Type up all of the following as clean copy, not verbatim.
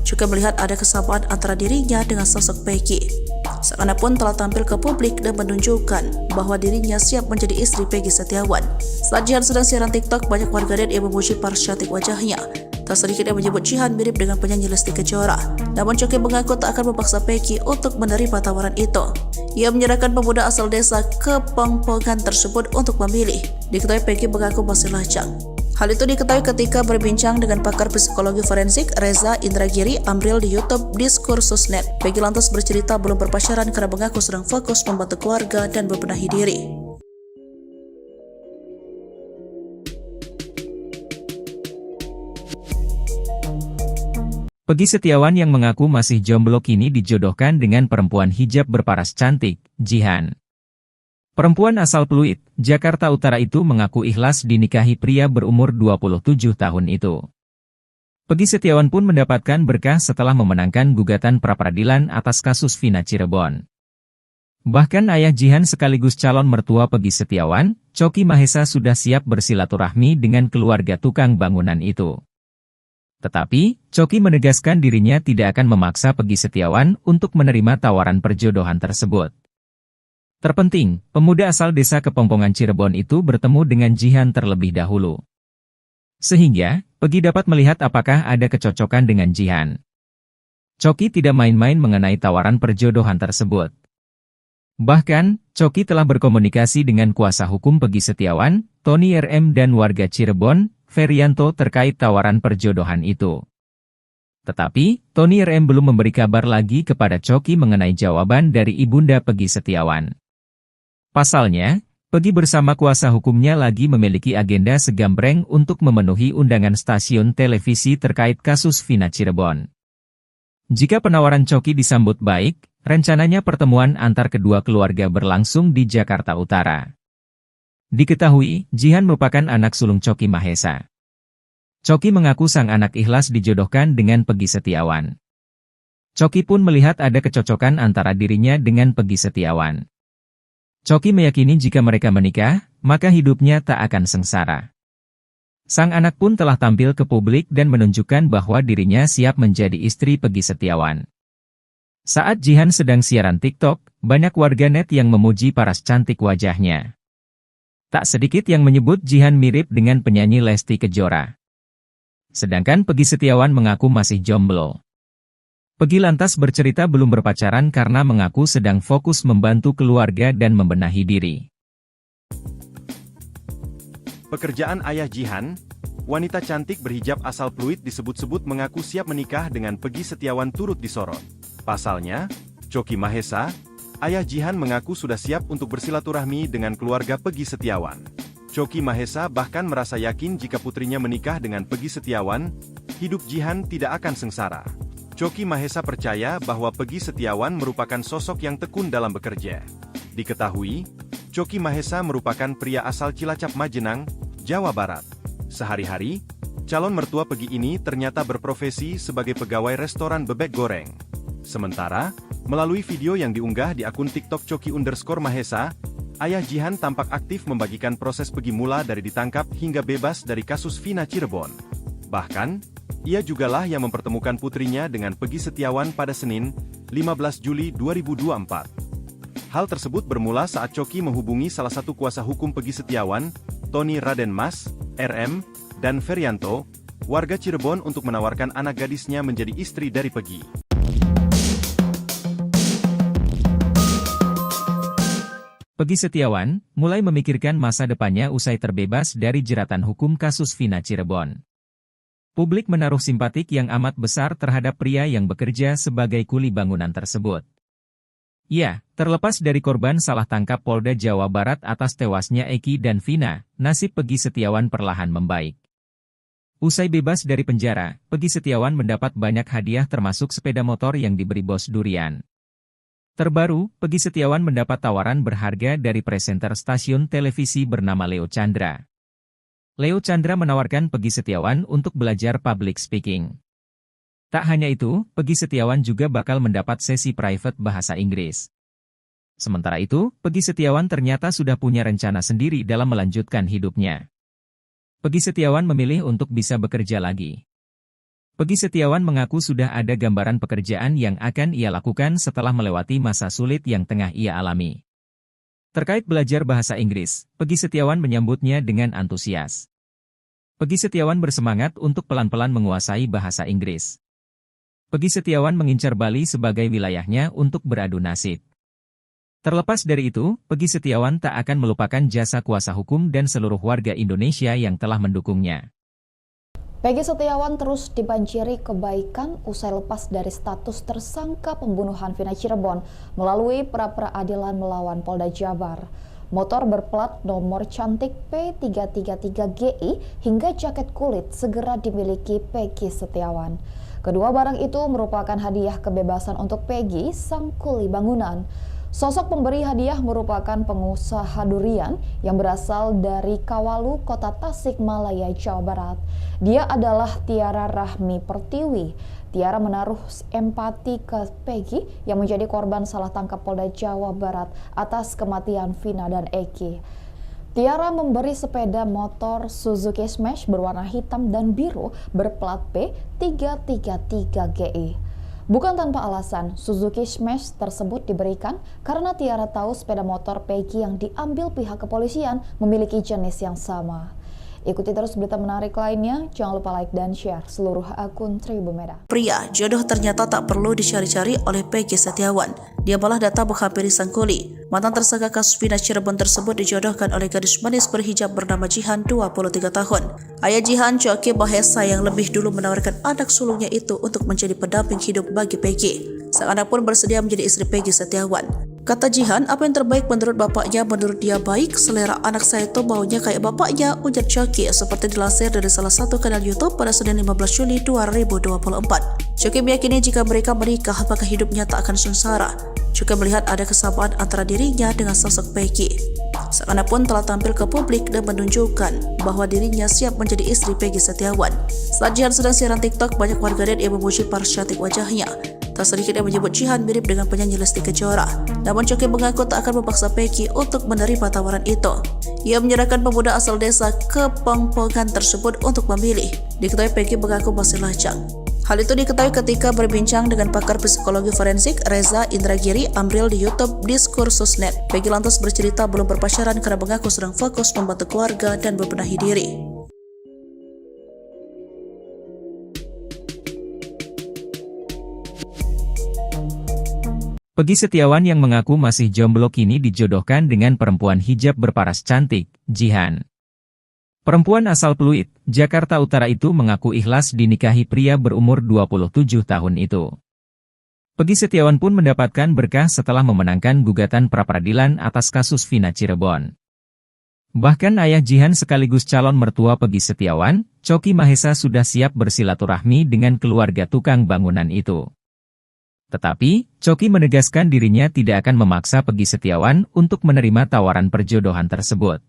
juga melihat ada kesamaan antara dirinya dengan sosok Peggy. Sang anak pun telah tampil ke publik dan menunjukkan bahwa dirinya siap menjadi istri Peggy Setiawan. Saat Jihan sedang siaran TikTok, banyak warganet yang memuji paras cantik wajahnya. Tak sedikit yang menyebut Jihan mirip dengan penyanyi Lesti Kejora. Namun Coki mengaku tak akan memaksa Peggy untuk menerima tawaran itu. Ia menyerahkan pemuda asal desa Kepongpongan tersebut untuk memilih. Diketahui Peggy mengaku masih lajang. Hal itu diketahui ketika berbincang dengan pakar psikologi forensik Reza Indragiri Amril di YouTube Diskursus.net. Peggy lantas bercerita belum berpacaran karena mengaku sedang fokus membantu keluarga dan membenahi diri. Peggy Setiawan yang mengaku masih jomblo kini dijodohkan dengan perempuan hijab berparas cantik, Jihan. Perempuan asal Pluit, Jakarta Utara itu mengaku ikhlas dinikahi pria berumur 27 tahun itu. Peggy Setiawan pun mendapatkan berkah setelah memenangkan gugatan pra-peradilan atas kasus Vina Cirebon. Bahkan ayah Jihan sekaligus calon mertua Peggy Setiawan, Coki Mahesa sudah siap bersilaturahmi dengan keluarga tukang bangunan itu. Tetapi, Coki menegaskan dirinya tidak akan memaksa Peggy Setiawan untuk menerima tawaran perjodohan tersebut. Terpenting, pemuda asal desa Kepongpongan Cirebon itu bertemu dengan Jihan terlebih dahulu. Sehingga, Peggy dapat melihat apakah ada kecocokan dengan Jihan. Coki tidak main-main mengenai tawaran perjodohan tersebut. Bahkan, Coki telah berkomunikasi dengan kuasa hukum Peggy Setiawan, Tony RM dan warga Cirebon, Ferianto terkait tawaran perjodohan itu. Tetapi, Tony RM belum memberi kabar lagi kepada Coki mengenai jawaban dari ibunda Peggy Setiawan. Pasalnya, Peggy bersama kuasa hukumnya lagi memiliki agenda segambreng untuk memenuhi undangan stasiun televisi terkait kasus Vina Cirebon. Jika penawaran Coki disambut baik, rencananya pertemuan antar kedua keluarga berlangsung di Jakarta Utara. Diketahui, Jihan merupakan anak sulung Coki Mahesa. Coki mengaku sang anak ikhlas dijodohkan dengan Peggy Setiawan. Coki pun melihat ada kecocokan antara dirinya dengan Peggy Setiawan. Coki meyakini jika mereka menikah, maka hidupnya tak akan sengsara. Sang anak pun telah tampil ke publik dan menunjukkan bahwa dirinya siap menjadi istri Peggy Setiawan. Saat Jihan sedang siaran TikTok, banyak warganet yang memuji paras cantik wajahnya. Tak sedikit yang menyebut Jihan mirip dengan penyanyi Lesti Kejora. Sedangkan Peggy Setiawan mengaku masih jomblo. Peggy lantas bercerita belum berpacaran karena mengaku sedang fokus membantu keluarga dan membenahi diri. Pekerjaan ayah Jihan, wanita cantik berhijab asal Pluit disebut-sebut mengaku siap menikah dengan Peggy Setiawan turut disorot. Pasalnya, Coki Mahesa, ayah Jihan mengaku sudah siap untuk bersilaturahmi dengan keluarga Peggy Setiawan. Coki Mahesa bahkan merasa yakin jika putrinya menikah dengan Peggy Setiawan, hidup Jihan tidak akan sengsara. Coki Mahesa percaya bahwa Peggy Setiawan merupakan sosok yang tekun dalam bekerja. Diketahui, Coki Mahesa merupakan pria asal Cilacap Majenang, Jawa Barat. Sehari-hari, calon mertua Peggy ini ternyata berprofesi sebagai pegawai restoran bebek goreng. Sementara, melalui video yang diunggah di akun TikTok Coki_Mahesa, ayah Jihan tampak aktif membagikan proses Peggy mula dari ditangkap hingga bebas dari kasus Vina Cirebon. Bahkan, ia jugalah yang mempertemukan putrinya dengan Peggy Setiawan pada Senin, 15 Juli 2024. Hal tersebut bermula saat Coki menghubungi salah satu kuasa hukum Peggy Setiawan, Tony Raden Mas, RM, dan Ferianto, warga Cirebon untuk menawarkan anak gadisnya menjadi istri dari Peggy. Peggy Setiawan mulai memikirkan masa depannya usai terbebas dari jeratan hukum kasus Vina Cirebon. Publik menaruh simpatik yang amat besar terhadap pria yang bekerja sebagai kuli bangunan tersebut. Ya, terlepas dari korban salah tangkap Polda Jawa Barat atas tewasnya Eki dan Vina, nasib Peggy Setiawan perlahan membaik. Usai bebas dari penjara, Peggy Setiawan mendapat banyak hadiah termasuk sepeda motor yang diberi bos durian. Terbaru, Peggy Setiawan mendapat tawaran berharga dari presenter stasiun televisi bernama Leo Chandra. Leo Chandra menawarkan Peggy Setiawan untuk belajar public speaking. Tak hanya itu, Peggy Setiawan juga bakal mendapat sesi private bahasa Inggris. Sementara itu, Peggy Setiawan ternyata sudah punya rencana sendiri dalam melanjutkan hidupnya. Peggy Setiawan memilih untuk bisa bekerja lagi. Peggy Setiawan mengaku sudah ada gambaran pekerjaan yang akan ia lakukan setelah melewati masa sulit yang tengah ia alami. Terkait belajar bahasa Inggris, Peggy Setiawan menyambutnya dengan antusias. Peggy Setiawan bersemangat untuk pelan-pelan menguasai bahasa Inggris. Peggy Setiawan mengincar Bali sebagai wilayahnya untuk beradu nasib. Terlepas dari itu, Peggy Setiawan tak akan melupakan jasa kuasa hukum dan seluruh warga Indonesia yang telah mendukungnya. Peggy Setiawan terus dibanjiri kebaikan usai lepas dari status tersangka pembunuhan Vina Cirebon melalui pra-peradilan melawan Polda Jabar. Motor berplat nomor cantik P333GI hingga jaket kulit segera dimiliki Peggy Setiawan. Kedua barang itu merupakan hadiah kebebasan untuk Peggy, sang kuli bangunan. Sosok pemberi hadiah merupakan pengusaha durian yang berasal dari Kawalu, Kota Tasikmalaya, Jawa Barat. Dia adalah Tiara Rahmi Pertiwi. Tiara menaruh empati ke Peggy yang menjadi korban salah tangkap Polda Jawa Barat atas kematian Vina dan Eki. Tiara memberi sepeda motor Suzuki Smash berwarna hitam dan biru berplat P333GI. Bukan tanpa alasan, Suzuki Smash tersebut diberikan karena Tiara tahu sepeda motor Peggy yang diambil pihak kepolisian memiliki jenis yang sama. Ikuti terus berita menarik lainnya, jangan lupa like dan share seluruh akun Tribun Medan. Pria, jodoh ternyata tak perlu dicari-cari oleh Peggy Setiawan. Dia malah datang menghampiri sang kuli. Mantan tersangka kasus Vina Cirebon tersebut dijodohkan oleh gadis manis berhijab bernama Jihan, 23 tahun. Ayah Jihan, Choki Mahesa, yang lebih dulu menawarkan anak sulungnya itu untuk menjadi pendamping hidup bagi Peggy. Sang anak pun bersedia menjadi istri Peggy Setiawan. Kata Jihan, apa yang terbaik menurut bapaknya, menurut dia baik. Selera anak saya itu maunya kayak bapaknya, ujar Choki, seperti dilansir dari salah satu kanal YouTube pada Senin 15 Juli 2024. Choki meyakini jika mereka menikah, maka hidupnya tak akan sengsara. Juga melihat ada kesamaan antara dirinya dengan sosok Peggy. Sang anak pun telah tampil ke publik dan menunjukkan bahwa dirinya siap menjadi istri Peggy Setiawan. Saat Jihan sedang siaran TikTok, banyak warganet yang memuji paras cantik wajahnya. Tak sedikit yang menyebut Jihan mirip dengan penyanyi Lesti Kejora. Namun Choki mengaku tak akan memaksa Peggy untuk menerima tawaran itu. Ia menyerahkan pemuda asal desa Kepongpongan tersebut untuk memilih. Diketahui Peggy mengaku masih lajang. Hal itu diketahui ketika berbincang dengan pakar psikologi forensik Reza Indragiri Amril di YouTube Diskursus.net. Peggy lantas bercerita belum berpacaran karena mengaku sedang fokus membantu keluarga dan membenahi diri. Peggy Setiawan yang mengaku masih jomblo kini dijodohkan dengan perempuan hijab berparas cantik, Jihan. Perempuan asal Pluit, Jakarta Utara itu mengaku ikhlas dinikahi pria berumur 27 tahun itu. Peggy Setiawan pun mendapatkan berkah setelah memenangkan gugatan pra-peradilan atas kasus Vina Cirebon. Bahkan ayah Jihan sekaligus calon mertua Peggy Setiawan, Choki Mahesa, sudah siap bersilaturahmi dengan keluarga tukang bangunan itu. Tetapi, Choki menegaskan dirinya tidak akan memaksa Peggy Setiawan untuk menerima tawaran perjodohan tersebut.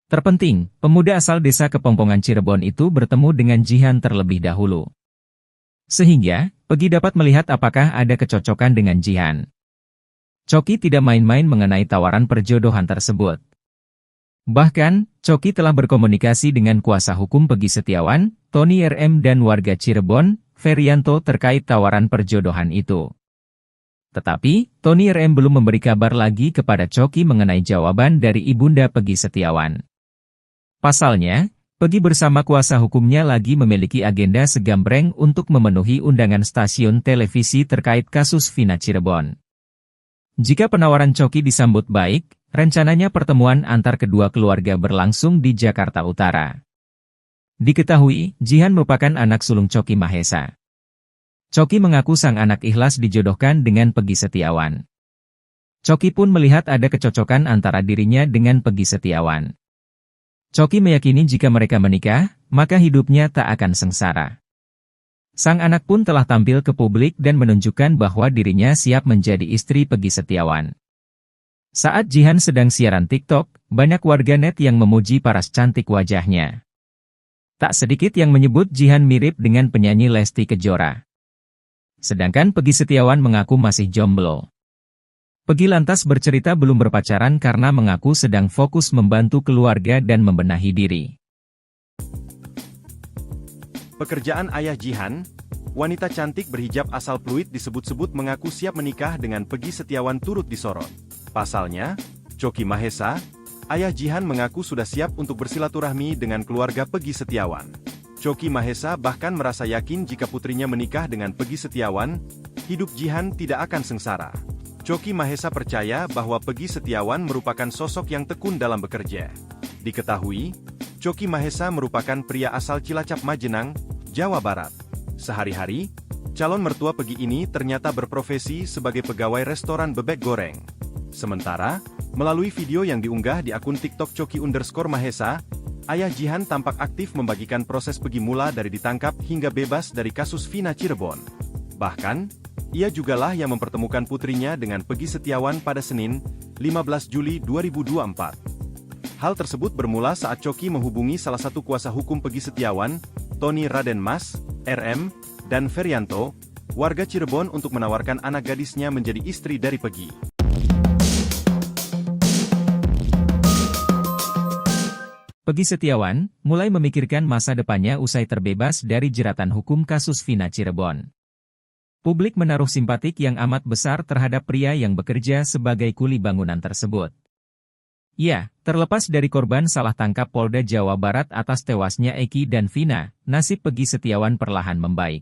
Terpenting, pemuda asal desa Kepongpongan Cirebon itu bertemu dengan Jihan terlebih dahulu. Sehingga, Peggy dapat melihat apakah ada kecocokan dengan Jihan. Choki tidak main-main mengenai tawaran perjodohan tersebut. Bahkan, Choki telah berkomunikasi dengan kuasa hukum Peggy Setiawan, Tony RM, dan warga Cirebon, Ferianto, terkait tawaran perjodohan itu. Tetapi, Tony RM belum memberi kabar lagi kepada Choki mengenai jawaban dari ibunda Peggy Setiawan. Pasalnya, Peggy bersama kuasa hukumnya lagi memiliki agenda segambreng untuk memenuhi undangan stasiun televisi terkait kasus Vina Cirebon. Jika penawaran Choki disambut baik, rencananya pertemuan antar kedua keluarga berlangsung di Jakarta Utara. Diketahui, Jihan merupakan anak sulung Choki Mahesa. Choki mengaku sang anak ikhlas dijodohkan dengan Peggy Setiawan. Choki pun melihat ada kecocokan antara dirinya dengan Peggy Setiawan. Choki meyakini jika mereka menikah, maka hidupnya tak akan sengsara. Sang anak pun telah tampil ke publik dan menunjukkan bahwa dirinya siap menjadi istri Peggy Setiawan. Saat Jihan sedang siaran TikTok, banyak warganet yang memuji paras cantik wajahnya. Tak sedikit yang menyebut Jihan mirip dengan penyanyi Lesti Kejora. Sedangkan Peggy Setiawan mengaku masih jomblo. Peggy lantas bercerita belum berpacaran karena mengaku sedang fokus membantu keluarga dan membenahi diri. Pekerjaan ayah Jihan, wanita cantik berhijab asal Pluit disebut-sebut mengaku siap menikah dengan Peggy Setiawan turut disorot. Pasalnya, Choky Mahesa, ayah Jihan mengaku sudah siap untuk bersilaturahmi dengan keluarga Peggy Setiawan. Choky Mahesa bahkan merasa yakin jika putrinya menikah dengan Peggy Setiawan, hidup Jihan tidak akan sengsara. Choky Mahesa percaya bahwa Peggy Setiawan merupakan sosok yang tekun dalam bekerja. Diketahui, Choky Mahesa merupakan pria asal Cilacap Majenang, Jawa Barat. Sehari-hari, calon mertua Peggy ini ternyata berprofesi sebagai pegawai restoran bebek goreng. Sementara, melalui video yang diunggah di akun TikTok Choky_Mahesa, ayah Jihan tampak aktif membagikan proses Peggy mula dari ditangkap hingga bebas dari kasus Vina Cirebon. Bahkan, ia jugalah yang mempertemukan putrinya dengan Peggy Setiawan pada Senin, 15 Juli 2024. Hal tersebut bermula saat Choky menghubungi salah satu kuasa hukum Peggy Setiawan, Tony Raden Mas, RM, dan Ferianto, warga Cirebon untuk menawarkan anak gadisnya menjadi istri dari Peggy. Peggy Setiawan mulai memikirkan masa depannya usai terbebas dari jeratan hukum kasus Vina Cirebon. Publik menaruh simpatik yang amat besar terhadap pria yang bekerja sebagai kuli bangunan tersebut. Ya, terlepas dari korban salah tangkap Polda Jawa Barat atas tewasnya Eki dan Vina, nasib Peggy Setiawan perlahan membaik.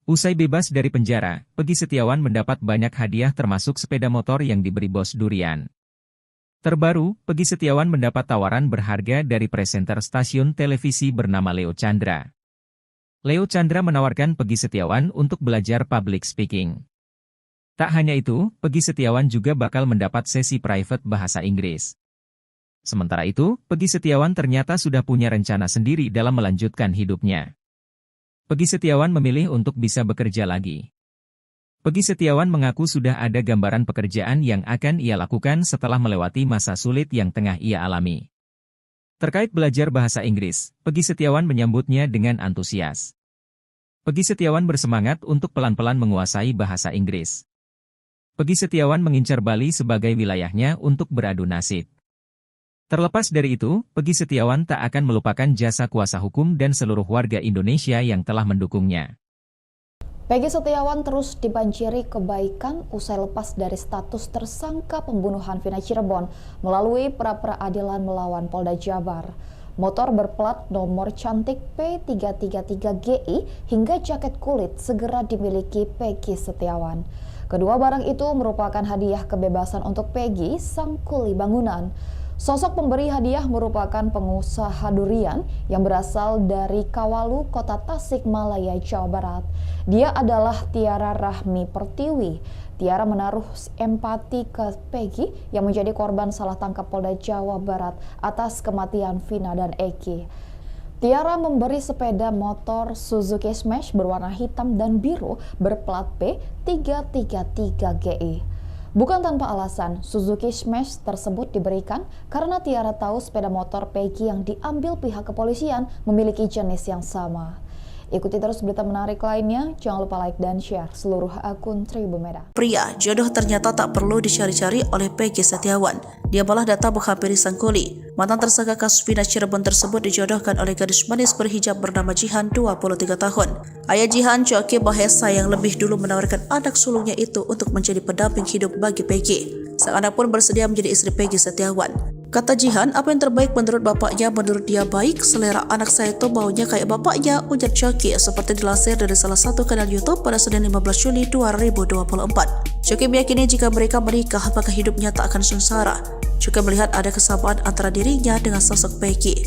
Usai bebas dari penjara, Peggy Setiawan mendapat banyak hadiah termasuk sepeda motor yang diberi bos durian. Terbaru, Peggy Setiawan mendapat tawaran berharga dari presenter stasiun televisi bernama Leo Chandra. Leo Chandra menawarkan Peggy Setiawan untuk belajar public speaking. Tak hanya itu, Peggy Setiawan juga bakal mendapat sesi private bahasa Inggris. Sementara itu, Peggy Setiawan ternyata sudah punya rencana sendiri dalam melanjutkan hidupnya. Peggy Setiawan memilih untuk bisa bekerja lagi. Peggy Setiawan mengaku sudah ada gambaran pekerjaan yang akan ia lakukan setelah melewati masa sulit yang tengah ia alami. Terkait belajar bahasa Inggris, Peggy Setiawan menyambutnya dengan antusias. Peggy Setiawan bersemangat untuk pelan-pelan menguasai bahasa Inggris. Peggy Setiawan mengincar Bali sebagai wilayahnya untuk beradu nasib. Terlepas dari itu, Peggy Setiawan tak akan melupakan jasa kuasa hukum dan seluruh warga Indonesia yang telah mendukungnya. Peggy Setiawan terus dibanjiri kebaikan usai lepas dari status tersangka pembunuhan Vina Cirebon melalui pra-peradilan melawan Polda Jabar. Motor berplat nomor cantik P333GI hingga jaket kulit segera dimiliki Peggy Setiawan. Kedua barang itu merupakan hadiah kebebasan untuk Peggy, sang kuli bangunan. Sosok pemberi hadiah merupakan pengusaha durian yang berasal dari Kawalu, Kota Tasikmalaya, Jawa Barat. Dia adalah Tiara Rahmi Pertiwi. Tiara menaruh empati ke Peggy yang menjadi korban salah tangkap Polda Jawa Barat atas kematian Vina dan Eki. Tiara memberi sepeda motor Suzuki Smash berwarna hitam dan biru berplat P333GI. Bukan tanpa alasan, Suzuki Smash tersebut diberikan karena Tiara tahu sepeda motor Peggy yang diambil pihak kepolisian memiliki jenis yang sama. Ikuti terus berita menarik lainnya, jangan lupa like dan share seluruh akun Tribun Medan. Pria, jodoh ternyata tak perlu dicari-cari oleh Peggy Setiawan. Dia malah datang menghampiri sang kuli. Mantan tersangka kasus Vina Cirebon tersebut dijodohkan oleh gadis manis berhijab bernama Jihan, 23 tahun. Ayah Jihan, Choky Mahesa, yang lebih dulu menawarkan anak sulungnya itu untuk menjadi pendamping hidup bagi Peggy. Sang anak pun bersedia menjadi istri Peggy Setiawan. Kata Jihan, apa yang terbaik menurut bapaknya, menurut dia baik, selera anak saya itu maunya kayak bapaknya, ujar Choky, seperti dilansir dari salah satu kanal YouTube pada Senin 15 Juli 2024. Choky meyakini jika mereka menikah, maka hidupnya tak akan sengsara. Juga melihat ada kesamaan antara dirinya dengan sosok Peggy.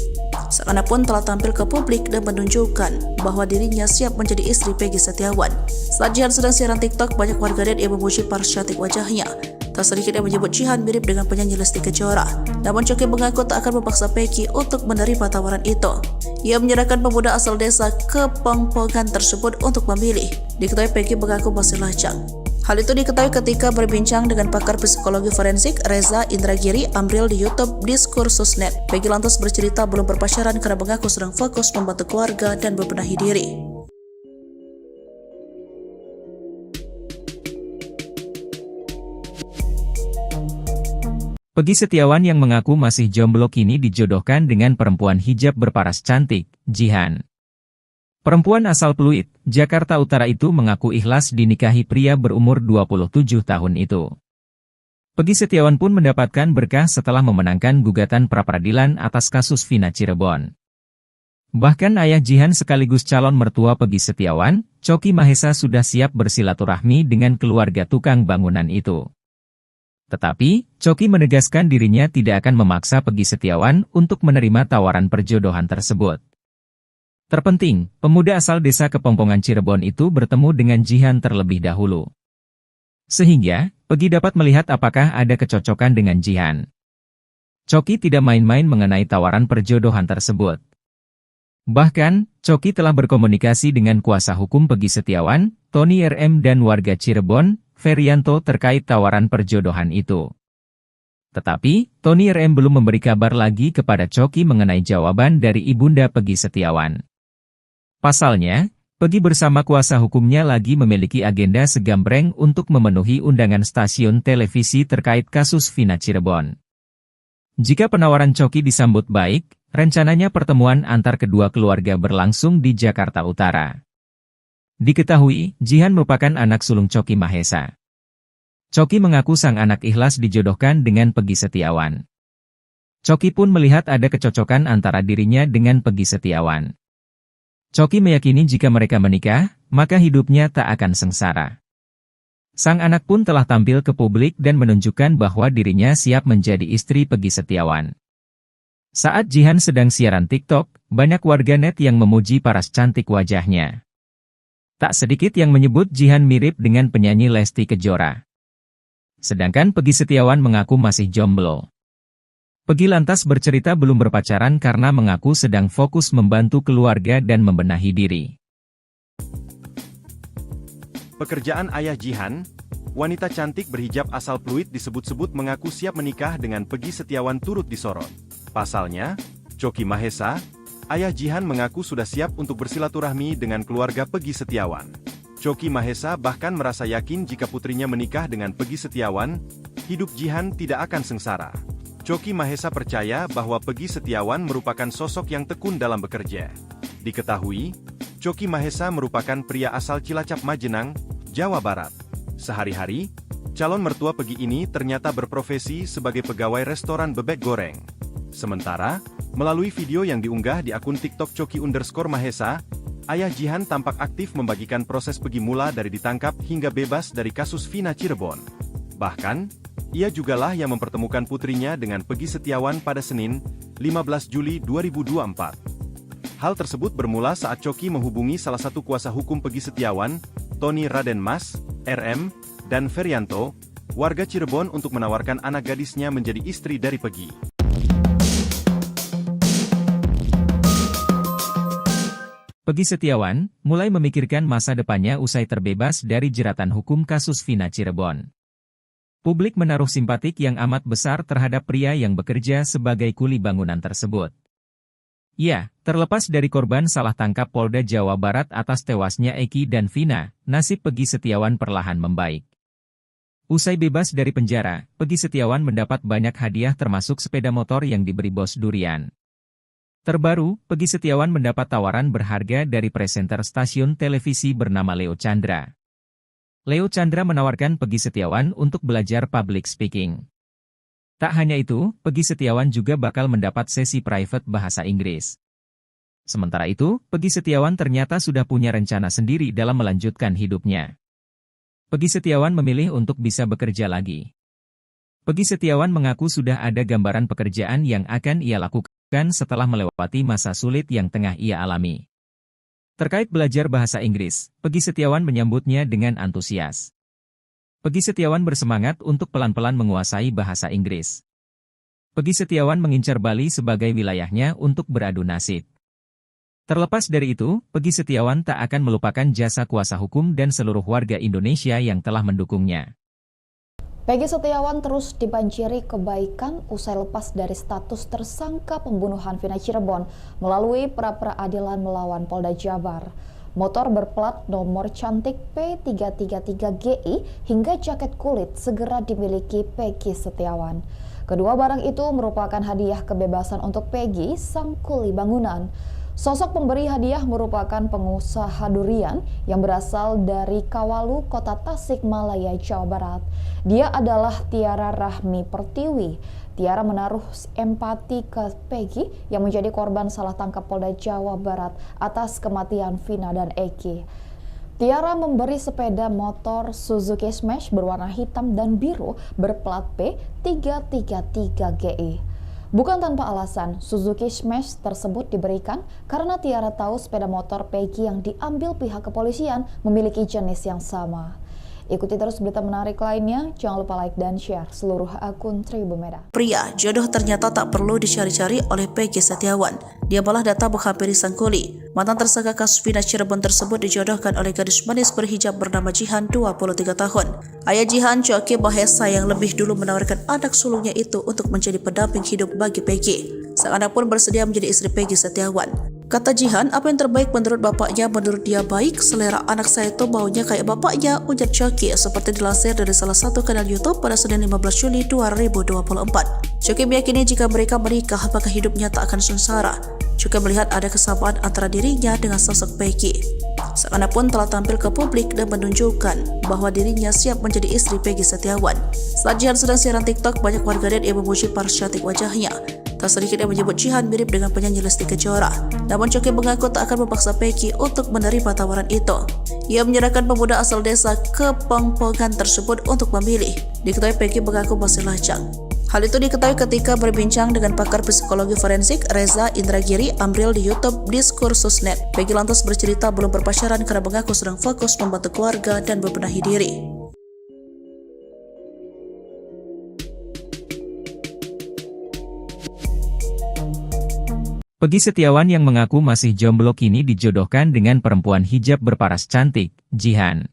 Sang anak pun telah tampil ke publik dan menunjukkan bahwa dirinya siap menjadi istri Peggy Setiawan. Saat Jihan sedang siaran TikTok, banyak warganet yang memuji paras cantik wajahnya. Tak sedikit yang menyebut Jihan mirip dengan penyanyi Lesti Kejora. Namun Choky mengaku tak akan memaksa Peggy untuk menerima tawaran itu. Ia menyerahkan pemuda asal desa Kepongpongan tersebut untuk memilih. Diketahui Peggy mengaku masih lajang. Hal itu diketahui ketika berbincang dengan pakar psikologi forensik Reza Indragiri Amril di YouTube Diskursus.net. Peggy lantas bercerita belum berpacaran karena mengaku sedang fokus membantu keluarga dan membenahi diri. Peggy Setiawan yang mengaku masih jomblo kini dijodohkan dengan perempuan hijab berparas cantik, Jihan. Perempuan asal Pluit, Jakarta Utara itu mengaku ikhlas dinikahi pria berumur 27 tahun itu. Peggy Setiawan pun mendapatkan berkah setelah memenangkan gugatan pra-peradilan atas kasus Vina Cirebon. Bahkan ayah Jihan sekaligus calon mertua Peggy Setiawan, Coki Mahesa sudah siap bersilaturahmi dengan keluarga tukang bangunan itu. Tetapi, Coki menegaskan dirinya tidak akan memaksa Peggy Setiawan untuk menerima tawaran perjodohan tersebut. Terpenting, pemuda asal desa Kepongpongan Cirebon itu bertemu dengan Jihan terlebih dahulu. Sehingga, Peggy dapat melihat apakah ada kecocokan dengan Jihan. Coki tidak main-main mengenai tawaran perjodohan tersebut. Bahkan, Coki telah berkomunikasi dengan kuasa hukum Peggy Setiawan, Tony RM dan warga Cirebon, Ferianto terkait tawaran perjodohan itu. Tetapi, Tony RM belum memberi kabar lagi kepada Coki mengenai jawaban dari ibunda Peggy Setiawan. Pasalnya, Peggy bersama kuasa hukumnya lagi memiliki agenda segambreng untuk memenuhi undangan stasiun televisi terkait kasus Vina Cirebon. Jika penawaran Coki disambut baik, rencananya pertemuan antar kedua keluarga berlangsung di Jakarta Utara. Diketahui, Jihan merupakan anak sulung Coki Mahesa. Coki mengaku sang anak ikhlas dijodohkan dengan Peggy Setiawan. Coki pun melihat ada kecocokan antara dirinya dengan Peggy Setiawan. Coki meyakini jika mereka menikah, maka hidupnya tak akan sengsara. Sang anak pun telah tampil ke publik dan menunjukkan bahwa dirinya siap menjadi istri Peggy Setiawan. Saat Jihan sedang siaran TikTok, banyak warganet yang memuji paras cantik wajahnya. Tak sedikit yang menyebut Jihan mirip dengan penyanyi Lesti Kejora. Sedangkan Peggy Setiawan mengaku masih jomblo. Peggy lantas bercerita belum berpacaran karena mengaku sedang fokus membantu keluarga dan membenahi diri. Pekerjaan ayah Jihan, wanita cantik berhijab asal Pluit disebut-sebut mengaku siap menikah dengan Peggy Setiawan turut disorot. Pasalnya, Coki Mahesa, ayah Jihan mengaku sudah siap untuk bersilaturahmi dengan keluarga Peggy Setiawan. Coki Mahesa bahkan merasa yakin jika putrinya menikah dengan Peggy Setiawan, hidup Jihan tidak akan sengsara. Coki Mahesa percaya bahwa Peggy Setiawan merupakan sosok yang tekun dalam bekerja. Diketahui, Coki Mahesa merupakan pria asal Cilacap Majenang, Jawa Barat. Sehari-hari, calon mertua Peggy ini ternyata berprofesi sebagai pegawai restoran bebek goreng. Sementara, melalui video yang diunggah di akun TikTok Coki_Mahesa, ayah Jihan tampak aktif membagikan proses Peggy mula dari ditangkap hingga bebas dari kasus Vina Cirebon. Bahkan, ia jugalah yang mempertemukan putrinya dengan Peggy Setiawan pada Senin, 15 Juli 2024. Hal tersebut bermula saat Coki menghubungi salah satu kuasa hukum Peggy Setiawan, Tony Raden Mas, RM, dan Ferianto, warga Cirebon untuk menawarkan anak gadisnya menjadi istri dari Peggy. Peggy Setiawan mulai memikirkan masa depannya usai terbebas dari jeratan hukum kasus Vina Cirebon. Publik menaruh simpatik yang amat besar terhadap pria yang bekerja sebagai kuli bangunan tersebut. Ya, terlepas dari korban salah tangkap Polda Jawa Barat atas tewasnya Eki dan Vina, nasib Peggy Setiawan perlahan membaik. Usai bebas dari penjara, Peggy Setiawan mendapat banyak hadiah termasuk sepeda motor yang diberi bos durian. Terbaru, Peggy Setiawan mendapat tawaran berharga dari presenter stasiun televisi bernama Leo Chandra. Leo Chandra menawarkan Peggy Setiawan untuk belajar public speaking. Tak hanya itu, Peggy Setiawan juga bakal mendapat sesi private bahasa Inggris. Sementara itu, Peggy Setiawan ternyata sudah punya rencana sendiri dalam melanjutkan hidupnya. Peggy Setiawan memilih untuk bisa bekerja lagi. Peggy Setiawan mengaku sudah ada gambaran pekerjaan yang akan ia lakukan setelah melewati masa sulit yang tengah ia alami. Terkait belajar bahasa Inggris, Peggy Setiawan menyambutnya dengan antusias. Peggy Setiawan bersemangat untuk pelan-pelan menguasai bahasa Inggris. Peggy Setiawan mengincar Bali sebagai wilayahnya untuk beradu nasib. Terlepas dari itu, Peggy Setiawan tak akan melupakan jasa kuasa hukum dan seluruh warga Indonesia yang telah mendukungnya. Peggy Setiawan terus dibanjiri kebaikan usai lepas dari status tersangka pembunuhan Vina Cirebon melalui pra-peradilan melawan Polda Jabar. Motor berplat nomor cantik P333GI hingga jaket kulit segera dimiliki Peggy Setiawan. Kedua barang itu merupakan hadiah kebebasan untuk Peggy, sang kuli bangunan. Sosok pemberi hadiah merupakan pengusaha durian yang berasal dari Kawalu, Kota Tasikmalaya, Jawa Barat. Dia adalah Tiara Rahmi Pertiwi. Tiara menaruh empati ke Peggy yang menjadi korban salah tangkap Polda Jawa Barat atas kematian Vina dan Eki. Tiara memberi sepeda motor Suzuki Smash berwarna hitam dan biru berplat P333GI. Bukan tanpa alasan, Suzuki Smash tersebut diberikan karena Tiara tahu sepeda motor Peggy yang diambil pihak kepolisian memiliki jenis yang sama. Ikuti terus berita menarik lainnya, jangan lupa like dan share seluruh akun Tribun Medan. Pria, jodoh ternyata tak perlu dicari-cari oleh Peggy Setiawan. Dia malah datang menghampiri sang kuli. Mantan tersangka kasus Vina Cirebon tersebut dijodohkan oleh gadis manis berhijab bernama Jihan, 23 tahun. Ayah Jihan, Coki Mahesa, yang lebih dulu menawarkan anak sulungnya itu untuk menjadi pendamping hidup bagi Peggy. Sang anak pun bersedia menjadi istri Peggy Setiawan. Kata Jihan, apa yang terbaik menurut bapaknya, menurut dia baik, selera anak saya itu baunya kayak bapaknya, ujar Coki, seperti dilansir dari salah satu kanal YouTube pada Senin 15 Juli 2024. Coki meyakini jika mereka menikah, maka hidupnya tak akan sengsara. Juga melihat ada kesamaan antara dirinya dengan sosok Peggy. Sang anak pun telah tampil ke publik dan menunjukkan bahwa dirinya siap menjadi istri Peggy Setiawan. Saat Jihan sedang siaran TikTok, banyak warganet yang memuji paras cantik wajahnya. Tak sedikit yang menyebut Jihan mirip dengan penyanyi Lesti Kejora. Namun Coki mengaku tak akan memaksa Peggy untuk menerima tawaran itu. Ia menyerahkan pemuda asal desa Kepongpongan tersebut untuk memilih. Diketahui Peggy mengaku masih lajang. Hal itu diketahui ketika berbincang dengan pakar psikologi forensik Reza Indragiri Amril di YouTube Diskursusnet. Peggy lantas bercerita belum berpacaran karena mengaku sedang fokus membantu keluarga dan membenahi diri. Peggy Setiawan yang mengaku masih jomblo kini dijodohkan dengan perempuan hijab berparas cantik, Jihan.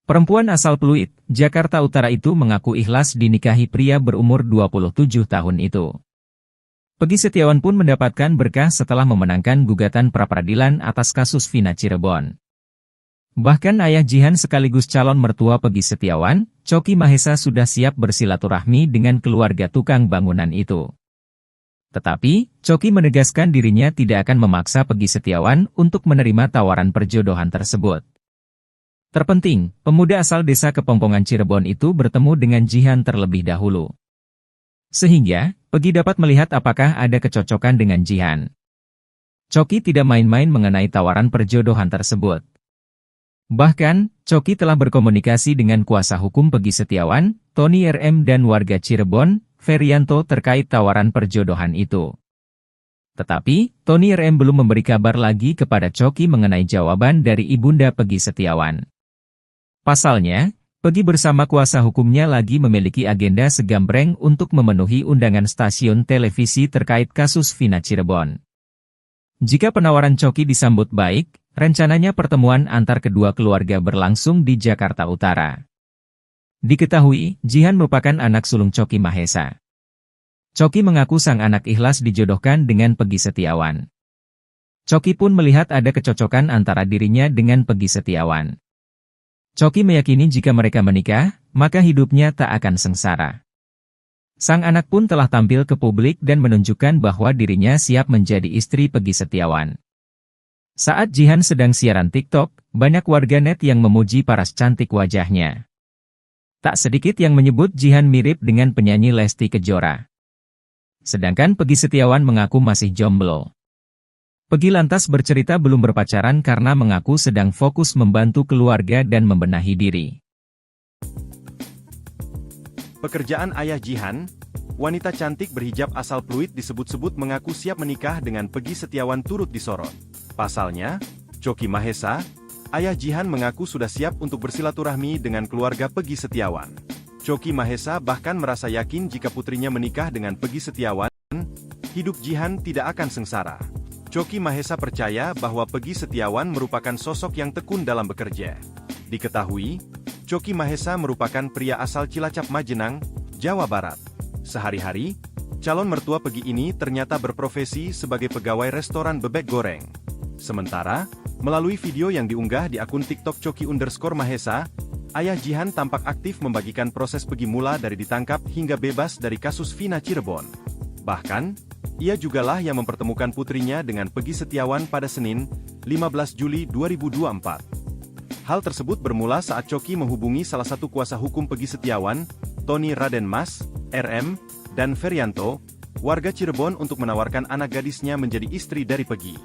Perempuan asal Pluit, Jakarta Utara itu mengaku ikhlas dinikahi pria berumur 27 tahun itu. Peggy Setiawan pun mendapatkan berkah setelah memenangkan gugatan pra-peradilan atas kasus Vina Cirebon. Bahkan ayah Jihan sekaligus calon mertua Peggy Setiawan, Coki Mahesa, sudah siap bersilaturahmi dengan keluarga tukang bangunan itu. Tetapi, Coki menegaskan dirinya tidak akan memaksa Peggy Setiawan untuk menerima tawaran perjodohan tersebut. Terpenting, pemuda asal desa Kepongpongan Cirebon itu bertemu dengan Jihan terlebih dahulu. Sehingga, Peggy dapat melihat apakah ada kecocokan dengan Jihan. Coki tidak main-main mengenai tawaran perjodohan tersebut. Bahkan, Coki telah berkomunikasi dengan kuasa hukum Peggy Setiawan, Tony RM, dan warga Cirebon, Ferianto, terkait tawaran perjodohan itu. Tetapi, Tony RM belum memberi kabar lagi kepada Coki mengenai jawaban dari ibunda Peggy Setiawan. Pasalnya, Peggy bersama kuasa hukumnya lagi memiliki agenda segambreng untuk memenuhi undangan stasiun televisi terkait kasus Vina Cirebon. Jika penawaran Coki disambut baik, rencananya pertemuan antar kedua keluarga berlangsung di Jakarta Utara. Diketahui, Jihan merupakan anak sulung Coki Mahesa. Coki mengaku sang anak ikhlas dijodohkan dengan Peggy Setiawan. Coki pun melihat ada kecocokan antara dirinya dengan Peggy Setiawan. Coki meyakini jika mereka menikah, maka hidupnya tak akan sengsara. Sang anak pun telah tampil ke publik dan menunjukkan bahwa dirinya siap menjadi istri Peggy Setiawan. Saat Jihan sedang siaran TikTok, banyak warganet yang memuji paras cantik wajahnya. Tak sedikit yang menyebut Jihan mirip dengan penyanyi Lesti Kejora. Sedangkan Peggy Setiawan mengaku masih jomblo. Peggy lantas bercerita belum berpacaran karena mengaku sedang fokus membantu keluarga dan membenahi diri. Pekerjaan ayah Jihan, wanita cantik berhijab asal Pluit disebut-sebut mengaku siap menikah dengan Peggy Setiawan turut disorot. Pasalnya, Coki Mahesa, ayah Jihan mengaku sudah siap untuk bersilaturahmi dengan keluarga Peggy Setiawan. Coki Mahesa bahkan merasa yakin jika putrinya menikah dengan Peggy Setiawan, hidup Jihan tidak akan sengsara. Coki Mahesa percaya bahwa Peggy Setiawan merupakan sosok yang tekun dalam bekerja. Diketahui, Coki Mahesa merupakan pria asal Cilacap Majenang, Jawa Barat. Sehari-hari, calon mertua Peggy ini ternyata berprofesi sebagai pegawai restoran bebek goreng. Sementara, melalui video yang diunggah di akun TikTok Coki_Mahesa, ayah Jihan tampak aktif membagikan proses Peggy mula dari ditangkap hingga bebas dari kasus Vina Cirebon. Bahkan, Ia jugalah yang mempertemukan putrinya dengan Peggy Setiawan pada Senin, 15 Juli 2024. Hal tersebut bermula saat Coki menghubungi salah satu kuasa hukum Peggy Setiawan, Tony Raden Mas, RM, dan Ferianto, warga Cirebon untuk menawarkan anak gadisnya menjadi istri dari Peggy.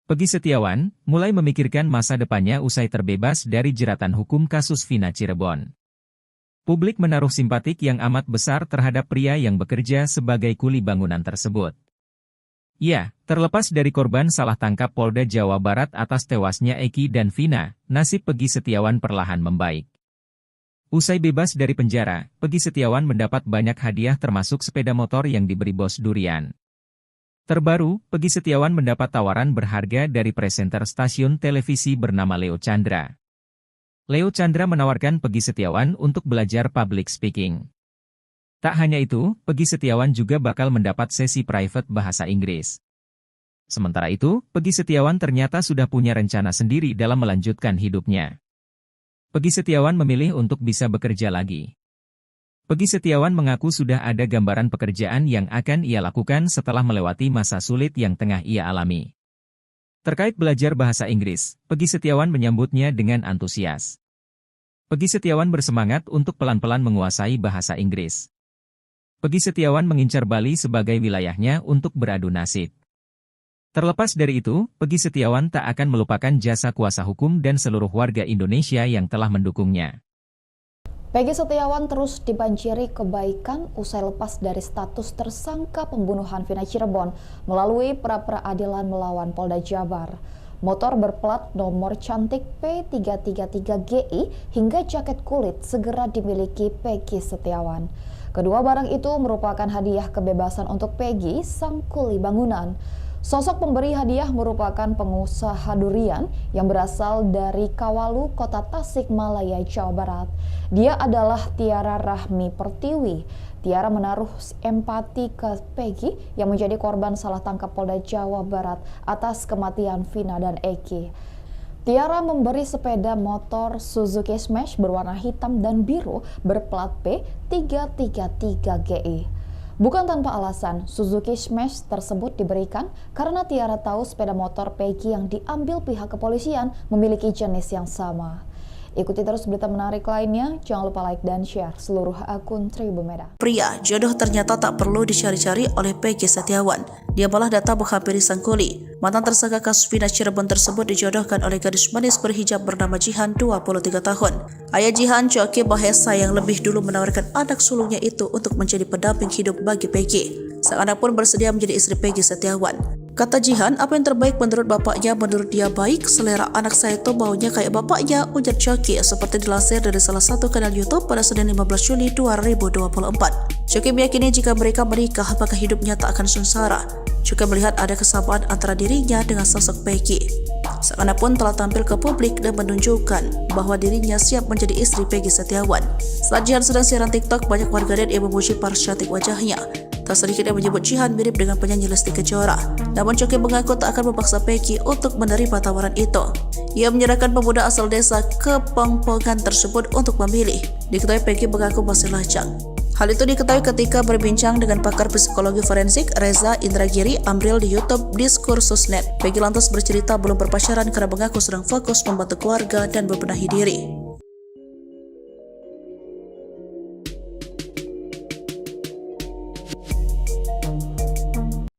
Peggy Setiawan mulai memikirkan masa depannya usai terbebas dari jeratan hukum kasus Vina Cirebon. Publik menaruh simpatik yang amat besar terhadap pria yang bekerja sebagai kuli bangunan tersebut. Ya, terlepas dari korban salah tangkap Polda Jawa Barat atas tewasnya Eki dan Vina, nasib Peggy Setiawan perlahan membaik. Usai bebas dari penjara, Peggy Setiawan mendapat banyak hadiah termasuk sepeda motor yang diberi bos durian. Terbaru, Peggy Setiawan mendapat tawaran berharga dari presenter stasiun televisi bernama Leo Chandra. Leo Chandra menawarkan Peggy Setiawan untuk belajar public speaking. Tak hanya itu, Peggy Setiawan juga bakal mendapat sesi private bahasa Inggris. Sementara itu, Peggy Setiawan ternyata sudah punya rencana sendiri dalam melanjutkan hidupnya. Peggy Setiawan memilih untuk bisa bekerja lagi. Peggy Setiawan mengaku sudah ada gambaran pekerjaan yang akan ia lakukan setelah melewati masa sulit yang tengah ia alami. Terkait belajar bahasa Inggris, Peggy Setiawan menyambutnya dengan antusias. Peggy Setiawan bersemangat untuk pelan-pelan menguasai bahasa Inggris. Peggy Setiawan mengincar Bali sebagai wilayahnya untuk beradu nasib. Terlepas dari itu, Peggy Setiawan tak akan melupakan jasa kuasa hukum dan seluruh warga Indonesia yang telah mendukungnya. Peggy Setiawan terus dibanjiri kebaikan usai lepas dari status tersangka pembunuhan Vina Cirebon melalui pra-peradilan melawan Polda Jabar. Motor berplat nomor cantik P333GI hingga jaket kulit segera dimiliki Peggy Setiawan. Kedua barang itu merupakan hadiah kebebasan untuk Peggy, sang kuli bangunan. Sosok pemberi hadiah merupakan pengusaha durian yang berasal dari Kawalu, Kota Tasikmalaya, Jawa Barat. Dia adalah Tiara Rahmi Pertiwi. Tiara menaruh empati ke Peggy yang menjadi korban salah tangkap Polda Jawa Barat atas kematian Vina dan Eki. Tiara memberi sepeda motor Suzuki Smash berwarna hitam dan biru berplat P333GI. Bukan tanpa alasan, Suzuki Smash tersebut diberikan karena Tiara tahu sepeda motor Peggy yang diambil pihak kepolisian memiliki jenis yang sama. Ikuti terus berita menarik lainnya, jangan lupa like dan share seluruh akun Tribun Medan. Pria, jodoh ternyata tak perlu dicari-cari oleh Peggy Setiawan. Dia malah datang menghampiri sang kuli. Mantan tersangka kasus Vina Cirebon tersebut dijodohkan oleh gadis manis berhijab bernama Jihan, 23 tahun. Ayah Jihan, Coki Mahesa, yang lebih dulu menawarkan anak sulungnya itu untuk menjadi pendamping hidup bagi Peggy. Sang anak pun bersedia menjadi istri Peggy Setiawan. Kata Jihan, apa yang terbaik menurut bapaknya, menurut dia baik, selera anak saya itu baunya kayak bapaknya, ujar Coki, seperti dilansir dari salah satu kanal YouTube pada Senin 15 Juli 2024. Coki meyakini jika mereka menikah, maka hidupnya tak akan sengsara. Juga melihat ada kesamaan antara dirinya dengan sosok Peggy. Sang anak pun telah tampil ke publik dan menunjukkan bahwa dirinya siap menjadi istri Peggy Setiawan. Saat Jihan sedang siaran TikTok, banyak warganet yang memuji paras cantik wajahnya. Tak sedikit yang menyebut Jihan mirip dengan penyanyi Lesti Kejora. Namun Coki mengaku tak akan memaksa Peggy untuk menerima tawaran itu. Ia menyerahkan pemuda asal desa Kepongpongan tersebut untuk memilih. Diketahui Peggy mengaku masih lajang. Hal itu diketahui ketika berbincang dengan pakar psikologi forensik Reza Indragiri Amril di YouTube Diskursusnet. Peggy lantas bercerita belum berpacaran karena mengaku sedang fokus membantu keluarga dan membenahi diri.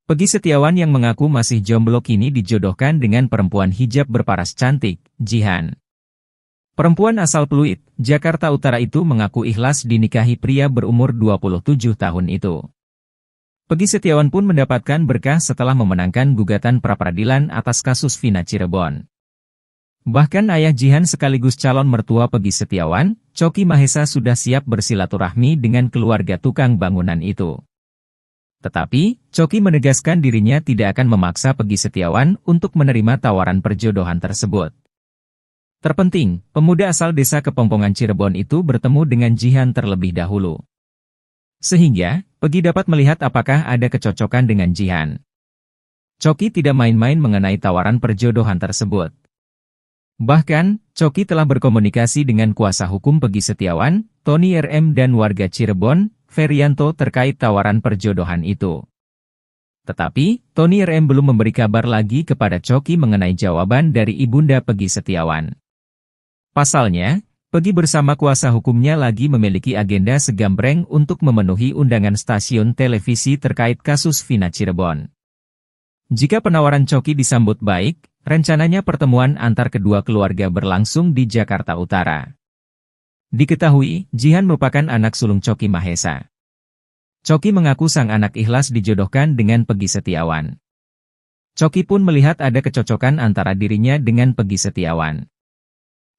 Peggy Setiawan yang mengaku masih jomblo kini dijodohkan dengan perempuan hijab berparas cantik, Jihan. Perempuan asal Pluit, Jakarta Utara itu mengaku ikhlas dinikahi pria berumur 27 tahun itu. Peggy Setiawan pun mendapatkan berkah setelah memenangkan gugatan pra-peradilan atas kasus Vina Cirebon. Bahkan ayah Jihan sekaligus calon mertua Peggy Setiawan, Coki Mahesa, sudah siap bersilaturahmi dengan keluarga tukang bangunan itu. Tetapi, Coki menegaskan dirinya tidak akan memaksa Peggy Setiawan untuk menerima tawaran perjodohan tersebut. Terpenting, pemuda asal desa Kepongpongan Cirebon itu bertemu dengan Jihan terlebih dahulu. Sehingga, Peggy dapat melihat apakah ada kecocokan dengan Jihan. Coki tidak main-main mengenai tawaran perjodohan tersebut. Bahkan, Coki telah berkomunikasi dengan kuasa hukum Peggy Setiawan, Tony RM dan warga Cirebon, Ferianto terkait tawaran perjodohan itu. Tetapi, Tony RM belum memberi kabar lagi kepada Coki mengenai jawaban dari ibunda Peggy Setiawan. Pasalnya, Peggy bersama kuasa hukumnya lagi memiliki agenda segambreng untuk memenuhi undangan stasiun televisi terkait kasus Vina Cirebon. Jika penawaran Coki disambut baik, rencananya pertemuan antar kedua keluarga berlangsung di Jakarta Utara. Diketahui, Jihan merupakan anak sulung Coki Mahesa. Coki mengaku sang anak ikhlas dijodohkan dengan Peggy Setiawan. Coki pun melihat ada kecocokan antara dirinya dengan Peggy Setiawan.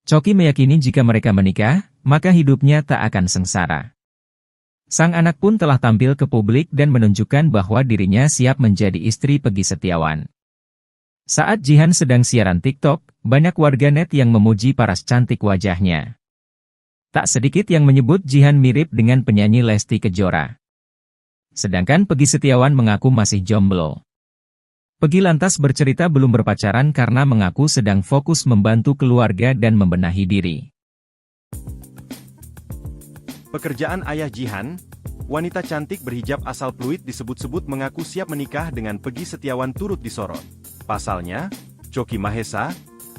Coki meyakini jika mereka menikah, maka hidupnya tak akan sengsara. Sang anak pun telah tampil ke publik dan menunjukkan bahwa dirinya siap menjadi istri Peggy Setiawan. Saat Jihan sedang siaran TikTok, banyak warganet yang memuji paras cantik wajahnya. Tak sedikit yang menyebut Jihan mirip dengan penyanyi Lesti Kejora. Sedangkan Peggy Setiawan mengaku masih jomblo. Peggy lantas bercerita belum berpacaran karena mengaku sedang fokus membantu keluarga dan membenahi diri. Pekerjaan ayah Jihan, wanita cantik berhijab asal Pluit disebut-sebut mengaku siap menikah dengan Peggy Setiawan turut disorot. Pasalnya, Coki Mahesa,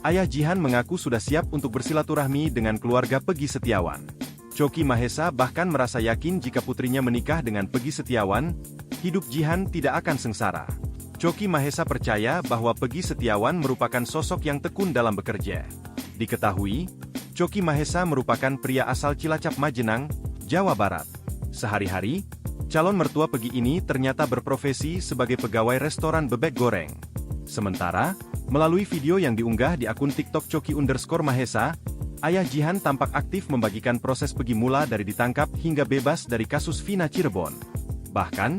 ayah Jihan mengaku sudah siap untuk bersilaturahmi dengan keluarga Peggy Setiawan. Coki Mahesa bahkan merasa yakin jika putrinya menikah dengan Peggy Setiawan, hidup Jihan tidak akan sengsara. Coki Mahesa percaya bahwa Peggy Setiawan merupakan sosok yang tekun dalam bekerja. Diketahui, Coki Mahesa merupakan pria asal Cilacap Majenang, Jawa Barat. Sehari-hari, calon mertua Peggy ini ternyata berprofesi sebagai pegawai restoran bebek goreng. Sementara, melalui video yang diunggah di akun TikTok Coki_Mahesa, ayah Jihan tampak aktif membagikan proses Peggy mula dari ditangkap hingga bebas dari kasus Vina Cirebon. Bahkan,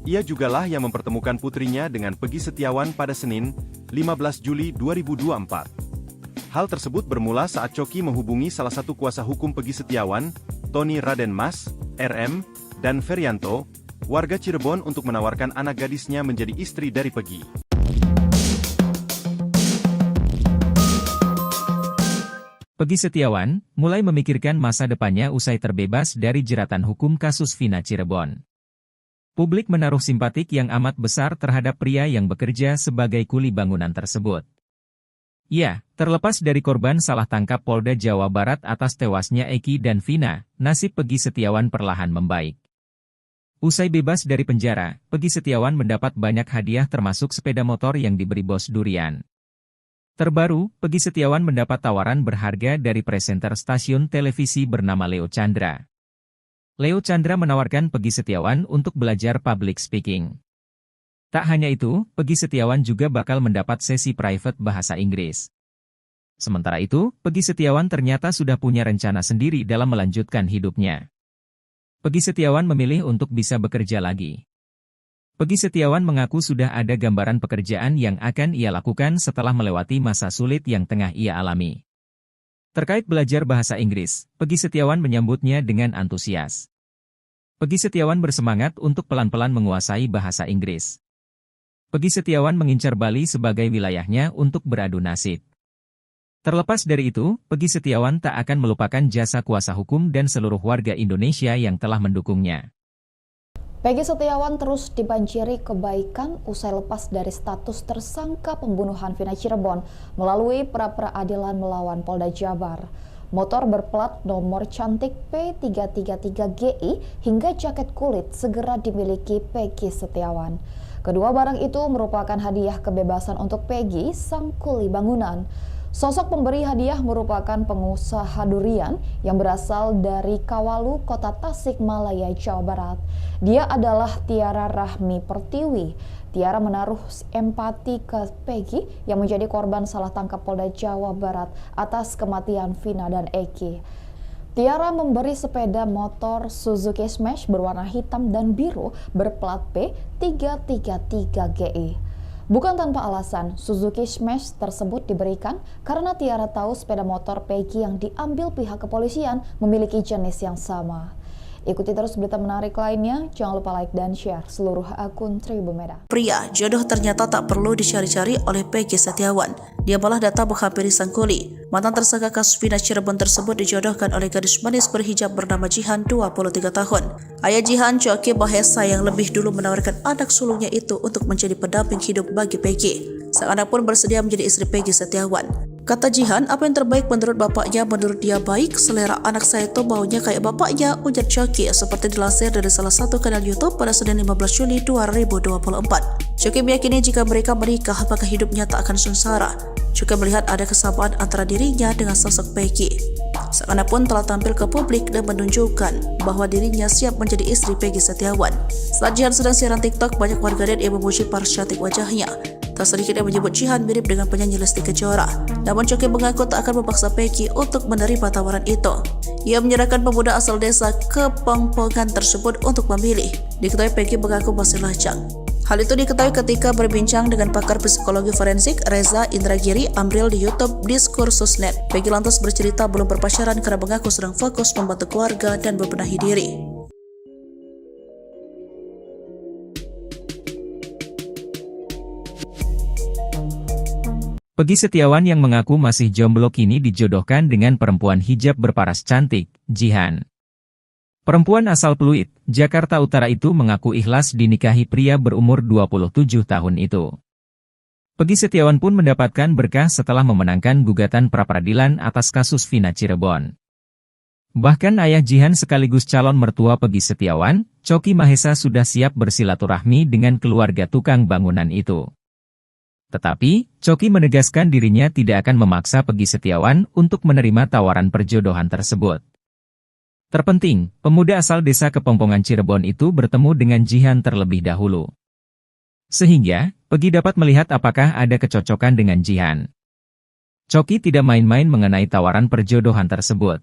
ia jugalah yang mempertemukan putrinya dengan Peggy Setiawan pada Senin, 15 Juli 2024. Hal tersebut bermula saat Coki menghubungi salah satu kuasa hukum Peggy Setiawan, Tony Raden Mas, RM, dan Ferianto, warga Cirebon untuk menawarkan anak gadisnya menjadi istri dari Peggy. Peggy Setiawan mulai memikirkan masa depannya usai terbebas dari jeratan hukum kasus Vina Cirebon. Publik menaruh simpatik yang amat besar terhadap pria yang bekerja sebagai kuli bangunan tersebut. Ya, terlepas dari korban salah tangkap Polda Jawa Barat atas tewasnya Eki dan Vina, nasib Peggy Setiawan perlahan membaik. Usai bebas dari penjara, Peggy Setiawan mendapat banyak hadiah termasuk sepeda motor yang diberi bos durian. Terbaru, Peggy Setiawan mendapat tawaran berharga dari presenter stasiun televisi bernama Leo Chandra. Leo Chandra menawarkan Peggy Setiawan untuk belajar public speaking. Tak hanya itu, Peggy Setiawan juga bakal mendapat sesi private bahasa Inggris. Sementara itu, Peggy Setiawan ternyata sudah punya rencana sendiri dalam melanjutkan hidupnya. Peggy Setiawan memilih untuk bisa bekerja lagi. Peggy Setiawan mengaku sudah ada gambaran pekerjaan yang akan ia lakukan setelah melewati masa sulit yang tengah ia alami. Terkait belajar bahasa Inggris, Peggy Setiawan menyambutnya dengan antusias. Peggy Setiawan bersemangat untuk pelan-pelan menguasai bahasa Inggris. Peggy Setiawan mengincar Bali sebagai wilayahnya untuk beradu nasib. Terlepas dari itu, Peggy Setiawan tak akan melupakan jasa kuasa hukum dan seluruh warga Indonesia yang telah mendukungnya. Peggy Setiawan terus dibanjiri kebaikan usai lepas dari status tersangka pembunuhan Vina Cirebon melalui pra-peradilan melawan Polda Jabar. Motor berplat nomor cantik P333GI hingga jaket kulit segera dimiliki Peggy Setiawan. Kedua barang itu merupakan hadiah kebebasan untuk Peggy, sang kuli bangunan. Sosok pemberi hadiah merupakan pengusaha durian yang berasal dari Kawalu, Kota Tasikmalaya, Jawa Barat. Dia adalah Tiara Rahmi Pertiwi. Tiara menaruh empati ke Peggy yang menjadi korban salah tangkap Polda Jawa Barat atas kematian Vina dan Eki. Tiara memberi sepeda motor Suzuki Smash berwarna hitam dan biru berplat P333GI. Bukan tanpa alasan, Suzuki Smash tersebut diberikan karena Tiara tahu sepeda motor Peggy yang diambil pihak kepolisian memiliki jenis yang sama. Ikuti terus berita menarik lainnya, jangan lupa like dan share seluruh akun Tribun Medan. Pria jodoh ternyata tak perlu dicari-cari oleh Peggy Setiawan. Dia malah datang menghampiri sang kuli. Mantan tersangka kasus Vina Cirebon tersebut dijodohkan oleh gadis manis berhijab bernama Jihan 23 tahun. Ayah Jihan, Choki Mahesa, yang lebih dulu menawarkan anak sulungnya itu untuk menjadi pendamping hidup bagi Peggy. Sang anak pun bersedia menjadi istri Peggy Setiawan. Kata Jihan, apa yang terbaik menurut bapaknya, menurut dia baik, selera anak saya itu maunya kayak bapaknya, ujar Choki, seperti dilansir dari salah satu kanal YouTube pada Senin 15 Juli 2024. Choki meyakini jika mereka menikah, maka hidupnya tak akan sengsara. Juga melihat ada kesamaan antara dirinya dengan sosok Peggy. Sang anak pun telah tampil ke publik dan menunjukkan bahwa dirinya siap menjadi istri Peggy Setiawan. Saat Jihan sedang siaran TikTok, banyak warganet yang memuji paras cantik wajahnya. Tak sedikit yang menyebut Jihan mirip dengan penyanyi Lesti Kejora. Namun Choki mengaku tak akan memaksa Peggy untuk menerima tawaran itu. Ia menyerahkan pemuda asal desa Kepongpongan tersebut untuk memilih. Diketahui Peggy mengaku masih lajang. Hal itu diketahui ketika berbincang dengan pakar psikologi forensik Reza Indragiri Amril di YouTube Diskursusnet. Peggy lantas bercerita belum berpacaran karena mengaku sedang fokus membantu keluarga dan membenahi diri. Peggy Setiawan yang mengaku masih jomblo kini dijodohkan dengan perempuan hijab berparas cantik, Jihan. Perempuan asal Pluit, Jakarta Utara itu mengaku ikhlas dinikahi pria berumur 27 tahun itu. Peggy Setiawan pun mendapatkan berkah setelah memenangkan gugatan pra-peradilan atas kasus Vina Cirebon. Bahkan ayah Jihan sekaligus calon mertua Peggy Setiawan, Choki Mahesa, sudah siap bersilaturahmi dengan keluarga tukang bangunan itu. Tetapi, Choki menegaskan dirinya tidak akan memaksa Peggy Setiawan untuk menerima tawaran perjodohan tersebut. Terpenting, pemuda asal desa Kepongpongan Cirebon itu bertemu dengan Jihan terlebih dahulu. Sehingga, Peggy dapat melihat apakah ada kecocokan dengan Jihan. Choki tidak main-main mengenai tawaran perjodohan tersebut.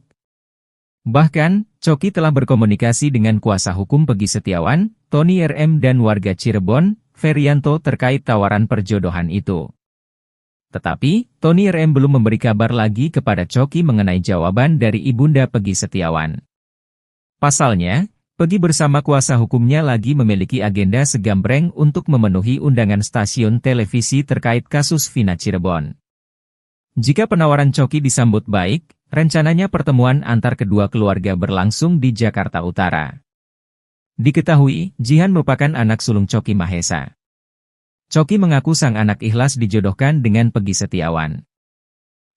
Bahkan, Choki telah berkomunikasi dengan kuasa hukum Peggy Setiawan, Tony RM, dan warga Cirebon, Ferianto, terkait tawaran perjodohan itu. Tetapi, Tony RM belum memberi kabar lagi kepada Choki mengenai jawaban dari ibunda Peggy Setiawan. Pasalnya, Peggy bersama kuasa hukumnya lagi memiliki agenda segambreng untuk memenuhi undangan stasiun televisi terkait kasus Vina Cirebon. Jika penawaran Choki disambut baik, rencananya pertemuan antar kedua keluarga berlangsung di Jakarta Utara. Diketahui, Jihan merupakan anak sulung Choki Mahesa. Choki mengaku sang anak ikhlas dijodohkan dengan Peggy Setiawan.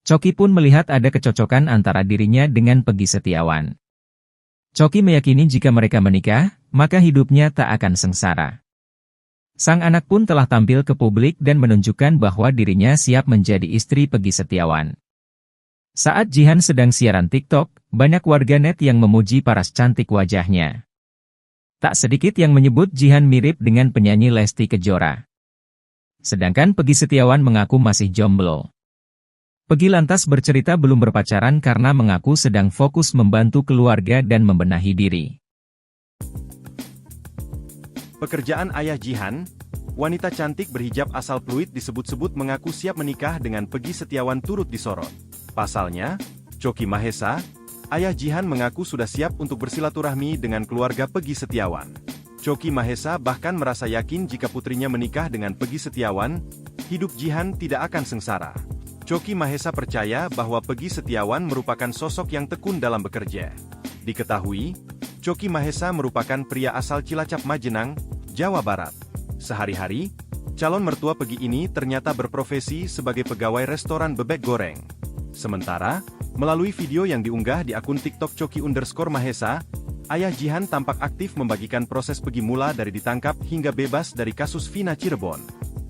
Choki pun melihat ada kecocokan antara dirinya dengan Peggy Setiawan. Choki meyakini jika mereka menikah, maka hidupnya tak akan sengsara. Sang anak pun telah tampil ke publik dan menunjukkan bahwa dirinya siap menjadi istri Peggy Setiawan. Saat Jihan sedang siaran TikTok, banyak warganet yang memuji paras cantik wajahnya. Tak sedikit yang menyebut Jihan mirip dengan penyanyi Lesti Kejora. Sedangkan Peggy Setiawan mengaku masih jomblo. Peggy lantas bercerita belum berpacaran karena mengaku sedang fokus membantu keluarga dan membenahi diri. Pekerjaan ayah Jihan, wanita cantik berhijab asal Pluit disebut-sebut mengaku siap menikah dengan Peggy Setiawan turut disorot. Pasalnya, Choki Mahesa, ayah Jihan mengaku sudah siap untuk bersilaturahmi dengan keluarga Peggy Setiawan. Choki Mahesa bahkan merasa yakin jika putrinya menikah dengan Peggy Setiawan, hidup Jihan tidak akan sengsara. Choki Mahesa percaya bahwa Peggy Setiawan merupakan sosok yang tekun dalam bekerja. Diketahui, Choki Mahesa merupakan pria asal Cilacap Majenang, Jawa Barat. Sehari-hari, calon mertua Peggy ini ternyata berprofesi sebagai pegawai restoran bebek goreng. Sementara, melalui video yang diunggah di akun TikTok Choki_Mahesa, ayah Jihan tampak aktif membagikan proses Peggy mula dari ditangkap hingga bebas dari kasus Vina Cirebon.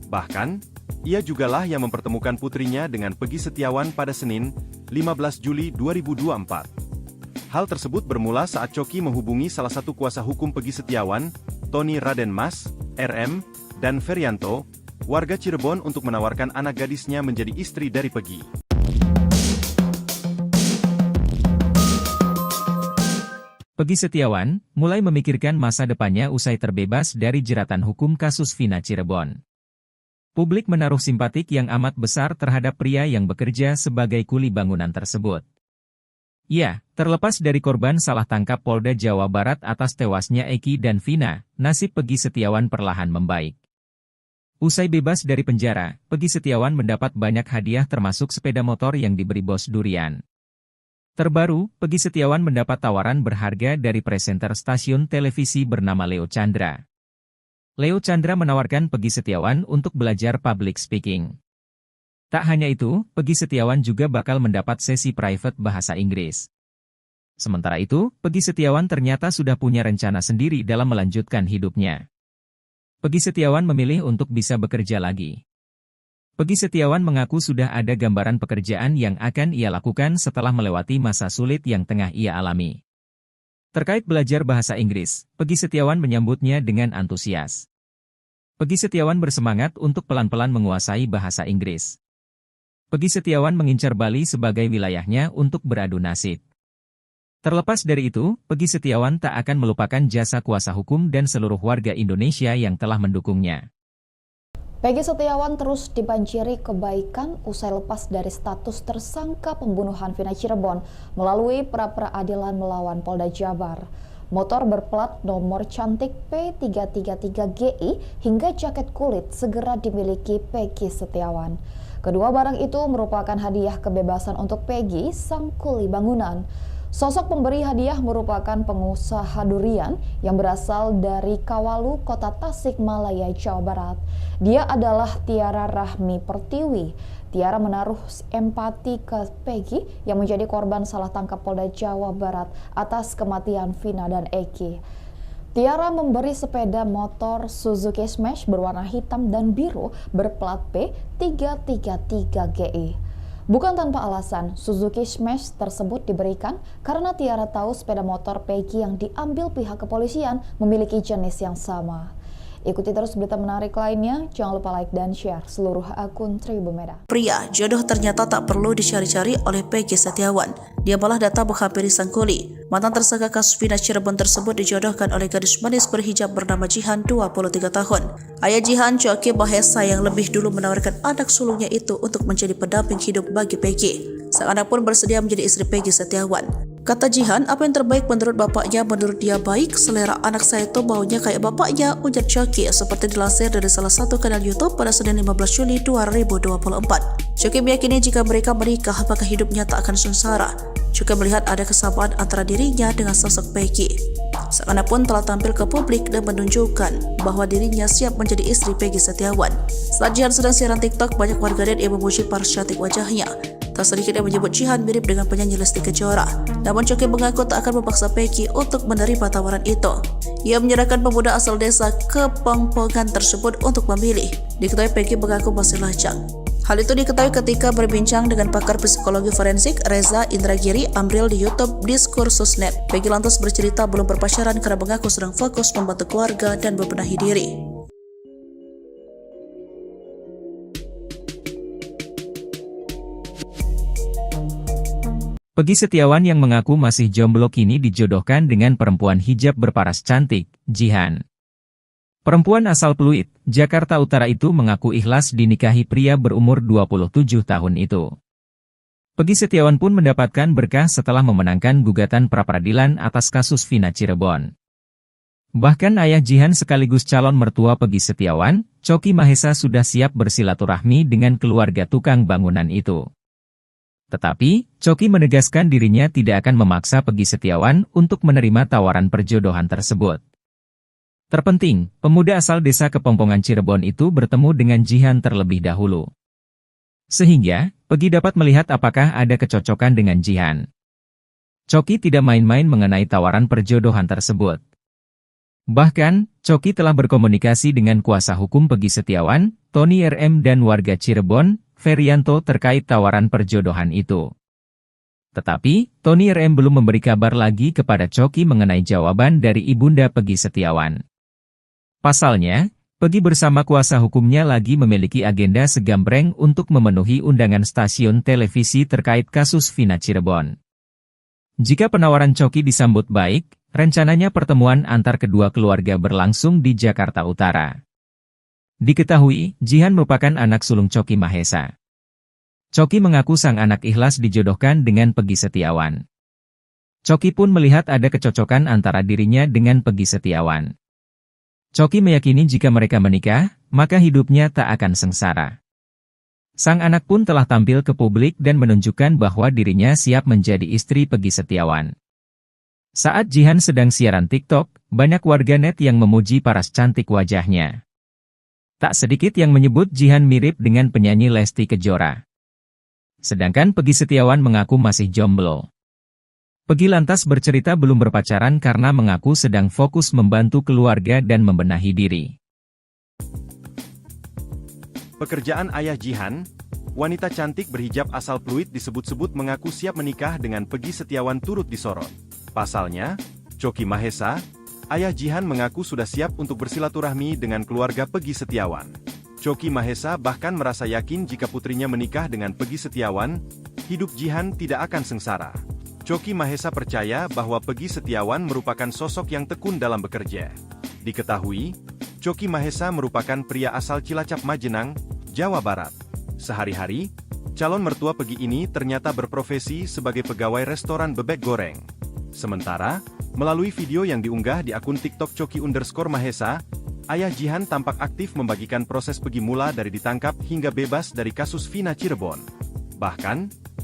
Bahkan, ia jugalah yang mempertemukan putrinya dengan Peggy Setiawan pada Senin, 15 Juli 2024. Hal tersebut bermula saat Choki menghubungi salah satu kuasa hukum Peggy Setiawan, Tony Raden Mas, RM, dan Ferianto, warga Cirebon, untuk menawarkan anak gadisnya menjadi istri dari Peggy. Peggy Setiawan mulai memikirkan masa depannya usai terbebas dari jeratan hukum kasus Vina Cirebon. Publik menaruh simpatik yang amat besar terhadap pria yang bekerja sebagai kuli bangunan tersebut. Ya, terlepas dari korban salah tangkap Polda Jawa Barat atas tewasnya Eki dan Vina, nasib Peggy Setiawan perlahan membaik. Usai bebas dari penjara, Peggy Setiawan mendapat banyak hadiah termasuk sepeda motor yang diberi bos durian. Terbaru, Peggy Setiawan mendapat tawaran berharga dari presenter stasiun televisi bernama Leo Chandra. Leo Chandra menawarkan Peggy Setiawan untuk belajar public speaking. Tak hanya itu, Peggy Setiawan juga bakal mendapat sesi private bahasa Inggris. Sementara itu, Peggy Setiawan ternyata sudah punya rencana sendiri dalam melanjutkan hidupnya. Peggy Setiawan memilih untuk bisa bekerja lagi. Peggy Setiawan mengaku sudah ada gambaran pekerjaan yang akan ia lakukan setelah melewati masa sulit yang tengah ia alami. Terkait belajar bahasa Inggris, Peggy Setiawan menyambutnya dengan antusias. Peggy Setiawan bersemangat untuk pelan-pelan menguasai bahasa Inggris. Peggy Setiawan mengincar Bali sebagai wilayahnya untuk beradu nasib. Terlepas dari itu, Peggy Setiawan tak akan melupakan jasa kuasa hukum dan seluruh warga Indonesia yang telah mendukungnya. Peggy Setiawan terus dibanjiri kebaikan usai lepas dari status tersangka pembunuhan Vina Cirebon melalui pra-peradilan melawan Polda Jabar. Motor berplat nomor cantik P333GI hingga jaket kulit segera dimiliki Peggy Setiawan. Kedua barang itu merupakan hadiah kebebasan untuk Peggy, sang kuli bangunan. Sosok pemberi hadiah merupakan pengusaha durian yang berasal dari Kawalu, Kota Tasikmalaya, Jawa Barat. Dia adalah Tiara Rahmi Pertiwi. Tiara menaruh empati ke Peggy yang menjadi korban salah tangkap Polda Jawa Barat atas kematian Vina dan Eki. Tiara memberi sepeda motor Suzuki Smash berwarna hitam dan biru berplat P333GI. Bukan tanpa alasan, Suzuki Smash tersebut diberikan karena Tiara tahu sepeda motor Peggy yang diambil pihak kepolisian memiliki jenis yang sama. Ikuti terus berita menarik lainnya, jangan lupa like dan share seluruh akun Tribumeda. Pria, jodoh ternyata tak perlu dicari-cari oleh Peggy Setiawan. Dia malah datang menghampiri sang kuli. Mantan tersangka kasus Vina Cirebon tersebut dijodohkan oleh gadis manis berhijab bernama Jihan, 23 tahun. Ayah Jihan, Choki Mahesa, yang lebih dulu menawarkan anak sulungnya itu untuk menjadi pendamping hidup bagi Peggy. Sang anak pun bersedia menjadi istri Peggy Setiawan. Kata Jihan, apa yang terbaik menurut bapaknya, menurut dia baik. Selera anak saya itu baunya kayak bapaknya, ujar Choki, seperti dilansir dari salah satu kanal YouTube pada Senin 15 Juli 2024. Choki meyakini jika mereka menikah, maka hidupnya tak akan sengsara. Juga melihat ada kesamaan antara dirinya dengan sosok Peggy. Sang anak pun telah tampil ke publik dan menunjukkan bahwa dirinya siap menjadi istri Peggy Setiawan. Saat Jihan sedang siaran TikTok, banyak warganet yang memuji paras cantik wajahnya. Tak sedikit yang menyebut Jihan mirip dengan penyanyi Lesti Kejora. Namun Choki mengaku tak akan memaksa Peggy untuk menerima tawaran itu. Ia menyerahkan pemuda asal desa Kepongpongan tersebut untuk memilih. Diketahui Peggy mengaku masih lajang. Hal itu diketahui ketika berbincang dengan pakar psikologi forensik Reza Indragiri Amril di YouTube Diskursus.net. Peggy lantas bercerita belum berpacaran karena mengaku sedang fokus membantu keluarga dan membenahi diri. Peggy Setiawan yang mengaku masih jomblo kini dijodohkan dengan perempuan hijab berparas cantik, Jihan. Perempuan asal Pluit, Jakarta Utara itu mengaku ikhlas dinikahi pria berumur 27 tahun itu. Peggy Setiawan pun mendapatkan berkah setelah memenangkan gugatan pra-peradilan atas kasus Vina Cirebon. Bahkan ayah Jihan sekaligus calon mertua Peggy Setiawan, Choki Mahesa, sudah siap bersilaturahmi dengan keluarga tukang bangunan itu. Tetapi, Choki menegaskan dirinya tidak akan memaksa Peggy Setiawan untuk menerima tawaran perjodohan tersebut. Terpenting, pemuda asal desa Kepongpongan Cirebon itu bertemu dengan Jihan terlebih dahulu. Sehingga, Peggy dapat melihat apakah ada kecocokan dengan Jihan. Choki tidak main-main mengenai tawaran perjodohan tersebut. Bahkan, Choki telah berkomunikasi dengan kuasa hukum Peggy Setiawan, Tony RM, dan warga Cirebon, Ferianto, terkait tawaran perjodohan itu. Tetapi, Tony RM belum memberi kabar lagi kepada Choki mengenai jawaban dari ibunda Peggy Setiawan. Pasalnya, Peggy bersama kuasa hukumnya lagi memiliki agenda segambreng untuk memenuhi undangan stasiun televisi terkait kasus Vina Cirebon. Jika penawaran Choki disambut baik, rencananya pertemuan antar kedua keluarga berlangsung di Jakarta Utara. Diketahui, Jihan merupakan anak sulung Choki Mahesa. Choki mengaku sang anak ikhlas dijodohkan dengan Peggy Setiawan. Choki pun melihat ada kecocokan antara dirinya dengan Peggy Setiawan. Choky meyakini jika mereka menikah, maka hidupnya tak akan sengsara. Sang anak pun telah tampil ke publik dan menunjukkan bahwa dirinya siap menjadi istri Peggy Setiawan. Saat Jihan sedang siaran TikTok, banyak warganet yang memuji paras cantik wajahnya. Tak sedikit yang menyebut Jihan mirip dengan penyanyi Lesti Kejora. Sedangkan Peggy Setiawan mengaku masih jomblo. Peggy lantas bercerita belum berpacaran karena mengaku sedang fokus membantu keluarga dan membenahi diri. Pekerjaan ayah Jihan, wanita cantik berhijab asal Pluit disebut-sebut mengaku siap menikah dengan Peggy Setiawan turut disorot. Pasalnya, Choky Mahesa, ayah Jihan mengaku sudah siap untuk bersilaturahmi dengan keluarga Peggy Setiawan. Choky Mahesa bahkan merasa yakin jika putrinya menikah dengan Peggy Setiawan, hidup Jihan tidak akan sengsara. Choky Mahesa percaya bahwa Peggy Setiawan merupakan sosok yang tekun dalam bekerja. Diketahui, Choky Mahesa merupakan pria asal Cilacap Majenang, Jawa Barat. Sehari-hari, calon mertua Peggy ini ternyata berprofesi sebagai pegawai restoran bebek goreng. Sementara, melalui video yang diunggah di akun TikTok Choky_Mahesa, ayah Jihan tampak aktif membagikan proses Peggy mula dari ditangkap hingga bebas dari kasus Vina Cirebon. Bahkan,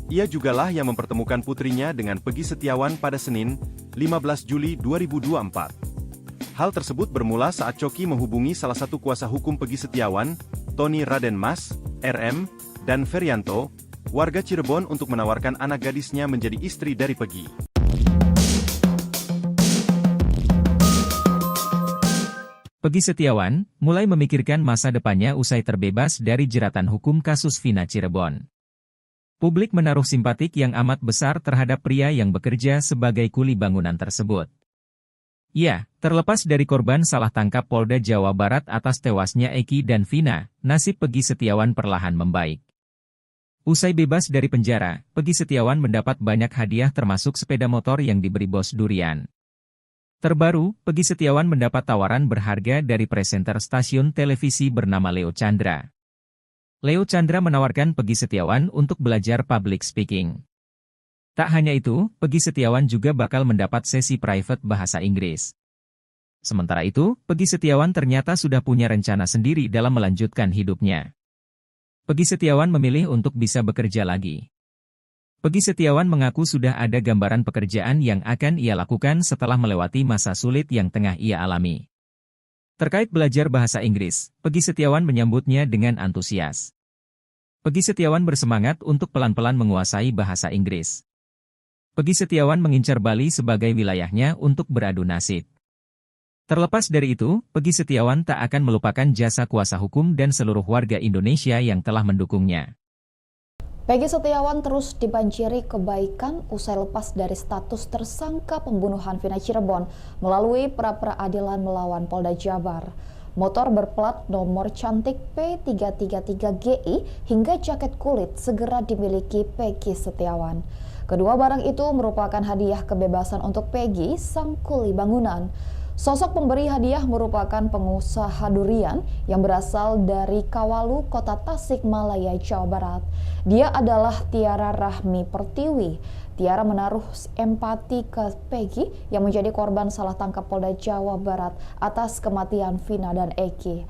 ia jugalah yang mempertemukan putrinya dengan Peggy Setiawan pada Senin, 15 Juli 2024. Hal tersebut bermula saat Choky menghubungi salah satu kuasa hukum Peggy Setiawan, Tony Raden Mas, RM, dan Ferianto, warga Cirebon untuk menawarkan anak gadisnya menjadi istri dari Peggy. Peggy Setiawan mulai memikirkan masa depannya usai terbebas dari jeratan hukum kasus Vina Cirebon. Publik menaruh simpatik yang amat besar terhadap pria yang bekerja sebagai kuli bangunan tersebut. Ya, terlepas dari korban salah tangkap Polda Jawa Barat atas tewasnya Eki dan Vina, nasib Peggy Setiawan perlahan membaik. Usai bebas dari penjara, Peggy Setiawan mendapat banyak hadiah termasuk sepeda motor yang diberi bos durian. Terbaru, Peggy Setiawan mendapat tawaran berharga dari presenter stasiun televisi bernama Leo Chandra. Leo Chandra menawarkan Peggy Setiawan untuk belajar public speaking. Tak hanya itu, Peggy Setiawan juga bakal mendapat sesi private bahasa Inggris. Sementara itu, Peggy Setiawan ternyata sudah punya rencana sendiri dalam melanjutkan hidupnya. Peggy Setiawan memilih untuk bisa bekerja lagi. Peggy Setiawan mengaku sudah ada gambaran pekerjaan yang akan ia lakukan setelah melewati masa sulit yang tengah ia alami. Terkait belajar bahasa Inggris, Peggy Setiawan menyambutnya dengan antusias. Peggy Setiawan bersemangat untuk pelan-pelan menguasai bahasa Inggris. Peggy Setiawan mengincar Bali sebagai wilayahnya untuk beradu nasib. Terlepas dari itu, Peggy Setiawan tak akan melupakan jasa kuasa hukum dan seluruh warga Indonesia yang telah mendukungnya. Peggy Setiawan terus dibanjiri kebaikan usai lepas dari status tersangka pembunuhan Vina Cirebon melalui pra-peradilan melawan Polda Jabar. Motor berplat nomor cantik P333GI hingga jaket kulit segera dimiliki Peggy Setiawan. Kedua barang itu merupakan hadiah kebebasan untuk Peggy, sang kuli bangunan. Sosok pemberi hadiah merupakan pengusaha durian yang berasal dari Kawalu, Kota Tasikmalaya, Jawa Barat. Dia adalah Tiara Rahmi Pertiwi. Tiara menaruh empati ke Peggy yang menjadi korban salah tangkap Polda Jawa Barat atas kematian Vina dan Eki.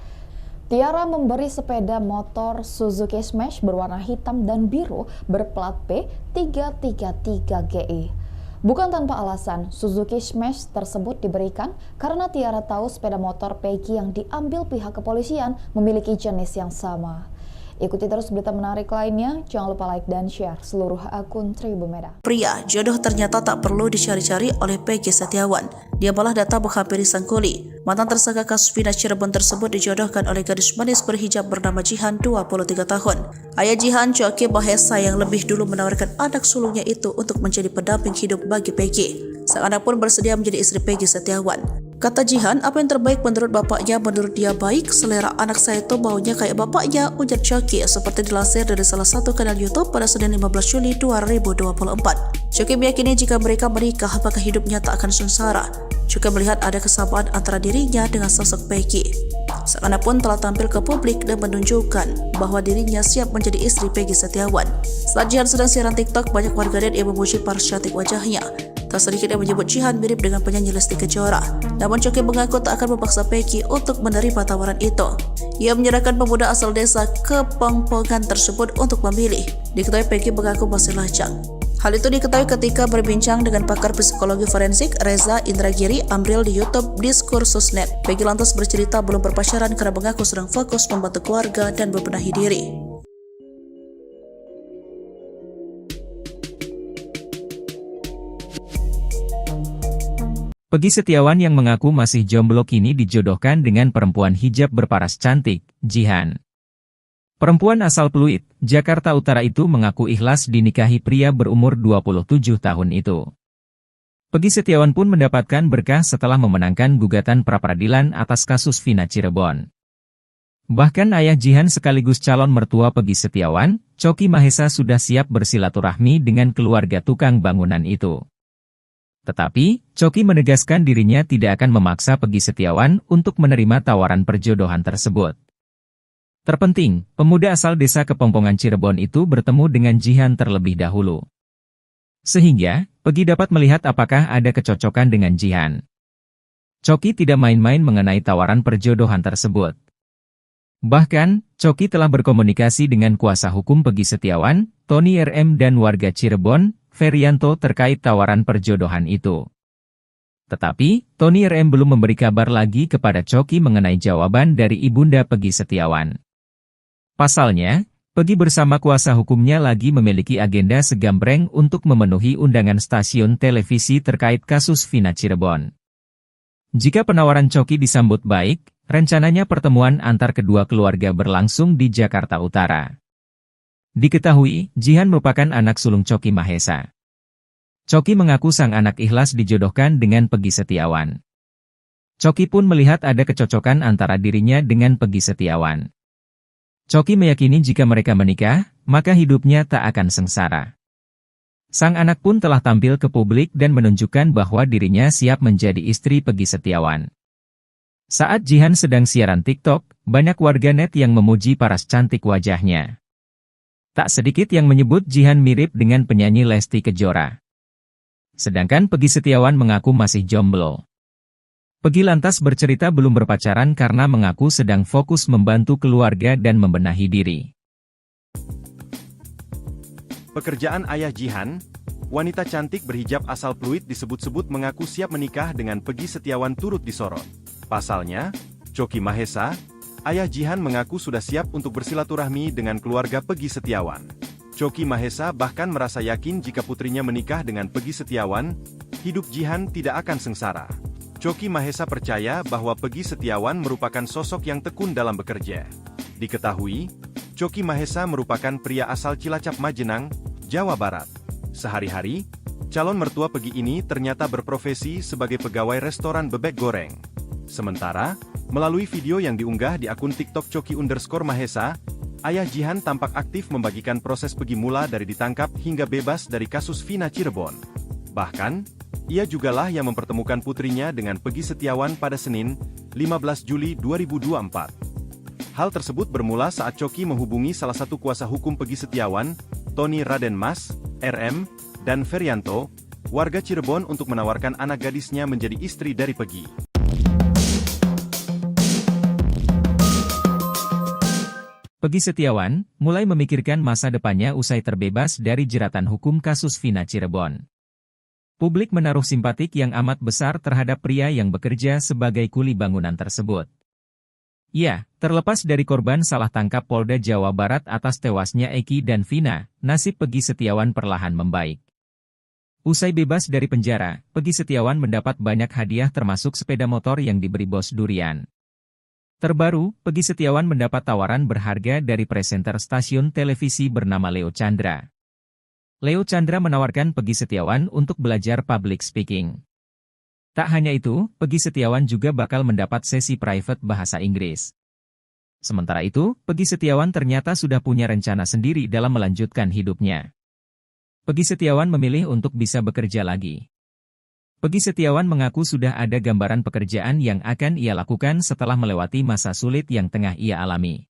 Tiara memberi sepeda motor Suzuki Smash berwarna hitam dan biru berplat P333GI. Bukan tanpa alasan, Suzuki Smash tersebut diberikan karena Tiara tahu sepeda motor Peggy yang diambil pihak kepolisian memiliki jenis yang sama. Ikuti terus berita menarik lainnya, jangan lupa like dan share seluruh akun Tribun Medan. Pria, jodoh ternyata tak perlu dicari-cari oleh Peggy Setiawan. Dia malah datang menghampiri sang kuli. Mantan tersangka kasus Vina Cirebon tersebut dijodohkan oleh gadis manis berhijab bernama Jihan, 23 tahun. Ayah Jihan, Choky Mahesa, yang lebih dulu menawarkan anak sulungnya itu untuk menjadi pendamping hidup bagi Peggy. Sang anak pun bersedia menjadi istri Peggy Setiawan. Kata Jihan, apa yang terbaik menurut bapaknya, menurut dia baik, selera anak saya itu maunya kayak bapaknya, ujar Choky, seperti dilansir dari salah satu kanal YouTube pada Senin 15 Juli 2024. Choky meyakini jika mereka menikah, maka hidupnya tak akan sengsara. Juga melihat ada kesamaan antara dirinya dengan sosok Peggy. Sang anak pun telah tampil ke publik dan menunjukkan bahwa dirinya siap menjadi istri Peggy Setiawan. Saat Jihan sedang siaran TikTok, banyak warganet yang memuji paras cantik wajahnya. Tak sedikit yang menyebut Jihan mirip dengan penyanyi Lesti Kejora. Namun Choky mengaku tak akan memaksa Peggy untuk menerima tawaran itu. Ia menyerahkan pemuda asal desa Kepongpongan tersebut untuk memilih. Diketahui Peggy mengaku masih lajang. Hal itu diketahui ketika berbincang dengan pakar psikologi forensik Reza Indragiri Amril di YouTube Diskursusnet. Peggy lantas bercerita belum berpacaran karena mengaku sedang fokus membantu keluarga dan membenahi diri. Peggy Setiawan yang mengaku masih jomblo kini dijodohkan dengan perempuan hijab berparas cantik, Jihan. Perempuan asal Pluit, Jakarta Utara itu mengaku ikhlas dinikahi pria berumur 27 tahun itu. Peggy Setiawan pun mendapatkan berkah setelah memenangkan gugatan pra-peradilan atas kasus Vina Cirebon. Bahkan ayah Jihan sekaligus calon mertua Peggy Setiawan, Choky Mahesa sudah siap bersilaturahmi dengan keluarga tukang bangunan itu. Tetapi, Choky menegaskan dirinya tidak akan memaksa Peggy Setiawan untuk menerima tawaran perjodohan tersebut. Terpenting, pemuda asal desa Kepongpongan Cirebon itu bertemu dengan Jihan terlebih dahulu. Sehingga, Peggy dapat melihat apakah ada kecocokan dengan Jihan. Choky tidak main-main mengenai tawaran perjodohan tersebut. Bahkan, Choky telah berkomunikasi dengan kuasa hukum Peggy Setiawan, Tony RM dan warga Cirebon, Ferianto terkait tawaran perjodohan itu. Tetapi, Tony RM belum memberi kabar lagi kepada Choky mengenai jawaban dari ibunda Peggy Setiawan. Pasalnya, Peggy bersama kuasa hukumnya lagi memiliki agenda segambreng untuk memenuhi undangan stasiun televisi terkait kasus Vina Cirebon. Jika penawaran Choky disambut baik, rencananya pertemuan antar kedua keluarga berlangsung di Jakarta Utara. Diketahui, Jihan merupakan anak sulung Choky Mahesa. Choky mengaku sang anak ikhlas dijodohkan dengan Peggy Setiawan. Choky pun melihat ada kecocokan antara dirinya dengan Peggy Setiawan. Choky meyakini jika mereka menikah, maka hidupnya tak akan sengsara. Sang anak pun telah tampil ke publik dan menunjukkan bahwa dirinya siap menjadi istri Peggy Setiawan. Saat Jihan sedang siaran TikTok, banyak warganet yang memuji paras cantik wajahnya. Tak sedikit yang menyebut Jihan mirip dengan penyanyi Lesti Kejora. Sedangkan Peggy Setiawan mengaku masih jomblo. Peggy lantas bercerita belum berpacaran karena mengaku sedang fokus membantu keluarga dan membenahi diri. Pekerjaan ayah Jihan, wanita cantik berhijab asal Pluit disebut-sebut mengaku siap menikah dengan Peggy Setiawan turut disorot. Pasalnya, Choky Mahesa, ayah Jihan mengaku sudah siap untuk bersilaturahmi dengan keluarga Peggy Setiawan. Choky Mahesa bahkan merasa yakin jika putrinya menikah dengan Peggy Setiawan, hidup Jihan tidak akan sengsara. Choky Mahesa percaya bahwa Peggy Setiawan merupakan sosok yang tekun dalam bekerja. Diketahui, Choky Mahesa merupakan pria asal Cilacap Majenang, Jawa Barat. Sehari-hari, calon mertua Peggy ini ternyata berprofesi sebagai pegawai restoran bebek goreng. Sementara, melalui video yang diunggah di akun TikTok Choky_Mahesa, ayah Jihan tampak aktif membagikan proses Peggy mula dari ditangkap hingga bebas dari kasus Vina Cirebon. Bahkan, ia jugalah yang mempertemukan putrinya dengan Peggy Setiawan pada Senin, 15 Juli 2024. Hal tersebut bermula saat Choky menghubungi salah satu kuasa hukum Peggy Setiawan, Tony Raden Mas, RM, dan Ferianto, warga Cirebon untuk menawarkan anak gadisnya menjadi istri dari Peggy. Peggy Setiawan mulai memikirkan masa depannya usai terbebas dari jeratan hukum kasus Vina Cirebon. Publik menaruh simpatik yang amat besar terhadap pria yang bekerja sebagai kuli bangunan tersebut. Ya, terlepas dari korban salah tangkap Polda Jawa Barat atas tewasnya Eki dan Vina, nasib Peggy Setiawan perlahan membaik. Usai bebas dari penjara, Peggy Setiawan mendapat banyak hadiah termasuk sepeda motor yang diberi bos durian. Terbaru, Peggy Setiawan mendapat tawaran berharga dari presenter stasiun televisi bernama Leo Chandra. Leo Chandra menawarkan Peggy Setiawan untuk belajar public speaking. Tak hanya itu, Peggy Setiawan juga bakal mendapat sesi private bahasa Inggris. Sementara itu, Peggy Setiawan ternyata sudah punya rencana sendiri dalam melanjutkan hidupnya. Peggy Setiawan memilih untuk bisa bekerja lagi. Peggy Setiawan mengaku sudah ada gambaran pekerjaan yang akan ia lakukan setelah melewati masa sulit yang tengah ia alami.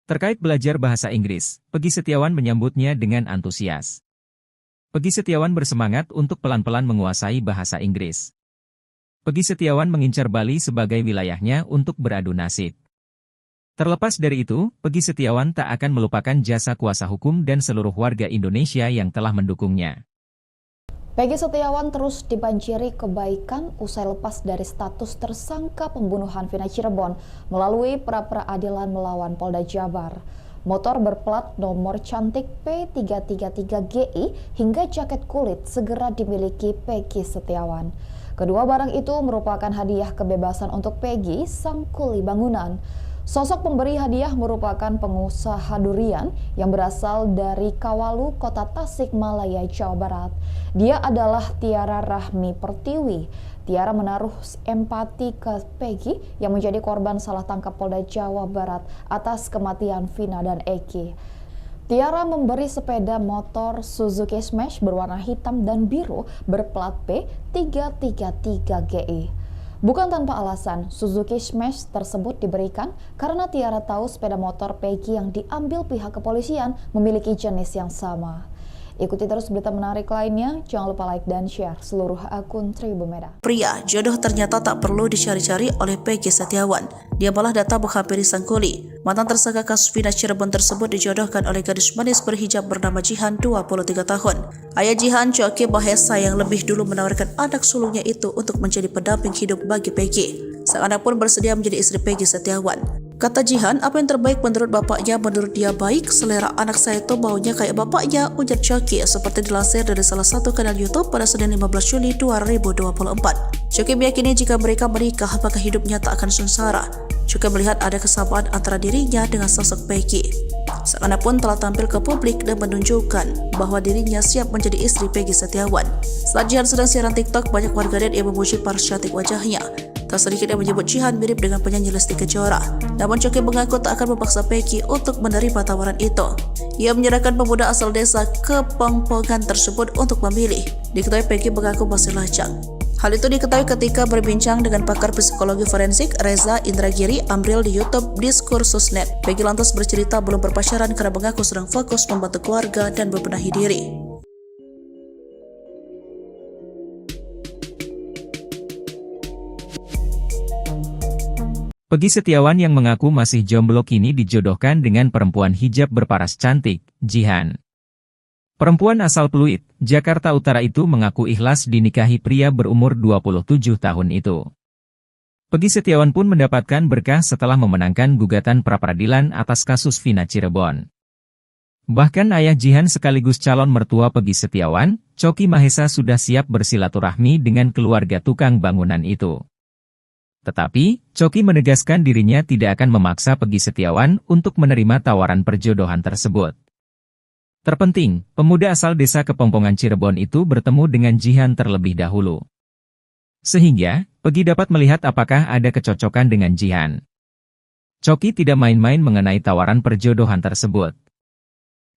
Terkait belajar bahasa Inggris, Peggy Setiawan menyambutnya dengan antusias. Peggy Setiawan bersemangat untuk pelan-pelan menguasai bahasa Inggris. Peggy Setiawan mengincar Bali sebagai wilayahnya untuk beradu nasib. Terlepas dari itu, Peggy Setiawan tak akan melupakan jasa kuasa hukum dan seluruh warga Indonesia yang telah mendukungnya. Peggy Setiawan terus dibanjiri kebaikan usai lepas dari status tersangka pembunuhan Vina Cirebon melalui pra-peradilan melawan Polda Jabar. Motor berplat nomor cantik P333GI hingga jaket kulit segera dimiliki Peggy Setiawan. Kedua barang itu merupakan hadiah kebebasan untuk Peggy, sang kuli bangunan. Sosok pemberi hadiah merupakan pengusaha durian yang berasal dari Kawalu, Kota Tasikmalaya, Jawa Barat. Dia adalah Tiara Rahmi Pertiwi. Tiara menaruh empati ke Peggy yang menjadi korban salah tangkap Polda Jawa Barat atas kematian Vina dan Eki. Tiara memberi sepeda motor Suzuki Smash berwarna hitam dan biru berplat P333GI. Bukan tanpa alasan, Suzuki Smash tersebut diberikan karena Tiara tahu sepeda motor Peggy yang diambil pihak kepolisian memiliki jenis yang sama. Ikuti terus berita menarik lainnya, jangan lupa like dan share seluruh akun Tribun Medan. Pria, jodoh ternyata tak perlu dicari-cari oleh Peggy Setiawan. Dia malah datang menghampiri sang kuli. Mantan tersangka kasus Vina Cirebon tersebut dijodohkan oleh gadis manis berhijab bernama Jihan, 23 tahun. Ayah Jihan, Choki Mahesa, yang lebih dulu menawarkan anak sulungnya itu untuk menjadi pendamping hidup bagi Peggy. Sang anak pun bersedia menjadi istri Peggy Setiawan. Kata Jihan, apa yang terbaik menurut bapaknya, menurut dia baik, selera anak saya itu baunya kayak bapaknya, ujar Choki, seperti dilansir dari salah satu kanal YouTube pada Senin 15 Juli 2024. Choki meyakini jika mereka menikah, maka hidupnya tak akan sengsara. Choki melihat ada kesamaan antara dirinya dengan sosok Peggy. Sang anak pun telah tampil ke publik dan menunjukkan bahwa dirinya siap menjadi istri Peggy Setiawan. Saat Jihan sedang siaran TikTok, banyak warganet yang memuji paras cantik wajahnya. Tak sedikit yang menyebut Jihan mirip dengan penyanyi Lesti Kejora. Namun Choki mengaku tak akan memaksa Peggy untuk menerima tawaran itu. Ia menyerahkan pemuda asal desa Kepongpongan tersebut untuk memilih. Diketahui Peggy mengaku masih lajang. Hal itu diketahui ketika berbincang dengan pakar psikologi forensik Reza Indragiri Amril di YouTube Diskursusnet. Peggy lantas bercerita belum berpacaran karena mengaku sedang fokus membantu keluarga dan membenahi diri. Peggy Setiawan yang mengaku masih jomblo kini dijodohkan dengan perempuan hijab berparas cantik, Jihan. Perempuan asal Pluit, Jakarta Utara itu mengaku ikhlas dinikahi pria berumur 27 tahun itu. Peggy Setiawan pun mendapatkan berkah setelah memenangkan gugatan pra-peradilan atas kasus Vina Cirebon. Bahkan ayah Jihan sekaligus calon mertua Peggy Setiawan, Choki Mahesa, sudah siap bersilaturahmi dengan keluarga tukang bangunan itu. Tetapi, Choki menegaskan dirinya tidak akan memaksa Peggy Setiawan untuk menerima tawaran perjodohan tersebut. Terpenting, pemuda asal desa Kepongpongan Cirebon itu bertemu dengan Jihan terlebih dahulu. Sehingga, Peggy dapat melihat apakah ada kecocokan dengan Jihan. Choki tidak main-main mengenai tawaran perjodohan tersebut.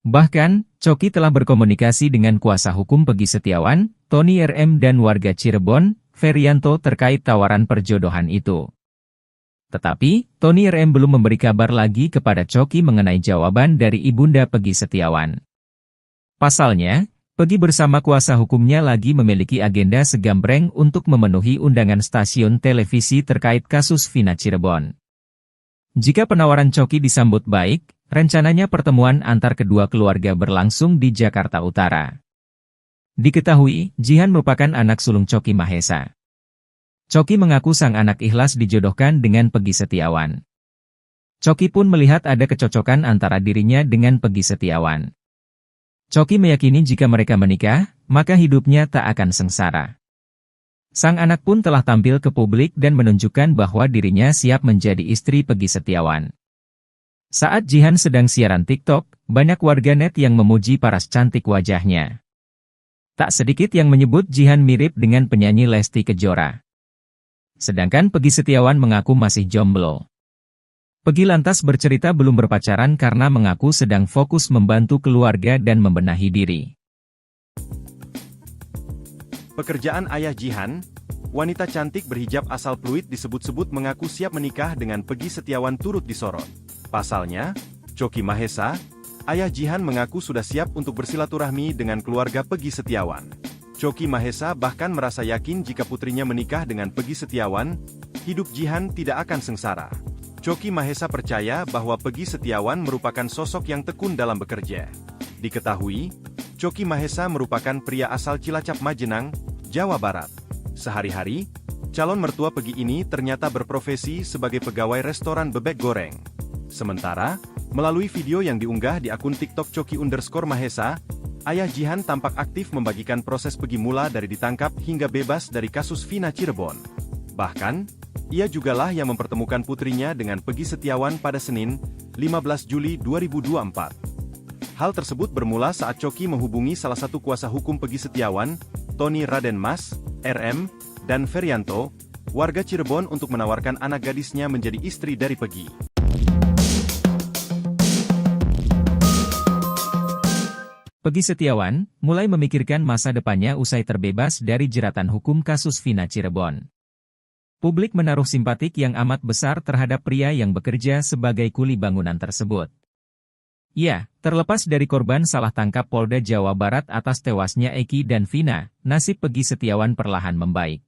Bahkan, Choki telah berkomunikasi dengan kuasa hukum Peggy Setiawan, Tony RM, dan warga Cirebon, Ferianto, terkait tawaran perjodohan itu. Tetapi, Tony RM belum memberi kabar lagi kepada Choki mengenai jawaban dari ibunda Peggy Setiawan. Pasalnya, Peggy bersama kuasa hukumnya lagi memiliki agenda segambreng untuk memenuhi undangan stasiun televisi terkait kasus Vina Cirebon. Jika penawaran Choki disambut baik, rencananya pertemuan antar kedua keluarga berlangsung di Jakarta Utara. Diketahui, Jihan merupakan anak sulung Choki Mahesa. Choki mengaku sang anak ikhlas dijodohkan dengan Peggy Setiawan. Choki pun melihat ada kecocokan antara dirinya dengan Peggy Setiawan. Choki meyakini jika mereka menikah, maka hidupnya tak akan sengsara. Sang anak pun telah tampil ke publik dan menunjukkan bahwa dirinya siap menjadi istri Peggy Setiawan. Saat Jihan sedang siaran TikTok, banyak warganet yang memuji paras cantik wajahnya. Tak sedikit yang menyebut Jihan mirip dengan penyanyi Lesti Kejora. Sedangkan Peggy Setiawan mengaku masih jomblo. Peggy lantas bercerita belum berpacaran karena mengaku sedang fokus membantu keluarga dan membenahi diri. Pekerjaan ayah Jihan, wanita cantik berhijab asal Pluit disebut-sebut mengaku siap menikah dengan Peggy Setiawan turut disorot. Pasalnya, Choki Mahesa, Ayah Jihan mengaku sudah siap untuk bersilaturahmi dengan keluarga Peggy Setiawan. Choky Mahesa bahkan merasa yakin jika putrinya menikah dengan Peggy Setiawan, hidup Jihan tidak akan sengsara. Choky Mahesa percaya bahwa Peggy Setiawan merupakan sosok yang tekun dalam bekerja. Diketahui, Choky Mahesa merupakan pria asal Cilacap Majenang, Jawa Barat. Sehari-hari, calon mertua Peggy ini ternyata berprofesi sebagai pegawai restoran bebek goreng. Sementara, melalui video yang diunggah di akun TikTok Choky_Mahesa, ayah Jihan tampak aktif membagikan proses Peggy mula dari ditangkap hingga bebas dari kasus Vina Cirebon. Bahkan, ia jugalah yang mempertemukan putrinya dengan Peggy Setiawan pada Senin, 15 Juli 2024. Hal tersebut bermula saat Choky menghubungi salah satu kuasa hukum Peggy Setiawan, Tony Raden Mas, RM, dan Ferianto, warga Cirebon untuk menawarkan anak gadisnya menjadi istri dari Peggy. Peggy Setiawan mulai memikirkan masa depannya usai terbebas dari jeratan hukum kasus Vina Cirebon. Publik menaruh simpatik yang amat besar terhadap pria yang bekerja sebagai kuli bangunan tersebut. Ya, terlepas dari korban salah tangkap Polda Jawa Barat atas tewasnya Eki dan Vina, nasib Peggy Setiawan perlahan membaik.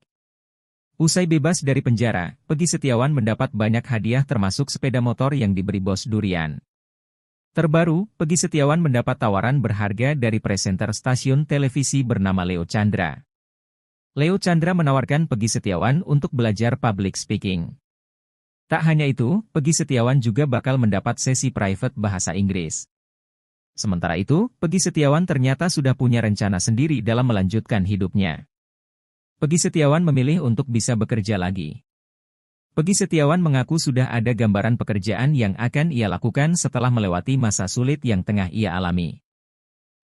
Usai bebas dari penjara, Peggy Setiawan mendapat banyak hadiah termasuk sepeda motor yang diberi bos durian. Terbaru, Peggy Setiawan mendapat tawaran berharga dari presenter stasiun televisi bernama Leo Chandra. Leo Chandra menawarkan Peggy Setiawan untuk belajar public speaking. Tak hanya itu, Peggy Setiawan juga bakal mendapat sesi private bahasa Inggris. Sementara itu, Peggy Setiawan ternyata sudah punya rencana sendiri dalam melanjutkan hidupnya. Peggy Setiawan memilih untuk bisa bekerja lagi. Peggy Setiawan mengaku sudah ada gambaran pekerjaan yang akan ia lakukan setelah melewati masa sulit yang tengah ia alami.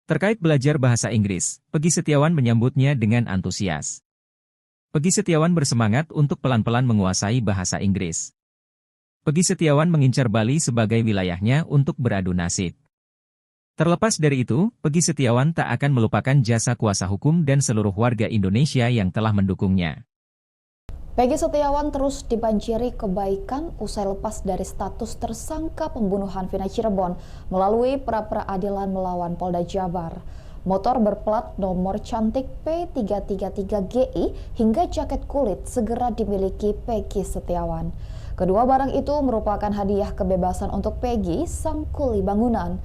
Terkait belajar bahasa Inggris, Peggy Setiawan menyambutnya dengan antusias. Peggy Setiawan bersemangat untuk pelan-pelan menguasai bahasa Inggris. Peggy Setiawan mengincar Bali sebagai wilayahnya untuk beradu nasib. Terlepas dari itu, Peggy Setiawan tak akan melupakan jasa kuasa hukum dan seluruh warga Indonesia yang telah mendukungnya. Peggy Setiawan terus dibanjiri kebaikan usai lepas dari status tersangka pembunuhan Vina Cirebon melalui pra-peradilan melawan Polda Jabar. Motor berplat nomor cantik P333GI hingga jaket kulit segera dimiliki Peggy Setiawan. Kedua barang itu merupakan hadiah kebebasan untuk Peggy, sang kuli bangunan.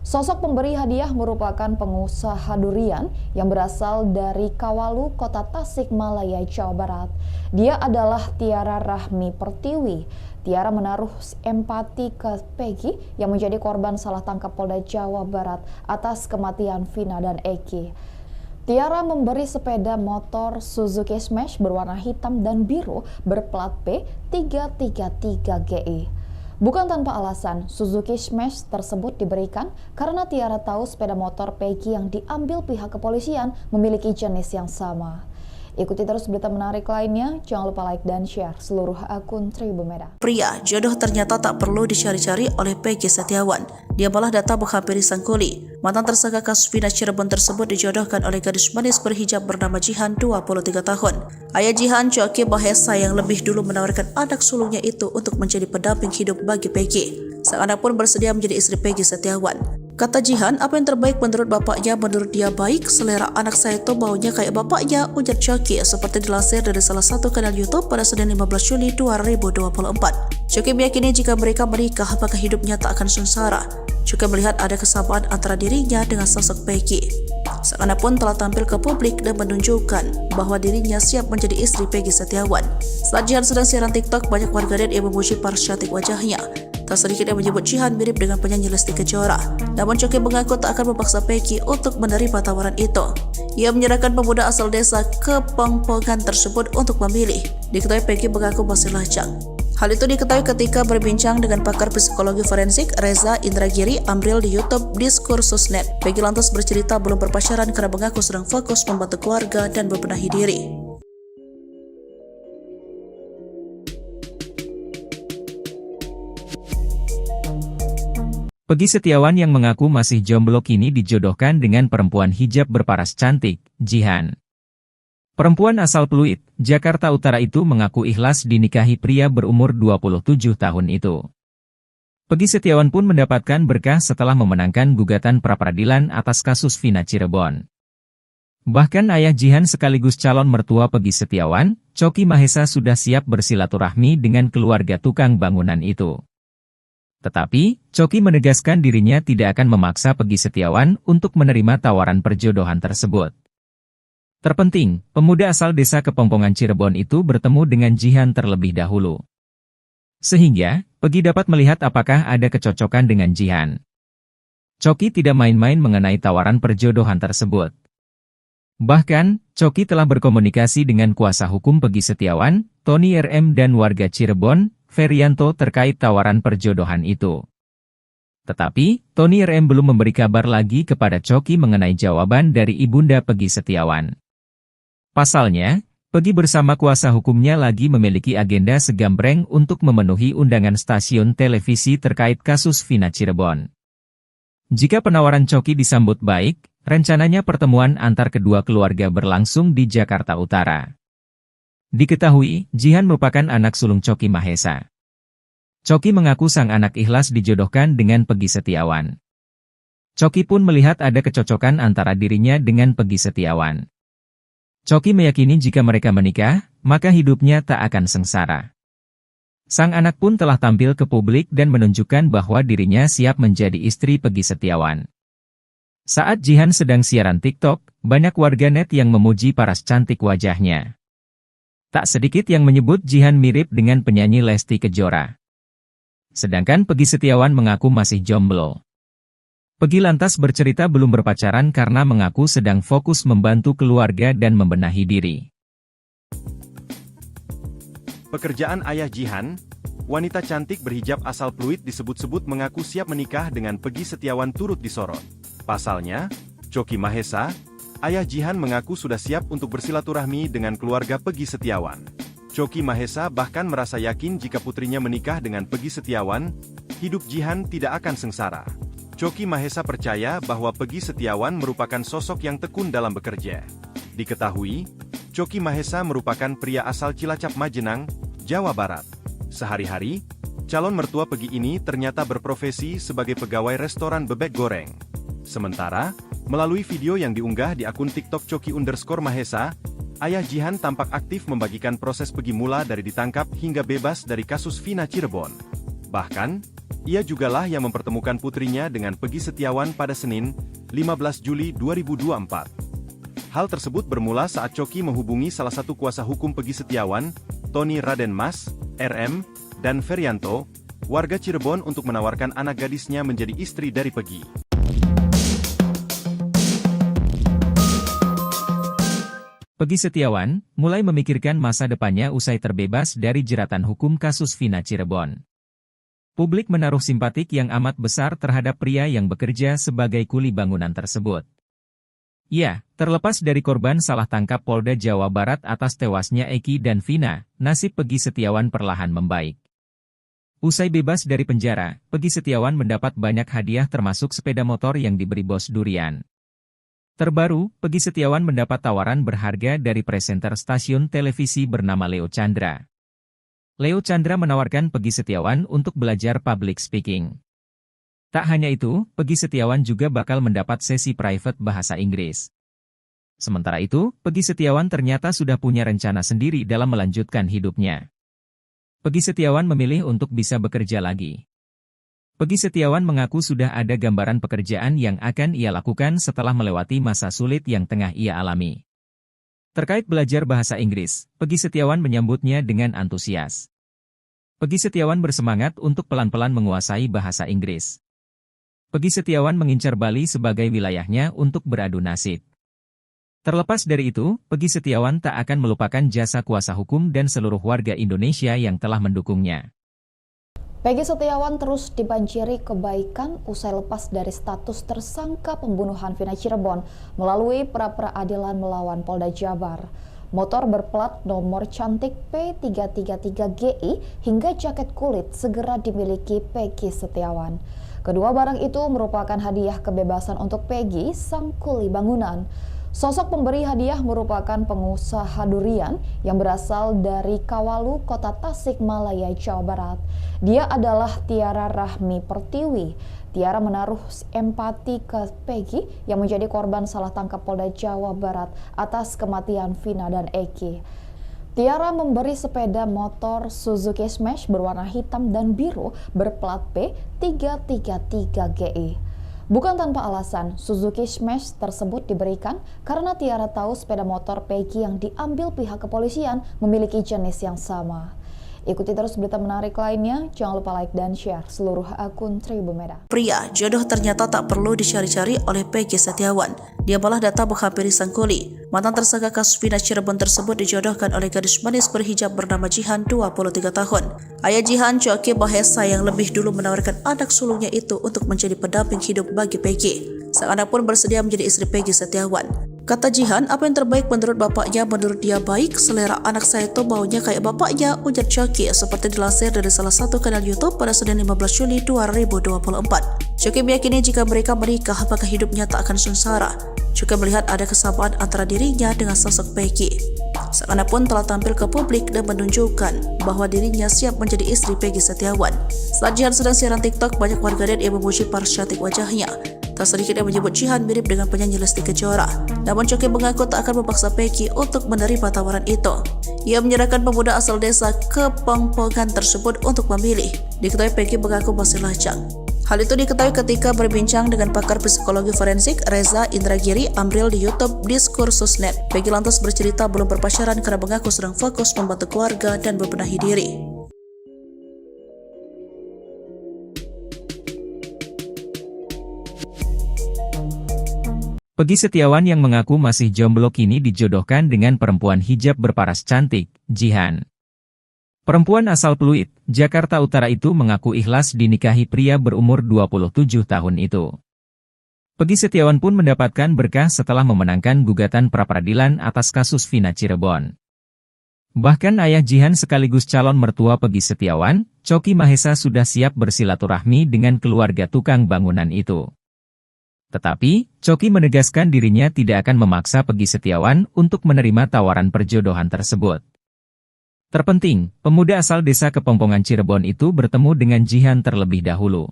Sosok pemberi hadiah merupakan pengusaha durian yang berasal dari Kawalu, Kota Tasikmalaya, Jawa Barat. Dia adalah Tiara Rahmi Pertiwi. Tiara menaruh empati ke Peggy yang menjadi korban salah tangkap Polda Jawa Barat atas kematian Vina dan Eki. Tiara memberi sepeda motor Suzuki Smash berwarna hitam dan biru berplat P333GI. Bukan tanpa alasan, Suzuki Smash tersebut diberikan karena Tiara tahu sepeda motor Peggy yang diambil pihak kepolisian memiliki jenis yang sama. Ikuti terus berita menarik lainnya, jangan lupa like dan share seluruh akun Tribun Medan. Pria, jodoh ternyata tak perlu dicari-cari oleh Peggy Setiawan. Dia malah datang menghampiri sang kuli. Mantan tersangka kasus Vina Cirebon tersebut dijodohkan oleh gadis manis berhijab bernama Jihan, 23 tahun. Ayah Jihan, Choky Mahesa, yang lebih dulu menawarkan anak sulungnya itu untuk menjadi pendamping hidup bagi Peggy. Sang anak pun bersedia menjadi istri Peggy Setiawan. Kata Jihan, apa yang terbaik menurut bapaknya, menurut dia baik, selera anak saya itu baunya kayak bapaknya, ujar Choky, seperti dilansir dari salah satu kanal YouTube pada Senin 15 Juli 2024. Choky meyakini jika mereka menikah, maka hidupnya tak akan sengsara. Juga melihat ada kesamaan antara dirinya dengan sosok Peggy. Sang anak pun telah tampil ke publik dan menunjukkan bahwa dirinya siap menjadi istri Peggy Setiawan. Saat Jihan sedang siaran TikTok, banyak warganet yang memuji paras cantik wajahnya. Tak sedikit yang menyebut Jihan mirip dengan penyanyi Lesti Kejora. Namun Choky mengaku tak akan memaksa Peggy untuk menerima tawaran itu. Ia menyerahkan pemuda asal desa Kepongpongan tersebut untuk memilih. Diketahui Peggy mengaku masih lajang. Hal itu diketahui ketika berbincang dengan pakar psikologi forensik Reza Indragiri Amril di YouTube Diskursusnet. Peggy lantas bercerita belum berpacaran karena mengaku sedang fokus membantu keluarga dan membenahi diri. Peggy Setiawan yang mengaku masih jomblo kini dijodohkan dengan perempuan hijab berparas cantik, Jihan. Perempuan asal Pluit, Jakarta Utara itu mengaku ikhlas dinikahi pria berumur 27 tahun itu. Peggy Setiawan pun mendapatkan berkah setelah memenangkan gugatan pra-peradilan atas kasus Vina Cirebon. Bahkan ayah Jihan sekaligus calon mertua Peggy Setiawan, Coki Mahesa sudah siap bersilaturahmi dengan keluarga tukang bangunan itu. Tetapi, Coki menegaskan dirinya tidak akan memaksa Peggy Setiawan untuk menerima tawaran perjodohan tersebut. Terpenting, pemuda asal desa Kepongpongan Cirebon itu bertemu dengan Jihan terlebih dahulu. Sehingga, Peggy dapat melihat apakah ada kecocokan dengan Jihan. Coki tidak main-main mengenai tawaran perjodohan tersebut. Bahkan, Coki telah berkomunikasi dengan kuasa hukum Peggy Setiawan, Tony RM dan warga Cirebon, Ferianto terkait tawaran perjodohan itu. Tetapi, Tony RM belum memberi kabar lagi kepada Coki mengenai jawaban dari ibunda Peggy Setiawan. Pasalnya, Peggy bersama kuasa hukumnya lagi memiliki agenda segambreng untuk memenuhi undangan stasiun televisi terkait kasus Vina Cirebon. Jika penawaran Coki disambut baik, rencananya pertemuan antar kedua keluarga berlangsung di Jakarta Utara. Diketahui, Jihan merupakan anak sulung Coki Mahesa. Coki mengaku sang anak ikhlas dijodohkan dengan Peggy Setiawan. Coki pun melihat ada kecocokan antara dirinya dengan Peggy Setiawan. Coki meyakini jika mereka menikah, maka hidupnya tak akan sengsara. Sang anak pun telah tampil ke publik dan menunjukkan bahwa dirinya siap menjadi istri Peggy Setiawan. Saat Jihan sedang siaran TikTok, banyak warganet yang memuji paras cantik wajahnya. Tak sedikit yang menyebut Jihan mirip dengan penyanyi Lesti Kejora. Sedangkan Peggy Setiawan mengaku masih jomblo. Peggy lantas bercerita belum berpacaran karena mengaku sedang fokus membantu keluarga dan membenahi diri. Pekerjaan ayah Jihan, wanita cantik berhijab asal Pluit disebut-sebut mengaku siap menikah dengan Peggy Setiawan turut disorot. Pasalnya, Coki Mahesa, ayah Jihan mengaku sudah siap untuk bersilaturahmi dengan keluarga Peggy Setiawan. Coki Mahesa bahkan merasa yakin jika putrinya menikah dengan Peggy Setiawan, hidup Jihan tidak akan sengsara. Coki Mahesa percaya bahwa Peggy Setiawan merupakan sosok yang tekun dalam bekerja. Diketahui, Coki Mahesa merupakan pria asal Cilacap Majenang, Jawa Barat. Sehari-hari, calon mertua Peggy ini ternyata berprofesi sebagai pegawai restoran bebek goreng. Sementara, melalui video yang diunggah di akun TikTok Coki_Mahesa, ayah Jihan tampak aktif membagikan proses Peggy mula dari ditangkap hingga bebas dari kasus Vina Cirebon. Bahkan, ia jugalah yang mempertemukan putrinya dengan Peggy Setiawan pada Senin, 15 Juli 2024. Hal tersebut bermula saat Coki menghubungi salah satu kuasa hukum Peggy Setiawan, Tony Raden Mas, RM, dan Ferianto, warga Cirebon untuk menawarkan anak gadisnya menjadi istri dari Peggy. Peggy Setiawan mulai memikirkan masa depannya usai terbebas dari jeratan hukum kasus Vina Cirebon. Publik menaruh simpatik yang amat besar terhadap pria yang bekerja sebagai kuli bangunan tersebut. Ya, terlepas dari korban salah tangkap Polda Jawa Barat atas tewasnya Eki dan Vina, nasib Peggy Setiawan perlahan membaik. Usai bebas dari penjara, Peggy Setiawan mendapat banyak hadiah termasuk sepeda motor yang diberi bos durian. Terbaru, Peggy Setiawan mendapat tawaran berharga dari presenter stasiun televisi bernama Leo Chandra. Leo Chandra menawarkan Peggy Setiawan untuk belajar public speaking. Tak hanya itu, Peggy Setiawan juga bakal mendapat sesi private bahasa Inggris. Sementara itu, Peggy Setiawan ternyata sudah punya rencana sendiri dalam melanjutkan hidupnya. Peggy Setiawan memilih untuk bisa bekerja lagi. Peggy Setiawan mengaku sudah ada gambaran pekerjaan yang akan ia lakukan setelah melewati masa sulit yang tengah ia alami. Terkait belajar bahasa Inggris, Peggy Setiawan menyambutnya dengan antusias. Peggy Setiawan bersemangat untuk pelan-pelan menguasai bahasa Inggris. Peggy Setiawan mengincar Bali sebagai wilayahnya untuk beradu nasib. Terlepas dari itu, Peggy Setiawan tak akan melupakan jasa kuasa hukum dan seluruh warga Indonesia yang telah mendukungnya. Peggy Setiawan terus dibanjiri kebaikan usai lepas dari status tersangka pembunuhan Vina Cirebon melalui pra-peradilan melawan Polda Jabar. Motor berplat nomor cantik P333GI hingga jaket kulit segera dimiliki Peggy Setiawan. Kedua barang itu merupakan hadiah kebebasan untuk Peggy, sang kuli bangunan. Sosok pemberi hadiah merupakan pengusaha durian yang berasal dari Kawalu, Kota Tasikmalaya, Jawa Barat. Dia adalah Tiara Rahmi Pertiwi. Tiara menaruh empati ke Peggy yang menjadi korban salah tangkap Polda Jawa Barat atas kematian Vina dan Eki. Tiara memberi sepeda motor Suzuki Smash berwarna hitam dan biru berplat B333GI. Bukan tanpa alasan, Suzuki Smash tersebut diberikan karena Tiara tahu sepeda motor Peggy yang diambil pihak kepolisian memiliki jenis yang sama. Ikuti terus berita menarik lainnya, jangan lupa like dan share seluruh akun Tribun Medan. Pria, jodoh ternyata tak perlu dicari-cari oleh Peggy Setiawan. Dia malah datang menghampiri sang kuli. Mantan tersangka kasus Vina Cirebon tersebut dijodohkan oleh gadis manis berhijab bernama Jihan, 23 tahun. Ayah Jihan, Choki Mahesa, yang lebih dulu menawarkan anak sulungnya itu untuk menjadi pendamping hidup bagi Peggy. Sang anak pun bersedia menjadi istri Peggy Setiawan. Kata Jihan, apa yang terbaik menurut bapaknya, menurut dia baik, selera anak saya itu baunya kayak bapaknya, ujar Choki, seperti dilansir dari salah satu kanal YouTube pada Senin 15 Juli 2024. Choki meyakini jika mereka menikah, maka hidupnya tak akan sengsara. Juga melihat ada kesamaan antara dirinya dengan sosok Peggy. Sang anak pun telah tampil ke publik dan menunjukkan bahwa dirinya siap menjadi istri Peggy Setiawan. Saat Jihan sedang siaran TikTok, banyak warganet yang memuji paras cantik wajahnya. Tak sedikit yang menyebut Jihan mirip dengan penyanyi Lesti Kejora. Namun Choki mengaku tak akan memaksa Peggy untuk menerima tawaran itu. Ia menyerahkan pemuda asal desa Kepongpongan tersebut untuk memilih. Diketahui Peggy mengaku masih lajang. Hal itu diketahui ketika berbincang dengan pakar psikologi forensik Reza Indragiri Amril di YouTube Diskursus.net. Peggy lantas bercerita belum berpacaran karena mengaku sedang fokus membantu keluarga dan membenahi diri. Peggy Setiawan yang mengaku masih jomblo kini dijodohkan dengan perempuan hijab berparas cantik, Jihan. Perempuan asal Pluit, Jakarta Utara itu mengaku ikhlas dinikahi pria berumur 27 tahun itu. Peggy Setiawan pun mendapatkan berkah setelah memenangkan gugatan pra-peradilan atas kasus Vina Cirebon. Bahkan ayah Jihan sekaligus calon mertua Peggy Setiawan, Choki Mahesa, sudah siap bersilaturahmi dengan keluarga tukang bangunan itu. Tetapi, Choki menegaskan dirinya tidak akan memaksa Peggy Setiawan untuk menerima tawaran perjodohan tersebut. Terpenting, pemuda asal desa Kepongpongan Cirebon itu bertemu dengan Jihan terlebih dahulu.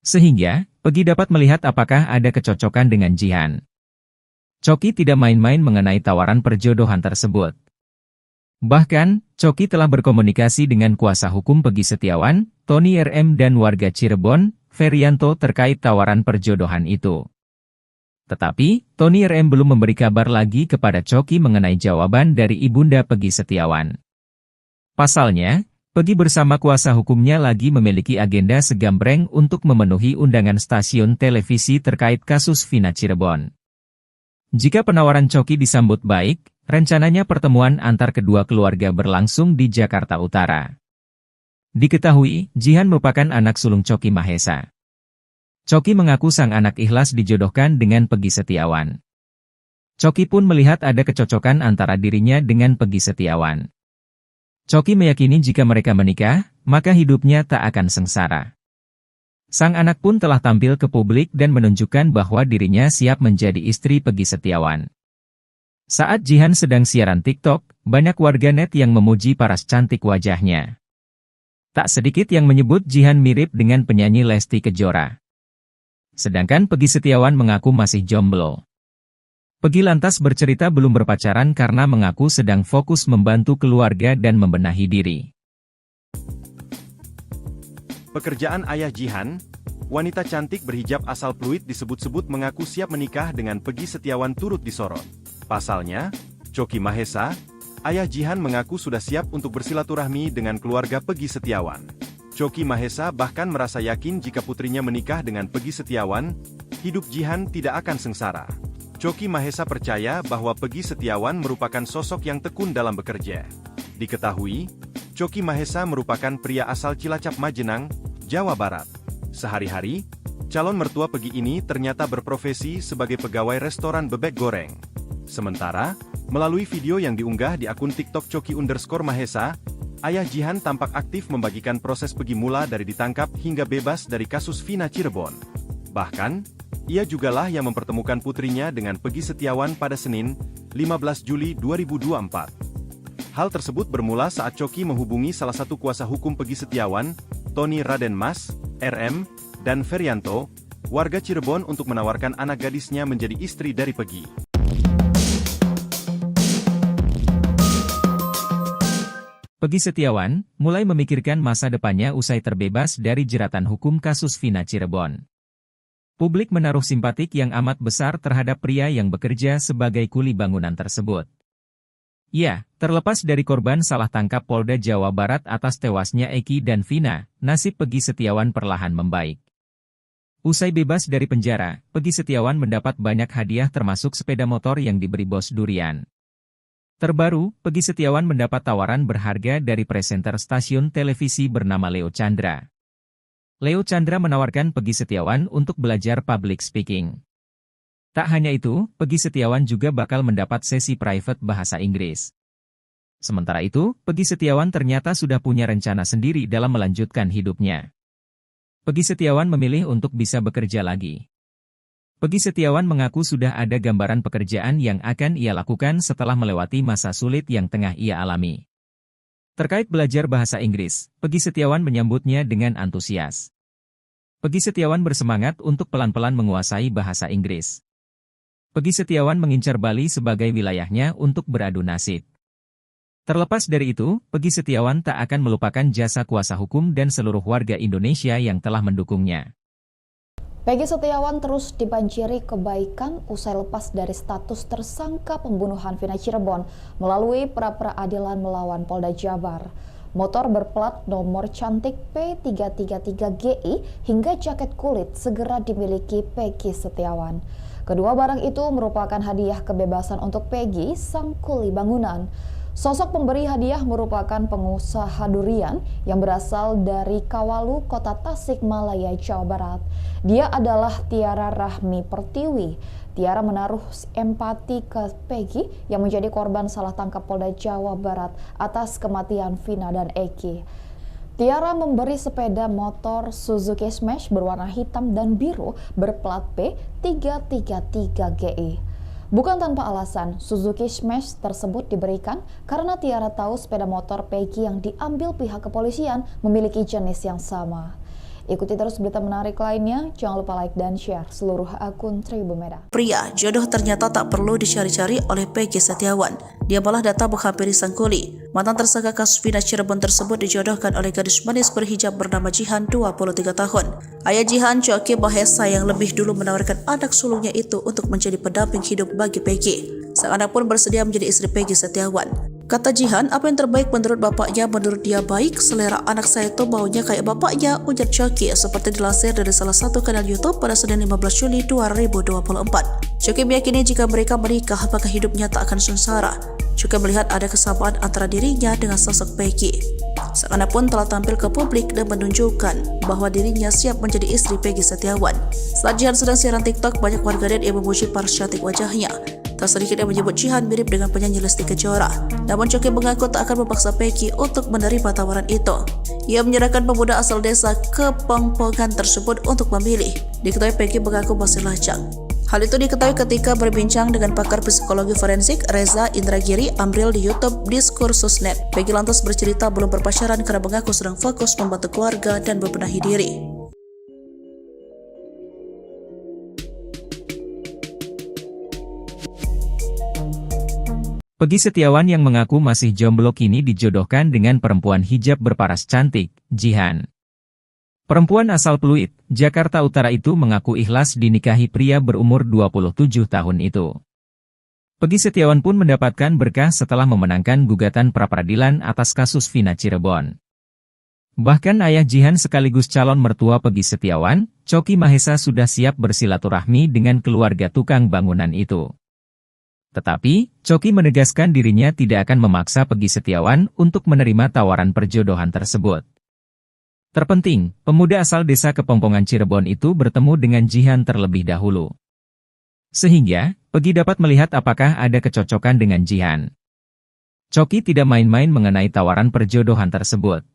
Sehingga, Peggy dapat melihat apakah ada kecocokan dengan Jihan. Choki tidak main-main mengenai tawaran perjodohan tersebut. Bahkan, Choki telah berkomunikasi dengan kuasa hukum Peggy Setiawan, Tony RM, dan warga Cirebon, Ferianto, terkait tawaran perjodohan itu. Tetapi, Tony RM belum memberi kabar lagi kepada Choki mengenai jawaban dari ibunda Peggy Setiawan. Pasalnya, Peggy bersama kuasa hukumnya lagi memiliki agenda segambreng untuk memenuhi undangan stasiun televisi terkait kasus Vina Cirebon. Jika penawaran Choki disambut baik, rencananya pertemuan antar kedua keluarga berlangsung di Jakarta Utara. Diketahui, Jihan merupakan anak sulung Choki Mahesa. Choki mengaku sang anak ikhlas dijodohkan dengan Peggy Setiawan. Choki pun melihat ada kecocokan antara dirinya dengan Peggy Setiawan. Choki meyakini jika mereka menikah, maka hidupnya tak akan sengsara. Sang anak pun telah tampil ke publik dan menunjukkan bahwa dirinya siap menjadi istri Peggy Setiawan. Saat Jihan sedang siaran TikTok, banyak warganet yang memuji paras cantik wajahnya. Tak sedikit yang menyebut Jihan mirip dengan penyanyi Lesti Kejora. Sedangkan Peggy Setiawan mengaku masih jomblo. Peggy lantas bercerita belum berpacaran karena mengaku sedang fokus membantu keluarga dan membenahi diri. Pekerjaan ayah Jihan, wanita cantik berhijab asal Pluit disebut-sebut mengaku siap menikah dengan Peggy Setiawan turut disorot. Pasalnya, Choki Mahesa, ayah Jihan mengaku sudah siap untuk bersilaturahmi dengan keluarga Peggy Setiawan. Choki Mahesa bahkan merasa yakin jika putrinya menikah dengan Peggy Setiawan, hidup Jihan tidak akan sengsara. Choki Mahesa percaya bahwa Peggy Setiawan merupakan sosok yang tekun dalam bekerja. Diketahui, Choki Mahesa merupakan pria asal Cilacap Majenang, Jawa Barat. Sehari-hari, calon mertua Peggy ini ternyata berprofesi sebagai pegawai restoran bebek goreng. Sementara, melalui video yang diunggah di akun TikTok Choki_Mahesa, ayah Jihan tampak aktif membagikan proses Peggy mula dari ditangkap hingga bebas dari kasus Vina Cirebon. Bahkan, Ia jugalah yang mempertemukan putrinya dengan Peggy Setiawan pada Senin, 15 Juli 2024. Hal tersebut bermula saat Coki menghubungi salah satu kuasa hukum Peggy Setiawan, Tony Raden Mas, RM, dan Ferianto, warga Cirebon untuk menawarkan anak gadisnya menjadi istri dari Peggy. Peggy Setiawan mulai memikirkan masa depannya usai terbebas dari jeratan hukum kasus Vina Cirebon. Publik menaruh simpatik yang amat besar terhadap pria yang bekerja sebagai kuli bangunan tersebut. Ya, terlepas dari korban salah tangkap Polda Jawa Barat atas tewasnya Eki dan Vina, nasib Peggy Setiawan perlahan membaik. Usai bebas dari penjara, Peggy Setiawan mendapat banyak hadiah termasuk sepeda motor yang diberi bos durian. Terbaru, Peggy Setiawan mendapat tawaran berharga dari presenter stasiun televisi bernama Leo Chandra. Leo Chandra menawarkan Peggy Setiawan untuk belajar public speaking. Tak hanya itu, Peggy Setiawan juga bakal mendapat sesi private bahasa Inggris. Sementara itu, Peggy Setiawan ternyata sudah punya rencana sendiri dalam melanjutkan hidupnya. Peggy Setiawan memilih untuk bisa bekerja lagi. Peggy Setiawan mengaku sudah ada gambaran pekerjaan yang akan ia lakukan setelah melewati masa sulit yang tengah ia alami. Terkait belajar bahasa Inggris, Peggy Setiawan menyambutnya dengan antusias. Peggy Setiawan bersemangat untuk pelan-pelan menguasai bahasa Inggris. Peggy Setiawan mengincar Bali sebagai wilayahnya untuk beradu nasib. Terlepas dari itu, Peggy Setiawan tak akan melupakan jasa kuasa hukum dan seluruh warga Indonesia yang telah mendukungnya. Peggy Setiawan terus dibanjiri kebaikan usai lepas dari status tersangka pembunuhan Vina Cirebon melalui pra-peradilan melawan Polda Jabar. Motor berplat nomor cantik P333GI hingga jaket kulit segera dimiliki Peggy Setiawan. Kedua barang itu merupakan hadiah kebebasan untuk Peggy, sang kuli bangunan. Sosok pemberi hadiah merupakan pengusaha durian yang berasal dari Kawalu, Kota Tasikmalaya, Jawa Barat. Dia adalah Tiara Rahmi Pertiwi. Tiara menaruh empati ke Peggy yang menjadi korban salah tangkap Polda Jawa Barat atas kematian Vina dan Eki. Tiara memberi sepeda motor Suzuki Smash berwarna hitam dan biru berplat P333GI. Bukan tanpa alasan, Suzuki Smash tersebut diberikan karena Tiara tahu sepeda motor Peggy yang diambil pihak kepolisian memiliki jenis yang sama. Ikuti terus berita menarik lainnya, jangan lupa like dan share seluruh akun Tribun Medan. Pria, jodoh ternyata tak perlu dicari-cari oleh Peggy Setiawan. Dia malah datang menghampiri sang kuli. Mantan tersangka kasus Vina Cirebon tersebut dijodohkan oleh gadis manis berhijab bernama Jihan, 23 tahun. Ayah Jihan, Coki Mahesa, yang lebih dulu menawarkan anak sulungnya itu untuk menjadi pendamping hidup bagi Peggy. Sang anak pun bersedia menjadi istri Peggy Setiawan. Kata Jihan, apa yang terbaik menurut bapaknya, menurut dia baik. Selera anak saya itu baunya kayak bapaknya, ujar Coki, seperti dilansir dari salah satu kanal YouTube pada Senin 15 Juli 2024. Coki meyakini jika mereka menikah, maka hidupnya tak akan sengsara. Juga melihat ada kesamaan antara dirinya dengan sosok Peggy. Sang anak pun telah tampil ke publik dan menunjukkan bahwa dirinya siap menjadi istri Peggy Setiawan. Saat Jihan sedang siaran TikTok, banyak warganet yang memuji paras cantik wajahnya. Tak sedikit yang menyebut Jihan mirip dengan penyanyi Lesti Kejora. Namun Coki mengaku tak akan memaksa Peggy untuk menerima tawaran itu. Ia menyerahkan pemuda asal desa Kepongpongan tersebut untuk memilih. Diketahui Peggy mengaku masih lajang. Hal itu diketahui ketika berbincang dengan pakar psikologi forensik Reza Indragiri Amril di YouTube Diskursus.net. Peggy lantas bercerita belum berpacaran karena mengaku sedang fokus membantu keluarga dan membenahi diri. Peggy Setiawan yang mengaku masih jomblo kini dijodohkan dengan perempuan hijab berparas cantik, Jihan. Perempuan asal Pluit, Jakarta Utara itu mengaku ikhlas dinikahi pria berumur 27 tahun itu. Peggy Setiawan pun mendapatkan berkah setelah memenangkan gugatan pra-peradilan atas kasus Vina Cirebon. Bahkan ayah Jihan sekaligus calon mertua Peggy Setiawan, Coki Mahesa, sudah siap bersilaturahmi dengan keluarga tukang bangunan itu. Tetapi, Coki menegaskan dirinya tidak akan memaksa Peggy Setiawan untuk menerima tawaran perjodohan tersebut. Terpenting, pemuda asal desa Kepongpongan Cirebon itu bertemu dengan Jihan terlebih dahulu. Sehingga, Peggy dapat melihat apakah ada kecocokan dengan Jihan. Coki tidak main-main mengenai tawaran perjodohan tersebut.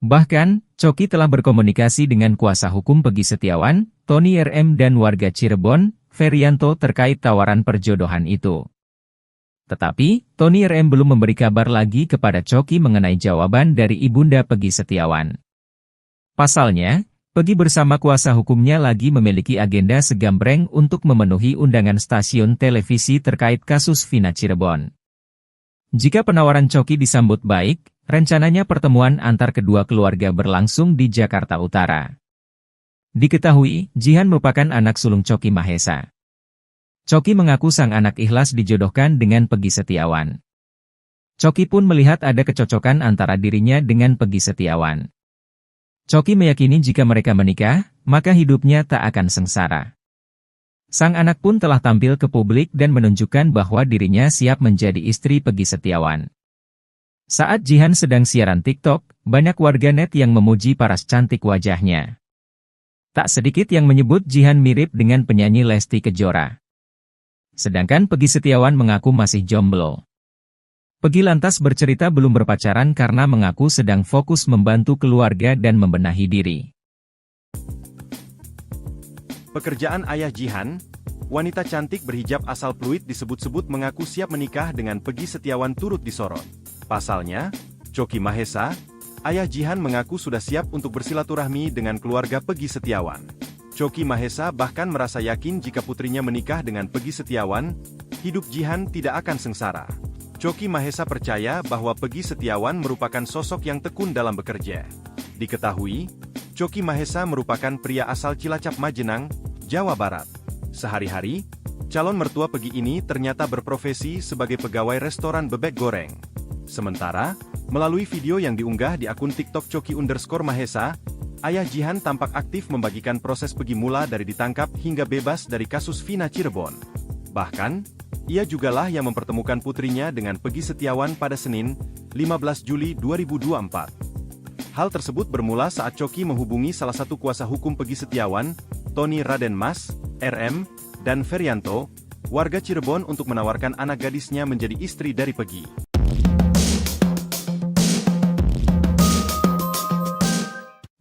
Bahkan, Coki telah berkomunikasi dengan kuasa hukum Peggy Setiawan, Tony RM dan warga Cirebon, Ferianto terkait tawaran perjodohan itu. Tetapi, Tony RM belum memberi kabar lagi kepada Coki mengenai jawaban dari ibunda Peggy Setiawan. Pasalnya, Peggy bersama kuasa hukumnya lagi memiliki agenda segambreng untuk memenuhi undangan stasiun televisi terkait kasus Vina Cirebon. Jika penawaran Coki disambut baik, rencananya pertemuan antar kedua keluarga berlangsung di Jakarta Utara. Diketahui, Jihan merupakan anak sulung Coki Mahesa. Coki mengaku sang anak ikhlas dijodohkan dengan Peggy Setiawan. Coki pun melihat ada kecocokan antara dirinya dengan Peggy Setiawan. Coki meyakini jika mereka menikah, maka hidupnya tak akan sengsara. Sang anak pun telah tampil ke publik dan menunjukkan bahwa dirinya siap menjadi istri Peggy Setiawan. Saat Jihan sedang siaran TikTok, banyak warganet yang memuji paras cantik wajahnya. Tak sedikit yang menyebut Jihan mirip dengan penyanyi Lesti Kejora. Sedangkan Peggy Setiawan mengaku masih jomblo. Peggy lantas bercerita belum berpacaran karena mengaku sedang fokus membantu keluarga dan membenahi diri. Pekerjaan ayah Jihan, wanita cantik berhijab asal Pluit disebut-sebut mengaku siap menikah dengan Peggy Setiawan turut disorot. Pasalnya, Coki Mahesa, ayah Jihan mengaku sudah siap untuk bersilaturahmi dengan keluarga Peggy Setiawan. Coki Mahesa bahkan merasa yakin jika putrinya menikah dengan Peggy Setiawan, hidup Jihan tidak akan sengsara. Coki Mahesa percaya bahwa Peggy Setiawan merupakan sosok yang tekun dalam bekerja. Diketahui, Coki Mahesa merupakan pria asal Cilacap Majenang, Jawa Barat. Sehari-hari, calon mertua Peggy ini ternyata berprofesi sebagai pegawai restoran bebek goreng. Sementara, melalui video yang diunggah di akun TikTok Coki_Mahesa, ayah Jihan tampak aktif membagikan proses Peggy mula dari ditangkap hingga bebas dari kasus Vina Cirebon. Bahkan, ia jugalah yang mempertemukan putrinya dengan Peggy Setiawan pada Senin, 15 Juli 2024. Hal tersebut bermula saat Coki menghubungi salah satu kuasa hukum Peggy Setiawan, Tony Raden Mas, RM, dan Ferianto, warga Cirebon untuk menawarkan anak gadisnya menjadi istri dari Peggy.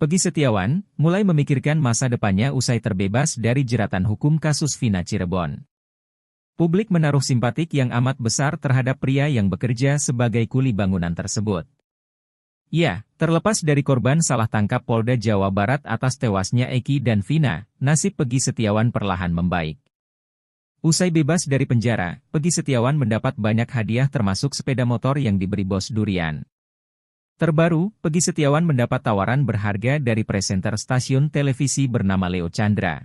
Peggy Setiawan mulai memikirkan masa depannya usai terbebas dari jeratan hukum kasus Vina Cirebon. Publik menaruh simpatik yang amat besar terhadap pria yang bekerja sebagai kuli bangunan tersebut. Ya, terlepas dari korban salah tangkap Polda Jawa Barat atas tewasnya Eki dan Vina, nasib Peggy Setiawan perlahan membaik. Usai bebas dari penjara, Peggy Setiawan mendapat banyak hadiah termasuk sepeda motor yang diberi bos durian. Terbaru, Peggy Setiawan mendapat tawaran berharga dari presenter stasiun televisi bernama Leo Chandra.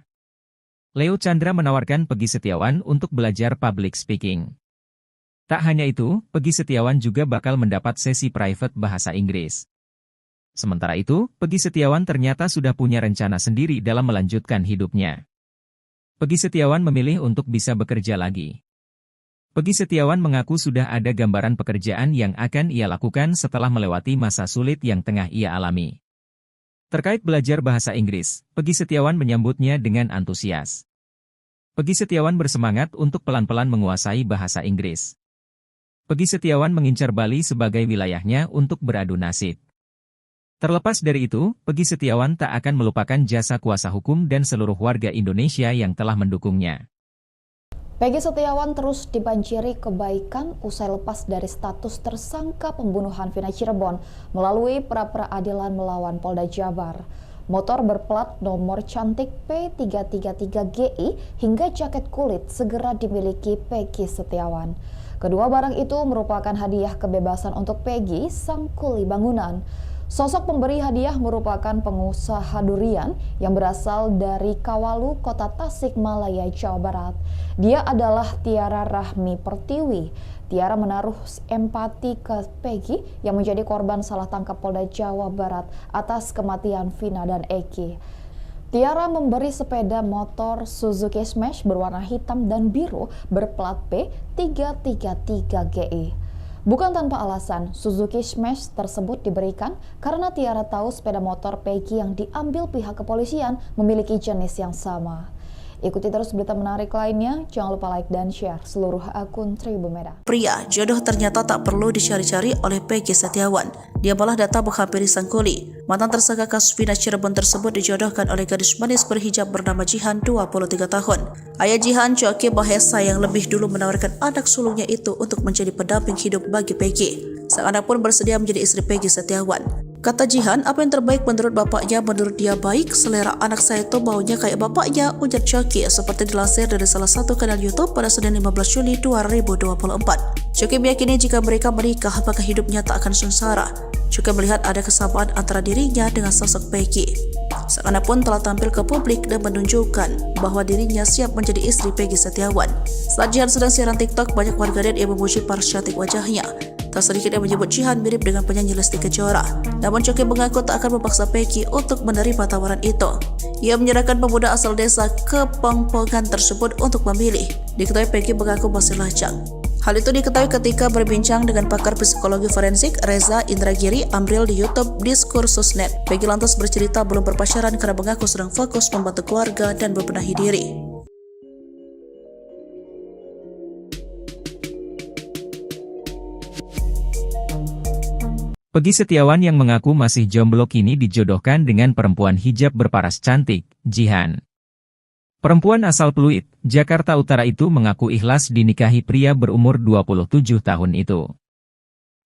Leo Chandra menawarkan Peggy Setiawan untuk belajar public speaking. Tak hanya itu, Peggy Setiawan juga bakal mendapat sesi private bahasa Inggris. Sementara itu, Peggy Setiawan ternyata sudah punya rencana sendiri dalam melanjutkan hidupnya. Peggy Setiawan memilih untuk bisa bekerja lagi. Peggy Setiawan mengaku sudah ada gambaran pekerjaan yang akan ia lakukan setelah melewati masa sulit yang tengah ia alami. Terkait belajar bahasa Inggris, Peggy Setiawan menyambutnya dengan antusias. Peggy Setiawan bersemangat untuk pelan-pelan menguasai bahasa Inggris. Peggy Setiawan mengincar Bali sebagai wilayahnya untuk beradu nasib. Terlepas dari itu, Peggy Setiawan tak akan melupakan jasa kuasa hukum dan seluruh warga Indonesia yang telah mendukungnya. Peggy Setiawan terus dibanjiri kebaikan usai lepas dari status tersangka pembunuhan Vina Cirebon melalui pra-peradilan melawan Polda Jabar. Motor berplat nomor cantik P333GI hingga jaket kulit segera dimiliki Peggy Setiawan. Kedua barang itu merupakan hadiah kebebasan untuk Peggy, sang kuli bangunan. Sosok pemberi hadiah merupakan pengusaha durian yang berasal dari Kawalu, Kota Tasikmalaya, Jawa Barat. Dia adalah Tiara Rahmi Pertiwi. Tiara menaruh empati ke Peggy yang menjadi korban salah tangkap Polda Jawa Barat atas kematian Vina dan Eki. Tiara memberi sepeda motor Suzuki Smash berwarna hitam dan biru berplat P333GI. Bukan tanpa alasan, Suzuki Smash tersebut diberikan karena Tiara tahu sepeda motor Peggy yang diambil pihak kepolisian memiliki jenis yang sama. Ikuti terus berita menarik lainnya, jangan lupa like dan share seluruh akun Tribun Medan. Pria, jodoh ternyata tak perlu dicari-cari oleh Peggy Setiawan. Dia malah datang menghampiri sang kuli. Mantan tersangka kasus Vina Cirebon tersebut dijodohkan oleh gadis manis berhijab bernama Jihan, 23 tahun. Ayah Jihan, Choky Mahesa, yang lebih dulu menawarkan anak sulungnya itu untuk menjadi pendamping hidup bagi Peggy. Sang anak pun bersedia menjadi istri Peggy Setiawan. Kata Jihan, apa yang terbaik menurut bapaknya, menurut dia baik, selera anak saya itu baunya kayak bapaknya, ujar Choky, seperti dilansir dari salah satu kanal YouTube pada Senin 15 Juli 2024. Choky meyakini jika mereka menikah, maka hidupnya tak akan sengsara. Choky melihat ada kesamaan antara dirinya dengan sosok Peggy. Sang anak pun telah tampil ke publik dan menunjukkan bahwa dirinya siap menjadi istri Peggy Setiawan. Saat Jihan sedang siaran TikTok, banyak warganet yang memuji paras cantik wajahnya. Tak sedikit yang menyebut Jihan mirip dengan penyanyi Lesti Kejora. Namun Choky mengaku tak akan memaksa Peggy untuk menerima tawaran itu. Ia menyerahkan pemuda asal desa Kepongpongan tersebut untuk memilih. Diketahui Peggy mengaku masih lajang. Hal itu diketahui ketika berbincang dengan pakar psikologi forensik Reza Indragiri Amril di YouTube Diskursus.net. Peggy lantas bercerita belum berpacaran karena mengaku sedang fokus membantu keluarga dan membenahi diri. Peggy Setiawan yang mengaku masih jomblo kini dijodohkan dengan perempuan hijab berparas cantik, Jihan. Perempuan asal Pluit, Jakarta Utara itu mengaku ikhlas dinikahi pria berumur 27 tahun itu.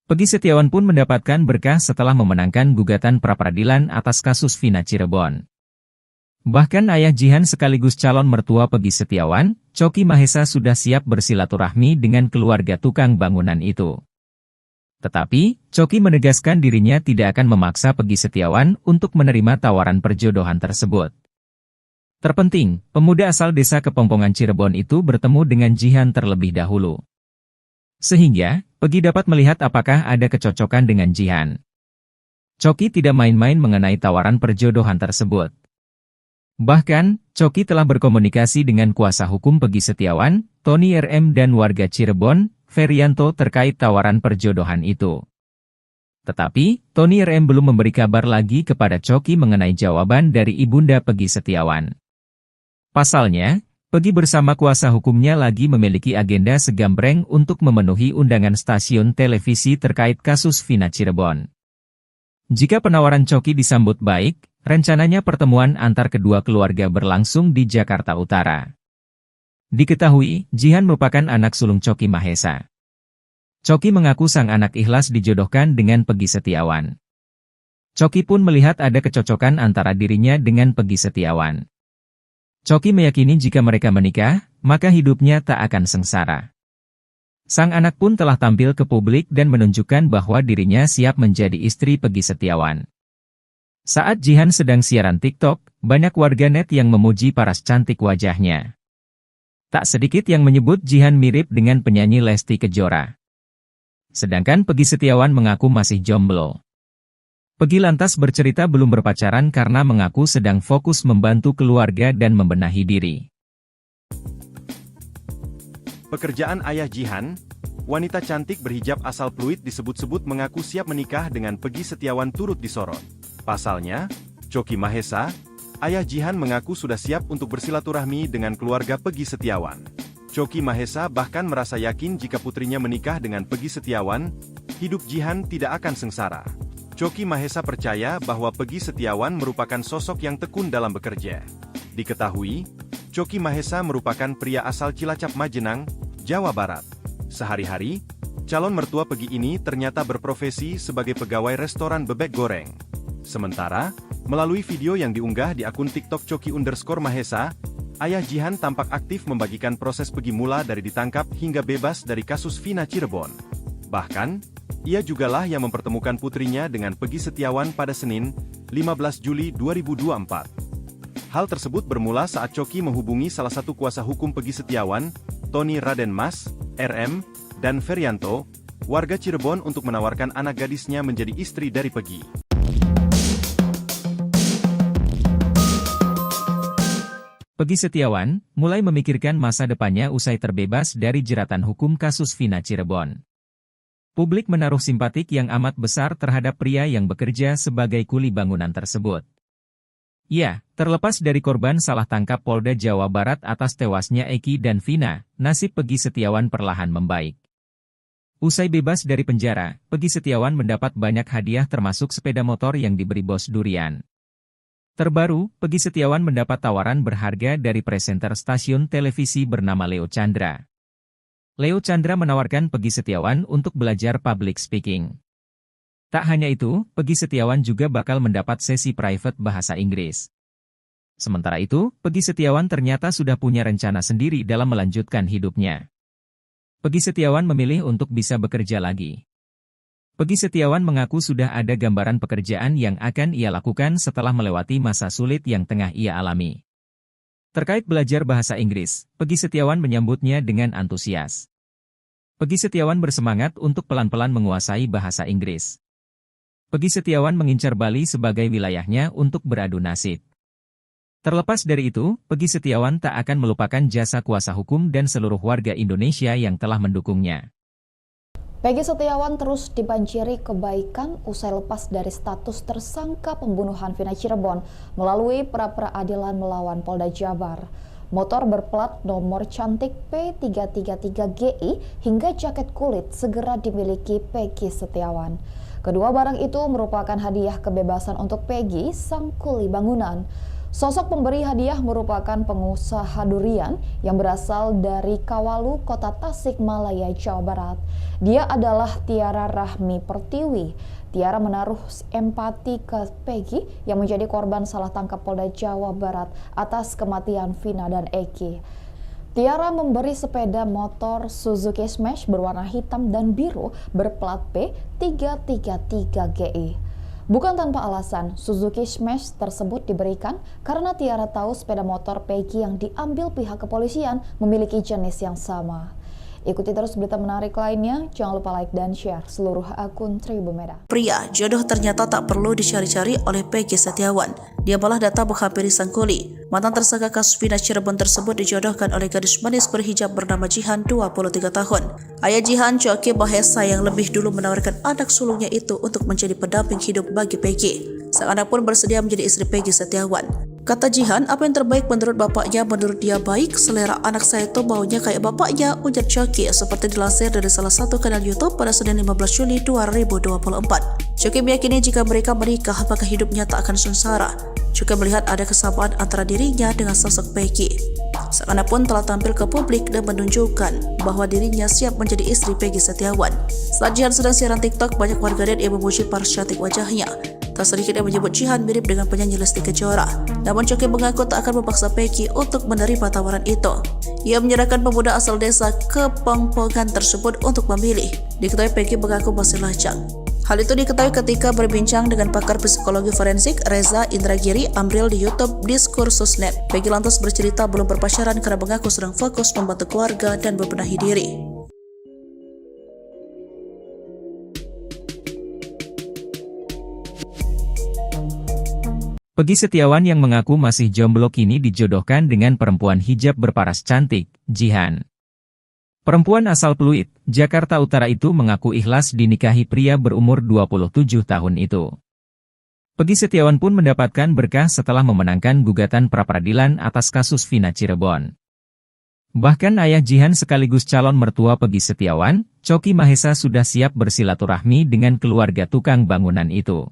Peggy Setiawan pun mendapatkan berkah setelah memenangkan gugatan pra-peradilan atas kasus Vina Cirebon. Bahkan ayah Jihan sekaligus calon mertua Peggy Setiawan, Choky Mahesa, sudah siap bersilaturahmi dengan keluarga tukang bangunan itu. Tetapi, Choky menegaskan dirinya tidak akan memaksa Peggy Setiawan untuk menerima tawaran perjodohan tersebut. Terpenting, pemuda asal desa Kepongpongan Cirebon itu bertemu dengan Jihan terlebih dahulu. Sehingga, Peggy dapat melihat apakah ada kecocokan dengan Jihan. Choky tidak main-main mengenai tawaran perjodohan tersebut. Bahkan, Choky telah berkomunikasi dengan kuasa hukum Peggy Setiawan, Tony RM, dan warga Cirebon, Ferianto, terkait tawaran perjodohan itu. Tetapi, Tony RM belum memberi kabar lagi kepada Choky mengenai jawaban dari ibunda Peggy Setiawan. Pasalnya, Peggy bersama kuasa hukumnya lagi memiliki agenda segambreng untuk memenuhi undangan stasiun televisi terkait kasus Vina Cirebon. Jika penawaran Choky disambut baik, rencananya pertemuan antar kedua keluarga berlangsung di Jakarta Utara. Diketahui, Jihan merupakan anak sulung Choky Mahesa. Choky mengaku sang anak ikhlas dijodohkan dengan Peggy Setiawan. Choky pun melihat ada kecocokan antara dirinya dengan Peggy Setiawan. Choky meyakini jika mereka menikah, maka hidupnya tak akan sengsara. Sang anak pun telah tampil ke publik dan menunjukkan bahwa dirinya siap menjadi istri Peggy Setiawan. Saat Jihan sedang siaran TikTok, banyak warganet yang memuji paras cantik wajahnya. Tak sedikit yang menyebut Jihan mirip dengan penyanyi Lesti Kejora. Sedangkan Peggy Setiawan mengaku masih jomblo. Peggy lantas bercerita belum berpacaran karena mengaku sedang fokus membantu keluarga dan membenahi diri. Pekerjaan ayah Jihan, wanita cantik berhijab asal Pluit, disebut-sebut mengaku siap menikah dengan Peggy Setiawan, turut disorot. Pasalnya, Choky Mahesa, ayah Jihan, mengaku sudah siap untuk bersilaturahmi dengan keluarga Peggy Setiawan. Choky Mahesa bahkan merasa yakin jika putrinya menikah dengan Peggy Setiawan, hidup Jihan tidak akan sengsara. Choky Mahesa percaya bahwa Peggy Setiawan merupakan sosok yang tekun dalam bekerja. Diketahui, Choky Mahesa merupakan pria asal Cilacap, Majenang, Jawa Barat. Sehari-hari, calon mertua Peggy ini ternyata berprofesi sebagai pegawai restoran bebek goreng. Sementara, melalui video yang diunggah di akun TikTok Choky_Mahesa, ayah Jihan tampak aktif membagikan proses Peggy mula dari ditangkap hingga bebas dari kasus Vina Cirebon. Bahkan, ia jugalah yang mempertemukan putrinya dengan Peggy Setiawan pada Senin, 15 Juli 2024. Hal tersebut bermula saat Choky menghubungi salah satu kuasa hukum Peggy Setiawan, Tony Raden Mas, RM, dan Ferianto, warga Cirebon, untuk menawarkan anak gadisnya menjadi istri dari Peggy. Peggy Setiawan mulai memikirkan masa depannya usai terbebas dari jeratan hukum kasus Vina Cirebon. Publik menaruh simpatik yang amat besar terhadap pria yang bekerja sebagai kuli bangunan tersebut. Ya, terlepas dari korban salah tangkap Polda Jawa Barat atas tewasnya Eki dan Vina, nasib Peggy Setiawan perlahan membaik. Usai bebas dari penjara, Peggy Setiawan mendapat banyak hadiah termasuk sepeda motor yang diberi bos durian. Terbaru, Peggy Setiawan mendapat tawaran berharga dari presenter stasiun televisi bernama Leo Chandra. Leo Chandra menawarkan Peggy Setiawan untuk belajar public speaking. Tak hanya itu, Peggy Setiawan juga bakal mendapat sesi private bahasa Inggris. Sementara itu, Peggy Setiawan ternyata sudah punya rencana sendiri dalam melanjutkan hidupnya. Peggy Setiawan memilih untuk bisa bekerja lagi. Peggy Setiawan mengaku sudah ada gambaran pekerjaan yang akan ia lakukan setelah melewati masa sulit yang tengah ia alami. Terkait belajar bahasa Inggris, Peggy Setiawan menyambutnya dengan antusias. Peggy Setiawan bersemangat untuk pelan-pelan menguasai bahasa Inggris. Peggy Setiawan mengincar Bali sebagai wilayahnya untuk beradu nasib. Terlepas dari itu, Peggy Setiawan tak akan melupakan jasa kuasa hukum dan seluruh warga Indonesia yang telah mendukungnya. Peggy Setiawan terus dibanjiri kebaikan usai lepas dari status tersangka pembunuhan Vina Cirebon melalui pra-peradilan melawan Polda Jabar. Motor berplat nomor cantik P333GI hingga jaket kulit segera dimiliki Peggy Setiawan. Kedua barang itu merupakan hadiah kebebasan untuk Peggy, sang kuli bangunan. Sosok pemberi hadiah merupakan pengusaha durian yang berasal dari Kawalu, Kota Tasikmalaya, Jawa Barat. Dia adalah Tiara Rahmi Pertiwi. Tiara menaruh empati ke Peggy yang menjadi korban salah tangkap Polda Jawa Barat atas kematian Vina dan Eki. Tiara memberi sepeda motor Suzuki Smash berwarna hitam dan biru berplat P333GI. Bukan tanpa alasan, Suzuki Smash tersebut diberikan karena Tiara tahu sepeda motor Peggy yang diambil pihak kepolisian memiliki jenis yang sama. Ikuti terus berita menarik lainnya, jangan lupa like dan share seluruh akun Tribun Medan. Pria, jodoh ternyata tak perlu dicari-cari oleh Peggy Setiawan. Dia malah datang menghampiri sang kuli. Mantan tersangka kasus Vina Cirebon tersebut dijodohkan oleh gadis manis berhijab bernama Jihan, 23 tahun. Ayah Jihan, Coki Mahesa, yang lebih dulu menawarkan anak sulungnya itu untuk menjadi pendamping hidup bagi Peggy. Sang anak pun bersedia menjadi istri Peggy Setiawan. Kata Jihan, apa yang terbaik menurut bapaknya, menurut dia baik. Selera anak saya itu maunya kayak bapaknya, ujar Coki, seperti dilansir dari salah satu kanal YouTube pada Senin 15 Juli 2024. Coki meyakini jika mereka menikah, maka hidupnya tak akan sengsara. Juga melihat ada kesamaan antara dirinya dengan sosok Peggy. Sang anak pun telah tampil ke publik dan menunjukkan bahwa dirinya siap menjadi istri Peggy Setiawan. Saat Jihan sedang siaran TikTok, banyak warganet yang memuji paras cantik wajahnya. Tak sedikit yang menyebut Jihan mirip dengan penyanyi Lesti Kejora. Namun Coki mengaku tak akan memaksa Peggy untuk menerima tawaran itu. Ia menyerahkan pemuda asal desa Kepongpongan tersebut untuk memilih. Diketahui Peggy mengaku masih lajang. Hal itu diketahui ketika berbincang dengan pakar psikologi forensik Reza Indragiri Amril di YouTube Diskursus.net. Peggy lantas bercerita belum berpacaran karena mengaku sedang fokus membantu keluarga dan membenahi diri. Peggy Setiawan yang mengaku masih jomblo kini dijodohkan dengan perempuan hijab berparas cantik, Jihan. Perempuan asal Pluit, Jakarta Utara itu mengaku ikhlas dinikahi pria berumur 27 tahun itu. Peggy Setiawan pun mendapatkan berkah setelah memenangkan gugatan pra-peradilan atas kasus Vina Cirebon. Bahkan ayah Jihan sekaligus calon mertua Peggy Setiawan, Coki Mahesa, sudah siap bersilaturahmi dengan keluarga tukang bangunan itu.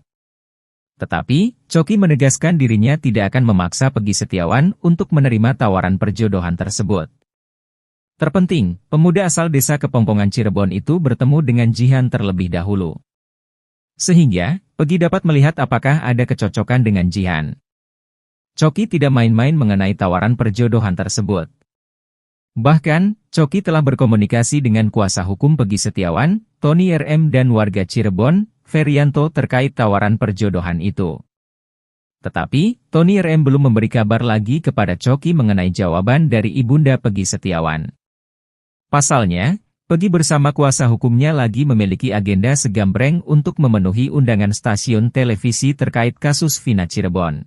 Tetapi, Coki menegaskan dirinya tidak akan memaksa Peggy Setiawan untuk menerima tawaran perjodohan tersebut. Terpenting, pemuda asal desa Kepongpongan Cirebon itu bertemu dengan Jihan terlebih dahulu. Sehingga, Peggy dapat melihat apakah ada kecocokan dengan Jihan. Coki tidak main-main mengenai tawaran perjodohan tersebut. Bahkan, Coki telah berkomunikasi dengan kuasa hukum Peggy Setiawan, Tony RM, dan warga Cirebon, Ferianto, terkait tawaran perjodohan itu. Tetapi, Tony RM belum memberi kabar lagi kepada Coki mengenai jawaban dari ibunda Peggy Setiawan. Pasalnya, Peggy bersama kuasa hukumnya lagi memiliki agenda segambreng untuk memenuhi undangan stasiun televisi terkait kasus Vina Cirebon.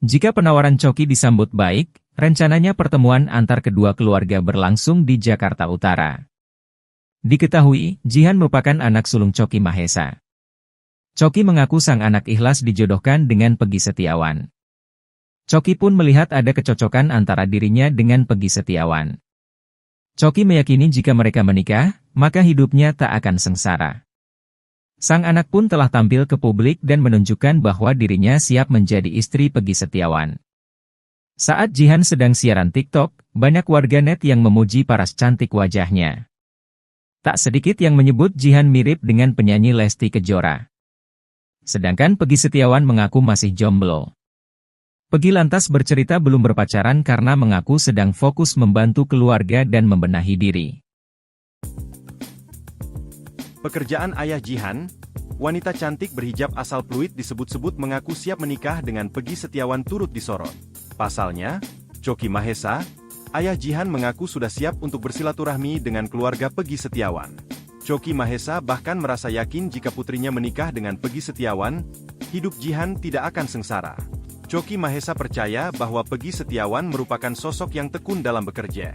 Jika penawaran Coki disambut baik, rencananya pertemuan antar kedua keluarga berlangsung di Jakarta Utara. Diketahui, Jihan merupakan anak sulung Coki Mahesa. Coki mengaku sang anak ikhlas dijodohkan dengan Peggy Setiawan. Choky pun melihat ada kecocokan antara dirinya dengan Peggy Setiawan. Choky meyakini jika mereka menikah, maka hidupnya tak akan sengsara. Sang anak pun telah tampil ke publik dan menunjukkan bahwa dirinya siap menjadi istri Peggy Setiawan. Saat Jihan sedang siaran TikTok, banyak warganet yang memuji paras cantik wajahnya. Tak sedikit yang menyebut Jihan mirip dengan penyanyi Lesti Kejora. Sedangkan Peggy Setiawan mengaku masih jomblo. Peggy lantas bercerita belum berpacaran karena mengaku sedang fokus membantu keluarga dan membenahi diri. Pekerjaan ayah Jihan, wanita cantik berhijab asal Pluit disebut-sebut mengaku siap menikah dengan Peggy Setiawan turut disorot. Pasalnya, Choky Mahesa, ayah Jihan mengaku sudah siap untuk bersilaturahmi dengan keluarga Peggy Setiawan. Choky Mahesa bahkan merasa yakin jika putrinya menikah dengan Peggy Setiawan, hidup Jihan tidak akan sengsara. Choky Mahesa percaya bahwa Peggy Setiawan merupakan sosok yang tekun dalam bekerja.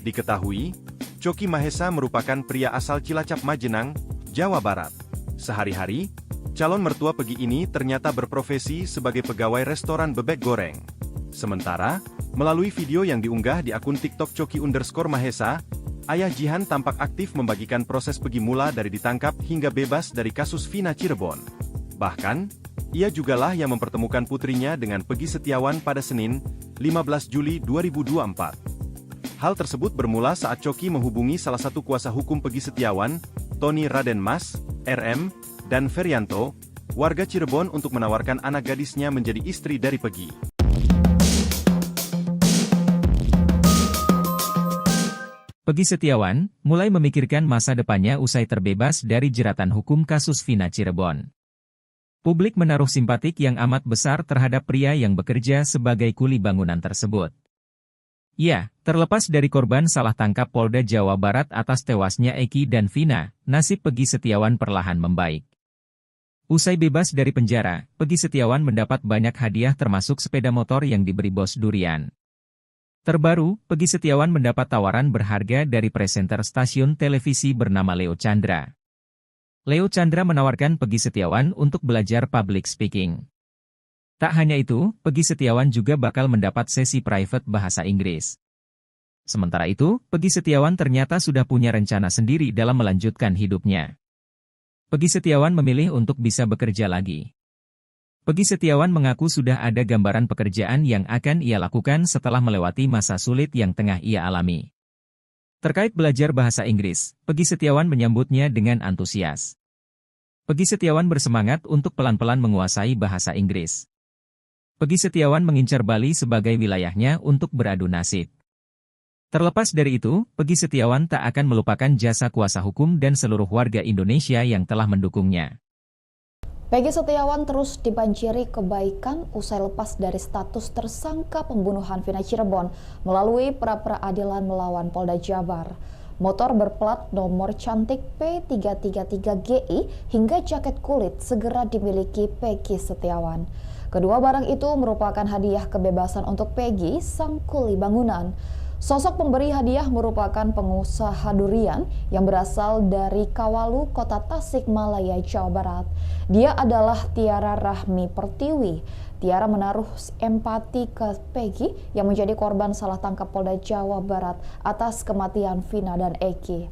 Diketahui, Choky Mahesa merupakan pria asal Cilacap Majenang, Jawa Barat. Sehari-hari, calon mertua Peggy ini ternyata berprofesi sebagai pegawai restoran bebek goreng. Sementara, melalui video yang diunggah di akun TikTok Choky_Mahesa, ayah Jihan tampak aktif membagikan proses Peggy mula dari ditangkap hingga bebas dari kasus Vina Cirebon. Bahkan, ia jugalah yang mempertemukan putrinya dengan Peggy Setiawan pada Senin, 15 Juli 2024. Hal tersebut bermula saat Choky menghubungi salah satu kuasa hukum Peggy Setiawan, Tony Raden Mas, RM, dan Ferianto, warga Cirebon untuk menawarkan anak gadisnya menjadi istri dari Peggy. Peggy Setiawan mulai memikirkan masa depannya usai terbebas dari jeratan hukum kasus Vina Cirebon. Publik menaruh simpatik yang amat besar terhadap pria yang bekerja sebagai kuli bangunan tersebut. Ya, terlepas dari korban salah tangkap Polda Jawa Barat atas tewasnya Eki dan Vina, nasib Peggy Setiawan perlahan membaik. Usai bebas dari penjara, Peggy Setiawan mendapat banyak hadiah termasuk sepeda motor yang diberi bos durian. Terbaru, Peggy Setiawan mendapat tawaran berharga dari presenter stasiun televisi bernama Leo Chandra. Leo Chandra menawarkan Peggy Setiawan untuk belajar public speaking. Tak hanya itu, Peggy Setiawan juga bakal mendapat sesi private bahasa Inggris. Sementara itu, Peggy Setiawan ternyata sudah punya rencana sendiri dalam melanjutkan hidupnya. Peggy Setiawan memilih untuk bisa bekerja lagi. Peggy Setiawan mengaku sudah ada gambaran pekerjaan yang akan ia lakukan setelah melewati masa sulit yang tengah ia alami. Terkait belajar bahasa Inggris, Peggy Setiawan menyambutnya dengan antusias. Peggy Setiawan bersemangat untuk pelan-pelan menguasai bahasa Inggris. Peggy Setiawan mengincar Bali sebagai wilayahnya untuk beradu nasib. Terlepas dari itu, Peggy Setiawan tak akan melupakan jasa kuasa hukum dan seluruh warga Indonesia yang telah mendukungnya. Peggy Setiawan terus dibanjiri kebaikan usai lepas dari status tersangka pembunuhan Vina Cirebon melalui pra-peradilan melawan Polda Jabar. Motor berplat nomor cantik P333GI hingga jaket kulit segera dimiliki Peggy Setiawan. Kedua barang itu merupakan hadiah kebebasan untuk Peggy, sang kuli bangunan. Sosok pemberi hadiah merupakan pengusaha durian yang berasal dari Kawalu, Kota Tasikmalaya, Jawa Barat. Dia adalah Tiara Rahmi Pertiwi. Tiara menaruh empati ke Peggy yang menjadi korban salah tangkap Polda Jawa Barat atas kematian Vina dan Eki.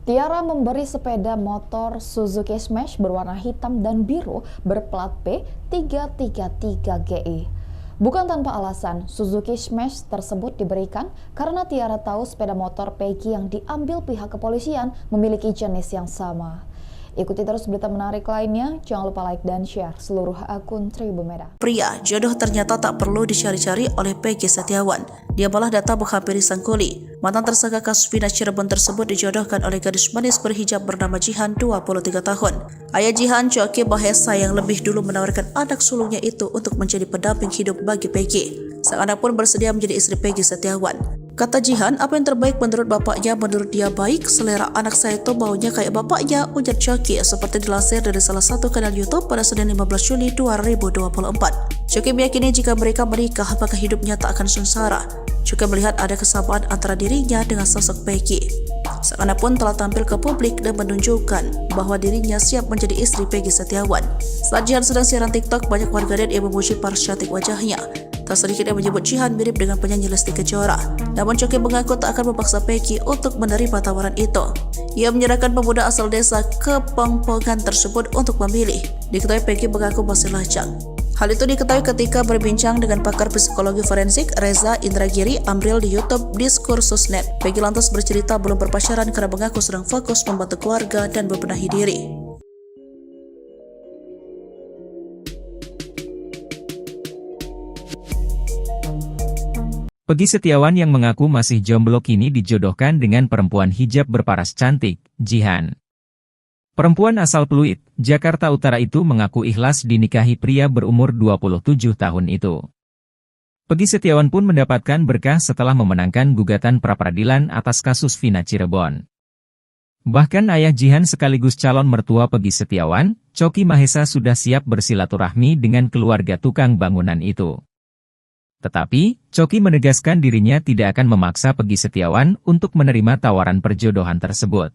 Tiara memberi sepeda motor Suzuki Smash berwarna hitam dan biru berplat P333GI. Bukan tanpa alasan, Suzuki Smash tersebut diberikan karena Tiara tahu sepeda motor Peggy yang diambil pihak kepolisian memiliki jenis yang sama. Ikuti terus berita menarik lainnya, jangan lupa like dan share seluruh akun Tribun Medan. Pria, jodoh ternyata tak perlu dicari-cari oleh Peggy Setiawan. Dia malah datang menghampiri sang kuli. Mantan tersangka kasus Vina Cirebon tersebut dijodohkan oleh gadis manis berhijab bernama Jihan, 23 tahun. Ayah Jihan, Choky Mahesa, yang lebih dulu menawarkan anak sulungnya itu untuk menjadi pendamping hidup bagi Peggy. Sang anak pun bersedia menjadi istri Peggy Setiawan. Kata Jihan, apa yang terbaik menurut bapaknya, menurut dia baik, selera anak saya itu baunya kayak bapaknya, ujar Choky seperti dilansir dari salah satu kanal YouTube pada Senin 15 Juli 2024. Choky meyakini jika mereka menikah, maka hidupnya tak akan sengsara. Choky melihat ada kesamaan antara dirinya dengan sosok Peggy. Sang anak pun telah tampil ke publik dan menunjukkan bahwa dirinya siap menjadi istri Peggy Setiawan. Saat Jihan sedang siaran TikTok, banyak warganet yang memuji paras cantik wajahnya. Tak sedikit yang menyebut Jihan mirip dengan penyanyi Lesti Kejora. Namun Choky mengaku tak akan memaksa Peggy untuk menerima tawaran itu. Ia menyerahkan pemuda asal desa Kepongpongan tersebut untuk memilih. Diketahui Peggy mengaku masih lajang. Hal itu diketahui ketika berbincang dengan pakar psikologi forensik Reza Indragiri Amril di YouTube Diskursusnet. Peggy lantas bercerita belum berpacaran karena mengaku sedang fokus membantu keluarga dan membenahi diri. Peggy Setiawan yang mengaku masih jomblo kini dijodohkan dengan perempuan hijab berparas cantik, Jihan. Perempuan asal Pluit, Jakarta Utara itu mengaku ikhlas dinikahi pria berumur 27 tahun itu. Peggy Setiawan pun mendapatkan berkah setelah memenangkan gugatan pra-peradilan atas kasus Vina Cirebon. Bahkan ayah Jihan sekaligus calon mertua Peggy Setiawan, Choky Mahesa sudah siap bersilaturahmi dengan keluarga tukang bangunan itu. Tetapi, Choky menegaskan dirinya tidak akan memaksa Peggy Setiawan untuk menerima tawaran perjodohan tersebut.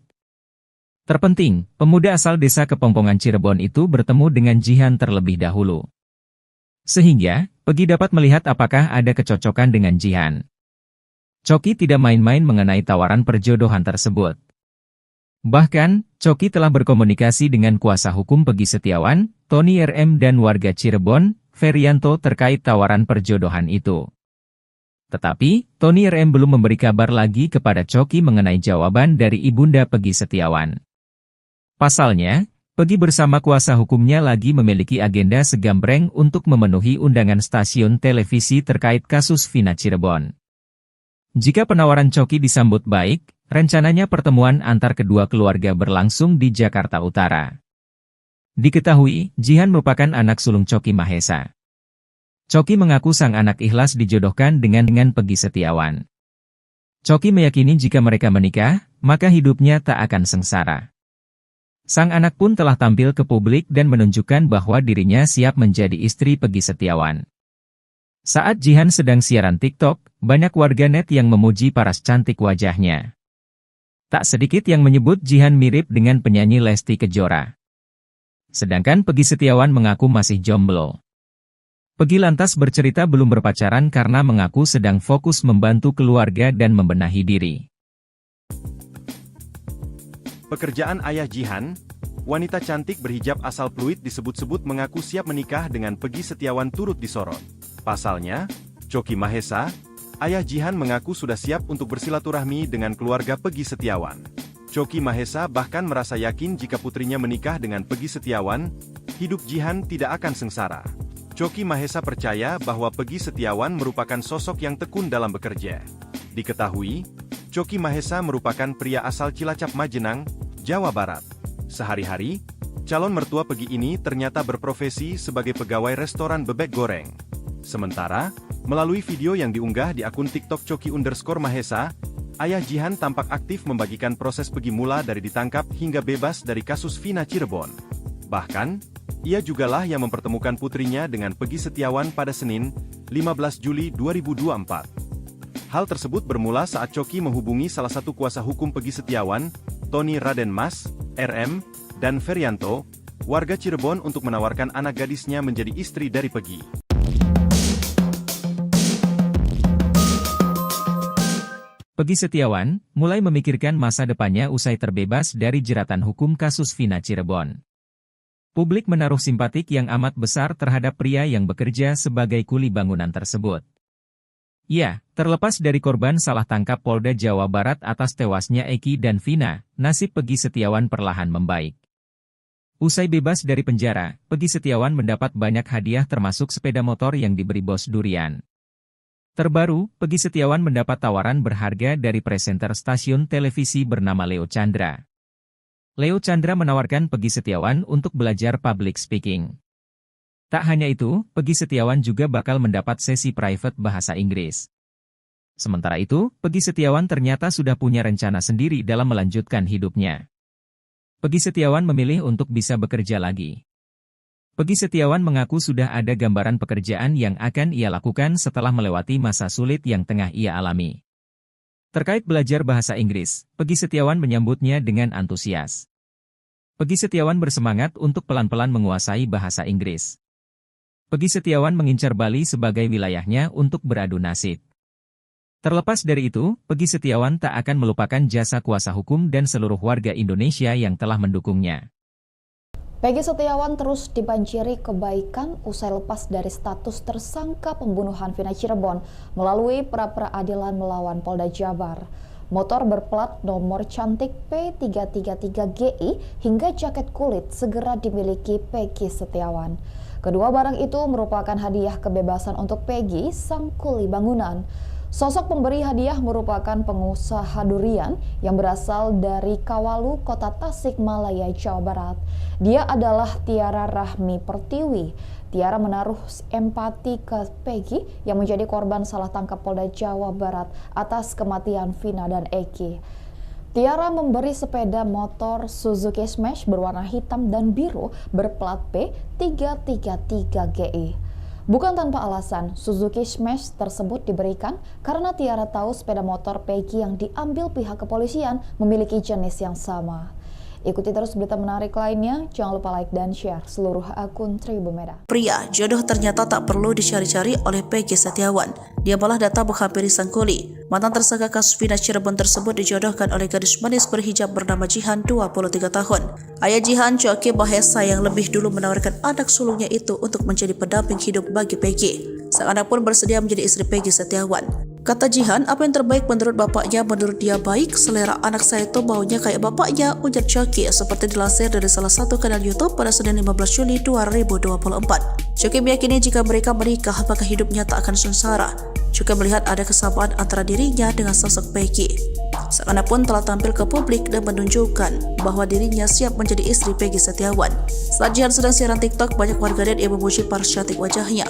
Terpenting, pemuda asal desa Kepongpongan Cirebon itu bertemu dengan Jihan terlebih dahulu. Sehingga, Peggy dapat melihat apakah ada kecocokan dengan Jihan. Choky tidak main-main mengenai tawaran perjodohan tersebut. Bahkan, Choky telah berkomunikasi dengan kuasa hukum Peggy Setiawan, Tony RM dan warga Cirebon, Ferianto terkait tawaran perjodohan itu. Tetapi, Tony RM belum memberi kabar lagi kepada Choky mengenai jawaban dari ibunda Peggy Setiawan. Pasalnya, Peggy bersama kuasa hukumnya lagi memiliki agenda segambreng untuk memenuhi undangan stasiun televisi terkait kasus Vina Cirebon. Jika penawaran Choky disambut baik, rencananya pertemuan antar kedua keluarga berlangsung di Jakarta Utara. Diketahui, Jihan merupakan anak sulung Choky Mahesa. Choky mengaku sang anak ikhlas dijodohkan dengan Peggy Setiawan. Choky meyakini jika mereka menikah, maka hidupnya tak akan sengsara. Sang anak pun telah tampil ke publik dan menunjukkan bahwa dirinya siap menjadi istri Peggy Setiawan. Saat Jihan sedang siaran TikTok, banyak warganet yang memuji paras cantik wajahnya. Tak sedikit yang menyebut Jihan mirip dengan penyanyi Lesti Kejora. Sedangkan Peggy Setiawan mengaku masih jomblo. Peggy lantas bercerita belum berpacaran karena mengaku sedang fokus membantu keluarga dan membenahi diri. Pekerjaan ayah Jihan, wanita cantik berhijab asal Pluit disebut-sebut mengaku siap menikah dengan Peggy Setiawan turut disorot. Pasalnya, Choky Mahesa, ayah Jihan mengaku sudah siap untuk bersilaturahmi dengan keluarga Peggy Setiawan. Choky Mahesa bahkan merasa yakin jika putrinya menikah dengan Peggy Setiawan, hidup Jihan tidak akan sengsara. Choky Mahesa percaya bahwa Peggy Setiawan merupakan sosok yang tekun dalam bekerja. Diketahui, Choky Mahesa merupakan pria asal Cilacap Majenang, Jawa Barat. Sehari-hari, calon mertua Peggy ini ternyata berprofesi sebagai pegawai restoran bebek goreng. Sementara, melalui video yang diunggah di akun TikTok Choky_Mahesa, ayah Jihan tampak aktif membagikan proses Peggy mula dari ditangkap hingga bebas dari kasus Vina Cirebon. Bahkan, ia jugalah yang mempertemukan putrinya dengan Peggy Setiawan pada Senin, 15 Juli 2024. Hal tersebut bermula saat Choky menghubungi salah satu kuasa hukum Peggy Setiawan, Tony Raden Mas, RM, dan Ferianto, warga Cirebon untuk menawarkan anak gadisnya menjadi istri dari Peggy. Peggy Setiawan mulai memikirkan masa depannya usai terbebas dari jeratan hukum kasus Vina Cirebon. Publik menaruh simpatik yang amat besar terhadap pria yang bekerja sebagai kuli bangunan tersebut. Ya, terlepas dari korban salah tangkap Polda Jawa Barat atas tewasnya Eki dan Vina, nasib Peggy Setiawan perlahan membaik. Usai bebas dari penjara, Peggy Setiawan mendapat banyak hadiah termasuk sepeda motor yang diberi bos durian. Terbaru, Peggy Setiawan mendapat tawaran berharga dari presenter stasiun televisi bernama Leo Chandra. Leo Chandra menawarkan Peggy Setiawan untuk belajar public speaking. Tak hanya itu, Peggy Setiawan juga bakal mendapat sesi private bahasa Inggris. Sementara itu, Peggy Setiawan ternyata sudah punya rencana sendiri dalam melanjutkan hidupnya. Peggy Setiawan memilih untuk bisa bekerja lagi. Peggy Setiawan mengaku sudah ada gambaran pekerjaan yang akan ia lakukan setelah melewati masa sulit yang tengah ia alami. Terkait belajar bahasa Inggris, Peggy Setiawan menyambutnya dengan antusias. Peggy Setiawan bersemangat untuk pelan-pelan menguasai bahasa Inggris. Peggy Setiawan mengincar Bali sebagai wilayahnya untuk beradu nasib. Terlepas dari itu, Peggy Setiawan tak akan melupakan jasa kuasa hukum dan seluruh warga Indonesia yang telah mendukungnya. Peggy Setiawan terus dibanjiri kebaikan usai lepas dari status tersangka pembunuhan Vina Cirebon melalui pra-peradilan melawan Polda Jabar. Motor berplat nomor cantik P333GI hingga jaket kulit segera dimiliki Peggy Setiawan. Kedua barang itu merupakan hadiah kebebasan untuk Peggy, sang kuli bangunan. Sosok pemberi hadiah merupakan pengusaha durian yang berasal dari Kawalu, Kota Tasikmalaya, Jawa Barat. Dia adalah Tiara Rahmi Pertiwi. Tiara menaruh empati ke Peggy yang menjadi korban salah tangkap Polda Jawa Barat atas kematian Vina dan Eki. Tiara memberi sepeda motor Suzuki Smash berwarna hitam dan biru berplat P333GI. Bukan tanpa alasan, Suzuki Smash tersebut diberikan karena Tiara tahu sepeda motor Peggy yang diambil pihak kepolisian memiliki jenis yang sama. Ikuti terus berita menarik lainnya, jangan lupa like dan share seluruh akun Tribun Medan. Pria, jodoh ternyata tak perlu dicari-cari oleh Peggy Setiawan. Dia malah datang menghampiri sang kuli. Mantan tersangka kasus Vina Cirebon tersebut dijodohkan oleh gadis manis berhijab bernama Jihan, 23 tahun. Ayah Jihan, Choki Mahesa, yang lebih dulu menawarkan anak sulungnya itu untuk menjadi pendamping hidup bagi Peggy. Sang anak pun bersedia menjadi istri Peggy Setiawan. Kata Jihan, apa yang terbaik menurut bapaknya, menurut dia baik, selera anak saya itu baunya kayak bapaknya, ujar Choki, seperti dilansir dari salah satu kanal YouTube pada Senin 15 Juli 2024. Choki meyakini jika mereka menikah, maka hidupnya tak akan sengsara. Juga melihat ada kesamaan antara dirinya dengan sosok Peggy. Sang anak pun telah tampil ke publik dan menunjukkan bahwa dirinya siap menjadi istri Peggy Setiawan. Saat Jihan sedang siaran TikTok, banyak warganet yang memuji paras cantik wajahnya.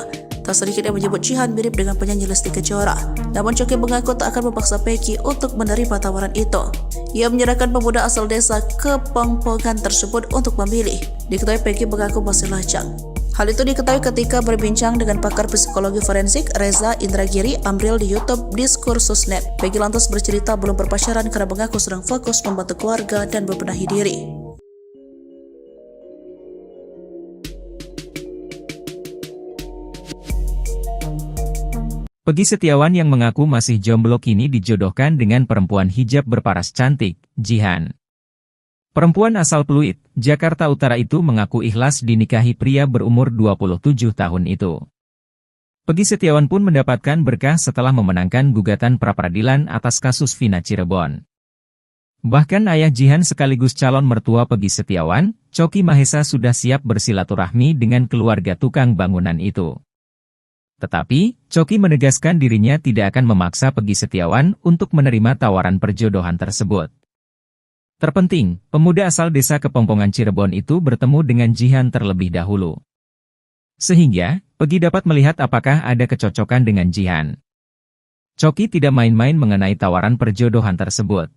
Tak sedikit yang menyebut Jihan mirip dengan penyanyi Lesti Kejora. Namun Choki mengaku tak akan memaksa Peggy untuk menerima tawaran itu. Ia menyerahkan pemuda asal desa Kepongpongan tersebut untuk memilih. Diketahui Peggy mengaku masih lajang. Hal itu diketahui ketika berbincang dengan pakar psikologi forensik Reza Indragiri Amril di YouTube Diskursus.net. Peggy lantas bercerita belum berpacaran karena mengaku sedang fokus membantu keluarga dan membenahi diri. Peggy Setiawan yang mengaku masih jomblo kini dijodohkan dengan perempuan hijab berparas cantik, Jihan. Perempuan asal Pluit, Jakarta Utara itu mengaku ikhlas dinikahi pria berumur 27 tahun itu. Peggy Setiawan pun mendapatkan berkah setelah memenangkan gugatan pra-peradilan atas kasus Vina Cirebon. Bahkan ayah Jihan sekaligus calon mertua Peggy Setiawan, Choki Mahesa, sudah siap bersilaturahmi dengan keluarga tukang bangunan itu. Tetapi, Choki menegaskan dirinya tidak akan memaksa Peggy Setiawan untuk menerima tawaran perjodohan tersebut. Terpenting, pemuda asal desa Kepongpongan Cirebon itu bertemu dengan Jihan terlebih dahulu. Sehingga, Peggy dapat melihat apakah ada kecocokan dengan Jihan. Choki tidak main-main mengenai tawaran perjodohan tersebut.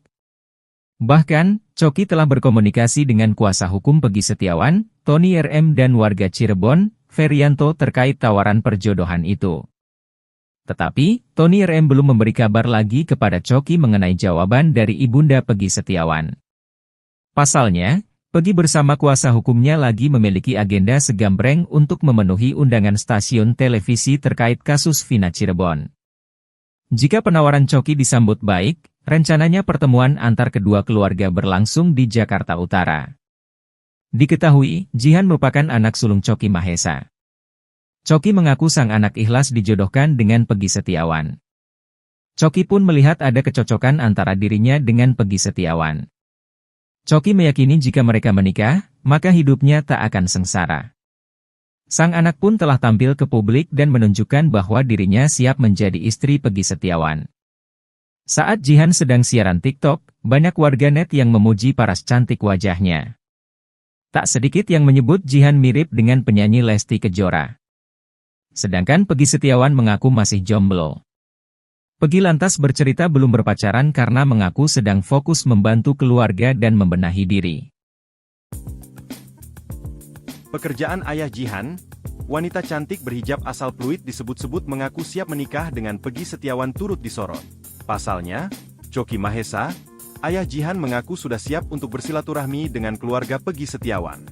Bahkan, Choki telah berkomunikasi dengan kuasa hukum Peggy Setiawan, Tony RM, dan warga Cirebon, Ferianto, terkait tawaran perjodohan itu. Tetapi, Tony RM belum memberi kabar lagi kepada Choki mengenai jawaban dari ibunda Peggy Setiawan. Pasalnya, Peggy bersama kuasa hukumnya lagi memiliki agenda segambreng untuk memenuhi undangan stasiun televisi terkait kasus Vina Cirebon. Jika penawaran Choki disambut baik, rencananya pertemuan antar kedua keluarga berlangsung di Jakarta Utara. Diketahui, Jihan merupakan anak sulung Choki Mahesa. Choki mengaku sang anak ikhlas dijodohkan dengan Peggy Setiawan. Choki pun melihat ada kecocokan antara dirinya dengan Peggy Setiawan. Choki meyakini jika mereka menikah, maka hidupnya tak akan sengsara. Sang anak pun telah tampil ke publik dan menunjukkan bahwa dirinya siap menjadi istri Peggy Setiawan. Saat Jihan sedang siaran TikTok, banyak warganet yang memuji paras cantik wajahnya. Tak sedikit yang menyebut Jihan mirip dengan penyanyi Lesti Kejora. Sedangkan Peggy Setiawan mengaku masih jomblo. Peggy lantas bercerita belum berpacaran karena mengaku sedang fokus membantu keluarga dan membenahi diri. Pekerjaan ayah Jihan, wanita cantik berhijab asal Pluit disebut-sebut mengaku siap menikah dengan Peggy Setiawan turut disorot. Pasalnya, Choki Mahesa, ayah Jihan mengaku sudah siap untuk bersilaturahmi dengan keluarga Peggy Setiawan.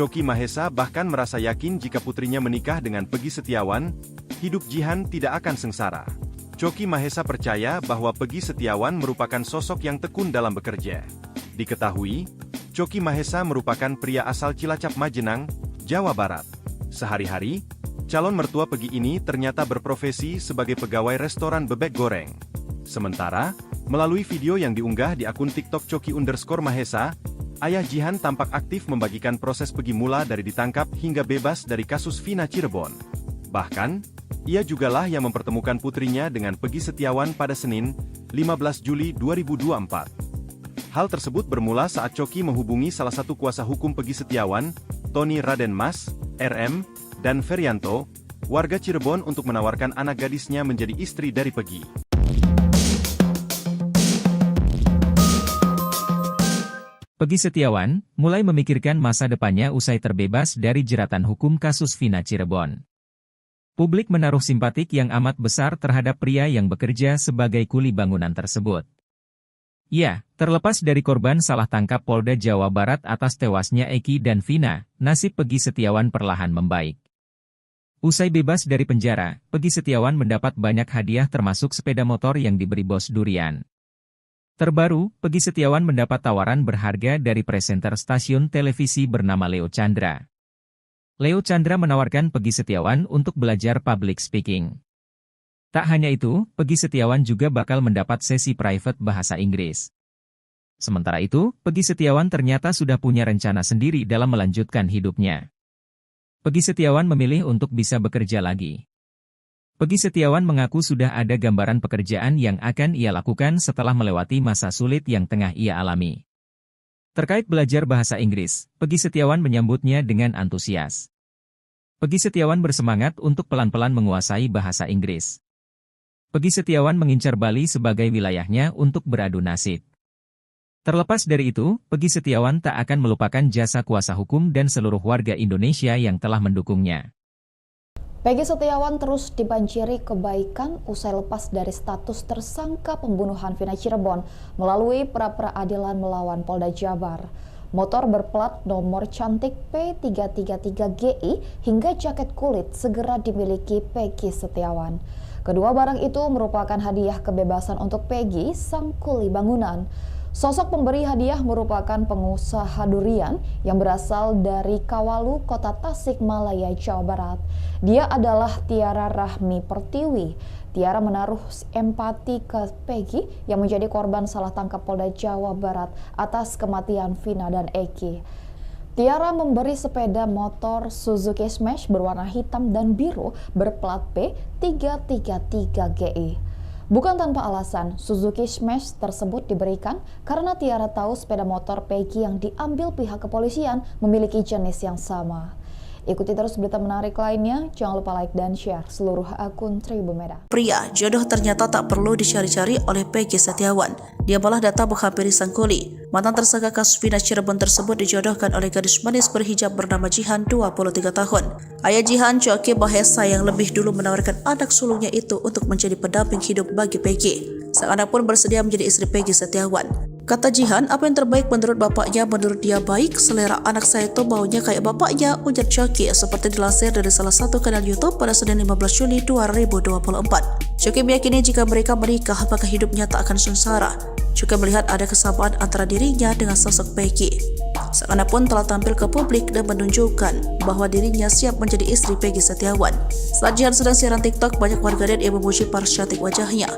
Choky Mahesa bahkan merasa yakin jika putrinya menikah dengan Peggy Setiawan, hidup Jihan tidak akan sengsara. Choky Mahesa percaya bahwa Peggy Setiawan merupakan sosok yang tekun dalam bekerja. Diketahui, Choky Mahesa merupakan pria asal Cilacap Majenang, Jawa Barat. Sehari-hari, calon mertua Peggy ini ternyata berprofesi sebagai pegawai restoran bebek goreng. Sementara, melalui video yang diunggah di akun TikTok Choky_Mahesa, ayah Jihan tampak aktif membagikan proses Peggy mula dari ditangkap hingga bebas dari kasus Vina Cirebon. Bahkan, ia jugalah yang mempertemukan putrinya dengan Peggy Setiawan pada Senin, 15 Juli 2024. Hal tersebut bermula saat Choky menghubungi salah satu kuasa hukum Peggy Setiawan, Tony Raden Mas, RM, dan Ferianto, warga Cirebon untuk menawarkan anak gadisnya menjadi istri dari Peggy. Peggy Setiawan mulai memikirkan masa depannya usai terbebas dari jeratan hukum kasus Vina Cirebon. Publik menaruh simpatik yang amat besar terhadap pria yang bekerja sebagai kuli bangunan tersebut. Ya, terlepas dari korban salah tangkap Polda Jawa Barat atas tewasnya Eki dan Vina, nasib Peggy Setiawan perlahan membaik. Usai bebas dari penjara, Peggy Setiawan mendapat banyak hadiah termasuk sepeda motor yang diberi bos durian. Terbaru, Peggy Setiawan mendapat tawaran berharga dari presenter stasiun televisi bernama Leo Chandra. Leo Chandra menawarkan Peggy Setiawan untuk belajar public speaking. Tak hanya itu, Peggy Setiawan juga bakal mendapat sesi private bahasa Inggris. Sementara itu, Peggy Setiawan ternyata sudah punya rencana sendiri dalam melanjutkan hidupnya. Peggy Setiawan memilih untuk bisa bekerja lagi. Peggy Setiawan mengaku sudah ada gambaran pekerjaan yang akan ia lakukan setelah melewati masa sulit yang tengah ia alami. Terkait belajar bahasa Inggris, Peggy Setiawan menyambutnya dengan antusias. Peggy Setiawan bersemangat untuk pelan-pelan menguasai bahasa Inggris. Peggy Setiawan mengincar Bali sebagai wilayahnya untuk beradu nasib. Terlepas dari itu, Peggy Setiawan tak akan melupakan jasa kuasa hukum dan seluruh warga Indonesia yang telah mendukungnya. Peggy Setiawan terus dibanjiri kebaikan usai lepas dari status tersangka pembunuhan Vina Cirebon melalui pra-peradilan melawan Polda Jabar. Motor berplat nomor cantik P333GI hingga jaket kulit segera dimiliki Peggy Setiawan. Kedua barang itu merupakan hadiah kebebasan untuk Peggy, sang kuli bangunan. Sosok pemberi hadiah merupakan pengusaha durian yang berasal dari Kawalu, Kota Tasikmalaya, Jawa Barat. Dia adalah Tiara Rahmi Pertiwi. Tiara menaruh empati ke Peggy yang menjadi korban salah tangkap Polda Jawa Barat atas kematian Vina dan Eki. Tiara memberi sepeda motor Suzuki Smash berwarna hitam dan biru berplat P333GI. Bukan tanpa alasan, Suzuki Smash tersebut diberikan karena Tiara tahu sepeda motor Peggy yang diambil pihak kepolisian memiliki jenis yang sama. Ikuti terus berita menarik lainnya, jangan lupa like dan share seluruh akun Tribun Medan. Pria, jodoh ternyata tak perlu dicari-cari oleh Peggy Setiawan. Dia malah datang menghampiri sang kuli. Mantan tersangka kasus Vina Cirebon tersebut dijodohkan oleh gadis manis berhijab bernama Jihan, 23 tahun. Ayah Jihan, Choky Mahesa, yang lebih dulu menawarkan anak sulungnya itu untuk menjadi pendamping hidup bagi Peggy. Sang anak pun bersedia menjadi istri Peggy Setiawan. Kata Jihan, apa yang terbaik menurut bapaknya, menurut dia baik, selera anak saya itu baunya kayak bapaknya, ujar Choky, seperti dilansir dari salah satu kanal YouTube pada Senin 15 Juli 2024. Choky meyakini jika mereka menikah, maka hidupnya tak akan sengsara. Juga melihat ada kesamaan antara dirinya dengan sosok Peggy. Sang anak pun telah tampil ke publik dan menunjukkan bahwa dirinya siap menjadi istri Peggy Setiawan. Saat Jihan sedang siaran TikTok, banyak warganet yang memuji paras cantik wajahnya.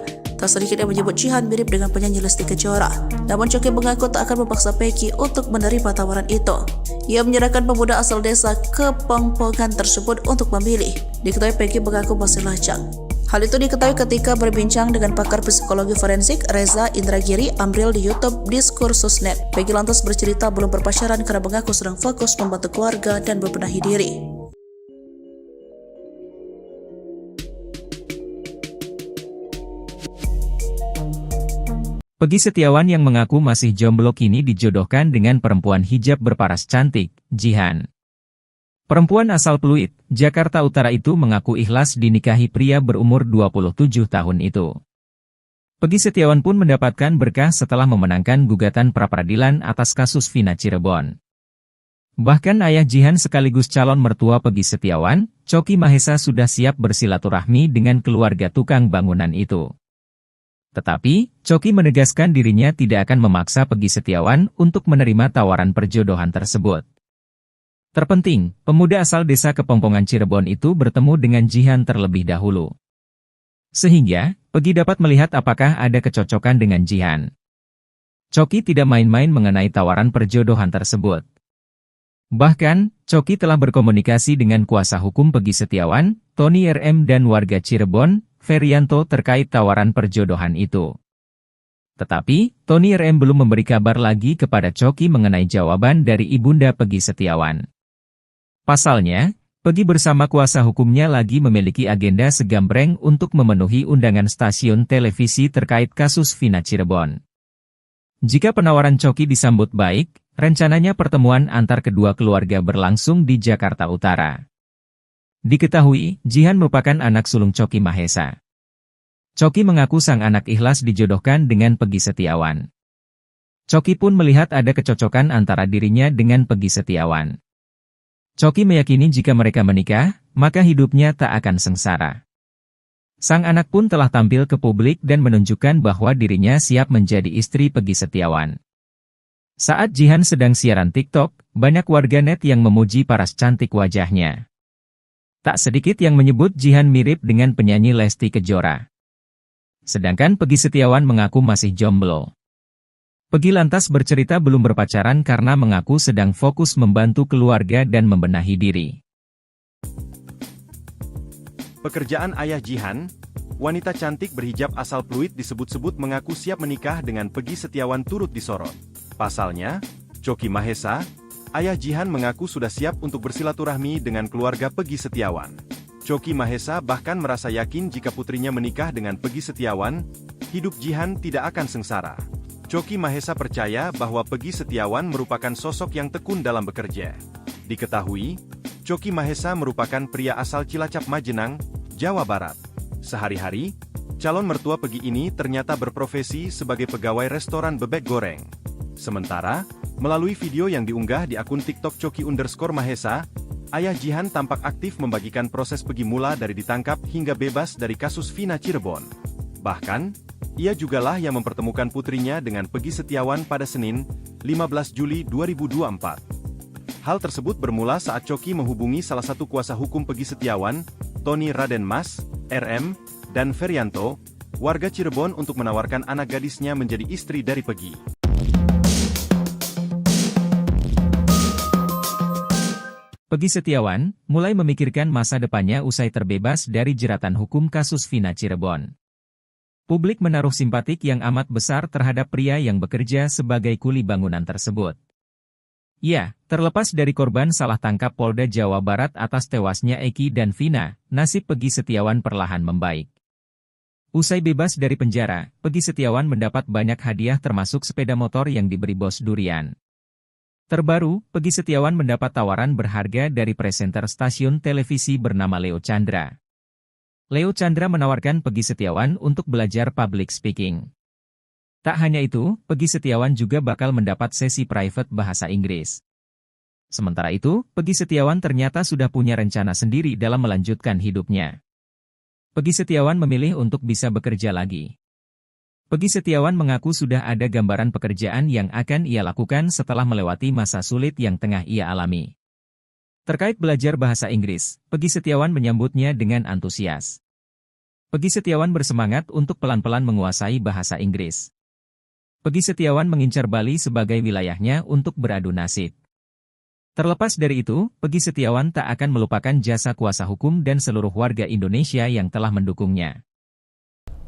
Tak sedikit yang menyebut Jihan mirip dengan penyanyi Lesti Kejora. Namun Choky mengaku tak akan memaksa Peggy untuk menerima tawaran itu. Ia menyerahkan pemuda asal desa Kepongpongan tersebut untuk memilih. Diketahui Peggy mengaku masih lajang. Hal itu diketahui ketika berbincang dengan pakar psikologi forensik Reza Indragiri Amril di YouTube Diskursus.net. Peggy lantas bercerita belum berpacaran karena mengaku sedang fokus membantu keluarga dan membenahi diri. Peggy Setiawan yang mengaku masih jomblo kini dijodohkan dengan perempuan hijab berparas cantik, Jihan. Perempuan asal Pluit, Jakarta Utara itu mengaku ikhlas dinikahi pria berumur 27 tahun itu. Peggy Setiawan pun mendapatkan berkah setelah memenangkan gugatan pra-peradilan atas kasus Vina Cirebon. Bahkan ayah Jihan sekaligus calon mertua Peggy Setiawan, Choky Mahesa sudah siap bersilaturahmi dengan keluarga tukang bangunan itu. Tetapi, Choky menegaskan dirinya tidak akan memaksa Peggy Setiawan untuk menerima tawaran perjodohan tersebut. Terpenting, pemuda asal desa Kepongpongan Cirebon itu bertemu dengan Jihan terlebih dahulu. Sehingga, Peggy dapat melihat apakah ada kecocokan dengan Jihan. Choky tidak main-main mengenai tawaran perjodohan tersebut. Bahkan, Choky telah berkomunikasi dengan kuasa hukum Peggy Setiawan, Tony RM dan warga Cirebon, Ferianto terkait tawaran perjodohan itu. Tetapi, Tony RM belum memberi kabar lagi kepada Choky mengenai jawaban dari ibunda Peggy Setiawan. Pasalnya, Peggy bersama kuasa hukumnya lagi memiliki agenda segambreng untuk memenuhi undangan stasiun televisi terkait kasus Vina Cirebon. Jika penawaran Choky disambut baik, rencananya pertemuan antar kedua keluarga berlangsung di Jakarta Utara. Diketahui, Jihan merupakan anak sulung Choky Mahesa. Choky mengaku sang anak ikhlas dijodohkan dengan Peggy Setiawan. Choky pun melihat ada kecocokan antara dirinya dengan Peggy Setiawan. Choky meyakini jika mereka menikah, maka hidupnya tak akan sengsara. Sang anak pun telah tampil ke publik dan menunjukkan bahwa dirinya siap menjadi istri Peggy Setiawan. Saat Jihan sedang siaran TikTok, banyak warganet yang memuji paras cantik wajahnya. Tak sedikit yang menyebut Jihan mirip dengan penyanyi Lesti Kejora. Sedangkan Peggy Setiawan mengaku masih jomblo. Peggy lantas bercerita belum berpacaran karena mengaku sedang fokus membantu keluarga dan membenahi diri. Pekerjaan ayah Jihan, wanita cantik berhijab asal Pluit disebut-sebut mengaku siap menikah dengan Peggy Setiawan turut disorot. Pasalnya, Choky Mahesa, ayah Jihan mengaku sudah siap untuk bersilaturahmi dengan keluarga Peggy Setiawan. Choky Mahesa bahkan merasa yakin jika putrinya menikah dengan Peggy Setiawan, hidup Jihan tidak akan sengsara. Choky Mahesa percaya bahwa Peggy Setiawan merupakan sosok yang tekun dalam bekerja. Diketahui, Choky Mahesa merupakan pria asal Cilacap Majenang, Jawa Barat. Sehari-hari, calon mertua Peggy ini ternyata berprofesi sebagai pegawai restoran bebek goreng. Sementara, melalui video yang diunggah di akun TikTok Choky_Mahesa, ayah Jihan tampak aktif membagikan proses Peggy mula dari ditangkap hingga bebas dari kasus Vina Cirebon. Bahkan, ia jugalah yang mempertemukan putrinya dengan Peggy Setiawan pada Senin, 15 Juli 2024. Hal tersebut bermula saat Choky menghubungi salah satu kuasa hukum Peggy Setiawan, Tony Raden Mas, RM, dan Ferianto, warga Cirebon untuk menawarkan anak gadisnya menjadi istri dari Peggy. Peggy Setiawan mulai memikirkan masa depannya usai terbebas dari jeratan hukum kasus Vina Cirebon. Publik menaruh simpatik yang amat besar terhadap pria yang bekerja sebagai kuli bangunan tersebut. Ya, terlepas dari korban salah tangkap Polda Jawa Barat atas tewasnya Eki dan Vina, nasib Peggy Setiawan perlahan membaik. Usai bebas dari penjara, Peggy Setiawan mendapat banyak hadiah termasuk sepeda motor yang diberi bos durian. Terbaru, Peggy Setiawan mendapat tawaran berharga dari presenter stasiun televisi bernama Leo Chandra. Leo Chandra menawarkan Peggy Setiawan untuk belajar public speaking. Tak hanya itu, Peggy Setiawan juga bakal mendapat sesi private bahasa Inggris. Sementara itu, Peggy Setiawan ternyata sudah punya rencana sendiri dalam melanjutkan hidupnya. Peggy Setiawan memilih untuk bisa bekerja lagi. Peggy Setiawan mengaku sudah ada gambaran pekerjaan yang akan ia lakukan setelah melewati masa sulit yang tengah ia alami. Terkait belajar bahasa Inggris, Peggy Setiawan menyambutnya dengan antusias. Peggy Setiawan bersemangat untuk pelan-pelan menguasai bahasa Inggris. Peggy Setiawan mengincar Bali sebagai wilayahnya untuk beradu nasib. Terlepas dari itu, Peggy Setiawan tak akan melupakan jasa kuasa hukum dan seluruh warga Indonesia yang telah mendukungnya.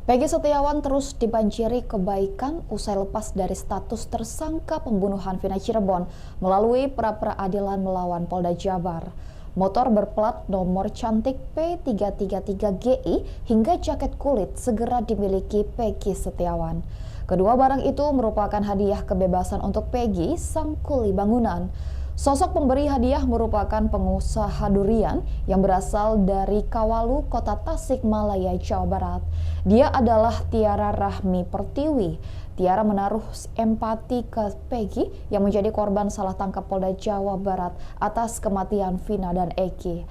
Peggy Setiawan terus dibanjiri kebaikan usai lepas dari status tersangka pembunuhan Vina Cirebon melalui pra-peradilan melawan Polda Jabar. Motor berplat nomor cantik P333GI hingga jaket kulit segera dimiliki Peggy Setiawan. Kedua barang itu merupakan hadiah kebebasan untuk Peggy, sang kuli bangunan. Sosok pemberi hadiah merupakan pengusaha durian yang berasal dari Kawalu, Kota Tasikmalaya, Jawa Barat. Dia adalah Tiara Rahmi Pertiwi. Tiara menaruh empati ke Peggy yang menjadi korban salah tangkap Polda Jawa Barat atas kematian Vina dan Eki.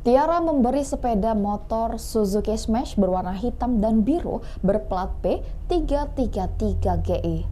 Tiara memberi sepeda motor Suzuki Smash berwarna hitam dan biru berplat P333GI.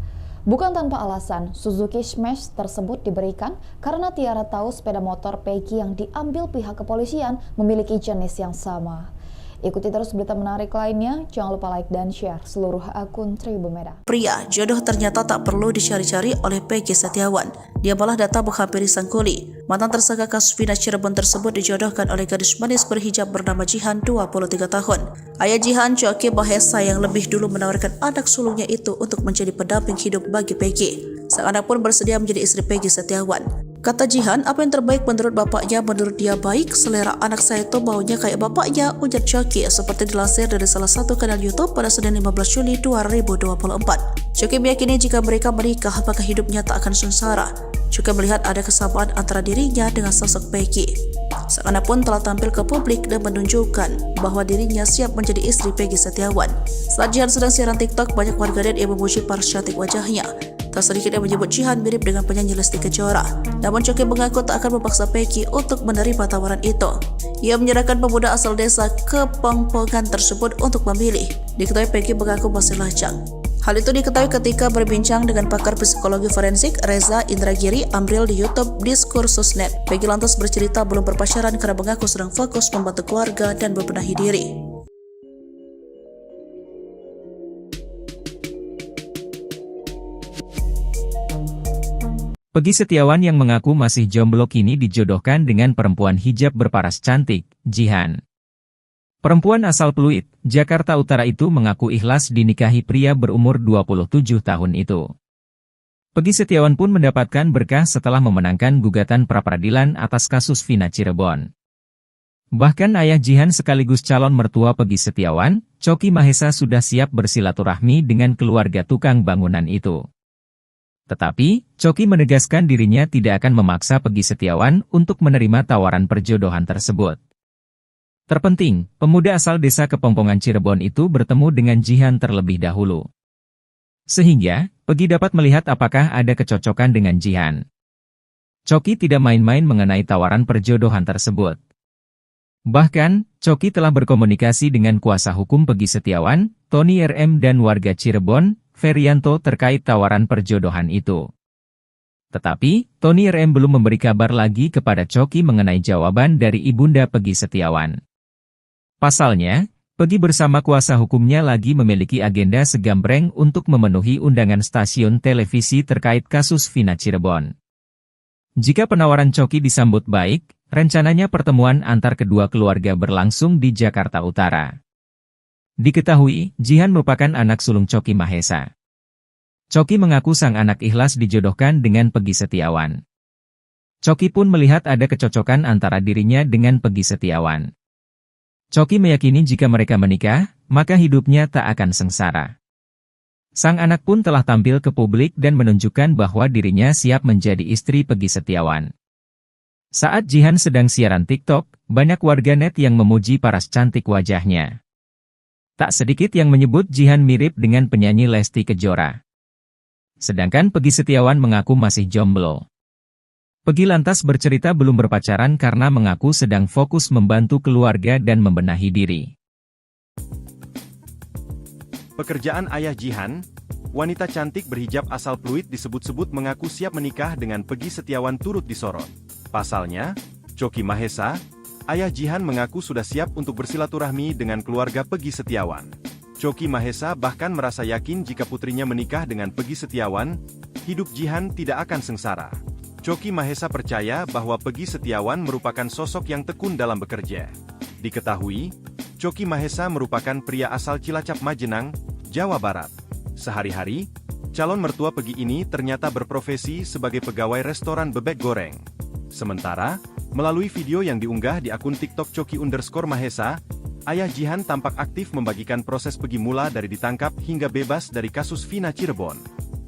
Bukan tanpa alasan, Suzuki Smash tersebut diberikan karena Tiara tahu sepeda motor Peggy yang diambil pihak kepolisian memiliki jenis yang sama. Ikuti terus berita menarik lainnya, jangan lupa like dan share seluruh akun Tribumeda. Pria, jodoh ternyata tak perlu dicari-cari oleh Peggy Setiawan. Dia malah datang menghampiri sang kuli. Mantan tersangka kasus Vina Cirebon tersebut dijodohkan oleh gadis manis berhijab bernama Jihan, 23 tahun. Ayah Jihan, Choki Mahesa, yang lebih dulu menawarkan anak sulungnya itu untuk menjadi pendamping hidup bagi Peggy. Sang anak pun bersedia menjadi istri Peggy Setiawan. Kata Jihan, apa yang terbaik menurut bapaknya, menurut dia baik, selera anak saya itu maunya kayak bapaknya, ujar Choki, seperti dilansir dari salah satu kanal YouTube pada Senin 15 Juli 2024. Choki meyakini jika mereka menikah, maka hidupnya tak akan sengsara. Juga melihat ada kesamaan antara dirinya dengan sosok Peggy. Sang anak pun telah tampil ke publik dan menunjukkan bahwa dirinya siap menjadi istri Peggy Setiawan. Saat Jihan sedang siaran TikTok, banyak warganet yang memuji paras cantik wajahnya. Tak sedikit yang menyebut Jihan mirip dengan penyanyi Lesti Kejora. Namun Choki mengaku tak akan memaksa Peggy untuk menerima tawaran itu. Ia menyerahkan pemuda asal desa Kepongpongan tersebut untuk memilih. Diketahui Peggy mengaku masih lajang. Hal itu diketahui ketika berbincang dengan pakar psikologi forensik Reza Indragiri Amril di YouTube Diskursus.net. Peggy lantas bercerita belum berpacaran karena mengaku sedang fokus membantu keluarga dan membenahi diri. Peggy Setiawan yang mengaku masih jomblo kini dijodohkan dengan perempuan hijab berparas cantik, Jihan. Perempuan asal Pluit, Jakarta Utara itu mengaku ikhlas dinikahi pria berumur 27 tahun itu. Peggy Setiawan pun mendapatkan berkah setelah memenangkan gugatan pra-peradilan atas kasus Vina Cirebon. Bahkan ayah Jihan sekaligus calon mertua Peggy Setiawan, Choki Mahesa, sudah siap bersilaturahmi dengan keluarga tukang bangunan itu. Tetapi, Choki menegaskan dirinya tidak akan memaksa Peggy Setiawan untuk menerima tawaran perjodohan tersebut. Terpenting, pemuda asal desa Kepongpongan Cirebon itu bertemu dengan Jihan terlebih dahulu. Sehingga, Peggy dapat melihat apakah ada kecocokan dengan Jihan. Choki tidak main-main mengenai tawaran perjodohan tersebut. Bahkan, Choki telah berkomunikasi dengan kuasa hukum Peggy Setiawan, Tony RM, dan warga Cirebon, Ferianto, terkait tawaran perjodohan itu. Tetapi, Tony RM belum memberi kabar lagi kepada Choki mengenai jawaban dari ibunda Peggy Setiawan. Pasalnya, Peggy bersama kuasa hukumnya lagi memiliki agenda segambreng untuk memenuhi undangan stasiun televisi terkait kasus Vina Cirebon. Jika penawaran Choki disambut baik, rencananya pertemuan antar kedua keluarga berlangsung di Jakarta Utara. Diketahui, Jihan merupakan anak sulung Choki Mahesa. Choki mengaku sang anak ikhlas dijodohkan dengan Peggy Setiawan. Choki pun melihat ada kecocokan antara dirinya dengan Peggy Setiawan. Choki meyakini jika mereka menikah, maka hidupnya tak akan sengsara. Sang anak pun telah tampil ke publik dan menunjukkan bahwa dirinya siap menjadi istri Peggy Setiawan. Saat Jihan sedang siaran TikTok, banyak warganet yang memuji paras cantik wajahnya. Tak sedikit yang menyebut Jihan mirip dengan penyanyi Lesti Kejora. Sedangkan Peggy Setiawan mengaku masih jomblo. Peggy lantas bercerita belum berpacaran karena mengaku sedang fokus membantu keluarga dan membenahi diri. Pekerjaan ayah Jihan, wanita cantik berhijab asal Pluit disebut-sebut mengaku siap menikah dengan Peggy Setiawan turut disorot. Pasalnya, Choki Mahesa, ayah Jihan mengaku sudah siap untuk bersilaturahmi dengan keluarga Peggy Setiawan. Choki Mahesa bahkan merasa yakin jika putrinya menikah dengan Peggy Setiawan, hidup Jihan tidak akan sengsara. Choki Mahesa percaya bahwa Peggy Setiawan merupakan sosok yang tekun dalam bekerja. Diketahui, Choki Mahesa merupakan pria asal Cilacap Majenang, Jawa Barat. Sehari-hari, calon mertua Peggy ini ternyata berprofesi sebagai pegawai restoran bebek goreng. Sementara, melalui video yang diunggah di akun TikTok Choki_Mahesa, ayah Jihan tampak aktif membagikan proses Peggy mula dari ditangkap hingga bebas dari kasus Vina Cirebon.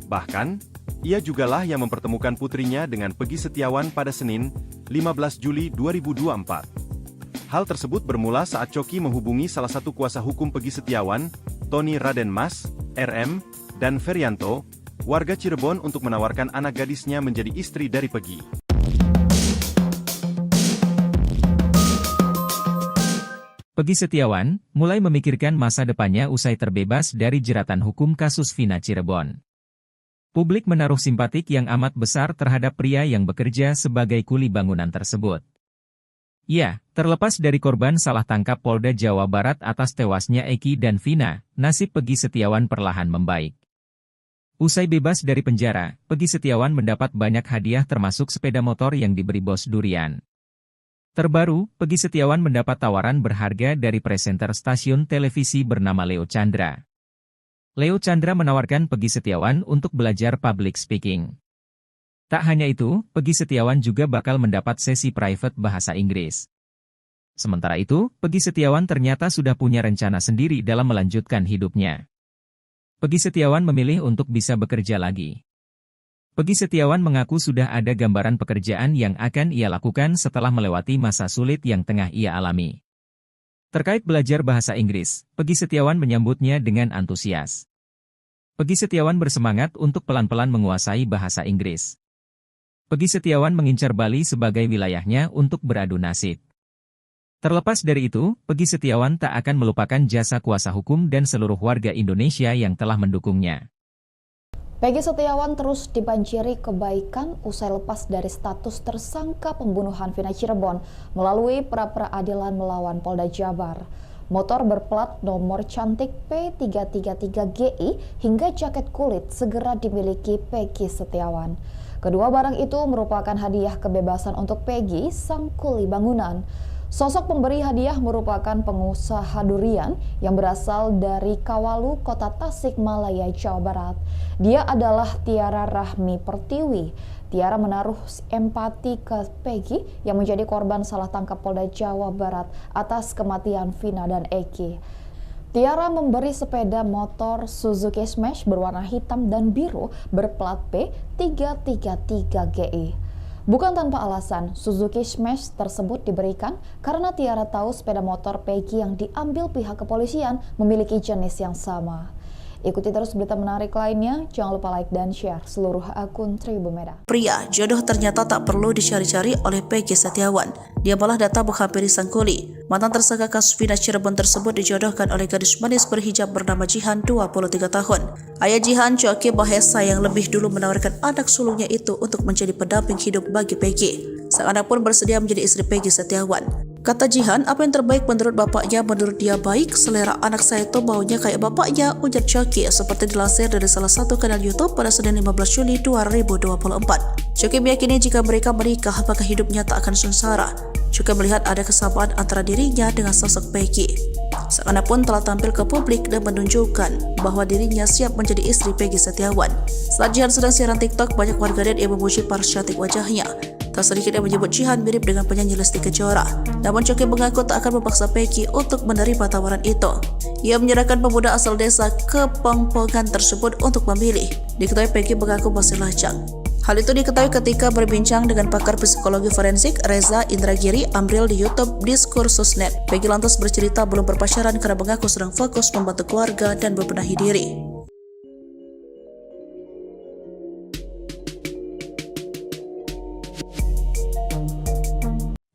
Bahkan, ia jugalah yang mempertemukan putrinya dengan Peggy Setiawan pada Senin, 15 Juli 2024. Hal tersebut bermula saat Choki menghubungi salah satu kuasa hukum Peggy Setiawan, Tony Raden Mas, RM, dan Ferianto, warga Cirebon untuk menawarkan anak gadisnya menjadi istri dari Peggy. Peggy Setiawan mulai memikirkan masa depannya usai terbebas dari jeratan hukum kasus Vina Cirebon. Publik menaruh simpatik yang amat besar terhadap pria yang bekerja sebagai kuli bangunan tersebut. Ya, terlepas dari korban salah tangkap Polda Jawa Barat atas tewasnya Eki dan Vina, nasib Peggy Setiawan perlahan membaik. Usai bebas dari penjara, Peggy Setiawan mendapat banyak hadiah termasuk sepeda motor yang diberi bos durian. Terbaru, Peggy Setiawan mendapat tawaran berharga dari presenter stasiun televisi bernama Leo Chandra. Leo Chandra menawarkan Peggy Setiawan untuk belajar public speaking. Tak hanya itu, Peggy Setiawan juga bakal mendapat sesi private bahasa Inggris. Sementara itu, Peggy Setiawan ternyata sudah punya rencana sendiri dalam melanjutkan hidupnya. Peggy Setiawan memilih untuk bisa bekerja lagi. Peggy Setiawan mengaku sudah ada gambaran pekerjaan yang akan ia lakukan setelah melewati masa sulit yang tengah ia alami. Terkait belajar bahasa Inggris, Peggy Setiawan menyambutnya dengan antusias. Peggy Setiawan bersemangat untuk pelan-pelan menguasai bahasa Inggris. Peggy Setiawan mengincar Bali sebagai wilayahnya untuk beradu nasib. Terlepas dari itu, Peggy Setiawan tak akan melupakan jasa kuasa hukum dan seluruh warga Indonesia yang telah mendukungnya. Peggy Setiawan terus dibanjiri kebaikan usai lepas dari status tersangka pembunuhan Vina Cirebon melalui pra-peradilan melawan Polda Jabar. Motor berplat nomor cantik P333GI hingga jaket kulit segera dimiliki Peggy Setiawan. Kedua barang itu merupakan hadiah kebebasan untuk Peggy, sang kuli bangunan. Sosok pemberi hadiah merupakan pengusaha durian yang berasal dari Kawalu, Kota Tasikmalaya, Jawa Barat. Dia adalah Tiara Rahmi Pertiwi. Tiara menaruh empati ke Peggy yang menjadi korban salah tangkap Polda Jawa Barat atas kematian Vina dan Eki. Tiara memberi sepeda motor Suzuki Smash berwarna hitam dan biru berplat P333GI. Bukan tanpa alasan, Suzuki Smash tersebut diberikan karena Tiara tahu sepeda motor Peggy yang diambil pihak kepolisian memiliki jenis yang sama. Ikuti terus berita menarik lainnya, jangan lupa like dan share seluruh akun Tribun Medan. Pria, jodoh ternyata tak perlu dicari-cari oleh Peggy Setiawan. Dia malah datang menghampiri sang kuli. Mantan tersangka kasus Vina Cirebon tersebut dijodohkan oleh gadis manis berhijab bernama Jihan, 23 tahun. Ayah Jihan, Coki Mahesa, yang lebih dulu menawarkan anak sulungnya itu untuk menjadi pendamping hidup bagi Peggy. Sang anak pun bersedia menjadi istri Peggy Setiawan. Kata Jihan, apa yang terbaik menurut bapaknya, menurut dia baik, selera anak saya itu baunya kayak bapaknya, ujar Coki, seperti dilansir dari salah satu kanal YouTube pada Senin 15 Juli 2024. Coki meyakini jika mereka menikah, maka hidupnya tak akan sengsara. Juga melihat ada kesamaan antara dirinya dengan sosok Peggy. Sang anak pun telah tampil ke publik dan menunjukkan bahwa dirinya siap menjadi istri Peggy Setiawan. Saat Jihan sedang siaran TikTok, banyak warganet yang memuji paras cantik wajahnya. Tak sedikit yang menyebut Jihan mirip dengan penyanyi Lesti Kejora. Namun Coki mengaku tak akan memaksa Peggy untuk menerima tawaran itu. Ia menyerahkan pemuda asal desa Kepongpongan tersebut untuk memilih. Diketahui Peggy mengaku masih lajang. Hal itu diketahui ketika berbincang dengan pakar psikologi forensik Reza Indragiri Amril di YouTube Diskursus.net. Peggy lantas bercerita belum berpacaran karena mengaku sedang fokus membantu keluarga dan membenahi diri.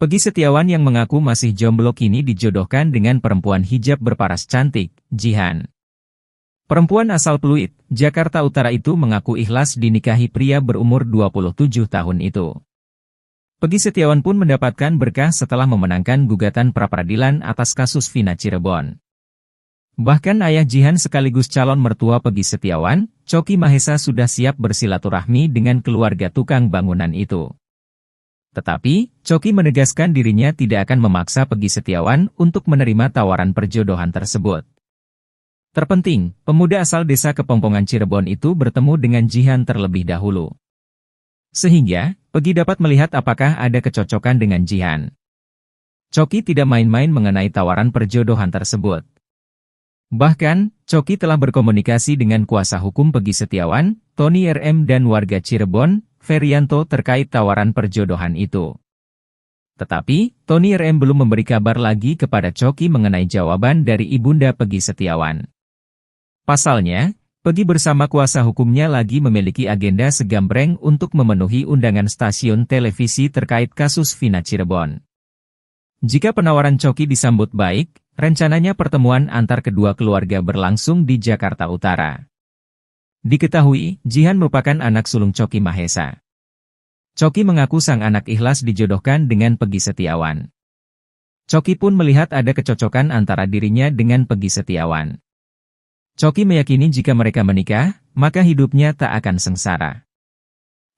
Peggy Setiawan yang mengaku masih jomblo kini dijodohkan dengan perempuan hijab berparas cantik, Jihan. Perempuan asal Pluit, Jakarta Utara itu mengaku ikhlas dinikahi pria berumur 27 tahun itu. Peggy Setiawan pun mendapatkan berkah setelah memenangkan gugatan pra-peradilan atas kasus Vina Cirebon. Bahkan ayah Jihan sekaligus calon mertua Peggy Setiawan, Coki Mahesa, sudah siap bersilaturahmi dengan keluarga tukang bangunan itu. Tetapi, Coki menegaskan dirinya tidak akan memaksa Peggy Setiawan untuk menerima tawaran perjodohan tersebut. Terpenting, pemuda asal desa Kepongpongan Cirebon itu bertemu dengan Jihan terlebih dahulu. Sehingga, Peggy dapat melihat apakah ada kecocokan dengan Jihan. Coki tidak main-main mengenai tawaran perjodohan tersebut. Bahkan, Coki telah berkomunikasi dengan kuasa hukum Peggy Setiawan, Tony RM, dan warga Cirebon, Ferianto, terkait tawaran perjodohan itu. Tetapi, Tony RM belum memberi kabar lagi kepada Coki mengenai jawaban dari ibunda Peggy Setiawan. Pasalnya, Peggy bersama kuasa hukumnya lagi memiliki agenda segambreng untuk memenuhi undangan stasiun televisi terkait kasus Vina Cirebon. Jika penawaran Choky disambut baik, rencananya pertemuan antar kedua keluarga berlangsung di Jakarta Utara. Diketahui, Jihan merupakan anak sulung Choky Mahesa. Choky mengaku sang anak ikhlas dijodohkan dengan Peggy Setiawan. Choky pun melihat ada kecocokan antara dirinya dengan Peggy Setiawan. Choky meyakini jika mereka menikah, maka hidupnya tak akan sengsara.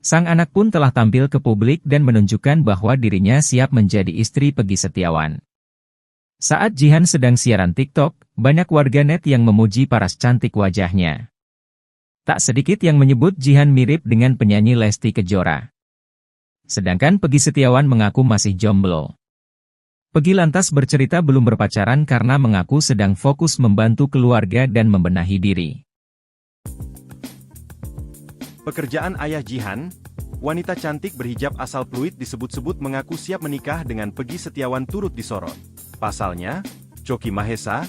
Sang anak pun telah tampil ke publik dan menunjukkan bahwa dirinya siap menjadi istri Peggy Setiawan. Saat Jihan sedang siaran TikTok, banyak warganet yang memuji paras cantik wajahnya. Tak sedikit yang menyebut Jihan mirip dengan penyanyi Lesti Kejora. Sedangkan Peggy Setiawan mengaku masih jomblo. Peggy lantas bercerita belum berpacaran karena mengaku sedang fokus membantu keluarga dan membenahi diri. Pekerjaan ayah Jihan, wanita cantik berhijab asal Pluit disebut-sebut mengaku siap menikah dengan Peggy Setiawan turut disorot. Pasalnya, Choky Mahesa,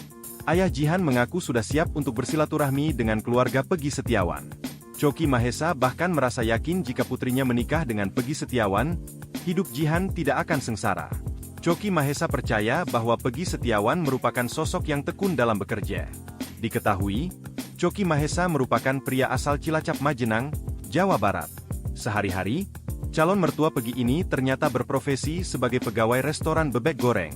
ayah Jihan mengaku sudah siap untuk bersilaturahmi dengan keluarga Peggy Setiawan. Choky Mahesa bahkan merasa yakin jika putrinya menikah dengan Peggy Setiawan, hidup Jihan tidak akan sengsara. Choky Mahesa percaya bahwa Peggy Setiawan merupakan sosok yang tekun dalam bekerja. Diketahui, Choky Mahesa merupakan pria asal Cilacap Majenang, Jawa Barat. Sehari-hari, calon mertua Peggy ini ternyata berprofesi sebagai pegawai restoran bebek goreng.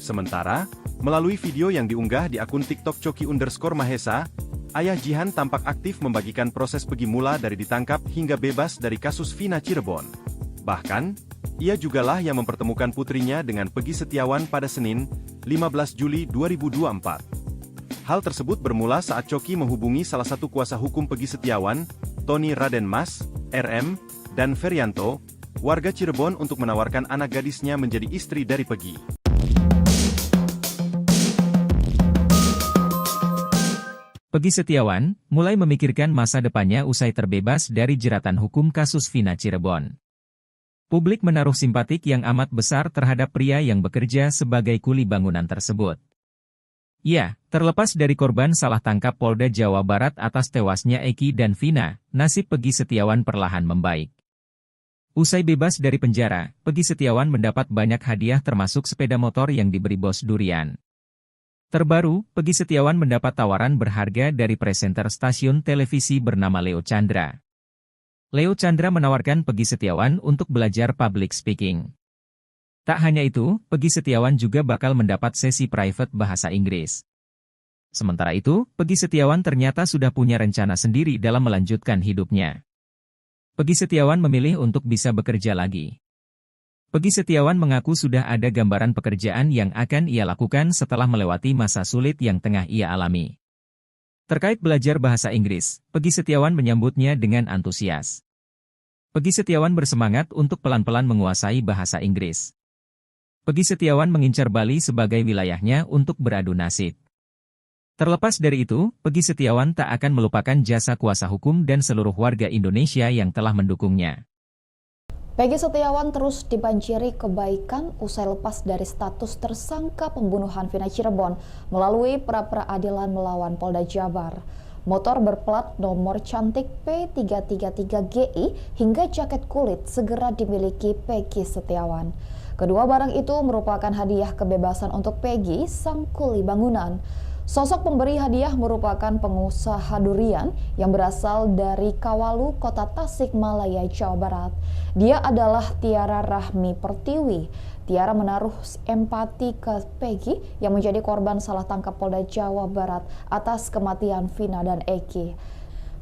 Sementara, melalui video yang diunggah di akun TikTok Choky_Mahesa, ayah Jihan tampak aktif membagikan proses Peggy mula dari ditangkap hingga bebas dari kasus Vina Cirebon. Bahkan, ia jugalah yang mempertemukan putrinya dengan Peggy Setiawan pada Senin, 15 Juli 2024. Hal tersebut bermula saat Choky menghubungi salah satu kuasa hukum Peggy Setiawan, Tony Raden Mas, RM, dan Ferianto, warga Cirebon untuk menawarkan anak gadisnya menjadi istri dari Peggy. Peggy Setiawan mulai memikirkan masa depannya usai terbebas dari jeratan hukum kasus Vina Cirebon. Publik menaruh simpatik yang amat besar terhadap pria yang bekerja sebagai kuli bangunan tersebut. Ya, terlepas dari korban salah tangkap Polda Jawa Barat atas tewasnya Eki dan Vina, nasib Peggy Setiawan perlahan membaik. Usai bebas dari penjara, Peggy Setiawan mendapat banyak hadiah termasuk sepeda motor yang diberi bos durian. Terbaru, Peggy Setiawan mendapat tawaran berharga dari presenter stasiun televisi bernama Leo Chandra. Leo Chandra menawarkan Peggy Setiawan untuk belajar public speaking. Tak hanya itu, Peggy Setiawan juga bakal mendapat sesi private bahasa Inggris. Sementara itu, Peggy Setiawan ternyata sudah punya rencana sendiri dalam melanjutkan hidupnya. Peggy Setiawan memilih untuk bisa bekerja lagi. Peggy Setiawan mengaku sudah ada gambaran pekerjaan yang akan ia lakukan setelah melewati masa sulit yang tengah ia alami. Terkait belajar bahasa Inggris, Peggy Setiawan menyambutnya dengan antusias. Peggy Setiawan bersemangat untuk pelan-pelan menguasai bahasa Inggris. Peggy Setiawan mengincar Bali sebagai wilayahnya untuk beradu nasib. Terlepas dari itu, Peggy Setiawan tak akan melupakan jasa kuasa hukum dan seluruh warga Indonesia yang telah mendukungnya. Peggy Setiawan terus dibanjiri kebaikan usai lepas dari status tersangka pembunuhan Vina Cirebon melalui pra-peradilan melawan Polda Jabar. Motor berplat nomor cantik P333GI hingga jaket kulit segera dimiliki Peggy Setiawan. Kedua barang itu merupakan hadiah kebebasan untuk Peggy, sang kuli bangunan. Sosok pemberi hadiah merupakan pengusaha durian yang berasal dari Kawalu, Kota Tasikmalaya, Jawa Barat. Dia adalah Tiara Rahmi Pertiwi. Tiara menaruh empati ke Peggy yang menjadi korban salah tangkap Polda Jawa Barat atas kematian Vina dan Eki.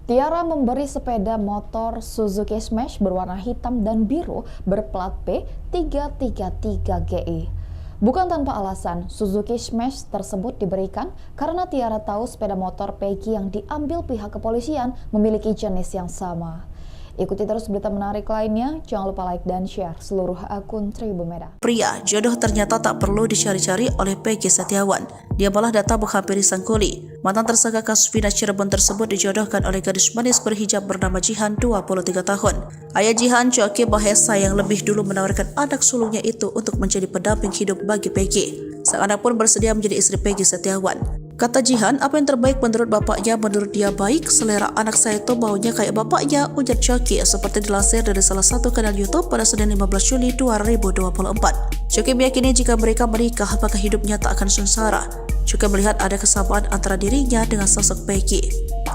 Tiara memberi sepeda motor Suzuki Smash berwarna hitam dan biru berplat P333GI. Bukan tanpa alasan, Suzuki Smash tersebut diberikan karena Tiara tahu sepeda motor Peggy yang diambil pihak kepolisian memiliki jenis yang sama. Ikuti terus berita menarik lainnya, jangan lupa like dan share seluruh akun Tribun Medan. Pria, jodoh ternyata tak perlu dicari-cari oleh Peggy Setiawan. Dia malah datang menghampiri sang kuli. Mantan tersangka kasus Vina Cirebon tersebut dijodohkan oleh gadis manis berhijab bernama Jihan, 23 tahun. Ayah Jihan, Choky Mahesa, yang lebih dulu menawarkan anak sulungnya itu untuk menjadi pendamping hidup bagi Peggy. Sang anak pun bersedia menjadi istri Peggy Setiawan. Kata Jihan, apa yang terbaik menurut bapaknya? Menurut dia baik, selera anak saya itu baunya kayak bapaknya, ujar Choki seperti dilansir dari salah satu kanal YouTube pada Senin 15 Juli 2024. Choki meyakini jika mereka menikah, maka hidupnya tak akan sengsara. Juga melihat ada kesamaan antara dirinya dengan sosok Peggy.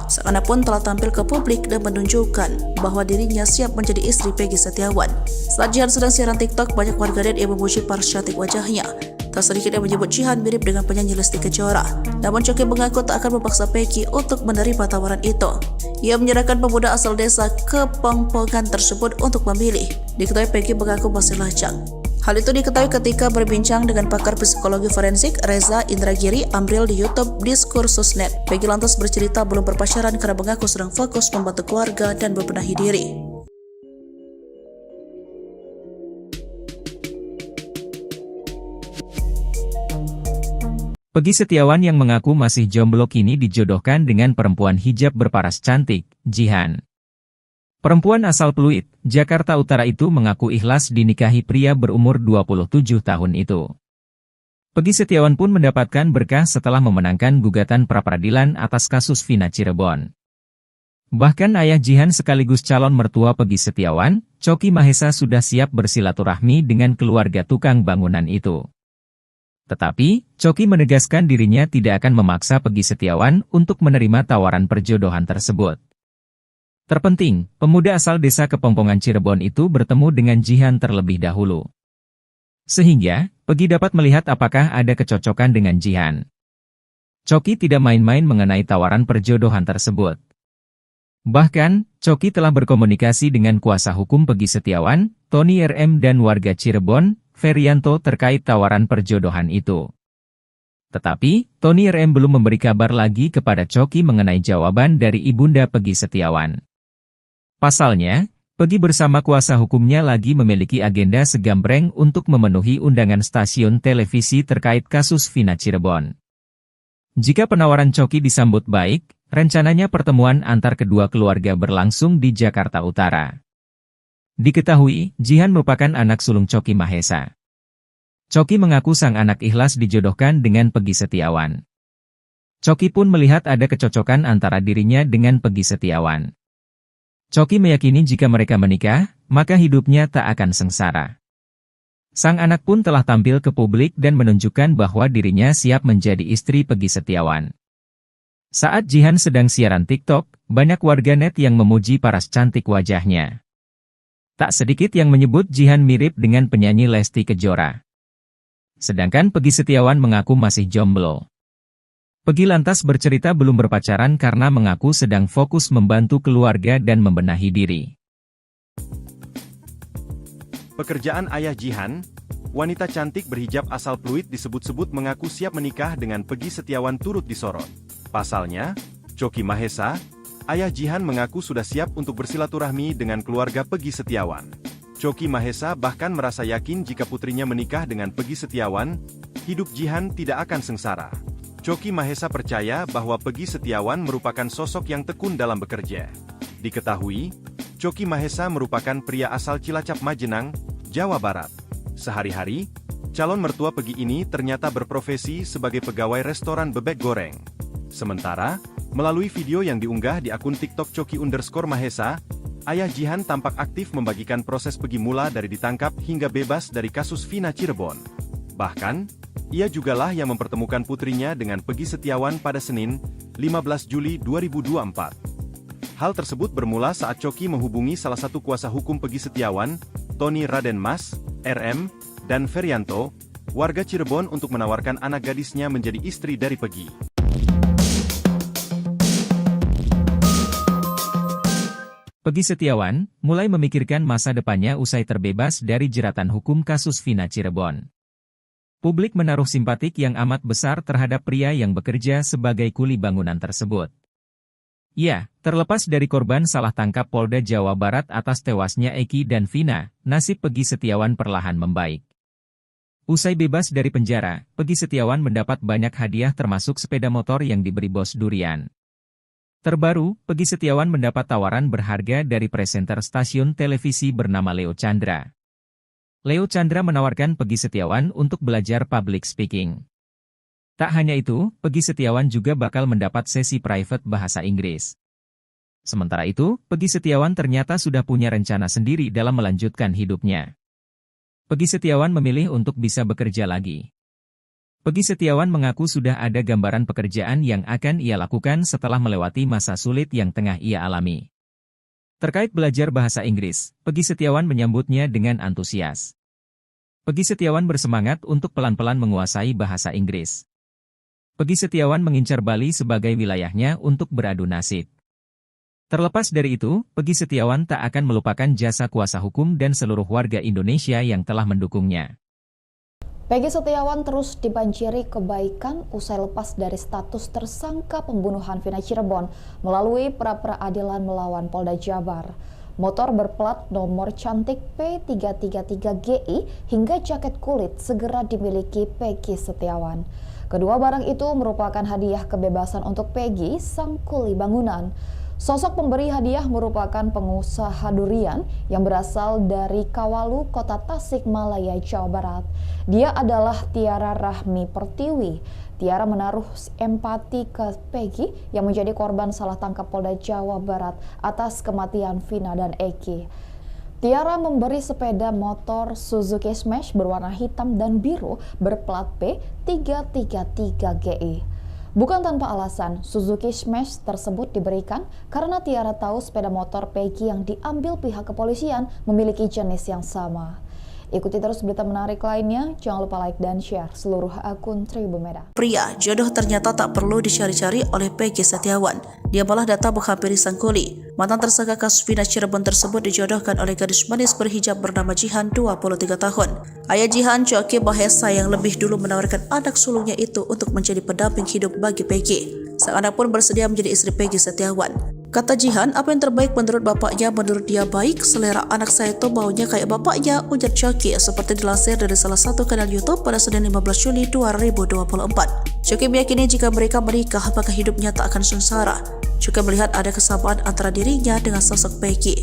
Sang anak pun telah tampil ke publik dan menunjukkan bahwa dirinya siap menjadi istri Peggy Setiawan. Saat Jihan sedang siaran TikTok, banyak warganet yang memuji paras cantik wajahnya. Tak sedikit yang menyebut Jihan mirip dengan penyanyi Lesti Kejora. Namun Choki mengaku tak akan memaksa Peggy untuk menerima tawaran itu. Ia menyerahkan pemuda asal desa Kepongpongan tersebut untuk memilih. Diketahui Peggy mengaku masih lajang. Hal itu diketahui ketika berbincang dengan pakar psikologi forensik Reza Indragiri Amril di YouTube Diskursusnet. Peggy lantas bercerita belum berpacaran karena mengaku sedang fokus membantu keluarga dan membenahi diri. Peggy Setiawan yang mengaku masih jomblo kini dijodohkan dengan perempuan hijab berparas cantik, Jihan. Perempuan asal Pluit, Jakarta Utara itu mengaku ikhlas dinikahi pria berumur 27 tahun itu. Peggy Setiawan pun mendapatkan berkah setelah memenangkan gugatan pra-peradilan atas kasus Vina Cirebon. Bahkan ayah Jihan sekaligus calon mertua Peggy Setiawan, Choki Mahesa sudah siap bersilaturahmi dengan keluarga tukang bangunan itu. Tetapi, Choki menegaskan dirinya tidak akan memaksa Peggy Setiawan untuk menerima tawaran perjodohan tersebut. Terpenting, pemuda asal desa Kepongpongan Cirebon itu bertemu dengan Jihan terlebih dahulu. Sehingga, Peggy dapat melihat apakah ada kecocokan dengan Jihan. Choki tidak main-main mengenai tawaran perjodohan tersebut. Bahkan, Choki telah berkomunikasi dengan kuasa hukum Peggy Setiawan, Tony RM dan warga Cirebon, Ferianto terkait tawaran perjodohan itu. Tetapi, Tony RM belum memberi kabar lagi kepada Choki mengenai jawaban dari ibunda Peggy Setiawan. Pasalnya, Peggy bersama kuasa hukumnya lagi memiliki agenda segambreng untuk memenuhi undangan stasiun televisi terkait kasus Vina Cirebon. Jika penawaran Choki disambut baik, rencananya pertemuan antar kedua keluarga berlangsung di Jakarta Utara. Diketahui, Jihan merupakan anak sulung Choki Mahesa. Choki mengaku sang anak ikhlas dijodohkan dengan Peggy Setiawan. Choki pun melihat ada kecocokan antara dirinya dengan Peggy Setiawan. Choki meyakini jika mereka menikah, maka hidupnya tak akan sengsara. Sang anak pun telah tampil ke publik dan menunjukkan bahwa dirinya siap menjadi istri Peggy Setiawan. Saat Jihan sedang siaran TikTok, banyak warganet yang memuji paras cantik wajahnya. Tak sedikit yang menyebut Jihan mirip dengan penyanyi Lesti Kejora. Sedangkan Peggy Setiawan mengaku masih jomblo. Peggy lantas bercerita belum berpacaran karena mengaku sedang fokus membantu keluarga dan membenahi diri. Pekerjaan ayah Jihan, wanita cantik berhijab asal Pluit disebut-sebut mengaku siap menikah dengan Peggy Setiawan turut disorot. Pasalnya, Choki Mahesa, ayah Jihan mengaku sudah siap untuk bersilaturahmi dengan keluarga Peggy Setiawan. Choki Mahesa bahkan merasa yakin jika putrinya menikah dengan Peggy Setiawan, hidup Jihan tidak akan sengsara. Choki Mahesa percaya bahwa Peggy Setiawan merupakan sosok yang tekun dalam bekerja. Diketahui, Choki Mahesa merupakan pria asal Cilacap Majenang, Jawa Barat. Sehari-hari, calon mertua Peggy ini ternyata berprofesi sebagai pegawai restoran bebek goreng. Sementara, melalui video yang diunggah di akun TikTok Choki_Mahesa, ayah Jihan tampak aktif membagikan proses Peggy mula dari ditangkap hingga bebas dari kasus Vina Cirebon. Bahkan, ia jugalah yang mempertemukan putrinya dengan Peggy Setiawan pada Senin, 15 Juli 2024. Hal tersebut bermula saat Choki menghubungi salah satu kuasa hukum Peggy Setiawan, Tony Raden Mas, RM, dan Ferianto, warga Cirebon untuk menawarkan anak gadisnya menjadi istri dari Peggy. Peggy Setiawan mulai memikirkan masa depannya usai terbebas dari jeratan hukum kasus Vina Cirebon. Publik menaruh simpatik yang amat besar terhadap pria yang bekerja sebagai kuli bangunan tersebut. Ya, terlepas dari korban salah tangkap Polda Jawa Barat atas tewasnya Eki dan Vina, nasib Peggy Setiawan perlahan membaik. Usai bebas dari penjara, Peggy Setiawan mendapat banyak hadiah termasuk sepeda motor yang diberi bos durian. Terbaru, Peggy Setiawan mendapat tawaran berharga dari presenter stasiun televisi bernama Leo Chandra. Leo Chandra menawarkan Peggy Setiawan untuk belajar public speaking. Tak hanya itu, Peggy Setiawan juga bakal mendapat sesi private bahasa Inggris. Sementara itu, Peggy Setiawan ternyata sudah punya rencana sendiri dalam melanjutkan hidupnya. Peggy Setiawan memilih untuk bisa bekerja lagi. Peggy Setiawan mengaku sudah ada gambaran pekerjaan yang akan ia lakukan setelah melewati masa sulit yang tengah ia alami. Terkait belajar bahasa Inggris, Peggy Setiawan menyambutnya dengan antusias. Peggy Setiawan bersemangat untuk pelan-pelan menguasai bahasa Inggris. Peggy Setiawan mengincar Bali sebagai wilayahnya untuk beradu nasib. Terlepas dari itu, Peggy Setiawan tak akan melupakan jasa kuasa hukum dan seluruh warga Indonesia yang telah mendukungnya. Peggy Setiawan terus dibanjiri kebaikan usai lepas dari status tersangka pembunuhan Vina Cirebon melalui pra-peradilan melawan Polda Jabar. Motor berplat nomor cantik P333GI hingga jaket kulit segera dimiliki Peggy Setiawan. Kedua barang itu merupakan hadiah kebebasan untuk Peggy, sang kuli bangunan. Sosok pemberi hadiah merupakan pengusaha durian yang berasal dari Kawalu, Kota Tasikmalaya, Jawa Barat. Dia adalah Tiara Rahmi Pertiwi. Tiara menaruh empati ke Peggy yang menjadi korban salah tangkap Polda Jawa Barat atas kematian Vina dan Eki. Tiara memberi sepeda motor Suzuki Smash berwarna hitam dan biru berplat P333GI. Bukan tanpa alasan, Suzuki Smash tersebut diberikan karena Tiara tahu sepeda motor Peggy yang diambil pihak kepolisian memiliki jenis yang sama. Ikuti terus berita menarik lainnya, jangan lupa like dan share seluruh akun Tribun Medan. Pria, jodoh ternyata tak perlu dicari-cari oleh Peggy Setiawan. Dia malah datang menghampiri sang kuli. Mantan tersangka kasus Vina Cirebon tersebut dijodohkan oleh gadis manis berhijab bernama Jihan, 23 tahun. Ayah Jihan, Coki Mahesa, yang lebih dulu menawarkan anak sulungnya itu untuk menjadi pendamping hidup bagi Peggy. Sang anak pun bersedia menjadi istri Peggy Setiawan. Kata Jihan, apa yang terbaik menurut bapaknya, menurut dia baik, selera anak saya itu baunya kayak bapaknya, ujar Coki, seperti dilansir dari salah satu kanal YouTube pada Senin 15 Juli 2024. Coki meyakini jika mereka menikah, maka hidupnya tak akan sengsara. Juga melihat ada kesamaan antara dirinya dengan sosok Peggy.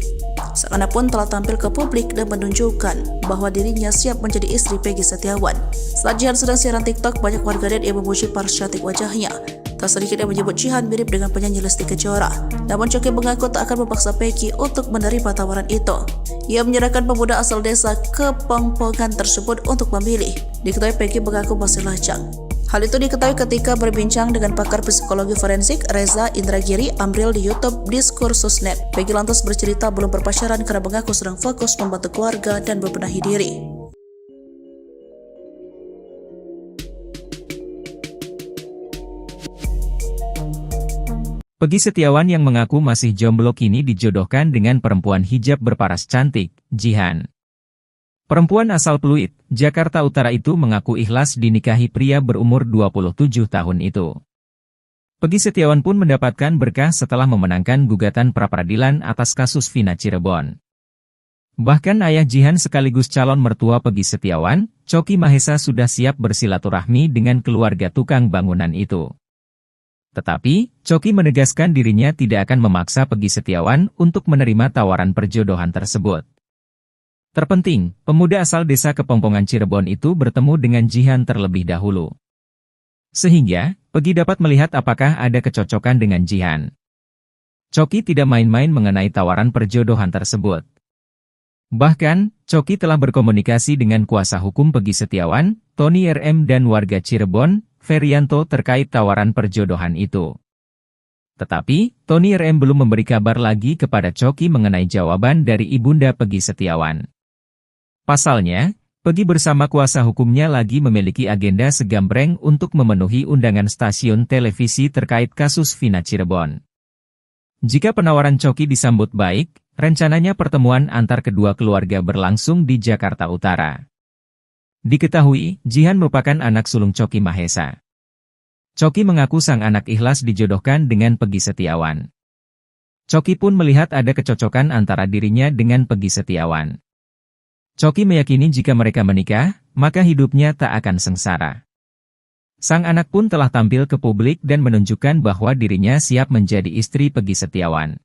Sang anak pun telah tampil ke publik dan menunjukkan bahwa dirinya siap menjadi istri Peggy Setiawan. Saat Jihan sedang siaran TikTok, banyak warganet yang memuji paras cantik wajahnya. Tak sedikit yang menyebut Jihan mirip dengan penyanyi Lesti Kejora. Namun Coki mengaku tak akan memaksa Peggy untuk menerima tawaran itu. Ia menyerahkan pemuda asal desa Kepongpongan tersebut untuk memilih. Diketahui Peggy mengaku masih lajang. Hal itu diketahui ketika berbincang dengan pakar psikologi forensik Reza Indragiri Amril di YouTube Diskursusnet. Peggy lantas bercerita belum berpacaran karena mengaku sedang fokus membantu keluarga dan membenahi diri. Peggy Setiawan yang mengaku masih jomblo kini dijodohkan dengan perempuan hijab berparas cantik, Jihan. Perempuan asal Pluit, Jakarta Utara itu mengaku ikhlas dinikahi pria berumur 27 tahun itu. Peggy Setiawan pun mendapatkan berkah setelah memenangkan gugatan pra-peradilan atas kasus Vina Cirebon. Bahkan ayah Jihan sekaligus calon mertua Peggy Setiawan, Coki Mahesa, sudah siap bersilaturahmi dengan keluarga tukang bangunan itu. Tetapi, Coki menegaskan dirinya tidak akan memaksa Peggy Setiawan untuk menerima tawaran perjodohan tersebut. Terpenting, pemuda asal desa Kepongpongan Cirebon itu bertemu dengan Jihan terlebih dahulu. Sehingga, Peggy dapat melihat apakah ada kecocokan dengan Jihan. Coki tidak main-main mengenai tawaran perjodohan tersebut. Bahkan, Coki telah berkomunikasi dengan kuasa hukum Peggy Setiawan, Tony RM, dan warga Cirebon, Ferianto, terkait tawaran perjodohan itu. Tetapi, Tony RM belum memberi kabar lagi kepada Coki mengenai jawaban dari ibunda Peggy Setiawan. Pasalnya, Peggy bersama kuasa hukumnya lagi memiliki agenda segambreng untuk memenuhi undangan stasiun televisi terkait kasus Vina Cirebon. Jika penawaran Coki disambut baik, rencananya pertemuan antar kedua keluarga berlangsung di Jakarta Utara. Diketahui, Jihan merupakan anak sulung Coki Mahesa. Coki mengaku sang anak ikhlas dijodohkan dengan Peggy Setiawan. Coki pun melihat ada kecocokan antara dirinya dengan Peggy Setiawan. Coki meyakini jika mereka menikah, maka hidupnya tak akan sengsara. Sang anak pun telah tampil ke publik dan menunjukkan bahwa dirinya siap menjadi istri Peggy Setiawan.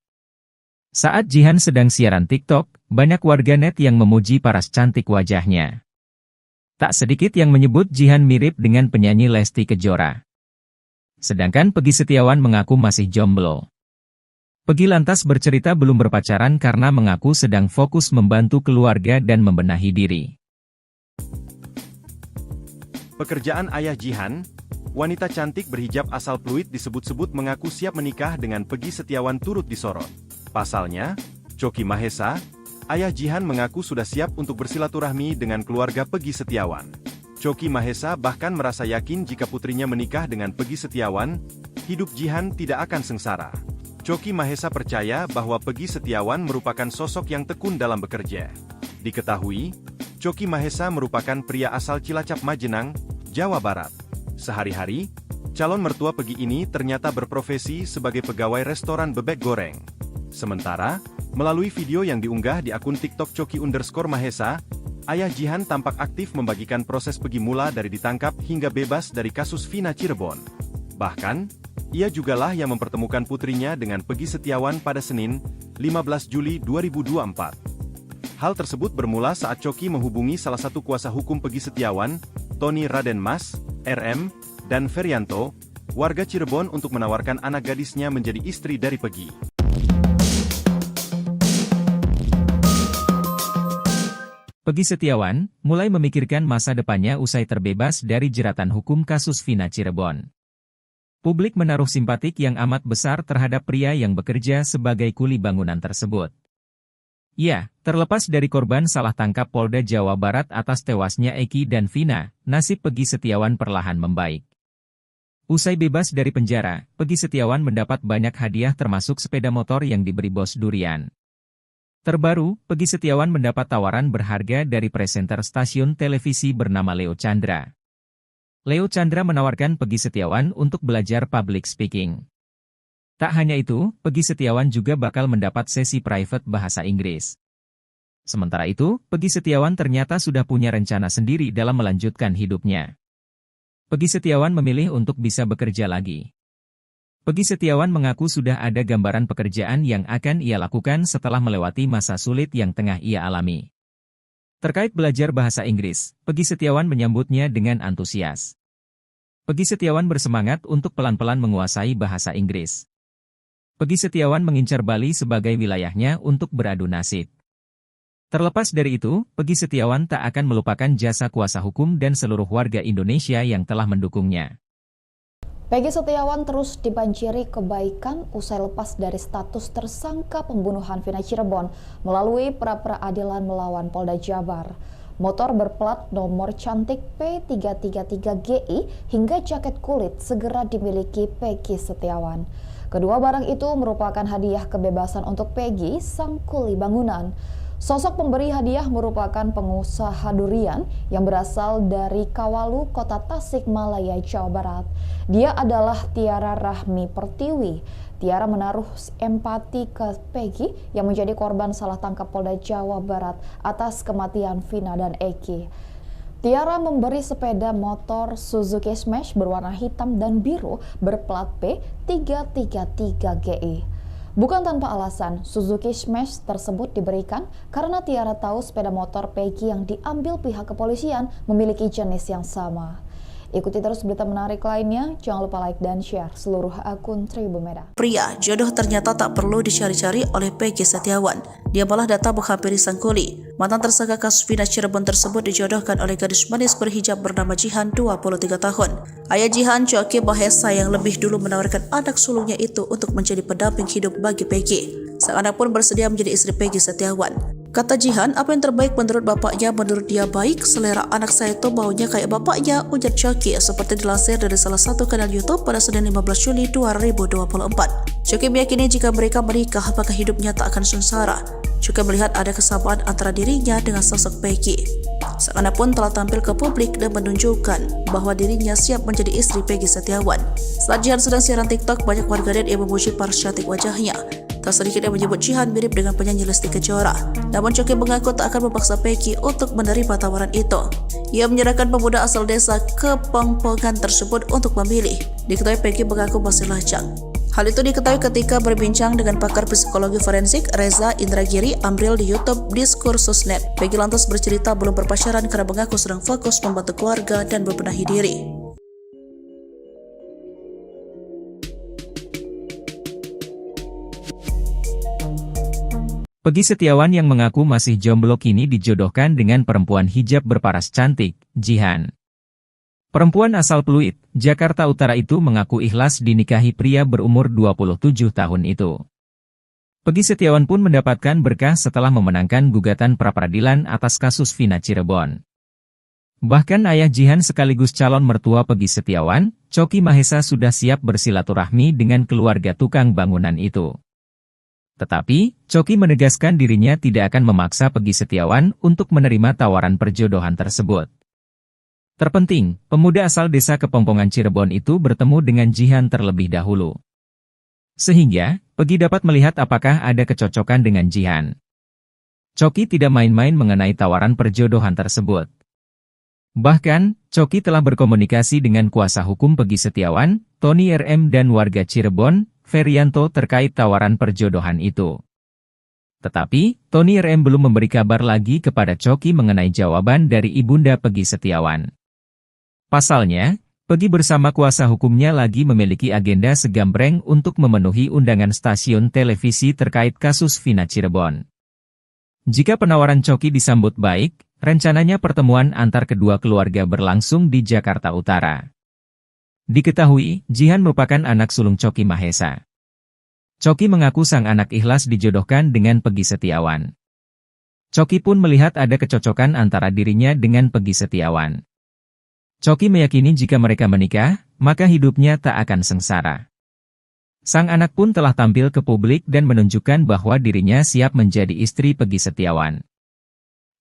Saat Jihan sedang siaran TikTok, banyak warganet yang memuji paras cantik wajahnya. Tak sedikit yang menyebut Jihan mirip dengan penyanyi Lesti Kejora. Sedangkan Peggy Setiawan mengaku masih jomblo. Peggy lantas bercerita belum berpacaran karena mengaku sedang fokus membantu keluarga dan membenahi diri. Pekerjaan ayah Jihan, wanita cantik berhijab asal Pluit disebut-sebut mengaku siap menikah dengan Peggy Setiawan turut disorot. Pasalnya, Choky Mahesa, ayah Jihan mengaku sudah siap untuk bersilaturahmi dengan keluarga Peggy Setiawan. Choky Mahesa bahkan merasa yakin jika putrinya menikah dengan Peggy Setiawan, hidup Jihan tidak akan sengsara. Choky Mahesa percaya bahwa Peggy Setiawan merupakan sosok yang tekun dalam bekerja. Diketahui, Choky Mahesa merupakan pria asal Cilacap Majenang, Jawa Barat. Sehari-hari, calon mertua Peggy ini ternyata berprofesi sebagai pegawai restoran bebek goreng. Sementara, melalui video yang diunggah di akun TikTok Choky_Mahesa, ayah Jihan tampak aktif membagikan proses Peggy mula dari ditangkap hingga bebas dari kasus Vina Cirebon. Bahkan, ia jugalah yang mempertemukan putrinya dengan Peggy Setiawan pada Senin, 15 Juli 2024. Hal tersebut bermula saat Choky menghubungi salah satu kuasa hukum Peggy Setiawan, Tony Raden Mas, RM, dan Ferianto, warga Cirebon untuk menawarkan anak gadisnya menjadi istri dari Peggy. Peggy Setiawan mulai memikirkan masa depannya usai terbebas dari jeratan hukum kasus Vina Cirebon. Publik menaruh simpatik yang amat besar terhadap pria yang bekerja sebagai kuli bangunan tersebut. Ya, terlepas dari korban salah tangkap Polda Jawa Barat atas tewasnya Eki dan Vina, nasib Peggy Setiawan perlahan membaik. Usai bebas dari penjara, Peggy Setiawan mendapat banyak hadiah termasuk sepeda motor yang diberi bos durian. Terbaru, Peggy Setiawan mendapat tawaran berharga dari presenter stasiun televisi bernama Leo Chandra. Leo Chandra menawarkan Peggy Setiawan untuk belajar public speaking. Tak hanya itu, Peggy Setiawan juga bakal mendapat sesi private bahasa Inggris. Sementara itu, Peggy Setiawan ternyata sudah punya rencana sendiri dalam melanjutkan hidupnya. Peggy Setiawan memilih untuk bisa bekerja lagi. Peggy Setiawan mengaku sudah ada gambaran pekerjaan yang akan ia lakukan setelah melewati masa sulit yang tengah ia alami. Terkait belajar bahasa Inggris, Peggy Setiawan menyambutnya dengan antusias. Peggy Setiawan bersemangat untuk pelan-pelan menguasai bahasa Inggris. Peggy Setiawan mengincar Bali sebagai wilayahnya untuk beradu nasib. Terlepas dari itu, Peggy Setiawan tak akan melupakan jasa kuasa hukum dan seluruh warga Indonesia yang telah mendukungnya. Peggy Setiawan terus dibanjiri kebaikan usai lepas dari status tersangka pembunuhan Vina Cirebon melalui pra-peradilan melawan Polda Jabar. Motor berplat nomor cantik P333GI hingga jaket kulit segera dimiliki Peggy Setiawan. Kedua barang itu merupakan hadiah kebebasan untuk Peggy, sang kuli bangunan. Sosok pemberi hadiah merupakan pengusaha durian yang berasal dari Kawalu, Kota Tasikmalaya, Jawa Barat. Dia adalah Tiara Rahmi Pertiwi. Tiara menaruh empati ke Peggy yang menjadi korban salah tangkap Polda Jawa Barat atas kematian Vina dan Eki. Tiara memberi sepeda motor Suzuki Smash berwarna hitam dan biru berplat P333GI. Bukan tanpa alasan, Suzuki Smash tersebut diberikan karena Tiara tahu sepeda motor Peggy yang diambil pihak kepolisian memiliki jenis yang sama. Ikuti terus berita menarik lainnya, jangan lupa like dan share seluruh akun Tribun Medan. Pria, jodoh ternyata tak perlu dicari-cari oleh Peggy Setiawan. Dia malah datang menghampiri sang kuli. Mantan tersangka kasus Vina Cirebon tersebut dijodohkan oleh gadis manis berhijab bernama Jihan, 23 tahun. Ayah Jihan, Choky Mahesa, yang lebih dulu menawarkan anak sulungnya itu untuk menjadi pendamping hidup bagi Peggy. Sang anak pun bersedia menjadi istri Peggy Setiawan. Kata Jihan, apa yang terbaik menurut bapaknya, menurut dia baik, selera anak saya itu baunya kayak bapaknya, ujar Choky seperti dilansir dari salah satu kanal YouTube pada Senin 15 Juli 2024. Choky meyakini jika mereka menikah, maka hidupnya tak akan sengsara. Choky melihat ada kesamaan antara dirinya dengan sosok Peggy. Sang anak pun telah tampil ke publik dan menunjukkan bahwa dirinya siap menjadi istri Peggy Setiawan. Saat Jihan sedang siaran TikTok, banyak warganet yang memuji paras cantik wajahnya. Tak sedikit yang menyebut Jihan mirip dengan penyanyi Lesti Kejora. Namun Choky mengaku tak akan memaksa Peggy untuk menerima tawaran itu. Ia menyerahkan pemuda asal desa Kepongpongan tersebut untuk memilih. Diketahui Peggy mengaku masih lajang. Hal itu diketahui ketika berbincang dengan pakar psikologi forensik Reza Indragiri Amril di YouTube Diskursusnet. Peggy lantas bercerita belum berpacaran karena mengaku sedang fokus membantu keluarga dan membenahi diri. Peggy Setiawan yang mengaku masih jomblo kini dijodohkan dengan perempuan hijab berparas cantik, Jihan. Perempuan asal Pluit, Jakarta Utara itu mengaku ikhlas dinikahi pria berumur 27 tahun itu. Peggy Setiawan pun mendapatkan berkah setelah memenangkan gugatan pra-peradilan atas kasus Vina Cirebon. Bahkan ayah Jihan sekaligus calon mertua Peggy Setiawan, Coki Mahesa sudah siap bersilaturahmi dengan keluarga tukang bangunan itu. Tetapi, Coki menegaskan dirinya tidak akan memaksa Peggy Setiawan untuk menerima tawaran perjodohan tersebut. Terpenting, pemuda asal desa Kepongpongan Cirebon itu bertemu dengan Jihan terlebih dahulu. Sehingga, Peggy dapat melihat apakah ada kecocokan dengan Jihan. Coki tidak main-main mengenai tawaran perjodohan tersebut. Bahkan, Coki telah berkomunikasi dengan kuasa hukum Peggy Setiawan, Tony RM dan warga Cirebon, Ferianto terkait tawaran perjodohan itu. Tetapi, Tony RM belum memberi kabar lagi kepada Coki mengenai jawaban dari ibunda Peggy Setiawan. Pasalnya, Peggy bersama kuasa hukumnya lagi memiliki agenda segambreng untuk memenuhi undangan stasiun televisi terkait kasus Vina Cirebon. Jika penawaran Coki disambut baik, rencananya pertemuan antar kedua keluarga berlangsung di Jakarta Utara. Diketahui, Jihan merupakan anak sulung Coki Mahesa. Coki mengaku sang anak ikhlas dijodohkan dengan Peggy Setiawan. Coki pun melihat ada kecocokan antara dirinya dengan Peggy Setiawan. Coki meyakini jika mereka menikah, maka hidupnya tak akan sengsara. Sang anak pun telah tampil ke publik dan menunjukkan bahwa dirinya siap menjadi istri Peggy Setiawan.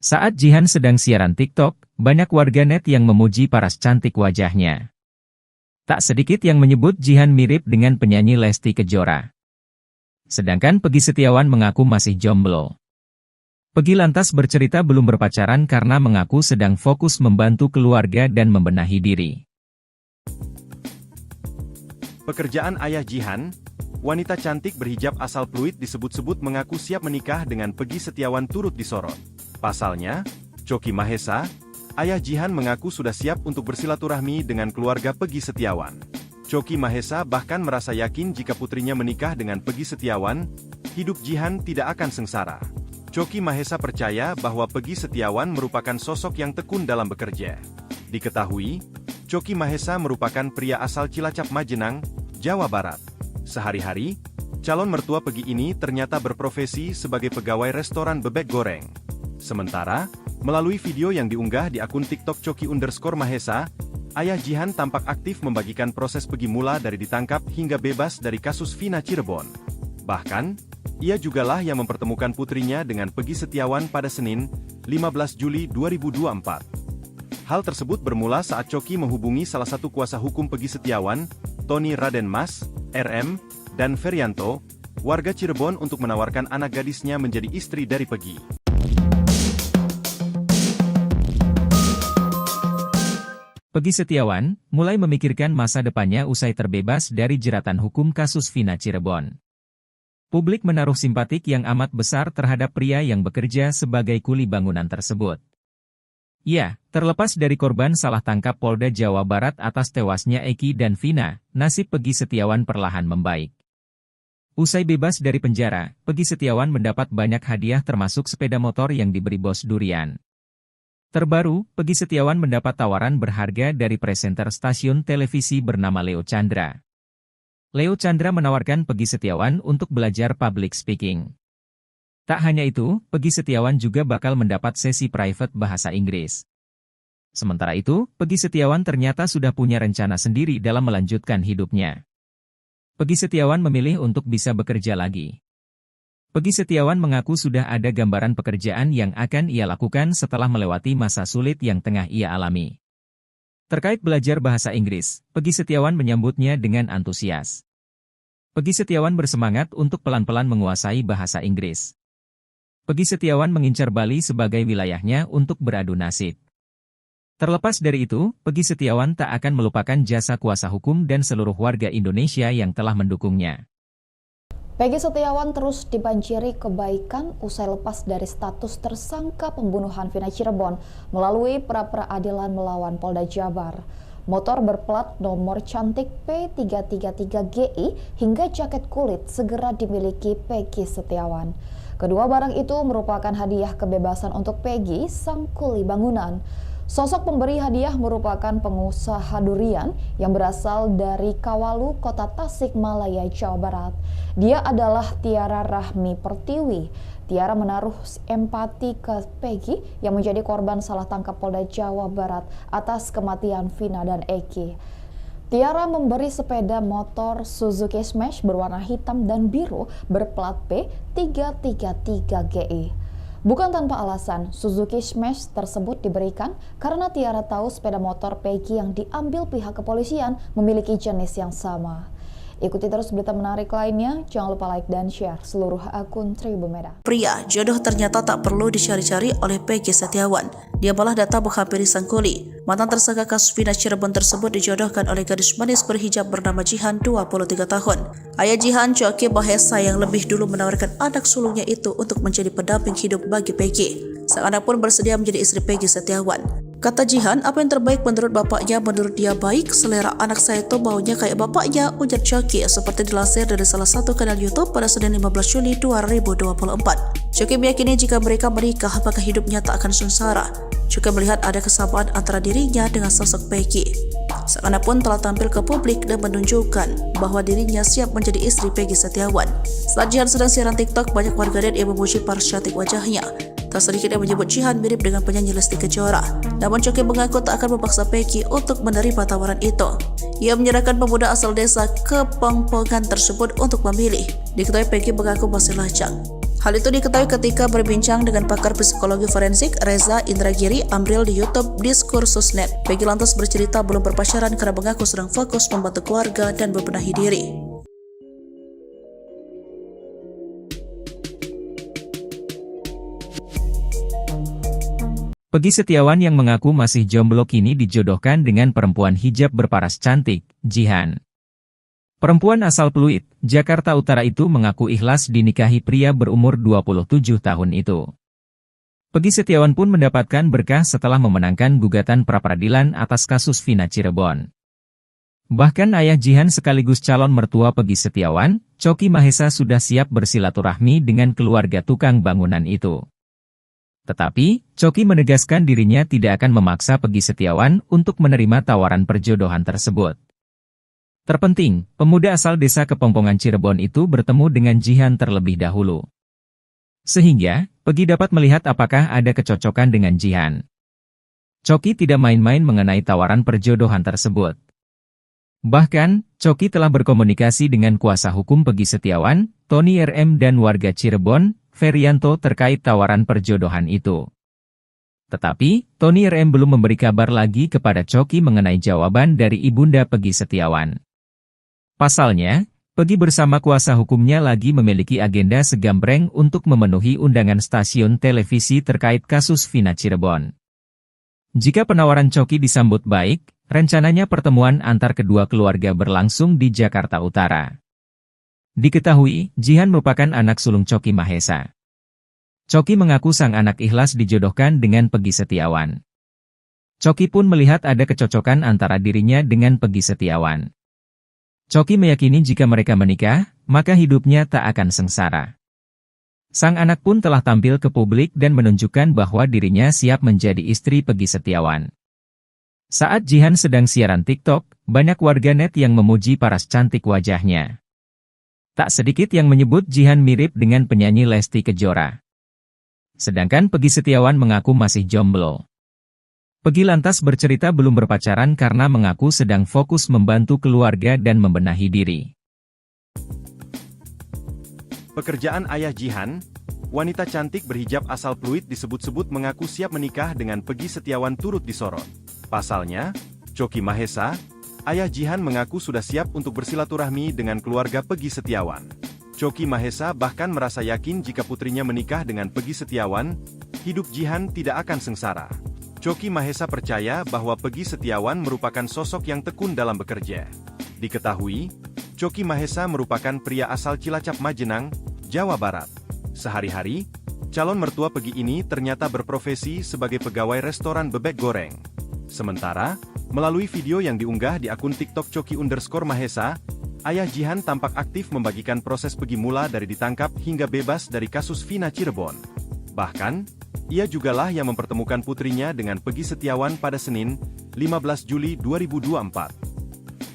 Saat Jihan sedang siaran TikTok, banyak warganet yang memuji paras cantik wajahnya. Tak sedikit yang menyebut Jihan mirip dengan penyanyi Lesti Kejora. Sedangkan Peggy Setiawan mengaku masih jomblo. Peggy lantas bercerita belum berpacaran karena mengaku sedang fokus membantu keluarga dan membenahi diri. Pekerjaan ayah Jihan, wanita cantik berhijab asal Pluit disebut-sebut mengaku siap menikah dengan Peggy Setiawan turut disorot. Pasalnya, Coki Mahesa, ayah Jihan mengaku sudah siap untuk bersilaturahmi dengan keluarga Peggy Setiawan. Coki Mahesa bahkan merasa yakin jika putrinya menikah dengan Peggy Setiawan, hidup Jihan tidak akan sengsara. Coki Mahesa percaya bahwa Peggy Setiawan merupakan sosok yang tekun dalam bekerja. Diketahui, Coki Mahesa merupakan pria asal Cilacap Majenang, Jawa Barat. Sehari-hari, calon mertua Peggy ini ternyata berprofesi sebagai pegawai restoran bebek goreng. Sementara, melalui video yang diunggah di akun TikTok Coki_Mahesa, ayah Jihan tampak aktif membagikan proses Peggy mula dari ditangkap hingga bebas dari kasus Vina Cirebon. Bahkan, ia jugalah yang mempertemukan putrinya dengan Peggy Setiawan pada Senin, 15 Juli 2024. Hal tersebut bermula saat Coki menghubungi salah satu kuasa hukum Peggy Setiawan, Tony Raden Mas, RM, dan Ferianto, warga Cirebon untuk menawarkan anak gadisnya menjadi istri dari Peggy. Peggy Setiawan mulai memikirkan masa depannya usai terbebas dari jeratan hukum kasus Vina Cirebon. Publik menaruh simpatik yang amat besar terhadap pria yang bekerja sebagai kuli bangunan tersebut. Ya, terlepas dari korban salah tangkap Polda Jawa Barat atas tewasnya Eki dan Vina, nasib Peggy Setiawan perlahan membaik. Usai bebas dari penjara, Peggy Setiawan mendapat banyak hadiah termasuk sepeda motor yang diberi bos durian. Terbaru, Peggy Setiawan mendapat tawaran berharga dari presenter stasiun televisi bernama Leo Chandra. Leo Chandra menawarkan Peggy Setiawan untuk belajar public speaking. Tak hanya itu, Peggy Setiawan juga bakal mendapat sesi private bahasa Inggris. Sementara itu, Peggy Setiawan ternyata sudah punya rencana sendiri dalam melanjutkan hidupnya. Peggy Setiawan memilih untuk bisa bekerja lagi. Peggy Setiawan mengaku sudah ada gambaran pekerjaan yang akan ia lakukan setelah melewati masa sulit yang tengah ia alami. Terkait belajar bahasa Inggris, Peggy Setiawan menyambutnya dengan antusias. Peggy Setiawan bersemangat untuk pelan-pelan menguasai bahasa Inggris. Peggy Setiawan mengincar Bali sebagai wilayahnya untuk beradu nasib. Terlepas dari itu, Peggy Setiawan tak akan melupakan jasa kuasa hukum dan seluruh warga Indonesia yang telah mendukungnya. Peggy Setiawan terus dibanjiri kebaikan usai lepas dari status tersangka pembunuhan Vina Cirebon melalui pra-peradilan melawan Polda Jabar. Motor berplat nomor cantik P333GI hingga jaket kulit segera dimiliki Peggy Setiawan. Kedua barang itu merupakan hadiah kebebasan untuk Peggy, sang kuli bangunan. Sosok pemberi hadiah merupakan pengusaha durian yang berasal dari Kawalu, Kota Tasikmalaya, Jawa Barat. Dia adalah Tiara Rahmi Pertiwi. Tiara menaruh empati ke Peggy yang menjadi korban salah tangkap Polda Jawa Barat atas kematian Vina dan Eki. Tiara memberi sepeda motor Suzuki Smash berwarna hitam dan biru berplat P333GI. Bukan tanpa alasan, Suzuki Smash tersebut diberikan karena Tiara tahu sepeda motor Peggy yang diambil pihak kepolisian memiliki jenis yang sama. Ikuti terus berita menarik lainnya, jangan lupa like dan share seluruh akun Tribun Medan. Pria, jodoh ternyata tak perlu dicari-cari oleh Peggy Setiawan. Dia malah datang menghampiri sang kuli. Mantan tersangka kasus Vina Cirebon tersebut dijodohkan oleh gadis manis berhijab bernama Jihan, 23 tahun. Ayah Jihan, Coki Mahesa, yang lebih dulu menawarkan anak sulungnya itu untuk menjadi pendamping hidup bagi Peggy. Sang anak pun bersedia menjadi istri Peggy Setiawan. Kata Jihan, apa yang terbaik menurut bapaknya, menurut dia baik, selera anak saya itu baunya kayak bapaknya, ujar Coki, seperti dilansir dari salah satu kanal YouTube pada Senin 15 Juli 2024. Coki meyakini jika mereka menikah, maka hidupnya tak akan sengsara. Juga melihat ada kesamaan antara dirinya dengan sosok Peggy. Sang anak pun telah tampil ke publik dan menunjukkan bahwa dirinya siap menjadi istri Peggy Setiawan. Saat Jihan sedang siaran TikTok, banyak warganet yang memuji paras cantik wajahnya. Tak sedikit yang menyebut Jihan mirip dengan penyanyi Lesti Kejora. Namun Coki mengaku tak akan memaksa Peggy untuk menerima tawaran itu. Ia menyerahkan pemuda asal desa Kepongpongan tersebut untuk memilih. Diketahui Peggy mengaku masih lajang. Hal itu diketahui ketika berbincang dengan pakar psikologi forensik Reza Indragiri Amril di YouTube Diskursusnet. Peggy lantas bercerita belum berpacaran karena mengaku sedang fokus membantu keluarga dan membenahi diri. Peggy Setiawan yang mengaku masih jomblo kini dijodohkan dengan perempuan hijab berparas cantik, Jihan. Perempuan asal Pluit, Jakarta Utara itu mengaku ikhlas dinikahi pria berumur 27 tahun itu. Peggy Setiawan pun mendapatkan berkah setelah memenangkan gugatan pra-peradilan atas kasus Vina Cirebon. Bahkan ayah Jihan sekaligus calon mertua Peggy Setiawan, Coki Mahesa, sudah siap bersilaturahmi dengan keluarga tukang bangunan itu. Tetapi, Coki menegaskan dirinya tidak akan memaksa Peggy Setiawan untuk menerima tawaran perjodohan tersebut. Terpenting, pemuda asal desa Kepongpongan Cirebon itu bertemu dengan Jihan terlebih dahulu. Sehingga, Peggy dapat melihat apakah ada kecocokan dengan Jihan. Coki tidak main-main mengenai tawaran perjodohan tersebut. Bahkan, Coki telah berkomunikasi dengan kuasa hukum Peggy Setiawan, Tony RM, dan warga Cirebon, Ferianto, terkait tawaran perjodohan itu. Tetapi, Tony RM belum memberi kabar lagi kepada Coki mengenai jawaban dari ibunda Peggy Setiawan. Pasalnya, Peggy bersama kuasa hukumnya lagi memiliki agenda segambreng untuk memenuhi undangan stasiun televisi terkait kasus Vina Cirebon. Jika penawaran Coki disambut baik, rencananya pertemuan antar kedua keluarga berlangsung di Jakarta Utara. Diketahui, Jihan merupakan anak sulung Coki Mahesa. Coki mengaku sang anak ikhlas dijodohkan dengan Peggy Setiawan. Coki pun melihat ada kecocokan antara dirinya dengan Peggy Setiawan. Coki meyakini jika mereka menikah, maka hidupnya tak akan sengsara. Sang anak pun telah tampil ke publik dan menunjukkan bahwa dirinya siap menjadi istri Peggy Setiawan. Saat Jihan sedang siaran TikTok, banyak warganet yang memuji paras cantik wajahnya. Tak sedikit yang menyebut Jihan mirip dengan penyanyi Lesti Kejora. Sedangkan Peggy Setiawan mengaku masih jomblo. Peggy lantas bercerita belum berpacaran karena mengaku sedang fokus membantu keluarga dan membenahi diri. Pekerjaan ayah Jihan, wanita cantik berhijab asal Pluit disebut-sebut mengaku siap menikah dengan Peggy Setiawan turut disorot. Pasalnya, Coki Mahesa, ayah Jihan mengaku sudah siap untuk bersilaturahmi dengan keluarga Peggy Setiawan. Coki Mahesa bahkan merasa yakin jika putrinya menikah dengan Peggy Setiawan, hidup Jihan tidak akan sengsara. Coki Mahesa percaya bahwa Peggy Setiawan merupakan sosok yang tekun dalam bekerja. Diketahui, Coki Mahesa merupakan pria asal Cilacap Majenang, Jawa Barat. Sehari-hari, calon mertua Peggy ini ternyata berprofesi sebagai pegawai restoran bebek goreng. Sementara, melalui video yang diunggah di akun TikTok Coki_Mahesa, ayah Jihan tampak aktif membagikan proses Peggy mula dari ditangkap hingga bebas dari kasus Vina Cirebon. Bahkan, ia jugalah yang mempertemukan putrinya dengan Peggy Setiawan pada Senin, 15 Juli 2024.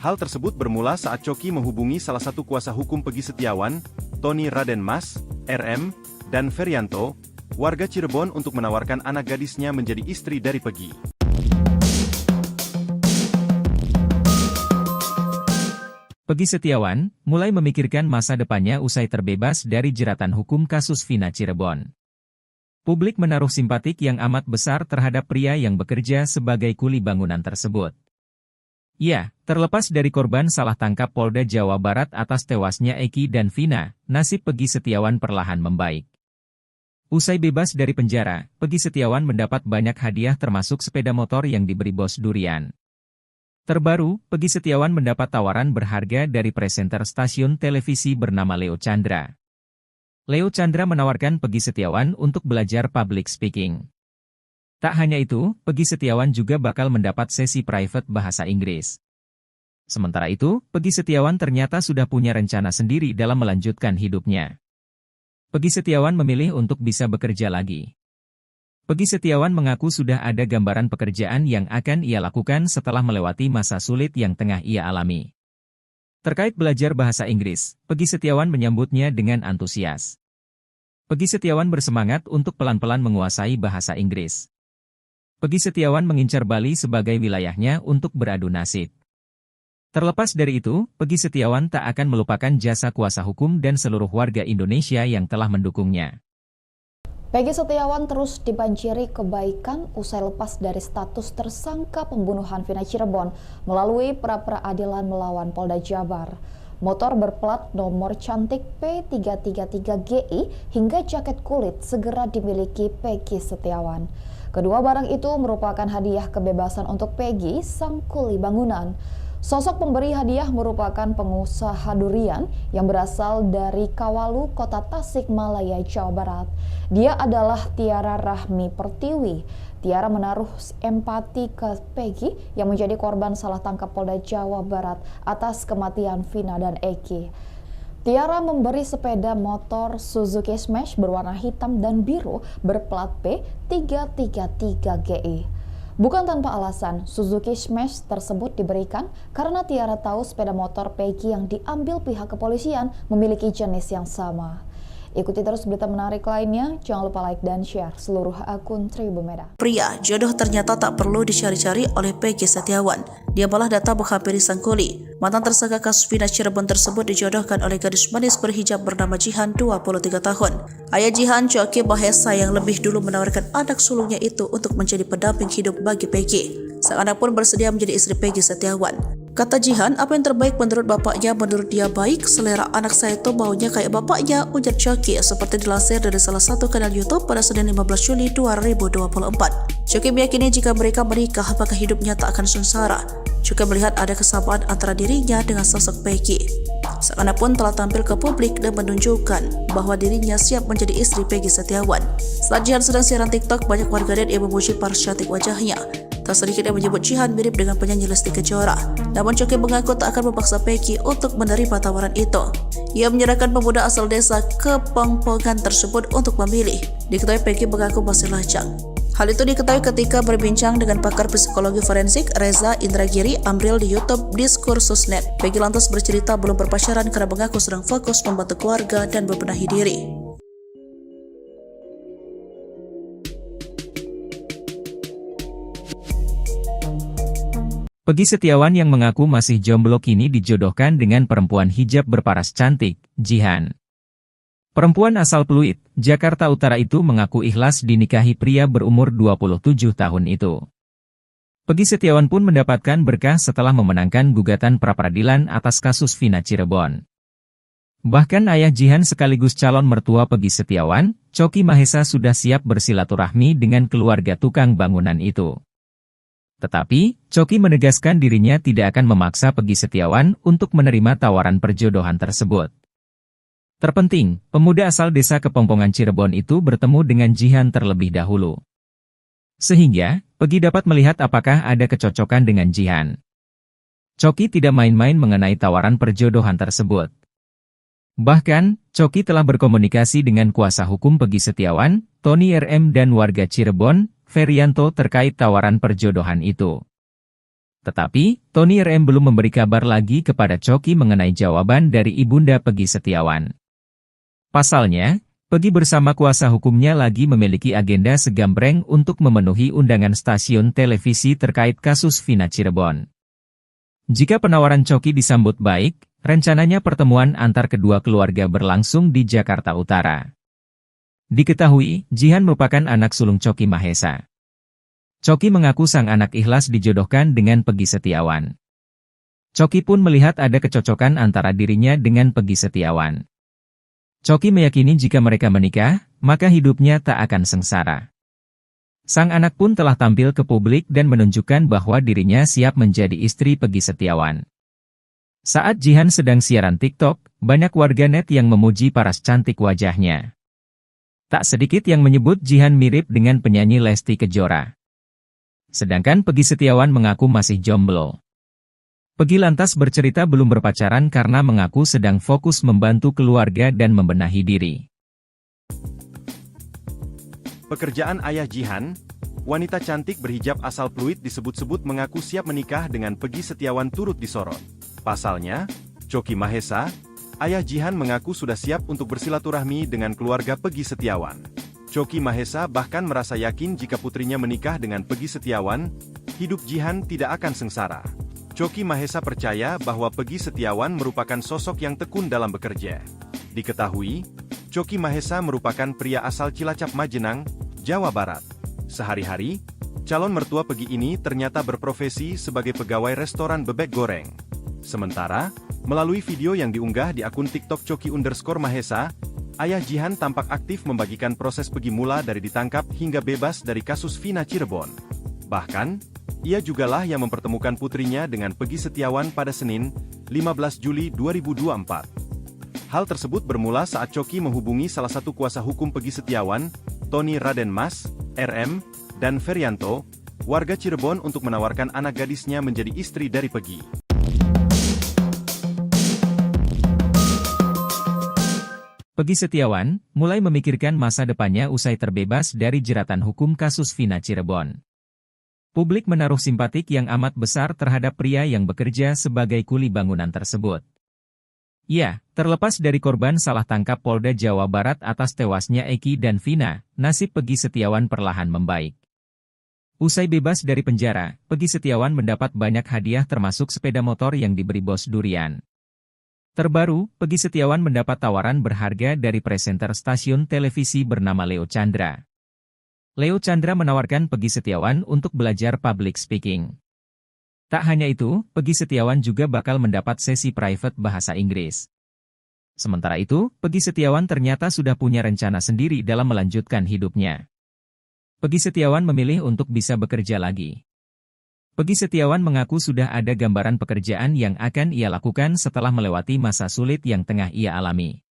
Hal tersebut bermula saat Coki menghubungi salah satu kuasa hukum Peggy Setiawan, Tony Raden Mas, RM, dan Ferianto, warga Cirebon untuk menawarkan anak gadisnya menjadi istri dari Peggy. Peggy Setiawan mulai memikirkan masa depannya usai terbebas dari jeratan hukum kasus Vina Cirebon. Publik menaruh simpatik yang amat besar terhadap pria yang bekerja sebagai kuli bangunan tersebut. Ya, terlepas dari korban salah tangkap Polda Jawa Barat atas tewasnya Eki dan Vina, nasib Peggy Setiawan perlahan membaik. Usai bebas dari penjara, Peggy Setiawan mendapat banyak hadiah termasuk sepeda motor yang diberi bos durian. Terbaru, Peggy Setiawan mendapat tawaran berharga dari presenter stasiun televisi bernama Leo Chandra. Leo Chandra menawarkan Peggy Setiawan untuk belajar public speaking. Tak hanya itu, Peggy Setiawan juga bakal mendapat sesi private bahasa Inggris. Sementara itu, Peggy Setiawan ternyata sudah punya rencana sendiri dalam melanjutkan hidupnya. Peggy Setiawan memilih untuk bisa bekerja lagi. Peggy Setiawan mengaku sudah ada gambaran pekerjaan yang akan ia lakukan setelah melewati masa sulit yang tengah ia alami. Terkait belajar bahasa Inggris, Peggy Setiawan menyambutnya dengan antusias. Peggy Setiawan bersemangat untuk pelan-pelan menguasai bahasa Inggris. Peggy Setiawan mengincar Bali sebagai wilayahnya untuk beradu nasib. Terlepas dari itu, Peggy Setiawan tak akan melupakan jasa kuasa hukum dan seluruh warga Indonesia yang telah mendukungnya. Peggy Setiawan terus dibanjiri kebaikan usai lepas dari status tersangka pembunuhan Vina Cirebon melalui pra-peradilan melawan Polda Jabar. Motor berplat nomor cantik P333GI hingga jaket kulit segera dimiliki Peggy Setiawan. Kedua barang itu merupakan hadiah kebebasan untuk Peggy, sang kuli bangunan. Sosok pemberi hadiah merupakan pengusaha durian yang berasal dari Kawalu, Kota Tasikmalaya, Jawa Barat. Dia adalah Tiara Rahmi Pertiwi. Tiara menaruh empati ke Peggy yang menjadi korban salah tangkap Polda Jawa Barat atas kematian Vina dan Eki. Tiara memberi sepeda motor Suzuki Smash berwarna hitam dan biru berplat P333GI. Bukan tanpa alasan, Suzuki Smash tersebut diberikan karena Tiara tahu sepeda motor Peggy yang diambil pihak kepolisian memiliki jenis yang sama. Ikuti terus berita menarik lainnya, jangan lupa like dan share seluruh akun Tribun Medan. Pria, jodoh ternyata tak perlu dicari-cari oleh Peggy Setiawan. Dia malah datang menghampiri sang kuli. Mantan tersangka kasus Vina Cirebon tersebut dijodohkan oleh gadis manis berhijab bernama Jihan, 23 tahun. Ayah Jihan, Coki Mahesa, yang lebih dulu menawarkan anak sulungnya itu untuk menjadi pendamping hidup bagi Peggy. Sang anak pun bersedia menjadi istri Peggy Setiawan. Kata Jihan, apa yang terbaik menurut bapaknya, menurut dia baik, selera anak saya itu maunya kayak bapaknya, ujar Coki, seperti dilansir dari salah satu kanal YouTube pada Senin 15 Juli 2024. Coki meyakini jika mereka menikah, maka hidupnya tak akan sengsara. Juga melihat ada kesamaan antara dirinya dengan sosok Peggy. Sang anak pun telah tampil ke publik dan menunjukkan bahwa dirinya siap menjadi istri Peggy Setiawan. Saat Jihan sedang siaran TikTok, banyak warganet yang memuji paras cantik wajahnya. Tak sedikit yang menyebut Jihan mirip dengan penyanyi Lesti Kejora. Namun Coki mengaku tak akan memaksa Peggy untuk menerima tawaran itu. Ia menyerahkan pemuda asal desa Kepongpongan tersebut untuk memilih. Diketahui Peggy mengaku masih lajang. Hal itu diketahui ketika berbincang dengan pakar psikologi forensik Reza Indragiri Amril di YouTube Diskursusnet. Peggy lantas bercerita belum berpacaran karena mengaku sedang fokus membantu keluarga dan membenahi diri. Peggy Setiawan yang mengaku masih jomblo kini dijodohkan dengan perempuan hijab berparas cantik, Jihan. Perempuan asal Pluit, Jakarta Utara itu mengaku ikhlas dinikahi pria berumur 27 tahun itu. Peggy Setiawan pun mendapatkan berkah setelah memenangkan gugatan pra-peradilan atas kasus Vina Cirebon. Bahkan ayah Jihan sekaligus calon mertua Peggy Setiawan, Coki Mahesa, sudah siap bersilaturahmi dengan keluarga tukang bangunan itu. Tetapi, Coki menegaskan dirinya tidak akan memaksa Peggy Setiawan untuk menerima tawaran perjodohan tersebut. Terpenting, pemuda asal desa Kepongpongan Cirebon itu bertemu dengan Jihan terlebih dahulu. Sehingga, Peggy dapat melihat apakah ada kecocokan dengan Jihan. Coki tidak main-main mengenai tawaran perjodohan tersebut. Bahkan, Coki telah berkomunikasi dengan kuasa hukum Peggy Setiawan, Tony RM dan warga Cirebon, Ferianto terkait tawaran perjodohan itu. Tetapi, Tony RM belum memberi kabar lagi kepada Coki mengenai jawaban dari ibunda Peggy Setiawan. Pasalnya, Peggy bersama kuasa hukumnya lagi memiliki agenda segambreng untuk memenuhi undangan stasiun televisi terkait kasus Vina Cirebon. Jika penawaran Coki disambut baik, rencananya pertemuan antar kedua keluarga berlangsung di Jakarta Utara. Diketahui, Jihan merupakan anak sulung Coki Mahesa. Coki mengaku sang anak ikhlas dijodohkan dengan Peggy Setiawan. Coki pun melihat ada kecocokan antara dirinya dengan Peggy Setiawan. Coki meyakini jika mereka menikah, maka hidupnya tak akan sengsara. Sang anak pun telah tampil ke publik dan menunjukkan bahwa dirinya siap menjadi istri Peggy Setiawan. Saat Jihan sedang siaran TikTok, banyak warganet yang memuji paras cantik wajahnya. Tak sedikit yang menyebut Jihan mirip dengan penyanyi Lesti Kejora. Sedangkan Peggy Setiawan mengaku masih jomblo. Peggy lantas bercerita belum berpacaran karena mengaku sedang fokus membantu keluarga dan membenahi diri. Pekerjaan ayah Jihan, wanita cantik berhijab asal Pluit disebut-sebut mengaku siap menikah dengan Peggy Setiawan turut disorot. Pasalnya, Coki Mahesa, ayah Jihan mengaku sudah siap untuk bersilaturahmi dengan keluarga Peggy Setiawan. Coki Mahesa bahkan merasa yakin jika putrinya menikah dengan Peggy Setiawan, hidup Jihan tidak akan sengsara. Coki Mahesa percaya bahwa Peggy Setiawan merupakan sosok yang tekun dalam bekerja. Diketahui, Coki Mahesa merupakan pria asal Cilacap Majenang, Jawa Barat. Sehari-hari, calon mertua Peggy ini ternyata berprofesi sebagai pegawai restoran bebek goreng. Sementara, melalui video yang diunggah di akun TikTok Coki_Mahesa, ayah Jihan tampak aktif membagikan proses Peggy mula dari ditangkap hingga bebas dari kasus Vina Cirebon. Bahkan, ia jugalah yang mempertemukan putrinya dengan Peggy Setiawan pada Senin, 15 Juli 2024. Hal tersebut bermula saat Coki menghubungi salah satu kuasa hukum Peggy Setiawan, Tony Raden Mas, RM, dan Ferianto, warga Cirebon untuk menawarkan anak gadisnya menjadi istri dari Peggy. Peggy Setiawan mulai memikirkan masa depannya usai terbebas dari jeratan hukum kasus Vina Cirebon. Publik menaruh simpatik yang amat besar terhadap pria yang bekerja sebagai kuli bangunan tersebut. Ya, terlepas dari korban salah tangkap Polda Jawa Barat atas tewasnya Eki dan Vina, nasib Peggy Setiawan perlahan membaik. Usai bebas dari penjara, Peggy Setiawan mendapat banyak hadiah termasuk sepeda motor yang diberi bos durian. Terbaru, Peggy Setiawan mendapat tawaran berharga dari presenter stasiun televisi bernama Leo Chandra. Leo Chandra menawarkan Peggy Setiawan untuk belajar public speaking. Tak hanya itu, Peggy Setiawan juga bakal mendapat sesi private bahasa Inggris. Sementara itu, Peggy Setiawan ternyata sudah punya rencana sendiri dalam melanjutkan hidupnya. Peggy Setiawan memilih untuk bisa bekerja lagi. Peggy Setiawan mengaku sudah ada gambaran pekerjaan yang akan ia lakukan setelah melewati masa sulit yang tengah ia alami.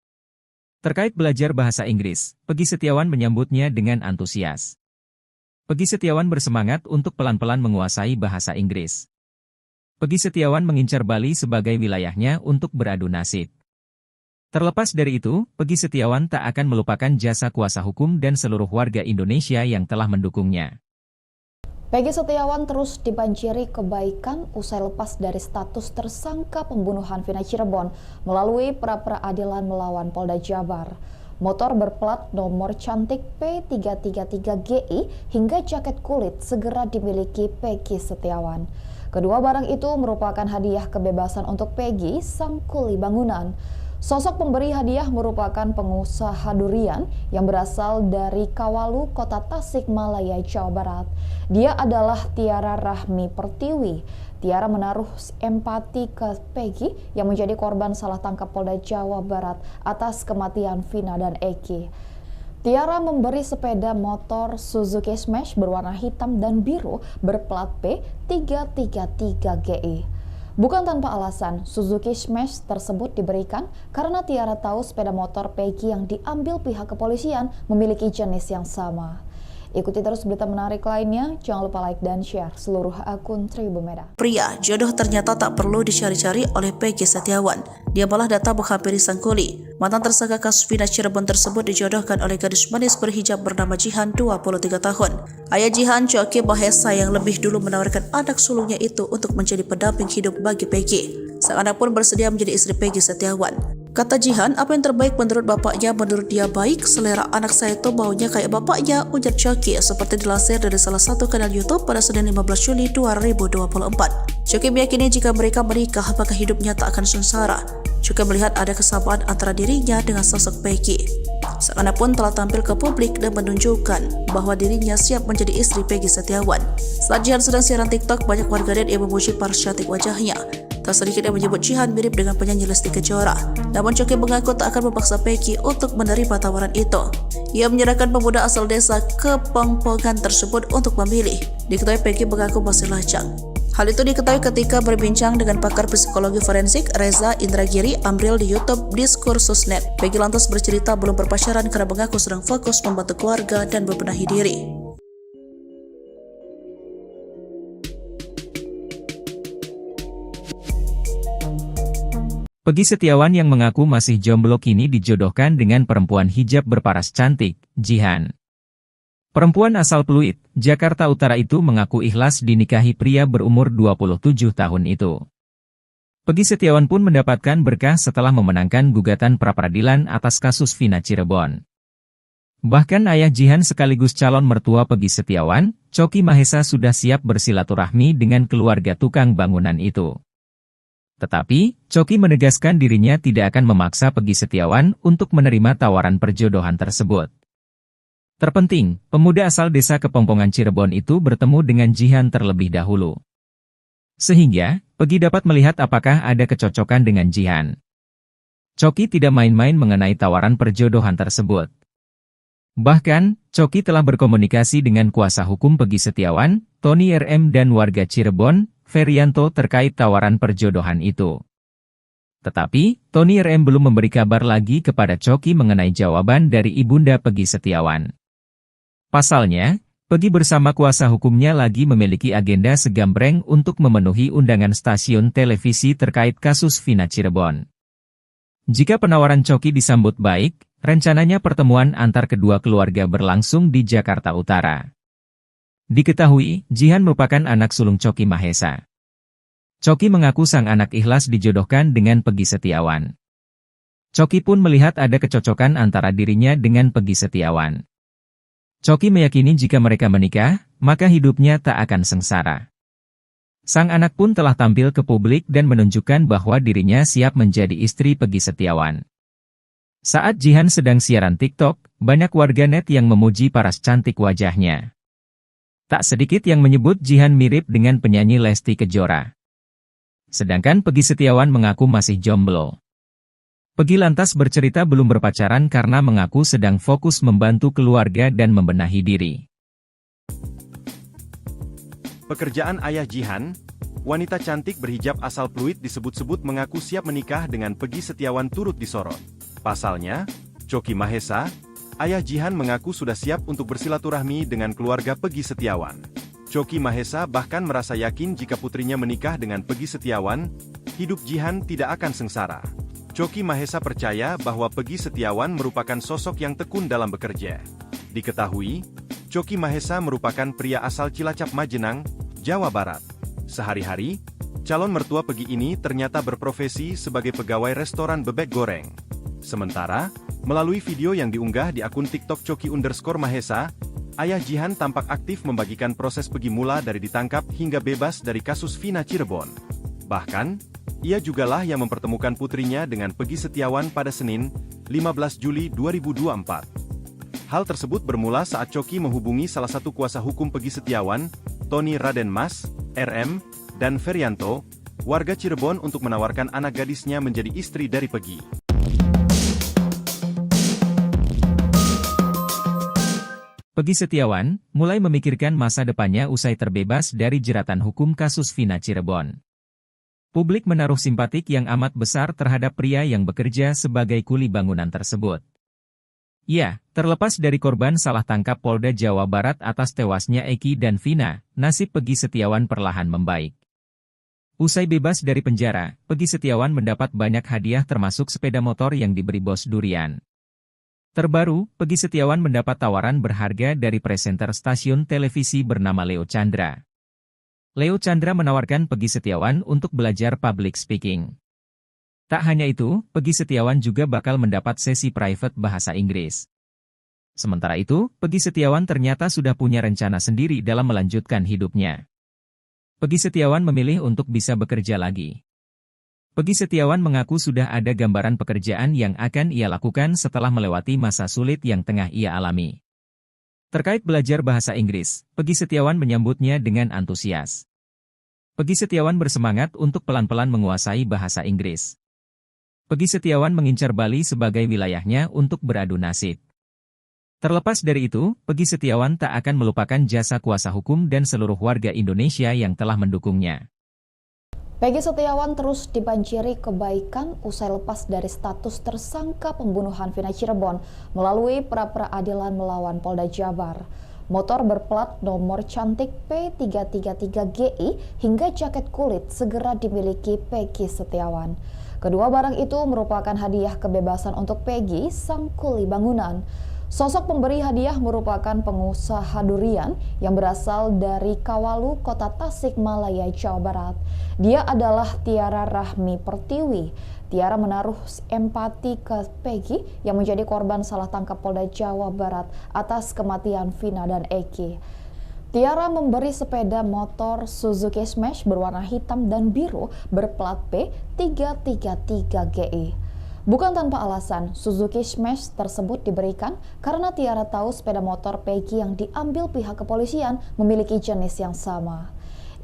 Terkait belajar bahasa Inggris, Peggy Setiawan menyambutnya dengan antusias. Peggy Setiawan bersemangat untuk pelan-pelan menguasai bahasa Inggris. Peggy Setiawan mengincar Bali sebagai wilayahnya untuk beradu nasib. Terlepas dari itu, Peggy Setiawan tak akan melupakan jasa kuasa hukum dan seluruh warga Indonesia yang telah mendukungnya. Peggy Setiawan terus dibanjiri kebaikan usai lepas dari status tersangka pembunuhan Vina Cirebon melalui pra-peradilan melawan Polda Jabar. Motor berplat nomor cantik P333GI hingga jaket kulit segera dimiliki Peggy Setiawan. Kedua barang itu merupakan hadiah kebebasan untuk Peggy, sang kuli bangunan. Sosok pemberi hadiah merupakan pengusaha durian yang berasal dari Kawalu, Kota Tasikmalaya, Jawa Barat. Dia adalah Tiara Rahmi Pertiwi. Tiara menaruh empati ke Peggy yang menjadi korban salah tangkap Polda Jawa Barat atas kematian Vina dan Eki. Tiara memberi sepeda motor Suzuki Smash berwarna hitam dan biru berplat B333GE. Bukan tanpa alasan, Suzuki Smash tersebut diberikan karena Tiara tahu sepeda motor Peggy yang diambil pihak kepolisian memiliki jenis yang sama. Ikuti terus berita menarik lainnya, jangan lupa like dan share seluruh akun Tribun Medan. Pria, jodoh ternyata tak perlu dicari-cari oleh Peggy Setiawan. Dia malah datang menghampiri sang kuli. Mantan tersangka kasus Vina Cirebon tersebut dijodohkan oleh gadis manis berhijab bernama Jihan, 23 tahun. Ayah Jihan, Coki Mahesa, yang lebih dulu menawarkan anak sulungnya itu untuk menjadi pendamping hidup bagi Peggy. Sang anak pun bersedia menjadi istri Peggy Setiawan. Kata Jihan, apa yang terbaik menurut bapaknya, menurut dia baik, selera anak saya itu baunya kayak bapaknya, ujar Coki, seperti dilansir dari salah satu kanal YouTube pada Senin 15 Juli 2024. Coki meyakini jika mereka menikah, maka hidupnya tak akan sengsara. Juga melihat ada kesamaan antara dirinya dengan sosok Peggy. Sang anak pun telah tampil ke publik dan menunjukkan bahwa dirinya siap menjadi istri Peggy Setiawan. Saat Jihan sedang siaran TikTok, banyak warganet yang memuji paras cantik wajahnya. Tak sedikit yang menyebut Jihan mirip dengan penyanyi Lesti Kejora. Namun Coki mengaku tak akan memaksa Peggy untuk menerima tawaran itu. Ia menyerahkan pemuda asal desa Kepongpongan tersebut untuk memilih. Diketahui Peggy mengaku masih lajang. Hal itu diketahui ketika berbincang dengan pakar psikologi forensik Reza Indragiri Amril di YouTube Diskursusnet. Peggy lantas bercerita belum berpacaran karena mengaku sedang fokus membantu keluarga dan membenahi diri. Peggy Setiawan yang mengaku masih jomblo kini dijodohkan dengan perempuan hijab berparas cantik, Jihan. Perempuan asal Pluit, Jakarta Utara itu mengaku ikhlas dinikahi pria berumur 27 tahun itu. Peggy Setiawan pun mendapatkan berkah setelah memenangkan gugatan pra-peradilan atas kasus Vina Cirebon. Bahkan ayah Jihan sekaligus calon mertua Peggy Setiawan, Coki Mahesa, sudah siap bersilaturahmi dengan keluarga tukang bangunan itu. Tetapi, Coki menegaskan dirinya tidak akan memaksa Peggy Setiawan untuk menerima tawaran perjodohan tersebut. Terpenting, pemuda asal desa Kepongpongan Cirebon itu bertemu dengan Jihan terlebih dahulu. Sehingga, Peggy dapat melihat apakah ada kecocokan dengan Jihan. Coki tidak main-main mengenai tawaran perjodohan tersebut. Bahkan, Coki telah berkomunikasi dengan kuasa hukum Peggy Setiawan, Tony RM, dan warga Cirebon, Ferianto, terkait tawaran perjodohan itu. Tetapi, Tony RM belum memberi kabar lagi kepada Coki mengenai jawaban dari ibunda Peggy Setiawan. Pasalnya, Peggy bersama kuasa hukumnya lagi memiliki agenda segambreng untuk memenuhi undangan stasiun televisi terkait kasus Vina Cirebon. Jika penawaran Coki disambut baik, rencananya pertemuan antar kedua keluarga berlangsung di Jakarta Utara. Diketahui, Jihan merupakan anak sulung Coki Mahesa. Coki mengaku sang anak ikhlas dijodohkan dengan Peggy Setiawan. Coki pun melihat ada kecocokan antara dirinya dengan Peggy Setiawan. Coki meyakini jika mereka menikah, maka hidupnya tak akan sengsara. Sang anak pun telah tampil ke publik dan menunjukkan bahwa dirinya siap menjadi istri Peggy Setiawan. Saat Jihan sedang siaran TikTok, banyak warganet yang memuji paras cantik wajahnya. Tak sedikit yang menyebut Jihan mirip dengan penyanyi Lesti Kejora. Sedangkan Peggy Setiawan mengaku masih jomblo. Peggy lantas bercerita belum berpacaran karena mengaku sedang fokus membantu keluarga dan membenahi diri. Pekerjaan ayah Jihan, wanita cantik berhijab asal Pluit disebut-sebut mengaku siap menikah dengan Peggy Setiawan turut disorot. Pasalnya, Coki Mahesa, ayah Jihan mengaku sudah siap untuk bersilaturahmi dengan keluarga Peggy Setiawan. Coki Mahesa bahkan merasa yakin jika putrinya menikah dengan Peggy Setiawan, hidup Jihan tidak akan sengsara. Coki Mahesa percaya bahwa Peggy Setiawan merupakan sosok yang tekun dalam bekerja. Diketahui, Coki Mahesa merupakan pria asal Cilacap Majenang, Jawa Barat. Sehari-hari, calon mertua Peggy ini ternyata berprofesi sebagai pegawai restoran bebek goreng. Sementara, melalui video yang diunggah di akun TikTok Coki_Mahesa, ayah Jihan tampak aktif membagikan proses Peggy mula dari ditangkap hingga bebas dari kasus Vina Cirebon. Bahkan, ia jugalah yang mempertemukan putrinya dengan Peggy Setiawan pada Senin, 15 Juli 2024. Hal tersebut bermula saat Coki menghubungi salah satu kuasa hukum Peggy Setiawan, Tony Raden Mas, RM, dan Ferianto, warga Cirebon, untuk menawarkan anak gadisnya menjadi istri dari Peggy. Peggy Setiawan mulai memikirkan masa depannya usai terbebas dari jeratan hukum kasus Vina Cirebon. Publik menaruh simpatik yang amat besar terhadap pria yang bekerja sebagai kuli bangunan tersebut. Ya, terlepas dari korban salah tangkap Polda Jawa Barat atas tewasnya Eki dan Vina, nasib Peggy Setiawan perlahan membaik. Usai bebas dari penjara, Peggy Setiawan mendapat banyak hadiah termasuk sepeda motor yang diberi bos durian. Terbaru, Peggy Setiawan mendapat tawaran berharga dari presenter stasiun televisi bernama Leo Chandra. Leo Chandra menawarkan Peggy Setiawan untuk belajar public speaking. Tak hanya itu, Peggy Setiawan juga bakal mendapat sesi private bahasa Inggris. Sementara itu, Peggy Setiawan ternyata sudah punya rencana sendiri dalam melanjutkan hidupnya. Peggy Setiawan memilih untuk bisa bekerja lagi. Peggy Setiawan mengaku sudah ada gambaran pekerjaan yang akan ia lakukan setelah melewati masa sulit yang tengah ia alami. Terkait belajar bahasa Inggris, Peggy Setiawan menyambutnya dengan antusias. Peggy Setiawan bersemangat untuk pelan-pelan menguasai bahasa Inggris. Peggy Setiawan mengincar Bali sebagai wilayahnya untuk beradu nasib. Terlepas dari itu, Peggy Setiawan tak akan melupakan jasa kuasa hukum dan seluruh warga Indonesia yang telah mendukungnya. Peggy Setiawan terus dibanjiri kebaikan usai lepas dari status tersangka pembunuhan Vina Cirebon melalui pra-peradilan melawan Polda Jabar. Motor berplat nomor cantik P333GI hingga jaket kulit segera dimiliki Peggy Setiawan. Kedua barang itu merupakan hadiah kebebasan untuk Peggy, sang kuli bangunan. Sosok pemberi hadiah merupakan pengusaha durian yang berasal dari Kawalu, Kota Tasikmalaya, Jawa Barat. Dia adalah Tiara Rahmi Pertiwi. Tiara menaruh empati ke Peggy yang menjadi korban salah tangkap Polda Jawa Barat atas kematian Vina dan Eki. Tiara memberi sepeda motor Suzuki Smash berwarna hitam dan biru berplat P333GI. Bukan tanpa alasan, Suzuki Smash tersebut diberikan karena Tiara tahu sepeda motor Peggy yang diambil pihak kepolisian memiliki jenis yang sama.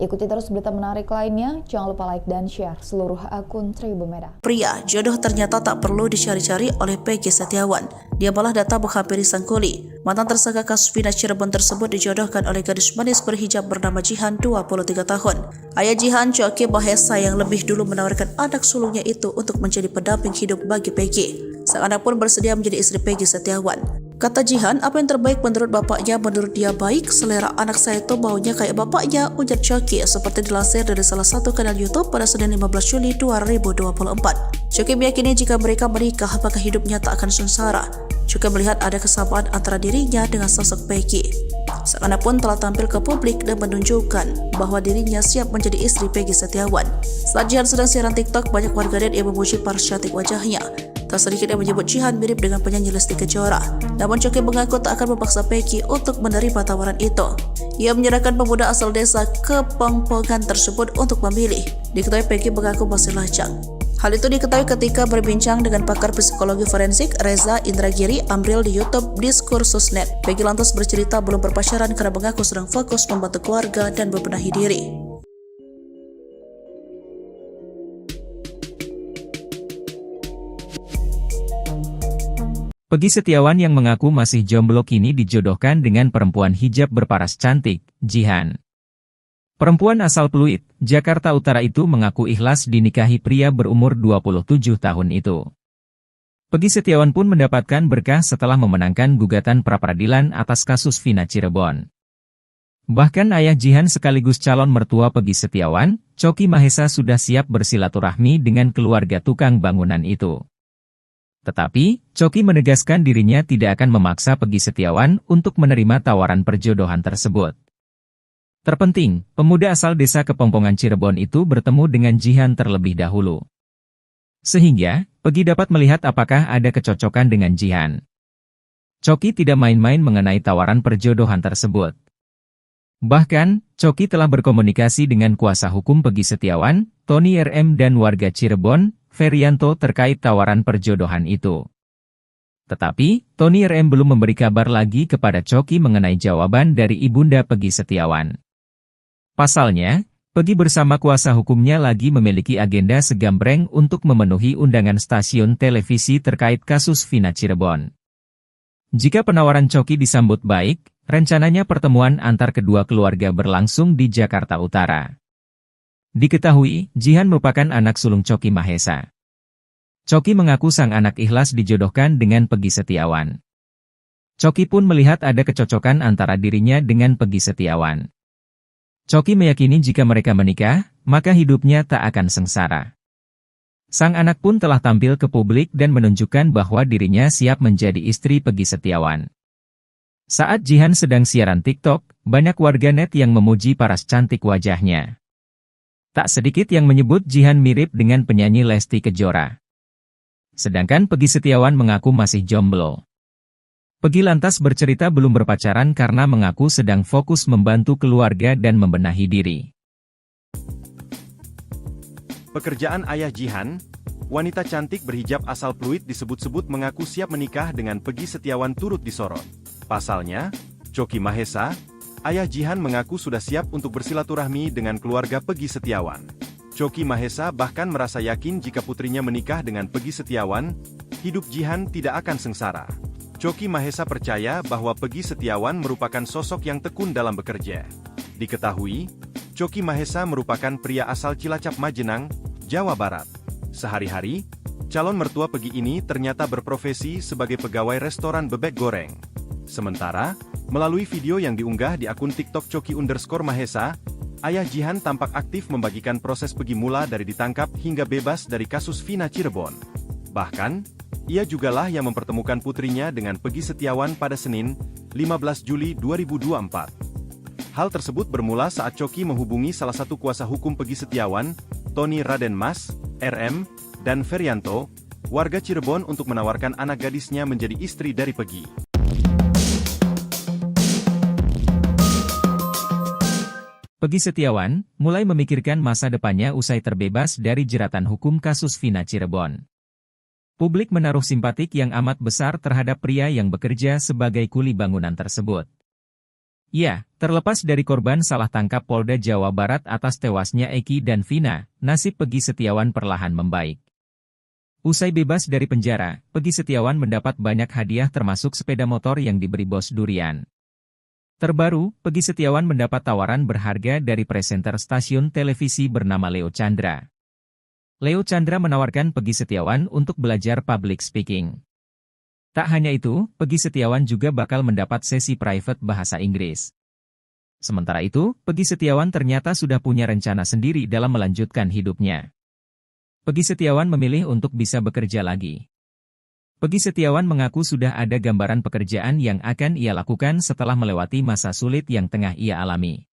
Ikuti terus berita menarik lainnya, jangan lupa like dan share seluruh akun Tribun Medan. Pria, jodoh ternyata tak perlu dicari-cari oleh Peggy Setiawan. Dia malah datang menghampiri sang kuli. Mantan tersangka kasus Vina Cirebon tersebut dijodohkan oleh gadis manis berhijab bernama Jihan, 23 tahun. Ayah Jihan, Choki Mahesa, yang lebih dulu menawarkan anak sulungnya itu untuk menjadi pendamping hidup bagi Peggy. Sang anak pun bersedia menjadi istri Peggy Setiawan. Kata Jihan, apa yang terbaik menurut bapaknya, menurut dia baik, selera anak saya itu baunya kayak bapaknya, ujar Choki, seperti dilansir dari salah satu kanal YouTube pada Senin 15 Juli 2024. Choki meyakini jika mereka menikah, maka hidupnya tak akan sengsara. Juga melihat ada kesamaan antara dirinya dengan sosok Peggy. Sang anak pun telah tampil ke publik dan menunjukkan bahwa dirinya siap menjadi istri Peggy Setiawan. Saat Jihan sedang siaran TikTok, banyak warganet yang memuji paras cantik wajahnya. Tak sedikit yang menyebut Jihan mirip dengan penyanyi Lesti Kejora. Namun Choki mengaku tak akan memaksa Peggy untuk menerima tawaran itu. Ia menyerahkan pemuda asal desa Kepongpongan tersebut untuk memilih. Diketahui Peggy mengaku masih lajang. Hal itu diketahui ketika berbincang dengan pakar psikologi forensik Reza Indragiri Amril di YouTube Diskursus.net. Peggy lantas bercerita belum berpacaran karena mengaku sedang fokus membantu keluarga dan membenahi diri. Peggy Setiawan yang mengaku masih jomblo kini dijodohkan dengan perempuan hijab berparas cantik, Jihan. Perempuan asal Pluit, Jakarta Utara itu mengaku ikhlas dinikahi pria berumur 27 tahun itu. Peggy Setiawan pun mendapatkan berkah setelah memenangkan gugatan pra-peradilan atas kasus Vina Cirebon. Bahkan ayah Jihan sekaligus calon mertua Peggy Setiawan, Choki Mahesa, sudah siap bersilaturahmi dengan keluarga tukang bangunan itu. Tetapi, Choki menegaskan dirinya tidak akan memaksa Peggy Setiawan untuk menerima tawaran perjodohan tersebut. Terpenting, pemuda asal desa Kepongpongan Cirebon itu bertemu dengan Jihan terlebih dahulu. Sehingga, Peggy dapat melihat apakah ada kecocokan dengan Jihan. Choki tidak main-main mengenai tawaran perjodohan tersebut. Bahkan, Choki telah berkomunikasi dengan kuasa hukum Peggy Setiawan, Tony RM, dan warga Cirebon, Ferianto, terkait tawaran perjodohan itu. Tetapi, Tony RM belum memberi kabar lagi kepada Choki mengenai jawaban dari ibunda Peggy Setiawan. Pasalnya, Peggy bersama kuasa hukumnya lagi memiliki agenda segambreng untuk memenuhi undangan stasiun televisi terkait kasus Vina Cirebon. Jika penawaran Choki disambut baik, Rencananya pertemuan antar kedua keluarga berlangsung di Jakarta Utara. Diketahui, Jihan merupakan anak sulung Choky Mahesa. Choky mengaku sang anak ikhlas dijodohkan dengan Peggy Setiawan. Choky pun melihat ada kecocokan antara dirinya dengan Peggy Setiawan. Choky meyakini jika mereka menikah, maka hidupnya tak akan sengsara. Sang anak pun telah tampil ke publik dan menunjukkan bahwa dirinya siap menjadi istri Peggy Setiawan. Saat Jihan sedang siaran TikTok, banyak warganet yang memuji paras cantik wajahnya. Tak sedikit yang menyebut Jihan mirip dengan penyanyi Lesti Kejora. Sedangkan Peggy Setiawan mengaku masih jomblo. Peggy lantas bercerita belum berpacaran karena mengaku sedang fokus membantu keluarga dan membenahi diri. Pekerjaan ayah Jihan, wanita cantik berhijab asal Pluit disebut-sebut mengaku siap menikah dengan Peggy Setiawan turut disorot. Pasalnya, Choky Mahesa, ayah Jihan mengaku sudah siap untuk bersilaturahmi dengan keluarga Peggy Setiawan. Choky Mahesa bahkan merasa yakin jika putrinya menikah dengan Peggy Setiawan, hidup Jihan tidak akan sengsara. Choky Mahesa percaya bahwa Peggy Setiawan merupakan sosok yang tekun dalam bekerja. Diketahui, Choky Mahesa merupakan pria asal Cilacap Majenang, Jawa Barat. Sehari-hari, calon mertua Peggy ini ternyata berprofesi sebagai pegawai restoran bebek goreng. Sementara, melalui video yang diunggah di akun TikTok Choky_Mahesa, ayah Jihan tampak aktif membagikan proses Peggy mula dari ditangkap hingga bebas dari kasus Vina Cirebon. Bahkan, ia jugalah yang mempertemukan putrinya dengan Peggy Setiawan pada Senin, 15 Juli 2024. Hal tersebut bermula saat Choky menghubungi salah satu kuasa hukum Peggy Setiawan, Tony Raden Mas, RM, dan Ferianto, warga Cirebon untuk menawarkan anak gadisnya menjadi istri dari Peggy. Peggy Setiawan mulai memikirkan masa depannya usai terbebas dari jeratan hukum kasus Vina Cirebon. Publik menaruh simpatik yang amat besar terhadap pria yang bekerja sebagai kuli bangunan tersebut. Ya, terlepas dari korban salah tangkap Polda Jawa Barat atas tewasnya Eki dan Vina, nasib Peggy Setiawan perlahan membaik. Usai bebas dari penjara, Peggy Setiawan mendapat banyak hadiah termasuk sepeda motor yang diberi bos durian. Terbaru, Peggy Setiawan mendapat tawaran berharga dari presenter stasiun televisi bernama Leo Chandra. Leo Chandra menawarkan Peggy Setiawan untuk belajar public speaking. Tak hanya itu, Peggy Setiawan juga bakal mendapat sesi private bahasa Inggris. Sementara itu, Peggy Setiawan ternyata sudah punya rencana sendiri dalam melanjutkan hidupnya. Peggy Setiawan memilih untuk bisa bekerja lagi. Peggy Setiawan mengaku sudah ada gambaran pekerjaan yang akan ia lakukan setelah melewati masa sulit yang tengah ia alami.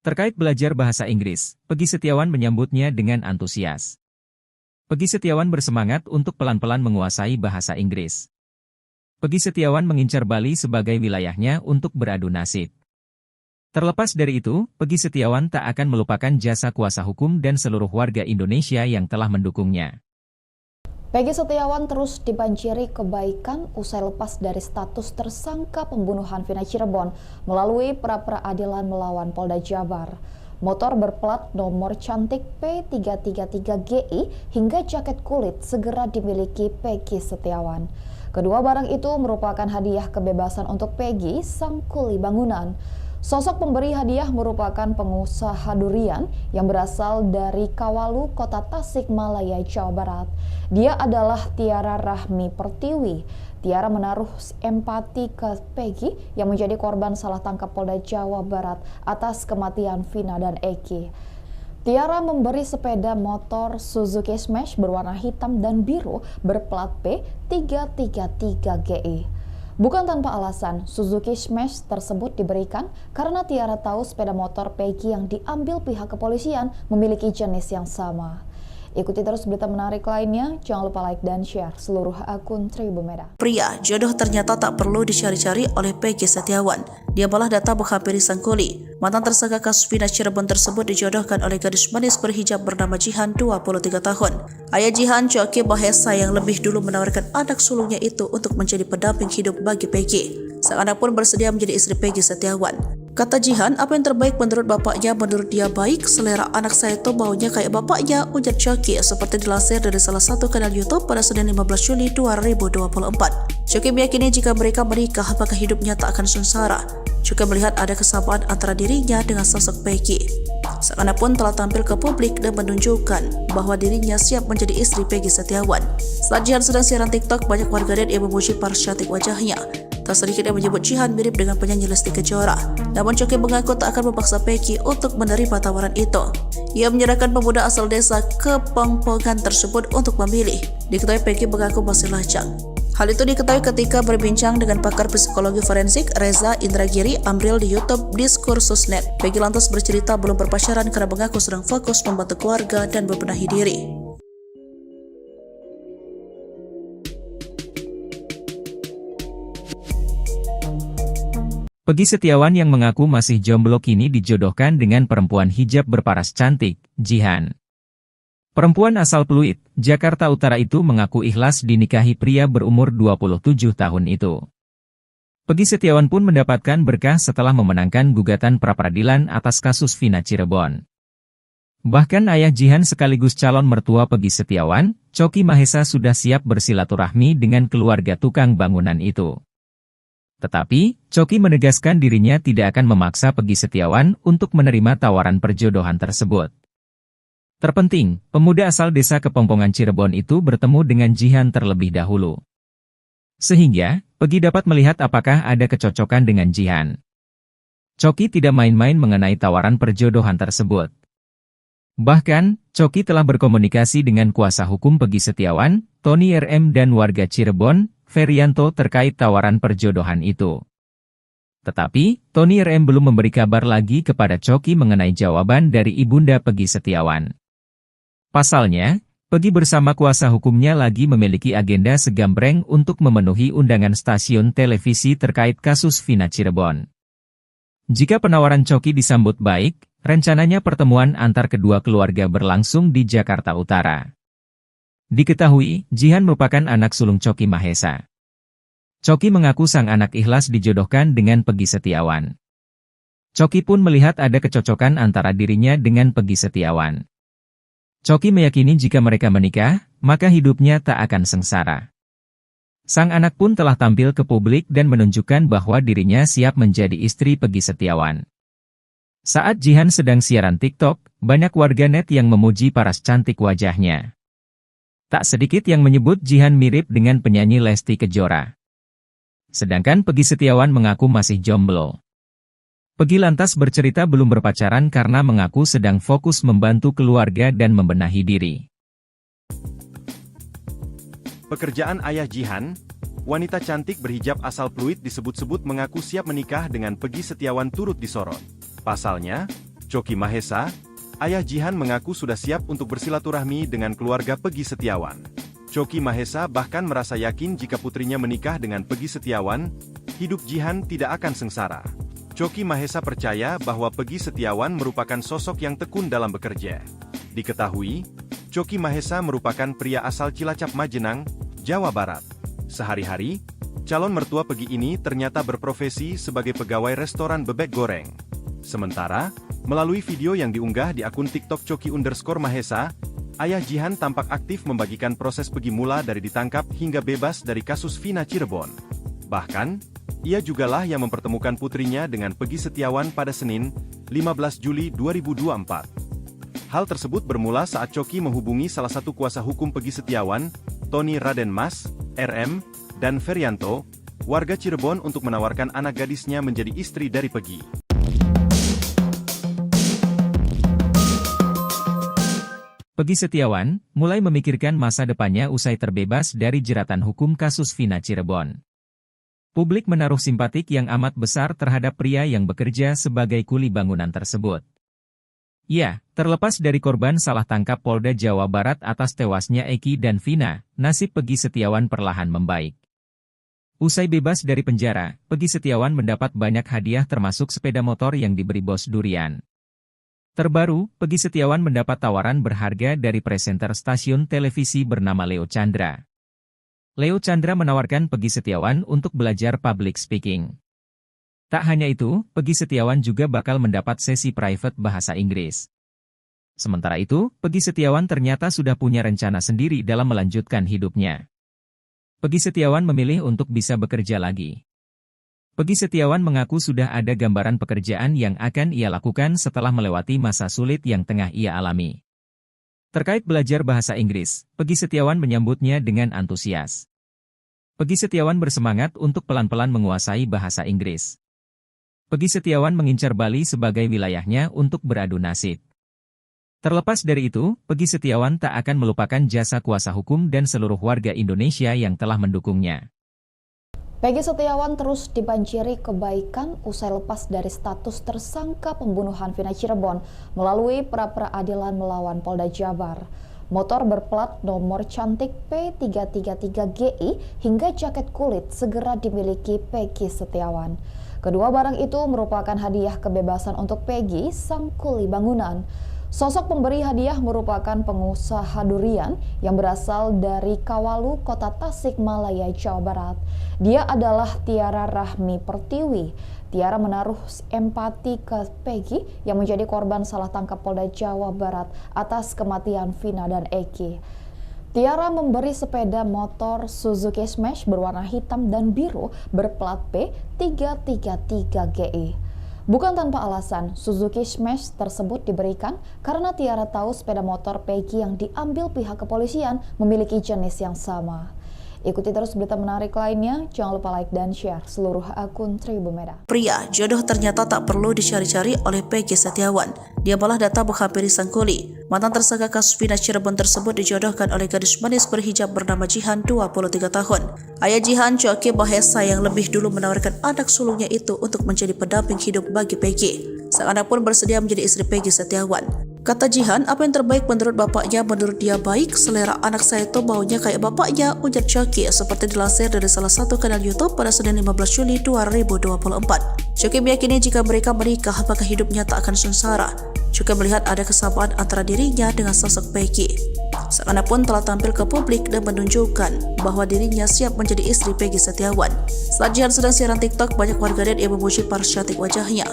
Terkait belajar bahasa Inggris, Peggy Setiawan menyambutnya dengan antusias. Peggy Setiawan bersemangat untuk pelan-pelan menguasai bahasa Inggris. Peggy Setiawan mengincar Bali sebagai wilayahnya untuk beradu nasib. Terlepas dari itu, Peggy Setiawan tak akan melupakan jasa kuasa hukum dan seluruh warga Indonesia yang telah mendukungnya. Peggy Setiawan terus dibanjiri kebaikan usai lepas dari status tersangka pembunuhan Vina Cirebon melalui pra-peradilan melawan Polda Jabar. Motor berplat nomor cantik P333GI hingga jaket kulit segera dimiliki Peggy Setiawan. Kedua barang itu merupakan hadiah kebebasan untuk Peggy, sang kuli bangunan. Sosok pemberi hadiah merupakan pengusaha durian yang berasal dari Kawalu, Kota Tasikmalaya, Jawa Barat. Dia adalah Tiara Rahmi Pertiwi. Tiara menaruh empati ke Peggy yang menjadi korban salah tangkap Polda Jawa Barat atas kematian Vina dan Eki. Tiara memberi sepeda motor Suzuki Smash berwarna hitam dan biru berplat P333GI. Bukan tanpa alasan, Suzuki Smash tersebut diberikan karena Tiara tahu sepeda motor Peggy yang diambil pihak kepolisian memiliki jenis yang sama. Ikuti terus berita menarik lainnya, jangan lupa like dan share seluruh akun Tribun Medan. Pria, jodoh ternyata tak perlu dicari-cari oleh Peggy Setiawan. Dia malah datang menghampiri sang kuli. Mantan tersangka kasus Vina Cirebon tersebut dijodohkan oleh gadis manis berhijab bernama Jihan, 23 tahun. Ayah Jihan, Choky Mahesa, yang lebih dulu menawarkan anak sulungnya itu untuk menjadi pendamping hidup bagi Peggy. Sang anak pun bersedia menjadi istri Peggy Setiawan. Kata Jihan, apa yang terbaik menurut bapaknya, menurut dia baik. Selera anak saya tuh baunya kayak bapaknya, ujar Choky, seperti dilansir dari salah satu kanal YouTube pada Senin 15 Juli 2024. Choky meyakini jika mereka menikah, maka hidupnya tak akan sengsara. juga melihat ada kesamaan antara dirinya dengan sosok Peggy. Sang anak pun telah tampil ke publik dan menunjukkan bahwa dirinya siap menjadi istri Peggy Setiawan. Saat Jihan sedang siaran TikTok, banyak warganet yang memuji paras cantik wajahnya. Tak sedikit yang menyebut Jihan mirip dengan penyanyi Lesti Kejora. Namun Coki mengaku tak akan memaksa Peggy untuk menerima tawaran itu. Ia menyerahkan pemuda asal desa Kepongpongan tersebut untuk memilih. Diketahui Peggy mengaku masih lajang. Hal itu diketahui ketika berbincang dengan pakar psikologi forensik Reza Indragiri Amril di YouTube Diskursus.net. Peggy lantas bercerita belum berpacaran karena mengaku sedang fokus membantu keluarga dan membenahi diri. Peggy Setiawan yang mengaku masih jomblo kini dijodohkan dengan perempuan hijab berparas cantik, Jihan. Perempuan asal Pluit, Jakarta Utara itu mengaku ikhlas dinikahi pria berumur 27 tahun itu. Peggy Setiawan pun mendapatkan berkah setelah memenangkan gugatan pra-peradilan atas kasus Vina Cirebon. Bahkan ayah Jihan sekaligus calon mertua Peggy Setiawan, Coki Mahesa sudah siap bersilaturahmi dengan keluarga tukang bangunan itu. Tetapi, Coki menegaskan dirinya tidak akan memaksa Peggy Setiawan untuk menerima tawaran perjodohan tersebut. Terpenting, pemuda asal desa Kepongpongan Cirebon itu bertemu dengan Jihan terlebih dahulu. Sehingga, Peggy dapat melihat apakah ada kecocokan dengan Jihan. Coki tidak main-main mengenai tawaran perjodohan tersebut. Bahkan, Coki telah berkomunikasi dengan kuasa hukum Peggy Setiawan, Tony RM dan warga Cirebon, Ferianto terkait tawaran perjodohan itu. Tetapi, Tony RM belum memberi kabar lagi kepada Coki mengenai jawaban dari ibunda Peggy Setiawan. Pasalnya, Peggy bersama kuasa hukumnya lagi memiliki agenda segambreng untuk memenuhi undangan stasiun televisi terkait kasus Vina Cirebon. Jika penawaran Coki disambut baik, rencananya pertemuan antar kedua keluarga berlangsung di Jakarta Utara. Diketahui, Jihan merupakan anak sulung Coki Mahesa. Coki mengaku sang anak ikhlas dijodohkan dengan Peggy Setiawan. Coki pun melihat ada kecocokan antara dirinya dengan Peggy Setiawan. Coki meyakini jika mereka menikah, maka hidupnya tak akan sengsara. Sang anak pun telah tampil ke publik dan menunjukkan bahwa dirinya siap menjadi istri Peggy Setiawan. Saat Jihan sedang siaran TikTok, banyak warganet yang memuji paras cantik wajahnya. Tak sedikit yang menyebut Jihan mirip dengan penyanyi Lesti Kejora. Sedangkan Peggy Setiawan mengaku masih jomblo. Peggy lantas bercerita belum berpacaran karena mengaku sedang fokus membantu keluarga dan membenahi diri. Pekerjaan ayah Jihan, wanita cantik berhijab asal Pluit disebut-sebut mengaku siap menikah dengan Peggy Setiawan turut disorot. Pasalnya, Coki Mahesa, ayah Jihan mengaku sudah siap untuk bersilaturahmi dengan keluarga Peggy Setiawan. Coki Mahesa bahkan merasa yakin jika putrinya menikah dengan Peggy Setiawan, hidup Jihan tidak akan sengsara. Coki Mahesa percaya bahwa Peggy Setiawan merupakan sosok yang tekun dalam bekerja. Diketahui, Coki Mahesa merupakan pria asal Cilacap Majenang, Jawa Barat. Sehari-hari, calon mertua Peggy ini ternyata berprofesi sebagai pegawai restoran bebek goreng. Sementara, melalui video yang diunggah di akun TikTok Coki_Mahesa, ayah Jihan tampak aktif membagikan proses Peggy mula dari ditangkap hingga bebas dari kasus Vina Cirebon. Bahkan, ia jugalah yang mempertemukan putrinya dengan Peggy Setiawan pada Senin, 15 Juli 2024. Hal tersebut bermula saat Coki menghubungi salah satu kuasa hukum Peggy Setiawan, Tony Raden Mas, RM, dan Ferianto, warga Cirebon untuk menawarkan anak gadisnya menjadi istri dari Peggy. Peggy Setiawan mulai memikirkan masa depannya usai terbebas dari jeratan hukum kasus Vina Cirebon. Publik menaruh simpatik yang amat besar terhadap pria yang bekerja sebagai kuli bangunan tersebut. Ya, terlepas dari korban salah tangkap Polda Jawa Barat atas tewasnya Eki dan Vina, nasib Peggy Setiawan perlahan membaik. Usai bebas dari penjara, Peggy Setiawan mendapat banyak hadiah termasuk sepeda motor yang diberi bos durian. Terbaru, Peggy Setiawan mendapat tawaran berharga dari presenter stasiun televisi bernama Leo Chandra. Leo Chandra menawarkan Peggy Setiawan untuk belajar public speaking. Tak hanya itu, Peggy Setiawan juga bakal mendapat sesi private bahasa Inggris. Sementara itu, Peggy Setiawan ternyata sudah punya rencana sendiri dalam melanjutkan hidupnya. Peggy Setiawan memilih untuk bisa bekerja lagi. Peggy Setiawan mengaku sudah ada gambaran pekerjaan yang akan ia lakukan setelah melewati masa sulit yang tengah ia alami. Terkait belajar bahasa Inggris, Peggy Setiawan menyambutnya dengan antusias. Peggy Setiawan bersemangat untuk pelan-pelan menguasai bahasa Inggris. Peggy Setiawan mengincar Bali sebagai wilayahnya untuk beradu nasib. Terlepas dari itu, Peggy Setiawan tak akan melupakan jasa kuasa hukum dan seluruh warga Indonesia yang telah mendukungnya. Peggy Setiawan terus dibanjiri kebaikan usai lepas dari status tersangka pembunuhan Vina Cirebon melalui pra-peradilan melawan Polda Jabar. Motor berplat nomor cantik P333GI hingga jaket kulit segera dimiliki Peggy Setiawan. Kedua barang itu merupakan hadiah kebebasan untuk Peggy, sang kuli bangunan. Sosok pemberi hadiah merupakan pengusaha durian yang berasal dari Kawalu, Kota Tasikmalaya, Jawa Barat. Dia adalah Tiara Rahmi Pertiwi. Tiara menaruh empati ke Peggy yang menjadi korban salah tangkap Polda Jawa Barat atas kematian Vina dan Eki. Tiara memberi sepeda motor Suzuki Smash berwarna hitam dan biru berplat P333GI. Bukan tanpa alasan, Suzuki Smash tersebut diberikan karena Tiara tahu sepeda motor Peggy yang diambil pihak kepolisian memiliki jenis yang sama. Ikuti terus berita menarik lainnya, jangan lupa like dan share seluruh akun Tribun Medan. Pria, jodoh ternyata tak perlu dicari-cari oleh Peggy Setiawan. Dia malah datang menghampiri sang kuli. Mantan tersangka kasus Vina Cirebon tersebut dijodohkan oleh gadis manis berhijab bernama Jihan, 23 tahun. Ayah Jihan, Choki Mahesa, yang lebih dulu menawarkan anak sulungnya itu untuk menjadi pendamping hidup bagi Peggy. Sang anak pun bersedia menjadi istri Peggy Setiawan. Kata Jihan, apa yang terbaik menurut bapaknya, menurut dia baik, selera anak saya itu baunya kayak bapaknya, ujar Choki, seperti dilansir dari salah satu kanal YouTube pada Senin 15 Juli 2024. Choki meyakini jika mereka menikah, maka hidupnya tak akan sengsara. Juga melihat ada kesamaan antara dirinya dengan sosok Peggy. Sang anak pun telah tampil ke publik dan menunjukkan bahwa dirinya siap menjadi istri Peggy Setiawan. Saat Jihan sedang siaran TikTok, banyak warganet yang memuji paras cantik wajahnya.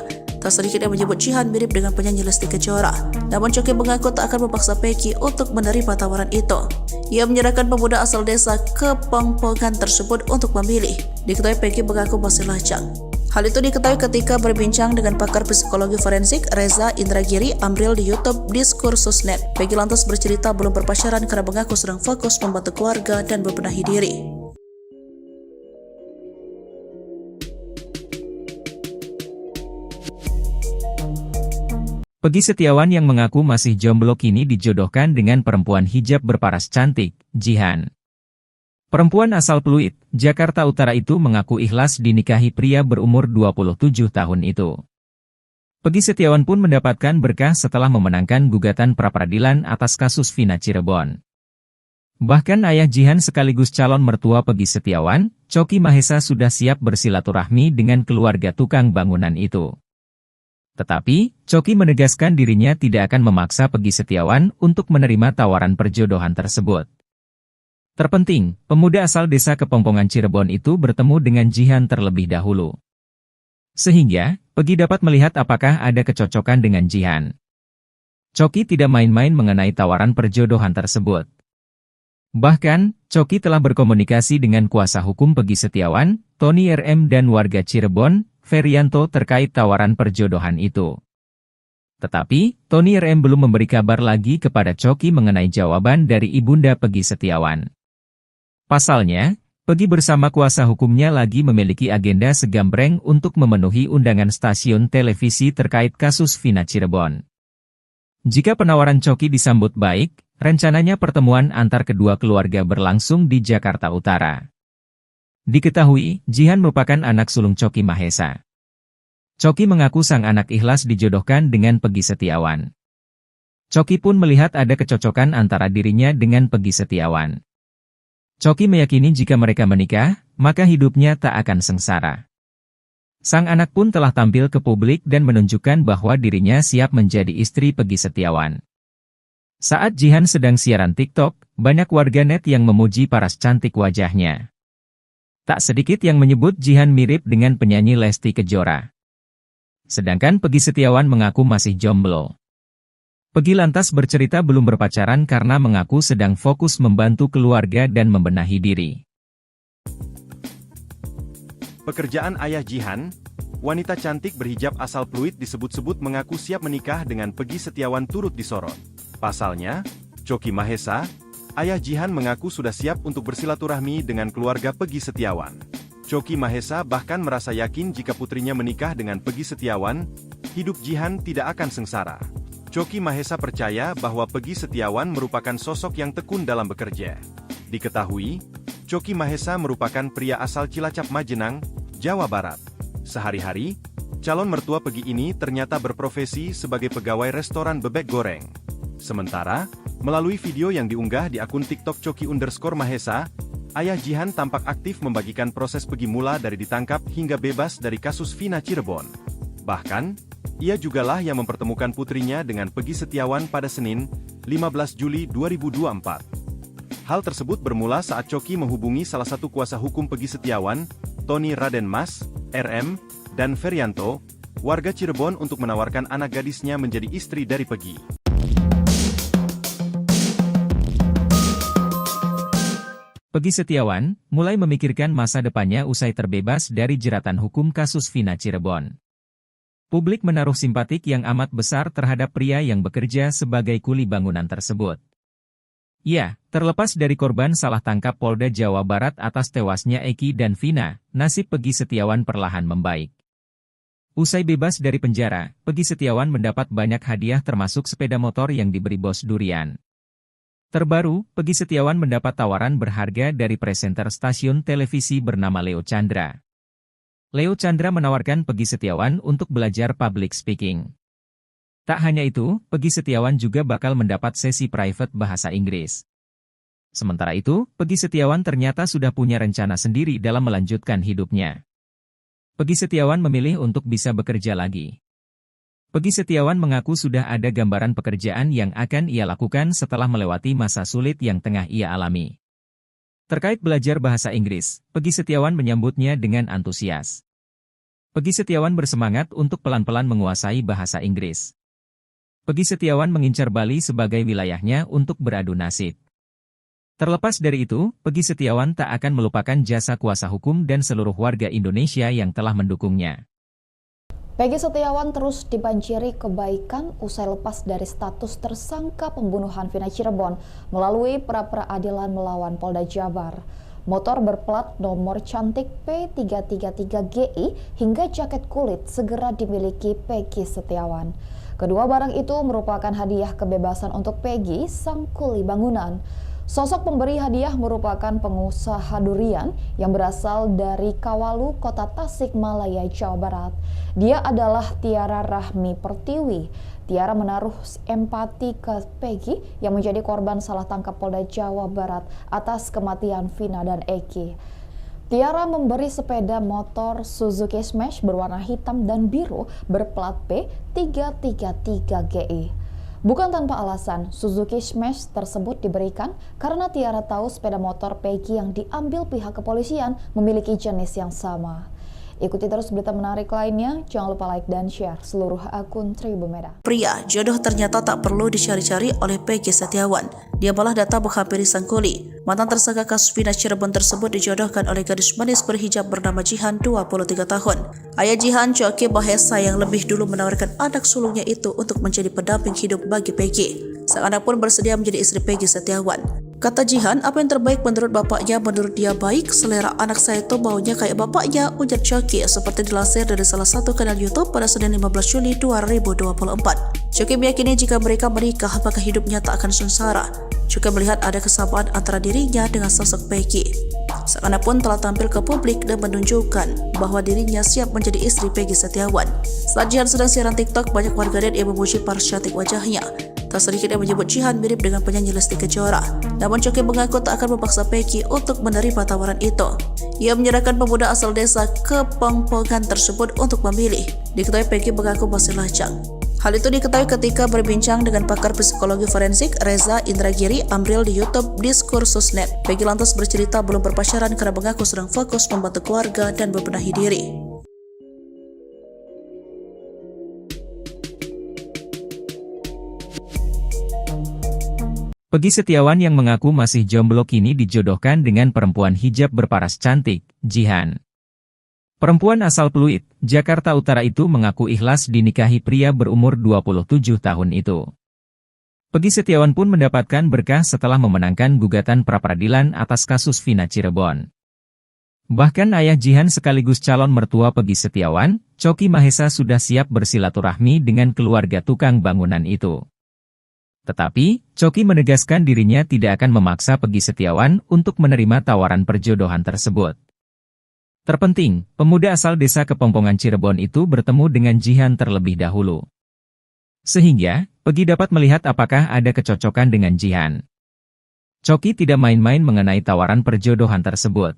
Tak sedikit yang menyebut Jihan mirip dengan penyanyi Lesti Kejora. Namun Choki mengaku tak akan memaksa Peggy untuk menerima tawaran itu. Ia menyerahkan pemuda asal desa Kepongpongan tersebut untuk memilih. Diketahui Peggy mengaku masih lajang. Hal itu diketahui ketika berbincang dengan pakar psikologi forensik Reza Indragiri Amril di YouTube Diskursus.net. Peggy lantas bercerita belum berpacaran karena mengaku sedang fokus membantu keluarga dan membenahi diri. Peggy Setiawan yang mengaku masih jomblo kini dijodohkan dengan perempuan hijab berparas cantik, Jihan. Perempuan asal Pluit, Jakarta Utara itu mengaku ikhlas dinikahi pria berumur 27 tahun itu. Peggy Setiawan pun mendapatkan berkah setelah memenangkan gugatan pra-peradilan atas kasus Vina Cirebon. Bahkan ayah Jihan sekaligus calon mertua Peggy Setiawan, Choki Mahesa, sudah siap bersilaturahmi dengan keluarga tukang bangunan itu. Tetapi, Choki menegaskan dirinya tidak akan memaksa Peggy Setiawan untuk menerima tawaran perjodohan tersebut. Terpenting, pemuda asal desa Kepongpongan Cirebon itu bertemu dengan Jihan terlebih dahulu. Sehingga, Peggy dapat melihat apakah ada kecocokan dengan Jihan. Choki tidak main-main mengenai tawaran perjodohan tersebut. Bahkan, Choki telah berkomunikasi dengan kuasa hukum Peggy Setiawan, Tony RM, dan warga Cirebon, Ferianto, terkait tawaran perjodohan itu. Tetapi, Tony RM belum memberi kabar lagi kepada Choki mengenai jawaban dari ibunda Peggy Setiawan. Pasalnya, Peggy bersama kuasa hukumnya lagi memiliki agenda segambreng untuk memenuhi undangan stasiun televisi terkait kasus Vina Cirebon. Jika penawaran Choki disambut baik, rencananya pertemuan antar kedua keluarga berlangsung di Jakarta Utara. Diketahui, Jihan merupakan anak sulung Choki Mahesa. Choki mengaku sang anak ikhlas dijodohkan dengan Peggy Setiawan. Choki pun melihat ada kecocokan antara dirinya dengan Peggy Setiawan. Choki meyakini jika mereka menikah, maka hidupnya tak akan sengsara. Sang anak pun telah tampil ke publik dan menunjukkan bahwa dirinya siap menjadi istri Peggy Setiawan. Saat Jihan sedang siaran TikTok, banyak warganet yang memuji paras cantik wajahnya. Tak sedikit yang menyebut Jihan mirip dengan penyanyi Lesti Kejora. Sedangkan Peggy Setiawan mengaku masih jomblo. Peggy lantas bercerita belum berpacaran karena mengaku sedang fokus membantu keluarga dan membenahi diri. Pekerjaan ayah Jihan, wanita cantik berhijab asal Pluit disebut-sebut mengaku siap menikah dengan Peggy Setiawan turut disorot. Pasalnya, Choky Mahesa, ayah Jihan mengaku sudah siap untuk bersilaturahmi dengan keluarga Peggy Setiawan. Choky Mahesa bahkan merasa yakin jika putrinya menikah dengan Peggy Setiawan, hidup Jihan tidak akan sengsara. Choky Mahesa percaya bahwa Peggy Setiawan merupakan sosok yang tekun dalam bekerja. Diketahui, Choky Mahesa merupakan pria asal Cilacap Majenang, Jawa Barat. Sehari-hari, calon mertua Peggy ini ternyata berprofesi sebagai pegawai restoran bebek goreng. Sementara, melalui video yang diunggah di akun TikTok Choky_Mahesa, ayah Jihan tampak aktif membagikan proses Peggy mula dari ditangkap hingga bebas dari kasus Vina Cirebon. Bahkan, ia jugalah yang mempertemukan putrinya dengan Peggy Setiawan pada Senin, 15 Juli 2024. Hal tersebut bermula saat Choky menghubungi salah satu kuasa hukum Peggy Setiawan, Tony Raden Mas, RM, dan Ferianto, warga Cirebon untuk menawarkan anak gadisnya menjadi istri dari Peggy. Peggy Setiawan mulai memikirkan masa depannya usai terbebas dari jeratan hukum kasus Vina Cirebon. Publik menaruh simpatik yang amat besar terhadap pria yang bekerja sebagai kuli bangunan tersebut. Ya, terlepas dari korban salah tangkap Polda Jawa Barat atas tewasnya Eki dan Vina, nasib Peggy Setiawan perlahan membaik. Usai bebas dari penjara, Peggy Setiawan mendapat banyak hadiah termasuk sepeda motor yang diberi Bos Durian. Terbaru, Peggy Setiawan mendapat tawaran berharga dari presenter stasiun televisi bernama Leo Chandra. Leo Chandra menawarkan Peggy Setiawan untuk belajar public speaking. Tak hanya itu, Peggy Setiawan juga bakal mendapat sesi private bahasa Inggris. Sementara itu, Peggy Setiawan ternyata sudah punya rencana sendiri dalam melanjutkan hidupnya. Peggy Setiawan memilih untuk bisa bekerja lagi. Peggy Setiawan mengaku sudah ada gambaran pekerjaan yang akan ia lakukan setelah melewati masa sulit yang tengah ia alami. Terkait belajar bahasa Inggris, Peggy Setiawan menyambutnya dengan antusias. Peggy Setiawan bersemangat untuk pelan-pelan menguasai bahasa Inggris. Peggy Setiawan mengincar Bali sebagai wilayahnya untuk beradu nasib. Terlepas dari itu, Peggy Setiawan tak akan melupakan jasa kuasa hukum dan seluruh warga Indonesia yang telah mendukungnya. Peggy Setiawan terus dibanjiri kebaikan usai lepas dari status tersangka pembunuhan Vina Cirebon melalui pra-peradilan melawan Polda Jabar. Motor berplat nomor cantik P333GI hingga jaket kulit segera dimiliki Peggy Setiawan. Kedua barang itu merupakan hadiah kebebasan untuk Peggy, sang kuli bangunan. Sosok pemberi hadiah merupakan pengusaha durian yang berasal dari Kawalu, Kota Tasikmalaya, Jawa Barat. Dia adalah Tiara Rahmi Pertiwi. Tiara menaruh empati ke Peggy yang menjadi korban salah tangkap Polda Jawa Barat atas kematian Vina dan Eki. Tiara memberi sepeda motor Suzuki Smash berwarna hitam dan biru berplat P333GI. Bukan tanpa alasan, Suzuki Smash tersebut diberikan karena Tiara tahu sepeda motor Peggy yang diambil pihak kepolisian memiliki jenis yang sama. Ikuti terus berita menarik lainnya, jangan lupa like dan share seluruh akun Tribun Medan. Pria, jodoh ternyata tak perlu dicari-cari oleh Peggy Setiawan. Dia malah datang menghampiri sang kuli. Mantan tersangka kasus Vina Cirebon tersebut dijodohkan oleh gadis manis berhijab bernama Jihan, 23 tahun. Ayah Jihan, Choky Mahesa, yang lebih dulu menawarkan anak sulungnya itu untuk menjadi pendamping hidup bagi Peggy. Sang anak pun bersedia menjadi istri Peggy Setiawan. Kata Jihan, apa yang terbaik menurut bapaknya, menurut dia baik. Selera anak saya itu maunya kayak bapaknya, ujar Choky, seperti dilansir dari salah satu kanal YouTube pada Senin 15 Juli 2024. Choky meyakini jika mereka menikah, maka hidupnya tak akan sengsara. Juga melihat ada kesamaan antara dirinya dengan sosok Peggy. Sang anak pun telah tampil ke publik dan menunjukkan bahwa dirinya siap menjadi istri Peggy Setiawan. Saat Jihan sedang siaran TikTok, banyak warganet yang memuji paras cantik wajahnya. Tak sedikit yang menyebut Jihan mirip dengan penyanyi Lesti Kejora. Namun Choky mengaku tak akan memaksa Peggy untuk menerima tawaran itu. Ia menyerahkan pemuda asal desa Kepongpongan tersebut untuk memilih. Diketahui Peggy mengaku masih lajang. Hal itu diketahui ketika berbincang dengan pakar psikologi forensik Reza Indragiri Amril di YouTube Diskursus.net. Peggy lantas bercerita belum berpacaran karena mengaku sedang fokus membantu keluarga dan membenahi diri. Peggy Setiawan yang mengaku masih jomblo kini dijodohkan dengan perempuan hijab berparas cantik, Jihan. Perempuan asal Pluit, Jakarta Utara itu mengaku ikhlas dinikahi pria berumur 27 tahun itu. Peggy Setiawan pun mendapatkan berkah setelah memenangkan gugatan pra-peradilan atas kasus Vina Cirebon. Bahkan ayah Jihan sekaligus calon mertua Peggy Setiawan, Coki Mahesa sudah siap bersilaturahmi dengan keluarga tukang bangunan itu. Tetapi, Coki menegaskan dirinya tidak akan memaksa Peggy Setiawan untuk menerima tawaran perjodohan tersebut. Terpenting, pemuda asal desa Kepongpongan Cirebon itu bertemu dengan Jihan terlebih dahulu. Sehingga, Peggy dapat melihat apakah ada kecocokan dengan Jihan. Coki tidak main-main mengenai tawaran perjodohan tersebut.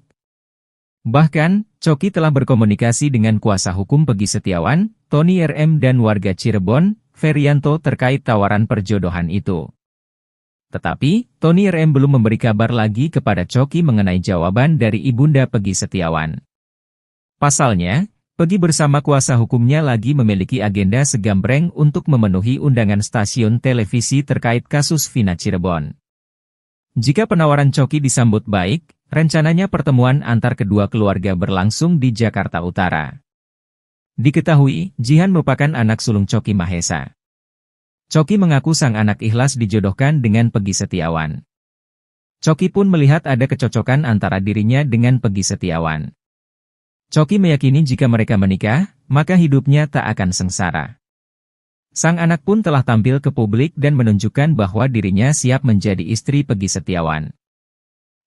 Bahkan, Coki telah berkomunikasi dengan kuasa hukum Peggy Setiawan, Tony RM dan warga Cirebon, Ferianto terkait tawaran perjodohan itu. Tetapi, Tony RM belum memberi kabar lagi kepada Coki mengenai jawaban dari ibunda Peggy Setiawan. Pasalnya, Peggy bersama kuasa hukumnya lagi memiliki agenda segambreng untuk memenuhi undangan stasiun televisi terkait kasus Vina Cirebon. Jika penawaran Coki disambut baik, rencananya pertemuan antar kedua keluarga berlangsung di Jakarta Utara. Diketahui, Jihan merupakan anak sulung Coki Mahesa. Coki mengaku sang anak ikhlas dijodohkan dengan Peggy Setiawan. Coki pun melihat ada kecocokan antara dirinya dengan Peggy Setiawan. Coki meyakini jika mereka menikah, maka hidupnya tak akan sengsara. Sang anak pun telah tampil ke publik dan menunjukkan bahwa dirinya siap menjadi istri Peggy Setiawan.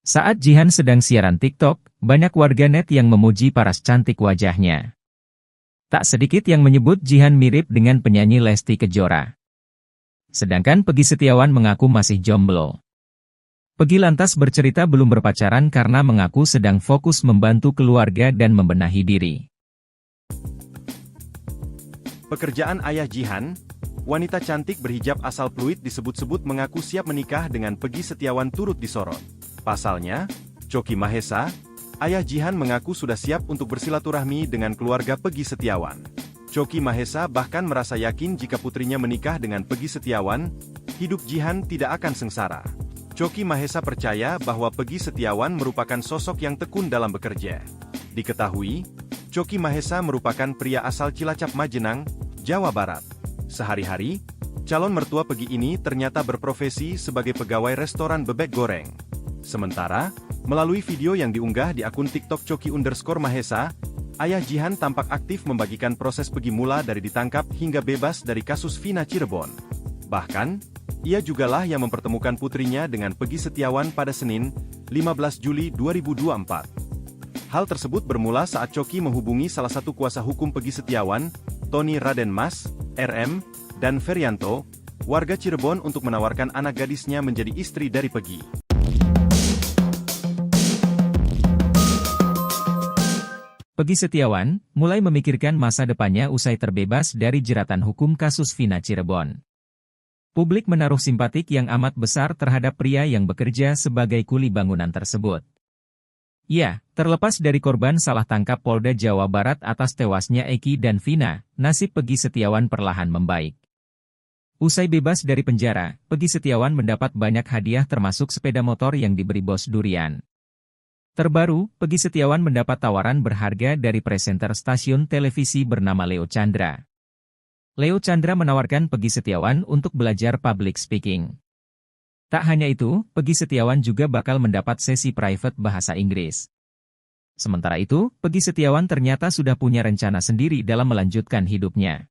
Saat Jihan sedang siaran TikTok, banyak warganet yang memuji paras cantik wajahnya. Tak sedikit yang menyebut Jihan mirip dengan penyanyi Lesti Kejora. Sedangkan Peggy Setiawan mengaku masih jomblo. Peggy lantas bercerita belum berpacaran karena mengaku sedang fokus membantu keluarga dan membenahi diri. Pekerjaan ayah Jihan, wanita cantik berhijab asal Pluit disebut-sebut mengaku siap menikah dengan Peggy Setiawan turut disorot. Pasalnya, Coki Mahesa, ayah Jihan mengaku sudah siap untuk bersilaturahmi dengan keluarga Peggy Setiawan. Coki Mahesa bahkan merasa yakin jika putrinya menikah dengan Peggy Setiawan, hidup Jihan tidak akan sengsara. Coki Mahesa percaya bahwa Peggy Setiawan merupakan sosok yang tekun dalam bekerja. Diketahui, Coki Mahesa merupakan pria asal Cilacap Majenang, Jawa Barat. Sehari-hari, calon mertua Peggy ini ternyata berprofesi sebagai pegawai restoran bebek goreng. Sementara, melalui video yang diunggah di akun TikTok Coki_Mahesa, ayah Jihan tampak aktif membagikan proses Peggy mula dari ditangkap hingga bebas dari kasus Vina Cirebon. Bahkan, ia jugalah yang mempertemukan putrinya dengan Peggy Setiawan pada Senin, 15 Juli 2024. Hal tersebut bermula saat Coki menghubungi salah satu kuasa hukum Peggy Setiawan, Tony Raden Mas, RM, dan Ferianto, warga Cirebon untuk menawarkan anak gadisnya menjadi istri dari Peggy. Peggy Setiawan mulai memikirkan masa depannya usai terbebas dari jeratan hukum kasus Vina Cirebon. Publik menaruh simpatik yang amat besar terhadap pria yang bekerja sebagai kuli bangunan tersebut. Ya, terlepas dari korban salah tangkap Polda Jawa Barat atas tewasnya Eki dan Vina, nasib Peggy Setiawan perlahan membaik. Usai bebas dari penjara, Peggy Setiawan mendapat banyak hadiah termasuk sepeda motor yang diberi bos durian. Terbaru, Peggy Setiawan mendapat tawaran berharga dari presenter stasiun televisi bernama Leo Chandra. Leo Chandra menawarkan Peggy Setiawan untuk belajar public speaking. Tak hanya itu, Peggy Setiawan juga bakal mendapat sesi private bahasa Inggris. Sementara itu, Peggy Setiawan ternyata sudah punya rencana sendiri dalam melanjutkan hidupnya.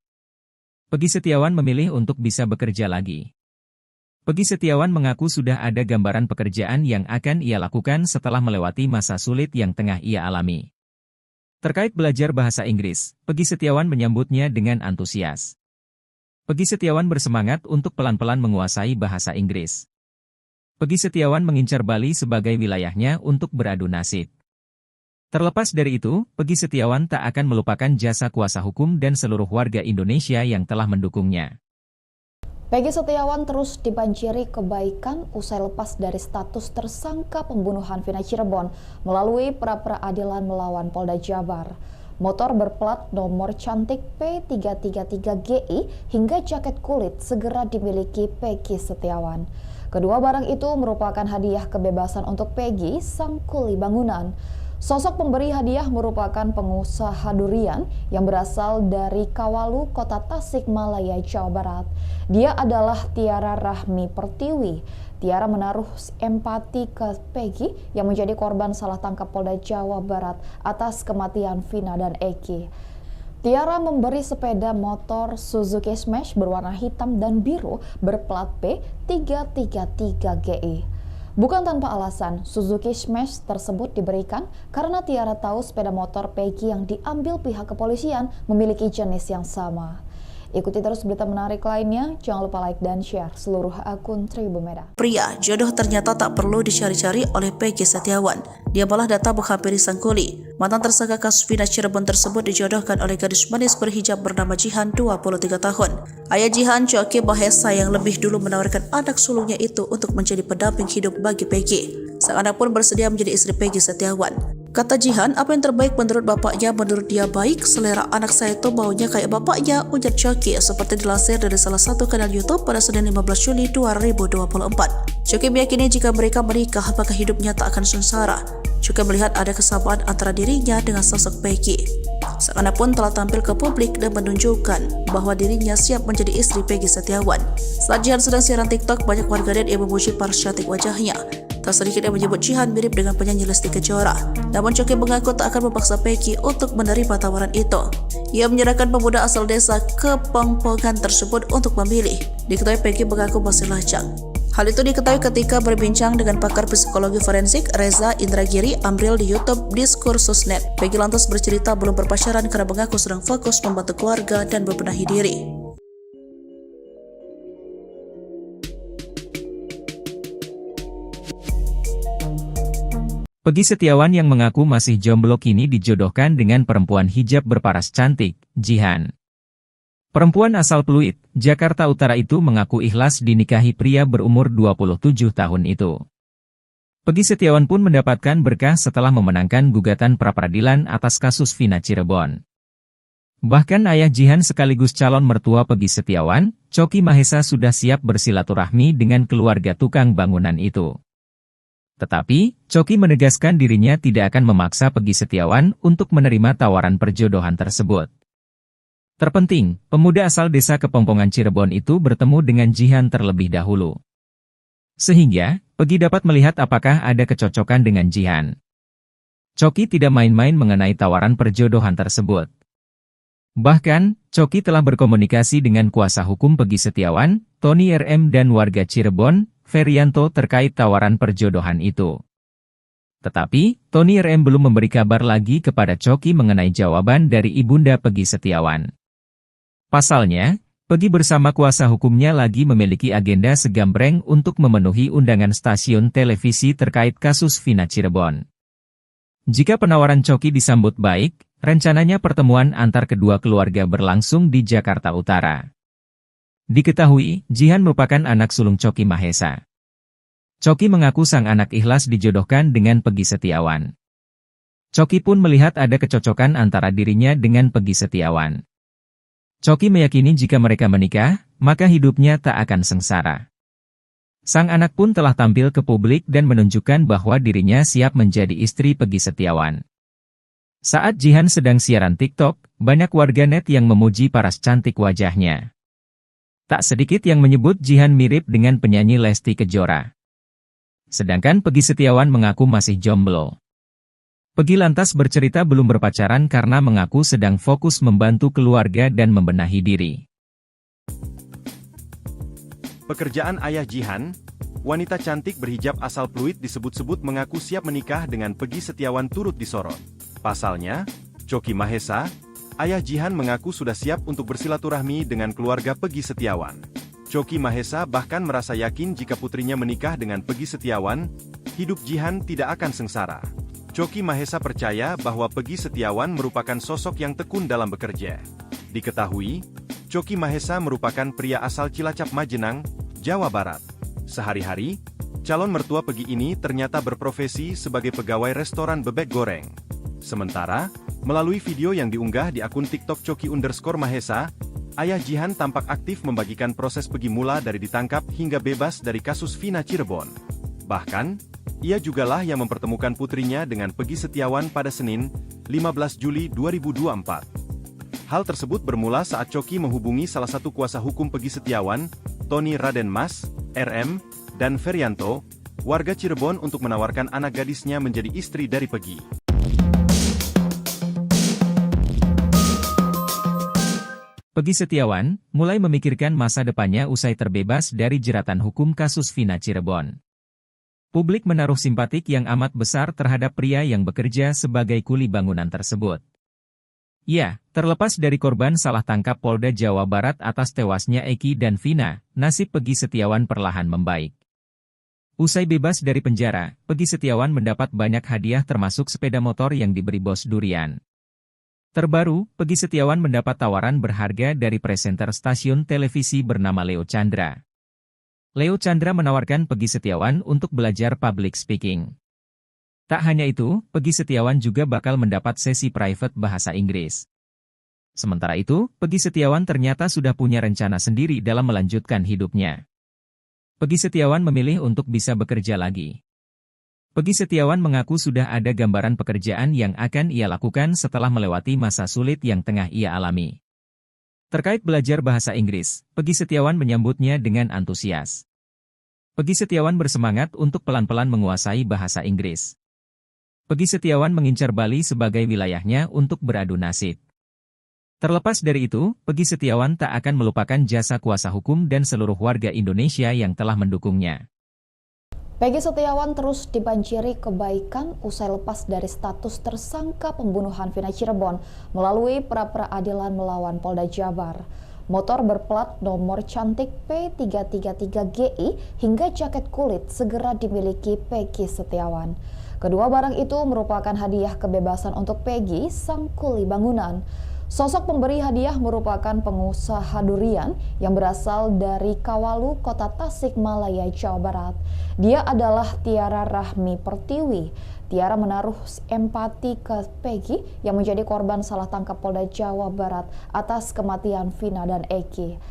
Peggy Setiawan memilih untuk bisa bekerja lagi. Peggy Setiawan mengaku sudah ada gambaran pekerjaan yang akan ia lakukan setelah melewati masa sulit yang tengah ia alami. Terkait belajar bahasa Inggris, Peggy Setiawan menyambutnya dengan antusias. Peggy Setiawan bersemangat untuk pelan-pelan menguasai bahasa Inggris. Peggy Setiawan mengincar Bali sebagai wilayahnya untuk beradu nasib. Terlepas dari itu, Peggy Setiawan tak akan melupakan jasa kuasa hukum dan seluruh warga Indonesia yang telah mendukungnya. Peggy Setiawan terus dibanjiri kebaikan usai lepas dari status tersangka pembunuhan Vina Cirebon melalui pra-peradilan melawan Polda Jabar. Motor berplat nomor cantik P333GI hingga jaket kulit segera dimiliki Peggy Setiawan. Kedua barang itu merupakan hadiah kebebasan untuk Peggy, sang kuli bangunan. Sosok pemberi hadiah merupakan pengusaha durian yang berasal dari Kawalu, Kota Tasikmalaya, Jawa Barat. Dia adalah Tiara Rahmi Pertiwi. Tiara menaruh empati ke Peggy yang menjadi korban salah tangkap Polda Jawa Barat atas kematian Vina dan Eki. Tiara memberi sepeda motor Suzuki Smash berwarna hitam dan biru berplat P333GI. Bukan tanpa alasan, Suzuki Smash tersebut diberikan karena Tiara tahu sepeda motor Peggy yang diambil pihak kepolisian memiliki jenis yang sama. Ikuti terus berita menarik lainnya, jangan lupa like dan share seluruh akun Tribumeda. Pria, jodoh ternyata tak perlu dicari-cari oleh Peggy Setiawan. Dia malah datang menghampiri sang kuli. Mantan tersangka kasus Vina Cirebon tersebut dijodohkan oleh gadis manis berhijab bernama Jihan, 23 tahun. Ayah Jihan, Coki Mahesa, yang lebih dulu menawarkan anak sulungnya itu untuk menjadi pendamping hidup bagi Peggy. Sang anak pun bersedia menjadi istri Peggy Setiawan. Kata Jihan, apa yang terbaik menurut bapaknya, menurut dia baik, selera anak saya itu baunya kayak bapaknya, ujar Coki, seperti dilansir dari salah satu kanal YouTube pada Senin 15 Juli 2024. Coki meyakini jika mereka menikah, maka hidupnya tak akan sengsara. Juga melihat ada kesamaan antara dirinya dengan sosok Peggy. Sang anak pun telah tampil ke publik dan menunjukkan bahwa dirinya siap menjadi istri Peggy Setiawan. Saat Jihan sedang siaran TikTok, banyak warganet yang memuji paras cantik wajahnya. Tak sedikit yang menyebut Jihan mirip dengan penyanyi Lesti Kejora. Namun Coki mengaku tak akan memaksa Peggy untuk menerima tawaran itu. Ia menyerahkan pemuda asal desa Kepongpongan tersebut untuk memilih. Diketahui Peggy mengaku masih lajang. Hal itu diketahui ketika berbincang dengan pakar psikologi forensik Reza Indragiri Amril di YouTube Diskursusnet. Peggy lantas bercerita belum berpacaran karena mengaku sedang fokus membantu keluarga dan membenahi diri. Peggy Setiawan yang mengaku masih jomblo kini dijodohkan dengan perempuan hijab berparas cantik, Jihan. Perempuan asal Pluit, Jakarta Utara itu mengaku ikhlas dinikahi pria berumur 27 tahun itu. Peggy Setiawan pun mendapatkan berkah setelah memenangkan gugatan pra-peradilan atas kasus Vina Cirebon. Bahkan ayah Jihan sekaligus calon mertua Peggy Setiawan, Coki Mahesa, sudah siap bersilaturahmi dengan keluarga tukang bangunan itu. Tetapi, Coki menegaskan dirinya tidak akan memaksa Peggy Setiawan untuk menerima tawaran perjodohan tersebut. Terpenting, pemuda asal desa Kepongpongan Cirebon itu bertemu dengan Jihan terlebih dahulu. Sehingga, Peggy dapat melihat apakah ada kecocokan dengan Jihan. Coki tidak main-main mengenai tawaran perjodohan tersebut. Bahkan, Coki telah berkomunikasi dengan kuasa hukum Peggy Setiawan, Tony RM, dan warga Cirebon, Ferianto, terkait tawaran perjodohan itu. Tetapi, Tony RM belum memberi kabar lagi kepada Coki mengenai jawaban dari ibunda Peggy Setiawan. Pasalnya, Peggy bersama kuasa hukumnya lagi memiliki agenda segambreng untuk memenuhi undangan stasiun televisi terkait kasus Vina Cirebon. Jika penawaran Coki disambut baik, rencananya pertemuan antar kedua keluarga berlangsung di Jakarta Utara. Diketahui, Jihan merupakan anak sulung Coki Mahesa. Coki mengaku sang anak ikhlas dijodohkan dengan Peggy Setiawan. Coki pun melihat ada kecocokan antara dirinya dengan Peggy Setiawan. Coki meyakini jika mereka menikah, maka hidupnya tak akan sengsara. Sang anak pun telah tampil ke publik dan menunjukkan bahwa dirinya siap menjadi istri Peggy Setiawan. Saat Jihan sedang siaran TikTok, banyak warganet yang memuji paras cantik wajahnya. Tak sedikit yang menyebut Jihan mirip dengan penyanyi Lesti Kejora. Sedangkan Peggy Setiawan mengaku masih jomblo. Peggy lantas bercerita belum berpacaran karena mengaku sedang fokus membantu keluarga dan membenahi diri. Pekerjaan ayah Jihan, wanita cantik berhijab asal Pluit disebut-sebut mengaku siap menikah dengan Peggy Setiawan turut disorot. Pasalnya, Coki Mahesa, ayah Jihan mengaku sudah siap untuk bersilaturahmi dengan keluarga Peggy Setiawan. Coki Mahesa bahkan merasa yakin jika putrinya menikah dengan Peggy Setiawan, hidup Jihan tidak akan sengsara. Coki Mahesa percaya bahwa Peggy Setiawan merupakan sosok yang tekun dalam bekerja. Diketahui, Coki Mahesa merupakan pria asal Cilacap Majenang, Jawa Barat. Sehari-hari, calon mertua Peggy ini ternyata berprofesi sebagai pegawai restoran bebek goreng. Sementara, melalui video yang diunggah di akun TikTok Coki_Mahesa, ayah Jihan tampak aktif membagikan proses Peggy mula dari ditangkap hingga bebas dari kasus Vina Cirebon. Bahkan, Ia jugalah yang mempertemukan putrinya dengan Peggy Setiawan pada Senin, 15 Juli 2024. Hal tersebut bermula saat Coki menghubungi salah satu kuasa hukum Peggy Setiawan, Tony Raden Mas, RM, dan Ferianto, warga Cirebon untuk menawarkan anak gadisnya menjadi istri dari Peggy. Peggy Setiawan mulai memikirkan masa depannya usai terbebas dari jeratan hukum kasus Vina Cirebon. Publik menaruh simpatik yang amat besar terhadap pria yang bekerja sebagai kuli bangunan tersebut. Ya, terlepas dari korban salah tangkap Polda Jawa Barat atas tewasnya Eki dan Vina, nasib Peggy Setiawan perlahan membaik. Usai bebas dari penjara, Peggy Setiawan mendapat banyak hadiah termasuk sepeda motor yang diberi bos durian. Terbaru, Peggy Setiawan mendapat tawaran berharga dari presenter stasiun televisi bernama Leo Chandra. Leo Chandra menawarkan Peggy Setiawan untuk belajar public speaking. Tak hanya itu, Peggy Setiawan juga bakal mendapat sesi private bahasa Inggris. Sementara itu, Peggy Setiawan ternyata sudah punya rencana sendiri dalam melanjutkan hidupnya. Peggy Setiawan memilih untuk bisa bekerja lagi. Peggy Setiawan mengaku sudah ada gambaran pekerjaan yang akan ia lakukan setelah melewati masa sulit yang tengah ia alami. Terkait belajar bahasa Inggris, Peggy Setiawan menyambutnya dengan antusias. Peggy Setiawan bersemangat untuk pelan-pelan menguasai bahasa Inggris. Peggy Setiawan mengincar Bali sebagai wilayahnya untuk beradu nasib. Terlepas dari itu, Peggy Setiawan tak akan melupakan jasa kuasa hukum dan seluruh warga Indonesia yang telah mendukungnya. Peggy Setiawan terus dibanjiri kebaikan usai lepas dari status tersangka pembunuhan Vina Cirebon melalui pra-peradilan melawan Polda Jabar. Motor berplat nomor cantik P333GI hingga jaket kulit segera dimiliki Peggy Setiawan. Kedua barang itu merupakan hadiah kebebasan untuk Peggy, sang kuli bangunan. Sosok pemberi hadiah merupakan pengusaha durian yang berasal dari Kawalu, Kota Tasikmalaya, Jawa Barat. Dia adalah Tiara Rahmi Pertiwi. Tiara menaruh empati ke Peggy yang menjadi korban salah tangkap Polda Jawa Barat atas kematian Vina dan Eki.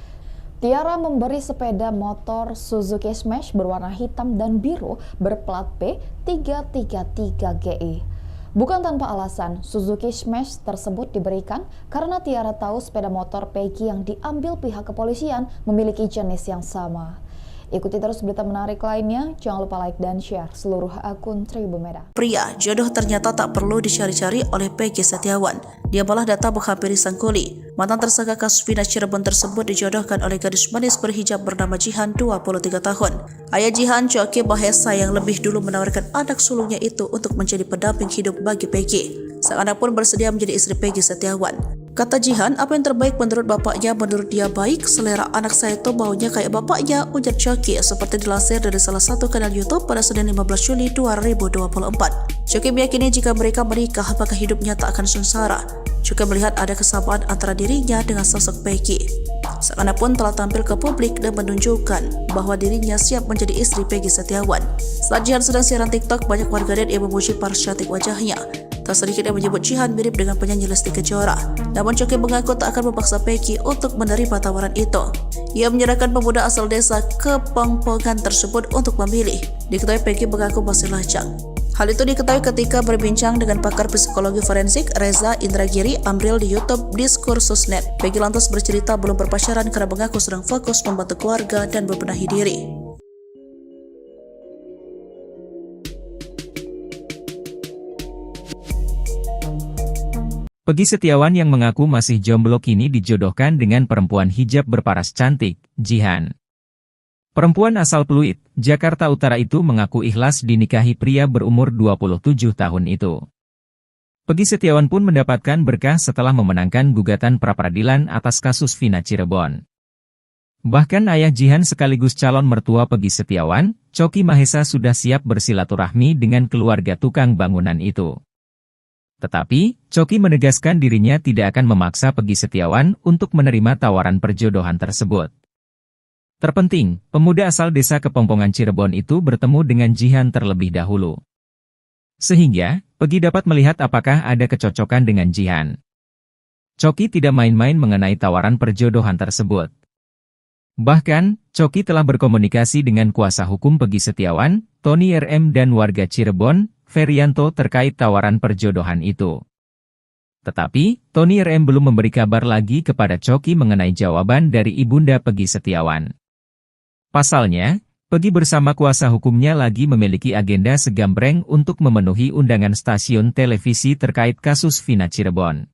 Tiara memberi sepeda motor Suzuki Smash berwarna hitam dan biru berplat P333GI. Bukan tanpa alasan, Suzuki Smash tersebut diberikan karena Tiara tahu sepeda motor Peggy yang diambil pihak kepolisian memiliki jenis yang sama. Ikuti terus berita menarik lainnya, jangan lupa like dan share seluruh akun Tribun Medan. Pria, jodoh ternyata tak perlu dicari-cari oleh Peggy Setiawan. Dia malah datang menghampiri sang kuli. Mantan tersangka kasus Vina Cirebon tersebut dijodohkan oleh gadis manis berhijab bernama Jihan, 23 tahun. Ayah Jihan, Coki Mahesa, yang lebih dulu menawarkan anak sulungnya itu untuk menjadi pendamping hidup bagi Peggy. Sang anak pun bersedia menjadi istri Peggy Setiawan. Kata Jihan, apa yang terbaik menurut bapaknya, menurut dia baik. Selera anak saya tuh baunya kayak bapaknya, ujar Coki, seperti dilansir dari salah satu kanal YouTube pada Senin 15 Juli 2024. Coki meyakini jika mereka menikah, maka hidupnya tak akan sengsara. Juga melihat ada kesamaan antara dirinya dengan sosok Peggy. Sang anak pun telah tampil ke publik dan menunjukkan bahwa dirinya siap menjadi istri Peggy Setiawan. Saat Jihan sedang siaran TikTok, banyak warganet yang memuji paras cantik wajahnya. Tak sedikit yang menyebut Jihan mirip dengan penyanyi Lesti Kejora. Namun Coki mengaku tak akan memaksa Peggy untuk menerima tawaran itu. Ia menyerahkan pemuda asal desa Kepongpongan tersebut untuk memilih. Diketahui Peggy mengaku masih lajang. Hal itu diketahui ketika berbincang dengan pakar psikologi forensik Reza Indragiri Amril di YouTube Diskursus.net. Peggy lantas bercerita belum berpacaran karena mengaku sedang fokus membantu keluarga dan membenahi diri. Peggy Setiawan yang mengaku masih jomblo kini dijodohkan dengan perempuan hijab berparas cantik, Jihan. Perempuan asal Pluit, Jakarta Utara itu mengaku ikhlas dinikahi pria berumur 27 tahun itu. Peggy Setiawan pun mendapatkan berkah setelah memenangkan gugatan pra-peradilan atas kasus Vina Cirebon. Bahkan ayah Jihan sekaligus calon mertua Peggy Setiawan, Coki Mahesa, sudah siap bersilaturahmi dengan keluarga tukang bangunan itu. Tetapi, Coki menegaskan dirinya tidak akan memaksa Peggy Setiawan untuk menerima tawaran perjodohan tersebut. Terpenting, pemuda asal desa Kepongpongan Cirebon itu bertemu dengan Jihan terlebih dahulu. Sehingga, Peggy dapat melihat apakah ada kecocokan dengan Jihan. Coki tidak main-main mengenai tawaran perjodohan tersebut. Bahkan, Coki telah berkomunikasi dengan kuasa hukum Peggy Setiawan, Tony RM dan warga Cirebon, Ferianto terkait tawaran perjodohan itu. Tetapi, Tony RM belum memberi kabar lagi kepada Coki mengenai jawaban dari Ibunda Peggy Setiawan. Pasalnya, Peggy bersama kuasa hukumnya lagi memiliki agenda segambreng untuk memenuhi undangan stasiun televisi terkait kasus Vina Cirebon.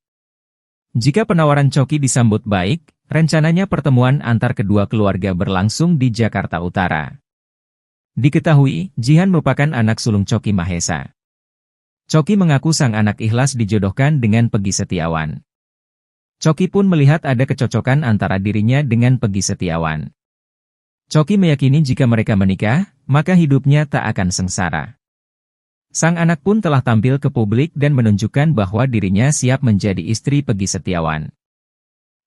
Jika penawaran Coki disambut baik, rencananya pertemuan antar kedua keluarga berlangsung di Jakarta Utara. Diketahui, Jihan merupakan anak sulung Coki Mahesa. Coki mengaku sang anak ikhlas dijodohkan dengan Peggy Setiawan. Coki pun melihat ada kecocokan antara dirinya dengan Peggy Setiawan. Coki meyakini jika mereka menikah, maka hidupnya tak akan sengsara. Sang anak pun telah tampil ke publik dan menunjukkan bahwa dirinya siap menjadi istri Peggy Setiawan.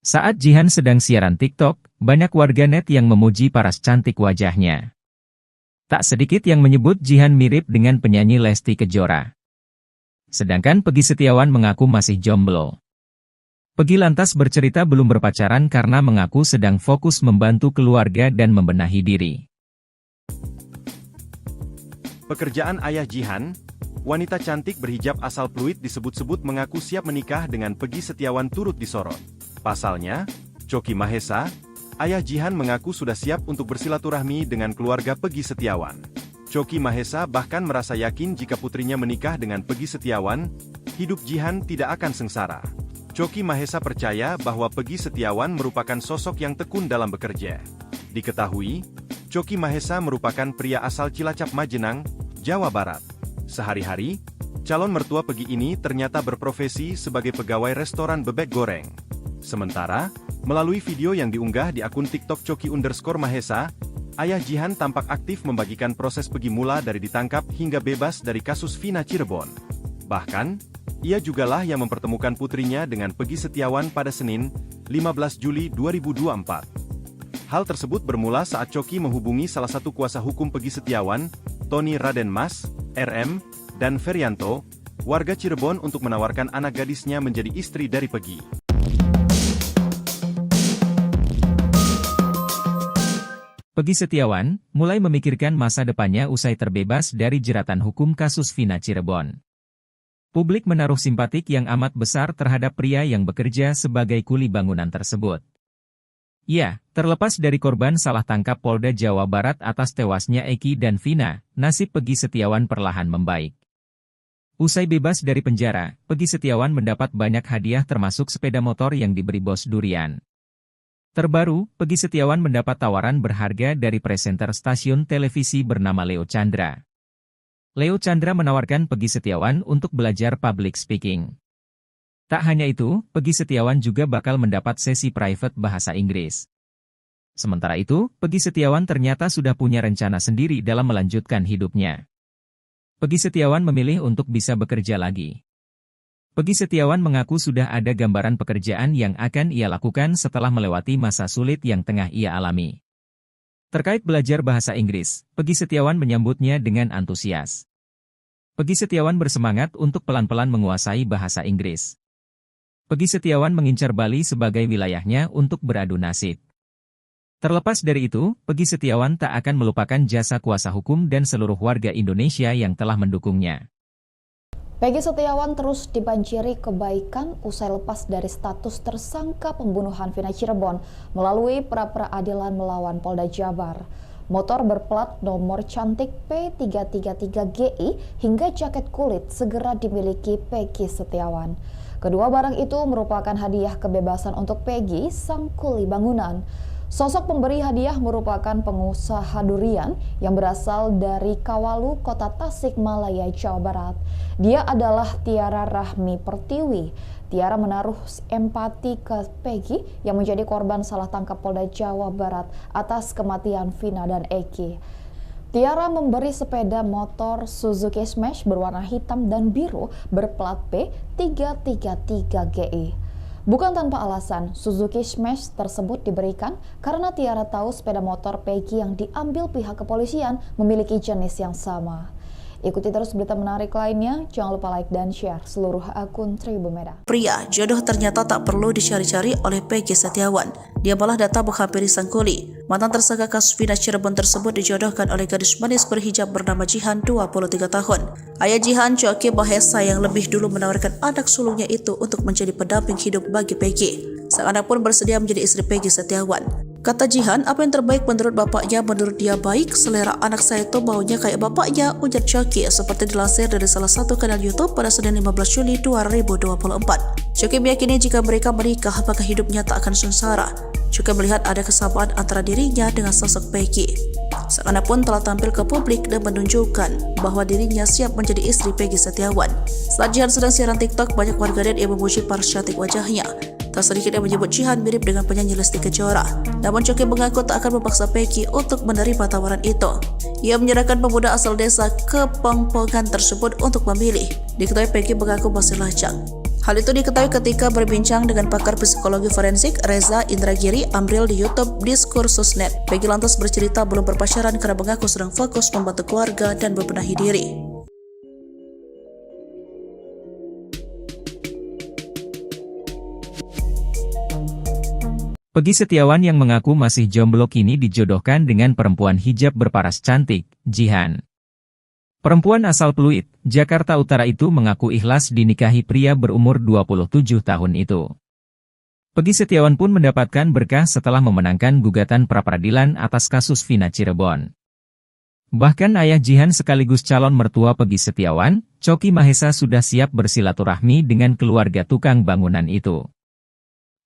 Saat Jihan sedang siaran TikTok, banyak warganet yang memuji paras cantik wajahnya. Tak sedikit yang menyebut Jihan mirip dengan penyanyi Lesti Kejora. Sedangkan Peggy Setiawan mengaku masih jomblo. Peggy lantas bercerita belum berpacaran karena mengaku sedang fokus membantu keluarga dan membenahi diri. Pekerjaan ayah Jihan, wanita cantik berhijab asal Pluit disebut-sebut mengaku siap menikah dengan Peggy Setiawan turut disorot. Pasalnya, Coki Mahesa, ayah Jihan mengaku sudah siap untuk bersilaturahmi dengan keluarga Peggy Setiawan. Coki Mahesa bahkan merasa yakin jika putrinya menikah dengan Peggy Setiawan, hidup Jihan tidak akan sengsara. Coki Mahesa percaya bahwa Peggy Setiawan merupakan sosok yang tekun dalam bekerja. Diketahui, Coki Mahesa merupakan pria asal Cilacap Majenang, Jawa Barat. Sehari-hari, calon mertua Peggy ini ternyata berprofesi sebagai pegawai restoran bebek goreng. Sementara, melalui video yang diunggah di akun TikTok Coki_Mahesa, ayah Jihan tampak aktif membagikan proses Peggy mula dari ditangkap hingga bebas dari kasus Vina Cirebon. Bahkan, ia jugalah yang mempertemukan putrinya dengan Peggy Setiawan pada Senin, 15 Juli 2024. Hal tersebut bermula saat Coki menghubungi salah satu kuasa hukum Peggy Setiawan, Tony Raden Mas, RM, dan Ferianto, warga Cirebon untuk menawarkan anak gadisnya menjadi istri dari Peggy. Peggy Setiawan mulai memikirkan masa depannya usai terbebas dari jeratan hukum kasus Vina Cirebon. Publik menaruh simpatik yang amat besar terhadap pria yang bekerja sebagai kuli bangunan tersebut. Ya, terlepas dari korban salah tangkap Polda Jawa Barat atas tewasnya Eki dan Vina, nasib Peggy Setiawan perlahan membaik. Usai bebas dari penjara, Peggy Setiawan mendapat banyak hadiah termasuk sepeda motor yang diberi bos durian. Terbaru, Peggy Setiawan mendapat tawaran berharga dari presenter stasiun televisi bernama Leo Chandra. Leo Chandra menawarkan Peggy Setiawan untuk belajar public speaking. Tak hanya itu, Peggy Setiawan juga bakal mendapat sesi private bahasa Inggris. Sementara itu, Peggy Setiawan ternyata sudah punya rencana sendiri dalam melanjutkan hidupnya. Peggy Setiawan memilih untuk bisa bekerja lagi. Peggy Setiawan mengaku sudah ada gambaran pekerjaan yang akan ia lakukan setelah melewati masa sulit yang tengah ia alami. Terkait belajar bahasa Inggris, Peggy Setiawan menyambutnya dengan antusias. Peggy Setiawan bersemangat untuk pelan-pelan menguasai bahasa Inggris. Peggy Setiawan mengincar Bali sebagai wilayahnya untuk beradu nasib. Terlepas dari itu, Peggy Setiawan tak akan melupakan jasa kuasa hukum dan seluruh warga Indonesia yang telah mendukungnya. Peggy Setiawan terus dibanjiri kebaikan usai lepas dari status tersangka pembunuhan Vina Cirebon melalui pra-peradilan melawan Polda Jabar. Motor berplat nomor cantik P333GI hingga jaket kulit segera dimiliki Peggy Setiawan. Kedua barang itu merupakan hadiah kebebasan untuk Peggy, sang kuli bangunan. Sosok pemberi hadiah merupakan pengusaha durian yang berasal dari Kawalu, Kota Tasikmalaya, Jawa Barat. Dia adalah Tiara Rahmi Pertiwi. Tiara menaruh empati ke Peggy yang menjadi korban salah tangkap Polda Jawa Barat atas kematian Vina dan Eki. Tiara memberi sepeda motor Suzuki Smash berwarna hitam dan biru berplat P333GI. Bukan tanpa alasan, Suzuki Smash tersebut diberikan karena Tiara tahu sepeda motor Peggy yang diambil pihak kepolisian memiliki jenis yang sama. Ikuti terus berita menarik lainnya, jangan lupa like dan share seluruh akun Tribun Medan. Pria, jodoh ternyata tak perlu dicari-cari oleh Peggy Setiawan. Dia malah datang menghampiri sang kuli. Mantan tersangka kasus Vina Cirebon tersebut dijodohkan oleh gadis manis berhijab bernama Jihan, 23 tahun. Ayah Jihan, Choky Mahesa, yang lebih dulu menawarkan anak sulungnya itu untuk menjadi pendamping hidup bagi Peggy. Sang anak pun bersedia menjadi istri Peggy Setiawan. Kata Jihan, apa yang terbaik menurut bapaknya, menurut dia baik, selera anak saya itu maunya kayak bapaknya, ujar Choky, seperti dilansir dari salah satu kanal YouTube pada Senin 15 Juli 2024. Choky meyakini jika mereka menikah, maka hidupnya tak akan sengsara. Choky melihat ada kesamaan antara dirinya dengan sosok Peggy. Sang anak pun telah tampil ke publik dan menunjukkan bahwa dirinya siap menjadi istri Peggy Setiawan. Saat Jihan sedang siaran TikTok, banyak warganet yang memuji paras cantik wajahnya. Tak sedikit yang menyebut Jihan mirip dengan penyanyi Lesti Kejora. Namun Choky mengaku tak akan memaksa Peggy untuk menerima tawaran itu. Ia menyerahkan pemuda asal desa Kepongpongan tersebut untuk memilih. Diketahui Peggy mengaku masih lajang. Hal itu diketahui ketika berbincang dengan pakar psikologi forensik Reza Indragiri Amril di YouTube Diskursus.net. Peggy lantas bercerita belum berpacaran karena mengaku sedang fokus membantu keluarga dan membenahi diri. Peggy Setiawan yang mengaku masih jomblo kini dijodohkan dengan perempuan hijab berparas cantik, Jihan. Perempuan asal Pluit, Jakarta Utara itu mengaku ikhlas dinikahi pria berumur 27 tahun itu. Peggy Setiawan pun mendapatkan berkah setelah memenangkan gugatan pra-peradilan atas kasus Vina Cirebon. Bahkan ayah Jihan sekaligus calon mertua Peggy Setiawan, Choky Mahesa, sudah siap bersilaturahmi dengan keluarga tukang bangunan itu.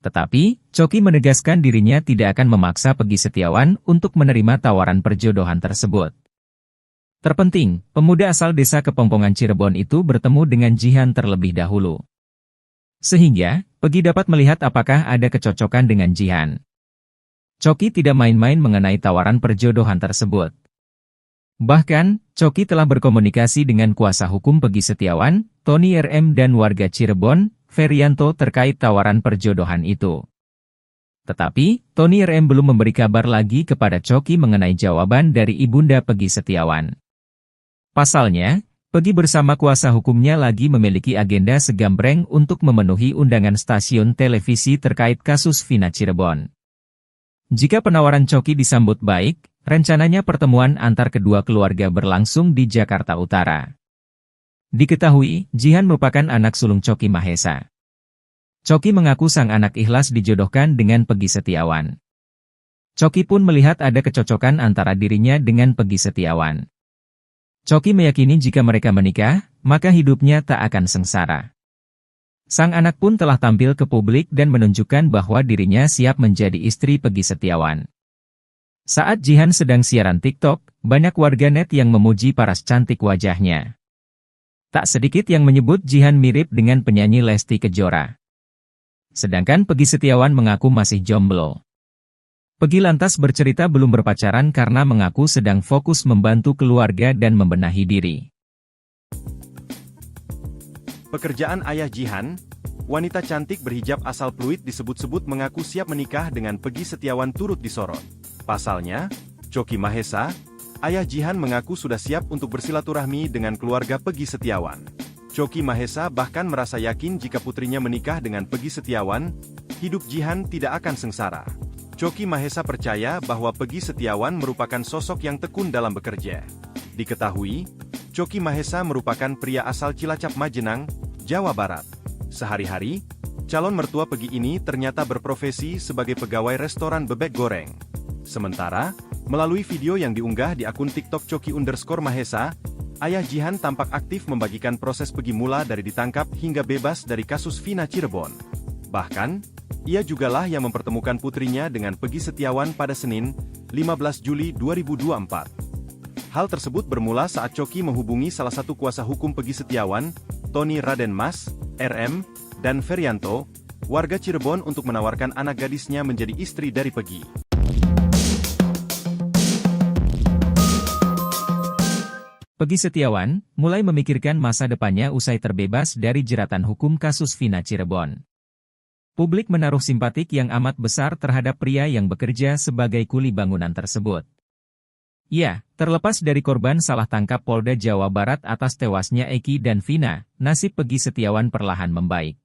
Tetapi, Choky menegaskan dirinya tidak akan memaksa Peggy Setiawan untuk menerima tawaran perjodohan tersebut. Terpenting, pemuda asal desa Kepongpongan Cirebon itu bertemu dengan Jihan terlebih dahulu. Sehingga, Peggy dapat melihat apakah ada kecocokan dengan Jihan. Choky tidak main-main mengenai tawaran perjodohan tersebut. Bahkan, Choky telah berkomunikasi dengan kuasa hukum Peggy Setiawan, Tony RM, dan warga Cirebon, Ferianto, terkait tawaran perjodohan itu. Tetapi, Tony RM belum memberi kabar lagi kepada Choky mengenai jawaban dari ibunda Peggy Setiawan. Pasalnya, Peggy bersama kuasa hukumnya lagi memiliki agenda segambreng untuk memenuhi undangan stasiun televisi terkait kasus Vina Cirebon. Jika penawaran Choky disambut baik, rencananya pertemuan antar kedua keluarga berlangsung di Jakarta Utara. Diketahui, Jihan merupakan anak sulung Choky Mahesa. Choky mengaku sang anak ikhlas dijodohkan dengan Peggy Setiawan. Choky pun melihat ada kecocokan antara dirinya dengan Peggy Setiawan. Choky meyakini jika mereka menikah, maka hidupnya tak akan sengsara. Sang anak pun telah tampil ke publik dan menunjukkan bahwa dirinya siap menjadi istri Peggy Setiawan. Saat Jihan sedang siaran TikTok, banyak warganet yang memuji paras cantik wajahnya. Tak sedikit yang menyebut Jihan mirip dengan penyanyi Lesti Kejora. Sedangkan Peggy Setiawan mengaku masih jomblo. Peggy lantas bercerita belum berpacaran karena mengaku sedang fokus membantu keluarga dan membenahi diri. Pekerjaan ayah Jihan, wanita cantik berhijab asal Pluit, disebut-sebut mengaku siap menikah dengan Peggy Setiawan, turut disorot. Pasalnya, Choky Mahesa, ayah Jihan, mengaku sudah siap untuk bersilaturahmi dengan keluarga Peggy Setiawan. Choky Mahesa bahkan merasa yakin jika putrinya menikah dengan Peggy Setiawan, hidup Jihan tidak akan sengsara. Choky Mahesa percaya bahwa Peggy Setiawan merupakan sosok yang tekun dalam bekerja. Diketahui, Choky Mahesa merupakan pria asal Cilacap, Majenang, Jawa Barat. Sehari-hari, calon mertua Peggy ini ternyata berprofesi sebagai pegawai restoran bebek goreng. Sementara, melalui video yang diunggah di akun TikTok Choky_Mahesa, ayah Jihan tampak aktif membagikan proses Peggy mula dari ditangkap hingga bebas dari kasus Vina Cirebon. Bahkan, ia jugalah yang mempertemukan putrinya dengan Peggy Setiawan pada Senin, 15 Juli 2024. Hal tersebut bermula saat Choky menghubungi salah satu kuasa hukum Peggy Setiawan, Tony Raden Mas, RM, dan Ferianto, warga Cirebon, untuk menawarkan anak gadisnya menjadi istri dari Peggy. Peggy Setiawan mulai memikirkan masa depannya usai terbebas dari jeratan hukum kasus Vina Cirebon. Publik menaruh simpatik yang amat besar terhadap pria yang bekerja sebagai kuli bangunan tersebut. Ya, terlepas dari korban salah tangkap Polda Jawa Barat atas tewasnya Eki dan Vina, nasib Peggy Setiawan perlahan membaik.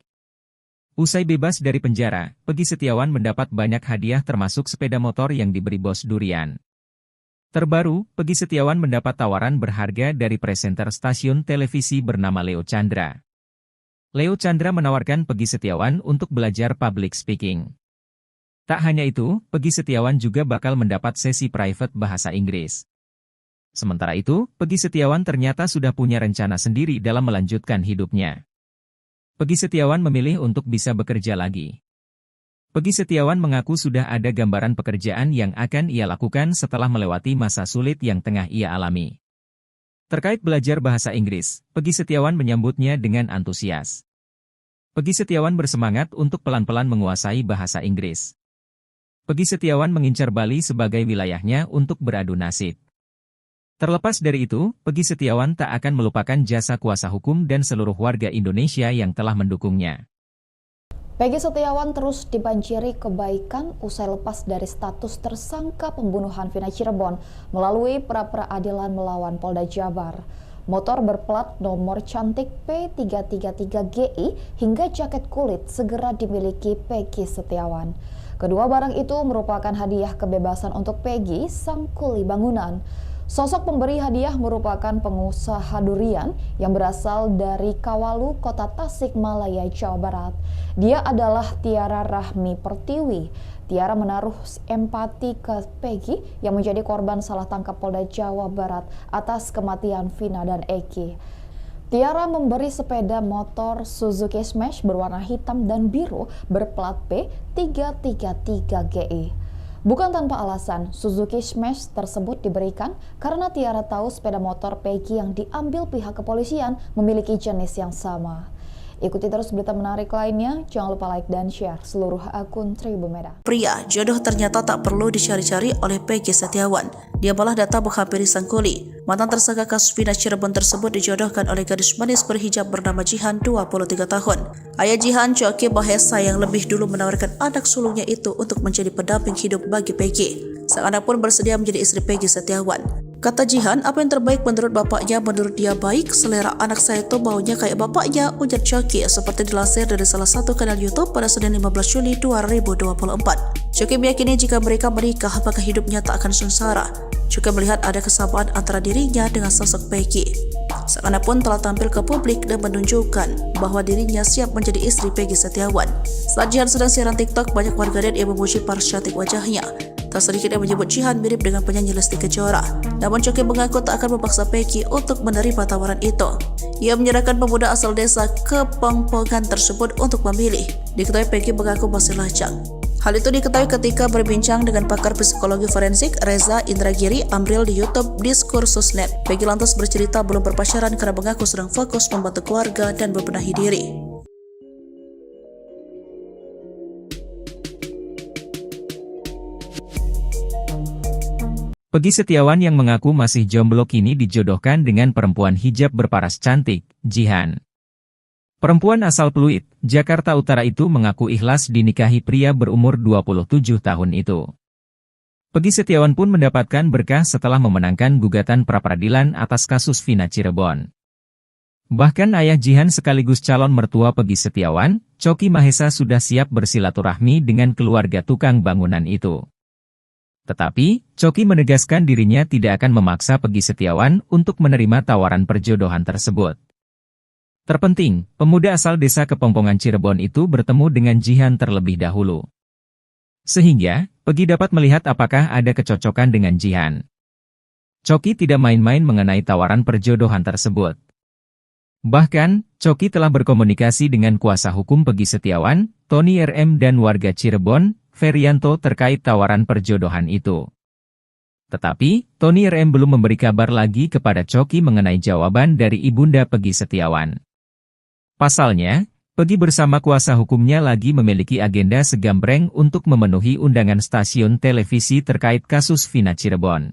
Usai bebas dari penjara, Peggy Setiawan mendapat banyak hadiah termasuk sepeda motor yang diberi bos durian. Terbaru, Peggy Setiawan mendapat tawaran berharga dari presenter stasiun televisi bernama Leo Chandra. Leo Chandra menawarkan Peggy Setiawan untuk belajar public speaking. Tak hanya itu, Peggy Setiawan juga bakal mendapat sesi private bahasa Inggris. Sementara itu, Peggy Setiawan ternyata sudah punya rencana sendiri dalam melanjutkan hidupnya. Peggy Setiawan memilih untuk bisa bekerja lagi. Peggy Setiawan mengaku sudah ada gambaran pekerjaan yang akan ia lakukan setelah melewati masa sulit yang tengah ia alami. Terkait belajar bahasa Inggris, Peggy Setiawan menyambutnya dengan antusias. Peggy Setiawan bersemangat untuk pelan-pelan menguasai bahasa Inggris. Peggy Setiawan mengincar Bali sebagai wilayahnya untuk beradu nasib. Terlepas dari itu, Peggy Setiawan tak akan melupakan jasa kuasa hukum dan seluruh warga Indonesia yang telah mendukungnya. Peggy Setiawan terus dibanjiri kebaikan usai lepas dari status tersangka pembunuhan Vina Cirebon melalui pra-peradilan melawan Polda Jabar. Motor berplat nomor cantik P333GI hingga jaket kulit segera dimiliki Peggy Setiawan. Kedua barang itu merupakan hadiah kebebasan untuk Peggy, sang kuli bangunan. Sosok pemberi hadiah merupakan pengusaha durian yang berasal dari Kawalu, Kota Tasikmalaya, Jawa Barat. Dia adalah Tiara Rahmi Pertiwi. Tiara menaruh empati ke Peggy yang menjadi korban salah tangkap Polda Jawa Barat atas kematian Vina dan Eki. Tiara memberi sepeda motor Suzuki Smash berwarna hitam dan biru berplat P333GI. Bukan tanpa alasan, Suzuki Smash tersebut diberikan karena Tiara tahu sepeda motor Peggy yang diambil pihak kepolisian memiliki jenis yang sama. Ikuti terus berita menarik lainnya, jangan lupa like dan share seluruh akun Tribun Medan. Pria, jodoh ternyata tak perlu dicari-cari oleh Peggy Setiawan. Dia malah datang menghampiri sang kuli. Mantan tersangka kasus Vina Cirebon tersebut dijodohkan oleh gadis manis berhijab bernama Jihan, 23 tahun. Ayah Jihan, Coki Mahesa, yang lebih dulu menawarkan anak sulungnya itu untuk menjadi pendamping hidup bagi Peggy. Sang anak pun bersedia menjadi istri Peggy Setiawan. Kata Jihan, apa yang terbaik menurut bapaknya, menurut dia baik. Selera anak saya itu baunya kayak bapaknya, ujar Coki, seperti dilansir dari salah satu kanal YouTube pada Senin 15 Juli 2024. Coki meyakini jika mereka menikah, maka hidupnya tak akan sengsara. Juga melihat ada kesamaan antara dirinya dengan sosok Peggy. Sang anak pun telah tampil ke publik dan menunjukkan bahwa dirinya siap menjadi istri Peggy Setiawan. Saat Jihan sedang siaran TikTok, banyak warganet yang memuji paras cantik wajahnya. Tak sedikit yang menyebut Jihan mirip dengan penyanyi Lesti Kejora. Namun Coki mengaku tak akan memaksa Peggy untuk menerima tawaran itu. Ia menyerahkan pemuda asal desa Kepongpongan tersebut untuk memilih. Diketahui Peggy mengaku masih lajang. Hal itu diketahui ketika berbincang dengan pakar psikologi forensik Reza Indragiri Amril di YouTube Diskursus.net. Peggy lantas bercerita belum berpacaran karena mengaku sedang fokus membantu keluarga dan membenahi diri. Peggy Setiawan yang mengaku masih jomblo kini dijodohkan dengan perempuan hijab berparas cantik, Jihan. Perempuan asal Pluit, Jakarta Utara itu mengaku ikhlas dinikahi pria berumur 27 tahun itu. Peggy Setiawan pun mendapatkan berkah setelah memenangkan gugatan pra-peradilan atas kasus Vina Cirebon. Bahkan ayah Jihan sekaligus calon mertua Peggy Setiawan, Coki Mahesa, sudah siap bersilaturahmi dengan keluarga tukang bangunan itu. Tetapi, Coki menegaskan dirinya tidak akan memaksa Peggy Setiawan untuk menerima tawaran perjodohan tersebut. Terpenting, pemuda asal desa Kepongpongan Cirebon itu bertemu dengan Jihan terlebih dahulu. Sehingga, Peggy dapat melihat apakah ada kecocokan dengan Jihan. Coki tidak main-main mengenai tawaran perjodohan tersebut. Bahkan, Coki telah berkomunikasi dengan kuasa hukum Peggy Setiawan, Tony RM, dan warga Cirebon, Ferianto, terkait tawaran perjodohan itu. Tetapi, Tony RM belum memberi kabar lagi kepada Coki mengenai jawaban dari ibunda Peggy Setiawan. Pasalnya, Peggy bersama kuasa hukumnya lagi memiliki agenda segambreng untuk memenuhi undangan stasiun televisi terkait kasus Vina Cirebon.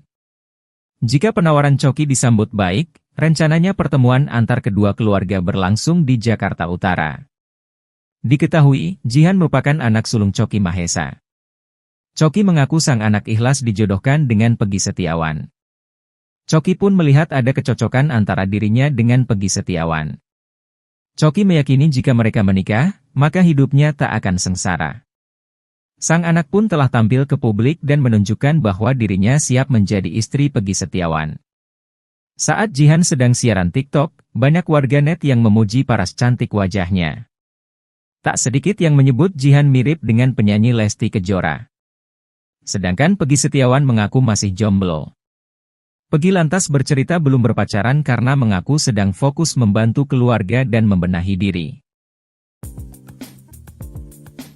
Jika penawaran Coki disambut baik, rencananya pertemuan antar kedua keluarga berlangsung di Jakarta Utara. Diketahui, Jihan merupakan anak sulung Coki Mahesa. Coki mengaku sang anak ikhlas dijodohkan dengan Peggy Setiawan. Choky pun melihat ada kecocokan antara dirinya dengan Peggy Setiawan. Choky meyakini jika mereka menikah, maka hidupnya tak akan sengsara. Sang anak pun telah tampil ke publik dan menunjukkan bahwa dirinya siap menjadi istri Peggy Setiawan. Saat Jihan sedang siaran TikTok, banyak warganet yang memuji paras cantik wajahnya. Tak sedikit yang menyebut Jihan mirip dengan penyanyi Lesti Kejora. Sedangkan Peggy Setiawan mengaku masih jomblo. Peggy lantas bercerita belum berpacaran karena mengaku sedang fokus membantu keluarga dan membenahi diri.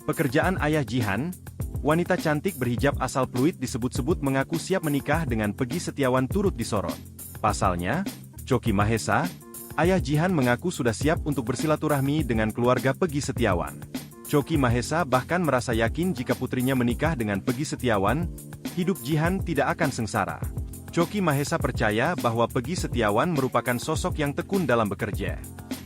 Pekerjaan ayah Jihan, wanita cantik berhijab asal Pluit disebut-sebut mengaku siap menikah dengan Peggy Setiawan turut disorot. Pasalnya, Choky Mahesa, ayah Jihan mengaku sudah siap untuk bersilaturahmi dengan keluarga Peggy Setiawan. Choky Mahesa bahkan merasa yakin jika putrinya menikah dengan Peggy Setiawan, hidup Jihan tidak akan sengsara. Choky Mahesa percaya bahwa Peggy Setiawan merupakan sosok yang tekun dalam bekerja.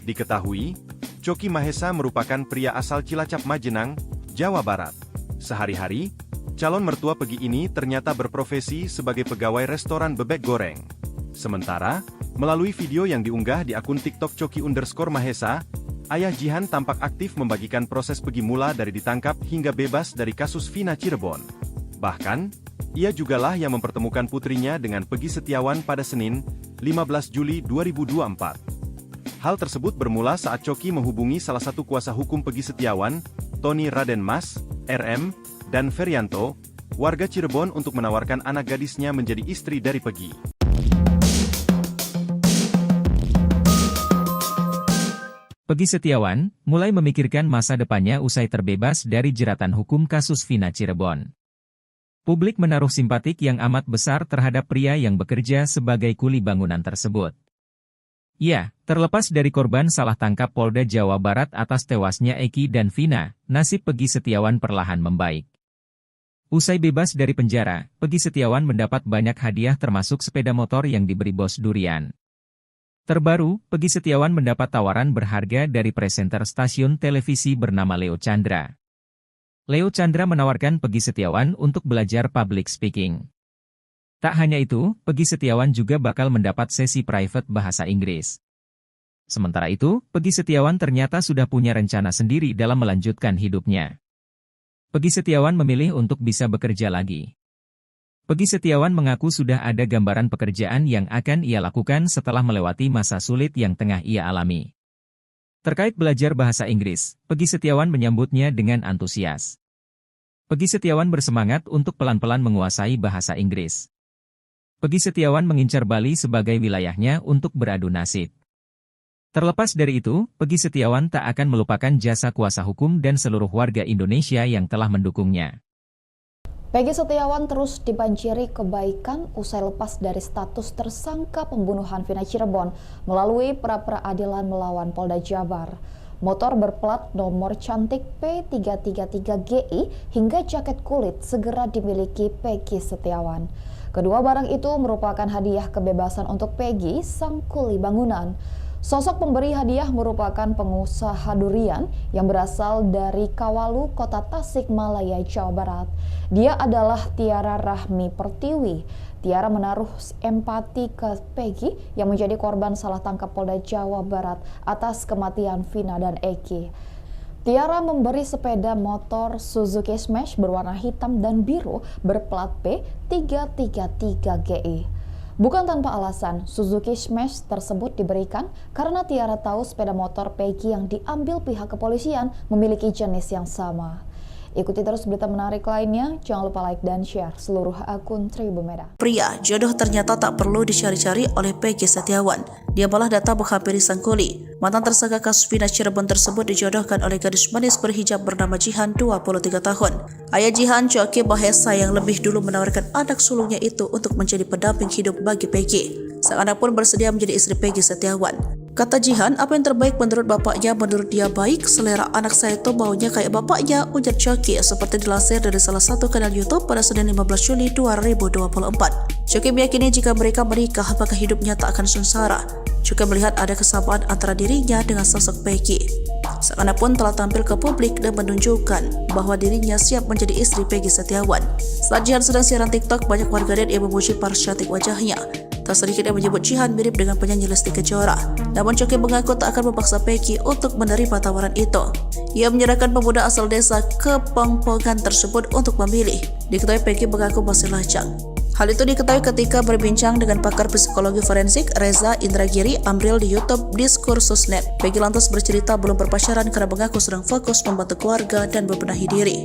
Diketahui, Choky Mahesa merupakan pria asal Cilacap Majenang, Jawa Barat. Sehari-hari, calon mertua Peggy ini ternyata berprofesi sebagai pegawai restoran bebek goreng. Sementara, melalui video yang diunggah di akun TikTok Choky_Mahesa, ayah Jihan tampak aktif membagikan proses Peggy mula dari ditangkap hingga bebas dari kasus Vina Cirebon. Bahkan, ia jugalah yang mempertemukan putrinya dengan Peggy Setiawan pada Senin, 15 Juli 2024. Hal tersebut bermula saat Choky menghubungi salah satu kuasa hukum Peggy Setiawan, Tony Raden Mas, RM, dan Ferianto, warga Cirebon untuk menawarkan anak gadisnya menjadi istri dari Peggy. Peggy Setiawan mulai memikirkan masa depannya usai terbebas dari jeratan hukum kasus Vina Cirebon. Publik menaruh simpatik yang amat besar terhadap pria yang bekerja sebagai kuli bangunan tersebut. Ya, terlepas dari korban salah tangkap Polda Jawa Barat atas tewasnya Eki dan Vina, nasib Peggy Setiawan perlahan membaik. Usai bebas dari penjara, Peggy Setiawan mendapat banyak hadiah termasuk sepeda motor yang diberi bos durian. Terbaru, Peggy Setiawan mendapat tawaran berharga dari presenter stasiun televisi bernama Leo Chandra. Leo Chandra menawarkan Peggy Setiawan untuk belajar public speaking. Tak hanya itu, Peggy Setiawan juga bakal mendapat sesi private bahasa Inggris. Sementara itu, Peggy Setiawan ternyata sudah punya rencana sendiri dalam melanjutkan hidupnya. Peggy Setiawan memilih untuk bisa bekerja lagi. Peggy Setiawan mengaku sudah ada gambaran pekerjaan yang akan ia lakukan setelah melewati masa sulit yang tengah ia alami. Terkait belajar bahasa Inggris, Peggy Setiawan menyambutnya dengan antusias. Peggy Setiawan bersemangat untuk pelan-pelan menguasai bahasa Inggris. Peggy Setiawan mengincar Bali sebagai wilayahnya untuk beradu nasib. Terlepas dari itu, Peggy Setiawan tak akan melupakan jasa kuasa hukum dan seluruh warga Indonesia yang telah mendukungnya. Peggy Setiawan terus dibanjiri kebaikan usai lepas dari status tersangka pembunuhan Vina Cirebon melalui pra-peradilan melawan Polda Jabar. Motor berplat nomor cantik P333GI hingga jaket kulit segera dimiliki Peggy Setiawan. Kedua barang itu merupakan hadiah kebebasan untuk Peggy, sang kuli bangunan. Sosok pemberi hadiah merupakan pengusaha durian yang berasal dari Kawalu, Kota Tasikmalaya, Jawa Barat. Dia adalah Tiara Rahmi Pertiwi. Tiara menaruh empati ke Peggy yang menjadi korban salah tangkap Polda Jawa Barat atas kematian Vina dan Eki. Tiara memberi sepeda motor Suzuki Smash berwarna hitam dan biru berplat P333GI. Bukan tanpa alasan, Suzuki Smash tersebut diberikan karena Tiara tahu sepeda motor Peggy yang diambil pihak kepolisian memiliki jenis yang sama. Ikuti terus berita menarik lainnya, jangan lupa like dan share seluruh akun Tribun Medan. Pria, jodoh ternyata tak perlu dicari-cari oleh Peggy Setiawan. Dia malah datang menghampiri sang kuli. Mantan tersangka kasus Vina Cirebon tersebut dijodohkan oleh gadis manis berhijab bernama Jihan, 23 tahun. Ayah Jihan, Choky Mahesa, yang lebih dulu menawarkan anak sulungnya itu untuk menjadi pendamping hidup bagi Peggy. Sang anak pun bersedia menjadi istri Peggy Setiawan. Kata Jihan, apa yang terbaik menurut bapaknya, menurut dia baik, selera anak saya itu baunya kayak bapaknya, ujar Choky seperti dilansir dari salah satu kanal YouTube pada Senin 15 Juli 2024. Choky meyakini jika mereka menikah, maka hidupnya tak akan sengsara. Choky melihat ada kesamaan antara dirinya dengan sosok Peggy. Sang anak pun telah tampil ke publik dan menunjukkan bahwa dirinya siap menjadi istri Peggy Setiawan. Saat Jihan sedang siaran TikTok, banyak warganet yang memuji paras cantik wajahnya. Tak sedikit yang menyebut Jihan mirip dengan penyanyi Lesti Kejora. Namun Choky mengaku tak akan memaksa Peggy untuk menerima tawaran itu. Ia menyerahkan pemuda asal desa Kepongpongan tersebut untuk memilih. Diketahui Peggy mengaku masih lajang. Hal itu diketahui ketika berbincang dengan pakar psikologi forensik Reza Indragiri Amril di YouTube Diskursusnet. Peggy lantas bercerita belum berpacaran karena mengaku sedang fokus membantu keluarga dan membenahi diri.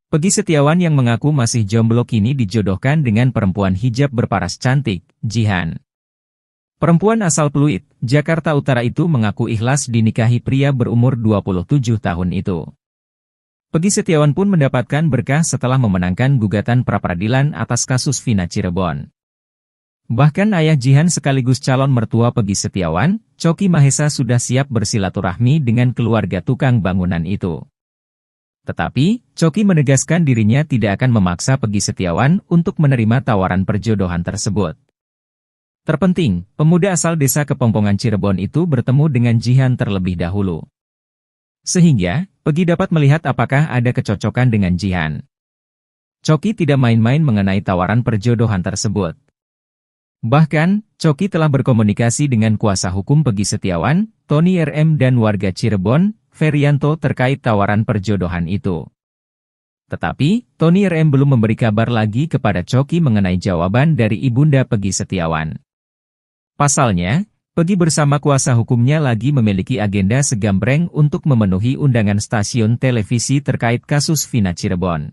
Peggy Setiawan yang mengaku masih jomblo kini dijodohkan dengan perempuan hijab berparas cantik, Jihan. Perempuan asal Pluit, Jakarta Utara itu mengaku ikhlas dinikahi pria berumur 27 tahun itu. Peggy Setiawan pun mendapatkan berkah setelah memenangkan gugatan pra-peradilan atas kasus Vina Cirebon. Bahkan ayah Jihan sekaligus calon mertua Peggy Setiawan, Choky Mahesa sudah siap bersilaturahmi dengan keluarga tukang bangunan itu. Tetapi, Choky menegaskan dirinya tidak akan memaksa Peggy Setiawan untuk menerima tawaran perjodohan tersebut. Terpenting, pemuda asal desa Kepongpongan Cirebon itu bertemu dengan Jihan terlebih dahulu. Sehingga, Peggy dapat melihat apakah ada kecocokan dengan Jihan. Choky tidak main-main mengenai tawaran perjodohan tersebut. Bahkan, Choky telah berkomunikasi dengan kuasa hukum Peggy Setiawan, Tony RM dan warga Cirebon, Ferianto terkait tawaran perjodohan itu. Tetapi, Tony RM belum memberi kabar lagi kepada Choky mengenai jawaban dari ibunda Peggy Setiawan. Pasalnya, Peggy bersama kuasa hukumnya lagi memiliki agenda segambreng untuk memenuhi undangan stasiun televisi terkait kasus Vina Cirebon.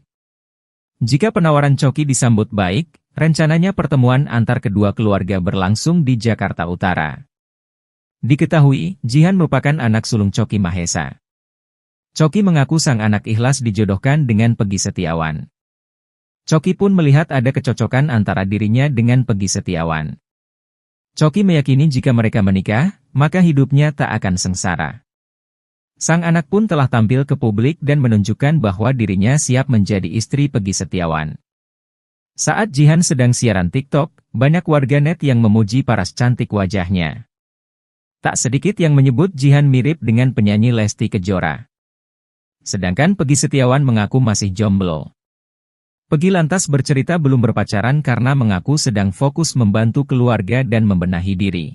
Jika penawaran Choky disambut baik, rencananya pertemuan antar kedua keluarga berlangsung di Jakarta Utara. Diketahui, Jihan merupakan anak sulung Choky Mahesa. Choky mengaku sang anak ikhlas dijodohkan dengan Peggy Setiawan. Choky pun melihat ada kecocokan antara dirinya dengan Peggy Setiawan. Choky meyakini jika mereka menikah, maka hidupnya tak akan sengsara. Sang anak pun telah tampil ke publik dan menunjukkan bahwa dirinya siap menjadi istri Peggy Setiawan. Saat Jihan sedang siaran TikTok, banyak warganet yang memuji paras cantik wajahnya. Tak sedikit yang menyebut Jihan mirip dengan penyanyi Lesti Kejora. Sedangkan Peggy Setiawan mengaku masih jomblo. Peggy lantas bercerita belum berpacaran karena mengaku sedang fokus membantu keluarga dan membenahi diri.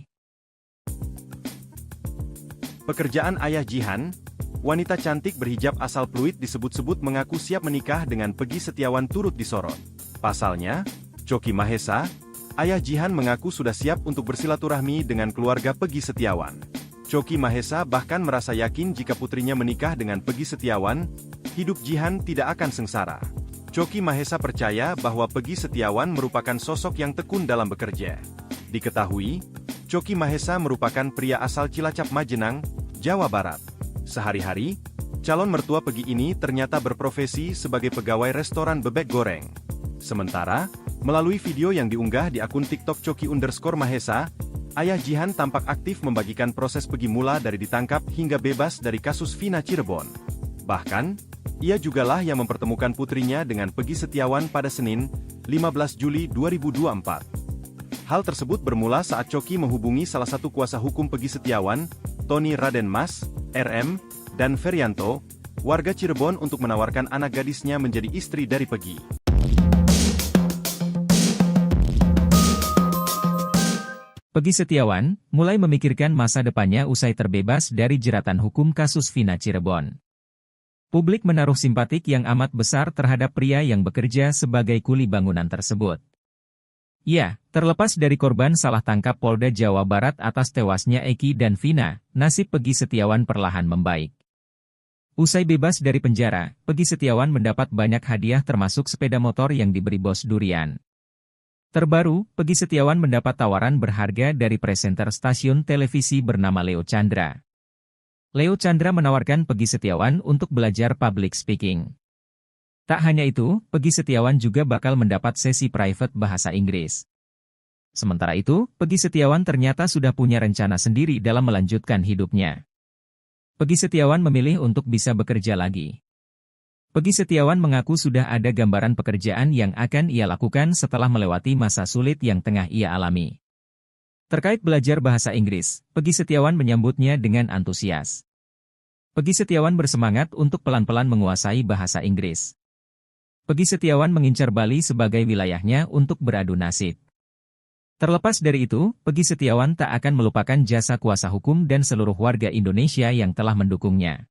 Pekerjaan ayah Jihan, wanita cantik berhijab asal Pluit disebut-sebut mengaku siap menikah dengan Peggy Setiawan turut disorot. Pasalnya, Choky Mahesa, ayah Jihan mengaku sudah siap untuk bersilaturahmi dengan keluarga Peggy Setiawan. Choky Mahesa bahkan merasa yakin jika putrinya menikah dengan Peggy Setiawan, hidup Jihan tidak akan sengsara. Choky Mahesa percaya bahwa Peggy Setiawan merupakan sosok yang tekun dalam bekerja. Diketahui, Choky Mahesa merupakan pria asal Cilacap Majenang, Jawa Barat. Sehari-hari, calon mertua Peggy ini ternyata berprofesi sebagai pegawai restoran bebek goreng. Sementara, melalui video yang diunggah di akun TikTok Choky_Mahesa, ayah Jihan tampak aktif membagikan proses Peggy mula dari ditangkap hingga bebas dari kasus Vina Cirebon. Bahkan, ia jugalah yang mempertemukan putrinya dengan Peggy Setiawan pada Senin, 15 Juli 2024. Hal tersebut bermula saat Choky menghubungi salah satu kuasa hukum Peggy Setiawan, Tony Raden Mas, RM, dan Ferianto, warga Cirebon untuk menawarkan anak gadisnya menjadi istri dari Peggy. Peggy Setiawan mulai memikirkan masa depannya usai terbebas dari jeratan hukum kasus Vina Cirebon. Publik menaruh simpatik yang amat besar terhadap pria yang bekerja sebagai kuli bangunan tersebut. Ya, terlepas dari korban salah tangkap Polda Jawa Barat atas tewasnya Eki dan Vina, nasib Peggy Setiawan perlahan membaik. Usai bebas dari penjara, Peggy Setiawan mendapat banyak hadiah termasuk sepeda motor yang diberi bos durian. Terbaru, Peggy Setiawan mendapat tawaran berharga dari presenter stasiun televisi bernama Leo Chandra. Leo Chandra menawarkan Peggy Setiawan untuk belajar public speaking. Tak hanya itu, Peggy Setiawan juga bakal mendapat sesi private bahasa Inggris. Sementara itu, Peggy Setiawan ternyata sudah punya rencana sendiri dalam melanjutkan hidupnya. Peggy Setiawan memilih untuk bisa bekerja lagi. Peggy Setiawan mengaku sudah ada gambaran pekerjaan yang akan ia lakukan setelah melewati masa sulit yang tengah ia alami. Terkait belajar bahasa Inggris, Peggy Setiawan menyambutnya dengan antusias. Peggy Setiawan bersemangat untuk pelan-pelan menguasai bahasa Inggris. Peggy Setiawan mengincar Bali sebagai wilayahnya untuk beradu nasib. Terlepas dari itu, Peggy Setiawan tak akan melupakan jasa kuasa hukum dan seluruh warga Indonesia yang telah mendukungnya.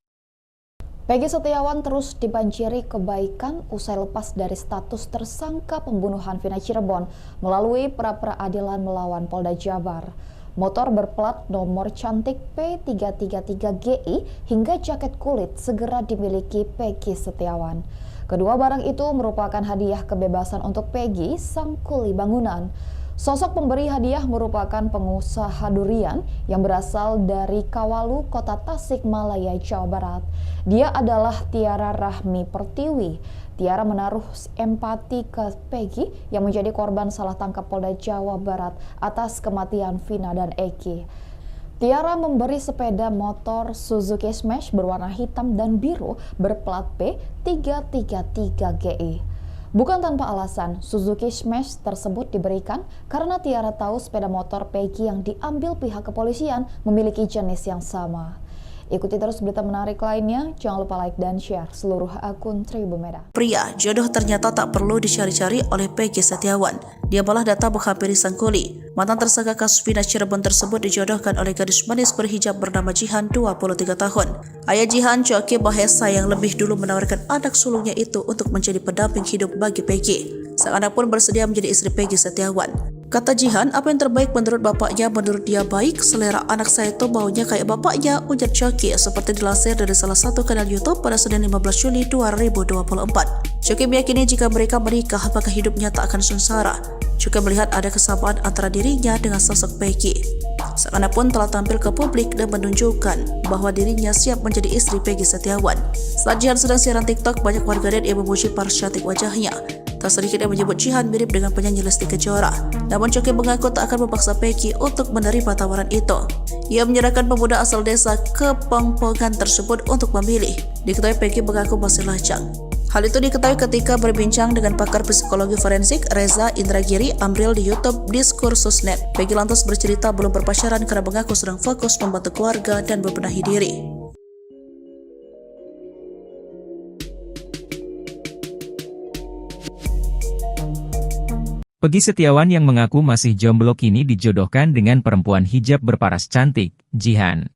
Peggy Setiawan terus dibanjiri kebaikan usai lepas dari status tersangka pembunuhan Vina Cirebon melalui pra-peradilan melawan Polda Jabar. Motor berplat nomor cantik P333GI hingga jaket kulit segera dimiliki Peggy Setiawan. Kedua barang itu merupakan hadiah kebebasan untuk Peggy, sang kuli bangunan. Sosok pemberi hadiah merupakan pengusaha durian yang berasal dari Kawalu, Kota Tasikmalaya, Jawa Barat. Dia adalah Tiara Rahmi Pertiwi. Tiara menaruh empati ke Peggy yang menjadi korban salah tangkap Polda Jawa Barat atas kematian Vina dan Eki. Tiara memberi sepeda motor Suzuki Smash berwarna hitam dan biru berplat P333GI. Bukan tanpa alasan, Suzuki Smash tersebut diberikan karena Tiara tahu sepeda motor Peggy yang diambil pihak kepolisian memiliki jenis yang sama. Ikuti terus berita menarik lainnya, jangan lupa like dan share seluruh akun Tribun Medan. Pria, jodoh ternyata tak perlu dicari-cari oleh Peggy Setiawan. Dia malah datang menghampiri sang kuli. Mantan tersangka kasus Vina Cirebon tersebut dijodohkan oleh gadis manis berhijab bernama Jihan, 23 tahun. Ayah Jihan, Choki Mahesa, yang lebih dulu menawarkan anak sulungnya itu untuk menjadi pendamping hidup bagi Peggy. Sang anak pun bersedia menjadi istri Peggy Setiawan. Kata Jihan, apa yang terbaik menurut bapaknya, menurut dia baik, selera anak saya itu baunya kayak bapaknya, ujar Choki, seperti dilansir dari salah satu kanal YouTube pada Senin 15 Juli 2024. Choki meyakini jika mereka menikah, maka hidupnya tak akan sengsara. Choki melihat ada kesamaan antara dirinya dengan sosok Peggy. Sang anak pun telah tampil ke publik dan menunjukkan bahwa dirinya siap menjadi istri Peggy Setiawan. Saat Jihan sedang siaran TikTok, banyak warganet yang memuji paras cantik wajahnya. Tak sedikit yang menyebut Jihan mirip dengan penyanyi Lesti Kejora. Namun Choki mengaku tak akan memaksa Peggy untuk menerima tawaran itu. Ia menyerahkan pemuda asal desa Kepongpongan tersebut untuk memilih. Diketahui Peggy mengaku masih lajang. Hal itu diketahui ketika berbincang dengan pakar psikologi forensik Reza Indragiri Amril di YouTube Diskursusnet. Peggy lantas bercerita belum berpacaran karena mengaku sedang fokus membantu keluarga dan membenahi diri. Peggy Setiawan yang mengaku masih jomblo kini dijodohkan dengan perempuan hijab berparas cantik, Jihan.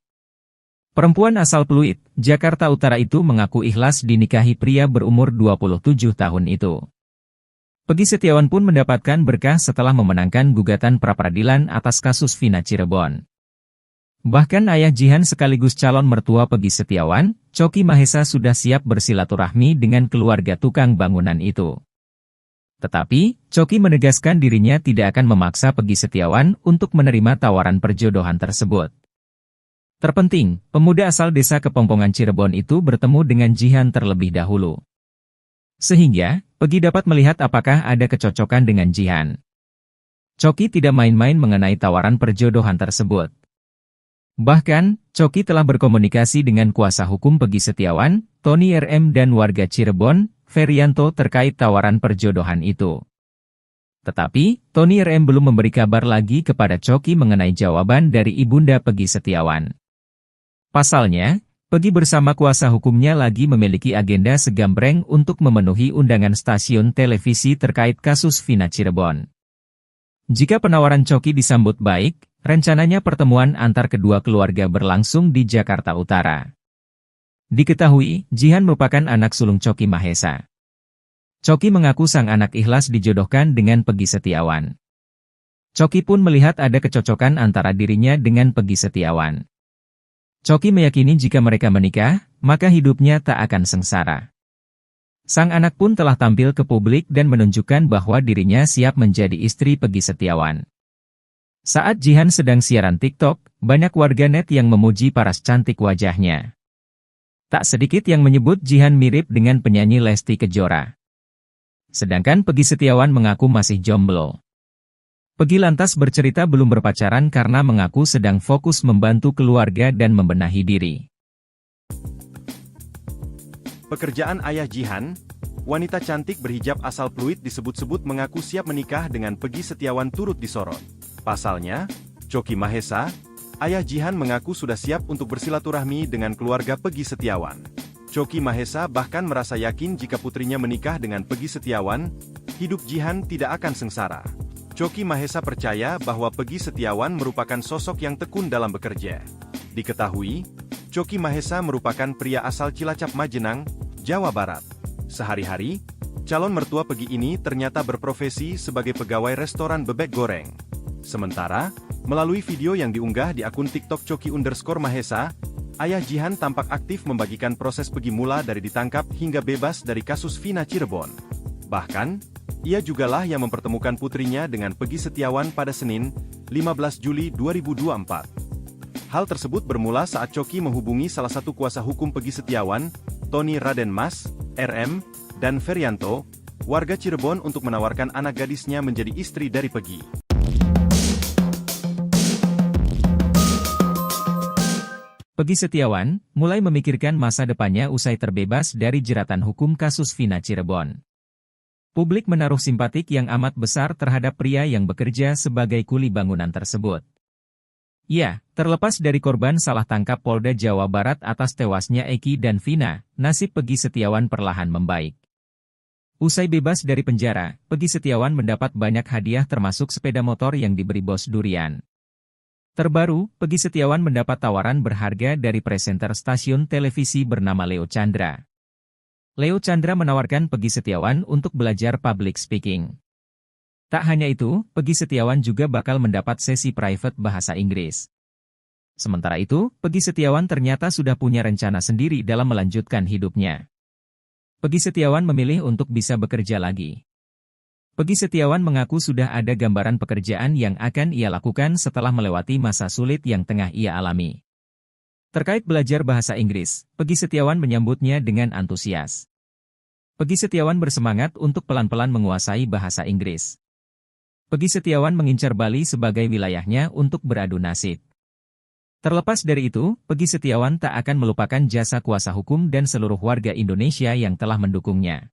Perempuan asal Pluit, Jakarta Utara itu mengaku ikhlas dinikahi pria berumur 27 tahun itu. Peggy Setiawan pun mendapatkan berkah setelah memenangkan gugatan pra-peradilan atas kasus Vina Cirebon. Bahkan ayah Jihan sekaligus calon mertua Peggy Setiawan, Choki Mahesa, sudah siap bersilaturahmi dengan keluarga tukang bangunan itu. Tetapi, Choki menegaskan dirinya tidak akan memaksa Peggy Setiawan untuk menerima tawaran perjodohan tersebut. Terpenting, pemuda asal desa Kepongpongan Cirebon itu bertemu dengan Jihan terlebih dahulu. Sehingga, Peggy dapat melihat apakah ada kecocokan dengan Jihan. Choki tidak main-main mengenai tawaran perjodohan tersebut. Bahkan, Choki telah berkomunikasi dengan kuasa hukum Peggy Setiawan, Tony RM, dan warga Cirebon, Ferianto, terkait tawaran perjodohan itu. Tetapi, Tony RM belum memberi kabar lagi kepada Choki mengenai jawaban dari ibunda Peggy Setiawan. Pasalnya, Peggy bersama kuasa hukumnya lagi memiliki agenda segambreng untuk memenuhi undangan stasiun televisi terkait kasus Vina Cirebon. Jika penawaran Choki disambut baik, rencananya pertemuan antar kedua keluarga berlangsung di Jakarta Utara. Diketahui, Jihan merupakan anak sulung Choki Mahesa. Choki mengaku sang anak ikhlas dijodohkan dengan Peggy Setiawan. Choki pun melihat ada kecocokan antara dirinya dengan Peggy Setiawan. Choki meyakini jika mereka menikah, maka hidupnya tak akan sengsara. Sang anak pun telah tampil ke publik dan menunjukkan bahwa dirinya siap menjadi istri Peggy Setiawan. Saat Jihan sedang siaran TikTok, banyak warganet yang memuji paras cantik wajahnya. Tak sedikit yang menyebut Jihan mirip dengan penyanyi Lesti Kejora. Sedangkan Peggy Setiawan mengaku masih jomblo. Peggy lantas bercerita belum berpacaran karena mengaku sedang fokus membantu keluarga dan membenahi diri. Pekerjaan ayah Jihan, wanita cantik berhijab asal Pluit disebut-sebut mengaku siap menikah dengan Peggy Setiawan turut disorot. Pasalnya, Choki Mahesa, Ayah Jihan mengaku sudah siap untuk bersilaturahmi dengan keluarga Peggy Setiawan. Choky Mahesa bahkan merasa yakin jika putrinya menikah dengan Peggy Setiawan, hidup Jihan tidak akan sengsara. Choky Mahesa percaya bahwa Peggy Setiawan merupakan sosok yang tekun dalam bekerja. Diketahui, Choky Mahesa merupakan pria asal Cilacap Majenang, Jawa Barat. Sehari-hari, calon mertua Peggy ini ternyata berprofesi sebagai pegawai restoran bebek goreng. Sementara, melalui video yang diunggah di akun TikTok Choky_Mahesa, ayah Jihan tampak aktif membagikan proses Peggy mula dari ditangkap hingga bebas dari kasus Vina Cirebon. Bahkan, ia jugalah yang mempertemukan putrinya dengan Peggy Setiawan pada Senin, 15 Juli 2024. Hal tersebut bermula saat Choky menghubungi salah satu kuasa hukum Peggy Setiawan, Tony Raden Mas, RM, dan Ferianto, warga Cirebon untuk menawarkan anak gadisnya menjadi istri dari Peggy. Peggy Setiawan mulai memikirkan masa depannya usai terbebas dari jeratan hukum kasus Vina Cirebon. Publik menaruh simpatik yang amat besar terhadap pria yang bekerja sebagai kuli bangunan tersebut. Ya, terlepas dari korban salah tangkap Polda Jawa Barat atas tewasnya Eki dan Vina, nasib Peggy Setiawan perlahan membaik. Usai bebas dari penjara, Peggy Setiawan mendapat banyak hadiah termasuk sepeda motor yang diberi bos durian. Terbaru, Peggy Setiawan mendapat tawaran berharga dari presenter stasiun televisi bernama Leo Chandra. Leo Chandra menawarkan Peggy Setiawan untuk belajar public speaking. Tak hanya itu, Peggy Setiawan juga bakal mendapat sesi private bahasa Inggris. Sementara itu, Peggy Setiawan ternyata sudah punya rencana sendiri dalam melanjutkan hidupnya. Peggy Setiawan memilih untuk bisa bekerja lagi. Peggy Setiawan mengaku sudah ada gambaran pekerjaan yang akan ia lakukan setelah melewati masa sulit yang tengah ia alami. Terkait belajar bahasa Inggris, Peggy Setiawan menyambutnya dengan antusias. Peggy Setiawan bersemangat untuk pelan-pelan menguasai bahasa Inggris. Peggy Setiawan mengincar Bali sebagai wilayahnya untuk beradu nasib. Terlepas dari itu, Peggy Setiawan tak akan melupakan jasa kuasa hukum dan seluruh warga Indonesia yang telah mendukungnya.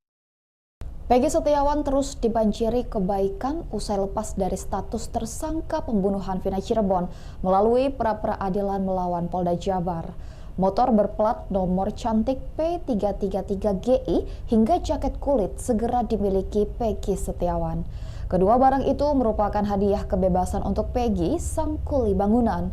Peggy Setiawan terus dibanjiri kebaikan usai lepas dari status tersangka pembunuhan Vina Cirebon melalui pra-peradilan melawan Polda Jabar. Motor berplat nomor cantik P333GI hingga jaket kulit segera dimiliki Peggy Setiawan. Kedua barang itu merupakan hadiah kebebasan untuk Peggy, sang kuli bangunan.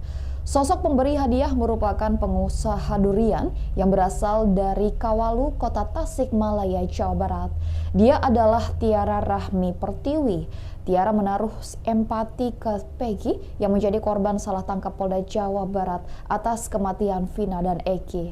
Sosok pemberi hadiah merupakan pengusaha durian yang berasal dari Kawalu, Kota Tasikmalaya, Jawa Barat. Dia adalah Tiara Rahmi Pertiwi. Tiara menaruh empati ke Peggy yang menjadi korban salah tangkap Polda Jawa Barat atas kematian Vina dan Eki.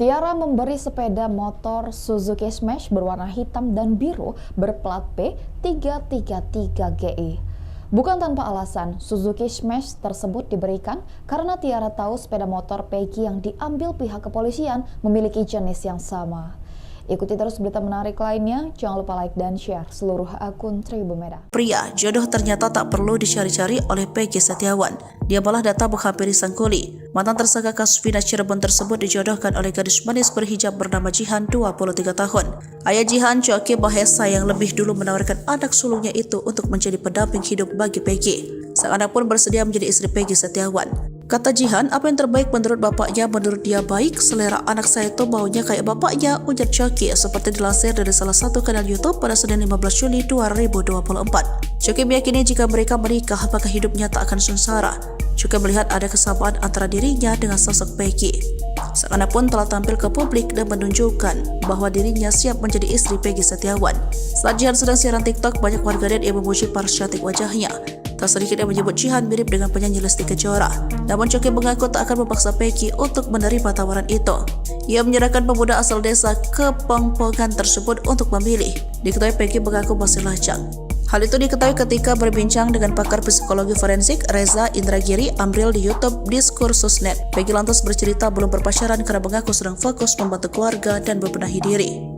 Tiara memberi sepeda motor Suzuki Smash berwarna hitam dan biru berplat P333GI. Bukan tanpa alasan, Suzuki Smash tersebut diberikan karena Tiara tahu sepeda motor Peggy yang diambil pihak kepolisian memiliki jenis yang sama. Ikuti terus berita menarik lainnya, jangan lupa like dan share seluruh akun Tribun Medan. Pria, jodoh ternyata tak perlu dicari-cari oleh Peggy Setiawan. Dia malah datang menghampiri sang kuli. Mantan tersangka kasus Vina Cirebon tersebut dijodohkan oleh gadis manis berhijab bernama Jihan, 23 tahun. Ayah Jihan, Choky Mahesa, yang lebih dulu menawarkan anak sulungnya itu untuk menjadi pendamping hidup bagi Peggy. Sang anak pun bersedia menjadi istri Peggy Setiawan. Kata Jihan, apa yang terbaik menurut bapaknya, menurut dia baik. Selera anak saya itu baunya kayak bapaknya, ujar Choky, seperti dilansir dari salah satu kanal YouTube pada Senin 15 Juli 2024. Choky meyakini jika mereka menikah, maka hidupnya tak akan sengsara. Choky melihat ada kesamaan antara dirinya dengan sosok Peggy. Sang anak pun telah tampil ke publik dan menunjukkan bahwa dirinya siap menjadi istri Peggy Setiawan. Saat Jihan sedang siaran TikTok, banyak warganet yang memuji paras cantik wajahnya. Tak sedikit yang menyebut Jihan mirip dengan penyanyi Lesti Kejora. Namun Choky mengaku tak akan memaksa Peggy untuk menerima tawaran itu. Ia menyerahkan pemuda asal desa Kepongpongan tersebut untuk memilih. Diketahui Peggy mengaku masih lajang. Hal itu diketahui ketika berbincang dengan pakar psikologi forensik Reza Indragiri Amril di YouTube Diskursusnet. Peggy lantas bercerita belum berpacaran karena mengaku sedang fokus membantu keluarga dan membenahi diri.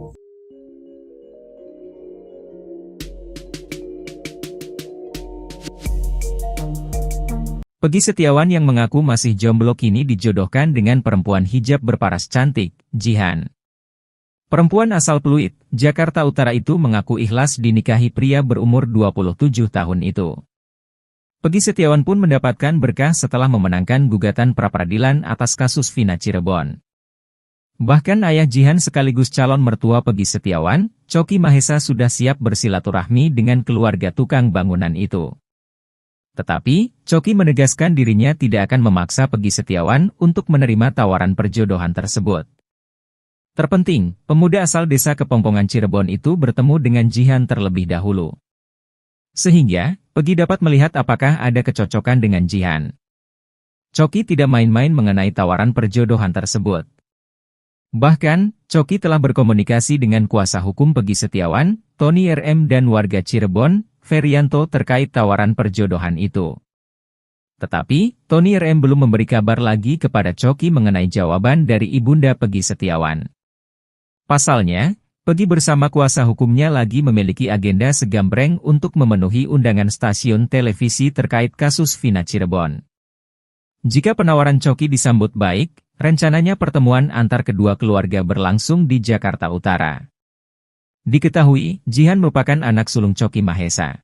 Peggy Setiawan yang mengaku masih jomblo kini dijodohkan dengan perempuan hijab berparas cantik, Jihan. Perempuan asal Pluit, Jakarta Utara itu mengaku ikhlas dinikahi pria berumur 27 tahun itu. Peggy Setiawan pun mendapatkan berkah setelah memenangkan gugatan pra-peradilan atas kasus Vina Cirebon. Bahkan ayah Jihan sekaligus calon mertua Peggy Setiawan, Choky Mahesa sudah siap bersilaturahmi dengan keluarga tukang bangunan itu. Tetapi, Choky menegaskan dirinya tidak akan memaksa Peggy Setiawan untuk menerima tawaran perjodohan tersebut. Terpenting, pemuda asal desa Kepongpongan Cirebon itu bertemu dengan Jihan terlebih dahulu. Sehingga, Peggy dapat melihat apakah ada kecocokan dengan Jihan. Choky tidak main-main mengenai tawaran perjodohan tersebut. Bahkan, Choky telah berkomunikasi dengan kuasa hukum Peggy Setiawan, Tony RM dan warga Cirebon, Ferianto terkait tawaran perjodohan itu. Tetapi, Tony RM belum memberi kabar lagi kepada Choky mengenai jawaban dari ibunda Peggy Setiawan. Pasalnya, Peggy bersama kuasa hukumnya lagi memiliki agenda segambreng untuk memenuhi undangan stasiun televisi terkait kasus Vina Cirebon. Jika penawaran Choky disambut baik, rencananya pertemuan antar kedua keluarga berlangsung di Jakarta Utara. Diketahui, Jihan merupakan anak sulung Choky Mahesa.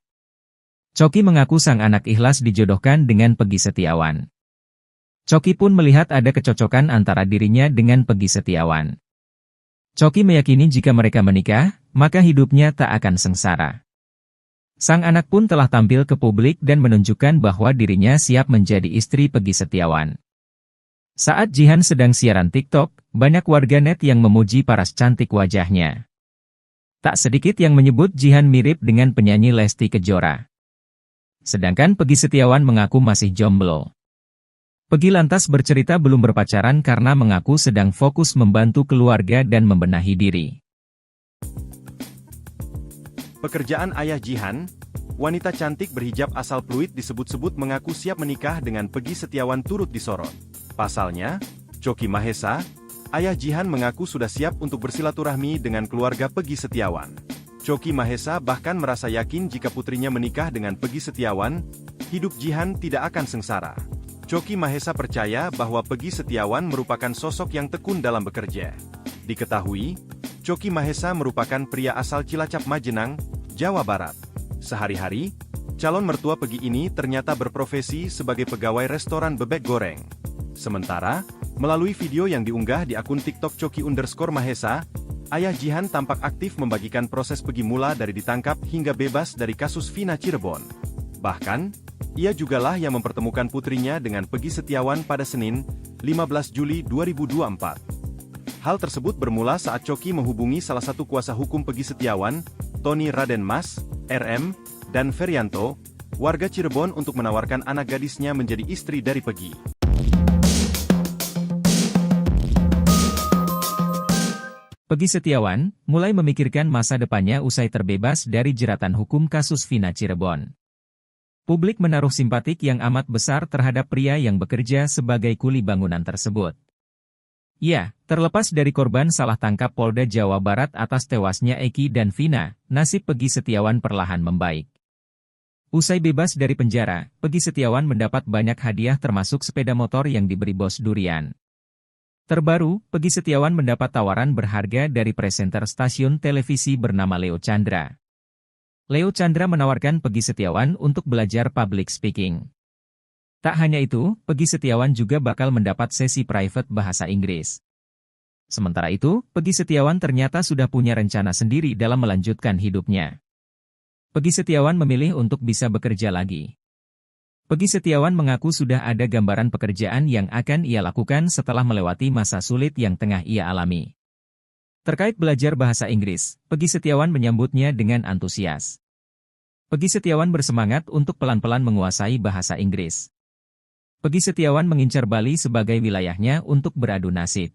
Choky mengaku sang anak ikhlas dijodohkan dengan Peggy Setiawan. Choky pun melihat ada kecocokan antara dirinya dengan Peggy Setiawan. Choky meyakini jika mereka menikah, maka hidupnya tak akan sengsara. Sang anak pun telah tampil ke publik dan menunjukkan bahwa dirinya siap menjadi istri Peggy Setiawan. Saat Jihan sedang siaran TikTok, banyak warganet yang memuji paras cantik wajahnya. Tak sedikit yang menyebut Jihan mirip dengan penyanyi Lesti Kejora. Sedangkan Peggy Setiawan mengaku masih jomblo. Peggy lantas bercerita belum berpacaran karena mengaku sedang fokus membantu keluarga dan membenahi diri. Pekerjaan ayah Jihan, wanita cantik berhijab asal Pluit disebut-sebut mengaku siap menikah dengan Peggy Setiawan turut disorot. Pasalnya, Choky Mahesa, ayah Jihan mengaku sudah siap untuk bersilaturahmi dengan keluarga Peggy Setiawan. Choky Mahesa bahkan merasa yakin jika putrinya menikah dengan Peggy Setiawan, hidup Jihan tidak akan sengsara. Choky Mahesa percaya bahwa Peggy Setiawan merupakan sosok yang tekun dalam bekerja. Diketahui, Choky Mahesa merupakan pria asal Cilacap Majenang, Jawa Barat. Sehari-hari, calon mertua Peggy ini ternyata berprofesi sebagai pegawai restoran bebek goreng. Sementara, melalui video yang diunggah di akun TikTok Choky_Mahesa, ayah Jihan tampak aktif membagikan proses Peggy mula dari ditangkap hingga bebas dari kasus Vina Cirebon. Bahkan, ia jugalah yang mempertemukan putrinya dengan Peggy Setiawan pada Senin, 15 Juli 2024. Hal tersebut bermula saat Choky menghubungi salah satu kuasa hukum Peggy Setiawan, Tony Raden Mas, RM, dan Ferianto, warga Cirebon untuk menawarkan anak gadisnya menjadi istri dari Peggy. Peggy Setiawan mulai memikirkan masa depannya usai terbebas dari jeratan hukum kasus Vina Cirebon. Publik menaruh simpatik yang amat besar terhadap pria yang bekerja sebagai kuli bangunan tersebut. Ya, terlepas dari korban salah tangkap Polda Jawa Barat atas tewasnya Eki dan Vina, nasib Peggy Setiawan perlahan membaik. Usai bebas dari penjara, Peggy Setiawan mendapat banyak hadiah termasuk sepeda motor yang diberi bos durian. Terbaru, Peggy Setiawan mendapat tawaran berharga dari presenter stasiun televisi bernama Leo Chandra. Leo Chandra menawarkan Peggy Setiawan untuk belajar public speaking. Tak hanya itu, Peggy Setiawan juga bakal mendapat sesi private bahasa Inggris. Sementara itu, Peggy Setiawan ternyata sudah punya rencana sendiri dalam melanjutkan hidupnya. Peggy Setiawan memilih untuk bisa bekerja lagi. Peggy Setiawan mengaku sudah ada gambaran pekerjaan yang akan ia lakukan setelah melewati masa sulit yang tengah ia alami. Terkait belajar bahasa Inggris, Peggy Setiawan menyambutnya dengan antusias. Peggy Setiawan bersemangat untuk pelan-pelan menguasai bahasa Inggris. Peggy Setiawan mengincar Bali sebagai wilayahnya untuk beradu nasib.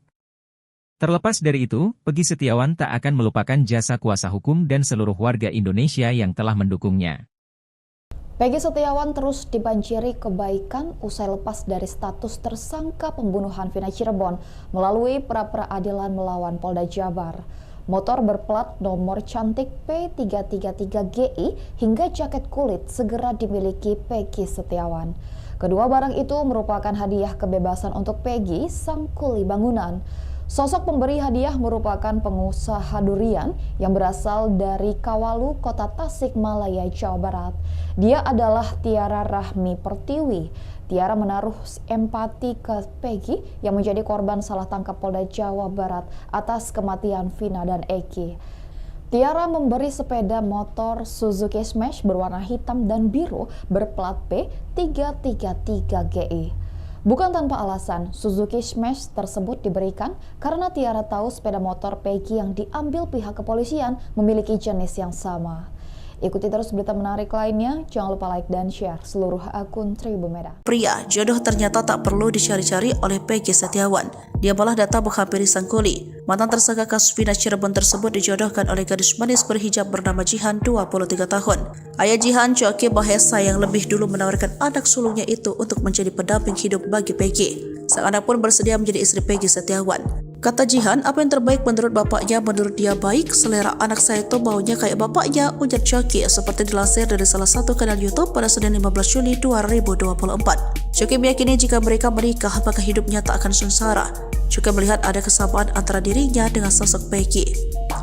Terlepas dari itu, Peggy Setiawan tak akan melupakan jasa kuasa hukum dan seluruh warga Indonesia yang telah mendukungnya. Peggy Setiawan terus dibanjiri kebaikan usai lepas dari status tersangka pembunuhan Vina Cirebon melalui pra-peradilan melawan Polda Jabar. Motor berplat nomor cantik P333GI hingga jaket kulit segera dimiliki Peggy Setiawan. Kedua barang itu merupakan hadiah kebebasan untuk Peggy, sang kuli bangunan. Sosok pemberi hadiah merupakan pengusaha durian yang berasal dari Kawalu, Kota Tasikmalaya, Jawa Barat. Dia adalah Tiara Rahmi Pertiwi. Tiara menaruh empati ke Peggy yang menjadi korban salah tangkap Polda Jawa Barat atas kematian Vina dan Eki. Tiara memberi sepeda motor Suzuki Smash berwarna hitam dan biru berplat P333GI. Bukan tanpa alasan, Suzuki Smash tersebut diberikan karena Tiara tahu sepeda motor Peggy yang diambil pihak kepolisian memiliki jenis yang sama. Ikuti terus berita menarik lainnya, jangan lupa like dan share seluruh akun Tribun Medan. Pria, jodoh ternyata tak perlu dicari-cari oleh Peggy Setiawan. Dia malah datang menghampiri sang kuli. Mantan tersangka kasus Vina Cirebon tersebut dijodohkan oleh gadis manis berhijab bernama Jihan, 23 tahun. Ayah Jihan, Coki Mahesa, yang lebih dulu menawarkan anak sulungnya itu untuk menjadi pendamping hidup bagi Peggy. Sang anak pun bersedia menjadi istri Peggy Setiawan. Kata Jihan, apa yang terbaik menurut bapaknya, menurut dia baik, selera anak saya itu baunya kayak bapaknya, ujar Coki, seperti dilansir dari salah satu kanal YouTube pada Senin 15 Juli 2024. Coki meyakini jika mereka menikah, maka hidupnya tak akan sengsara. Coki melihat ada kesamaan antara dirinya dengan sosok Peggy.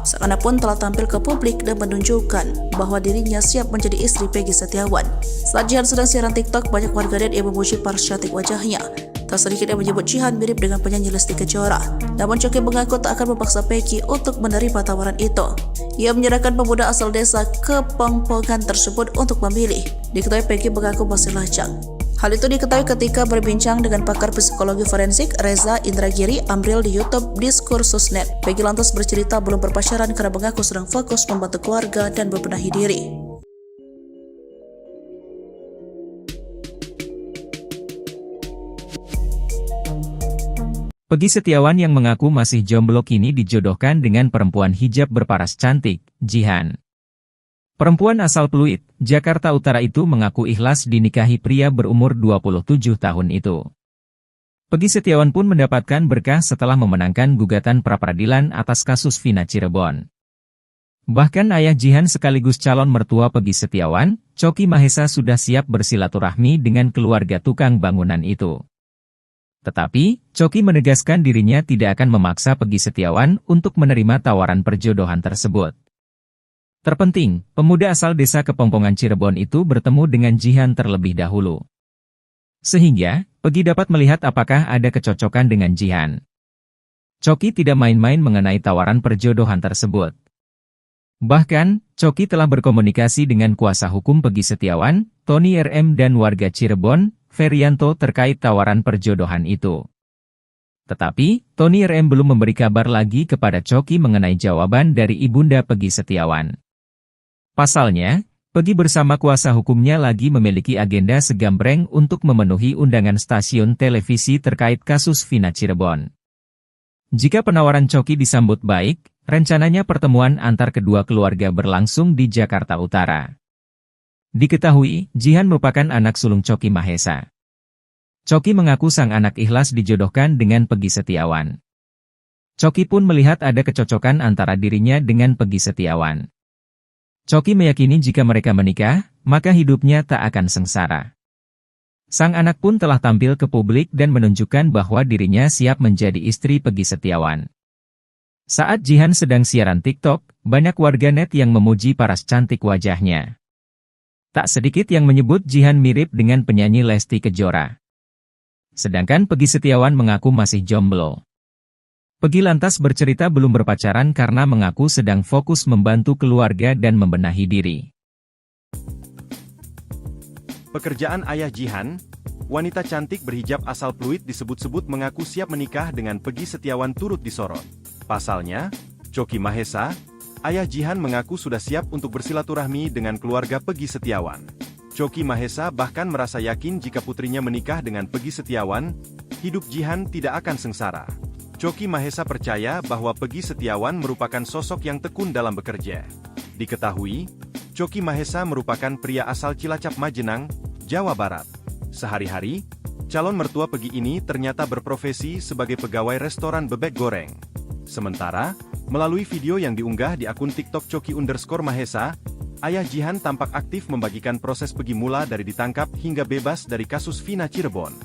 Sang anak pun telah tampil ke publik dan menunjukkan bahwa dirinya siap menjadi istri Peggy Setiawan. Saat Jihan sedang siaran TikTok, banyak warganet yang memuji paras cantik wajahnya. Tak sedikit yang menyebut Jihan mirip dengan penyanyi Lesti Kejora. Namun Coki mengaku tak akan memaksa Peggy untuk menerima tawaran itu. Ia menyerahkan pemuda asal desa Kepongpongan tersebut untuk memilih. Diketahui Peggy mengaku masih lajang. Hal itu diketahui ketika berbincang dengan pakar psikologi forensik Reza Indragiri Amril di YouTube Diskursusnet. Peggy lantas bercerita belum berpacaran karena mengaku sedang fokus membantu keluarga dan membenahi diri. Peggy Setiawan yang mengaku masih jomblo kini dijodohkan dengan perempuan hijab berparas cantik, Jihan. Perempuan asal Pluit, Jakarta Utara itu mengaku ikhlas dinikahi pria berumur 27 tahun itu. Peggy Setiawan pun mendapatkan berkah setelah memenangkan gugatan pra-peradilan atas kasus Vina Cirebon. Bahkan ayah Jihan sekaligus calon mertua Peggy Setiawan, Coki Mahesa, sudah siap bersilaturahmi dengan keluarga tukang bangunan itu. Tetapi, Coki menegaskan dirinya tidak akan memaksa Peggy Setiawan untuk menerima tawaran perjodohan tersebut. Terpenting, pemuda asal desa Kepongpongan Cirebon itu bertemu dengan Jihan terlebih dahulu. Sehingga, Peggy dapat melihat apakah ada kecocokan dengan Jihan. Coki tidak main-main mengenai tawaran perjodohan tersebut. Bahkan, Coki telah berkomunikasi dengan kuasa hukum Peggy Setiawan, Tony RM, dan warga Cirebon, Ferianto, terkait tawaran perjodohan itu. Tetapi, Tony RM belum memberi kabar lagi kepada Coki mengenai jawaban dari ibunda Peggy Setiawan. Pasalnya, Peggy bersama kuasa hukumnya lagi memiliki agenda segambreng untuk memenuhi undangan stasiun televisi terkait kasus Vina Cirebon. Jika penawaran Coki disambut baik, rencananya pertemuan antar kedua keluarga berlangsung di Jakarta Utara. Diketahui, Jihan merupakan anak sulung Coki Mahesa. Coki mengaku sang anak ikhlas dijodohkan dengan Peggy Setiawan. Coki pun melihat ada kecocokan antara dirinya dengan Peggy Setiawan. Coki meyakini jika mereka menikah, maka hidupnya tak akan sengsara. Sang anak pun telah tampil ke publik dan menunjukkan bahwa dirinya siap menjadi istri Peggy Setiawan. Saat Jihan sedang siaran TikTok, banyak warganet yang memuji paras cantik wajahnya. Tak sedikit yang menyebut Jihan mirip dengan penyanyi Lesti Kejora. Sedangkan Peggy Setiawan mengaku masih jomblo. Peggy lantas bercerita belum berpacaran karena mengaku sedang fokus membantu keluarga dan membenahi diri. Pekerjaan ayah Jihan, wanita cantik berhijab asal Pluit disebut-sebut mengaku siap menikah dengan Peggy Setiawan turut disorot. Pasalnya, Coki Mahesa, ayah Jihan mengaku sudah siap untuk bersilaturahmi dengan keluarga Peggy Setiawan. Coki Mahesa bahkan merasa yakin jika putrinya menikah dengan Peggy Setiawan, hidup Jihan tidak akan sengsara. Coki Mahesa percaya bahwa Peggy Setiawan merupakan sosok yang tekun dalam bekerja. Diketahui, Coki Mahesa merupakan pria asal Cilacap Majenang, Jawa Barat. Sehari-hari, calon mertua Peggy ini ternyata berprofesi sebagai pegawai restoran bebek goreng. Sementara, melalui video yang diunggah di akun TikTok Coki_Mahesa, ayah Jihan tampak aktif membagikan proses Peggy mula dari ditangkap hingga bebas dari kasus Vina Cirebon.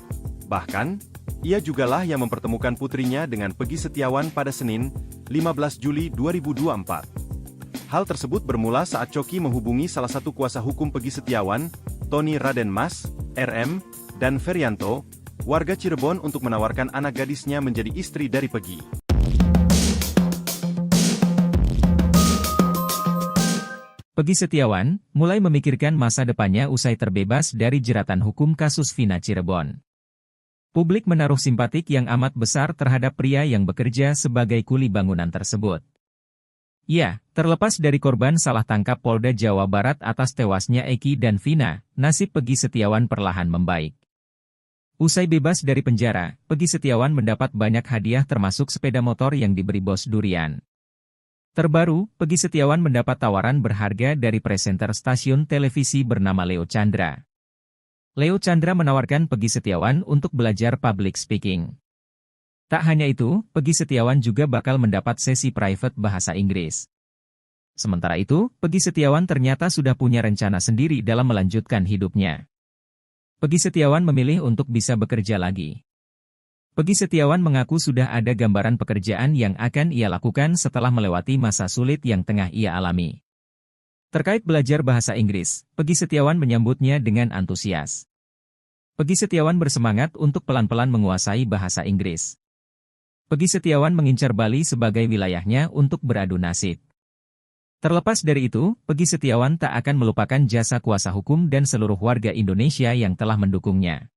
Bahkan, Ia jugalah yang mempertemukan putrinya dengan Peggy Setiawan pada Senin, 15 Juli 2024. Hal tersebut bermula saat Coki menghubungi salah satu kuasa hukum Peggy Setiawan, Tony Raden Mas, RM, dan Ferianto, warga Cirebon untuk menawarkan anak gadisnya menjadi istri dari Peggy. Peggy Setiawan mulai memikirkan masa depannya usai terbebas dari jeratan hukum kasus Vina Cirebon. Publik menaruh simpatik yang amat besar terhadap pria yang bekerja sebagai kuli bangunan tersebut. Ya, terlepas dari korban salah tangkap Polda Jawa Barat atas tewasnya Eki dan Vina, nasib Peggy Setiawan perlahan membaik. Usai bebas dari penjara, Peggy Setiawan mendapat banyak hadiah termasuk sepeda motor yang diberi bos durian. Terbaru, Peggy Setiawan mendapat tawaran berharga dari presenter stasiun televisi bernama Leo Chandra. Leo Chandra menawarkan Peggy Setiawan untuk belajar public speaking. Tak hanya itu, Peggy Setiawan juga bakal mendapat sesi private bahasa Inggris. Sementara itu, Peggy Setiawan ternyata sudah punya rencana sendiri dalam melanjutkan hidupnya. Peggy Setiawan memilih untuk bisa bekerja lagi. Peggy Setiawan mengaku sudah ada gambaran pekerjaan yang akan ia lakukan setelah melewati masa sulit yang tengah ia alami. Terkait belajar bahasa Inggris, Peggy Setiawan menyambutnya dengan antusias. Peggy Setiawan bersemangat untuk pelan-pelan menguasai bahasa Inggris. Peggy Setiawan mengincar Bali sebagai wilayahnya untuk beradu nasib. Terlepas dari itu, Peggy Setiawan tak akan melupakan jasa kuasa hukum dan seluruh warga Indonesia yang telah mendukungnya.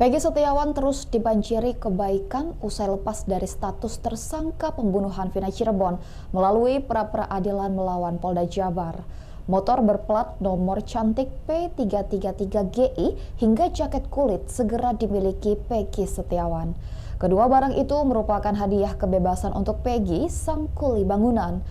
Peggy Setiawan terus dibanjiri kebaikan usai lepas dari status tersangka pembunuhan Vina Cirebon melalui pra-peradilan melawan Polda Jabar. Motor berplat nomor cantik P333GI hingga jaket kulit segera dimiliki Peggy Setiawan. Kedua barang itu merupakan hadiah kebebasan untuk Peggy, sang kuli bangunan.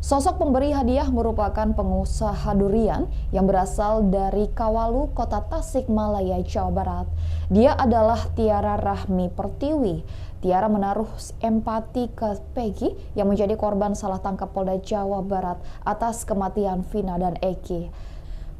Sosok pemberi hadiah merupakan pengusaha durian yang berasal dari Kawalu, Kota Tasikmalaya, Jawa Barat. Dia adalah Tiara Rahmi Pertiwi. Tiara menaruh empati ke Peggy yang menjadi korban salah tangkap Polda Jawa Barat atas kematian Vina dan Eki.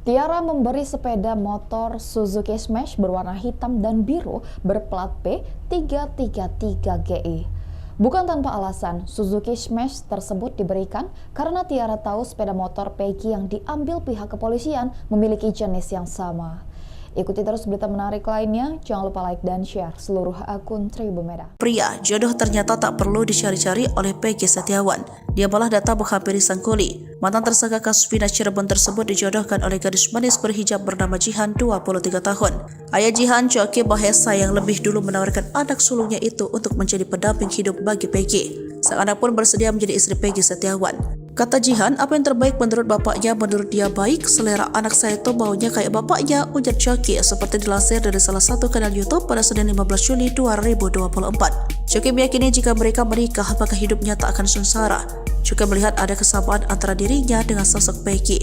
Tiara memberi sepeda motor Suzuki Smash berwarna hitam dan biru berplat P333GI. Bukan tanpa alasan, Suzuki Smash tersebut diberikan karena Tiara tahu sepeda motor Peggy yang diambil pihak kepolisian memiliki jenis yang sama. Ikuti terus berita menarik lainnya, jangan lupa like dan share seluruh akun Tribun Medan. Pria, jodoh ternyata tak perlu dicari-cari oleh Peggy Setiawan. Dia malah datang menghampiri sang kuli. Mantan tersangka kasus Vina Cirebon tersebut dijodohkan oleh gadis manis berhijab bernama Jihan, 23 tahun. Ayah Jihan, Coki Mahesa, yang lebih dulu menawarkan anak sulungnya itu untuk menjadi pendamping hidup bagi Peggy. Sang anak pun bersedia menjadi istri Peggy Setiawan. Kata Jihan, apa yang terbaik menurut bapaknya, menurut dia baik, selera anak saya itu baunya kayak bapaknya, ujar Coki, seperti dilansir dari salah satu kanal YouTube pada Senin 15 Juli 2024. Coki meyakini jika mereka menikah, maka hidupnya tak akan sengsara. Juga melihat ada kesamaan antara dirinya dengan sosok Peggy.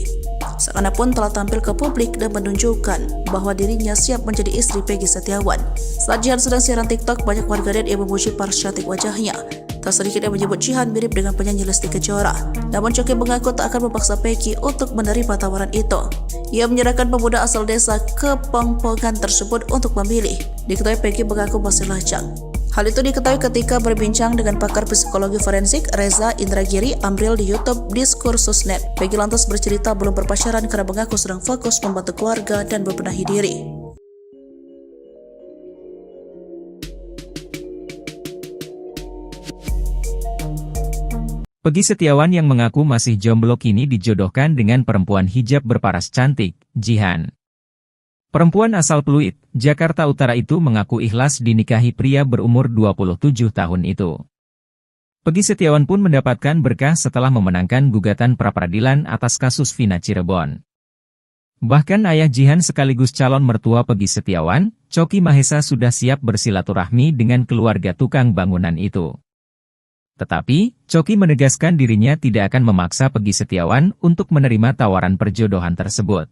Sang anak pun telah tampil ke publik dan menunjukkan bahwa dirinya siap menjadi istri Peggy Setiawan. Saat Jihan sedang siaran TikTok, banyak warganet yang memuji paras cantik wajahnya. Tak sedikit yang menyebut Jihan mirip dengan penyanyi Lesti Kejora. Namun Coki mengaku tak akan memaksa Peggy untuk menerima tawaran itu. Ia menyerahkan pemuda asal desa Kepongpongan tersebut untuk memilih. Diketahui Peggy mengaku masih lajang. Hal itu diketahui ketika berbincang dengan pakar psikologi forensik Reza Indragiri Amril di YouTube Diskursusnet. Peggy lantas bercerita belum berpacaran karena mengaku sedang fokus membantu keluarga dan membenahi diri. Peggy Setiawan yang mengaku masih jomblo kini dijodohkan dengan perempuan hijab berparas cantik, Jihan. Perempuan asal Pluit, Jakarta Utara itu mengaku ikhlas dinikahi pria berumur 27 tahun itu. Peggy Setiawan pun mendapatkan berkah setelah memenangkan gugatan pra-peradilan atas kasus Vina Cirebon. Bahkan ayah Jihan sekaligus calon mertua Peggy Setiawan, Coki Mahesa, sudah siap bersilaturahmi dengan keluarga tukang bangunan itu. Tetapi, Coki menegaskan dirinya tidak akan memaksa Peggy Setiawan untuk menerima tawaran perjodohan tersebut.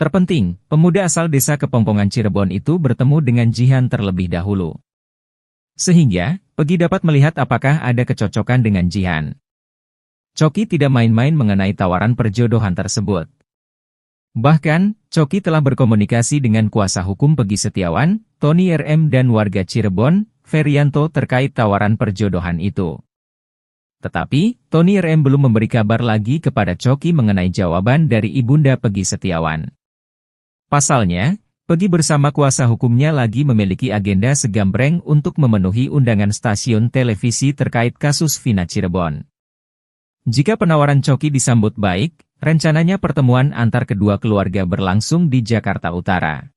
Terpenting, pemuda asal desa Kepongpongan Cirebon itu bertemu dengan Jihan terlebih dahulu. Sehingga, Peggy dapat melihat apakah ada kecocokan dengan Jihan. Coki tidak main-main mengenai tawaran perjodohan tersebut. Bahkan, Coki telah berkomunikasi dengan kuasa hukum Peggy Setiawan, Tony RM dan warga Cirebon, Ferianto terkait tawaran perjodohan itu. Tetapi, Tony RM belum memberi kabar lagi kepada Coki mengenai jawaban dari ibunda Peggy Setiawan. Pasalnya, Peggy bersama kuasa hukumnya lagi memiliki agenda segambreng untuk memenuhi undangan stasiun televisi terkait kasus Vina Cirebon. Jika penawaran Coki disambut baik, rencananya pertemuan antar kedua keluarga berlangsung di Jakarta Utara.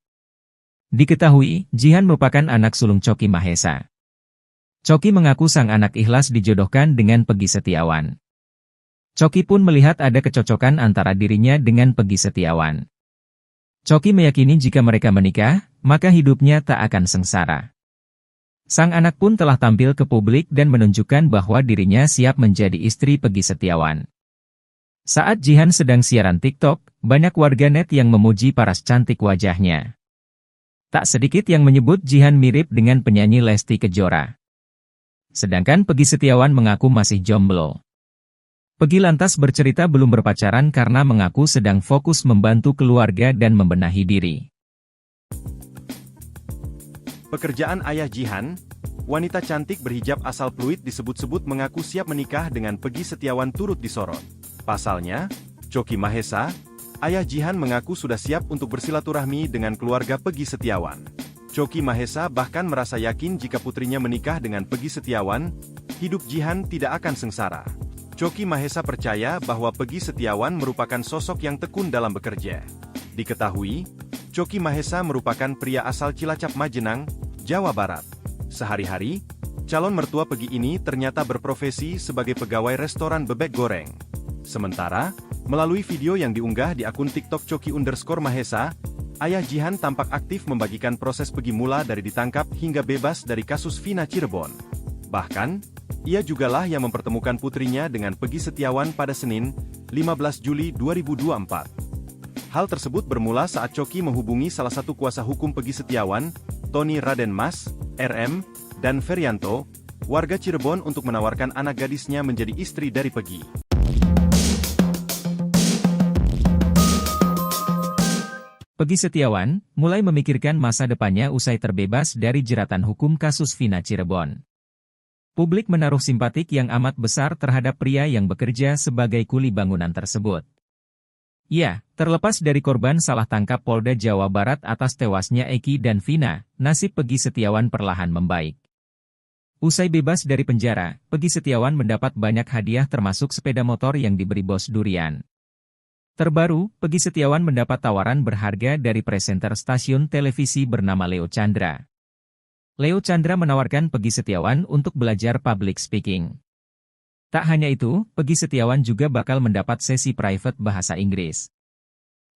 Diketahui, Jihan merupakan anak sulung Coki Mahesa. Coki mengaku sang anak ikhlas dijodohkan dengan Peggy Setiawan. Coki pun melihat ada kecocokan antara dirinya dengan Peggy Setiawan. Coki meyakini jika mereka menikah, maka hidupnya tak akan sengsara. Sang anak pun telah tampil ke publik dan menunjukkan bahwa dirinya siap menjadi istri Peggy Setiawan. Saat Jihan sedang siaran TikTok, banyak warganet yang memuji paras cantik wajahnya. Tak sedikit yang menyebut Jihan mirip dengan penyanyi Lesti Kejora. Sedangkan Peggy Setiawan mengaku masih jomblo. Peggy lantas bercerita belum berpacaran karena mengaku sedang fokus membantu keluarga dan membenahi diri. Pekerjaan ayah Jihan, wanita cantik berhijab asal Pluit disebut-sebut mengaku siap menikah dengan Peggy Setiawan turut disorot. Pasalnya, Coki Mahesa, ayah Jihan mengaku sudah siap untuk bersilaturahmi dengan keluarga Peggy Setiawan. Coki Mahesa bahkan merasa yakin jika putrinya menikah dengan Peggy Setiawan, hidup Jihan tidak akan sengsara. Coki Mahesa percaya bahwa Peggy Setiawan merupakan sosok yang tekun dalam bekerja. Diketahui, Coki Mahesa merupakan pria asal Cilacap Majenang, Jawa Barat. Sehari-hari, calon mertua Peggy ini ternyata berprofesi sebagai pegawai restoran bebek goreng. Sementara, melalui video yang diunggah di akun TikTok Coki_Mahesa, ayah Jihan tampak aktif membagikan proses Peggy mula dari ditangkap hingga bebas dari kasus Vina Cirebon. Bahkan, ia jugalah yang mempertemukan putrinya dengan Peggy Setiawan pada Senin, 15 Juli 2024. Hal tersebut bermula saat Coki menghubungi salah satu kuasa hukum Peggy Setiawan, Tony Raden Mas, RM, dan Ferianto, warga Cirebon untuk menawarkan anak gadisnya menjadi istri dari Peggy. Peggy Setiawan mulai memikirkan masa depannya usai terbebas dari jeratan hukum kasus Vina Cirebon. Publik menaruh simpatik yang amat besar terhadap pria yang bekerja sebagai kuli bangunan tersebut. Ya, terlepas dari korban salah tangkap Polda Jawa Barat atas tewasnya Eki dan Vina, nasib Peggy Setiawan perlahan membaik. Usai bebas dari penjara, Peggy Setiawan mendapat banyak hadiah termasuk sepeda motor yang diberi bos durian. Terbaru, Peggy Setiawan mendapat tawaran berharga dari presenter stasiun televisi bernama Leo Chandra. Leo Chandra menawarkan Peggy Setiawan untuk belajar public speaking. Tak hanya itu, Peggy Setiawan juga bakal mendapat sesi private bahasa Inggris.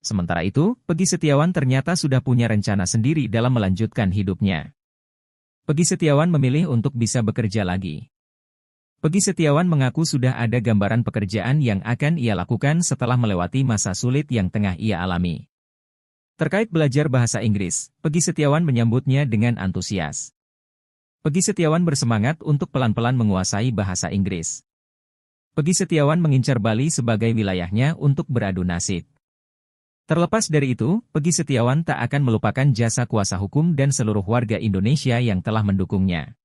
Sementara itu, Peggy Setiawan ternyata sudah punya rencana sendiri dalam melanjutkan hidupnya. Peggy Setiawan memilih untuk bisa bekerja lagi. Peggy Setiawan mengaku sudah ada gambaran pekerjaan yang akan ia lakukan setelah melewati masa sulit yang tengah ia alami. Terkait belajar bahasa Inggris, Peggy Setiawan menyambutnya dengan antusias. Peggy Setiawan bersemangat untuk pelan-pelan menguasai bahasa Inggris. Peggy Setiawan mengincar Bali sebagai wilayahnya untuk beradu nasib. Terlepas dari itu, Peggy Setiawan tak akan melupakan jasa kuasa hukum dan seluruh warga Indonesia yang telah mendukungnya.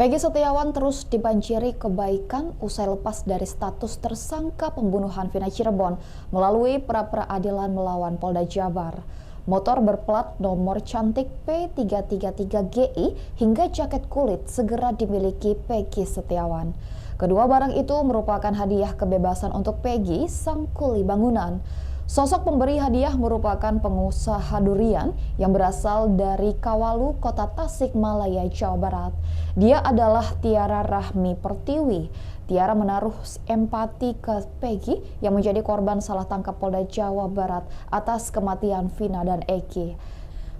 Peggy Setiawan terus dibanjiri kebaikan usai lepas dari status tersangka pembunuhan Vina Cirebon melalui pra-peradilan melawan Polda Jabar. Motor berplat nomor cantik P333GI hingga jaket kulit segera dimiliki Peggy Setiawan. Kedua barang itu merupakan hadiah kebebasan untuk Peggy, sang kuli bangunan. Sosok pemberi hadiah merupakan pengusaha durian yang berasal dari Kawalu, Kota Tasikmalaya, Jawa Barat. Dia adalah Tiara Rahmi Pertiwi. Tiara menaruh empati ke Peggy yang menjadi korban salah tangkap Polda Jawa Barat atas kematian Vina dan Eki.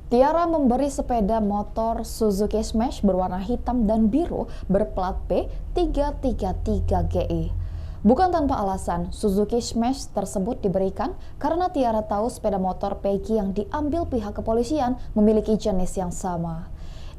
Tiara memberi sepeda motor Suzuki Smash berwarna hitam dan biru berplat P333GI. Bukan tanpa alasan, Suzuki Smash tersebut diberikan karena Tiara tahu sepeda motor Peggy yang diambil pihak kepolisian memiliki jenis yang sama.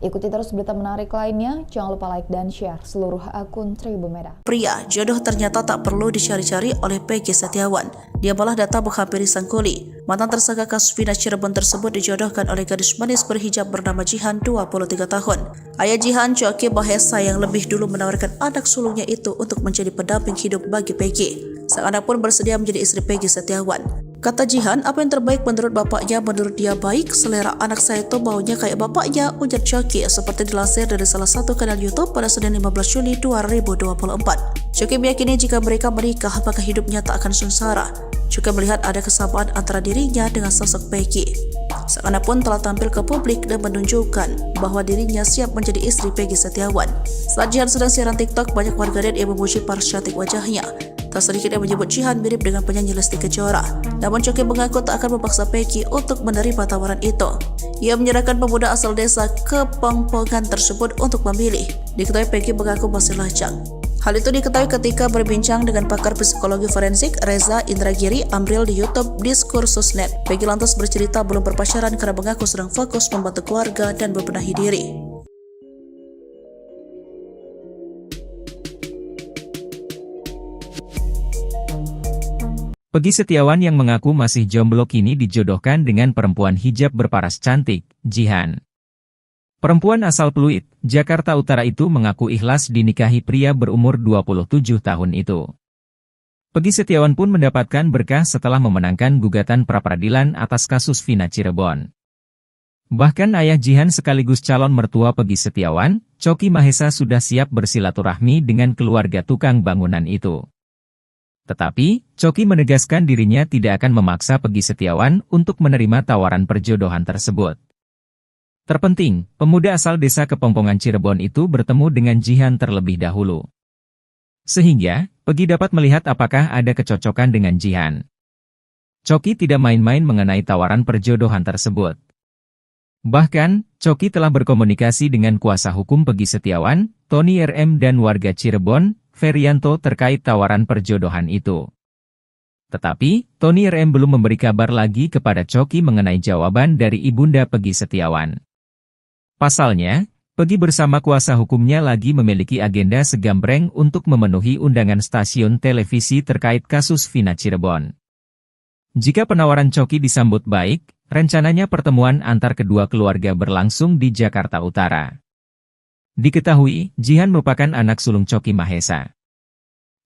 Ikuti terus berita menarik lainnya, jangan lupa like dan share seluruh akun Tribun Medan. Pria, jodoh ternyata tak perlu dicari-cari oleh Peggy Setiawan. Dia malah datang menghampiri sang kuli. Mantan tersangka kasus Vina Cirebon tersebut dijodohkan oleh gadis manis berhijab bernama Jihan, 23 tahun. Ayah Jihan, Coki Mahesa, yang lebih dulu menawarkan anak sulungnya itu untuk menjadi pendamping hidup bagi Peggy. Sang anak pun bersedia menjadi istri Peggy Setiawan. Kata Jihan, apa yang terbaik menurut bapaknya, menurut dia baik, selera anak saya itu baunya kayak bapaknya, ujar Coki, seperti dilansir dari salah satu kanal YouTube pada Senin 15 Juli 2024. Coki meyakini jika mereka menikah, maka hidupnya tak akan sengsara. Juga melihat ada kesamaan antara dirinya dengan sosok Peggy. Sang anak pun telah tampil ke publik dan menunjukkan bahwa dirinya siap menjadi istri Peggy Setiawan. Saat Jihan sedang siaran TikTok, banyak warganet yang memuji paras cantik wajahnya. Tak sedikit yang menyebut Jihan mirip dengan penyanyi Lesti Kejora. Namun Coki mengaku tak akan memaksa Peggy untuk menerima tawaran itu. Ia menyerahkan pemuda asal desa Kepongpongan tersebut untuk memilih. Diketahui Peggy mengaku masih lajang. Hal itu diketahui ketika berbincang dengan pakar psikologi forensik Reza Indragiri Amril di YouTube Diskursusnet. Peggy lantas bercerita belum berpacaran karena mengaku sedang fokus membantu keluarga dan membenahi diri. Peggy Setiawan yang mengaku masih jomblo kini dijodohkan dengan perempuan hijab berparas cantik, Jihan. Perempuan asal Pluit, Jakarta Utara itu mengaku ikhlas dinikahi pria berumur 27 tahun itu. Peggy Setiawan pun mendapatkan berkah setelah memenangkan gugatan pra-peradilan atas kasus Vina Cirebon. Bahkan ayah Jihan sekaligus calon mertua Peggy Setiawan, Coki Mahesa, sudah siap bersilaturahmi dengan keluarga tukang bangunan itu. Tetapi, Coki menegaskan dirinya tidak akan memaksa Peggy Setiawan untuk menerima tawaran perjodohan tersebut. Terpenting, pemuda asal desa Kepongpongan Cirebon itu bertemu dengan Jihan terlebih dahulu. Sehingga, Peggy dapat melihat apakah ada kecocokan dengan Jihan. Coki tidak main-main mengenai tawaran perjodohan tersebut. Bahkan, Coki telah berkomunikasi dengan kuasa hukum Peggy Setiawan, Tony RM, dan warga Cirebon, Ferianto, terkait tawaran perjodohan itu. Tetapi, Tony RM belum memberi kabar lagi kepada Coki mengenai jawaban dari ibunda Peggy Setiawan. Pasalnya, Peggy bersama kuasa hukumnya lagi memiliki agenda segambreng untuk memenuhi undangan stasiun televisi terkait kasus Vina Cirebon. Jika penawaran Coki disambut baik, rencananya pertemuan antar kedua keluarga berlangsung di Jakarta Utara. Diketahui, Jihan merupakan anak sulung Coki Mahesa.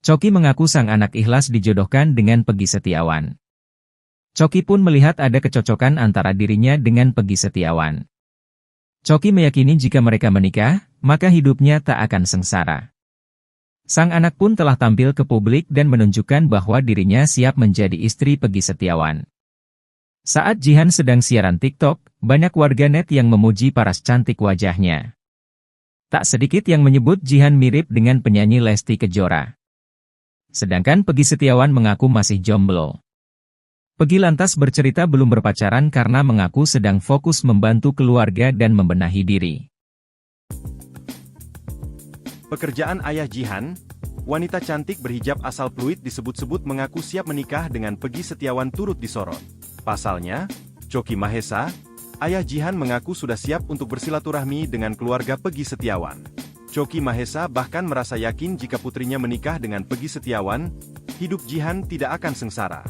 Coki mengaku sang anak ikhlas dijodohkan dengan Peggy Setiawan. Coki pun melihat ada kecocokan antara dirinya dengan Peggy Setiawan. Coki meyakini jika mereka menikah, maka hidupnya tak akan sengsara. Sang anak pun telah tampil ke publik dan menunjukkan bahwa dirinya siap menjadi istri Peggy Setiawan. Saat Jihan sedang siaran TikTok, banyak warganet yang memuji paras cantik wajahnya. Tak sedikit yang menyebut Jihan mirip dengan penyanyi Lesti Kejora. Sedangkan Peggy Setiawan mengaku masih jomblo. Peggy lantas bercerita belum berpacaran karena mengaku sedang fokus membantu keluarga dan membenahi diri. Pekerjaan ayah Jihan, wanita cantik berhijab asal Pluit disebut-sebut mengaku siap menikah dengan Peggy Setiawan turut disorot. Pasalnya, Coki Mahesa, ayah Jihan mengaku sudah siap untuk bersilaturahmi dengan keluarga Peggy Setiawan. Coki Mahesa bahkan merasa yakin jika putrinya menikah dengan Peggy Setiawan, hidup Jihan tidak akan sengsara.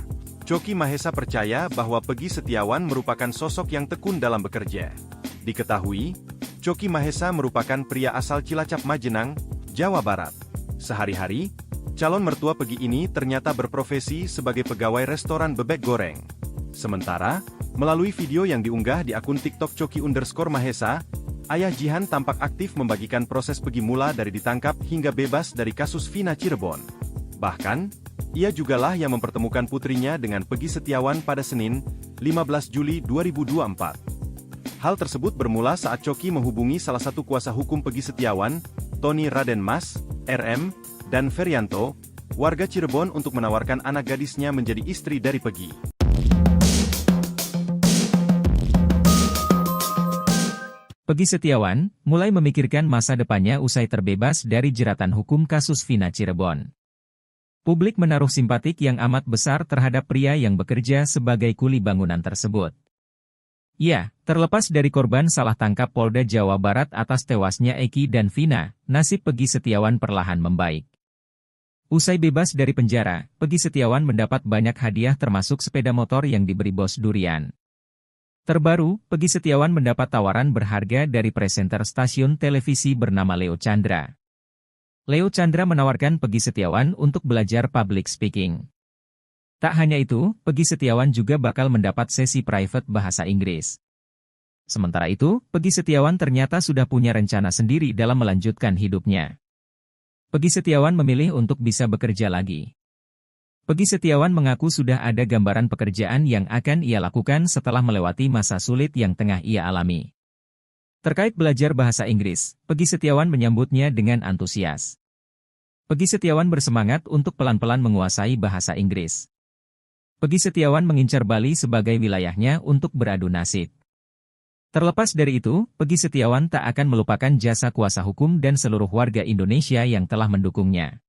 Coki Mahesa percaya bahwa Peggy Setiawan merupakan sosok yang tekun dalam bekerja. Diketahui, Coki Mahesa merupakan pria asal Cilacap Majenang, Jawa Barat. Sehari-hari, calon mertua Peggy ini ternyata berprofesi sebagai pegawai restoran bebek goreng. Sementara, melalui video yang diunggah di akun TikTok Coki_Mahesa, ayah Jihan tampak aktif membagikan proses Peggy mula dari ditangkap hingga bebas dari kasus Vina Cirebon. Bahkan, ia jugalah yang mempertemukan putrinya dengan Peggy Setiawan pada Senin, 15 Juli 2024. Hal tersebut bermula saat Coki menghubungi salah satu kuasa hukum Peggy Setiawan, Tony Raden Mas, RM, dan Ferianto, warga Cirebon, untuk menawarkan anak gadisnya menjadi istri dari Peggy. Peggy Setiawan mulai memikirkan masa depannya usai terbebas dari jeratan hukum kasus Vina Cirebon. Publik menaruh simpatik yang amat besar terhadap pria yang bekerja sebagai kuli bangunan tersebut. Ya, terlepas dari korban salah tangkap Polda Jawa Barat atas tewasnya Eki dan Vina, nasib Peggy Setiawan perlahan membaik. Usai bebas dari penjara, Peggy Setiawan mendapat banyak hadiah termasuk sepeda motor yang diberi bos durian. Terbaru, Peggy Setiawan mendapat tawaran berharga dari presenter stasiun televisi bernama Leo Chandra. Leo Chandra menawarkan Peggy Setiawan untuk belajar public speaking. Tak hanya itu, Peggy Setiawan juga bakal mendapat sesi private bahasa Inggris. Sementara itu, Peggy Setiawan ternyata sudah punya rencana sendiri dalam melanjutkan hidupnya. Peggy Setiawan memilih untuk bisa bekerja lagi. Peggy Setiawan mengaku sudah ada gambaran pekerjaan yang akan ia lakukan setelah melewati masa sulit yang tengah ia alami. Terkait belajar bahasa Inggris, Peggy Setiawan menyambutnya dengan antusias. Peggy Setiawan bersemangat untuk pelan-pelan menguasai bahasa Inggris. Peggy Setiawan mengincar Bali sebagai wilayahnya untuk beradu nasib. Terlepas dari itu, Peggy Setiawan tak akan melupakan jasa kuasa hukum dan seluruh warga Indonesia yang telah mendukungnya.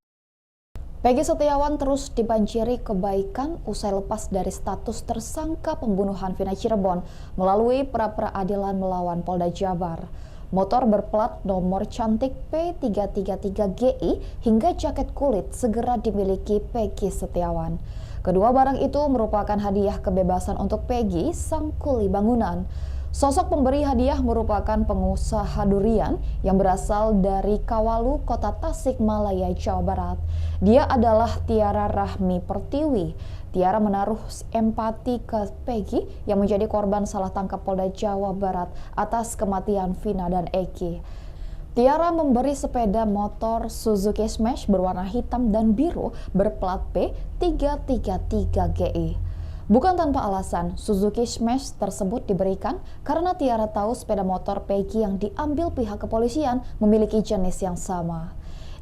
Peggy Setiawan terus dibanjiri kebaikan usai lepas dari status tersangka pembunuhan Vina Cirebon melalui pra-peradilan melawan Polda Jabar. Motor berplat nomor cantik P333GI hingga jaket kulit segera dimiliki Peggy Setiawan. Kedua barang itu merupakan hadiah kebebasan untuk Peggy, sang kuli bangunan. Sosok pemberi hadiah merupakan pengusaha durian yang berasal dari Kawalu, Kota Tasikmalaya, Jawa Barat. Dia adalah Tiara Rahmi Pertiwi. Tiara menaruh empati ke Peggy yang menjadi korban salah tangkap Polda Jawa Barat atas kematian Vina dan Eki. Tiara memberi sepeda motor Suzuki Smash berwarna hitam dan biru berplat P333GI. Bukan tanpa alasan, Suzuki Smash tersebut diberikan karena Tiara tahu sepeda motor Peggy yang diambil pihak kepolisian memiliki jenis yang sama.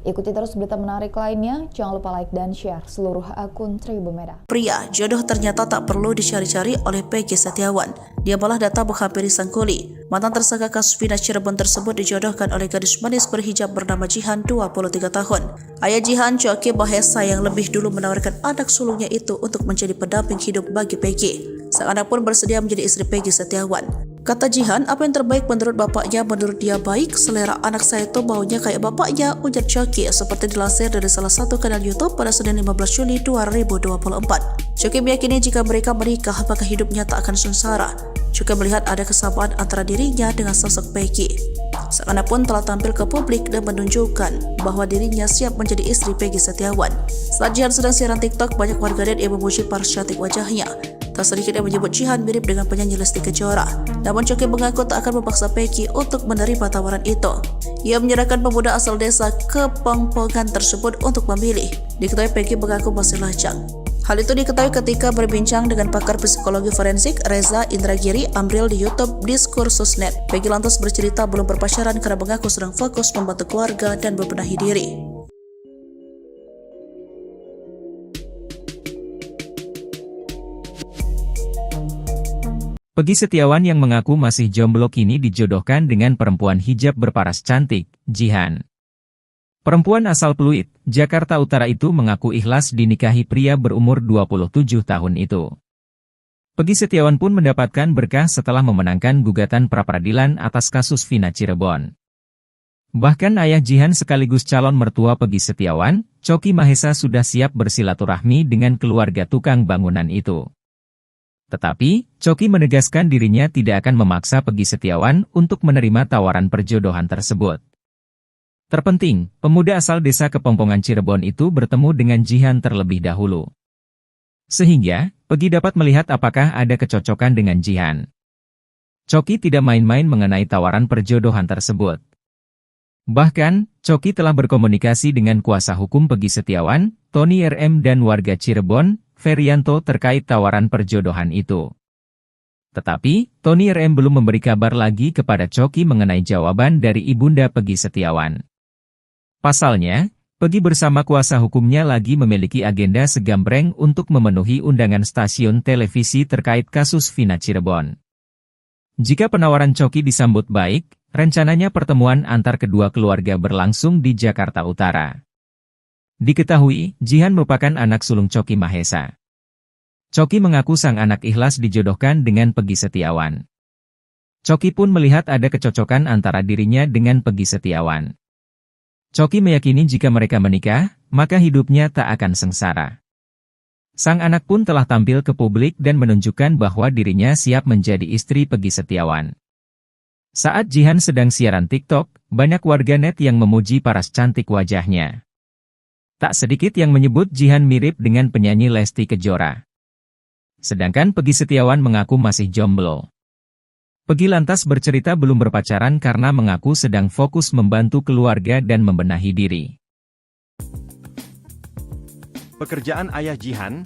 Ikuti terus berita menarik lainnya, jangan lupa like dan share seluruh akun Tribun Medan. Pria, jodoh ternyata tak perlu dicari-cari oleh Peggy Setiawan. Dia malah datang menghampiri sang kuli. Mantan tersangka kasus Vina Cirebon tersebut dijodohkan oleh gadis manis berhijab bernama Jihan, 23 tahun. Ayah Jihan, Coki Mahesa, yang lebih dulu menawarkan anak sulungnya itu untuk menjadi pendamping hidup bagi Peggy. Sang anak pun bersedia menjadi istri Peggy Setiawan. Kata Jihan, apa yang terbaik menurut bapaknya, menurut dia baik, selera anak saya itu baunya kayak bapaknya, ujar Coki, seperti dilansir dari salah satu kanal YouTube pada Senin 15 Juli 2024. Coki meyakini jika mereka menikah, maka hidupnya tak akan sengsara. Juga melihat ada kesamaan antara dirinya dengan sosok Peggy. Sang anak pun telah tampil ke publik dan menunjukkan bahwa dirinya siap menjadi istri Peggy Setiawan. Saat Jihan sedang siaran TikTok, banyak warganet yang memuji paras cantik wajahnya. Tak sedikit yang menyebut Jihan mirip dengan penyanyi Lesti Kejora. Namun Coki mengaku tak akan memaksa Peggy untuk menerima tawaran itu. Ia menyerahkan pemuda asal desa Kepongpongan tersebut untuk memilih. Diketahui Peggy mengaku masih lajang. Hal itu diketahui ketika berbincang dengan pakar psikologi forensik Reza Indragiri Amril di YouTube Diskursusnet. Peggy lantas bercerita belum berpacaran karena mengaku sedang fokus membantu keluarga dan membenahi diri. Peggy Setiawan yang mengaku masih jomblo kini dijodohkan dengan perempuan hijab berparas cantik, Jihan. Perempuan asal Pluit, Jakarta Utara itu mengaku ikhlas dinikahi pria berumur 27 tahun itu. Peggy Setiawan pun mendapatkan berkah setelah memenangkan gugatan pra-peradilan atas kasus Vina Cirebon. Bahkan ayah Jihan sekaligus calon mertua Peggy Setiawan, Coki Mahesa, sudah siap bersilaturahmi dengan keluarga tukang bangunan itu. Tetapi, Coki menegaskan dirinya tidak akan memaksa Peggy Setiawan untuk menerima tawaran perjodohan tersebut. Terpenting, pemuda asal desa Kepongpongan Cirebon itu bertemu dengan Jihan terlebih dahulu. Sehingga, Peggy dapat melihat apakah ada kecocokan dengan Jihan. Coki tidak main-main mengenai tawaran perjodohan tersebut. Bahkan, Coki telah berkomunikasi dengan kuasa hukum Peggy Setiawan, Tony RM, dan warga Cirebon, Ferianto, terkait tawaran perjodohan itu. Tetapi, Tony RM belum memberi kabar lagi kepada Coki mengenai jawaban dari ibunda Peggy Setiawan. Pasalnya, Peggy bersama kuasa hukumnya lagi memiliki agenda segambreng untuk memenuhi undangan stasiun televisi terkait kasus Vina Cirebon. Jika penawaran Coki disambut baik, rencananya pertemuan antar kedua keluarga berlangsung di Jakarta Utara. Diketahui, Jihan merupakan anak sulung Coki Mahesa. Coki mengaku sang anak ikhlas dijodohkan dengan Peggy Setiawan. Choky pun melihat ada kecocokan antara dirinya dengan Peggy Setiawan. Choky meyakini jika mereka menikah, maka hidupnya tak akan sengsara. Sang anak pun telah tampil ke publik dan menunjukkan bahwa dirinya siap menjadi istri Peggy Setiawan. Saat Jihan sedang siaran TikTok, banyak warganet yang memuji paras cantik wajahnya. Tak sedikit yang menyebut Jihan mirip dengan penyanyi Lesti Kejora. Sedangkan Peggy Setiawan mengaku masih jomblo. Peggy lantas bercerita belum berpacaran karena mengaku sedang fokus membantu keluarga dan membenahi diri. Pekerjaan ayah Jihan,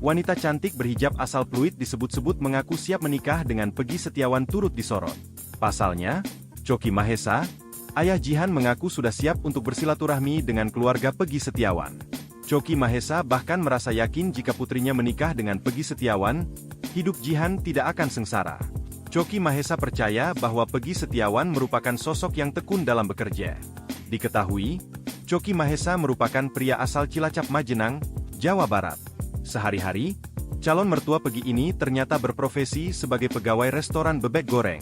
wanita cantik berhijab asal Pluit disebut-sebut mengaku siap menikah dengan Peggy Setiawan turut disorot. Pasalnya, Choky Mahesa, ayah Jihan mengaku sudah siap untuk bersilaturahmi dengan keluarga Peggy Setiawan. Choky Mahesa bahkan merasa yakin jika putrinya menikah dengan Peggy Setiawan, hidup Jihan tidak akan sengsara. Choky Mahesa percaya bahwa Peggy Setiawan merupakan sosok yang tekun dalam bekerja. Diketahui, Choky Mahesa merupakan pria asal Cilacap Majenang, Jawa Barat. Sehari-hari, calon mertua Peggy ini ternyata berprofesi sebagai pegawai restoran bebek goreng.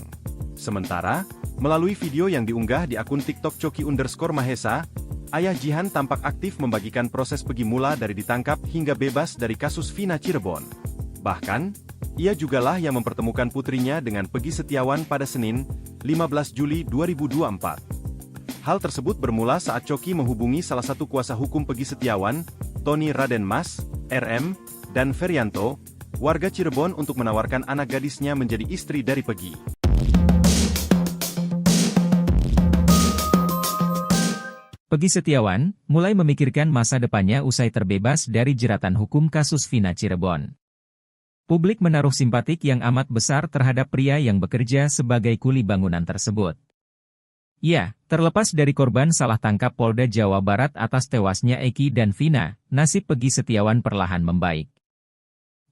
Sementara, melalui video yang diunggah di akun TikTok Choky_Mahesa, ayah Jihan tampak aktif membagikan proses Peggy mula dari ditangkap hingga bebas dari kasus Vina Cirebon. Bahkan, ia jugalah yang mempertemukan putrinya dengan Peggy Setiawan pada Senin, 15 Juli 2024. Hal tersebut bermula saat Choky menghubungi salah satu kuasa hukum Peggy Setiawan, Tony Raden Mas, RM, dan Ferianto, warga Cirebon untuk menawarkan anak gadisnya menjadi istri dari Peggy. Peggy Setiawan mulai memikirkan masa depannya usai terbebas dari jeratan hukum kasus Vina Cirebon. Publik menaruh simpatik yang amat besar terhadap pria yang bekerja sebagai kuli bangunan tersebut. Ya, terlepas dari korban salah tangkap Polda Jawa Barat atas tewasnya Eki dan Vina, nasib Peggy Setiawan perlahan membaik.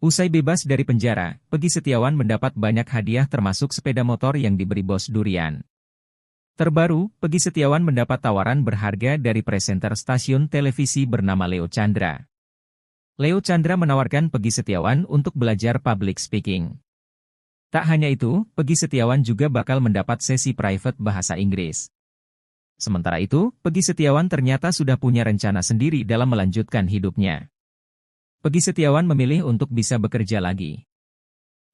Usai bebas dari penjara, Peggy Setiawan mendapat banyak hadiah termasuk sepeda motor yang diberi bos durian. Terbaru, Peggy Setiawan mendapat tawaran berharga dari presenter stasiun televisi bernama Leo Chandra. Leo Chandra menawarkan Peggy Setiawan untuk belajar public speaking. Tak hanya itu, Peggy Setiawan juga bakal mendapat sesi private bahasa Inggris. Sementara itu, Peggy Setiawan ternyata sudah punya rencana sendiri dalam melanjutkan hidupnya. Peggy Setiawan memilih untuk bisa bekerja lagi.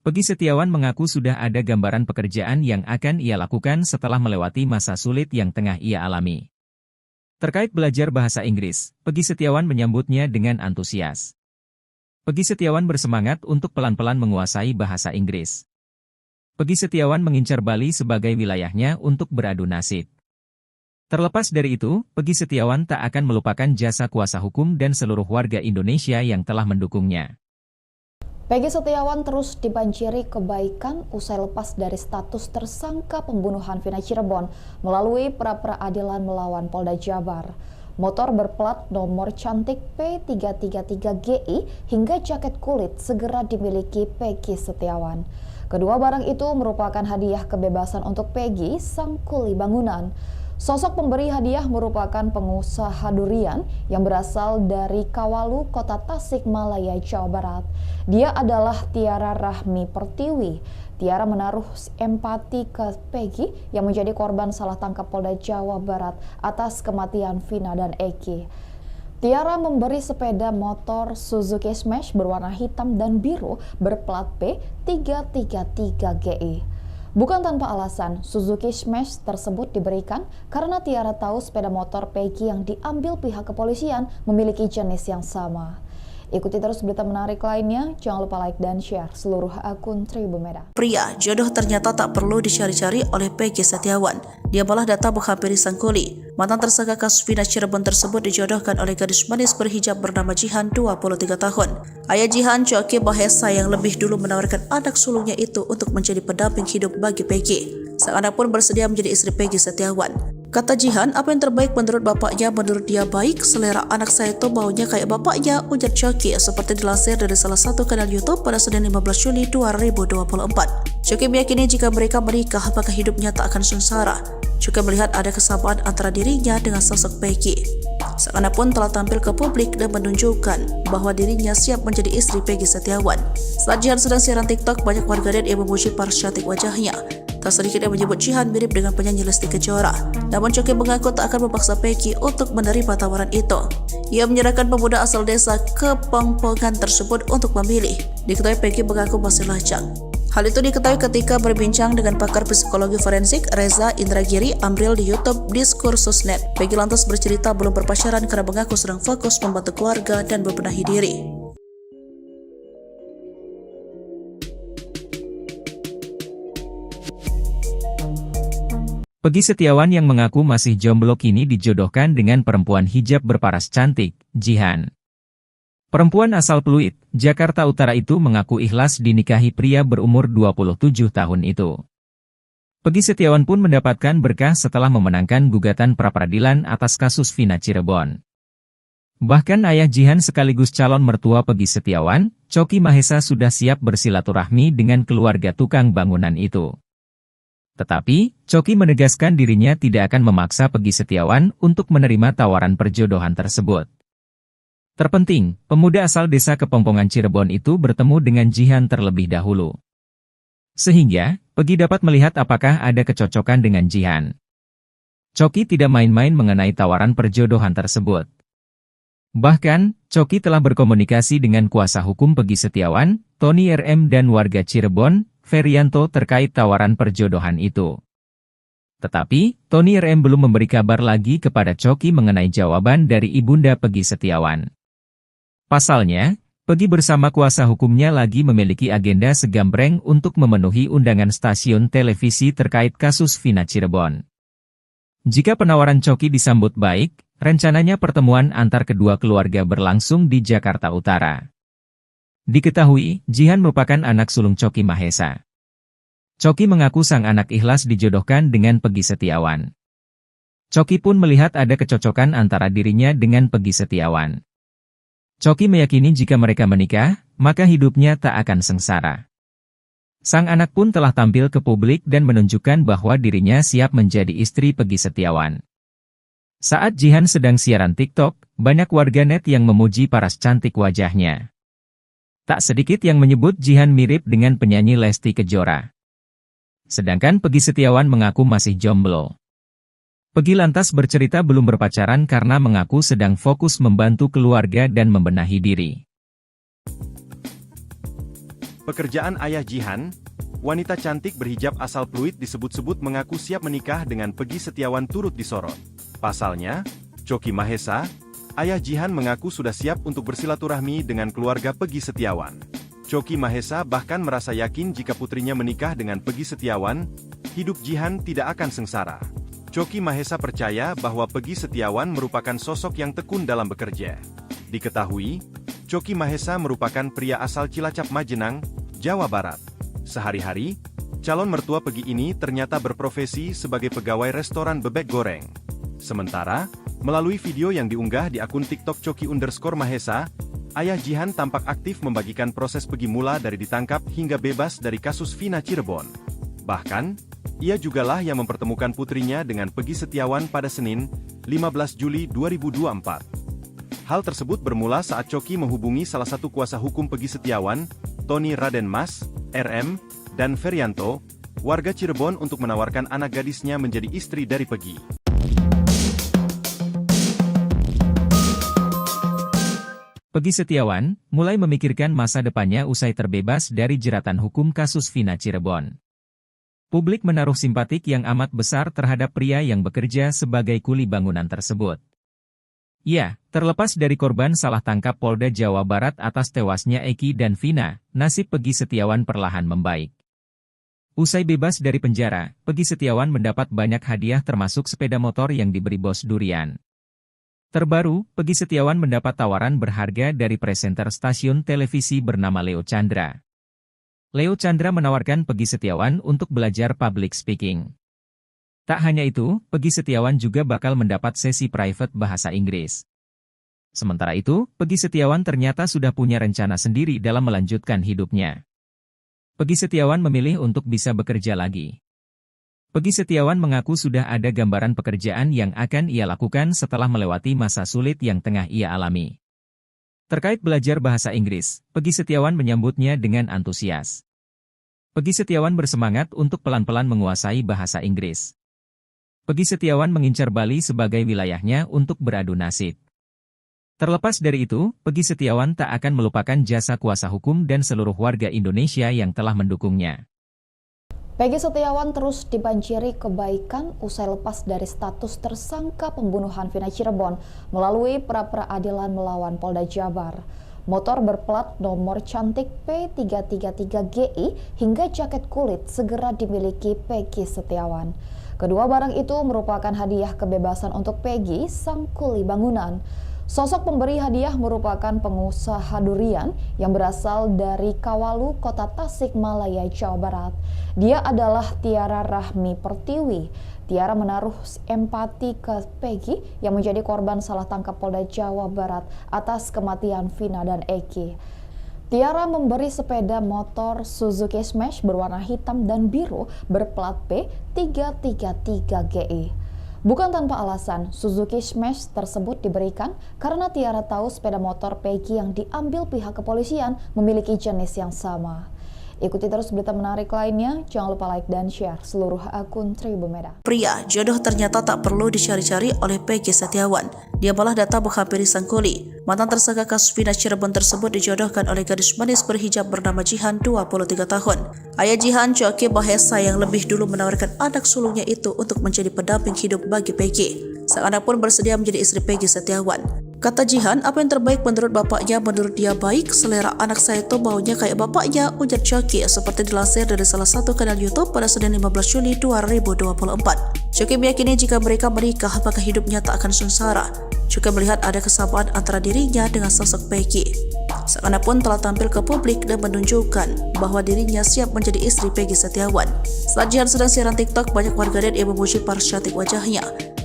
Peggy Setiawan mengaku sudah ada gambaran pekerjaan yang akan ia lakukan setelah melewati masa sulit yang tengah ia alami. Terkait belajar bahasa Inggris, Peggy Setiawan menyambutnya dengan antusias. Peggy Setiawan bersemangat untuk pelan-pelan menguasai bahasa Inggris. Peggy Setiawan mengincar Bali sebagai wilayahnya untuk beradu nasib. Terlepas dari itu, Peggy Setiawan tak akan melupakan jasa kuasa hukum dan seluruh warga Indonesia yang telah mendukungnya. Peggy Setiawan terus dibanjiri kebaikan usai lepas dari status tersangka pembunuhan Vina Cirebon melalui pra-peradilan melawan Polda Jabar. Motor berplat nomor cantik P333GI hingga jaket kulit segera dimiliki Peggy Setiawan. Kedua barang itu merupakan hadiah kebebasan untuk Peggy, sang kuli bangunan. Sosok pemberi hadiah merupakan pengusaha durian yang berasal dari Kawalu, Kota Tasikmalaya, Jawa Barat. Dia adalah Tiara Rahmi Pertiwi. Tiara menaruh empati ke Peggy yang menjadi korban salah tangkap Polda Jawa Barat atas kematian Vina dan Eki. Tiara memberi sepeda motor Suzuki Smash berwarna hitam dan biru berplat P333GI. Bukan tanpa alasan, Suzuki Smash tersebut diberikan karena Tiara tahu sepeda motor Peggy yang diambil pihak kepolisian memiliki jenis yang sama. Ikuti terus berita menarik lainnya, jangan lupa like dan share seluruh akun Tribun Medan. Pria, jodoh ternyata tak perlu dicari-cari oleh Peggy Setiawan. Dia malah datang menghampiri sang kuli. Mantan tersangka kasus Vina Cirebon tersebut dijodohkan oleh gadis manis berhijab bernama Jihan, 23 tahun. Ayah Jihan, Choky Mahesa, yang lebih dulu menawarkan anak sulungnya itu untuk menjadi pendamping hidup bagi Peggy. Sang anak pun bersedia menjadi istri Peggy Setiawan. Kata Jihan, apa yang terbaik menurut bapaknya, menurut dia baik, selera anak saya itu maunya kayak bapaknya, ujar Choky, seperti dilansir dari salah satu kanal YouTube pada Senin 15 Juli 2024. Choky meyakini jika mereka menikah, maka hidupnya tak akan sengsara. Juga melihat ada kesamaan antara dirinya dengan sosok Peggy. Sang anak pun telah tampil ke publik dan menunjukkan bahwa dirinya siap menjadi istri Peggy Setiawan. Saat Jihan sedang siaran TikTok, banyak warganet yang memuji paras cantik wajahnya. Tak sedikit yang menyebut Jihan mirip dengan penyanyi Lesti Kejora. Namun Choky mengaku tak akan memaksa Peggy untuk menerima tawaran itu. Ia menyerahkan pemuda asal desa Kepongpongan tersebut untuk memilih. Diketahui Peggy mengaku masih lajang. Hal itu diketahui ketika berbincang dengan pakar psikologi forensik Reza Indragiri Amril di YouTube Diskursus.net. Peggy lantas bercerita belum berpacaran karena mengaku sedang fokus membantu keluarga dan membenahi diri. Peggy Setiawan yang mengaku masih jomblo kini dijodohkan dengan perempuan hijab berparas cantik, Jihan. Perempuan asal Pluit, Jakarta Utara itu mengaku ikhlas dinikahi pria berumur 27 tahun itu. Peggy Setiawan pun mendapatkan berkah setelah memenangkan gugatan pra-peradilan atas kasus Vina Cirebon. Bahkan ayah Jihan sekaligus calon mertua Peggy Setiawan, Choky Mahesa sudah siap bersilaturahmi dengan keluarga tukang bangunan itu. Tetapi, Choky menegaskan dirinya tidak akan memaksa Peggy Setiawan untuk menerima tawaran perjodohan tersebut. Terpenting, pemuda asal desa Kepongpongan Cirebon itu bertemu dengan Jihan terlebih dahulu. Sehingga, Peggy dapat melihat apakah ada kecocokan dengan Jihan. Choky tidak main-main mengenai tawaran perjodohan tersebut. Bahkan, Choky telah berkomunikasi dengan kuasa hukum Peggy Setiawan, Tony RM dan warga Cirebon, Ferianto terkait tawaran perjodohan itu. Tetapi, Tony RM belum memberi kabar lagi kepada Choky mengenai jawaban dari ibunda Peggy Setiawan. Pasalnya, Peggy bersama kuasa hukumnya lagi memiliki agenda segambreng untuk memenuhi undangan stasiun televisi terkait kasus Vina Cirebon. Jika penawaran Choky disambut baik, rencananya pertemuan antar kedua keluarga berlangsung di Jakarta Utara. Diketahui, Jihan merupakan anak sulung Choky Mahesa. Choky mengaku sang anak ikhlas dijodohkan dengan Peggy Setiawan. Choky pun melihat ada kecocokan antara dirinya dengan Peggy Setiawan. Choky meyakini jika mereka menikah, maka hidupnya tak akan sengsara. Sang anak pun telah tampil ke publik dan menunjukkan bahwa dirinya siap menjadi istri Peggy Setiawan. Saat Jihan sedang siaran TikTok, banyak warganet yang memuji paras cantik wajahnya. Tak sedikit yang menyebut Jihan mirip dengan penyanyi Lesti Kejora. Sedangkan Peggy Setiawan mengaku masih jomblo. Peggy lantas bercerita belum berpacaran karena mengaku sedang fokus membantu keluarga dan membenahi diri. Pekerjaan ayah Jihan, wanita cantik berhijab asal Pluit disebut-sebut mengaku siap menikah dengan Peggy Setiawan turut disorot. Pasalnya, Choky Mahesa, ayah Jihan mengaku sudah siap untuk bersilaturahmi dengan keluarga Peggy Setiawan. Choky Mahesa bahkan merasa yakin jika putrinya menikah dengan Peggy Setiawan, hidup Jihan tidak akan sengsara. Choky Mahesa percaya bahwa Peggy Setiawan merupakan sosok yang tekun dalam bekerja. Diketahui, Choky Mahesa merupakan pria asal Cilacap Majenang, Jawa Barat. Sehari-hari, calon mertua Peggy ini ternyata berprofesi sebagai pegawai restoran bebek goreng. Sementara, melalui video yang diunggah di akun TikTok Choky_Mahesa, ayah Jihan tampak aktif membagikan proses Peggy mula dari ditangkap hingga bebas dari kasus Vina Cirebon. Bahkan, ia jugalah yang mempertemukan putrinya dengan Peggy Setiawan pada Senin, 15 Juli 2024. Hal tersebut bermula saat Choky menghubungi salah satu kuasa hukum Peggy Setiawan, Tony Raden Mas, RM, dan Ferianto, warga Cirebon untuk menawarkan anak gadisnya menjadi istri dari Peggy. Peggy Setiawan mulai memikirkan masa depannya usai terbebas dari jeratan hukum kasus Vina Cirebon. Publik menaruh simpatik yang amat besar terhadap pria yang bekerja sebagai kuli bangunan tersebut. Ya, terlepas dari korban salah tangkap Polda Jawa Barat atas tewasnya Eki dan Vina, nasib Peggy Setiawan perlahan membaik. Usai bebas dari penjara, Peggy Setiawan mendapat banyak hadiah termasuk sepeda motor yang diberi bos durian. Terbaru, Peggy Setiawan mendapat tawaran berharga dari presenter stasiun televisi bernama Leo Chandra. Leo Chandra menawarkan Peggy Setiawan untuk belajar public speaking. Tak hanya itu, Peggy Setiawan juga bakal mendapat sesi private bahasa Inggris. Sementara itu, Peggy Setiawan ternyata sudah punya rencana sendiri dalam melanjutkan hidupnya. Peggy Setiawan memilih untuk bisa bekerja lagi. Peggy Setiawan mengaku sudah ada gambaran pekerjaan yang akan ia lakukan setelah melewati masa sulit yang tengah ia alami. Terkait belajar bahasa Inggris, Peggy Setiawan menyambutnya dengan antusias. Peggy Setiawan bersemangat untuk pelan-pelan menguasai bahasa Inggris. Peggy Setiawan mengincar Bali sebagai wilayahnya untuk beradu nasib. Terlepas dari itu, Peggy Setiawan tak akan melupakan jasa kuasa hukum dan seluruh warga Indonesia yang telah mendukungnya. Peggy Setiawan terus dibanjiri kebaikan usai lepas dari status tersangka pembunuhan Vina Cirebon melalui pra-peradilan melawan Polda Jabar. Motor berplat nomor cantik P333GI hingga jaket kulit segera dimiliki Peggy Setiawan. Kedua barang itu merupakan hadiah kebebasan untuk Peggy, sang kuli bangunan. Sosok pemberi hadiah merupakan pengusaha durian yang berasal dari Kawalu, Kota Tasikmalaya, Jawa Barat. Dia adalah Tiara Rahmi Pertiwi. Tiara menaruh empati ke Peggy yang menjadi korban salah tangkap Polda Jawa Barat atas kematian Vina dan Eki. Tiara memberi sepeda motor Suzuki Smash berwarna hitam dan biru berplat P333GI. Bukan tanpa alasan, Suzuki Smash tersebut diberikan karena Tiara tahu sepeda motor Peggy yang diambil pihak kepolisian memiliki jenis yang sama. Ikuti terus berita menarik lainnya, jangan lupa like dan share seluruh akun Tribun Medan. Pria, jodoh ternyata tak perlu dicari-cari oleh Peggy Setiawan. Dia malah datang menghampiri sang kuli. Mantan tersangka kasus Vina Cirebon tersebut dijodohkan oleh gadis manis berhijab bernama Jihan, 23 tahun. Ayah Jihan, Choki Mahesa, yang lebih dulu menawarkan anak sulungnya itu untuk menjadi pendamping hidup bagi Peggy. Sang anak pun bersedia menjadi istri Peggy Setiawan. Kata Jihan, apa yang terbaik menurut bapaknya, menurut dia baik, selera anak saya itu maunya kayak bapaknya, ujar Choki, seperti dilansir dari salah satu kanal YouTube pada Senin 15 Juli 2024. Choki meyakini jika mereka menikah, maka hidupnya tak akan sengsara. Juga melihat ada kesamaan antara dirinya dengan sosok Peggy. Sang anak pun telah tampil ke publik dan menunjukkan bahwa dirinya siap menjadi istri Peggy Setiawan. Saat Jihan sedang siaran TikTok, banyak warganet yang memuji paras cantik wajahnya.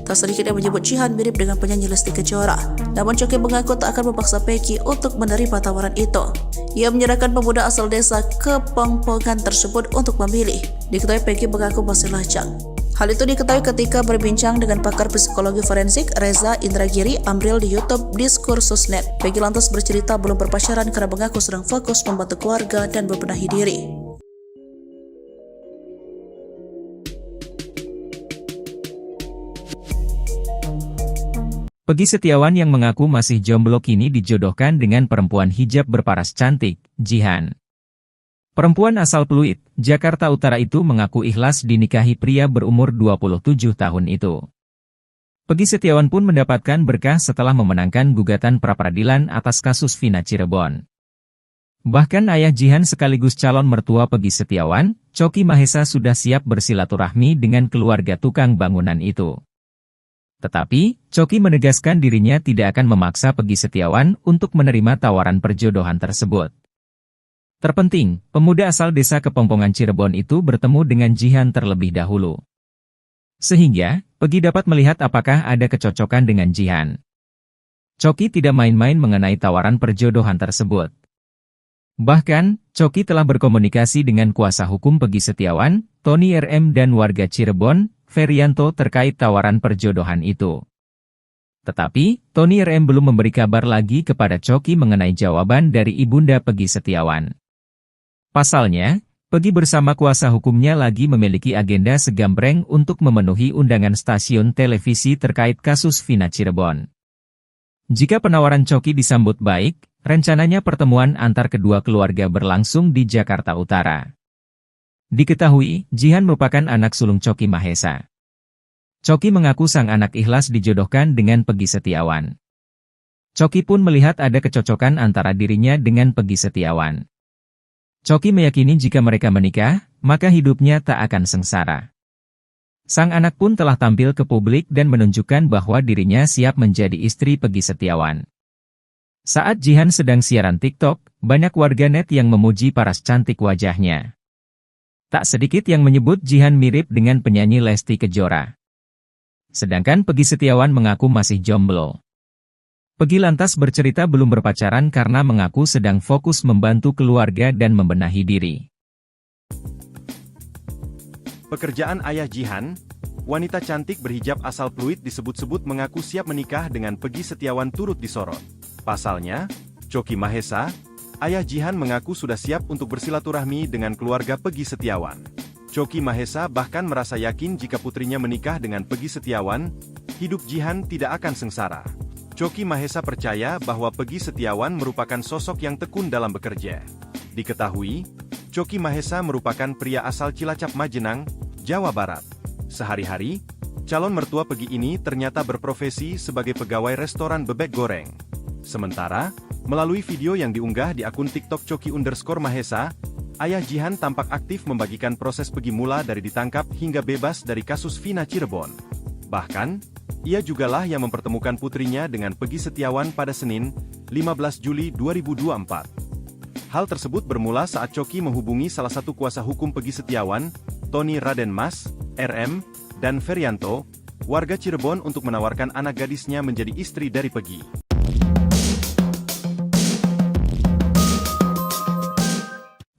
Tak sedikit yang menyebut Jihan mirip dengan penyanyi Lesti Kejora. Namun Choki mengaku tak akan memaksa Peggy untuk menerima tawaran itu. Ia menyerahkan pemuda asal desa Kepongpongan tersebut untuk memilih. Diketahui Peggy mengaku masih lajang. Hal itu diketahui ketika berbincang dengan pakar psikologi forensik Reza Indragiri Amril di YouTube Diskursus.net. Peggy lantas bercerita belum berpacaran karena mengaku sedang fokus membantu keluarga dan membenahi diri. Peggy Setiawan yang mengaku masih jomblo kini dijodohkan dengan perempuan hijab berparas cantik, Jihan. Perempuan asal Pluit, Jakarta Utara itu mengaku ikhlas dinikahi pria berumur 27 tahun itu. Peggy Setiawan pun mendapatkan berkah setelah memenangkan gugatan pra-peradilan atas kasus Vina Cirebon. Bahkan ayah Jihan sekaligus calon mertua Peggy Setiawan, Choki Mahesa, sudah siap bersilaturahmi dengan keluarga tukang bangunan itu. Tetapi, Choki menegaskan dirinya tidak akan memaksa Peggy Setiawan untuk menerima tawaran perjodohan tersebut. Terpenting, pemuda asal desa Kepongpongan Cirebon itu bertemu dengan Jihan terlebih dahulu. Sehingga, Peggy dapat melihat apakah ada kecocokan dengan Jihan. Choki tidak main-main mengenai tawaran perjodohan tersebut. Bahkan, Choki telah berkomunikasi dengan kuasa hukum Peggy Setiawan, Tony RM, dan warga Cirebon, Ferianto, terkait tawaran perjodohan itu. Tetapi, Tony RM belum memberi kabar lagi kepada Choki mengenai jawaban dari ibunda Peggy Setiawan. Pasalnya, Peggy bersama kuasa hukumnya lagi memiliki agenda segambreng untuk memenuhi undangan stasiun televisi terkait kasus Vina Cirebon. Jika penawaran Choki disambut baik, rencananya pertemuan antar kedua keluarga berlangsung di Jakarta Utara. Diketahui, Jihan merupakan anak sulung Choki Mahesa. Choki mengaku sang anak ikhlas dijodohkan dengan Peggy Setiawan. Choki pun melihat ada kecocokan antara dirinya dengan Peggy Setiawan. Choki meyakini jika mereka menikah, maka hidupnya tak akan sengsara. Sang anak pun telah tampil ke publik dan menunjukkan bahwa dirinya siap menjadi istri Peggy Setiawan. Saat Jihan sedang siaran TikTok, banyak warganet yang memuji paras cantik wajahnya. Tak sedikit yang menyebut Jihan mirip dengan penyanyi Lesti Kejora. Sedangkan Peggy Setiawan mengaku masih jomblo. Peggy lantas bercerita belum berpacaran karena mengaku sedang fokus membantu keluarga dan membenahi diri. Pekerjaan ayah Jihan, wanita cantik berhijab asal Pluit disebut-sebut mengaku siap menikah dengan Peggy Setiawan turut disorot. Pasalnya, Choki Mahesa, Ayah Jihan mengaku sudah siap untuk bersilaturahmi dengan keluarga Peggy Setiawan. Choky Mahesa bahkan merasa yakin jika putrinya menikah dengan Peggy Setiawan, hidup Jihan tidak akan sengsara. Choky Mahesa percaya bahwa Peggy Setiawan merupakan sosok yang tekun dalam bekerja. Diketahui, Choky Mahesa merupakan pria asal Cilacap Majenang, Jawa Barat. Sehari-hari, calon mertua Peggy ini ternyata berprofesi sebagai pegawai restoran bebek goreng. Sementara, melalui video yang diunggah di akun TikTok Choky_Mahesa, ayah Jihan tampak aktif membagikan proses Peggy mula dari ditangkap hingga bebas dari kasus Vina Cirebon. Bahkan, ia jugalah yang mempertemukan putrinya dengan Peggy Setiawan pada Senin, 15 Juli 2024. Hal tersebut bermula saat Choky menghubungi salah satu kuasa hukum Peggy Setiawan, Tony Raden Mas, RM, dan Ferianto, warga Cirebon untuk menawarkan anak gadisnya menjadi istri dari Peggy.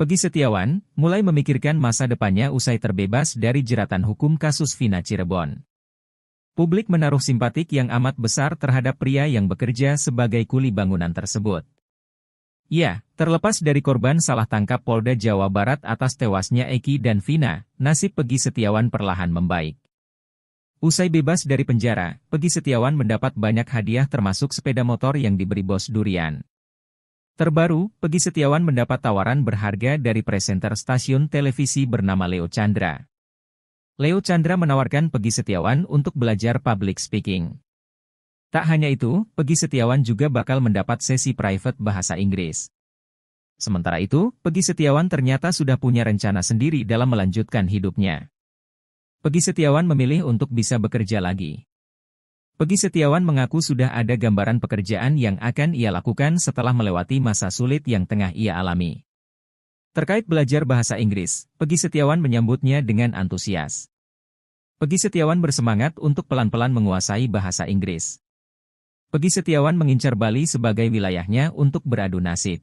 Peggy Setiawan mulai memikirkan masa depannya usai terbebas dari jeratan hukum kasus Vina Cirebon. Publik menaruh simpatik yang amat besar terhadap pria yang bekerja sebagai kuli bangunan tersebut. Ya, terlepas dari korban salah tangkap Polda Jawa Barat atas tewasnya Eki dan Vina, nasib Peggy Setiawan perlahan membaik. Usai bebas dari penjara, Peggy Setiawan mendapat banyak hadiah termasuk sepeda motor yang diberi bos durian. Terbaru, Peggy Setiawan mendapat tawaran berharga dari presenter stasiun televisi bernama Leo Chandra. Leo Chandra menawarkan Peggy Setiawan untuk belajar public speaking. Tak hanya itu, Peggy Setiawan juga bakal mendapat sesi private bahasa Inggris. Sementara itu, Peggy Setiawan ternyata sudah punya rencana sendiri dalam melanjutkan hidupnya. Peggy Setiawan memilih untuk bisa bekerja lagi. Peggy Setiawan mengaku sudah ada gambaran pekerjaan yang akan ia lakukan setelah melewati masa sulit yang tengah ia alami. Terkait belajar bahasa Inggris, Peggy Setiawan menyambutnya dengan antusias. Peggy Setiawan bersemangat untuk pelan-pelan menguasai bahasa Inggris. Peggy Setiawan mengincar Bali sebagai wilayahnya untuk beradu nasib.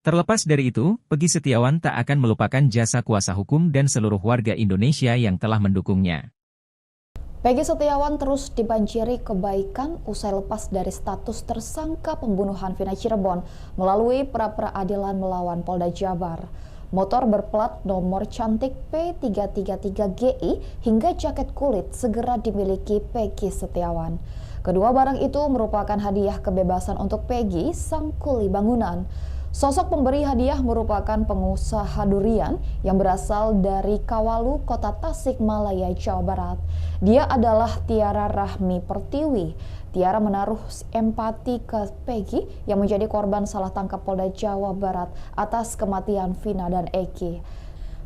Terlepas dari itu, Peggy Setiawan tak akan melupakan jasa kuasa hukum dan seluruh warga Indonesia yang telah mendukungnya. Peggy Setiawan terus dibanjiri kebaikan usai lepas dari status tersangka pembunuhan Vina Cirebon melalui pra-peradilan melawan Polda Jabar. Motor berplat nomor cantik P333GI hingga jaket kulit segera dimiliki Peggy Setiawan. Kedua barang itu merupakan hadiah kebebasan untuk Peggy, sang kuli bangunan. Sosok pemberi hadiah merupakan pengusaha durian yang berasal dari Kawalu, Kota Tasikmalaya, Jawa Barat. Dia adalah Tiara Rahmi Pertiwi. Tiara menaruh empati ke Peggy yang menjadi korban salah tangkap Polda Jawa Barat atas kematian Vina dan Eki.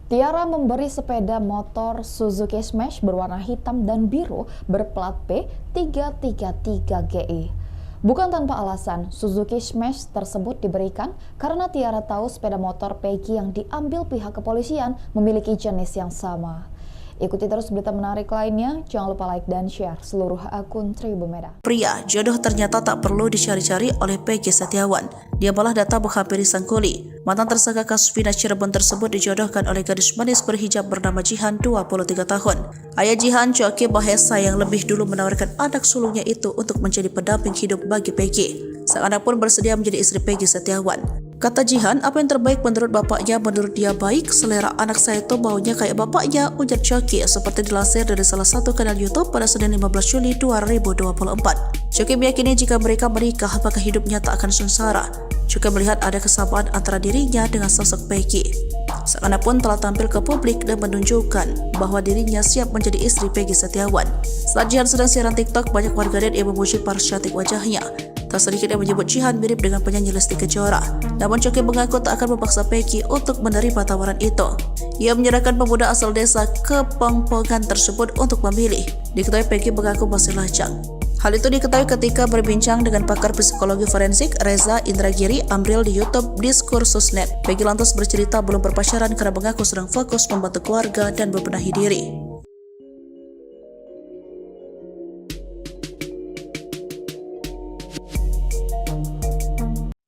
Tiara memberi sepeda motor Suzuki Smash berwarna hitam dan biru berplat P333GI. Bukan tanpa alasan, Suzuki Smash tersebut diberikan karena Tiara tahu sepeda motor Peggy yang diambil pihak kepolisian memiliki jenis yang sama. Ikuti terus berita menarik lainnya, jangan lupa like dan share seluruh akun Tribun Medan. Pria, jodoh ternyata tak perlu dicari-cari oleh Peggy Setiawan. Dia malah datang menghampiri sang kuli. Mantan tersangka kasus Vina Cirebon tersebut dijodohkan oleh gadis manis berhijab bernama Jihan, 23 tahun. Ayah Jihan, Choky Mahesa, yang lebih dulu menawarkan anak sulungnya itu untuk menjadi pendamping hidup bagi Peggy. Sang anak pun bersedia menjadi istri Peggy Setiawan. Kata Jihan, apa yang terbaik menurut bapaknya menurut dia baik, selera anak saya itu maunya kayak bapaknya, ujar Choky seperti dilansir dari salah satu kanal YouTube pada Senin 15 Juli 2024. Choky meyakini jika mereka menikah maka hidupnya tak akan sengsara. Juga melihat ada kesamaan antara dirinya dengan sosok Peggy. Sang anak pun telah tampil ke publik dan menunjukkan bahwa dirinya siap menjadi istri Peggy Setiawan. Saat Jihan sedang siaran TikTok, banyak warganet yang memuji paras cantik wajahnya. Tak sedikit yang menyebut Jihan mirip dengan penyanyi Lesti Kejora. Namun Choky mengaku tak akan memaksa Peggy untuk menerima tawaran itu. Ia menyerahkan pemuda asal desa Kepongpongan tersebut untuk memilih. Diketahui Peggy mengaku masih lajang. Hal itu diketahui ketika berbincang dengan pakar psikologi forensik Reza Indragiri Amril di YouTube Diskursus.net. Peggy lantas bercerita belum berpacaran karena mengaku sedang fokus membantu keluarga dan membenahi diri.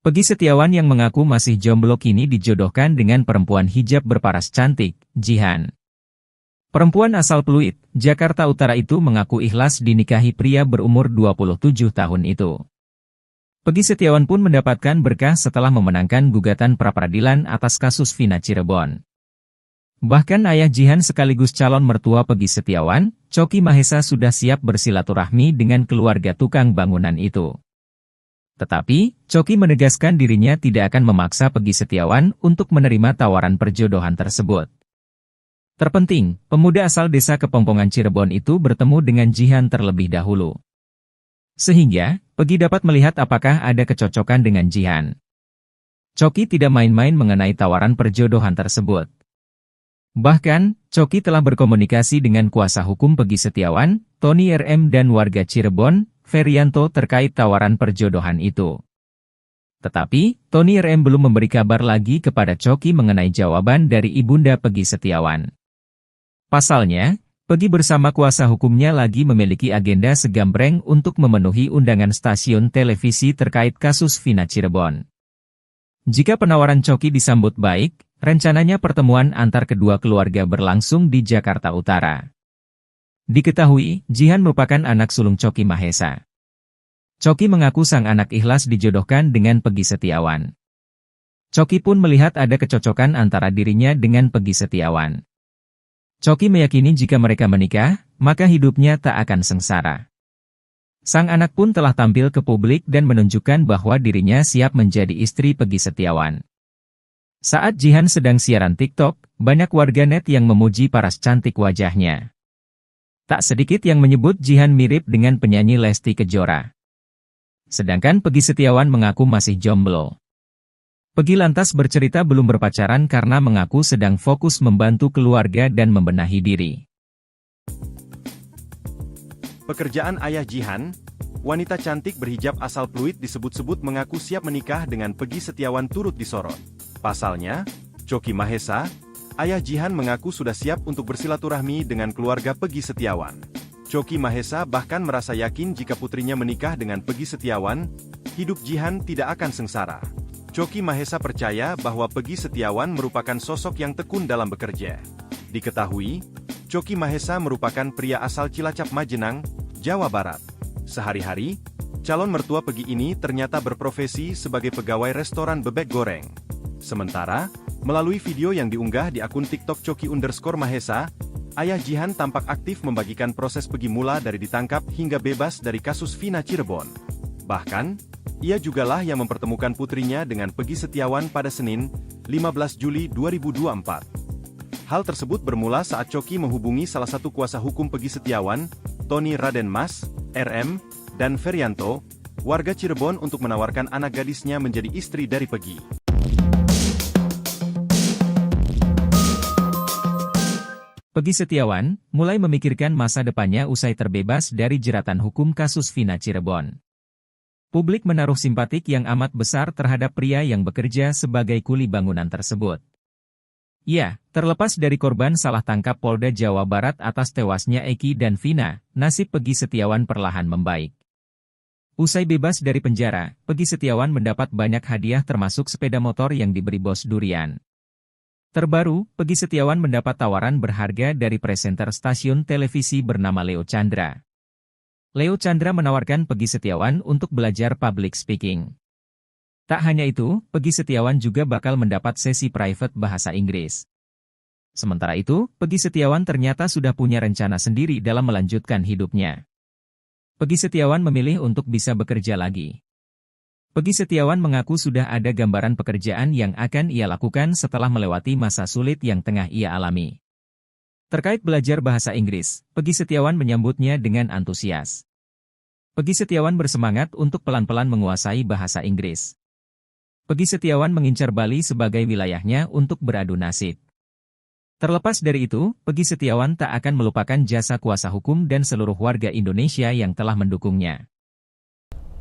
Peggy Setiawan yang mengaku masih jomblo kini dijodohkan dengan perempuan hijab berparas cantik, Jihan. Perempuan asal Pluit, Jakarta Utara itu mengaku ikhlas dinikahi pria berumur 27 tahun itu. Peggy Setiawan pun mendapatkan berkah setelah memenangkan gugatan pra-peradilan atas kasus Vina Cirebon. Bahkan ayah Jihan sekaligus calon mertua Peggy Setiawan, Choky Mahesa sudah siap bersilaturahmi dengan keluarga tukang bangunan itu. Tetapi, Choky menegaskan dirinya tidak akan memaksa Peggy Setiawan untuk menerima tawaran perjodohan tersebut. Terpenting, pemuda asal desa Kepongpongan Cirebon itu bertemu dengan Jihan terlebih dahulu. Sehingga, Peggy dapat melihat apakah ada kecocokan dengan Jihan. Choky tidak main-main mengenai tawaran perjodohan tersebut. Bahkan, Choky telah berkomunikasi dengan kuasa hukum Peggy Setiawan, Tony RM dan warga Cirebon, Ferianto terkait tawaran perjodohan itu. Tetapi, Tony RM belum memberi kabar lagi kepada Choky mengenai jawaban dari ibunda Peggy Setiawan. Pasalnya, Peggy bersama kuasa hukumnya lagi memiliki agenda segambreng untuk memenuhi undangan stasiun televisi terkait kasus Vina Cirebon. Jika penawaran Choky disambut baik, rencananya pertemuan antar kedua keluarga berlangsung di Jakarta Utara. Diketahui, Jihan merupakan anak sulung Choky Mahesa. Choky mengaku sang anak ikhlas dijodohkan dengan Peggy Setiawan. Choky pun melihat ada kecocokan antara dirinya dengan Peggy Setiawan. Choky meyakini jika mereka menikah, maka hidupnya tak akan sengsara. Sang anak pun telah tampil ke publik dan menunjukkan bahwa dirinya siap menjadi istri Peggy Setiawan. Saat Jihan sedang siaran TikTok, banyak warganet yang memuji paras cantik wajahnya. Tak sedikit yang menyebut Jihan mirip dengan penyanyi Lesti Kejora. Sedangkan Peggy Setiawan mengaku masih jomblo. Peggy lantas bercerita belum berpacaran karena mengaku sedang fokus membantu keluarga dan membenahi diri. Pekerjaan ayah Jihan, wanita cantik berhijab asal Pluit disebut-sebut mengaku siap menikah dengan Peggy Setiawan turut disorot. Pasalnya, Choky Mahesa, ayah Jihan mengaku sudah siap untuk bersilaturahmi dengan keluarga Peggy Setiawan. Choky Mahesa bahkan merasa yakin jika putrinya menikah dengan Peggy Setiawan, hidup Jihan tidak akan sengsara. Choky Mahesa percaya bahwa Peggy Setiawan merupakan sosok yang tekun dalam bekerja. Diketahui, Choky Mahesa merupakan pria asal Cilacap Majenang, Jawa Barat. Sehari-hari, calon mertua Peggy ini ternyata berprofesi sebagai pegawai restoran bebek goreng. Sementara, melalui video yang diunggah di akun TikTok Choky_Mahesa, ayah Jihan tampak aktif membagikan proses Peggy mula dari ditangkap hingga bebas dari kasus Vina Cirebon. Bahkan, ia jugalah yang mempertemukan putrinya dengan Peggy Setiawan pada Senin, 15 Juli 2024. Hal tersebut bermula saat Choky menghubungi salah satu kuasa hukum Peggy Setiawan, Tony Raden Mas, RM, dan Ferianto, warga Cirebon untuk menawarkan anak gadisnya menjadi istri dari Peggy. Peggy Setiawan mulai memikirkan masa depannya usai terbebas dari jeratan hukum kasus Vina Cirebon. Publik menaruh simpatik yang amat besar terhadap pria yang bekerja sebagai kuli bangunan tersebut. Ya, terlepas dari korban salah tangkap Polda Jawa Barat atas tewasnya Eki dan Vina, nasib Peggy Setiawan perlahan membaik. Usai bebas dari penjara, Peggy Setiawan mendapat banyak hadiah termasuk sepeda motor yang diberi bos durian. Terbaru, Peggy Setiawan mendapat tawaran berharga dari presenter stasiun televisi bernama Leo Chandra. Leo Chandra menawarkan Peggy Setiawan untuk belajar public speaking. Tak hanya itu, Peggy Setiawan juga bakal mendapat sesi private bahasa Inggris. Sementara itu, Peggy Setiawan ternyata sudah punya rencana sendiri dalam melanjutkan hidupnya. Peggy Setiawan memilih untuk bisa bekerja lagi. Peggy Setiawan mengaku sudah ada gambaran pekerjaan yang akan ia lakukan setelah melewati masa sulit yang tengah ia alami. Terkait belajar bahasa Inggris, Peggy Setiawan menyambutnya dengan antusias. Peggy Setiawan bersemangat untuk pelan-pelan menguasai bahasa Inggris. Peggy Setiawan mengincar Bali sebagai wilayahnya untuk beradu nasib. Terlepas dari itu, Peggy Setiawan tak akan melupakan jasa kuasa hukum dan seluruh warga Indonesia yang telah mendukungnya.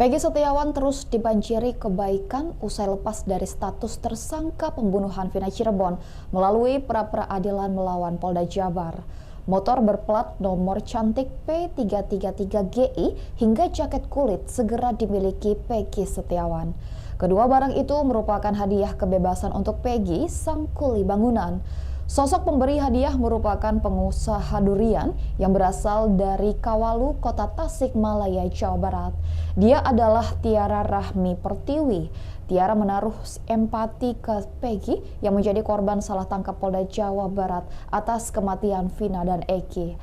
Peggy Setiawan terus dibanjiri kebaikan usai lepas dari status tersangka pembunuhan Vina Cirebon melalui pra-peradilan melawan Polda Jabar. Motor berplat nomor cantik P333GI hingga jaket kulit segera dimiliki Peggy Setiawan. Kedua barang itu merupakan hadiah kebebasan untuk Peggy, sang kuli bangunan. Sosok pemberi hadiah merupakan pengusaha durian yang berasal dari Kawalu, Kota Tasikmalaya, Jawa Barat. Dia adalah Tiara Rahmi Pertiwi. Tiara menaruh empati ke Peggy yang menjadi korban salah tangkap Polda Jawa Barat atas kematian Vina dan Eki.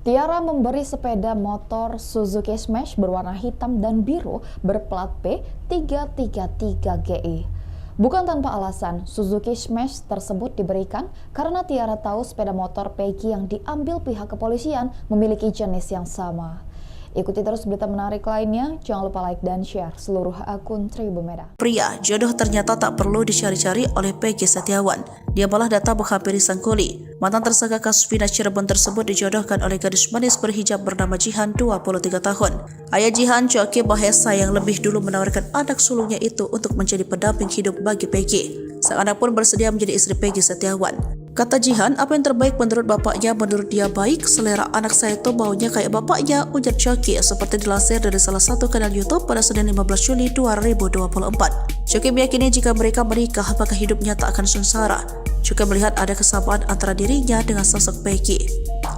Tiara memberi sepeda motor Suzuki Smash berwarna hitam dan biru berplat P333GI. Bukan tanpa alasan, Suzuki Smash tersebut diberikan karena Tiara tahu sepeda motor Peggy yang diambil pihak kepolisian memiliki jenis yang sama. Ikuti terus berita menarik lainnya, jangan lupa like dan share seluruh akun Tribun Medan. Pria, jodoh ternyata tak perlu dicari-cari oleh Peggy Setiawan. Dia malah datang menghampiri sang kuli. Mantan tersangka kasus Vina Cirebon tersebut dijodohkan oleh gadis manis berhijab bernama Jihan, 23 tahun. Ayah Jihan, Coki Mahesa, yang lebih dulu menawarkan anak sulungnya itu untuk menjadi pendamping hidup bagi Peggy. Sang anak pun bersedia menjadi istri Peggy Setiawan. Kata Jihan, apa yang terbaik menurut bapaknya, menurut dia baik, selera anak saya itu maunya kayak bapaknya, ujar Coki, seperti dilansir dari salah satu kanal YouTube pada Senin 15 Juli 2024. Coki meyakini jika mereka menikah, maka hidupnya tak akan sengsara. Juga melihat ada kesamaan antara dirinya dengan sosok Peggy.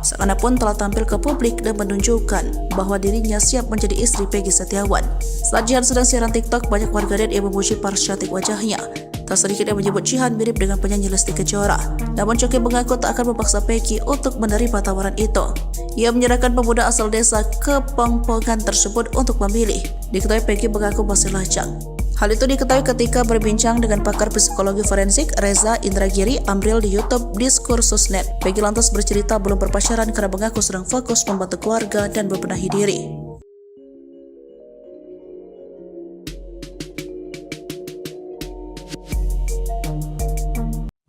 Sang anak pun telah tampil ke publik dan menunjukkan bahwa dirinya siap menjadi istri Peggy Setiawan. Saat Jihan sedang siaran TikTok, banyak warganet yang memuji paras cantik wajahnya. Tak sedikit yang menyebut Jihan mirip dengan penyanyi Lesti Kejora. Namun Coki mengaku tak akan memaksa Peggy untuk menerima tawaran itu. Ia menyerahkan pemuda asal desa Kepongpongan tersebut untuk memilih. Diketahui Peggy mengaku masih lajang. Hal itu diketahui ketika berbincang dengan pakar psikologi forensik Reza Indragiri Amril di YouTube Diskursus.net. Peggy lantas bercerita belum berpacaran karena mengaku sedang fokus membantu keluarga dan membenahi diri.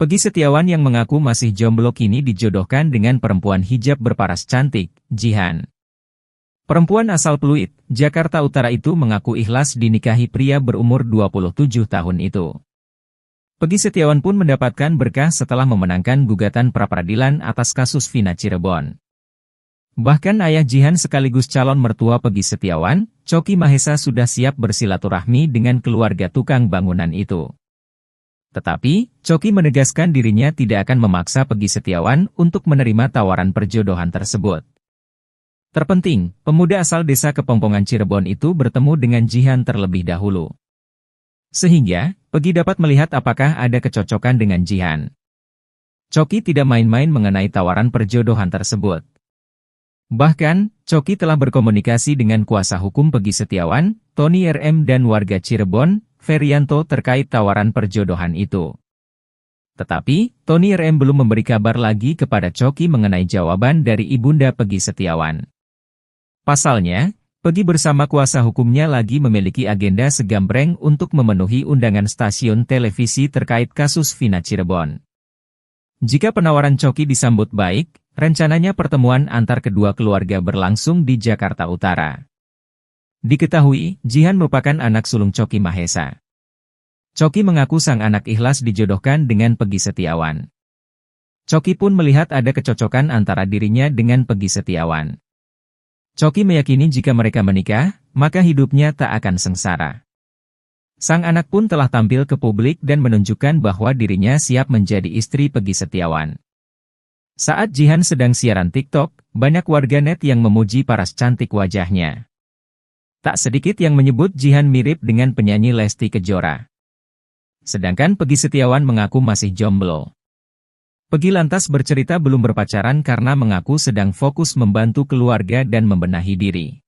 Peggy Setiawan yang mengaku masih jomblo kini dijodohkan dengan perempuan hijab berparas cantik, Jihan. Perempuan asal Pluit, Jakarta Utara itu mengaku ikhlas dinikahi pria berumur 27 tahun itu. Peggy Setiawan pun mendapatkan berkah setelah memenangkan gugatan pra-peradilan atas kasus Vina Cirebon. Bahkan ayah Jihan sekaligus calon mertua Peggy Setiawan, Coki Mahesa, sudah siap bersilaturahmi dengan keluarga tukang bangunan itu. Tetapi, Coki menegaskan dirinya tidak akan memaksa Peggy Setiawan untuk menerima tawaran perjodohan tersebut. Terpenting, pemuda asal desa Kepongpongan Cirebon itu bertemu dengan Jihan terlebih dahulu. Sehingga, Peggy dapat melihat apakah ada kecocokan dengan Jihan. Coki tidak main-main mengenai tawaran perjodohan tersebut. Bahkan, Coki telah berkomunikasi dengan kuasa hukum Peggy Setiawan, Tony RM, dan warga Cirebon, Ferianto, terkait tawaran perjodohan itu. Tetapi, Tony RM belum memberi kabar lagi kepada Coki mengenai jawaban dari ibunda Peggy Setiawan. Pasalnya, Peggy bersama kuasa hukumnya lagi memiliki agenda segambreng untuk memenuhi undangan stasiun televisi terkait kasus Vina Cirebon. Jika penawaran Coki disambut baik, rencananya pertemuan antar kedua keluarga berlangsung di Jakarta Utara. Diketahui, Jihan merupakan anak sulung Coki Mahesa. Coki mengaku sang anak ikhlas dijodohkan dengan Peggy Setiawan. Coki pun melihat ada kecocokan antara dirinya dengan Peggy Setiawan. Coki meyakini jika mereka menikah, maka hidupnya tak akan sengsara. Sang anak pun telah tampil ke publik dan menunjukkan bahwa dirinya siap menjadi istri Peggy Setiawan. Saat Jihan sedang siaran TikTok, banyak warganet yang memuji paras cantik wajahnya. Tak sedikit yang menyebut Jihan mirip dengan penyanyi Lesti Kejora. Sedangkan Peggy Setiawan mengaku masih jomblo. Peggy lantas bercerita belum berpacaran karena mengaku sedang fokus membantu keluarga dan membenahi diri.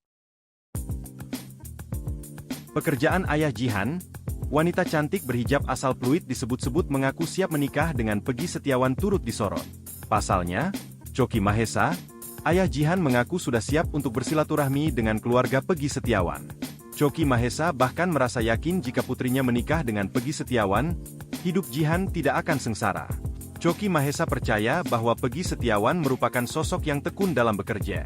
Pekerjaan ayah Jihan, wanita cantik berhijab asal Pluit disebut-sebut mengaku siap menikah dengan Peggy Setiawan turut disorot. Pasalnya, Coki Mahesa, ayah Jihan mengaku sudah siap untuk bersilaturahmi dengan keluarga Peggy Setiawan. Coki Mahesa bahkan merasa yakin jika putrinya menikah dengan Peggy Setiawan, hidup Jihan tidak akan sengsara. Coki Mahesa percaya bahwa Peggy Setiawan merupakan sosok yang tekun dalam bekerja.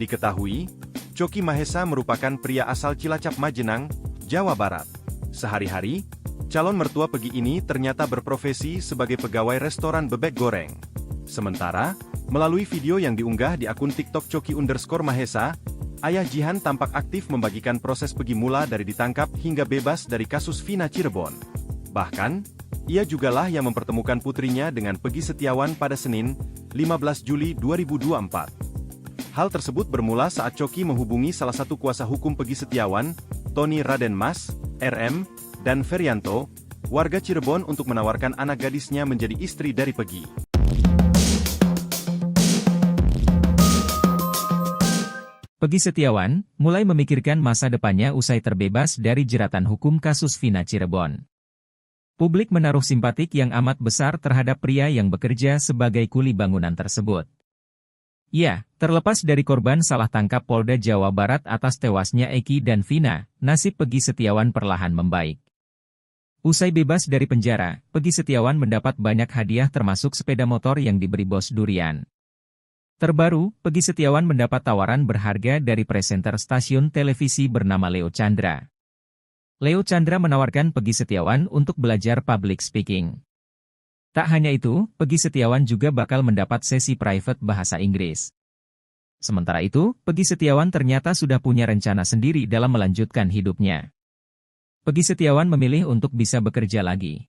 Diketahui, Coki Mahesa merupakan pria asal Cilacap Majenang, Jawa Barat. Sehari-hari, calon mertua Peggy ini ternyata berprofesi sebagai pegawai restoran bebek goreng. Sementara, melalui video yang diunggah di akun TikTok Coki_Mahesa, Ayah Jihan tampak aktif membagikan proses Pegi mula dari ditangkap hingga bebas dari kasus Vina Cirebon. Bahkan, ia jugalah yang mempertemukan putrinya dengan Pegi Setiawan pada Senin, 15 Juli 2024. Hal tersebut bermula saat Coki menghubungi salah satu kuasa hukum Pegi Setiawan, Tony Raden Mas, RM, dan Ferianto, warga Cirebon untuk menawarkan anak gadisnya menjadi istri dari Pegi. Pegi Setiawan mulai memikirkan masa depannya usai terbebas dari jeratan hukum kasus Vina Cirebon. Publik menaruh simpatik yang amat besar terhadap pria yang bekerja sebagai kuli bangunan tersebut. Ya, terlepas dari korban salah tangkap Polda Jawa Barat atas tewasnya Eki dan Vina, nasib Pegi Setiawan perlahan membaik. Usai bebas dari penjara, Pegi Setiawan mendapat banyak hadiah termasuk sepeda motor yang diberi bos durian. Terbaru, Pegi Setiawan mendapat tawaran berharga dari presenter stasiun televisi bernama Leo Chandra. Leo Chandra menawarkan Pegi Setiawan untuk belajar public speaking. Tak hanya itu, Pegi Setiawan juga bakal mendapat sesi private bahasa Inggris. Sementara itu, Pegi Setiawan ternyata sudah punya rencana sendiri dalam melanjutkan hidupnya. Pegi Setiawan memilih untuk bisa bekerja lagi.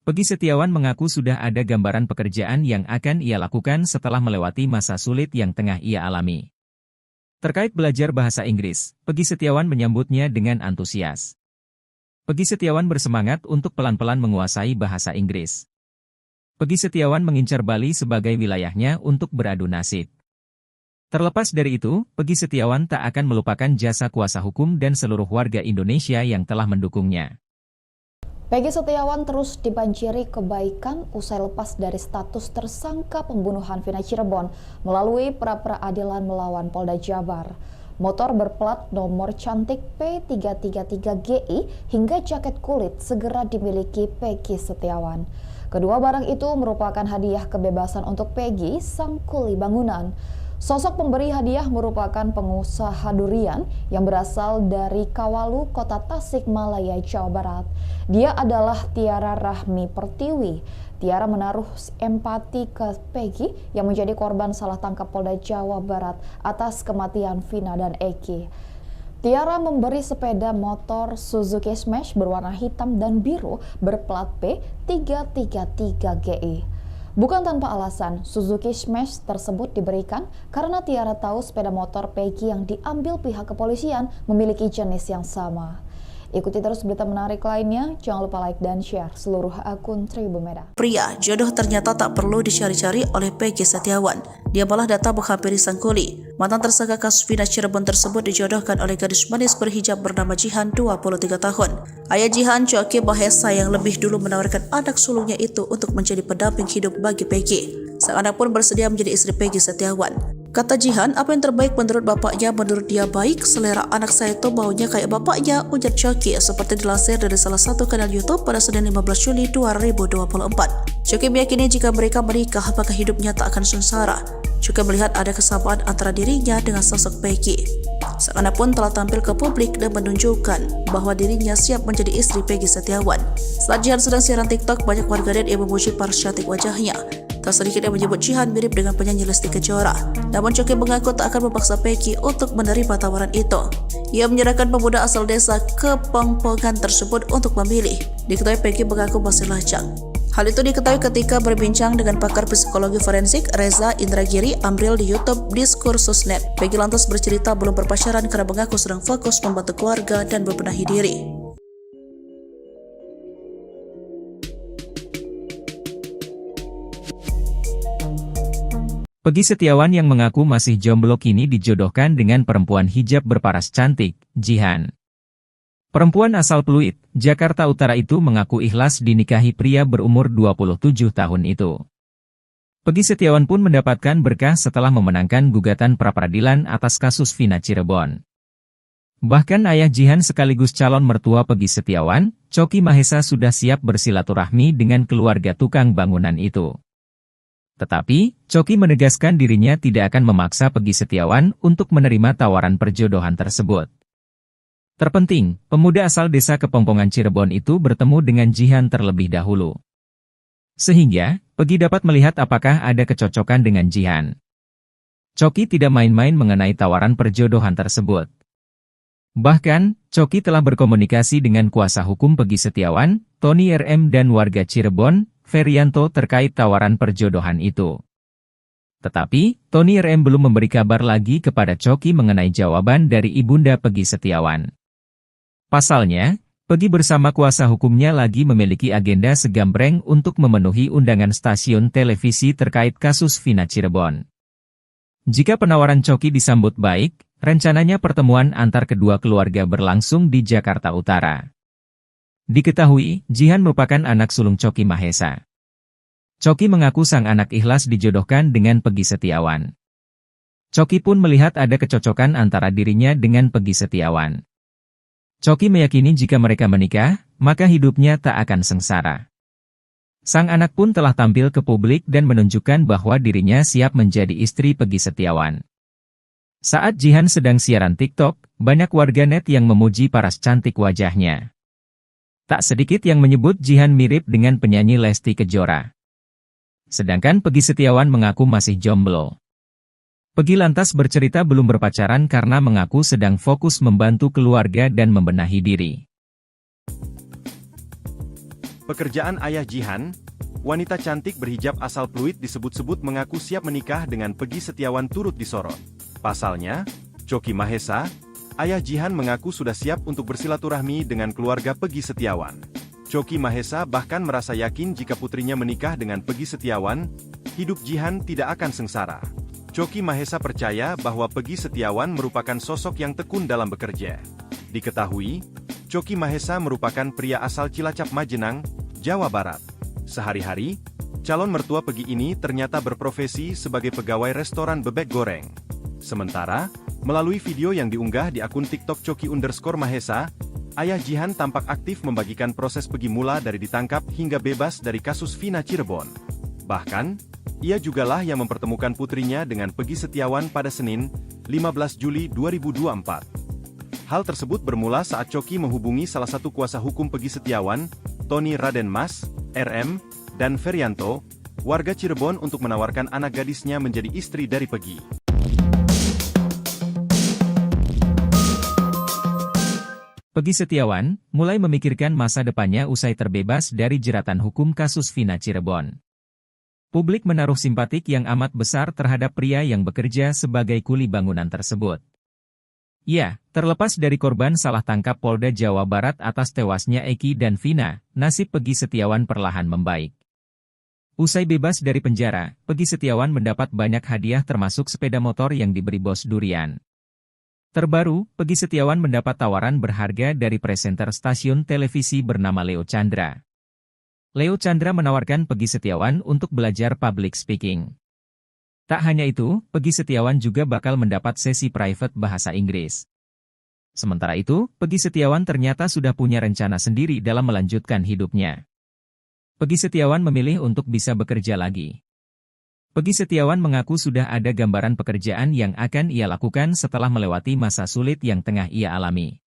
Pegi Setiawan mengaku sudah ada gambaran pekerjaan yang akan ia lakukan setelah melewati masa sulit yang tengah ia alami. Terkait belajar bahasa Inggris, Pegi Setiawan menyambutnya dengan antusias. Pegi Setiawan bersemangat untuk pelan-pelan menguasai bahasa Inggris. Pegi Setiawan mengincar Bali sebagai wilayahnya untuk beradu nasib. Terlepas dari itu, Pegi Setiawan tak akan melupakan jasa kuasa hukum dan seluruh warga Indonesia yang telah mendukungnya. Pegi Setiawan terus dibanjiri kebaikan usai lepas dari status tersangka pembunuhan Vina Cirebon melalui pra-peradilan melawan Polda Jabar. Motor berplat nomor cantik P333GI hingga jaket kulit segera dimiliki Pegi Setiawan. Kedua barang itu merupakan hadiah kebebasan untuk Pegi, sang kuli bangunan. Sosok pemberi hadiah merupakan pengusaha durian yang berasal dari Kawalu, Kota Tasikmalaya, Jawa Barat. Dia adalah Tiara Rahmi Pertiwi. Tiara menaruh empati ke Pegi yang menjadi korban salah tangkap Polda Jawa Barat atas kematian Vina dan Eki. Tiara memberi sepeda motor Suzuki Smash berwarna hitam dan biru berplat P333GI. Bukan tanpa alasan, Suzuki Smash tersebut diberikan karena Tiara tahu sepeda motor Pegi yang diambil pihak kepolisian memiliki jenis yang sama. Ikuti terus berita menarik lainnya, jangan lupa like dan share seluruh akun Tribun Medan. Pria, jodoh ternyata tak perlu dicari-cari oleh Pegi Setiawan. Dia malah datang menghampiri sang kuli. Mantan tersangka kasus Vina Cirebon tersebut dijodohkan oleh gadis manis berhijab bernama Jihan, 23 tahun. Ayah Jihan, Coki Mahesa, yang lebih dulu menawarkan anak sulungnya itu untuk menjadi pendamping hidup bagi Pegi. Sang anak pun bersedia menjadi istri Pegi Setiawan. Kata Jihan, apa yang terbaik menurut bapaknya, menurut dia baik, selera anak saya itu baunya kayak bapaknya, ujar Coki seperti dilansir dari salah satu kanal YouTube pada Senin 15 Juli 2024. Coki meyakini jika mereka menikah, maka hidupnya tak akan sengsara. Juga melihat ada kesamaan antara dirinya dengan sosok Pegi. Sang anak pun telah tampil ke publik dan menunjukkan bahwa dirinya siap menjadi istri Pegi Setiawan. Saat Jihan sedang siaran TikTok, banyak warganet yang memuji paras cantik wajahnya. Tak sedikit yang menyebut Jihan mirip dengan penyanyi Lesti Kejora. Namun Coki mengaku tak akan memaksa Pegi untuk menerima tawaran itu. Ia menyerahkan pemuda asal desa Kepongpongan tersebut untuk memilih. Diketahui Pegi mengaku masih lajang. Hal itu diketahui ketika berbincang dengan pakar psikologi forensik Reza Indragiri Amril di YouTube Diskursusnet. Pegi lantas bercerita belum berpacaran karena mengaku sedang fokus membantu keluarga dan membenahi diri. Pegi Setiawan yang mengaku masih jomblo kini dijodohkan dengan perempuan hijab berparas cantik, Jihan. Perempuan asal Pluit, Jakarta Utara itu mengaku ikhlas dinikahi pria berumur 27 tahun itu. Pegi Setiawan pun mendapatkan berkah setelah memenangkan gugatan pra-peradilan atas kasus Vina Cirebon. Bahkan ayah Jihan sekaligus calon mertua Pegi Setiawan, Coki Mahesa, sudah siap bersilaturahmi dengan keluarga tukang bangunan itu. Tetapi, Coki menegaskan dirinya tidak akan memaksa Pegi Setiawan untuk menerima tawaran perjodohan tersebut. Terpenting, pemuda asal desa Kepongpongan Cirebon itu bertemu dengan Jihan terlebih dahulu. Sehingga, Pegi dapat melihat apakah ada kecocokan dengan Jihan. Choky tidak main-main mengenai tawaran perjodohan tersebut. Bahkan, Choky telah berkomunikasi dengan kuasa hukum Peggy Setiawan, Tony RM dan warga Cirebon, Ferianto terkait tawaran perjodohan itu. Tetapi, Tony RM belum memberi kabar lagi kepada Choky mengenai jawaban dari ibunda Peggy Setiawan. Pasalnya, Peggy bersama kuasa hukumnya lagi memiliki agenda segambreng untuk memenuhi undangan stasiun televisi terkait kasus Vina Cirebon. Jika penawaran Choky disambut baik, rencananya pertemuan antar kedua keluarga berlangsung di Jakarta Utara. Diketahui, Jihan merupakan anak sulung Choky Mahesa. Choky mengaku sang anak ikhlas dijodohkan dengan Peggy Setiawan. Choky pun melihat ada kecocokan antara dirinya dengan Peggy Setiawan. Choky meyakini jika mereka menikah, maka hidupnya tak akan sengsara. Sang anak pun telah tampil ke publik dan menunjukkan bahwa dirinya siap menjadi istri Peggy Setiawan. Saat Jihan sedang siaran TikTok, banyak warganet yang memuji paras cantik wajahnya. Tak sedikit yang menyebut Jihan mirip dengan penyanyi Lesti Kejora. Sedangkan Peggy Setiawan mengaku masih jomblo. Peggy lantas bercerita belum berpacaran karena mengaku sedang fokus membantu keluarga dan membenahi diri. Pekerjaan ayah Jihan, wanita cantik berhijab asal Pluit disebut-sebut mengaku siap menikah dengan Peggy Setiawan turut disorot. Pasalnya, Choky Mahesa, ayah Jihan mengaku sudah siap untuk bersilaturahmi dengan keluarga Peggy Setiawan. Choky Mahesa bahkan merasa yakin jika putrinya menikah dengan Peggy Setiawan, hidup Jihan tidak akan sengsara. Choky Mahesa percaya bahwa Peggy Setiawan merupakan sosok yang tekun dalam bekerja. Diketahui, Choky Mahesa merupakan pria asal Cilacap Majenang, Jawa Barat. Sehari-hari, calon mertua Peggy ini ternyata berprofesi sebagai pegawai restoran bebek goreng. Sementara, melalui video yang diunggah di akun TikTok Choky_Mahesa, ayah Jihan tampak aktif membagikan proses Peggy mula dari ditangkap hingga bebas dari kasus Vina Cirebon. Bahkan, ia jugalah yang mempertemukan putrinya dengan Peggy Setiawan pada Senin, 15 Juli 2024. Hal tersebut bermula saat Choky menghubungi salah satu kuasa hukum Peggy Setiawan, Tony Raden Mas, RM, dan Ferianto, warga Cirebon untuk menawarkan anak gadisnya menjadi istri dari Peggy. Peggy Setiawan mulai memikirkan masa depannya usai terbebas dari jeratan hukum kasus Vina Cirebon. Publik menaruh simpatik yang amat besar terhadap pria yang bekerja sebagai kuli bangunan tersebut. Ya, terlepas dari korban salah tangkap Polda Jawa Barat atas tewasnya Eki dan Vina, nasib Peggy Setiawan perlahan membaik. Usai bebas dari penjara, Peggy Setiawan mendapat banyak hadiah termasuk sepeda motor yang diberi bos durian. Terbaru, Peggy Setiawan mendapat tawaran berharga dari presenter stasiun televisi bernama Leo Chandra. Leo Chandra menawarkan Peggy Setiawan untuk belajar public speaking. Tak hanya itu, Peggy Setiawan juga bakal mendapat sesi private bahasa Inggris. Sementara itu, Peggy Setiawan ternyata sudah punya rencana sendiri dalam melanjutkan hidupnya. Peggy Setiawan memilih untuk bisa bekerja lagi. Peggy Setiawan mengaku sudah ada gambaran pekerjaan yang akan ia lakukan setelah melewati masa sulit yang tengah ia alami.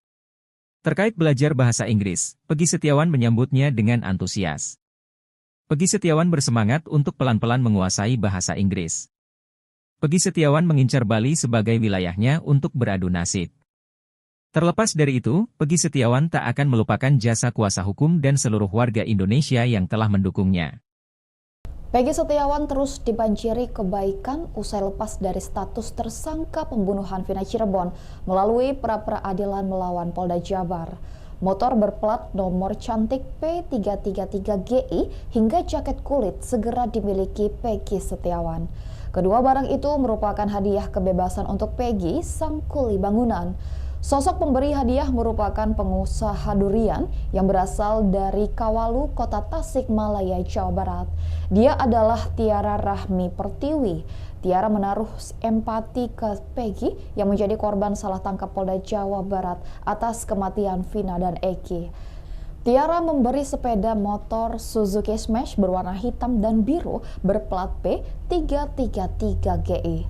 Terkait belajar bahasa Inggris, Peggy Setiawan menyambutnya dengan antusias. Peggy Setiawan bersemangat untuk pelan-pelan menguasai bahasa Inggris. Peggy Setiawan mengincar Bali sebagai wilayahnya untuk beradu nasib. Terlepas dari itu, Peggy Setiawan tak akan melupakan jasa kuasa hukum dan seluruh warga Indonesia yang telah mendukungnya. Peggy Setiawan terus dibanjiri kebaikan usai lepas dari status tersangka pembunuhan Vina Cirebon melalui pra-peradilan melawan Polda Jabar. Motor berplat nomor cantik P333GI hingga jaket kulit segera dimiliki Peggy Setiawan. Kedua barang itu merupakan hadiah kebebasan untuk Peggy, sang kuli bangunan. Sosok pemberi hadiah merupakan pengusaha durian yang berasal dari Kawalu, Kota Tasikmalaya, Jawa Barat. Dia adalah Tiara Rahmi Pertiwi. Tiara menaruh empati ke Peggy yang menjadi korban salah tangkap Polda Jawa Barat atas kematian Vina dan Eki. Tiara memberi sepeda motor Suzuki Smash berwarna hitam dan biru berplat P333GI.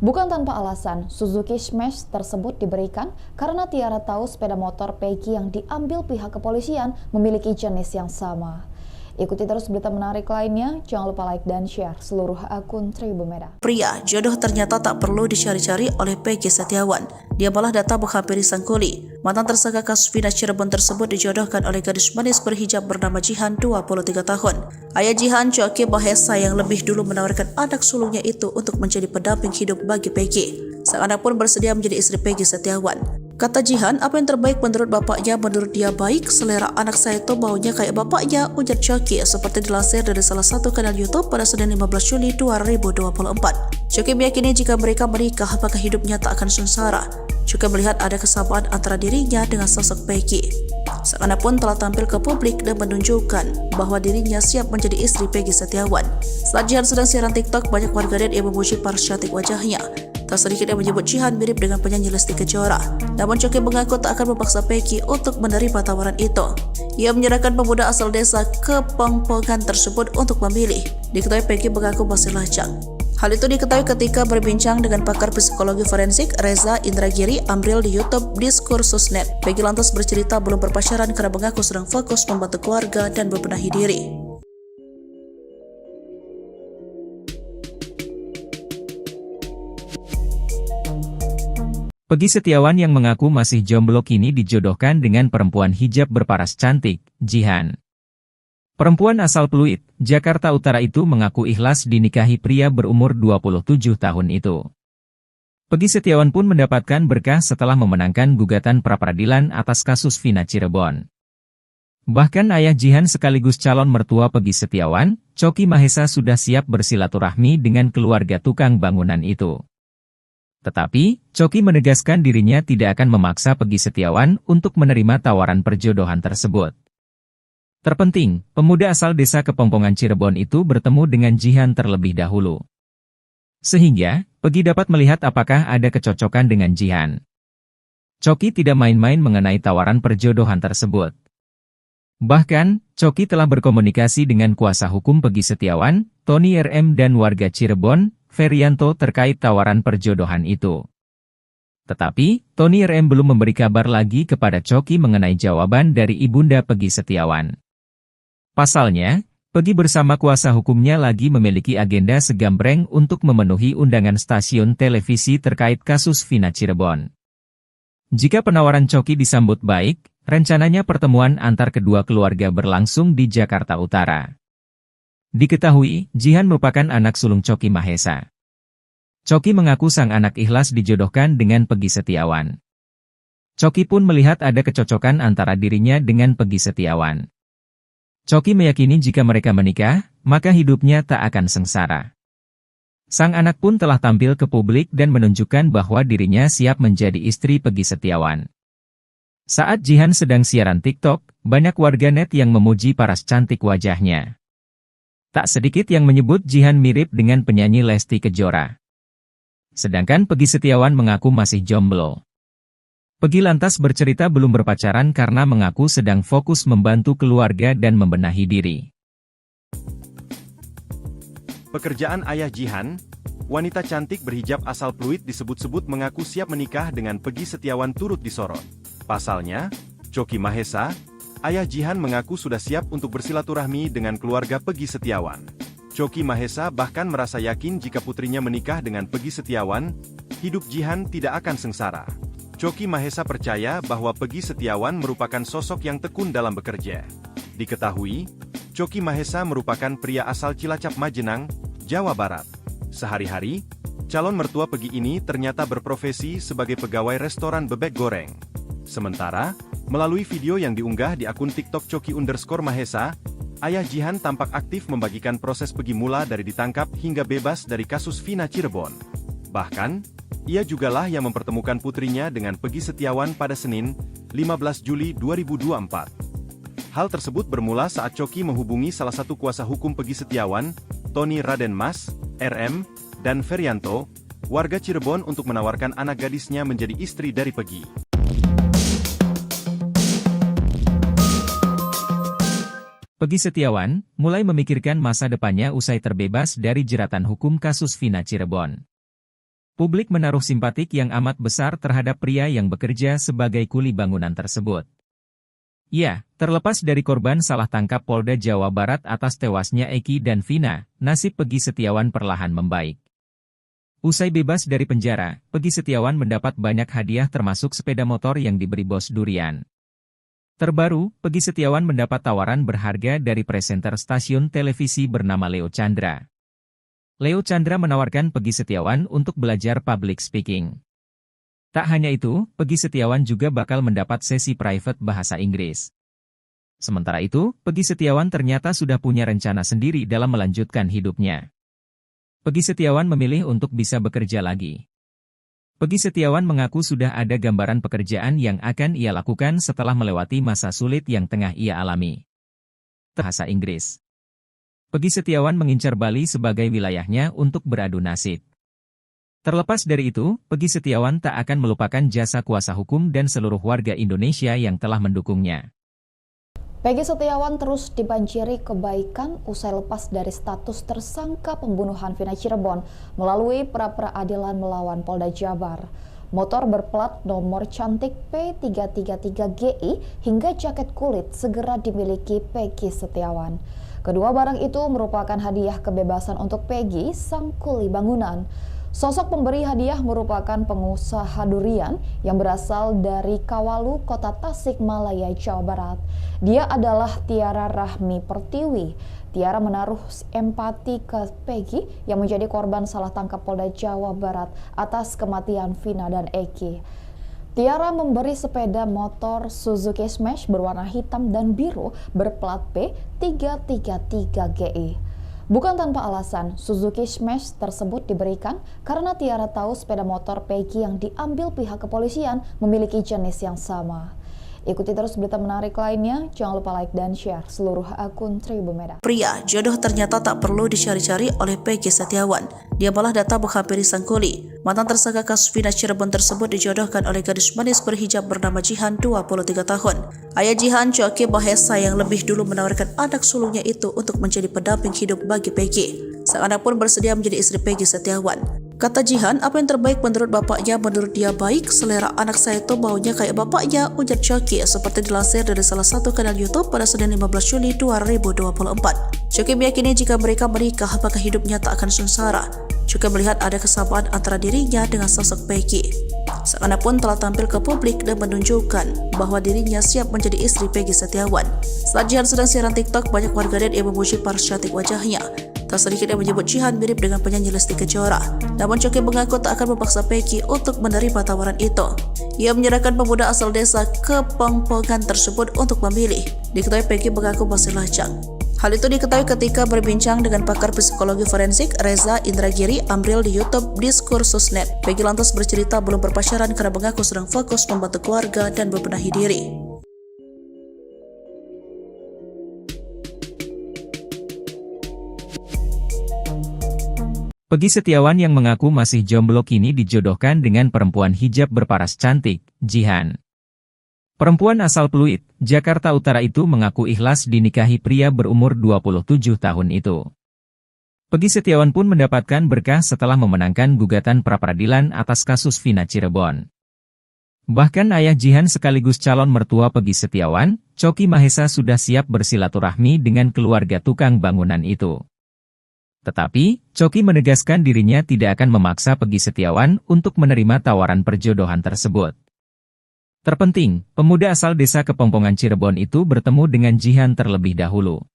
Bukan tanpa alasan, Suzuki Smash tersebut diberikan karena Tiara tahu sepeda motor Peggy yang diambil pihak kepolisian memiliki jenis yang sama. Ikuti terus berita menarik lainnya, jangan lupa like dan share seluruh akun Tribun Medan. Pria, jodoh ternyata tak perlu dicari-cari oleh Peggy Setiawan. Dia malah datang menghampiri sang kuli. Mantan tersangka kasus Vina Cirebon tersebut dijodohkan oleh gadis manis berhijab bernama Jihan, 23 tahun. Ayah Jihan, Choky Mahesa, yang lebih dulu menawarkan anak sulungnya itu untuk menjadi pendamping hidup bagi Peggy. Sang anak pun bersedia menjadi istri Peggy Setiawan. Kata Jihan, apa yang terbaik menurut bapaknya, menurut dia baik, selera anak saya itu baunya kayak bapaknya, ujar Choky, seperti dilansir dari salah satu kanal YouTube pada Senin 15 Juli 2024. Choky meyakini jika mereka menikah, maka hidupnya tak akan sengsara. Choky melihat ada kesamaan antara dirinya dengan sosok Peggy. Sang anak pun telah tampil ke publik dan menunjukkan bahwa dirinya siap menjadi istri Peggy Setiawan. Saat Jihan sedang siaran TikTok, banyak warganet yang memuji paras cantik wajahnya. Tak sedikit yang menyebut Jihan mirip dengan penyanyi Lesti Kejora. Namun Choky mengaku tak akan memaksa Peggy untuk menerima tawaran itu. Ia menyerahkan pemuda asal desa Kepongpongan tersebut untuk memilih. Diketahui Peggy mengaku masih lajang. Hal itu diketahui ketika berbincang dengan pakar psikologi forensik Reza Indragiri Amril di YouTube Diskursusnet. Peggy lantas bercerita belum berpacaran karena mengaku sedang fokus membantu keluarga dan membenahi diri. Peggy Setiawan yang mengaku masih jomblo kini dijodohkan dengan perempuan hijab berparas cantik, Jihan. Perempuan asal Pluit, Jakarta Utara itu mengaku ikhlas dinikahi pria berumur 27 tahun itu. Peggy Setiawan pun mendapatkan berkah setelah memenangkan gugatan pra-peradilan atas kasus Vina Cirebon. Bahkan ayah Jihan sekaligus calon mertua Peggy Setiawan, Choky Mahesa, sudah siap bersilaturahmi dengan keluarga tukang bangunan itu. Tetapi, Choky menegaskan dirinya tidak akan memaksa Peggy Setiawan untuk menerima tawaran perjodohan tersebut. Terpenting, pemuda asal desa Kepongpongan Cirebon itu bertemu dengan Jihan terlebih dahulu. Sehingga, Peggy dapat melihat apakah ada kecocokan dengan Jihan. Choky tidak main-main mengenai tawaran perjodohan tersebut. Bahkan, Choky telah berkomunikasi dengan kuasa hukum Peggy Setiawan, Tony RM, dan warga Cirebon, Ferianto, terkait tawaran perjodohan itu. Tetapi, Tony RM belum memberi kabar lagi kepada Choky mengenai jawaban dari ibunda Peggy Setiawan. Pasalnya, Peggy bersama kuasa hukumnya lagi memiliki agenda segambreng untuk memenuhi undangan stasiun televisi terkait kasus Vina Cirebon. Jika penawaran Choky disambut baik, rencananya pertemuan antar kedua keluarga berlangsung di Jakarta Utara. Diketahui, Jihan merupakan anak sulung Choky Mahesa. Choky mengaku sang anak ikhlas dijodohkan dengan Peggy Setiawan. Choky pun melihat ada kecocokan antara dirinya dengan Peggy Setiawan. Choky meyakini jika mereka menikah, maka hidupnya tak akan sengsara. Sang anak pun telah tampil ke publik dan menunjukkan bahwa dirinya siap menjadi istri Peggy Setiawan. Saat Jihan sedang siaran TikTok, banyak warganet yang memuji paras cantik wajahnya. Tak sedikit yang menyebut Jihan mirip dengan penyanyi Lesti Kejora. Sedangkan Peggy Setiawan mengaku masih jomblo. Peggy lantas bercerita belum berpacaran karena mengaku sedang fokus membantu keluarga dan membenahi diri. Pekerjaan ayah Jihan, wanita cantik berhijab asal Pluit disebut-sebut mengaku siap menikah dengan Peggy Setiawan turut disorot. Pasalnya, Choky Mahesa, ayah Jihan, mengaku sudah siap untuk bersilaturahmi dengan keluarga Peggy Setiawan. Choky Mahesa bahkan merasa yakin jika putrinya menikah dengan Peggy Setiawan, hidup Jihan tidak akan sengsara. Choky Mahesa percaya bahwa Peggy Setiawan merupakan sosok yang tekun dalam bekerja. Diketahui, Choky Mahesa merupakan pria asal Cilacap, Majenang, Jawa Barat. Sehari-hari, calon mertua Peggy ini ternyata berprofesi sebagai pegawai restoran bebek goreng. Sementara, melalui video yang diunggah di akun TikTok Choky_Mahesa, ayah Jihan tampak aktif membagikan proses Peggy mula dari ditangkap hingga bebas dari kasus Vina Cirebon. Bahkan, ia jugalah yang mempertemukan putrinya dengan Peggy Setiawan pada Senin, 15 Juli 2024. Hal tersebut bermula saat Choky menghubungi salah satu kuasa hukum Peggy Setiawan, Tony Raden Mas, RM, dan Ferianto, warga Cirebon, untuk menawarkan anak gadisnya menjadi istri dari Peggy. Peggy Setiawan mulai memikirkan masa depannya usai terbebas dari jeratan hukum kasus Vina Cirebon. Publik menaruh simpatik yang amat besar terhadap pria yang bekerja sebagai kuli bangunan tersebut. Ya, terlepas dari korban salah tangkap Polda Jawa Barat atas tewasnya Eki dan Vina, nasib Peggy Setiawan perlahan membaik. Usai bebas dari penjara, Peggy Setiawan mendapat banyak hadiah termasuk sepeda motor yang diberi bos durian. Terbaru, Peggy Setiawan mendapat tawaran berharga dari presenter stasiun televisi bernama Leo Chandra. Leo Chandra menawarkan Peggy Setiawan untuk belajar public speaking. Tak hanya itu, Peggy Setiawan juga bakal mendapat sesi private bahasa Inggris. Sementara itu, Peggy Setiawan ternyata sudah punya rencana sendiri dalam melanjutkan hidupnya. Peggy Setiawan memilih untuk bisa bekerja lagi. Peggy Setiawan mengaku sudah ada gambaran pekerjaan yang akan ia lakukan setelah melewati masa sulit yang tengah ia alami. Bahasa Inggris. Peggy Setiawan mengincar Bali sebagai wilayahnya untuk beradu nasib. Terlepas dari itu, Peggy Setiawan tak akan melupakan jasa kuasa hukum dan seluruh warga Indonesia yang telah mendukungnya. Peggy Setiawan terus dibanjiri kebaikan usai lepas dari status tersangka pembunuhan Vina Cirebon melalui pra-peradilan melawan Polda Jabar. Motor berplat nomor cantik P333GI hingga jaket kulit segera dimiliki Peggy Setiawan. Kedua barang itu merupakan hadiah kebebasan untuk Peggy, sang kuli bangunan. Sosok pemberi hadiah merupakan pengusaha durian yang berasal dari Kawalu, Kota Tasikmalaya, Jawa Barat. Dia adalah Tiara Rahmi Pertiwi. Tiara menaruh empati ke Peggy yang menjadi korban salah tangkap Polda Jawa Barat atas kematian Vina dan Eki. Tiara memberi sepeda motor Suzuki Smash berwarna hitam dan biru berplat P333GI. Bukan tanpa alasan, Suzuki Smash tersebut diberikan karena Tiara tahu sepeda motor Peggy yang diambil pihak kepolisian memiliki jenis yang sama. Ikuti terus berita menarik lainnya, jangan lupa like dan share seluruh akun Tribun Medan. Pria, jodoh ternyata tak perlu dicari-cari oleh Peggy Setiawan. Dia malah datang menghampiri sang kuli. Mantan tersangka kasus Vina Cirebon tersebut dijodohkan oleh gadis manis berhijab bernama Jihan, 23 tahun. Ayah Jihan, Coki Mahesa, yang lebih dulu menawarkan anak sulungnya itu untuk menjadi pendamping hidup bagi Peggy. Sang anak pun bersedia menjadi istri Peggy Setiawan. Kata Jihan, apa yang terbaik menurut bapaknya, menurut dia baik. Selera anak saya itu baunya kayak bapaknya, ujar Coki, seperti dilansir dari salah satu kanal YouTube pada Senin 15 Juli 2024. Coki meyakini jika mereka menikah, maka hidupnya tak akan sengsara. Juga melihat ada kesamaan antara dirinya dengan sosok Peggy. Sang anak pun telah tampil ke publik dan menunjukkan bahwa dirinya siap menjadi istri Peggy Setiawan. Saat Jihan sedang siaran TikTok, banyak warganet yang memuji paras cantik wajahnya. Tak sedikit yang menyebut Jihan mirip dengan penyanyi Lesti Kejora. Namun Coki mengaku tak akan memaksa Peggy untuk menerima tawaran itu. Ia menyerahkan pemuda asal desa Kepongpongan tersebut untuk memilih. Diketahui Peggy mengaku masih lajang. Hal itu diketahui ketika berbincang dengan pakar psikologi forensik Reza Indragiri Amril di YouTube Diskursusnet. Peggy lantas bercerita belum berpacaran karena mengaku sedang fokus membantu keluarga dan membenahi diri. Peggy Setiawan yang mengaku masih jomblo kini dijodohkan dengan perempuan hijab berparas cantik, Jihan. Perempuan asal Pluit, Jakarta Utara itu mengaku ikhlas dinikahi pria berumur 27 tahun itu. Peggy Setiawan pun mendapatkan berkah setelah memenangkan gugatan pra-peradilan atas kasus Vina Cirebon. Bahkan ayah Jihan sekaligus calon mertua Peggy Setiawan, Coki Mahesa, sudah siap bersilaturahmi dengan keluarga tukang bangunan itu. Tetapi, Coki menegaskan dirinya tidak akan memaksa Peggy Setiawan untuk menerima tawaran perjodohan tersebut. Terpenting, pemuda asal desa Kepongpongan Cirebon itu bertemu dengan Jihan terlebih dahulu.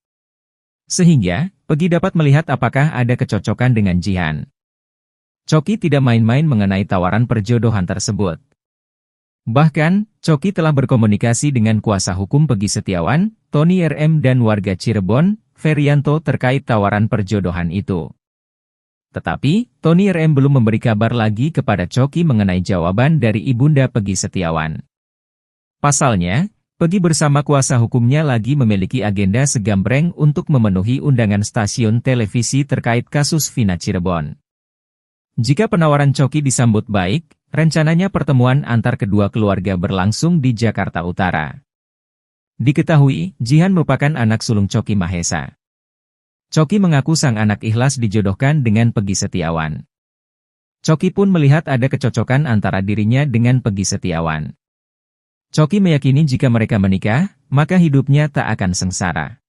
Sehingga, Peggy dapat melihat apakah ada kecocokan dengan Jihan. Coki tidak main-main mengenai tawaran perjodohan tersebut. Bahkan, Coki telah berkomunikasi dengan kuasa hukum Peggy Setiawan, Tony RM, dan warga Cirebon, Ferianto, terkait tawaran perjodohan itu. Tetapi, Tony RM belum memberi kabar lagi kepada Coki mengenai jawaban dari ibunda Peggy Setiawan. Pasalnya, Peggy bersama kuasa hukumnya lagi memiliki agenda segambreng untuk memenuhi undangan stasiun televisi terkait kasus Vina Cirebon. Jika penawaran Coki disambut baik, rencananya pertemuan antar kedua keluarga berlangsung di Jakarta Utara. Diketahui, Jihan merupakan anak sulung Coki Mahesa. Coki mengaku sang anak ikhlas dijodohkan dengan Peggy Setiawan. Coki pun melihat ada kecocokan antara dirinya dengan Peggy Setiawan. Choky meyakini jika mereka menikah, maka hidupnya tak akan sengsara.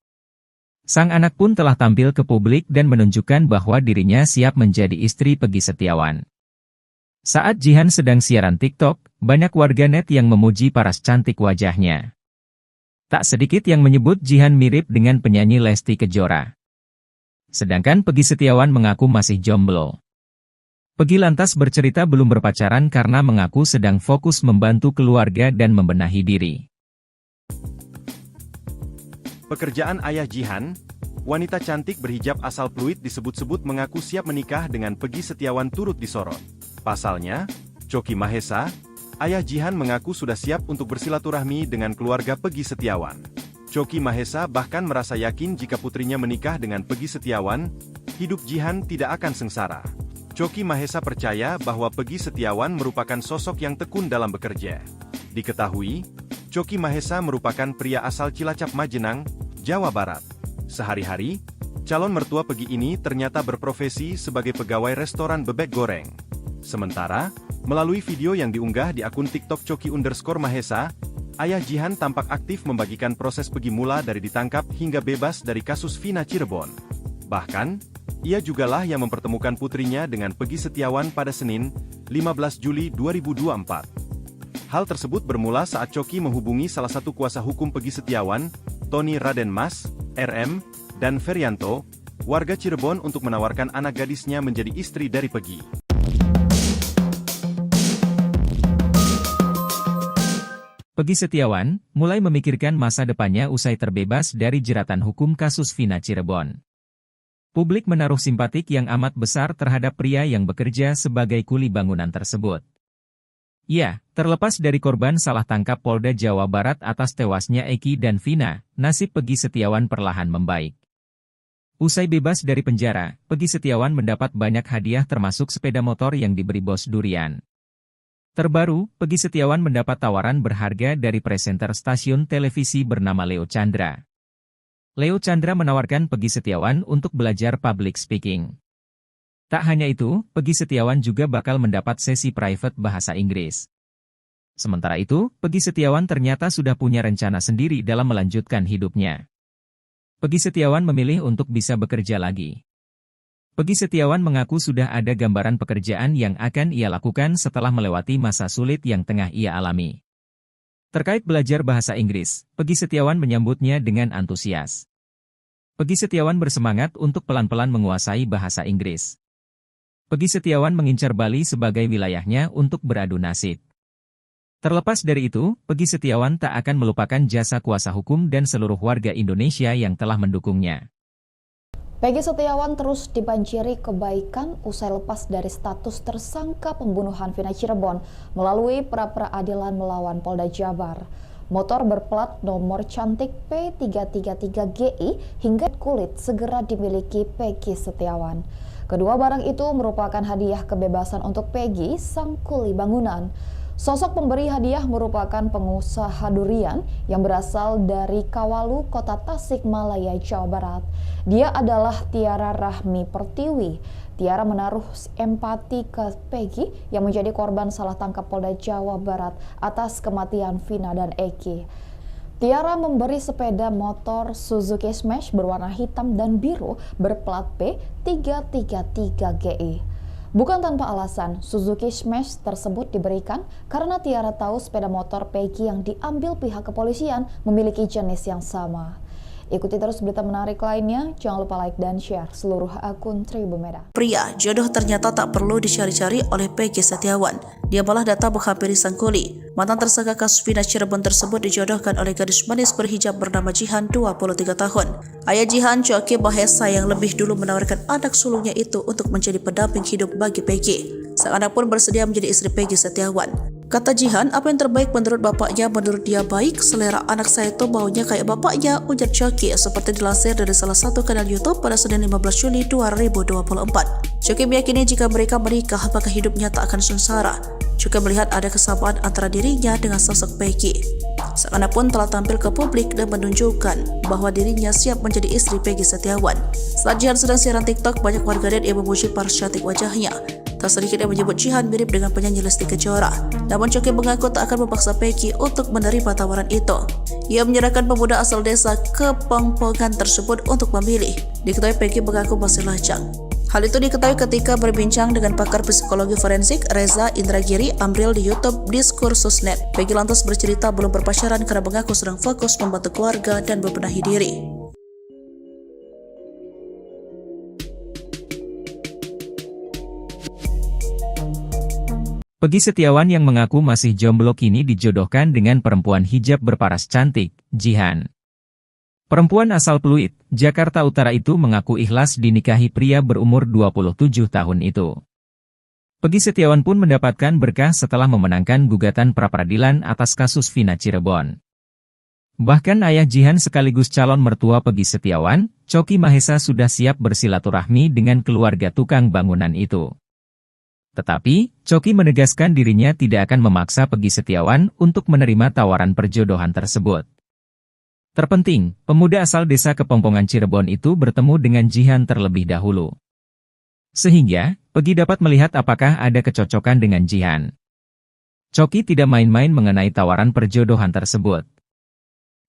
Sang anak pun telah tampil ke publik dan menunjukkan bahwa dirinya siap menjadi istri Peggy Setiawan. Saat Jihan sedang siaran TikTok, banyak warganet yang memuji paras cantik wajahnya. Tak sedikit yang menyebut Jihan mirip dengan penyanyi Lesti Kejora. Sedangkan Peggy Setiawan mengaku masih jomblo. Peggy lantas bercerita belum berpacaran karena mengaku sedang fokus membantu keluarga dan membenahi diri. Pekerjaan ayah Jihan, wanita cantik berhijab asal Pluit disebut-sebut mengaku siap menikah dengan Peggy Setiawan turut disorot. Pasalnya, Choky Mahesa, ayah Jihan mengaku sudah siap untuk bersilaturahmi dengan keluarga Peggy Setiawan. Choky Mahesa bahkan merasa yakin jika putrinya menikah dengan Peggy Setiawan, hidup Jihan tidak akan sengsara. Choky Mahesa percaya bahwa Peggy Setiawan merupakan sosok yang tekun dalam bekerja. Diketahui, Choky Mahesa merupakan pria asal Cilacap Majenang, Jawa Barat. Sehari-hari, calon mertua Peggy ini ternyata berprofesi sebagai pegawai restoran bebek goreng. Sementara, melalui video yang diunggah di akun TikTok Choky_Mahesa, ayah Jihan tampak aktif membagikan proses Peggy mula dari ditangkap hingga bebas dari kasus Vina Cirebon. Bahkan, ia jugalah yang mempertemukan putrinya dengan Peggy Setiawan pada Senin, 15 Juli 2024. Hal tersebut bermula saat Choky menghubungi salah satu kuasa hukum Peggy Setiawan, Tony Raden Mas, RM, dan Ferianto, warga Cirebon untuk menawarkan anak gadisnya menjadi istri dari Peggy. Peggy Setiawan mulai memikirkan masa depannya usai terbebas dari jeratan hukum kasus Vina Cirebon. Publik menaruh simpatik yang amat besar terhadap pria yang bekerja sebagai kuli bangunan tersebut. Ya, terlepas dari korban salah tangkap Polda Jawa Barat atas tewasnya Eki dan Vina, nasib Peggy Setiawan perlahan membaik. Usai bebas dari penjara, Peggy Setiawan mendapat banyak hadiah termasuk sepeda motor yang diberi bos durian. Terbaru, Peggy Setiawan mendapat tawaran berharga dari presenter stasiun televisi bernama Leo Chandra. Leo Chandra menawarkan Peggy Setiawan untuk belajar public speaking. Tak hanya itu, Peggy Setiawan juga bakal mendapat sesi private bahasa Inggris. Sementara itu, Peggy Setiawan ternyata sudah punya rencana sendiri dalam melanjutkan hidupnya. Peggy Setiawan memilih untuk bisa bekerja lagi. Peggy Setiawan mengaku sudah ada gambaran pekerjaan yang akan ia lakukan setelah melewati masa sulit yang tengah ia alami. Terkait belajar bahasa Inggris, Peggy Setiawan menyambutnya dengan antusias. Peggy Setiawan bersemangat untuk pelan-pelan menguasai bahasa Inggris. Peggy Setiawan mengincar Bali sebagai wilayahnya untuk beradu nasib. Terlepas dari itu, Peggy Setiawan tak akan melupakan jasa kuasa hukum dan seluruh warga Indonesia yang telah mendukungnya. Peggy Setiawan terus dibanjiri kebaikan usai lepas dari status tersangka pembunuhan Vina Cirebon melalui pra-peradilan melawan Polda Jabar. Motor berplat nomor cantik P333GI hingga kulit segera dimiliki Peggy Setiawan. Kedua barang itu merupakan hadiah kebebasan untuk Peggy, sang kuli bangunan. Sosok pemberi hadiah merupakan pengusaha durian yang berasal dari Kawalu, Kota Tasikmalaya, Jawa Barat. Dia adalah Tiara Rahmi Pertiwi. Tiara menaruh empati ke Peggy yang menjadi korban salah tangkap Polda Jawa Barat atas kematian Vina dan Eki. Tiara memberi sepeda motor Suzuki Smash berwarna hitam dan biru berplat P333GI. Bukan tanpa alasan, Suzuki Smash tersebut diberikan karena Tiara tahu sepeda motor Peggy yang diambil pihak kepolisian memiliki jenis yang sama. Ikuti terus berita menarik lainnya, jangan lupa like dan share seluruh akun Tribun Medan. Pria, jodoh ternyata tak perlu dicari-cari oleh Peggy Setiawan. Dia malah datang menghampiri sang kuli. Mantan tersangka kasus Vina Cirebon tersebut dijodohkan oleh gadis manis berhijab bernama Jihan, 23 tahun. Ayah Jihan, Choky Mahesa, yang lebih dulu menawarkan anak sulungnya itu untuk menjadi pendamping hidup bagi Peggy. Sang anak pun bersedia menjadi istri Peggy Setiawan. Kata Jihan, apa yang terbaik menurut bapaknya, menurut dia baik. Selera anak saya itu maunya kayak bapaknya, ujar Choky, seperti dilansir dari salah satu kanal YouTube pada Senin 15 Juli 2024. Choky meyakini jika mereka menikah, maka hidupnya tak akan sengsara. Juga melihat ada kesamaan antara dirinya dengan sosok Peggy. Sang anak pun telah tampil ke publik dan menunjukkan bahwa dirinya siap menjadi istri Peggy Setiawan. Saat Jihan sedang siaran TikTok, banyak warganet yang memuji paras cantik wajahnya. Tak sedikit yang menyebut Jihan mirip dengan penyanyi Lesti Kejora. Namun Choky mengaku tak akan memaksa Peggy untuk menerima tawaran itu. Ia menyerahkan pemuda asal desa Kepongpongan tersebut untuk memilih. Diketahui Peggy mengaku masih lajang. Hal itu diketahui ketika berbincang dengan pakar psikologi forensik Reza Indragiri Amril di YouTube Diskursusnet. Peggy lantas bercerita belum berpacaran karena mengaku sedang fokus membantu keluarga dan membenahi diri. Peggy Setiawan yang mengaku masih jomblo kini dijodohkan dengan perempuan hijab berparas cantik, Jihan. Perempuan asal Pluit, Jakarta Utara itu mengaku ikhlas dinikahi pria berumur 27 tahun itu. Peggy Setiawan pun mendapatkan berkah setelah memenangkan gugatan pra-peradilan atas kasus Vina Cirebon. Bahkan ayah Jihan sekaligus calon mertua Peggy Setiawan, Choky Mahesa sudah siap bersilaturahmi dengan keluarga tukang bangunan itu. Tetapi, Choky menegaskan dirinya tidak akan memaksa Peggy Setiawan untuk menerima tawaran perjodohan tersebut. Terpenting, pemuda asal desa Kepongpongan Cirebon itu bertemu dengan Jihan terlebih dahulu. Sehingga, Peggy dapat melihat apakah ada kecocokan dengan Jihan. Choky tidak main-main mengenai tawaran perjodohan tersebut.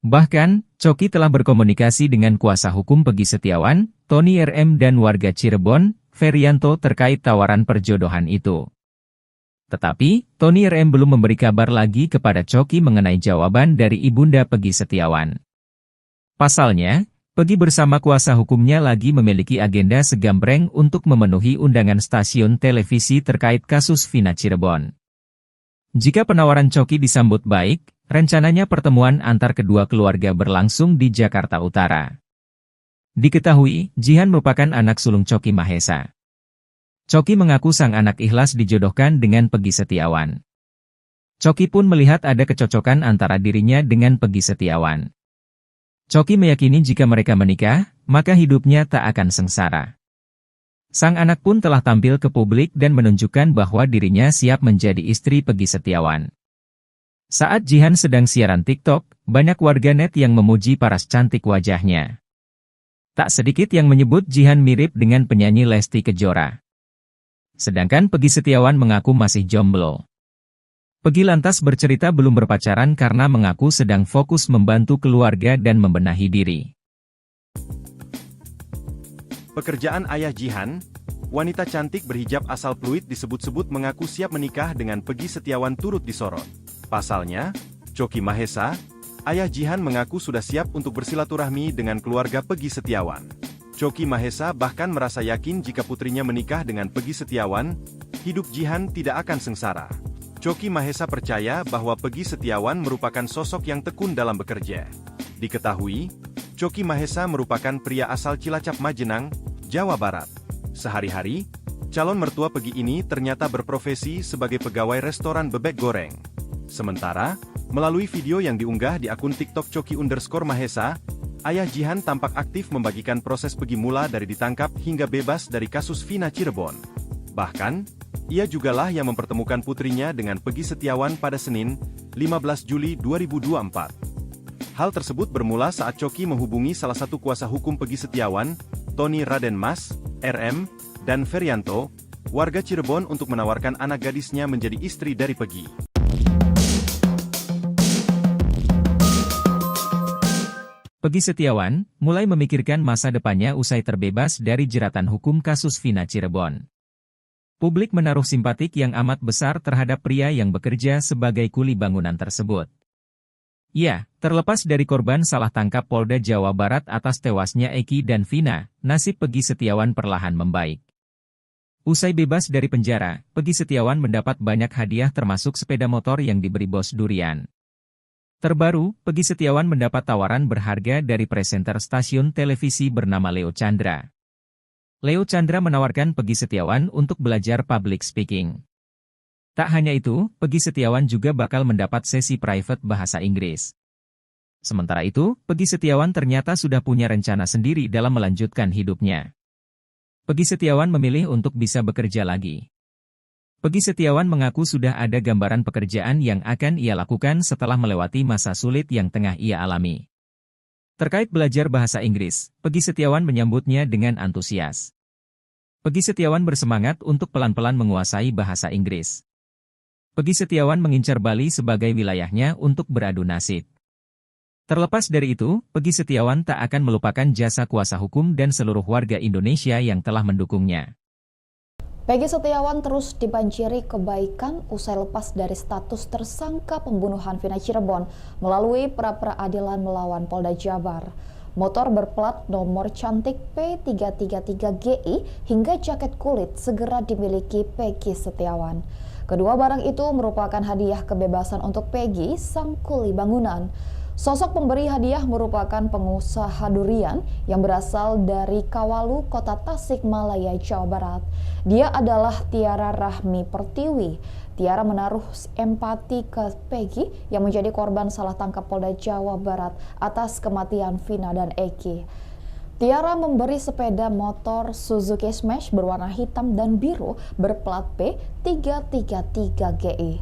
Bahkan, Choky telah berkomunikasi dengan kuasa hukum Peggy Setiawan, Tony RM dan warga Cirebon, Ferianto terkait tawaran perjodohan itu. Tetapi, Tony RM belum memberi kabar lagi kepada Choky mengenai jawaban dari ibunda Peggy Setiawan. Pasalnya, Peggy bersama kuasa hukumnya lagi memiliki agenda segambreng untuk memenuhi undangan stasiun televisi terkait kasus Vina Cirebon. Jika penawaran Choky disambut baik, rencananya pertemuan antar kedua keluarga berlangsung di Jakarta Utara. Diketahui, Jihan merupakan anak sulung Choky Mahesa. Choky mengaku sang anak ikhlas dijodohkan dengan Peggy Setiawan. Choky pun melihat ada kecocokan antara dirinya dengan Peggy Setiawan. Choky meyakini jika mereka menikah, maka hidupnya tak akan sengsara. Sang anak pun telah tampil ke publik dan menunjukkan bahwa dirinya siap menjadi istri Peggy Setiawan. Saat Jihan sedang siaran TikTok, banyak warganet yang memuji paras cantik wajahnya. Tak sedikit yang menyebut Jihan mirip dengan penyanyi Lesti Kejora. Sedangkan Peggy Setiawan mengaku masih jomblo. Peggy lantas bercerita belum berpacaran karena mengaku sedang fokus membantu keluarga dan membenahi diri. Pekerjaan ayah Jihan, wanita cantik berhijab asal Pluit disebut-sebut mengaku siap menikah dengan Peggy Setiawan turut disorot. Pasalnya, Choky Mahesa, ayah Jihan mengaku sudah siap untuk bersilaturahmi dengan keluarga Peggy Setiawan. Choky Mahesa bahkan merasa yakin jika putrinya menikah dengan Peggy Setiawan, hidup Jihan tidak akan sengsara. Choky Mahesa percaya bahwa Peggy Setiawan merupakan sosok yang tekun dalam bekerja. Diketahui, Choky Mahesa merupakan pria asal Cilacap Majenang, Jawa Barat. Sehari-hari, calon mertua Peggy ini ternyata berprofesi sebagai pegawai restoran bebek goreng. Sementara, melalui video yang diunggah di akun TikTok Choky_Mahesa, ayah Jihan tampak aktif membagikan proses Peggy mula dari ditangkap hingga bebas dari kasus Vina Cirebon. Bahkan, ia jugalah yang mempertemukan putrinya dengan Peggy Setiawan pada Senin, 15 Juli 2024. Hal tersebut bermula saat Choky menghubungi salah satu kuasa hukum Peggy Setiawan, Tony Raden Mas, RM, dan Ferianto, warga Cirebon untuk menawarkan anak gadisnya menjadi istri dari Peggy. Peggy Setiawan mulai memikirkan masa depannya usai terbebas dari jeratan hukum kasus Vina Cirebon. Publik menaruh simpatik yang amat besar terhadap pria yang bekerja sebagai kuli bangunan tersebut. Ya, terlepas dari korban salah tangkap Polda Jawa Barat atas tewasnya Eki dan Vina, nasib Peggy Setiawan perlahan membaik. Usai bebas dari penjara, Peggy Setiawan mendapat banyak hadiah termasuk sepeda motor yang diberi bos durian. Terbaru, Peggy Setiawan mendapat tawaran berharga dari presenter stasiun televisi bernama Leo Chandra. Leo Chandra menawarkan Peggy Setiawan untuk belajar public speaking. Tak hanya itu, Peggy Setiawan juga bakal mendapat sesi private bahasa Inggris. Sementara itu, Peggy Setiawan ternyata sudah punya rencana sendiri dalam melanjutkan hidupnya. Peggy Setiawan memilih untuk bisa bekerja lagi. Peggy Setiawan mengaku sudah ada gambaran pekerjaan yang akan ia lakukan setelah melewati masa sulit yang tengah ia alami. Terkait belajar bahasa Inggris, Peggy Setiawan menyambutnya dengan antusias. Peggy Setiawan bersemangat untuk pelan-pelan menguasai bahasa Inggris. Peggy Setiawan mengincar Bali sebagai wilayahnya untuk beradu nasib. Terlepas dari itu, Peggy Setiawan tak akan melupakan jasa kuasa hukum dan seluruh warga Indonesia yang telah mendukungnya. Peggy Setiawan terus dibanjiri kebaikan usai lepas dari status tersangka pembunuhan Vina Cirebon melalui pra-peradilan melawan Polda Jabar. Motor berplat nomor cantik P333GI hingga jaket kulit segera dimiliki Peggy Setiawan. Kedua barang itu merupakan hadiah kebebasan untuk Peggy, sang kuli bangunan. Sosok pemberi hadiah merupakan pengusaha durian yang berasal dari Kawalu, Kota Tasikmalaya, Jawa Barat. Dia adalah Tiara Rahmi Pertiwi. Tiara menaruh empati ke Peggy yang menjadi korban salah tangkap Polda Jawa Barat atas kematian Vina dan Eki. Tiara memberi sepeda motor Suzuki Smash berwarna hitam dan biru berplat P333GI.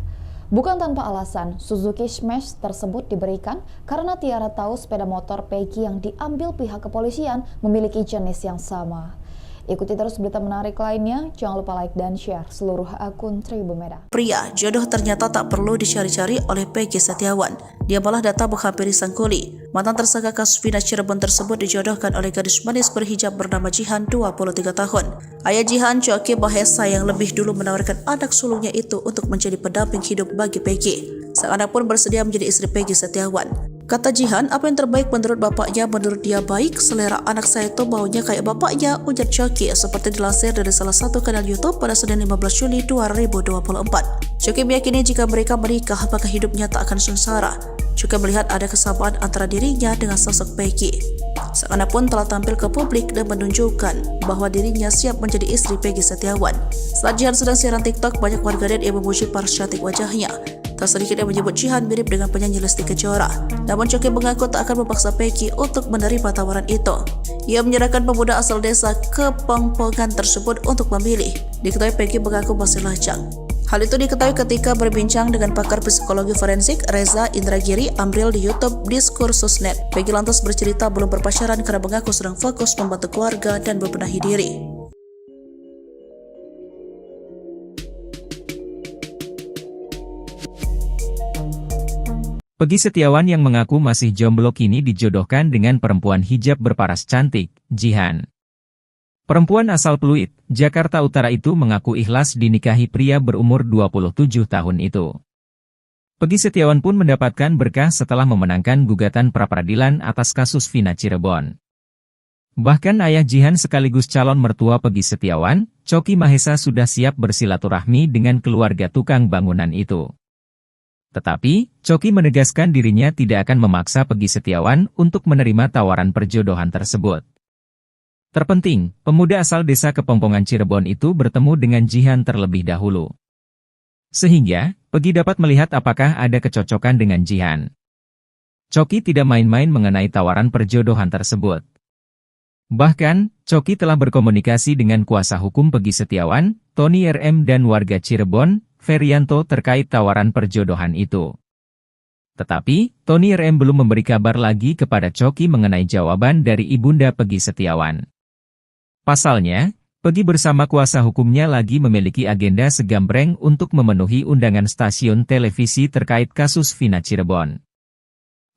Bukan tanpa alasan, Suzuki Smash tersebut diberikan karena Tiara tahu sepeda motor Peggy yang diambil pihak kepolisian memiliki jenis yang sama. Ikuti terus berita menarik lainnya, jangan lupa like dan share seluruh akun Tribun Medan. Pria, jodoh ternyata tak perlu dicari-cari oleh Peggy Setiawan. Dia malah datang menghampiri sang kuli. Mantan tersangka kasus Vina Cirebon tersebut dijodohkan oleh gadis manis berhijab bernama Jihan, 23 tahun. Ayah Jihan, Choki Mahesa, yang lebih dulu menawarkan anak sulungnya itu untuk menjadi pendamping hidup bagi Peggy. Sang anak pun bersedia menjadi istri Peggy Setiawan. Kata Jihan, apa yang terbaik menurut bapaknya, menurut dia baik, selera anak saya itu maunya kayak bapaknya, ujar Choki, seperti dilansir dari salah satu kanal YouTube pada Senin 15 Juli 2024. Choki meyakini jika mereka menikah, maka hidupnya tak akan sengsara. Juga melihat ada kesamaan antara dirinya dengan sosok Peggy. Sang anak pun telah tampil ke publik dan menunjukkan bahwa dirinya siap menjadi istri Peggy Setiawan. Saat Jihan sedang siaran TikTok, banyak warganet yang memuji paras cantik wajahnya. Tak sedikit yang menyebut Jihan mirip dengan penyanyi Lesti Kejora. Namun Choki mengaku tak akan memaksa Peggy untuk menerima tawaran itu. Ia menyerahkan pemuda asal desa Kepongpongan tersebut untuk memilih. Diketahui Peggy mengaku masih lajang. Hal itu diketahui ketika berbincang dengan pakar psikologi forensik Reza Indragiri Amril di YouTube Diskursus.net. Peggy lantas bercerita belum berpacaran karena mengaku sedang fokus membantu keluarga dan membenahi diri. Peggy Setiawan yang mengaku masih jomblo kini dijodohkan dengan perempuan hijab berparas cantik, Jihan. Perempuan asal Pluit, Jakarta Utara itu mengaku ikhlas dinikahi pria berumur 27 tahun itu. Peggy Setiawan pun mendapatkan berkah setelah memenangkan gugatan pra-peradilan atas kasus Vina Cirebon. Bahkan ayah Jihan sekaligus calon mertua Peggy Setiawan, Choki Mahesa, sudah siap bersilaturahmi dengan keluarga tukang bangunan itu. Tetapi, Choki menegaskan dirinya tidak akan memaksa Peggy Setiawan untuk menerima tawaran perjodohan tersebut. Terpenting, pemuda asal desa Kepongpongan Cirebon itu bertemu dengan Jihan terlebih dahulu. Sehingga, Peggy dapat melihat apakah ada kecocokan dengan Jihan. Choki tidak main-main mengenai tawaran perjodohan tersebut. Bahkan, Choki telah berkomunikasi dengan kuasa hukum Peggy Setiawan, Tony RM, dan warga Cirebon, Ferianto, terkait tawaran perjodohan itu. Tetapi, Tony RM belum memberi kabar lagi kepada Choki mengenai jawaban dari ibunda Peggy Setiawan. Pasalnya, Peggy bersama kuasa hukumnya lagi memiliki agenda segambreng untuk memenuhi undangan stasiun televisi terkait kasus Vina Cirebon.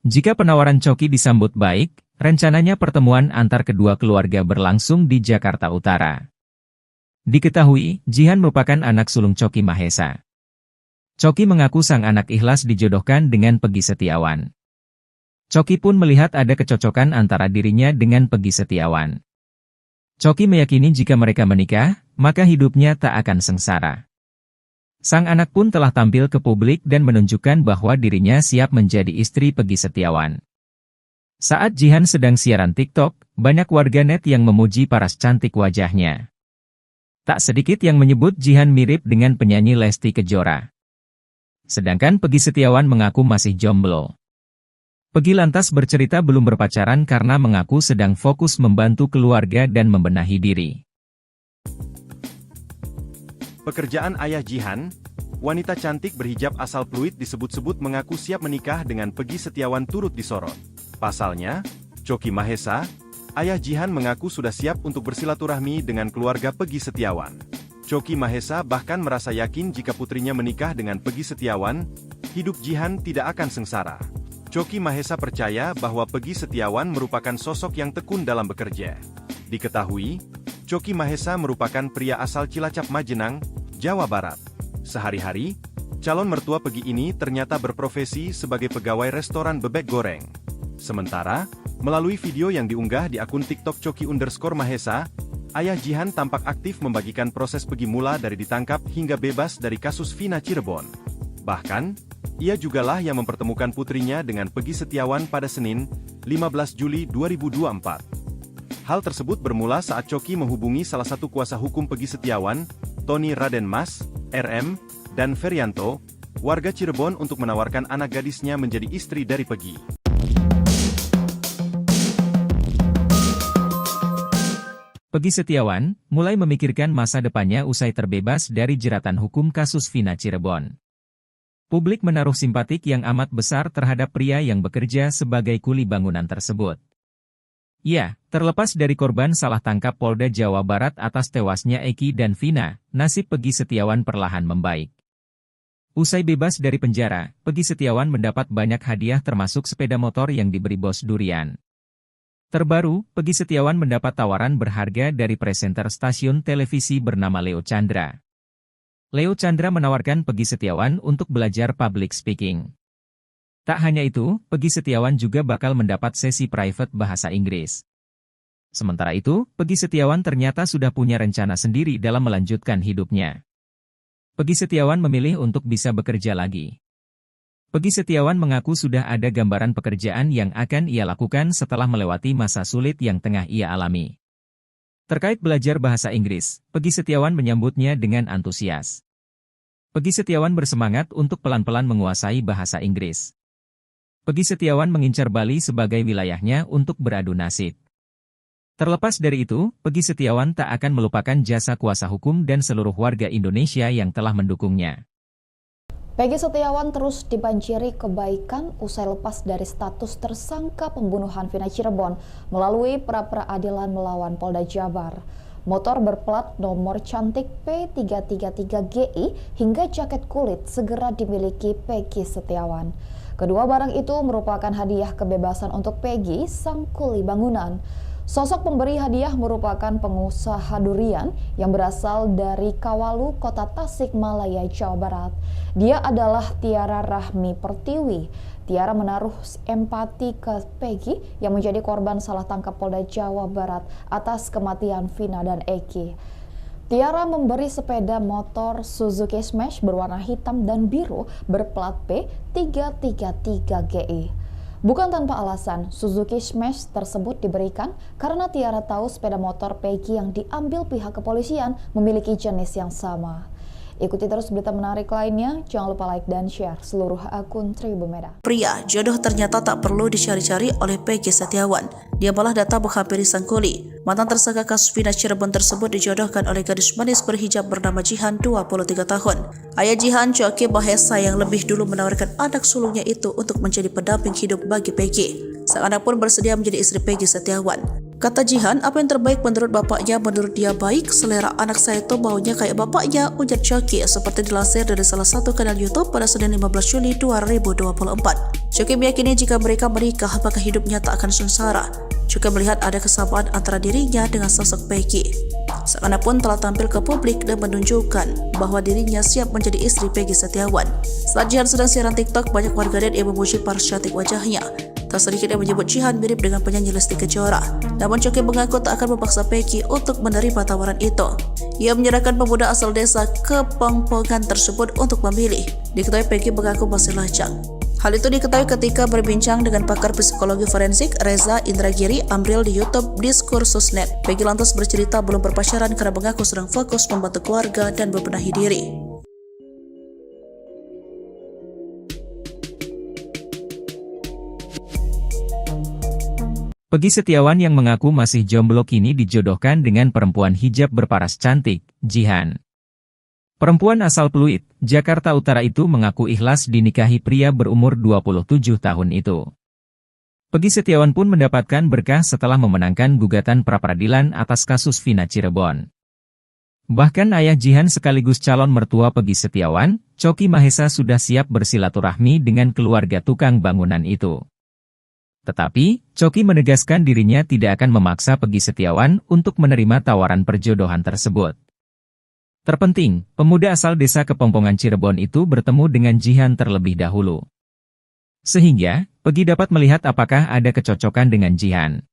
Jika penawaran Choki disambut baik, rencananya pertemuan antar kedua keluarga berlangsung di Jakarta Utara. Diketahui, Jihan merupakan anak sulung Choki Mahesa. Choki mengaku sang anak ikhlas dijodohkan dengan Peggy Setiawan. Choki pun melihat ada kecocokan antara dirinya dengan Peggy Setiawan. Choki meyakini jika mereka menikah, maka hidupnya tak akan sengsara. Sang anak pun telah tampil ke publik dan menunjukkan bahwa dirinya siap menjadi istri Peggy Setiawan. Saat Jihan sedang siaran TikTok, banyak warganet yang memuji paras cantik wajahnya. Tak sedikit yang menyebut Jihan mirip dengan penyanyi Lesti Kejora. Sedangkan Peggy Setiawan mengaku masih jomblo. Peggy lantas bercerita belum berpacaran karena mengaku sedang fokus membantu keluarga dan membenahi diri. Pekerjaan ayah Jihan, wanita cantik berhijab asal Pluit disebut-sebut mengaku siap menikah dengan Peggy Setiawan turut disorot. Pasalnya, Choki Mahesa, Ayah Jihan mengaku sudah siap untuk bersilaturahmi dengan keluarga Peggy Setiawan. Choky Mahesa bahkan merasa yakin jika putrinya menikah dengan Peggy Setiawan, hidup Jihan tidak akan sengsara. Choky Mahesa percaya bahwa Peggy Setiawan merupakan sosok yang tekun dalam bekerja. Diketahui, Choky Mahesa merupakan pria asal Cilacap Majenang, Jawa Barat. Sehari-hari, calon mertua Peggy ini ternyata berprofesi sebagai pegawai restoran bebek goreng. Sementara, melalui video yang diunggah di akun TikTok Choky_Mahesa, ayah Jihan tampak aktif membagikan proses Peggy mula dari ditangkap hingga bebas dari kasus Vina Cirebon. Bahkan, ia jugalah yang mempertemukan putrinya dengan Peggy Setiawan pada Senin, 15 Juli 2024. Hal tersebut bermula saat Choky menghubungi salah satu kuasa hukum Peggy Setiawan, Tony Raden Mas, RM, dan Ferianto, warga Cirebon untuk menawarkan anak gadisnya menjadi istri dari Peggy. Peggy Setiawan mulai memikirkan masa depannya usai terbebas dari jeratan hukum kasus Vina Cirebon. Publik menaruh simpatik yang amat besar terhadap pria yang bekerja sebagai kuli bangunan tersebut. Ya, terlepas dari korban salah tangkap Polda Jawa Barat atas tewasnya Eki dan Vina, nasib Peggy Setiawan perlahan membaik. Usai bebas dari penjara, Peggy Setiawan mendapat banyak hadiah termasuk sepeda motor yang diberi bos durian. Terbaru, Peggy Setiawan mendapat tawaran berharga dari presenter stasiun televisi bernama Leo Chandra. Leo Chandra menawarkan Peggy Setiawan untuk belajar public speaking. Tak hanya itu, Peggy Setiawan juga bakal mendapat sesi private bahasa Inggris. Sementara itu, Peggy Setiawan ternyata sudah punya rencana sendiri dalam melanjutkan hidupnya. Peggy Setiawan memilih untuk bisa bekerja lagi. Peggy Setiawan mengaku sudah ada gambaran pekerjaan yang akan ia lakukan setelah melewati masa sulit yang tengah ia alami. Terkait belajar bahasa Inggris, Peggy Setiawan menyambutnya dengan antusias. Peggy Setiawan bersemangat untuk pelan-pelan menguasai bahasa Inggris. Peggy Setiawan mengincar Bali sebagai wilayahnya untuk beradu nasib. Terlepas dari itu, Peggy Setiawan tak akan melupakan jasa kuasa hukum dan seluruh warga Indonesia yang telah mendukungnya. Peggy Setiawan terus dibanjiri kebaikan usai lepas dari status tersangka pembunuhan Vina Cirebon melalui pra-peradilan melawan Polda Jabar. Motor berplat nomor cantik P333GI hingga jaket kulit segera dimiliki Peggy Setiawan. Kedua barang itu merupakan hadiah kebebasan untuk Peggy, sang kuli bangunan. Sosok pemberi hadiah merupakan pengusaha durian yang berasal dari Kawalu, Kota Tasikmalaya, Jawa Barat. Dia adalah Tiara Rahmi Pertiwi. Tiara menaruh empati ke Peggy yang menjadi korban salah tangkap Polda Jawa Barat atas kematian Vina dan Eki. Tiara memberi sepeda motor Suzuki Smash berwarna hitam dan biru berplat P333GI. Bukan tanpa alasan, Suzuki Smash tersebut diberikan karena Tiara tahu sepeda motor Peggy yang diambil pihak kepolisian memiliki jenis yang sama. Ikuti terus berita menarik lainnya, jangan lupa like dan share seluruh akun Tribun Medan. Pria, jodoh ternyata tak perlu dicari-cari oleh Peggy Setiawan. Dia malah datang menghampiri sang kuli. Mantan tersangka kasus Vina Cirebon tersebut dijodohkan oleh gadis manis berhijab bernama Jihan, 23 tahun. Ayah Jihan, Choky Mahesa, yang lebih dulu menawarkan anak sulungnya itu untuk menjadi pendamping hidup bagi Peggy. Sang anak pun bersedia menjadi istri Peggy Setiawan. Kata Jihan, apa yang terbaik menurut bapaknya, menurut dia baik, selera anak saya itu maunya kayak bapaknya, ujar Choky, seperti dilansir dari salah satu kanal YouTube pada Senin 15 Juli 2024. Choky meyakini jika mereka menikah, maka hidupnya tak akan sengsara. Juga melihat ada kesamaan antara dirinya dengan sosok Peggy. Sang anak pun telah tampil ke publik dan menunjukkan bahwa dirinya siap menjadi istri Peggy Setiawan. Saat Jihan sedang siaran TikTok, banyak warganet yang memuji paras cantik wajahnya. Tak sedikit yang menyebut Jihan mirip dengan penyanyi Lesti Kejora. Namun Choky mengaku tak akan memaksa Peggy untuk menerima tawaran itu. Ia menyerahkan pemuda asal desa Kepongpongan tersebut untuk memilih. Diketahui Peggy mengaku masih lajang. Hal itu diketahui ketika berbincang dengan pakar psikologi forensik Reza Indragiri Amril di YouTube Diskursus.net. Peggy lantas bercerita belum berpacaran karena mengaku sedang fokus membantu keluarga dan membenahi diri. Peggy Setiawan yang mengaku masih jomblo kini dijodohkan dengan perempuan hijab berparas cantik, Jihan. Perempuan asal Pluit, Jakarta Utara itu mengaku ikhlas dinikahi pria berumur 27 tahun itu. Peggy Setiawan pun mendapatkan berkah setelah memenangkan gugatan pra-peradilan atas kasus Vina Cirebon. Bahkan ayah Jihan sekaligus calon mertua Peggy Setiawan, Choky Mahesa sudah siap bersilaturahmi dengan keluarga tukang bangunan itu. Tetapi, Choky menegaskan dirinya tidak akan memaksa Peggy Setiawan untuk menerima tawaran perjodohan tersebut. Terpenting, pemuda asal desa Kepongpongan Cirebon itu bertemu dengan Jihan terlebih dahulu. Sehingga, Peggy dapat melihat apakah ada kecocokan dengan Jihan.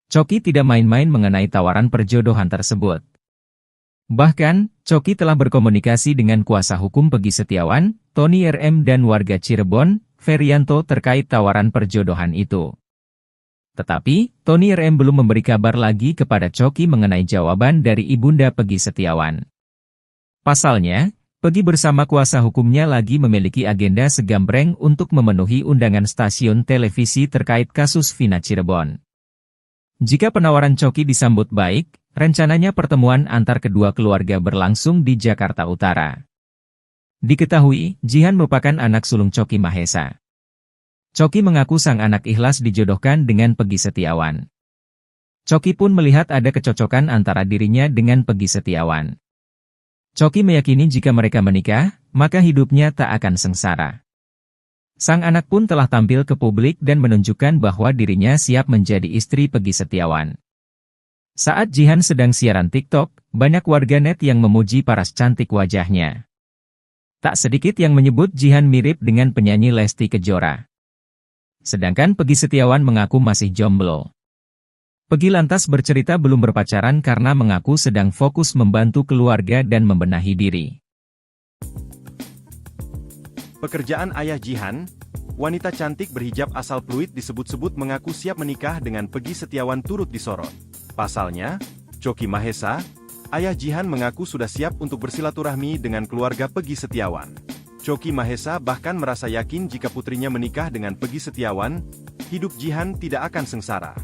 Choky tidak main-main mengenai tawaran perjodohan tersebut. Bahkan, Choky telah berkomunikasi dengan kuasa hukum Peggy Setiawan, Tony RM dan warga Cirebon, Ferianto terkait tawaran perjodohan itu. Tetapi, Tony RM belum memberi kabar lagi kepada Choky mengenai jawaban dari ibunda Peggy Setiawan. Pasalnya, Peggy bersama kuasa hukumnya lagi memiliki agenda segambreng untuk memenuhi undangan stasiun televisi terkait kasus Vina Cirebon. Jika penawaran Choky disambut baik, rencananya pertemuan antar kedua keluarga berlangsung di Jakarta Utara. Diketahui, Jihan merupakan anak sulung Choky Mahesa. Choky mengaku sang anak ikhlas dijodohkan dengan Peggy Setiawan. Choky pun melihat ada kecocokan antara dirinya dengan Peggy Setiawan. Choky meyakini jika mereka menikah, maka hidupnya tak akan sengsara. Sang anak pun telah tampil ke publik dan menunjukkan bahwa dirinya siap menjadi istri Peggy Setiawan. Saat Jihan sedang siaran TikTok, banyak warganet yang memuji paras cantik wajahnya. Tak sedikit yang menyebut Jihan mirip dengan penyanyi Lesti Kejora. Sedangkan Peggy Setiawan mengaku masih jomblo. Peggy lantas bercerita belum berpacaran karena mengaku sedang fokus membantu keluarga dan membenahi diri. Pekerjaan ayah Jihan, wanita cantik berhijab asal Pluit disebut-sebut mengaku siap menikah dengan Peggy Setiawan turut disorot. Pasalnya, Choky Mahesa, ayah Jihan mengaku sudah siap untuk bersilaturahmi dengan keluarga Peggy Setiawan. Choky Mahesa bahkan merasa yakin jika putrinya menikah dengan Peggy Setiawan, hidup Jihan tidak akan sengsara.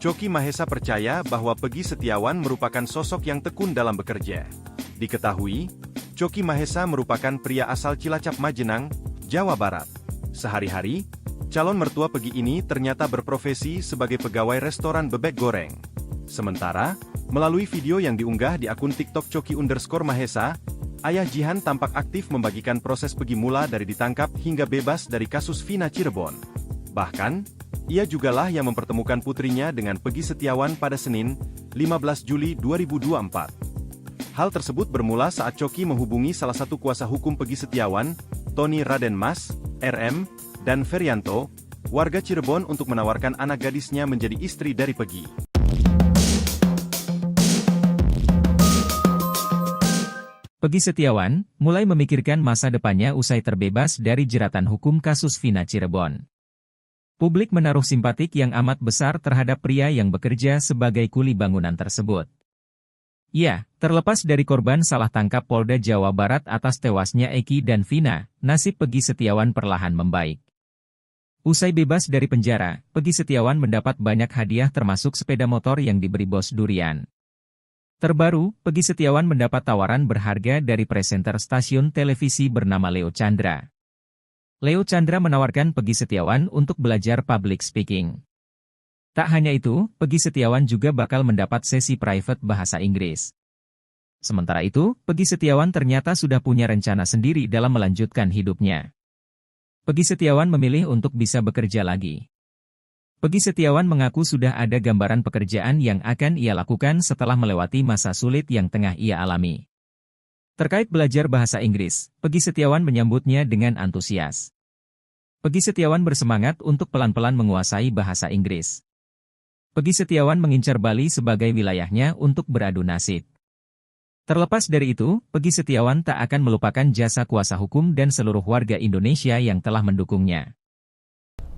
Choky Mahesa percaya bahwa Peggy Setiawan merupakan sosok yang tekun dalam bekerja. Diketahui, Choky Mahesa merupakan pria asal Cilacap Majenang, Jawa Barat. Sehari-hari, calon mertua Peggy ini ternyata berprofesi sebagai pegawai restoran bebek goreng. Sementara, melalui video yang diunggah di akun TikTok Choky_Mahesa, ayah Jihan tampak aktif membagikan proses Peggy mula dari ditangkap hingga bebas dari kasus Vina Cirebon. Bahkan, ia jugalah yang mempertemukan putrinya dengan Peggy Setiawan pada Senin, 15 Juli 2024. Hal tersebut bermula saat Choky menghubungi salah satu kuasa hukum Peggy Setiawan, Tony Raden Mas, RM, dan Ferianto, warga Cirebon untuk menawarkan anak gadisnya menjadi istri dari Peggy. Peggy Setiawan mulai memikirkan masa depannya usai terbebas dari jeratan hukum kasus Vina Cirebon. Publik menaruh simpatik yang amat besar terhadap pria yang bekerja sebagai kuli bangunan tersebut. Ya, terlepas dari korban salah tangkap Polda Jawa Barat atas tewasnya Eki dan Vina, nasib Peggy Setiawan perlahan membaik. Usai bebas dari penjara, Peggy Setiawan mendapat banyak hadiah termasuk sepeda motor yang diberi bos durian. Terbaru, Peggy Setiawan mendapat tawaran berharga dari presenter stasiun televisi bernama Leo Chandra. Leo Chandra menawarkan Peggy Setiawan untuk belajar public speaking. Tak hanya itu, Peggy Setiawan juga bakal mendapat sesi private bahasa Inggris. Sementara itu, Peggy Setiawan ternyata sudah punya rencana sendiri dalam melanjutkan hidupnya. Peggy Setiawan memilih untuk bisa bekerja lagi. Peggy Setiawan mengaku sudah ada gambaran pekerjaan yang akan ia lakukan setelah melewati masa sulit yang tengah ia alami. Terkait belajar bahasa Inggris, Peggy Setiawan menyambutnya dengan antusias. Peggy Setiawan bersemangat untuk pelan-pelan menguasai bahasa Inggris. Peggy Setiawan mengincar Bali sebagai wilayahnya untuk beradu nasib. Terlepas dari itu, Peggy Setiawan tak akan melupakan jasa kuasa hukum dan seluruh warga Indonesia yang telah mendukungnya.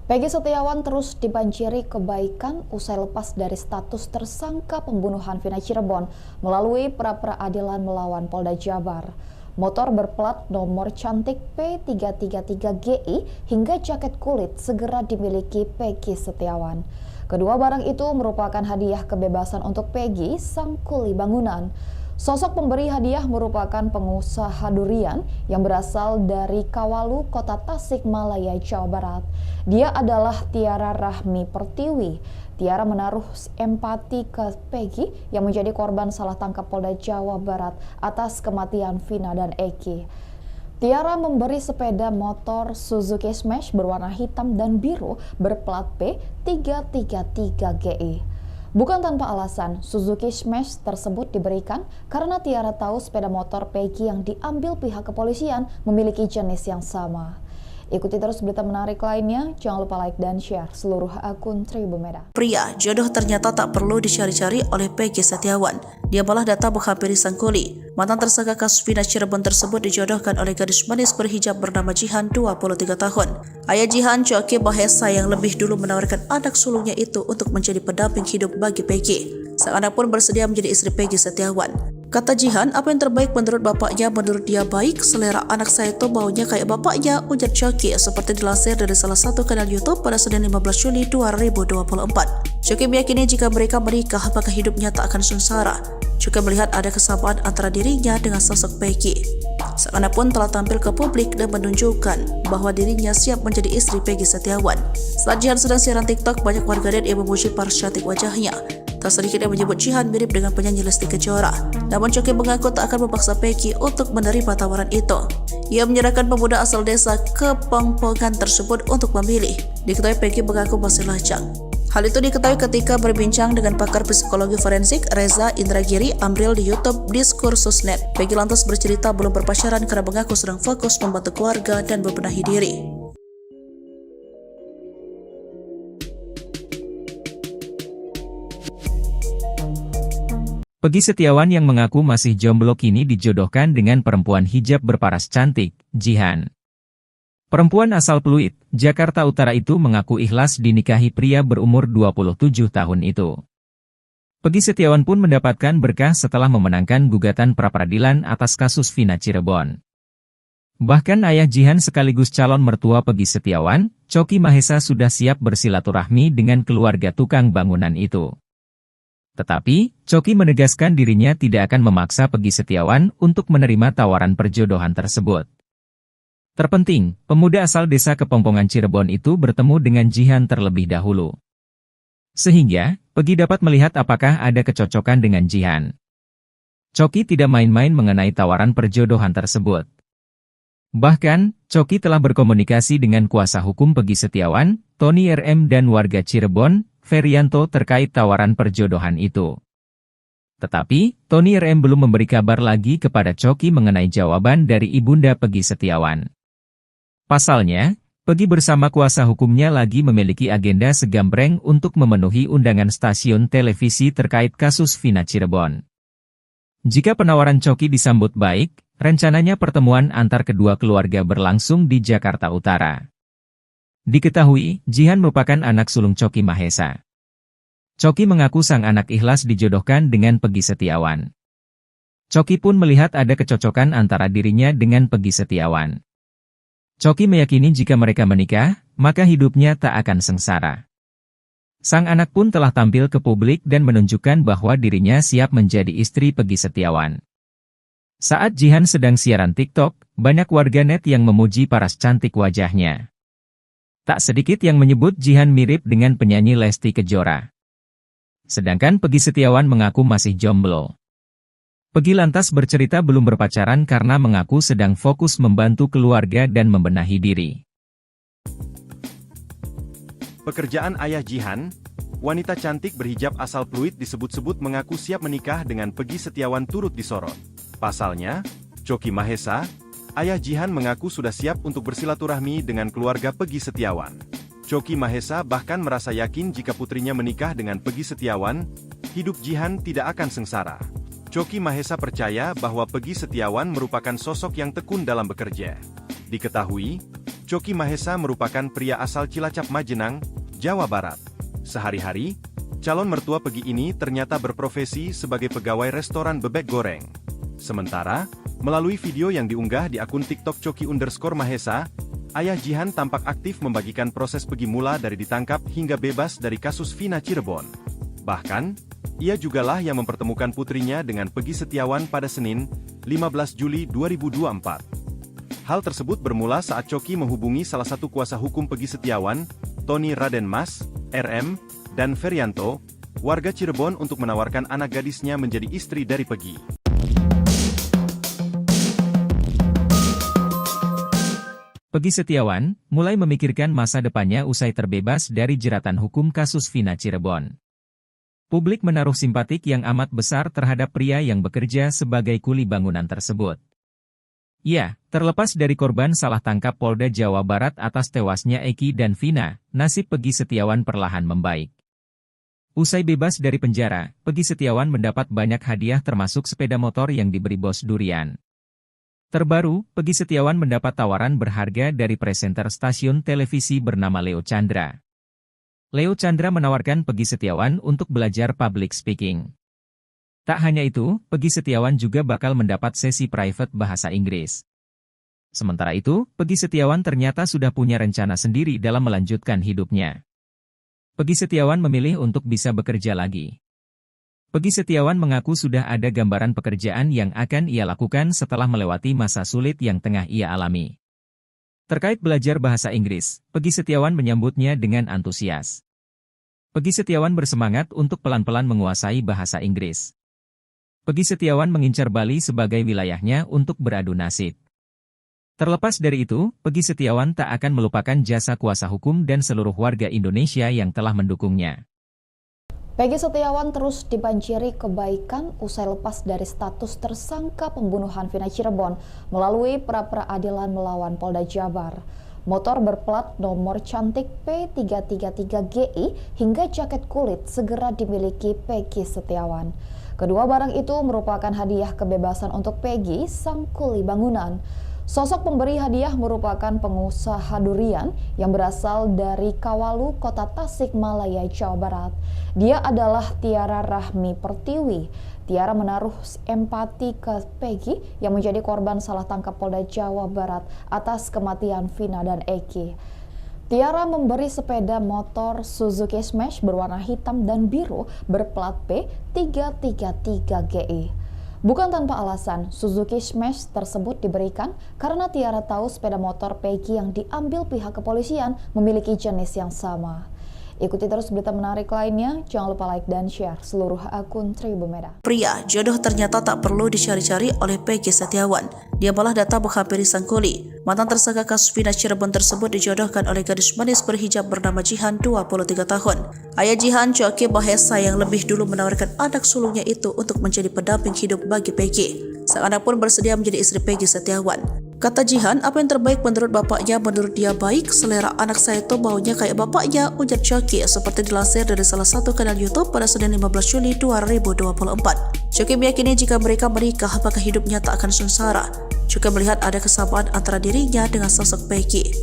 Peggy Setiawan terus dibanjiri kebaikan usai lepas dari status tersangka pembunuhan Vina Cirebon melalui pra-peradilan melawan Polda Jabar. Motor berplat nomor cantik P333GI hingga jaket kulit segera dimiliki Peggy Setiawan. Kedua barang itu merupakan hadiah kebebasan untuk Peggy, sang kuli bangunan. Sosok pemberi hadiah merupakan pengusaha durian yang berasal dari Kawalu, Kota Tasikmalaya, Jawa Barat. Dia adalah Tiara Rahmi Pertiwi. Tiara menaruh empati ke Peggy yang menjadi korban salah tangkap Polda Jawa Barat atas kematian Vina dan Eki. Tiara memberi sepeda motor Suzuki Smash berwarna hitam dan biru berplat P333GI. Bukan tanpa alasan, Suzuki Smash tersebut diberikan karena Tiara tahu sepeda motor Peggy yang diambil pihak kepolisian memiliki jenis yang sama. Ikuti terus berita menarik lainnya, jangan lupa like dan share seluruh akun Tribun Medan. Pria, jodoh ternyata tak perlu dicari-cari oleh Peggy Setiawan. Dia malah datang menghampiri sang kuli. Mantan tersangka kasus Vina Cirebon tersebut dijodohkan oleh gadis manis berhijab bernama Jihan, 23 tahun. Ayah Jihan, Choki Mahesa, yang lebih dulu menawarkan anak sulungnya itu untuk menjadi pendamping hidup bagi Peggy. Sang anak pun bersedia menjadi istri Peggy Setiawan. Kata Jihan, apa yang terbaik menurut bapaknya, menurut dia baik, selera anak saya itu maunya kayak bapaknya, ujar Choki, seperti dilansir dari salah satu kanal YouTube pada Senin 15 Juli 2024. Choki meyakini jika mereka menikah, maka hidupnya tak akan sengsara. Juga melihat ada kesamaan antara dirinya dengan sosok Peggy. Sang anak pun telah tampil ke publik dan menunjukkan bahwa dirinya siap menjadi istri Peggy Setiawan. Saat Jihan sedang siaran TikTok, banyak warganet yang memuji paras cantik wajahnya. Tak sedikit yang menyebut Jihan mirip dengan penyanyi Lesti Kejora. Namun Choki mengaku tak akan memaksa Peggy untuk menerima tawaran itu. Ia menyerahkan pemuda asal desa Kepongpongan tersebut untuk memilih. Diketahui Peggy mengaku masih lajang. Hal itu diketahui ketika berbincang dengan pakar psikologi forensik Reza Indragiri Amril di YouTube Diskursus.net. Peggy lantas bercerita belum berpacaran karena mengaku sedang fokus membantu keluarga dan membenahi diri. Peggy Setiawan yang mengaku masih jomblo kini dijodohkan dengan perempuan hijab berparas cantik, Jihan. Perempuan asal Pluit, Jakarta Utara itu mengaku ikhlas dinikahi pria berumur 27 tahun itu. Peggy Setiawan pun mendapatkan berkah setelah memenangkan gugatan pra-peradilan atas kasus Vina Cirebon. Bahkan ayah Jihan sekaligus calon mertua Peggy Setiawan, Choki Mahesa, sudah siap bersilaturahmi dengan keluarga tukang bangunan itu. Tetapi, Choki menegaskan dirinya tidak akan memaksa Peggy Setiawan untuk menerima tawaran perjodohan tersebut. Terpenting, pemuda asal desa Kepongpongan Cirebon itu bertemu dengan Jihan terlebih dahulu. Sehingga, Peggy dapat melihat apakah ada kecocokan dengan Jihan. Choki tidak main-main mengenai tawaran perjodohan tersebut. Bahkan, Choki telah berkomunikasi dengan kuasa hukum Peggy Setiawan, Tony RM, dan warga Cirebon, Ferianto, terkait tawaran perjodohan itu. Tetapi, Tony RM belum memberi kabar lagi kepada Choki mengenai jawaban dari ibunda Peggy Setiawan. Pasalnya, Peggy bersama kuasa hukumnya lagi memiliki agenda segambreng untuk memenuhi undangan stasiun televisi terkait kasus Vina Cirebon. Jika penawaran Choki disambut baik, rencananya pertemuan antar kedua keluarga berlangsung di Jakarta Utara. Diketahui, Jihan merupakan anak sulung Choki Mahesa. Choki mengaku sang anak ikhlas dijodohkan dengan Peggy Setiawan. Choki pun melihat ada kecocokan antara dirinya dengan Peggy Setiawan. Choki meyakini jika mereka menikah, maka hidupnya tak akan sengsara. Sang anak pun telah tampil ke publik dan menunjukkan bahwa dirinya siap menjadi istri Peggy Setiawan. Saat Jihan sedang siaran TikTok, banyak warganet yang memuji paras cantik wajahnya. Tak sedikit yang menyebut Jihan mirip dengan penyanyi Lesti Kejora. Sedangkan Peggy Setiawan mengaku masih jomblo. Peggy lantas bercerita belum berpacaran karena mengaku sedang fokus membantu keluarga dan membenahi diri. Pekerjaan ayah Jihan, wanita cantik berhijab asal Pluit disebut-sebut mengaku siap menikah dengan Peggy Setiawan turut disorot. Pasalnya, Choki Mahesa, ayah Jihan mengaku sudah siap untuk bersilaturahmi dengan keluarga Peggy Setiawan. Choki Mahesa bahkan merasa yakin jika putrinya menikah dengan Peggy Setiawan, hidup Jihan tidak akan sengsara. Choki Mahesa percaya bahwa Peggy Setiawan merupakan sosok yang tekun dalam bekerja. Diketahui, Choki Mahesa merupakan pria asal Cilacap Majenang, Jawa Barat. Sehari-hari, calon mertua Peggy ini ternyata berprofesi sebagai pegawai restoran bebek goreng. Sementara, melalui video yang diunggah di akun TikTok Choki_Mahesa, ayah Jihan tampak aktif membagikan proses Peggy mula dari ditangkap hingga bebas dari kasus Vina Cirebon. Bahkan, Ia jugalah yang mempertemukan putrinya dengan Peggy Setiawan pada Senin, 15 Juli 2024. Hal tersebut bermula saat Coki menghubungi salah satu kuasa hukum Peggy Setiawan, Tony Raden Mas, RM, dan Ferianto, warga Cirebon untuk menawarkan anak gadisnya menjadi istri dari Peggy. Peggy Setiawan mulai memikirkan masa depannya usai terbebas dari jeratan hukum kasus Vina Cirebon. Publik menaruh simpatik yang amat besar terhadap pria yang bekerja sebagai kuli bangunan tersebut. Ya, terlepas dari korban salah tangkap Polda Jawa Barat atas tewasnya Eki dan Vina, nasib Peggy Setiawan perlahan membaik. Usai bebas dari penjara, Peggy Setiawan mendapat banyak hadiah termasuk sepeda motor yang diberi Bos Durian. Terbaru, Peggy Setiawan mendapat tawaran berharga dari presenter stasiun televisi bernama Leo Chandra. Leo Chandra menawarkan Peggy Setiawan untuk belajar public speaking. Tak hanya itu, Peggy Setiawan juga bakal mendapat sesi private bahasa Inggris. Sementara itu, Peggy Setiawan ternyata sudah punya rencana sendiri dalam melanjutkan hidupnya. Peggy Setiawan memilih untuk bisa bekerja lagi. Peggy Setiawan mengaku sudah ada gambaran pekerjaan yang akan ia lakukan setelah melewati masa sulit yang tengah ia alami. Terkait belajar bahasa Inggris, Peggy Setiawan menyambutnya dengan antusias. Peggy Setiawan bersemangat untuk pelan-pelan menguasai bahasa Inggris. Peggy Setiawan mengincar Bali sebagai wilayahnya untuk beradu nasib. Terlepas dari itu, Peggy Setiawan tak akan melupakan jasa kuasa hukum dan seluruh warga Indonesia yang telah mendukungnya. Peggy Setiawan terus dibanjiri kebaikan usai lepas dari status tersangka pembunuhan Vina Cirebon melalui pra-peradilan melawan Polda Jabar. Motor berplat nomor cantik P333GI hingga jaket kulit segera dimiliki Peggy Setiawan. Kedua barang itu merupakan hadiah kebebasan untuk Peggy, sang kuli bangunan. Sosok pemberi hadiah merupakan pengusaha durian yang berasal dari Kawalu, Kota Tasikmalaya, Jawa Barat. Dia adalah Tiara Rahmi Pertiwi. Tiara menaruh empati ke Peggy yang menjadi korban salah tangkap Polda Jawa Barat atas kematian Vina dan Eki. Tiara memberi sepeda motor Suzuki Smash berwarna hitam dan biru berplat P333GI. Bukan tanpa alasan, Suzuki Smash tersebut diberikan karena Tiara tahu sepeda motor Peggy yang diambil pihak kepolisian memiliki jenis yang sama. Ikuti terus berita menarik lainnya, jangan lupa like dan share seluruh akun Tribumeda. Pria, jodoh ternyata tak perlu dicari-cari oleh Peggy Setiawan. Dia malah datang menghampiri sang kuli. Mantan tersangka kasus Vina Cirebon tersebut dijodohkan oleh gadis manis berhijab bernama Jihan, 23 tahun. Ayah Jihan, Coki Mahesa, yang lebih dulu menawarkan anak sulungnya itu untuk menjadi pendamping hidup bagi Peggy. Sang anak pun bersedia menjadi istri Peggy Setiawan. Kata Jihan, apa yang terbaik menurut bapaknya, menurut dia baik, selera anak saya itu baunya kayak bapaknya, ujar Coki, seperti dilansir dari salah satu kanal YouTube pada Senin 15 Juli 2024. Coki meyakini jika mereka menikah, maka hidupnya tak akan sengsara. Juga melihat ada kesamaan antara dirinya dengan sosok Peggy.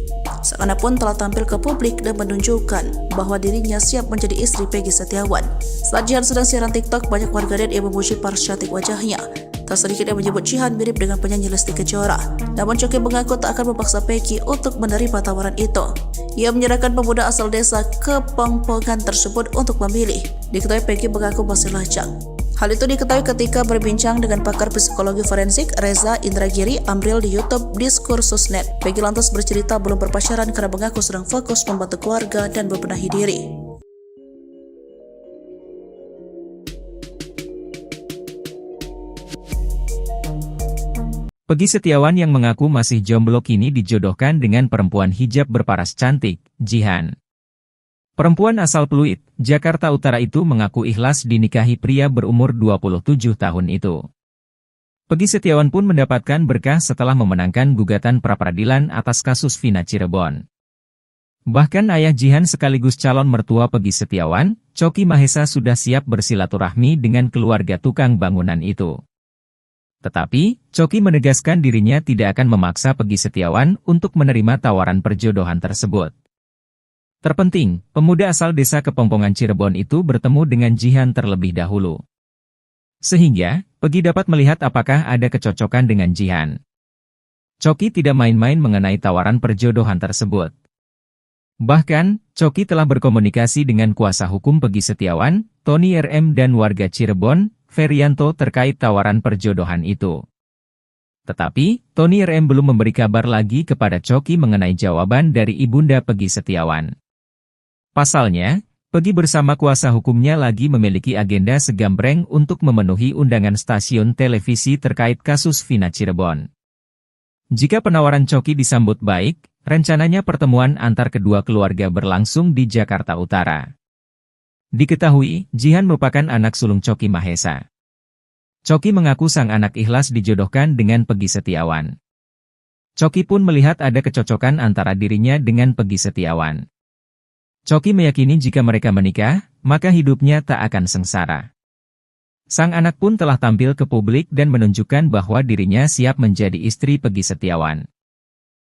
Sang anak pun telah tampil ke publik dan menunjukkan bahwa dirinya siap menjadi istri Peggy Setiawan. Saat Jihan sedang siaran TikTok, banyak warganet yang memuji paras cantik wajahnya. Tak sedikit yang menyebut Jihan mirip dengan penyanyi Lesti Kejora. Namun Coki mengaku tak akan memaksa Peggy untuk menerima tawaran itu. Ia menyerahkan pemuda asal desa Kepongpongan tersebut untuk memilih. Diketahui Peggy mengaku masih lajang. Hal itu diketahui ketika berbincang dengan pakar psikologi forensik Reza Indragiri Amril di YouTube Diskursus.net. Peggy lantas bercerita belum berpacaran karena mengaku sedang fokus membantu keluarga dan membenahi diri. Peggy Setiawan yang mengaku masih jomblo kini dijodohkan dengan perempuan hijab berparas cantik, Jihan. Perempuan asal Pluit, Jakarta Utara itu mengaku ikhlas dinikahi pria berumur 27 tahun itu. Peggy Setiawan pun mendapatkan berkah setelah memenangkan gugatan pra-peradilan atas kasus Vina Cirebon. Bahkan ayah Jihan sekaligus calon mertua Peggy Setiawan, Coki Mahesa, sudah siap bersilaturahmi dengan keluarga tukang bangunan itu. Tetapi, Coki menegaskan dirinya tidak akan memaksa Peggy Setiawan untuk menerima tawaran perjodohan tersebut. Terpenting, pemuda asal desa Kepongpongan Cirebon itu bertemu dengan Jihan terlebih dahulu. Sehingga, Peggy dapat melihat apakah ada kecocokan dengan Jihan. Coki tidak main-main mengenai tawaran perjodohan tersebut. Bahkan, Coki telah berkomunikasi dengan kuasa hukum Peggy Setiawan, Tony RM dan warga Cirebon, Ferianto terkait tawaran perjodohan itu. Tetapi, Tony RM belum memberi kabar lagi kepada Coki mengenai jawaban dari ibunda Peggy Setiawan. Pasalnya, Peggy bersama kuasa hukumnya lagi memiliki agenda segambreng untuk memenuhi undangan stasiun televisi terkait kasus Vina Cirebon. Jika penawaran Coki disambut baik, rencananya pertemuan antar kedua keluarga berlangsung di Jakarta Utara. Diketahui, Jihan merupakan anak sulung Coki Mahesa. Coki mengaku sang anak ikhlas dijodohkan dengan Peggy Setiawan. Coki pun melihat ada kecocokan antara dirinya dengan Peggy Setiawan. Coki meyakini jika mereka menikah, maka hidupnya tak akan sengsara. Sang anak pun telah tampil ke publik dan menunjukkan bahwa dirinya siap menjadi istri Peggy Setiawan.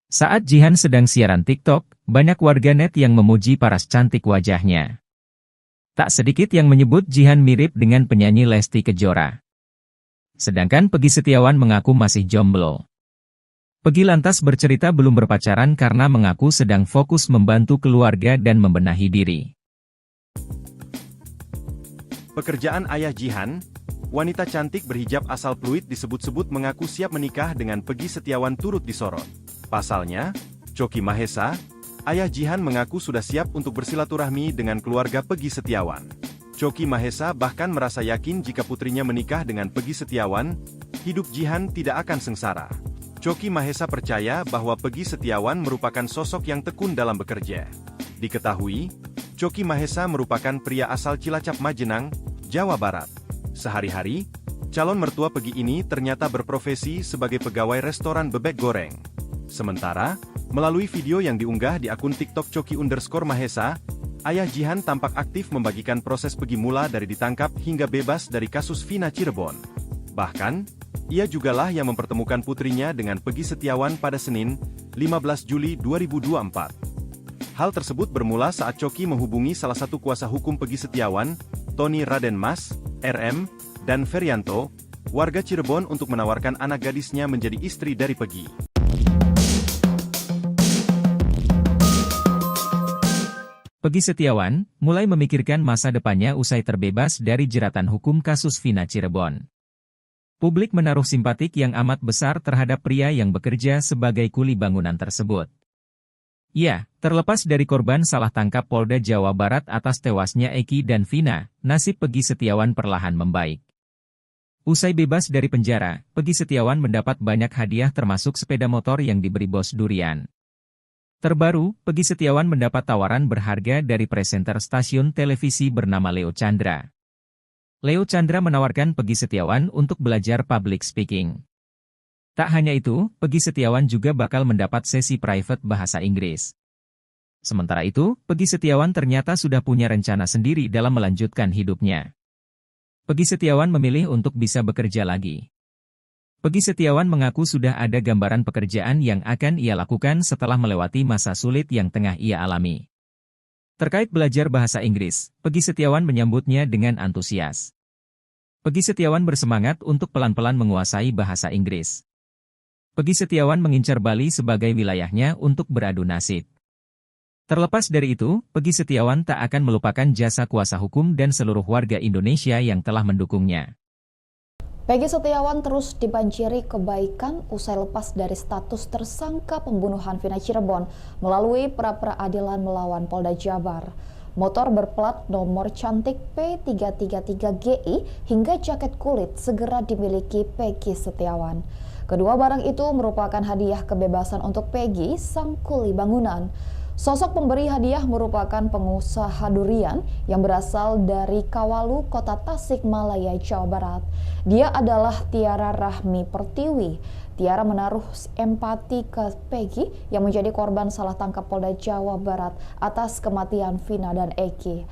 Saat Jihan sedang siaran TikTok, banyak warganet yang memuji paras cantik wajahnya. Tak sedikit yang menyebut Jihan mirip dengan penyanyi Lesti Kejora. Sedangkan Peggy Setiawan mengaku masih jomblo. Peggy lantas bercerita belum berpacaran karena mengaku sedang fokus membantu keluarga dan membenahi diri. Pekerjaan ayah Jihan, wanita cantik berhijab asal Pluit disebut-sebut mengaku siap menikah dengan Peggy Setiawan turut disorot. Pasalnya, Coki Mahesa, ayah Jihan mengaku sudah siap untuk bersilaturahmi dengan keluarga Peggy Setiawan. Coki Mahesa bahkan merasa yakin jika putrinya menikah dengan Peggy Setiawan, hidup Jihan tidak akan sengsara. Coki Mahesa percaya bahwa Peggy Setiawan merupakan sosok yang tekun dalam bekerja. Diketahui, Coki Mahesa merupakan pria asal Cilacap Majenang, Jawa Barat. Sehari-hari, calon mertua Peggy ini ternyata berprofesi sebagai pegawai restoran bebek goreng. Sementara, melalui video yang diunggah di akun TikTok Coki_Mahesa, ayah Jihan tampak aktif membagikan proses Peggy mula dari ditangkap hingga bebas dari kasus Vina Cirebon. Bahkan, ia jugalah yang mempertemukan putrinya dengan Peggy Setiawan pada Senin, 15 Juli 2024. Hal tersebut bermula saat Coki menghubungi salah satu kuasa hukum Peggy Setiawan, Tony Raden Mas, RM, dan Ferianto, warga Cirebon untuk menawarkan anak gadisnya menjadi istri dari Peggy. Peggy Setiawan mulai memikirkan masa depannya usai terbebas dari jeratan hukum kasus Vina Cirebon. Publik menaruh simpatik yang amat besar terhadap pria yang bekerja sebagai kuli bangunan tersebut. Ya, terlepas dari korban salah tangkap Polda Jawa Barat atas tewasnya Eki dan Vina, nasib Peggy Setiawan perlahan membaik. Usai bebas dari penjara, Peggy Setiawan mendapat banyak hadiah termasuk sepeda motor yang diberi bos durian. Terbaru, Peggy Setiawan mendapat tawaran berharga dari presenter stasiun televisi bernama Leo Chandra. Leo Chandra menawarkan Peggy Setiawan untuk belajar public speaking. Tak hanya itu, Peggy Setiawan juga bakal mendapat sesi private bahasa Inggris. Sementara itu, Peggy Setiawan ternyata sudah punya rencana sendiri dalam melanjutkan hidupnya. Peggy Setiawan memilih untuk bisa bekerja lagi. Peggy Setiawan mengaku sudah ada gambaran pekerjaan yang akan ia lakukan setelah melewati masa sulit yang tengah ia alami. Terkait belajar bahasa Inggris, Peggy Setiawan menyambutnya dengan antusias. Peggy Setiawan bersemangat untuk pelan-pelan menguasai bahasa Inggris. Peggy Setiawan mengincar Bali sebagai wilayahnya untuk beradu nasib. Terlepas dari itu, Peggy Setiawan tak akan melupakan jasa kuasa hukum dan seluruh warga Indonesia yang telah mendukungnya. Peggy Setiawan terus dibanjiri kebaikan usai lepas dari status tersangka pembunuhan Vina Cirebon melalui pra-peradilan melawan Polda Jabar. Motor berplat nomor cantik P333GI hingga jaket kulit segera dimiliki Peggy Setiawan. Kedua barang itu merupakan hadiah kebebasan untuk Peggy, sang kuli bangunan. Sosok pemberi hadiah merupakan pengusaha durian yang berasal dari Kawalu, Kota Tasikmalaya, Jawa Barat. Dia adalah Tiara Rahmi Pertiwi. Tiara menaruh empati ke Peggy yang menjadi korban salah tangkap Polda Jawa Barat atas kematian Vina dan Eki.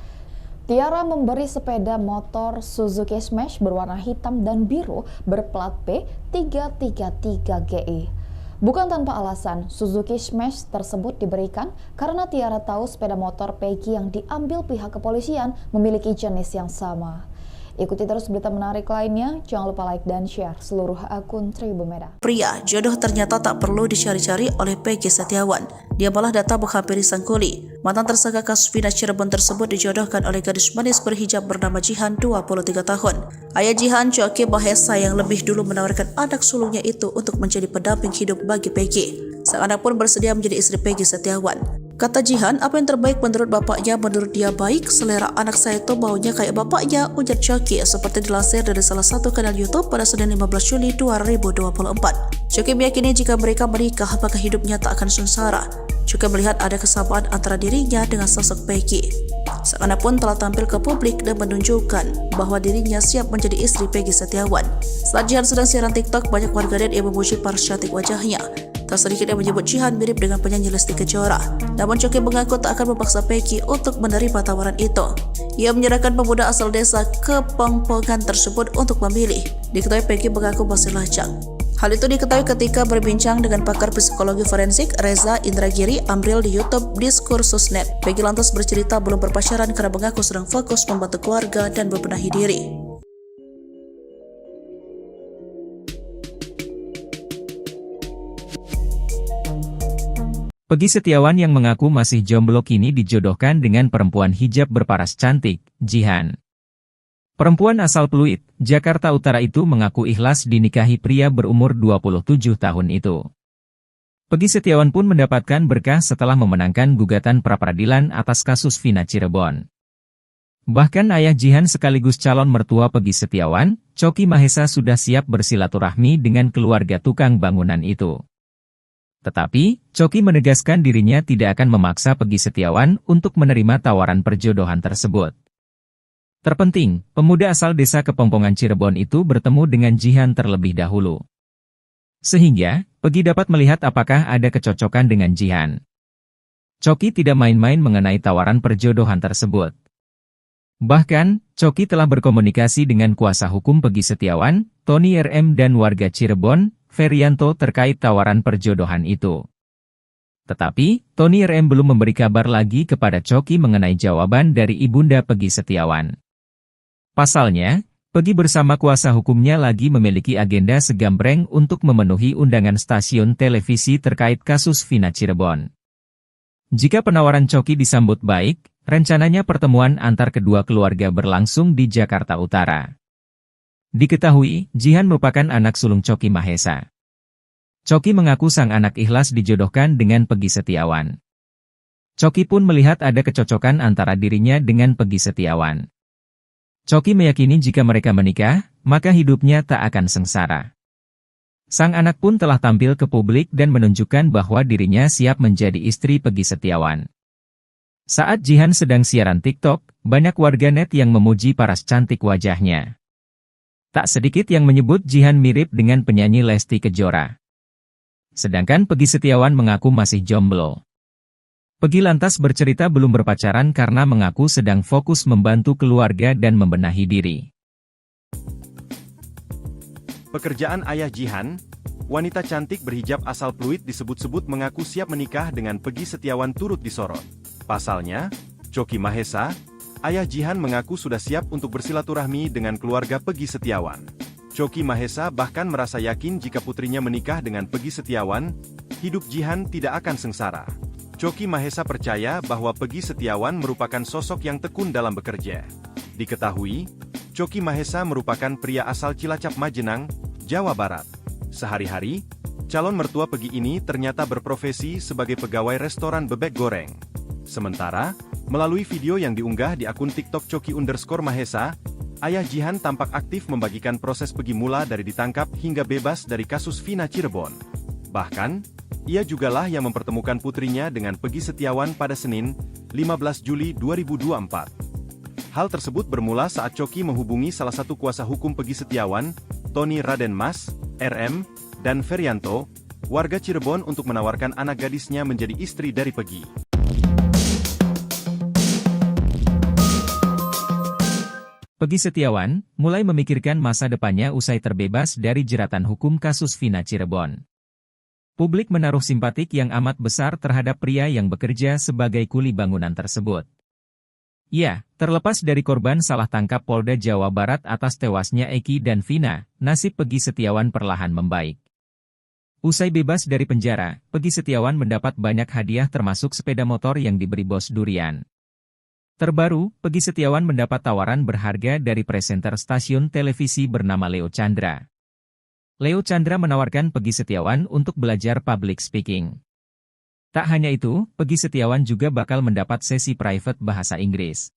Tiara memberi sepeda motor Suzuki Smash berwarna hitam dan biru berplat P333GI. Bukan tanpa alasan, Suzuki Smash tersebut diberikan karena Tiara tahu sepeda motor Peggy yang diambil pihak kepolisian memiliki jenis yang sama. Ikuti terus berita menarik lainnya, jangan lupa like dan share seluruh akun Tribun Medan. Pria, jodoh ternyata tak perlu dicari-cari oleh Peggy Setiawan. Dia malah datang menghampiri sang kuli. Mantan tersangka kasus Vina Cirebon tersebut dijodohkan oleh gadis manis berhijab bernama Jihan 23 tahun. Ayah Jihan, Coki Mahesa, yang lebih dulu menawarkan anak sulungnya itu untuk menjadi pendamping hidup bagi Peggy. Sang anak pun bersedia menjadi istri Peggy Setiawan. Kata Jihan, apa yang terbaik menurut bapaknya, menurut dia baik. Selera anak saya itu baunya kayak bapaknya, ujar Coki, seperti dilansir dari salah satu kanal YouTube pada Senin 15 Juli 2024. Coki meyakini jika mereka menikah, maka hidupnya tak akan sengsara. Juga melihat ada kesamaan antara dirinya dengan sosok Peggy. Sang anak pun telah tampil ke publik dan menunjukkan bahwa dirinya siap menjadi istri Peggy Setiawan. Saat Jihan sedang siaran TikTok, banyak warganet yang memuji paras cantik wajahnya. Tak sedikit yang menyebut Jihan mirip dengan penyanyi Lesti Kejora. Namun Coki mengaku tak akan memaksa Peggy untuk menerima tawaran itu. Ia menyerahkan pemuda asal desa Kepongpongan tersebut untuk memilih. Diketahui Peggy mengaku masih lajang. Hal itu diketahui ketika berbincang dengan pakar psikologi forensik Reza Indragiri Amril di YouTube Diskursusnet. Peggy lantas bercerita belum berpacaran karena mengaku sedang fokus membantu keluarga dan membenahi diri. Peggy Setiawan yang mengaku masih jomblo kini dijodohkan dengan perempuan hijab berparas cantik, Jihan. Perempuan asal Pluit, Jakarta Utara itu mengaku ikhlas dinikahi pria berumur 27 tahun itu. Peggy Setiawan pun mendapatkan berkah setelah memenangkan gugatan pra-peradilan atas kasus Vina Cirebon. Bahkan ayah Jihan sekaligus calon mertua Peggy Setiawan, Coki Mahesa, sudah siap bersilaturahmi dengan keluarga tukang bangunan itu. Tetapi, Coki menegaskan dirinya tidak akan memaksa Peggy Setiawan untuk menerima tawaran perjodohan tersebut. Terpenting, pemuda asal desa Kepongpongan Cirebon itu bertemu dengan Jihan terlebih dahulu. Sehingga, Peggy dapat melihat apakah ada kecocokan dengan Jihan. Coki tidak main-main mengenai tawaran perjodohan tersebut. Bahkan, Coki telah berkomunikasi dengan kuasa hukum Peggy Setiawan, Tony RM, dan warga Cirebon, Ferianto, terkait tawaran perjodohan itu. Tetapi, Tony RM belum memberi kabar lagi kepada Coki mengenai jawaban dari ibunda Peggy Setiawan. Pasalnya, Peggy bersama kuasa hukumnya lagi memiliki agenda segambreng untuk memenuhi undangan stasiun televisi terkait kasus Vina Cirebon. Jika penawaran Coki disambut baik, rencananya pertemuan antar kedua keluarga berlangsung di Jakarta Utara. Diketahui, Jihan merupakan anak sulung Coki Mahesa. Coki mengaku sang anak ikhlas dijodohkan dengan Peggy Setiawan. Coki pun melihat ada kecocokan antara dirinya dengan Peggy Setiawan. Coki meyakini jika mereka menikah, maka hidupnya tak akan sengsara. Sang anak pun telah tampil ke publik dan menunjukkan bahwa dirinya siap menjadi istri Peggy Setiawan. Saat Jihan sedang siaran TikTok, banyak warganet yang memuji paras cantik wajahnya. Tak sedikit yang menyebut Jihan mirip dengan penyanyi Lesti Kejora. Sedangkan Peggy Setiawan mengaku masih jomblo. Peggy lantas bercerita belum berpacaran karena mengaku sedang fokus membantu keluarga dan membenahi diri. Pekerjaan ayah Jihan, wanita cantik berhijab asal Pluit disebut-sebut mengaku siap menikah dengan Peggy Setiawan turut disorot. Pasalnya, Coki Mahesa, ayah Jihan, mengaku sudah siap untuk bersilaturahmi dengan keluarga Peggy Setiawan. Coki Mahesa bahkan merasa yakin jika putrinya menikah dengan Peggy Setiawan, hidup Jihan tidak akan sengsara. Coki Mahesa percaya bahwa Peggy Setiawan merupakan sosok yang tekun dalam bekerja. Diketahui, Coki Mahesa merupakan pria asal Cilacap, Majenang, Jawa Barat. Sehari-hari, calon mertua Peggy ini ternyata berprofesi sebagai pegawai restoran bebek goreng. Sementara, melalui video yang diunggah di akun TikTok Coki_Mahesa, ayah Jihan tampak aktif membagikan proses Peggy mula dari ditangkap hingga bebas dari kasus Vina Cirebon. Bahkan, ia jugalah yang mempertemukan putrinya dengan Peggy Setiawan pada Senin, 15 Juli 2024. Hal tersebut bermula saat Coki menghubungi salah satu kuasa hukum Peggy Setiawan, Tony Raden Mas, RM, dan Ferianto, warga Cirebon, untuk menawarkan anak gadisnya menjadi istri dari Peggy. Peggy Setiawan mulai memikirkan masa depannya usai terbebas dari jeratan hukum kasus Vina Cirebon. Publik menaruh simpatik yang amat besar terhadap pria yang bekerja sebagai kuli bangunan tersebut. Ya, terlepas dari korban salah tangkap Polda Jawa Barat atas tewasnya Eki dan Vina, nasib Peggy Setiawan perlahan membaik. Usai bebas dari penjara, Peggy Setiawan mendapat banyak hadiah termasuk sepeda motor yang diberi bos durian. Terbaru, Peggy Setiawan mendapat tawaran berharga dari presenter stasiun televisi bernama Leo Chandra. Leo Chandra menawarkan Peggy Setiawan untuk belajar public speaking. Tak hanya itu, Peggy Setiawan juga bakal mendapat sesi private bahasa Inggris.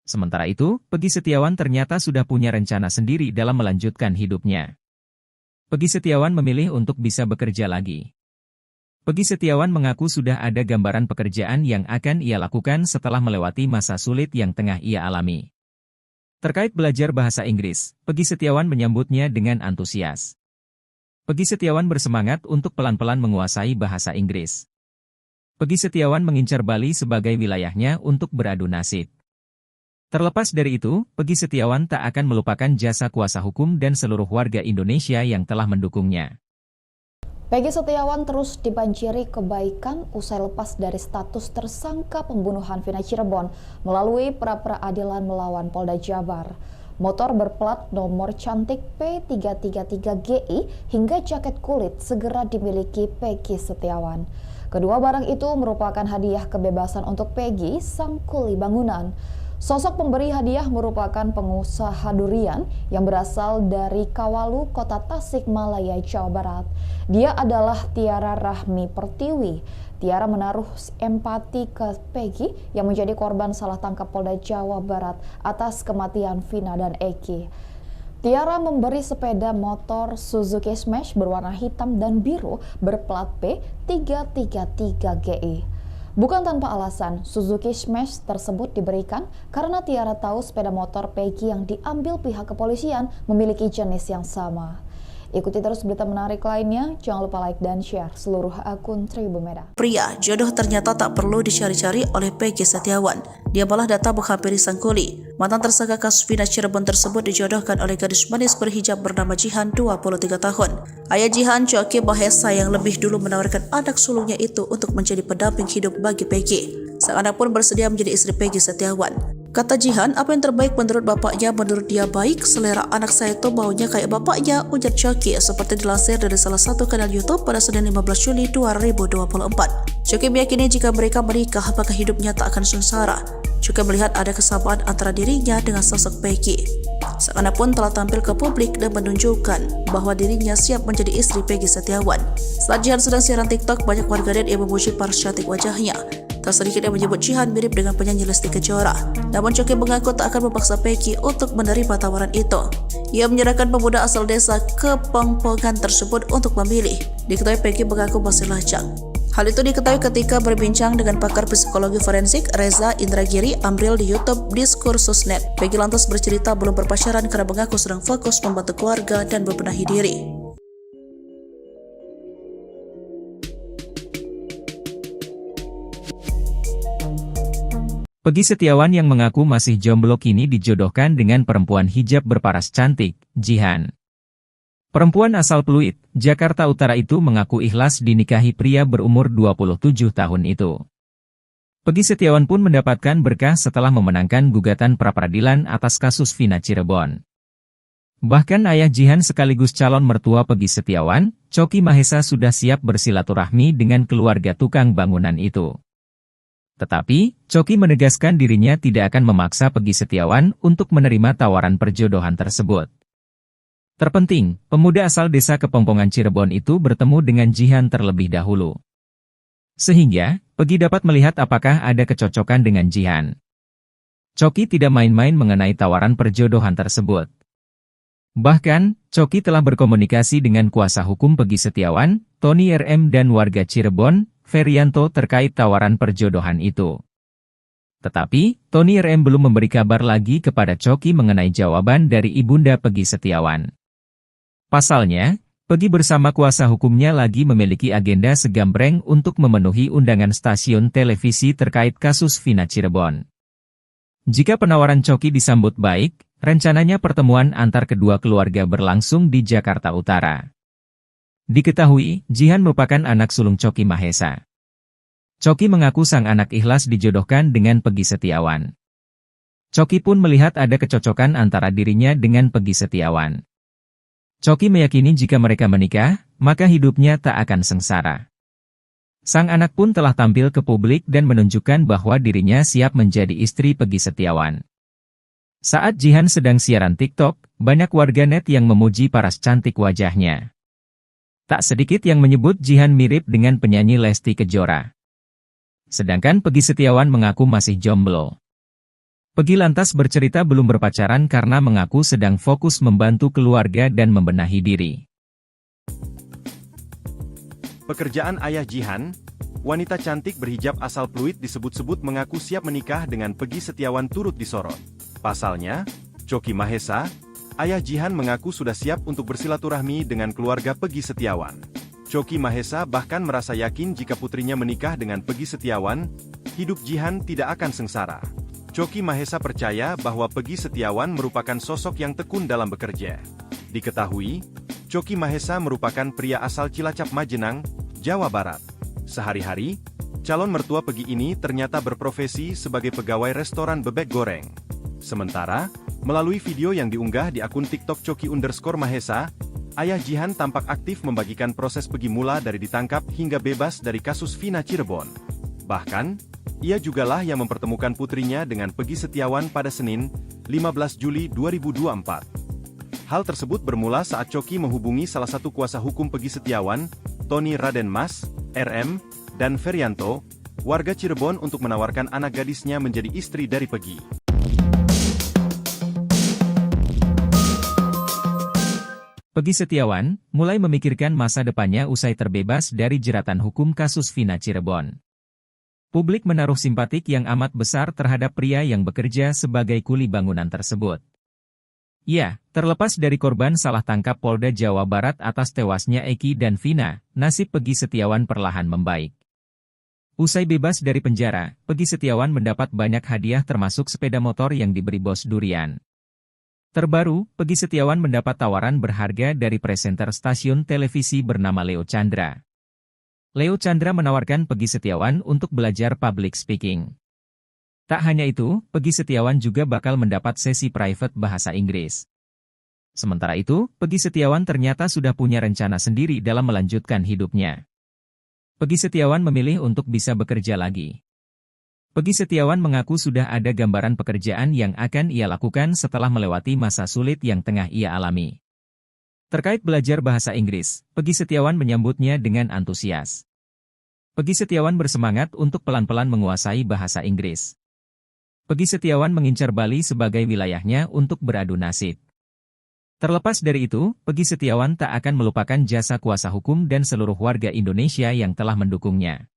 Sementara itu, Peggy Setiawan ternyata sudah punya rencana sendiri dalam melanjutkan hidupnya. Peggy Setiawan memilih untuk bisa bekerja lagi. Peggy Setiawan mengaku sudah ada gambaran pekerjaan yang akan ia lakukan setelah melewati masa sulit yang tengah ia alami. Terkait belajar bahasa Inggris, Peggy Setiawan menyambutnya dengan antusias. Peggy Setiawan bersemangat untuk pelan-pelan menguasai bahasa Inggris. Peggy Setiawan mengincar Bali sebagai wilayahnya untuk beradu nasib. Terlepas dari itu, Peggy Setiawan tak akan melupakan jasa kuasa hukum dan seluruh warga Indonesia yang telah mendukungnya. Peggy Setiawan terus dibanjiri kebaikan usai lepas dari status tersangka pembunuhan Vina Cirebon melalui pra-peradilan melawan Polda Jabar. Motor berplat nomor cantik P333GI hingga jaket kulit segera dimiliki Peggy Setiawan. Kedua barang itu merupakan hadiah kebebasan untuk Peggy, sang kuli bangunan. Sosok pemberi hadiah merupakan pengusaha durian yang berasal dari Kawalu, Kota Tasikmalaya, Jawa Barat. Dia adalah Tiara Rahmi Pertiwi. Tiara menaruh empati ke Peggy yang menjadi korban salah tangkap Polda Jawa Barat atas kematian Vina dan Eki. Tiara memberi sepeda motor Suzuki Smash berwarna hitam dan biru berplat P333GI. Bukan tanpa alasan, Suzuki Smash tersebut diberikan karena Tiara tahu sepeda motor Peggy yang diambil pihak kepolisian memiliki jenis yang sama. Ikuti terus berita menarik lainnya, jangan lupa like dan share seluruh akun Tribun Medan. Pria, jodoh ternyata tak perlu dicari-cari oleh Peggy Setiawan. Dia malah datang menghampiri sang kuli. Mantan tersangka kasus Vina Cirebon tersebut dijodohkan oleh gadis manis berhijab bernama Jihan, 23 tahun. Ayah Jihan, Coki Mahesa, yang lebih dulu menawarkan anak sulungnya itu untuk menjadi pendamping hidup bagi Peggy. Sang anak pun bersedia menjadi istri Peggy Setiawan. Kata Jihan, apa yang terbaik menurut bapaknya, menurut dia baik, selera anak saya itu baunya kayak bapaknya, ujar Coki, seperti dilansir dari salah satu kanal YouTube pada Senin 15 Juli 2024. Coki meyakini jika mereka menikah, maka hidupnya tak akan sengsara. Coki melihat ada kesamaan antara dirinya dengan sosok Peggy. Sang anak pun telah tampil ke publik dan menunjukkan bahwa dirinya siap menjadi istri Peggy Setiawan. Saat Jihan sedang siaran TikTok, banyak warganet yang memuji paras cantik wajahnya. Tak sedikit yang menyebut Jihan mirip dengan penyanyi Lesti Kejora. Namun Coki mengaku tak akan memaksa Peggy untuk menerima tawaran itu. Ia menyerahkan pemuda asal desa Kepongpongan tersebut untuk memilih. Diketahui Peggy mengaku masih lajang. Hal itu diketahui ketika berbincang dengan pakar psikologi forensik Reza Indragiri Amril di YouTube Diskursusnet. Peggy lantas bercerita belum berpacaran karena mengaku sedang fokus membantu keluarga dan membenahi diri. Peggy Setiawan yang mengaku masih jomblo kini dijodohkan dengan perempuan hijab berparas cantik, Jihan. Perempuan asal Pluit, Jakarta Utara itu mengaku ikhlas dinikahi pria berumur 27 tahun itu. Peggy Setiawan pun mendapatkan berkah setelah memenangkan gugatan pra-peradilan atas kasus Vina Cirebon. Bahkan ayah Jihan sekaligus calon mertua Peggy Setiawan, Coki Mahesa, sudah siap bersilaturahmi dengan keluarga tukang bangunan itu. Tetapi, Coki menegaskan dirinya tidak akan memaksa Peggy Setiawan untuk menerima tawaran perjodohan tersebut. Terpenting, pemuda asal desa Kepongpongan Cirebon itu bertemu dengan Jihan terlebih dahulu. Sehingga, Peggy dapat melihat apakah ada kecocokan dengan Jihan. Coki tidak main-main mengenai tawaran perjodohan tersebut. Bahkan, Coki telah berkomunikasi dengan kuasa hukum Peggy Setiawan, Tony RM, dan warga Cirebon, Ferianto, terkait tawaran perjodohan itu. Tetapi, Tony RM belum memberi kabar lagi kepada Coki mengenai jawaban dari ibunda Peggy Setiawan. Pasalnya, Peggy bersama kuasa hukumnya lagi memiliki agenda segambreng untuk memenuhi undangan stasiun televisi terkait kasus Vina Cirebon. Jika penawaran Coki disambut baik, rencananya pertemuan antar kedua keluarga berlangsung di Jakarta Utara. Diketahui, Jihan merupakan anak sulung Coki Mahesa. Coki mengaku sang anak ikhlas dijodohkan dengan Peggy Setiawan. Choky pun melihat ada kecocokan antara dirinya dengan Peggy Setiawan. Choky meyakini jika mereka menikah, maka hidupnya tak akan sengsara. Sang anak pun telah tampil ke publik dan menunjukkan bahwa dirinya siap menjadi istri Peggy Setiawan. Saat Jihan sedang siaran TikTok, banyak warganet yang memuji paras cantik wajahnya. Tak sedikit yang menyebut Jihan mirip dengan penyanyi Lesti Kejora. Sedangkan Peggy Setiawan mengaku masih jomblo. Peggy lantas bercerita belum berpacaran karena mengaku sedang fokus membantu keluarga dan membenahi diri. Pekerjaan ayah Jihan, wanita cantik berhijab asal Pluit disebut-sebut mengaku siap menikah dengan Peggy Setiawan turut disorot. Pasalnya, Choky Mahesa, ayah Jihan mengaku sudah siap untuk bersilaturahmi dengan keluarga Peggy Setiawan. Choky Mahesa bahkan merasa yakin jika putrinya menikah dengan Peggy Setiawan, hidup Jihan tidak akan sengsara. Choky Mahesa percaya bahwa Peggy Setiawan merupakan sosok yang tekun dalam bekerja. Diketahui, Choky Mahesa merupakan pria asal Cilacap Majenang, Jawa Barat. Sehari-hari, calon mertua Peggy ini ternyata berprofesi sebagai pegawai restoran bebek goreng. Sementara, melalui video yang diunggah di akun TikTok Choky_Mahesa, ayah Jihan tampak aktif membagikan proses Peggy mula dari ditangkap hingga bebas dari kasus Vina Cirebon. Bahkan, ia jugalah yang mempertemukan putrinya dengan Peggy Setiawan pada Senin, 15 Juli 2024. Hal tersebut bermula saat Choky menghubungi salah satu kuasa hukum Peggy Setiawan, Tony Raden Mas, RM, dan Ferianto, warga Cirebon untuk menawarkan anak gadisnya menjadi istri dari Peggy. Peggy Setiawan mulai memikirkan masa depannya usai terbebas dari jeratan hukum kasus Vina Cirebon. Publik menaruh simpatik yang amat besar terhadap pria yang bekerja sebagai kuli bangunan tersebut. Ya, terlepas dari korban salah tangkap Polda Jawa Barat atas tewasnya Eki dan Vina, nasib Peggy Setiawan perlahan membaik. Usai bebas dari penjara, Peggy Setiawan mendapat banyak hadiah termasuk sepeda motor yang diberi bos durian. Terbaru, Peggy Setiawan mendapat tawaran berharga dari presenter stasiun televisi bernama Leo Chandra. Leo Chandra menawarkan Peggy Setiawan untuk belajar public speaking. Tak hanya itu, Peggy Setiawan juga bakal mendapat sesi private bahasa Inggris. Sementara itu, Peggy Setiawan ternyata sudah punya rencana sendiri dalam melanjutkan hidupnya. Peggy Setiawan memilih untuk bisa bekerja lagi. Peggy Setiawan mengaku sudah ada gambaran pekerjaan yang akan ia lakukan setelah melewati masa sulit yang tengah ia alami. Terkait belajar bahasa Inggris, Peggy Setiawan menyambutnya dengan antusias. Peggy Setiawan bersemangat untuk pelan-pelan menguasai bahasa Inggris. Peggy Setiawan mengincar Bali sebagai wilayahnya untuk beradu nasib. Terlepas dari itu, Peggy Setiawan tak akan melupakan jasa kuasa hukum dan seluruh warga Indonesia yang telah mendukungnya.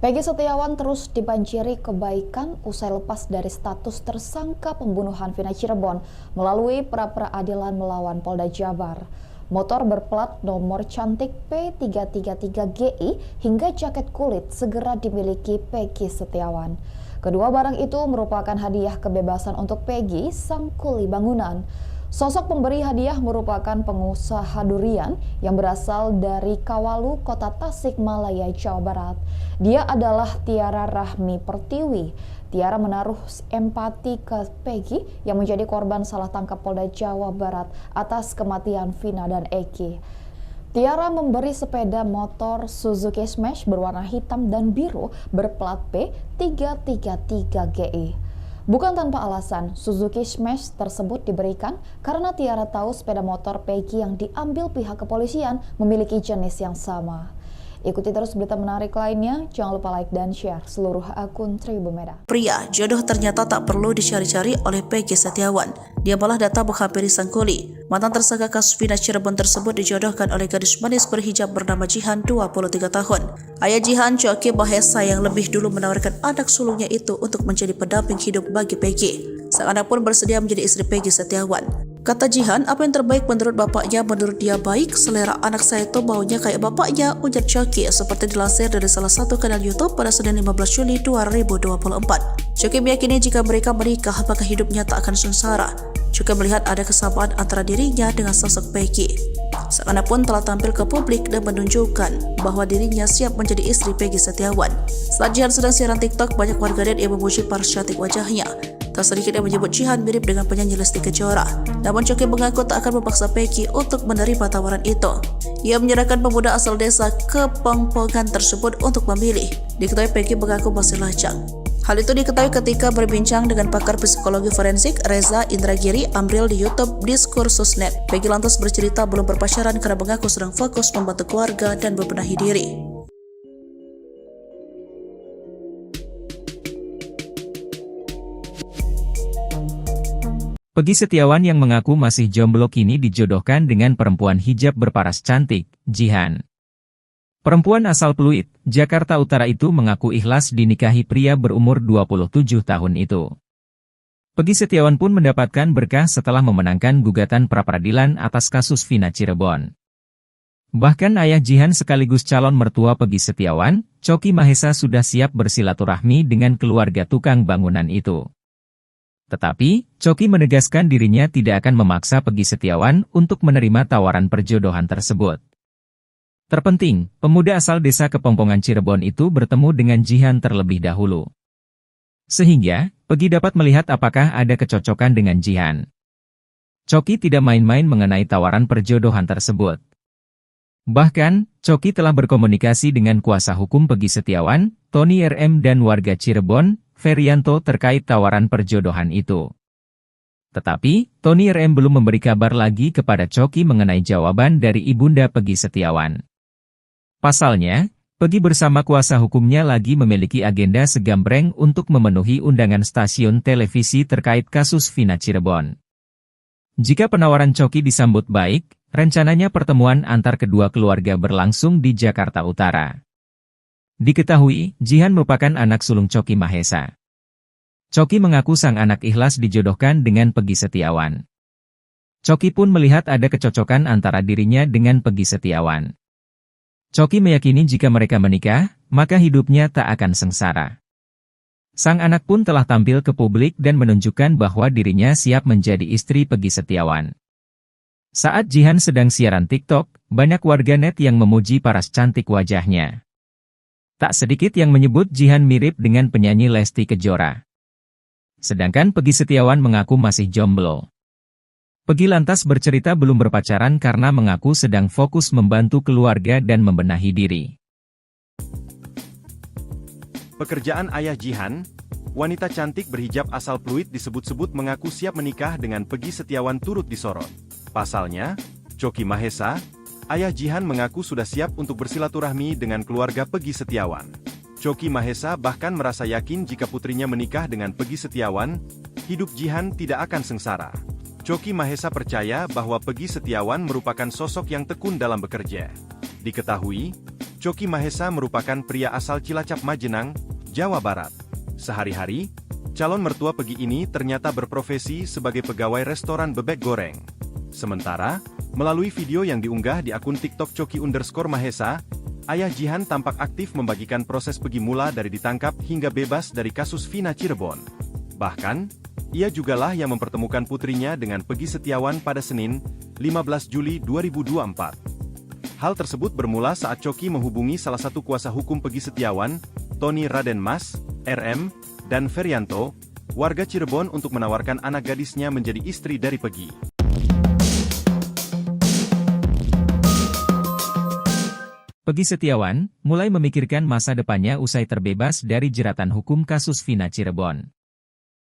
Peggy Setiawan terus dibanjiri kebaikan usai lepas dari status tersangka pembunuhan Vina Cirebon melalui pra-peradilan melawan Polda Jabar. Motor berplat nomor cantik P333GI hingga jaket kulit segera dimiliki Peggy Setiawan. Kedua barang itu merupakan hadiah kebebasan untuk Peggy, sang kuli bangunan. Sosok pemberi hadiah merupakan pengusaha durian yang berasal dari Kawalu, Kota Tasikmalaya, Jawa Barat. Dia adalah Tiara Rahmi Pertiwi. Tiara menaruh empati ke Peggy yang menjadi korban salah tangkap Polda Jawa Barat atas kematian Vina dan Eki. Tiara memberi sepeda motor Suzuki Smash berwarna hitam dan biru berplat P333GI. Bukan tanpa alasan, Suzuki Smash tersebut diberikan karena Tiara tahu sepeda motor Peggy yang diambil pihak kepolisian memiliki jenis yang sama. Ikuti terus berita menarik lainnya, jangan lupa like dan share seluruh akun Tribun Medan. Pria, jodoh ternyata tak perlu dicari-cari oleh Peggy Setiawan. Dia malah datang menghampiri sang kuli. Mantan tersangka kasus Vina Cirebon tersebut dijodohkan oleh gadis manis berhijab bernama Jihan, 23 tahun. Ayah Jihan, Choky Mahesa, yang lebih dulu menawarkan anak sulungnya itu untuk menjadi pendamping hidup bagi Peggy. Sang anak pun bersedia menjadi istri Peggy Setiawan. Kata Jihan, apa yang terbaik menurut bapaknya, menurut dia baik. Selera anak saya itu baunya kayak bapaknya, ujar Choky, seperti dilansir dari salah satu kanal YouTube pada Senin 15 Juli 2024. Choky meyakini jika mereka menikah, maka hidupnya tak akan sengsara. Choky melihat ada kesamaan antara dirinya dengan sosok Peggy. Sang anak pun telah tampil ke publik dan menunjukkan bahwa dirinya siap menjadi istri Peggy Setiawan. Saat Jihan sedang siaran TikTok, banyak warganet yang memuji paras cantik wajahnya. Tak sedikit yang menyebut Jihan mirip dengan penyanyi Lesti Kejora. Namun Choky mengaku tak akan memaksa Peggy untuk menerima tawaran itu. Ia menyerahkan pemuda asal desa Kepongpongan tersebut untuk memilih. Diketahui Peggy mengaku masih lajang. Hal itu diketahui ketika berbincang dengan pakar psikologi forensik Reza Indragiri Amril di YouTube Diskursusnet. Peggy lantas bercerita belum berpacaran karena mengaku sedang fokus membantu keluarga dan membenahi diri. Peggy Setiawan yang mengaku masih jomblo kini dijodohkan dengan perempuan hijab berparas cantik, Jihan. Perempuan asal Pluit, Jakarta Utara itu mengaku ikhlas dinikahi pria berumur 27 tahun itu. Peggy Setiawan pun mendapatkan berkah setelah memenangkan gugatan pra-peradilan atas kasus Vina Cirebon. Bahkan ayah Jihan sekaligus calon mertua Peggy Setiawan, Choky Mahesa sudah siap bersilaturahmi dengan keluarga tukang bangunan itu. Tetapi, Choky menegaskan dirinya tidak akan memaksa Peggy Setiawan untuk menerima tawaran perjodohan tersebut. Terpenting, pemuda asal desa Kepongpongan Cirebon itu bertemu dengan Jihan terlebih dahulu. Sehingga, Peggy dapat melihat apakah ada kecocokan dengan Jihan. Choky tidak main-main mengenai tawaran perjodohan tersebut. Bahkan, Choky telah berkomunikasi dengan kuasa hukum Peggy Setiawan, Tony RM dan warga Cirebon, Ferianto terkait tawaran perjodohan itu. Tetapi, Tony RM belum memberi kabar lagi kepada Choky mengenai jawaban dari ibunda Peggy Setiawan. Pasalnya, Peggy bersama kuasa hukumnya lagi memiliki agenda segambreng untuk memenuhi undangan stasiun televisi terkait kasus Vina Cirebon. Jika penawaran Choky disambut baik, rencananya pertemuan antar kedua keluarga berlangsung di Jakarta Utara. Diketahui, Jihan merupakan anak sulung Choky Mahesa. Choky mengaku sang anak ikhlas dijodohkan dengan Peggy Setiawan. Choky pun melihat ada kecocokan antara dirinya dengan Peggy Setiawan. Choky meyakini jika mereka menikah, maka hidupnya tak akan sengsara. Sang anak pun telah tampil ke publik dan menunjukkan bahwa dirinya siap menjadi istri Peggy Setiawan. Saat Jihan sedang siaran TikTok, banyak warganet yang memuji paras cantik wajahnya. Tak sedikit yang menyebut Jihan mirip dengan penyanyi Lesti Kejora. Sedangkan Peggy Setiawan mengaku masih jomblo. Peggy lantas bercerita belum berpacaran karena mengaku sedang fokus membantu keluarga dan membenahi diri. Pekerjaan ayah Jihan, wanita cantik berhijab asal Pluit disebut-sebut mengaku siap menikah dengan Peggy Setiawan turut disorot. Pasalnya, Choky Mahesa, ayah Jihan mengaku sudah siap untuk bersilaturahmi dengan keluarga Peggy Setiawan. Choky Mahesa bahkan merasa yakin jika putrinya menikah dengan Peggy Setiawan, hidup Jihan tidak akan sengsara. Choky Mahesa percaya bahwa Peggy Setiawan merupakan sosok yang tekun dalam bekerja. Diketahui, Choky Mahesa merupakan pria asal Cilacap Majenang, Jawa Barat. Sehari-hari, calon mertua Peggy ini ternyata berprofesi sebagai pegawai restoran bebek goreng. Sementara, melalui video yang diunggah di akun TikTok Choky_Mahesa, ayah Jihan tampak aktif membagikan proses Peggy mula dari ditangkap hingga bebas dari kasus Vina Cirebon. Bahkan, ia jugalah yang mempertemukan putrinya dengan Peggy Setiawan pada Senin, 15 Juli 2024. Hal tersebut bermula saat Choky menghubungi salah satu kuasa hukum Peggy Setiawan, Tony Raden Mas, RM, dan Ferianto, warga Cirebon untuk menawarkan anak gadisnya menjadi istri dari Peggy. Peggy Setiawan mulai memikirkan masa depannya usai terbebas dari jeratan hukum kasus Vina Cirebon.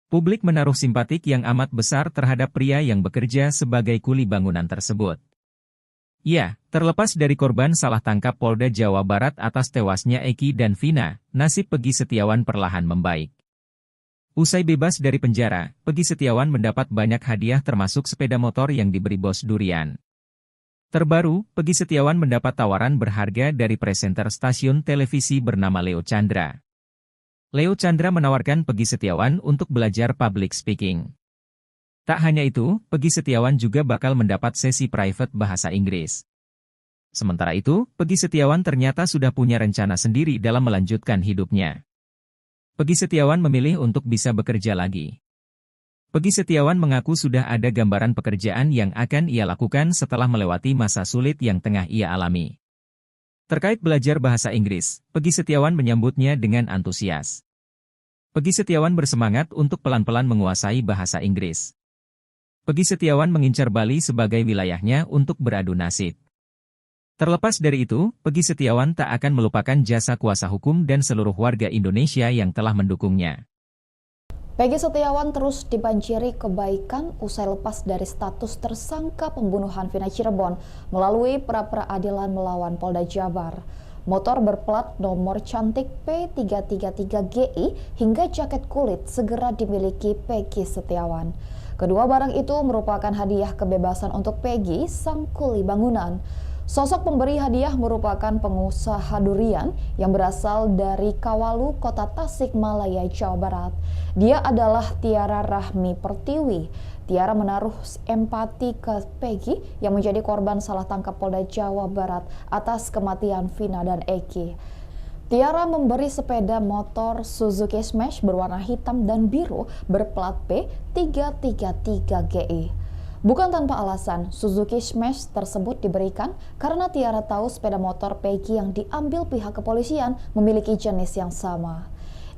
Publik menaruh simpatik yang amat besar terhadap pria yang bekerja sebagai kuli bangunan tersebut. Ya, terlepas dari korban salah tangkap Polda Jawa Barat atas tewasnya Eki dan Vina, nasib Peggy Setiawan perlahan membaik. Usai bebas dari penjara, Peggy Setiawan mendapat banyak hadiah termasuk sepeda motor yang diberi bos durian. Terbaru, Peggy Setiawan mendapat tawaran berharga dari presenter stasiun televisi bernama Leo Chandra. Leo Chandra menawarkan Peggy Setiawan untuk belajar public speaking. Tak hanya itu, Peggy Setiawan juga bakal mendapat sesi private bahasa Inggris. Sementara itu, Peggy Setiawan ternyata sudah punya rencana sendiri dalam melanjutkan hidupnya. Peggy Setiawan memilih untuk bisa bekerja lagi. Peggy Setiawan mengaku sudah ada gambaran pekerjaan yang akan ia lakukan setelah melewati masa sulit yang tengah ia alami. Terkait belajar bahasa Inggris, Peggy Setiawan menyambutnya dengan antusias. Peggy Setiawan bersemangat untuk pelan-pelan menguasai bahasa Inggris. Peggy Setiawan mengincar Bali sebagai wilayahnya untuk beradu nasib. Terlepas dari itu, Peggy Setiawan tak akan melupakan jasa kuasa hukum dan seluruh warga Indonesia yang telah mendukungnya. Peggy Setiawan terus dibanjiri kebaikan usai lepas dari status tersangka pembunuhan Vina Cirebon melalui pra-peradilan melawan Polda Jabar. Motor berplat nomor cantik P333GI hingga jaket kulit segera dimiliki Peggy Setiawan. Kedua barang itu merupakan hadiah kebebasan untuk Peggy, sang kuli bangunan. Sosok pemberi hadiah merupakan pengusaha durian yang berasal dari Kawalu, Kota Tasikmalaya, Jawa Barat. Dia adalah Tiara Rahmi Pertiwi. Tiara menaruh empati ke Peggy yang menjadi korban salah tangkap Polda Jawa Barat atas kematian Vina dan Eki. Tiara memberi sepeda motor Suzuki Smash berwarna hitam dan biru berplat P333GI. Bukan tanpa alasan, Suzuki Smash tersebut diberikan karena Tiara tahu sepeda motor Peggy yang diambil pihak kepolisian memiliki jenis yang sama.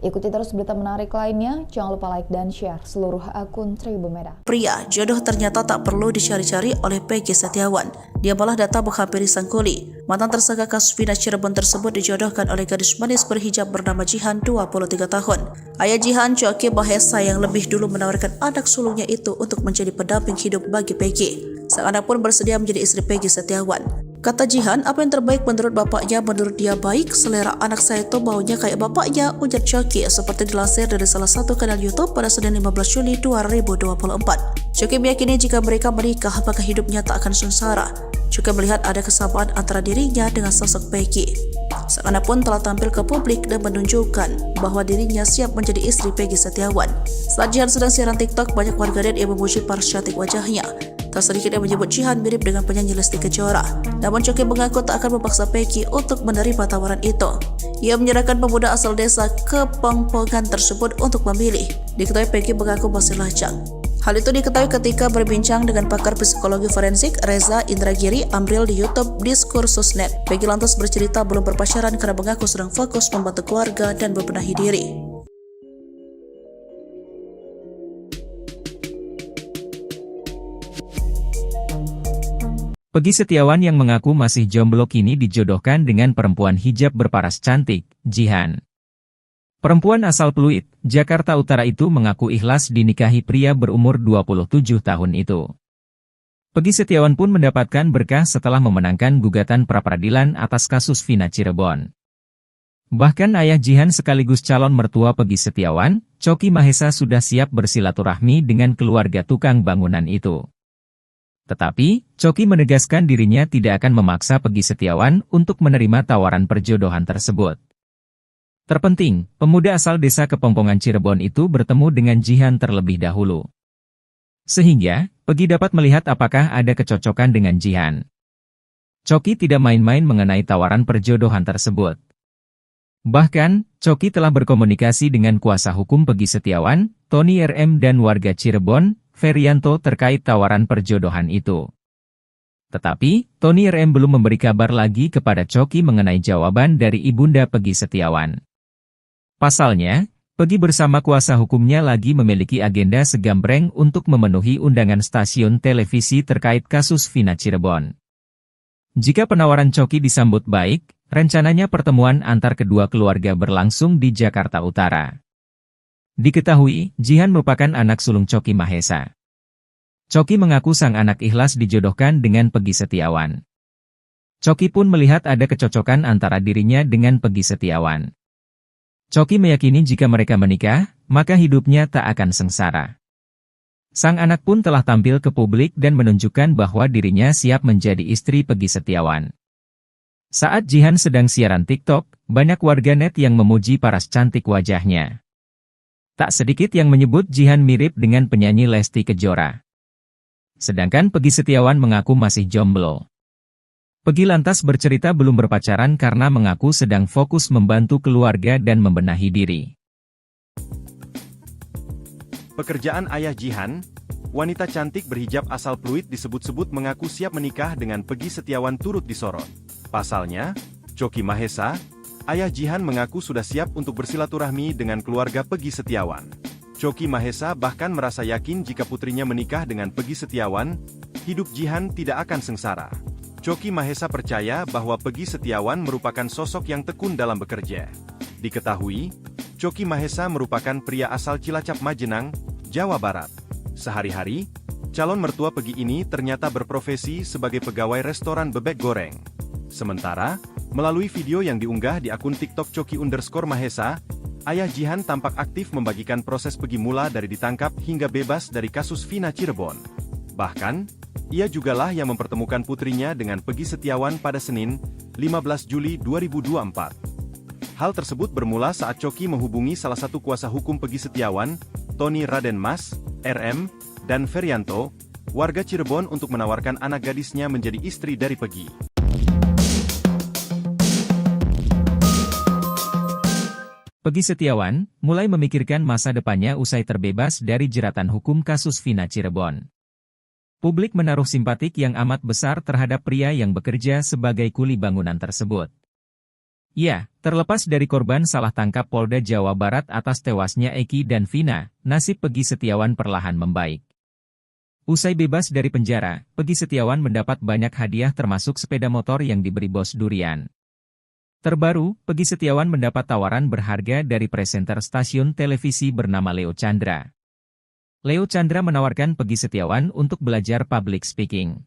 Ikuti terus berita menarik lainnya, jangan lupa like dan share seluruh akun Tribun Medan. Pria, jodoh ternyata tak perlu dicari-cari oleh Peggy Setiawan. Dia malah datang menghampiri sang kuli. Mantan tersangka kasus Vina Cirebon tersebut dijodohkan oleh gadis manis berhijab bernama Jihan, 23 tahun. Ayah Jihan, Choki Mahesa, yang lebih dulu menawarkan anak sulungnya itu untuk menjadi pendamping hidup bagi Peggy. Sang anak pun bersedia menjadi istri Peggy Setiawan. Kata Jihan, apa yang terbaik menurut bapaknya, menurut dia baik, selera anak saya itu baunya kayak bapaknya, ujar Choki seperti dilansir dari salah satu kanal YouTube pada Senin 15 Juli 2024. Choki meyakini jika mereka menikah, maka hidupnya tak akan sengsara. Juga melihat ada kesamaan antara dirinya dengan sosok Peggy. Sang anak pun telah tampil ke publik dan menunjukkan bahwa dirinya siap menjadi istri Peggy Setiawan. Saat Jihan sedang siaran TikTok, banyak warganet yang memuji paras cantik wajahnya. Tak sedikit yang menyebut Jihan mirip dengan penyanyi Lesti Kejora. Namun Choki mengaku tak akan memaksa Peggy untuk menerima tawaran itu. Ia menyerahkan pemuda asal desa Kepongpongan tersebut untuk memilih. Diketahui Peggy mengaku masih lajang. Hal itu diketahui ketika berbincang dengan pakar psikologi forensik Reza Indragiri Amril di YouTube Diskursusnet. Peggy lantas bercerita belum berpacaran karena mengaku sedang fokus membantu keluarga dan membenahi diri. Peggy Setiawan yang mengaku masih jomblo kini dijodohkan dengan perempuan hijab berparas cantik, Jihan. Perempuan asal Pluit, Jakarta Utara itu mengaku ikhlas dinikahi pria berumur 27 tahun itu. Peggy Setiawan pun mendapatkan berkah setelah memenangkan gugatan pra-peradilan atas kasus Vina Cirebon. Bahkan ayah Jihan sekaligus calon mertua Peggy Setiawan, Choki Mahesa, sudah siap bersilaturahmi dengan keluarga tukang bangunan itu. Tetapi, Choki menegaskan dirinya tidak akan memaksa Peggy Setiawan untuk menerima tawaran perjodohan tersebut. Terpenting, pemuda asal desa Kepongpongan Cirebon itu bertemu dengan Jihan terlebih dahulu. Sehingga, Peggy dapat melihat apakah ada kecocokan dengan Jihan. Choki tidak main-main mengenai tawaran perjodohan tersebut. Bahkan, Choki telah berkomunikasi dengan kuasa hukum Peggy Setiawan, Tony RM, dan warga Cirebon, Ferianto, terkait tawaran perjodohan itu. Tetapi, Tony RM belum memberi kabar lagi kepada Choki mengenai jawaban dari ibunda Peggy Setiawan. Pasalnya, Peggy bersama kuasa hukumnya lagi memiliki agenda segambreng untuk memenuhi undangan stasiun televisi terkait kasus Vina Cirebon. Jika penawaran Choki disambut baik, rencananya pertemuan antar kedua keluarga berlangsung di Jakarta Utara. Diketahui, Jihan merupakan anak sulung Choki Mahesa. Choki mengaku sang anak ikhlas dijodohkan dengan Peggy Setiawan. Choki pun melihat ada kecocokan antara dirinya dengan Peggy Setiawan. Choki meyakini jika mereka menikah, maka hidupnya tak akan sengsara. Sang anak pun telah tampil ke publik dan menunjukkan bahwa dirinya siap menjadi istri Peggy Setiawan. Saat Jihan sedang siaran TikTok, banyak warganet yang memuji paras cantik wajahnya. Tak sedikit yang menyebut Jihan mirip dengan penyanyi Lesti Kejora. Sedangkan Peggy Setiawan mengaku masih jomblo. Peggy lantas bercerita belum berpacaran karena mengaku sedang fokus membantu keluarga dan membenahi diri. Pekerjaan ayah Jihan, wanita cantik berhijab asal Pluit disebut-sebut mengaku siap menikah dengan Peggy Setiawan turut disorot. Pasalnya, Choki Mahesa, Ayah Jihan mengaku sudah siap untuk bersilaturahmi dengan keluarga Peggy Setiawan. Choky Mahesa bahkan merasa yakin jika putrinya menikah dengan Peggy Setiawan, hidup Jihan tidak akan sengsara. Choky Mahesa percaya bahwa Peggy Setiawan merupakan sosok yang tekun dalam bekerja. Diketahui, Choky Mahesa merupakan pria asal Cilacap Majenang, Jawa Barat. Sehari-hari, calon mertua Peggy ini ternyata berprofesi sebagai pegawai restoran bebek goreng. Sementara, melalui video yang diunggah di akun TikTok Choky_Mahesa, Ayah Jihan tampak aktif membagikan proses Peggy mula dari ditangkap hingga bebas dari kasus Vina Cirebon. Bahkan, ia jugalah yang mempertemukan putrinya dengan Peggy Setiawan pada Senin, 15 Juli 2024. Hal tersebut bermula saat Choky menghubungi salah satu kuasa hukum Peggy Setiawan, Tony Raden Mas, RM, dan Ferianto, warga Cirebon untuk menawarkan anak gadisnya menjadi istri dari Peggy. Peggy Setiawan mulai memikirkan masa depannya usai terbebas dari jeratan hukum kasus Vina Cirebon. Publik menaruh simpatik yang amat besar terhadap pria yang bekerja sebagai kuli bangunan tersebut. Ya, terlepas dari korban salah tangkap Polda Jawa Barat atas tewasnya Eki dan Vina, nasib Peggy Setiawan perlahan membaik. Usai bebas dari penjara, Peggy Setiawan mendapat banyak hadiah termasuk sepeda motor yang diberi bos durian. Terbaru, Peggy Setiawan mendapat tawaran berharga dari presenter stasiun televisi bernama Leo Chandra. Leo Chandra menawarkan Peggy Setiawan untuk belajar public speaking.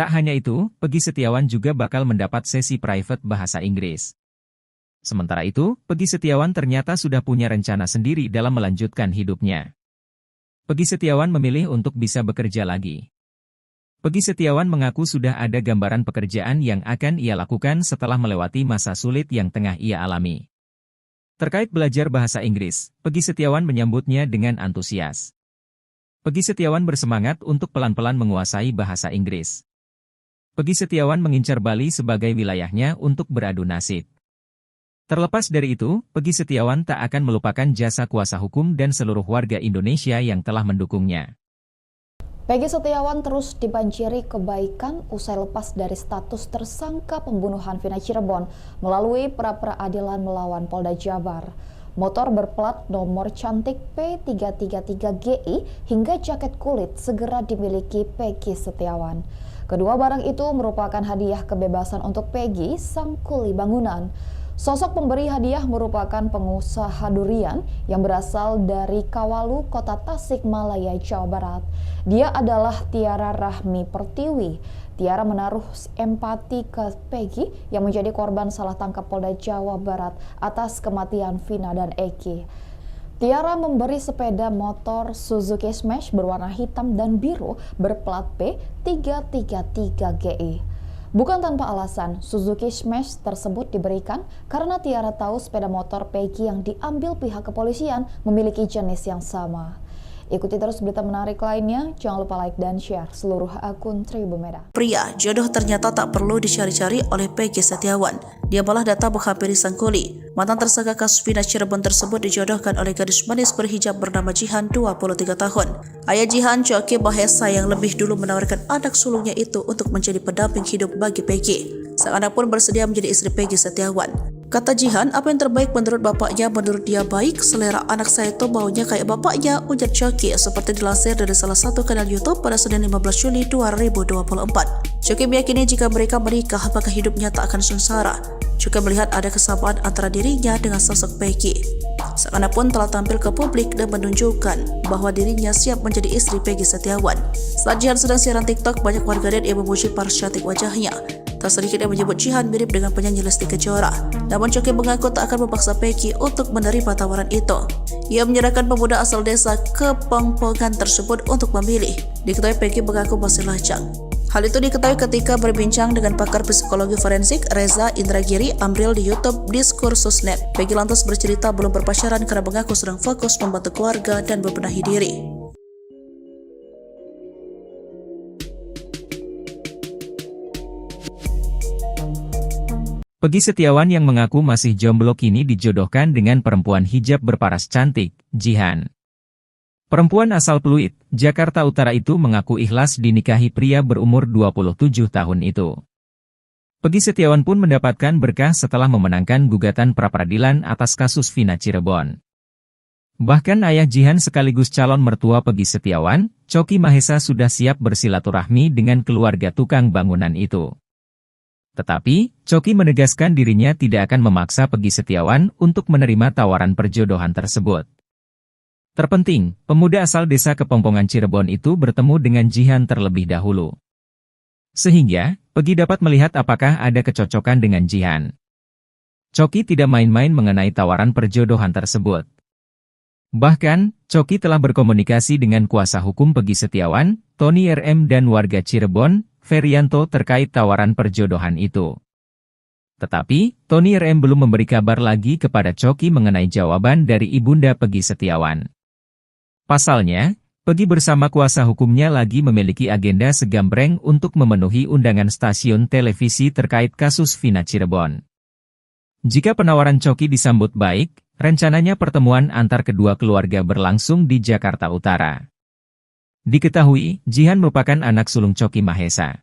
Tak hanya itu, Peggy Setiawan juga bakal mendapat sesi private bahasa Inggris. Sementara itu, Peggy Setiawan ternyata sudah punya rencana sendiri dalam melanjutkan hidupnya. Peggy Setiawan memilih untuk bisa bekerja lagi. Peggy Setiawan mengaku sudah ada gambaran pekerjaan yang akan ia lakukan setelah melewati masa sulit yang tengah ia alami. Terkait belajar bahasa Inggris, Peggy Setiawan menyambutnya dengan antusias. Peggy Setiawan bersemangat untuk pelan-pelan menguasai bahasa Inggris. Peggy Setiawan mengincar Bali sebagai wilayahnya untuk beradu nasib. Terlepas dari itu, Peggy Setiawan tak akan melupakan jasa kuasa hukum dan seluruh warga Indonesia yang telah mendukungnya. Peggy Setiawan terus dibanjiri kebaikan usai lepas dari status tersangka pembunuhan Vina Cirebon melalui pra-peradilan melawan Polda Jabar. Motor berplat nomor cantik P333GI hingga jaket kulit segera dimiliki Peggy Setiawan. Kedua barang itu merupakan hadiah kebebasan untuk Peggy, sang kuli bangunan. Sosok pemberi hadiah merupakan pengusaha durian yang berasal dari Kawalu, Kota Tasikmalaya, Jawa Barat. Dia adalah Tiara Rahmi Pertiwi. Tiara menaruh empati ke Peggy yang menjadi korban salah tangkap Polda Jawa Barat atas kematian Vina dan Eki. Tiara memberi sepeda motor Suzuki Smash berwarna hitam dan biru berplat P333GI. Bukan tanpa alasan, Suzuki Smash tersebut diberikan karena Tiara tahu sepeda motor Peggy yang diambil pihak kepolisian memiliki jenis yang sama. Ikuti terus berita menarik lainnya, jangan lupa like dan share seluruh akun Tribun Medan. Pria, jodoh ternyata tak perlu dicari-cari oleh Peggy Setiawan. Dia malah datang menghampiri sang kuli. Mantan tersangka kasus Vina Cirebon tersebut dijodohkan oleh gadis manis berhijab bernama Jihan, 23 tahun. Ayah Jihan, Choky Mahesa, yang lebih dulu menawarkan anak sulungnya itu untuk menjadi pendamping hidup bagi Peggy. Sang anak pun bersedia menjadi istri Peggy Setiawan. Kata Jihan, apa yang terbaik menurut bapaknya, menurut dia baik, selera anak saya itu baunya kayak bapaknya, ujar Choky, seperti dilansir dari salah satu kanal YouTube pada Senin 15 Juli 2024. Choky meyakini jika mereka menikah, maka hidupnya tak akan sengsara. Juga melihat ada kesamaan antara dirinya dengan sosok Peggy. Sang anak pun telah tampil ke publik dan menunjukkan bahwa dirinya siap menjadi istri Peggy Setiawan. Saat Jihan sedang siaran TikTok, banyak warganet yang memuji paras cantik wajahnya. Tak sedikit yang menyebut Jihan mirip dengan penyanyi Lesti Kejora. Namun Choky mengaku tak akan memaksa Peggy untuk menerima tawaran itu. Ia menyerahkan pemuda asal desa Kepongpongan tersebut untuk memilih. Diketahui Peggy mengaku masih lajang. Hal itu diketahui ketika berbincang dengan pakar psikologi forensik Reza Indragiri Amril di YouTube Diskursusnet. Peggy lantas bercerita belum berpacaran karena mengaku sedang fokus membantu keluarga dan membenahi diri. Peggy Setiawan yang mengaku masih jomblo kini dijodohkan dengan perempuan hijab berparas cantik, Jihan. Perempuan asal Pluit, Jakarta Utara itu mengaku ikhlas dinikahi pria berumur 27 tahun itu. Peggy Setiawan pun mendapatkan berkah setelah memenangkan gugatan pra-peradilan atas kasus Vina Cirebon. Bahkan ayah Jihan sekaligus calon mertua Peggy Setiawan, Coki Mahesa sudah siap bersilaturahmi dengan keluarga tukang bangunan itu. Tetapi, Coki menegaskan dirinya tidak akan memaksa Peggy Setiawan untuk menerima tawaran perjodohan tersebut. Terpenting, pemuda asal desa Kepongpongan Cirebon itu bertemu dengan Jihan terlebih dahulu. Sehingga, Peggy dapat melihat apakah ada kecocokan dengan Jihan. Coki tidak main-main mengenai tawaran perjodohan tersebut. Bahkan, Coki telah berkomunikasi dengan kuasa hukum Peggy Setiawan, Tony RM dan warga Cirebon, Ferianto terkait tawaran perjodohan itu. Tetapi, Tony RM belum memberi kabar lagi kepada Coki mengenai jawaban dari ibunda Peggy Setiawan. Pasalnya, Peggy bersama kuasa hukumnya lagi memiliki agenda segambreng untuk memenuhi undangan stasiun televisi terkait kasus Vina Cirebon. Jika penawaran Coki disambut baik, rencananya pertemuan antar kedua keluarga berlangsung di Jakarta Utara. Diketahui, Jihan merupakan anak sulung Coki Mahesa.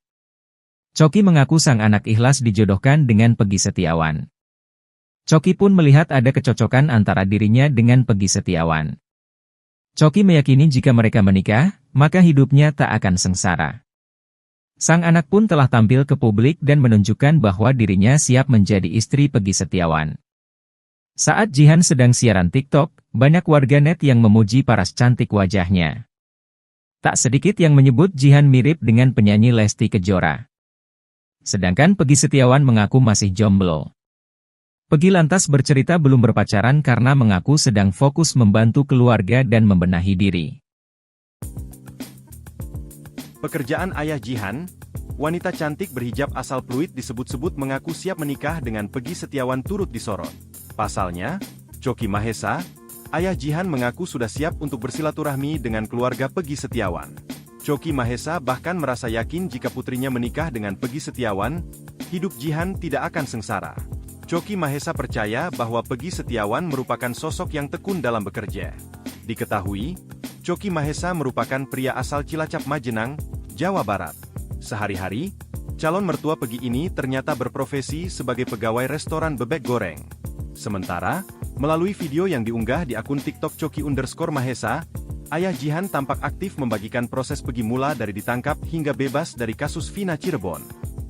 Coki mengaku sang anak ikhlas dijodohkan dengan Peggy Setiawan. Coki pun melihat ada kecocokan antara dirinya dengan Peggy Setiawan. Coki meyakini jika mereka menikah, maka hidupnya tak akan sengsara. Sang anak pun telah tampil ke publik dan menunjukkan bahwa dirinya siap menjadi istri Peggy Setiawan. Saat Jihan sedang siaran TikTok, banyak warganet yang memuji paras cantik wajahnya. Tak sedikit yang menyebut Jihan mirip dengan penyanyi Lesti Kejora. Sedangkan Peggy Setiawan mengaku masih jomblo. Peggy lantas bercerita belum berpacaran karena mengaku sedang fokus membantu keluarga dan membenahi diri. Pekerjaan ayah Jihan, wanita cantik berhijab asal Pluit disebut-sebut mengaku siap menikah dengan Peggy Setiawan turut disorot. Pasalnya, Coki Mahesa, ayah Jihan mengaku sudah siap untuk bersilaturahmi dengan keluarga Peggy Setiawan. Coki Mahesa bahkan merasa yakin jika putrinya menikah dengan Peggy Setiawan, hidup Jihan tidak akan sengsara. Coki Mahesa percaya bahwa Peggy Setiawan merupakan sosok yang tekun dalam bekerja. Diketahui, Coki Mahesa merupakan pria asal Cilacap Majenang, Jawa Barat. Sehari-hari, calon mertua Peggy ini ternyata berprofesi sebagai pegawai restoran bebek goreng. Sementara, melalui video yang diunggah di akun TikTok Coki_Mahesa, ayah Jihan tampak aktif membagikan proses Peggy mula dari ditangkap hingga bebas dari kasus Vina Cirebon.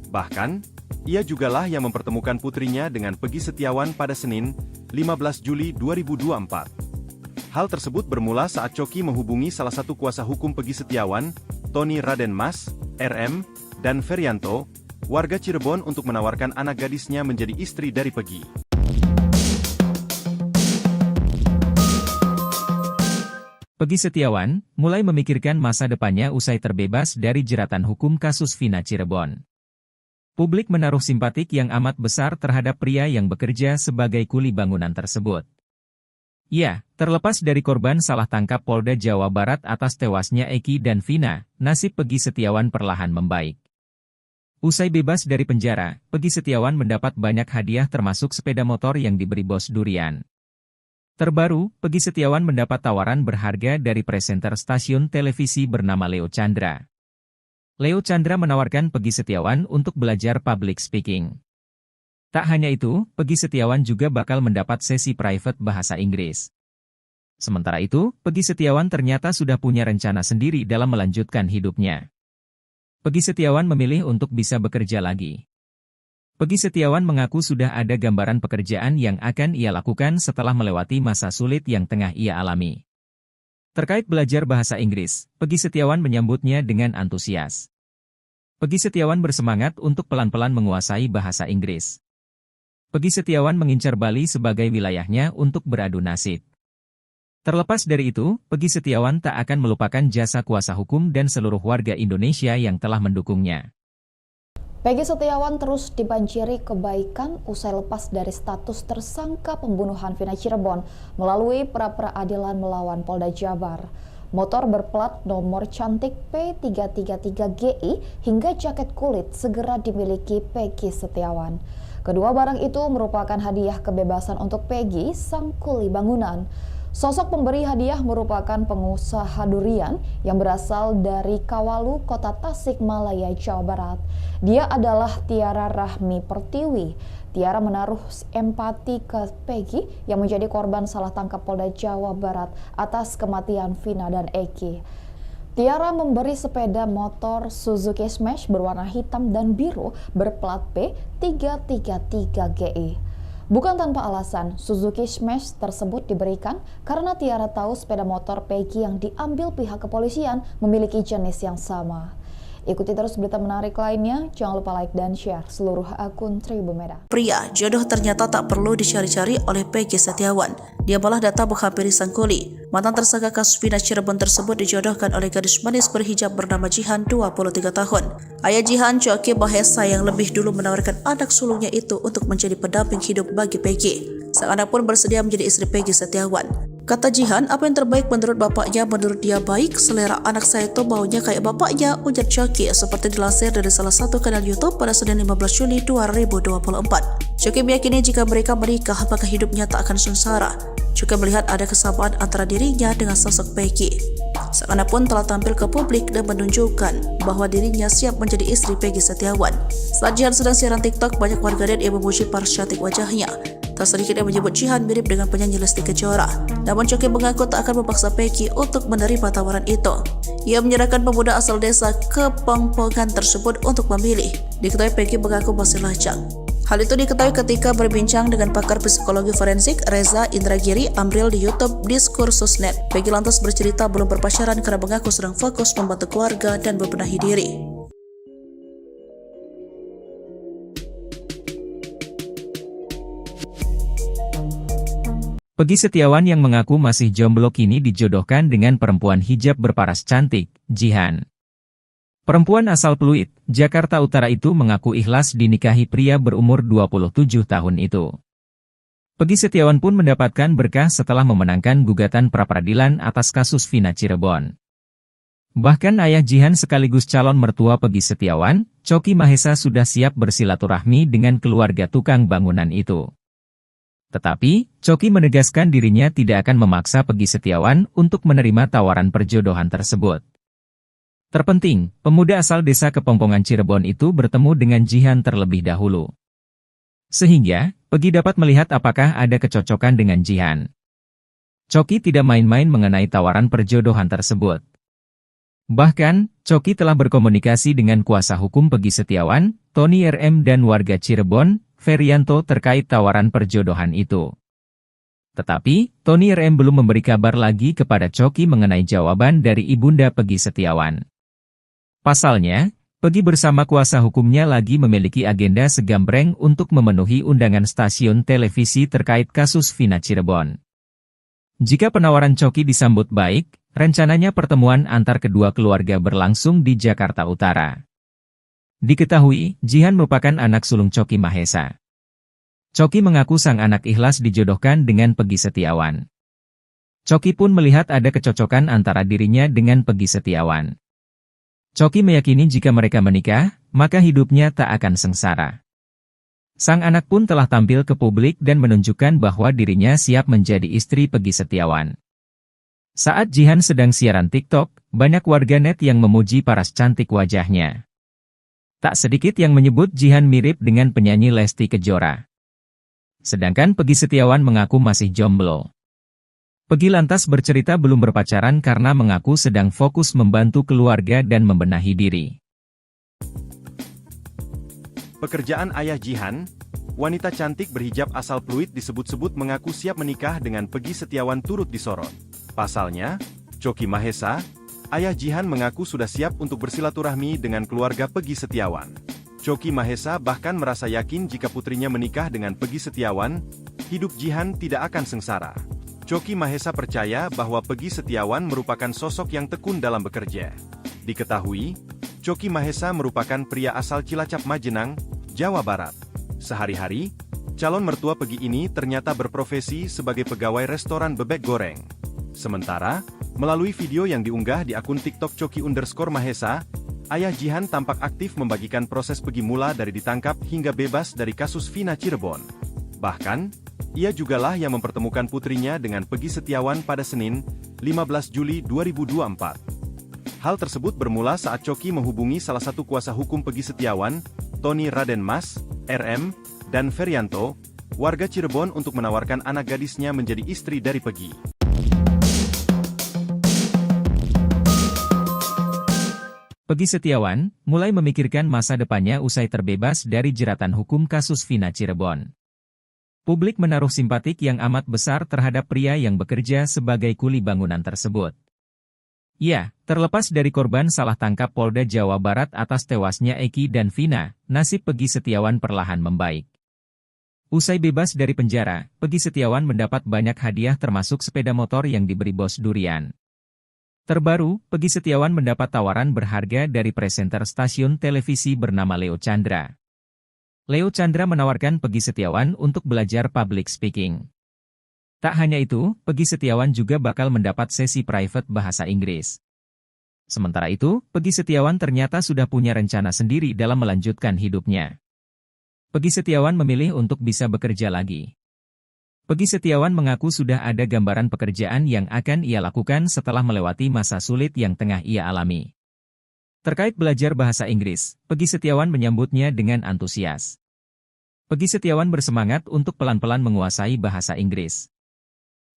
Bahkan, ia jugalah yang mempertemukan putrinya dengan Peggy Setiawan pada Senin, 15 Juli 2024. Hal tersebut bermula saat Coki menghubungi salah satu kuasa hukum Peggy Setiawan, Tony Raden Mas, RM, dan Ferianto, warga Cirebon untuk menawarkan anak gadisnya menjadi istri dari Peggy. Peggy Setiawan mulai memikirkan masa depannya usai terbebas dari jeratan hukum kasus Vina Cirebon. Publik menaruh simpatik yang amat besar terhadap pria yang bekerja sebagai kuli bangunan tersebut. Ya, terlepas dari korban salah tangkap Polda Jawa Barat atas tewasnya Eki dan Vina, nasib Peggy Setiawan perlahan membaik. Usai bebas dari penjara, Peggy Setiawan mendapat banyak hadiah termasuk sepeda motor yang diberi bos durian. Terbaru, Peggy Setiawan mendapat tawaran berharga dari presenter stasiun televisi bernama Leo Chandra. Leo Chandra menawarkan Peggy Setiawan untuk belajar public speaking. Tak hanya itu, Peggy Setiawan juga bakal mendapat sesi private bahasa Inggris. Sementara itu, Peggy Setiawan ternyata sudah punya rencana sendiri dalam melanjutkan hidupnya. Peggy Setiawan memilih untuk bisa bekerja lagi. Peggy Setiawan mengaku sudah ada gambaran pekerjaan yang akan ia lakukan setelah melewati masa sulit yang tengah ia alami. Terkait belajar bahasa Inggris, Peggy Setiawan menyambutnya dengan antusias. Peggy Setiawan bersemangat untuk pelan-pelan menguasai bahasa Inggris. Peggy Setiawan mengincar Bali sebagai wilayahnya untuk beradu nasib. Terlepas dari itu, Peggy Setiawan tak akan melupakan jasa kuasa hukum dan seluruh warga Indonesia yang telah mendukungnya. Peggy Setiawan terus dibanjiri kebaikan usai lepas dari status tersangka pembunuhan Vina Cirebon melalui pra-peradilan melawan Polda Jabar. Motor berplat nomor cantik P333GI hingga jaket kulit segera dimiliki Peggy Setiawan. Kedua barang itu merupakan hadiah kebebasan untuk Peggy, sang kuli bangunan. Sosok pemberi hadiah merupakan pengusaha durian yang berasal dari Kawalu, Kota Tasikmalaya, Jawa Barat. Dia adalah Tiara Rahmi Pertiwi. Tiara menaruh empati ke Peggy yang menjadi korban salah tangkap Polda Jawa Barat atas kematian Vina dan Eki. Tiara memberi sepeda motor Suzuki Smash berwarna hitam dan biru berplat P333GI. Bukan tanpa alasan, Suzuki Smash tersebut diberikan karena Tiara tahu sepeda motor Peggy yang diambil pihak kepolisian memiliki jenis yang sama. Ikuti terus berita menarik lainnya, jangan lupa like dan share seluruh akun Tribun Medan. Pria, jodoh ternyata tak perlu dicari-cari oleh Peggy Setiawan. Dia malah datang menghampiri sang kuli. Mantan tersangka kasus Vina Cirebon tersebut dijodohkan oleh gadis manis berhijab bernama Jihan, 23 tahun. Ayah Jihan, Coki Mahesa, yang lebih dulu menawarkan anak sulungnya itu untuk menjadi pendamping hidup bagi Peggy. Sang anak pun bersedia menjadi istri Peggy Setiawan. Kata Jihan, apa yang terbaik menurut bapaknya, menurut dia baik, selera anak saya itu maunya kayak bapaknya, ujar Coki, seperti dilansir dari salah satu kanal YouTube pada Senin 15 Juli 2024. Coki meyakini jika mereka menikah, maka hidupnya tak akan sengsara. Juga melihat ada kesamaan antara dirinya dengan sosok Peggy. Sang anak pun telah tampil ke publik dan menunjukkan bahwa dirinya siap menjadi istri Peggy Setiawan. Saat Jihan sedang siaran TikTok, banyak warganet yang memuji paras cantik wajahnya. Tak sedikit yang menyebut Jihan mirip dengan penyanyi Lesti Kejora. Namun Coki mengaku tak akan memaksa Peggy untuk menerima tawaran itu. Ia menyerahkan pemuda asal desa Kepongpongan tersebut untuk memilih. Diketahui Peggy mengaku masih lajang. Hal itu diketahui ketika berbincang dengan pakar psikologi forensik Reza Indragiri Amril di YouTube Diskursusnet. Peggy lantas bercerita belum berpacaran karena mengaku sedang fokus membantu keluarga dan membenahi diri. Peggy Setiawan yang mengaku masih jomblo kini dijodohkan dengan perempuan hijab berparas cantik, Jihan. Perempuan asal Pluit, Jakarta Utara itu mengaku ikhlas dinikahi pria berumur 27 tahun itu. Peggy Setiawan pun mendapatkan berkah setelah memenangkan gugatan pra-peradilan atas kasus Vina Cirebon. Bahkan ayah Jihan sekaligus calon mertua Peggy Setiawan, Coki Mahesa, sudah siap bersilaturahmi dengan keluarga tukang bangunan itu. Tetapi, Coki menegaskan dirinya tidak akan memaksa Peggy Setiawan untuk menerima tawaran perjodohan tersebut. Terpenting, pemuda asal desa Kepongpongan Cirebon itu bertemu dengan Jihan terlebih dahulu. Sehingga, Peggy dapat melihat apakah ada kecocokan dengan Jihan. Coki tidak main-main mengenai tawaran perjodohan tersebut. Bahkan, Coki telah berkomunikasi dengan kuasa hukum Peggy Setiawan, Tony RM, dan warga Cirebon, Ferianto, terkait tawaran perjodohan itu. Tetapi, Tony RM belum memberi kabar lagi kepada Coki mengenai jawaban dari ibunda Peggy Setiawan. Pasalnya, Peggy bersama kuasa hukumnya lagi memiliki agenda segambreng untuk memenuhi undangan stasiun televisi terkait kasus Vina Cirebon. Jika penawaran Coki disambut baik, rencananya pertemuan antar kedua keluarga berlangsung di Jakarta Utara. Diketahui, Jihan merupakan anak sulung Coki Mahesa. Coki mengaku sang anak ikhlas dijodohkan dengan Peggy Setiawan. Coki pun melihat ada kecocokan antara dirinya dengan Peggy Setiawan. Coki meyakini jika mereka menikah, maka hidupnya tak akan sengsara. Sang anak pun telah tampil ke publik dan menunjukkan bahwa dirinya siap menjadi istri Peggy Setiawan. Saat Jihan sedang siaran TikTok, banyak warganet yang memuji paras cantik wajahnya. Tak sedikit yang menyebut Jihan mirip dengan penyanyi Lesti Kejora. Sedangkan Peggy Setiawan mengaku masih jomblo. Peggy lantas bercerita belum berpacaran karena mengaku sedang fokus membantu keluarga dan membenahi diri. Pekerjaan ayah Jihan, wanita cantik berhijab asal Pluit disebut-sebut mengaku siap menikah dengan Peggy Setiawan turut disorot. Pasalnya, Coki Mahesa, ayah Jihan mengaku sudah siap untuk bersilaturahmi dengan keluarga Peggy Setiawan. Coki Mahesa bahkan merasa yakin jika putrinya menikah dengan Peggy Setiawan, hidup Jihan tidak akan sengsara. Coki Mahesa percaya bahwa Peggy Setiawan merupakan sosok yang tekun dalam bekerja. Diketahui, Coki Mahesa merupakan pria asal Cilacap Majenang, Jawa Barat. Sehari-hari, calon mertua Peggy ini ternyata berprofesi sebagai pegawai restoran bebek goreng. Sementara, melalui video yang diunggah di akun TikTok Coki_Mahesa, ayah Jihan tampak aktif membagikan proses Peggy mula dari ditangkap hingga bebas dari kasus Vina Cirebon. Bahkan, Ia jugalah yang mempertemukan putrinya dengan Peggy Setiawan pada Senin, 15 Juli 2024. Hal tersebut bermula saat Coki menghubungi salah satu kuasa hukum Peggy Setiawan, Tony Raden Mas, RM, dan Ferianto, warga Cirebon untuk menawarkan anak gadisnya menjadi istri dari Peggy. Peggy Setiawan mulai memikirkan masa depannya usai terbebas dari jeratan hukum kasus Vina Cirebon. Publik menaruh simpatik yang amat besar terhadap pria yang bekerja sebagai kuli bangunan tersebut. Ya, terlepas dari korban salah tangkap Polda Jawa Barat atas tewasnya Eki dan Vina, nasib Peggy Setiawan perlahan membaik. Usai bebas dari penjara, Peggy Setiawan mendapat banyak hadiah termasuk sepeda motor yang diberi bos durian. Terbaru, Peggy Setiawan mendapat tawaran berharga dari presenter stasiun televisi bernama Leo Chandra. Leo Chandra menawarkan Peggy Setiawan untuk belajar public speaking. Tak hanya itu, Peggy Setiawan juga bakal mendapat sesi private bahasa Inggris. Sementara itu, Peggy Setiawan ternyata sudah punya rencana sendiri dalam melanjutkan hidupnya. Peggy Setiawan memilih untuk bisa bekerja lagi. Peggy Setiawan mengaku sudah ada gambaran pekerjaan yang akan ia lakukan setelah melewati masa sulit yang tengah ia alami. Terkait belajar bahasa Inggris, Peggy Setiawan menyambutnya dengan antusias. Peggy Setiawan bersemangat untuk pelan-pelan menguasai bahasa Inggris.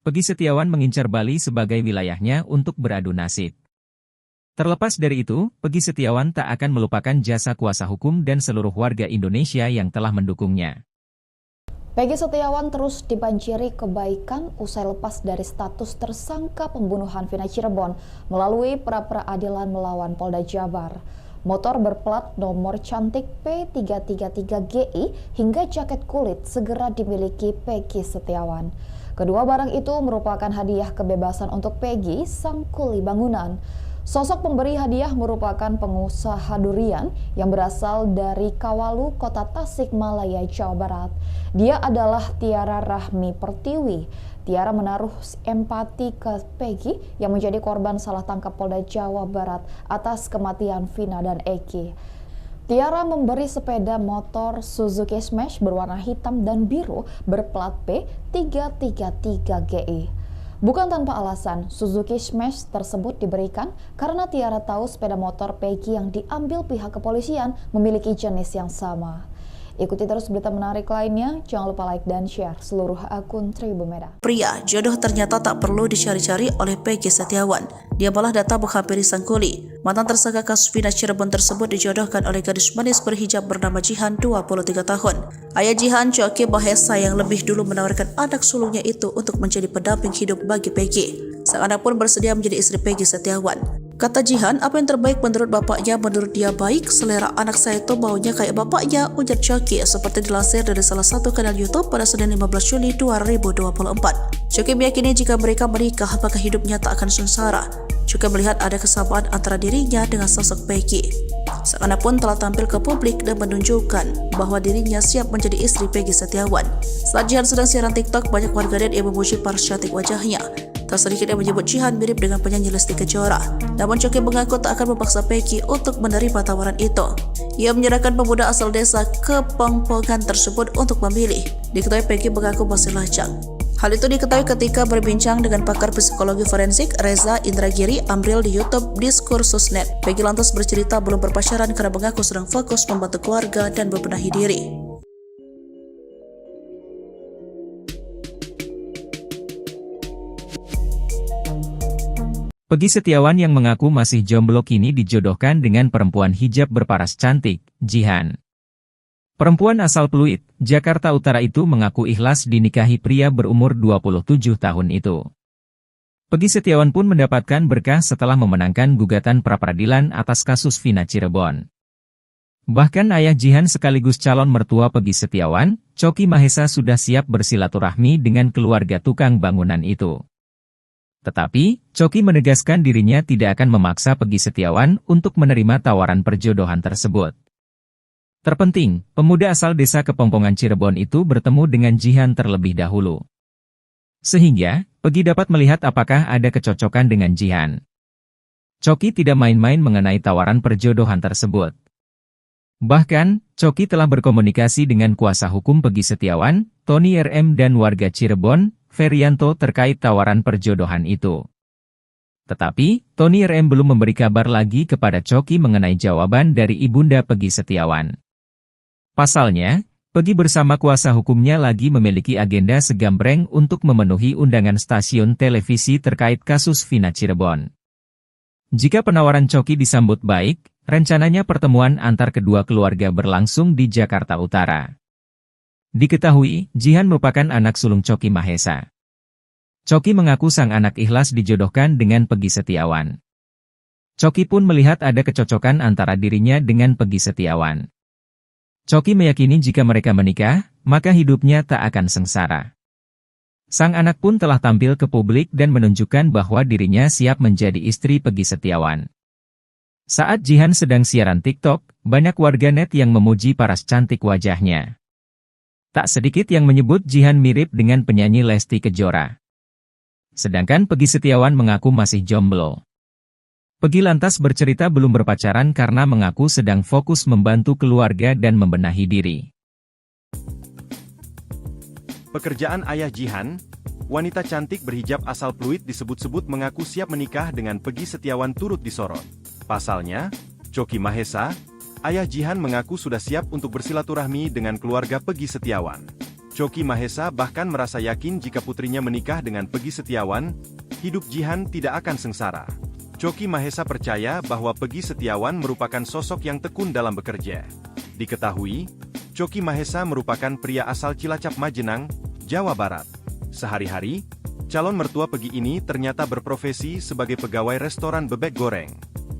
Peggy Setiawan mengincar Bali sebagai wilayahnya untuk beradu nasib. Terlepas dari itu, Peggy Setiawan tak akan melupakan jasa kuasa hukum dan seluruh warga Indonesia yang telah mendukungnya. Peggy Setiawan terus dibanjiri kebaikan usai lepas dari status tersangka pembunuhan Vina Cirebon melalui pra-peradilan melawan Polda Jabar. Motor berplat nomor cantik P333GI hingga jaket kulit segera dimiliki Peggy Setiawan. Kedua barang itu merupakan hadiah kebebasan untuk Peggy, sang kuli bangunan. Sosok pemberi hadiah merupakan pengusaha durian yang berasal dari Kawalu, Kota Tasikmalaya, Jawa Barat. Dia adalah Tiara Rahmi Pertiwi. Tiara menaruh empati ke Peggy yang menjadi korban salah tangkap Polda Jawa Barat atas kematian Vina dan Eki. Tiara memberi sepeda motor Suzuki Smash berwarna hitam dan biru berplat P333GI. Bukan tanpa alasan, Suzuki Smash tersebut diberikan karena Tiara tahu sepeda motor Peggy yang diambil pihak kepolisian memiliki jenis yang sama. Ikuti terus berita menarik lainnya, jangan lupa like dan share seluruh akun Tribun Medan. Pria, jodoh ternyata tak perlu dicari-cari oleh Peggy Setiawan. Dia malah datang menghampiri sang kuli. Mantan tersangka kasus Vina Cirebon tersebut dijodohkan oleh gadis manis berhijab bernama Jihan, 23 tahun. Ayah Jihan, Coki Mahesa, yang lebih dulu menawarkan anak sulungnya itu untuk menjadi pendamping hidup bagi Peggy. Sang anak pun bersedia menjadi istri Peggy Setiawan. Kata Jihan, apa yang terbaik menurut bapaknya, menurut dia baik, selera anak saya itu baunya kayak bapaknya, ujar Coki, seperti dilansir dari salah satu kanal YouTube pada Senin 15 Juli 2024. Coki meyakini jika mereka menikah, maka hidupnya tak akan sengsara. Juga melihat ada kesamaan antara dirinya dengan sosok Peggy. Sang anak pun telah tampil ke publik dan menunjukkan bahwa dirinya siap menjadi istri Peggy Setiawan. Saat Jihan sedang siaran TikTok, banyak warganet yang memuji paras cantik wajahnya. Tak sedikit yang menyebut Jihan mirip dengan penyanyi Lesti Kejora. Namun Coki mengaku tak akan memaksa Peggy untuk menerima tawaran itu. Ia menyerahkan pemuda asal desa Kepongpongan tersebut untuk memilih. Diketahui Peggy mengaku masih lajang. Hal itu diketahui ketika berbincang dengan pakar psikologi forensik Reza Indragiri Amril di YouTube Diskursus.net. Peggy lantas bercerita belum berpacaran karena mengaku sedang fokus membantu keluarga dan membenahi diri. Peggy Setiawan yang mengaku masih jomblo kini dijodohkan dengan perempuan hijab berparas cantik, Jihan. Perempuan asal Pluit, Jakarta Utara itu mengaku ikhlas dinikahi pria berumur 27 tahun itu. Peggy Setiawan pun mendapatkan berkah setelah memenangkan gugatan pra-peradilan atas kasus Vina Cirebon. Bahkan ayah Jihan sekaligus calon mertua Peggy Setiawan, Coki Mahesa, sudah siap bersilaturahmi dengan keluarga tukang bangunan itu. Tetapi, Coki menegaskan dirinya tidak akan memaksa Peggy Setiawan untuk menerima tawaran perjodohan tersebut. Terpenting, pemuda asal desa Kepongpongan Cirebon itu bertemu dengan Jihan terlebih dahulu. Sehingga, Peggy dapat melihat apakah ada kecocokan dengan Jihan. Coki tidak main-main mengenai tawaran perjodohan tersebut. Bahkan, Coki telah berkomunikasi dengan kuasa hukum Peggy Setiawan, Tony RM dan warga Cirebon, Ferianto terkait tawaran perjodohan itu. Tetapi, Tony RM belum memberi kabar lagi kepada Coki mengenai jawaban dari ibunda Peggy Setiawan. Pasalnya, Peggy bersama kuasa hukumnya lagi memiliki agenda segambreng untuk memenuhi undangan stasiun televisi terkait kasus Vina Cirebon. Jika penawaran Coki disambut baik, rencananya pertemuan antar kedua keluarga berlangsung di Jakarta Utara. Diketahui, Jihan merupakan anak sulung Coki Mahesa. Coki mengaku sang anak ikhlas dijodohkan dengan Peggy Setiawan. Coki pun melihat ada kecocokan antara dirinya dengan Peggy Setiawan. Coki meyakini jika mereka menikah, maka hidupnya tak akan sengsara. Sang anak pun telah tampil ke publik dan menunjukkan bahwa dirinya siap menjadi istri Peggy Setiawan. Saat Jihan sedang siaran TikTok, banyak warganet yang memuji paras cantik wajahnya. Tak sedikit yang menyebut Jihan mirip dengan penyanyi Lesti Kejora. Sedangkan Peggy Setiawan mengaku masih jomblo. Peggy lantas bercerita belum berpacaran karena mengaku sedang fokus membantu keluarga dan membenahi diri. Pekerjaan ayah Jihan, wanita cantik berhijab asal Pluit disebut-sebut mengaku siap menikah dengan Peggy Setiawan turut disorot. Pasalnya, Coki Mahesa, ayah Jihan mengaku sudah siap untuk bersilaturahmi dengan keluarga Peggy Setiawan. Coki Mahesa bahkan merasa yakin jika putrinya menikah dengan Peggy Setiawan, hidup Jihan tidak akan sengsara. Coki Mahesa percaya bahwa Peggy Setiawan merupakan sosok yang tekun dalam bekerja. Diketahui, Coki Mahesa merupakan pria asal Cilacap Majenang, Jawa Barat. Sehari-hari, calon mertua Peggy ini ternyata berprofesi sebagai pegawai restoran bebek goreng.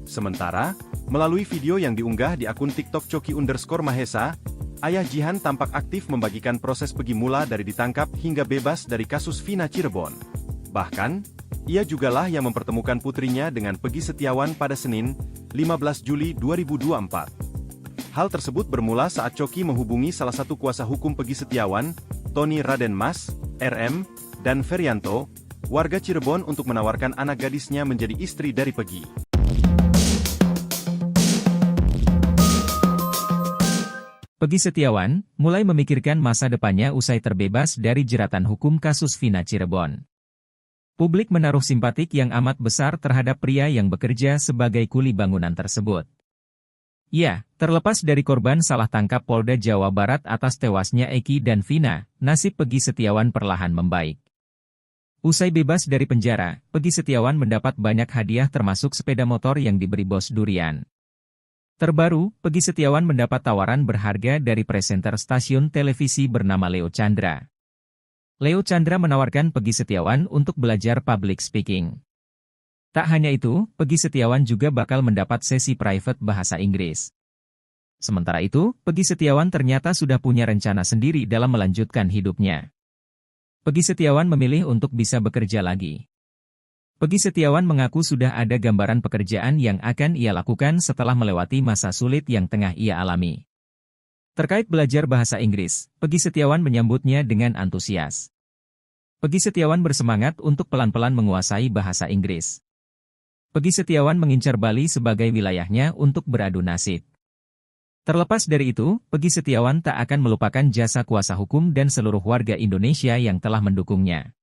Sementara, melalui video yang diunggah di akun TikTok Coki_Mahesa, ayah Jihan tampak aktif membagikan proses Peggy mula dari ditangkap hingga bebas dari kasus Vina Cirebon. Bahkan, ia jugalah yang mempertemukan putrinya dengan Peggy Setiawan pada Senin, 15 Juli 2024. Hal tersebut bermula saat Coki menghubungi salah satu kuasa hukum Peggy Setiawan, Tony Raden Mas, RM, dan Ferianto, warga Cirebon untuk menawarkan anak gadisnya menjadi istri dari Peggy. Peggy Setiawan mulai memikirkan masa depannya usai terbebas dari jeratan hukum kasus Vina Cirebon. Publik menaruh simpatik yang amat besar terhadap pria yang bekerja sebagai kuli bangunan tersebut. Ya, terlepas dari korban salah tangkap Polda Jawa Barat atas tewasnya Eki dan Vina, nasib Peggy Setiawan perlahan membaik. Usai bebas dari penjara, Peggy Setiawan mendapat banyak hadiah termasuk sepeda motor yang diberi bos durian. Terbaru, Peggy Setiawan mendapat tawaran berharga dari presenter stasiun televisi bernama Leo Chandra. Leo Chandra menawarkan Peggy Setiawan untuk belajar public speaking. Tak hanya itu, Peggy Setiawan juga bakal mendapat sesi private bahasa Inggris. Sementara itu, Peggy Setiawan ternyata sudah punya rencana sendiri dalam melanjutkan hidupnya. Peggy Setiawan memilih untuk bisa bekerja lagi. Peggy Setiawan mengaku sudah ada gambaran pekerjaan yang akan ia lakukan setelah melewati masa sulit yang tengah ia alami. Terkait belajar bahasa Inggris, Peggy Setiawan menyambutnya dengan antusias. Peggy Setiawan bersemangat untuk pelan-pelan menguasai bahasa Inggris. Peggy Setiawan mengincar Bali sebagai wilayahnya untuk beradu nasib. Terlepas dari itu, Peggy Setiawan tak akan melupakan jasa kuasa hukum dan seluruh warga Indonesia yang telah mendukungnya.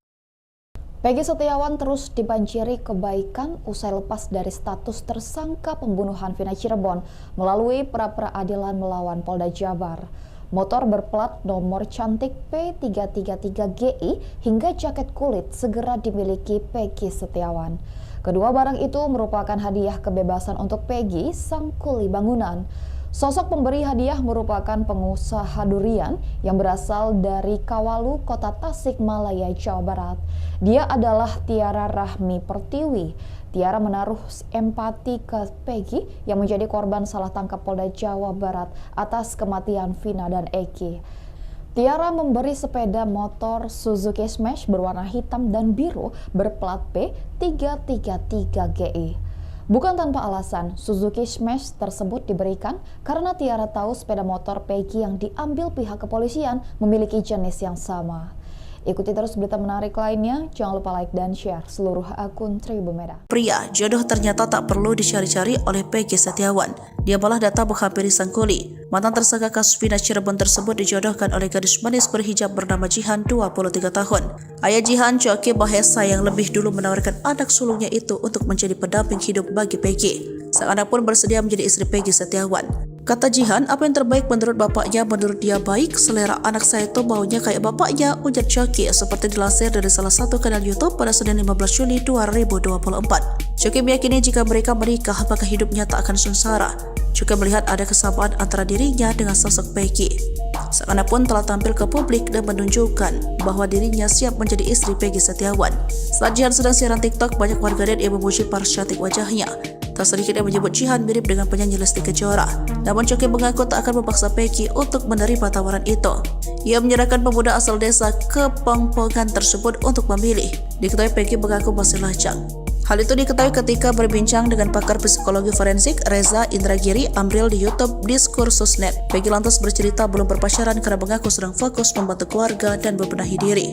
Peggy Setiawan terus dibanjiri kebaikan usai lepas dari status tersangka pembunuhan Vina Cirebon melalui pra-peradilan melawan Polda Jabar. Motor berplat nomor cantik P333GI hingga jaket kulit segera dimiliki Peggy Setiawan. Kedua barang itu merupakan hadiah kebebasan untuk Peggy, sang kuli bangunan. Sosok pemberi hadiah merupakan pengusaha durian yang berasal dari Kawalu, Kota Tasikmalaya, Jawa Barat. Dia adalah Tiara Rahmi Pertiwi. Tiara menaruh empati ke Peggy yang menjadi korban salah tangkap Polda Jawa Barat atas kematian Vina dan Eki. Tiara memberi sepeda motor Suzuki Smash berwarna hitam dan biru berplat P333GI. Bukan tanpa alasan, Suzuki Smash tersebut diberikan karena Tiara tahu sepeda motor Peggy yang diambil pihak kepolisian memiliki jenis yang sama. Ikuti terus berita menarik lainnya, jangan lupa like dan share seluruh akun Tribun Medan. Pria, jodoh ternyata tak perlu dicari-cari oleh Peggy Setiawan. Dia malah datang menghampiri sang kuli. Mantan tersangka kasus Vina Cirebon tersebut dijodohkan oleh gadis manis berhijab bernama Jihan, 23 tahun. Ayah Jihan, Choky Mahesa, yang lebih dulu menawarkan anak sulungnya itu untuk menjadi pendamping hidup bagi Peggy. Sang anak pun bersedia menjadi istri Peggy Setiawan. Kata Jihan, apa yang terbaik menurut bapaknya, menurut dia baik, selera anak saya itu maunya kayak bapaknya, ujar Choky, seperti dilansir dari salah satu kanal YouTube pada Senin 15 Juli 2024. Choky meyakini jika mereka menikah, maka hidupnya tak akan sengsara. Juga melihat ada kesamaan antara dirinya dengan sosok Peggy. Sang anak pun telah tampil ke publik dan menunjukkan bahwa dirinya siap menjadi istri Peggy Setiawan. Saat Jihan sedang siaran TikTok, banyak warganet yang memuji paras cantik wajahnya. Tak sedikit yang menyebut Jihan mirip dengan penyanyi Lesti Kejora. Namun Choky mengaku tak akan memaksa Peggy untuk menerima tawaran itu. Ia menyerahkan pemuda asal desa Kepongpongan tersebut untuk memilih. Diketahui Peggy mengaku masih lajang. Hal itu diketahui ketika berbincang dengan pakar psikologi forensik Reza Indragiri Amril di YouTube Diskursus.net. Peggy lantas bercerita belum berpacaran karena mengaku sedang fokus membantu keluarga dan membenahi diri.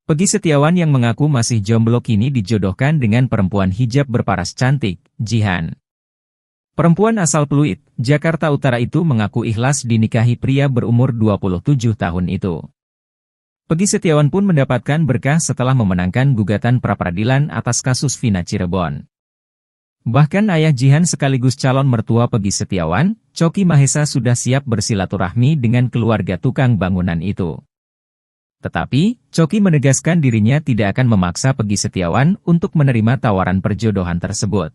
Peggy Setiawan yang mengaku masih jomblo kini dijodohkan dengan perempuan hijab berparas cantik, Jihan. Perempuan asal Pluit, Jakarta Utara itu mengaku ikhlas dinikahi pria berumur 27 tahun itu. Peggy Setiawan pun mendapatkan berkah setelah memenangkan gugatan pra-peradilan atas kasus Vina Cirebon. Bahkan ayah Jihan sekaligus calon mertua Peggy Setiawan, Choky Mahesa, sudah siap bersilaturahmi dengan keluarga tukang bangunan itu. Tetapi, Choky menegaskan dirinya tidak akan memaksa Peggy Setiawan untuk menerima tawaran perjodohan tersebut.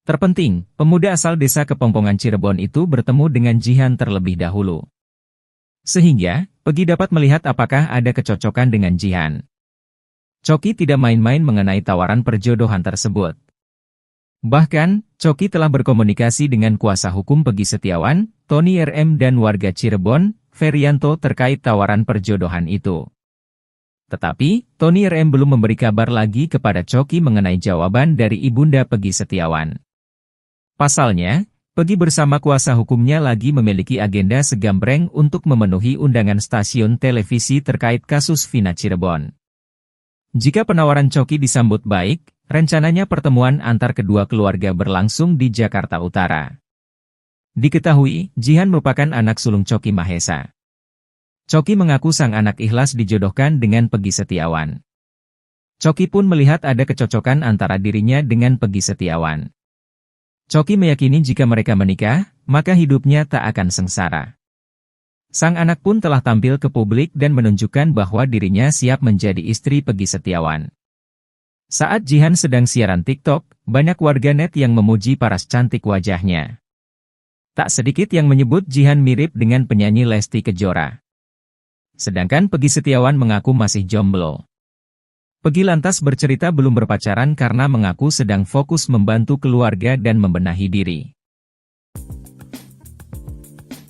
Terpenting, pemuda asal desa Kepongpongan Cirebon itu bertemu dengan Jihan terlebih dahulu. Sehingga, Peggy dapat melihat apakah ada kecocokan dengan Jihan. Choky tidak main-main mengenai tawaran perjodohan tersebut. Bahkan, Choky telah berkomunikasi dengan kuasa hukum Peggy Setiawan, Tony RM, dan warga Cirebon, Ferianto, terkait tawaran perjodohan itu. Tetapi, Tony RM belum memberi kabar lagi kepada Choky mengenai jawaban dari ibunda Peggy Setiawan. Pasalnya, Peggy bersama kuasa hukumnya lagi memiliki agenda segambreng untuk memenuhi undangan stasiun televisi terkait kasus Vina Cirebon. Jika penawaran Choky disambut baik, rencananya pertemuan antar kedua keluarga berlangsung di Jakarta Utara. Diketahui, Jihan merupakan anak sulung Choky Mahesa. Choky mengaku sang anak ikhlas dijodohkan dengan Peggy Setiawan. Choky pun melihat ada kecocokan antara dirinya dengan Peggy Setiawan. Choky meyakini jika mereka menikah, maka hidupnya tak akan sengsara. Sang anak pun telah tampil ke publik dan menunjukkan bahwa dirinya siap menjadi istri Peggy Setiawan. Saat Jihan sedang siaran TikTok, banyak warganet yang memuji paras cantik wajahnya. Tak sedikit yang menyebut Jihan mirip dengan penyanyi Lesti Kejora. Sedangkan Peggy Setiawan mengaku masih jomblo. Peggy lantas bercerita belum berpacaran karena mengaku sedang fokus membantu keluarga dan membenahi diri.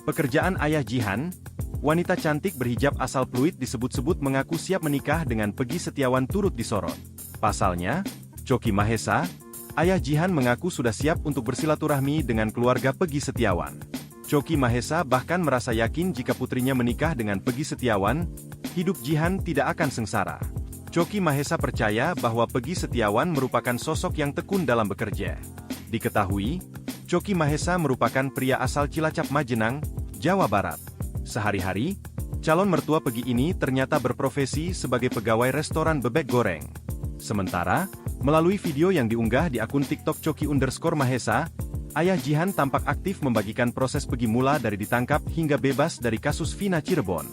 Pekerjaan ayah Jihan, wanita cantik berhijab asal Pluit disebut-sebut mengaku siap menikah dengan Peggy Setiawan turut disorot. Pasalnya, Choky Mahesa, ayah Jihan mengaku sudah siap untuk bersilaturahmi dengan keluarga Peggy Setiawan. Choky Mahesa bahkan merasa yakin jika putrinya menikah dengan Peggy Setiawan, hidup Jihan tidak akan sengsara. Choky Mahesa percaya bahwa Peggy Setiawan merupakan sosok yang tekun dalam bekerja. Diketahui, Choky Mahesa merupakan pria asal Cilacap Majenang, Jawa Barat. Sehari-hari, calon mertua Peggy ini ternyata berprofesi sebagai pegawai restoran bebek goreng. Sementara, melalui video yang diunggah di akun TikTok Choky_Mahesa, ayah Jihan tampak aktif membagikan proses Peggy mula dari ditangkap hingga bebas dari kasus Vina Cirebon.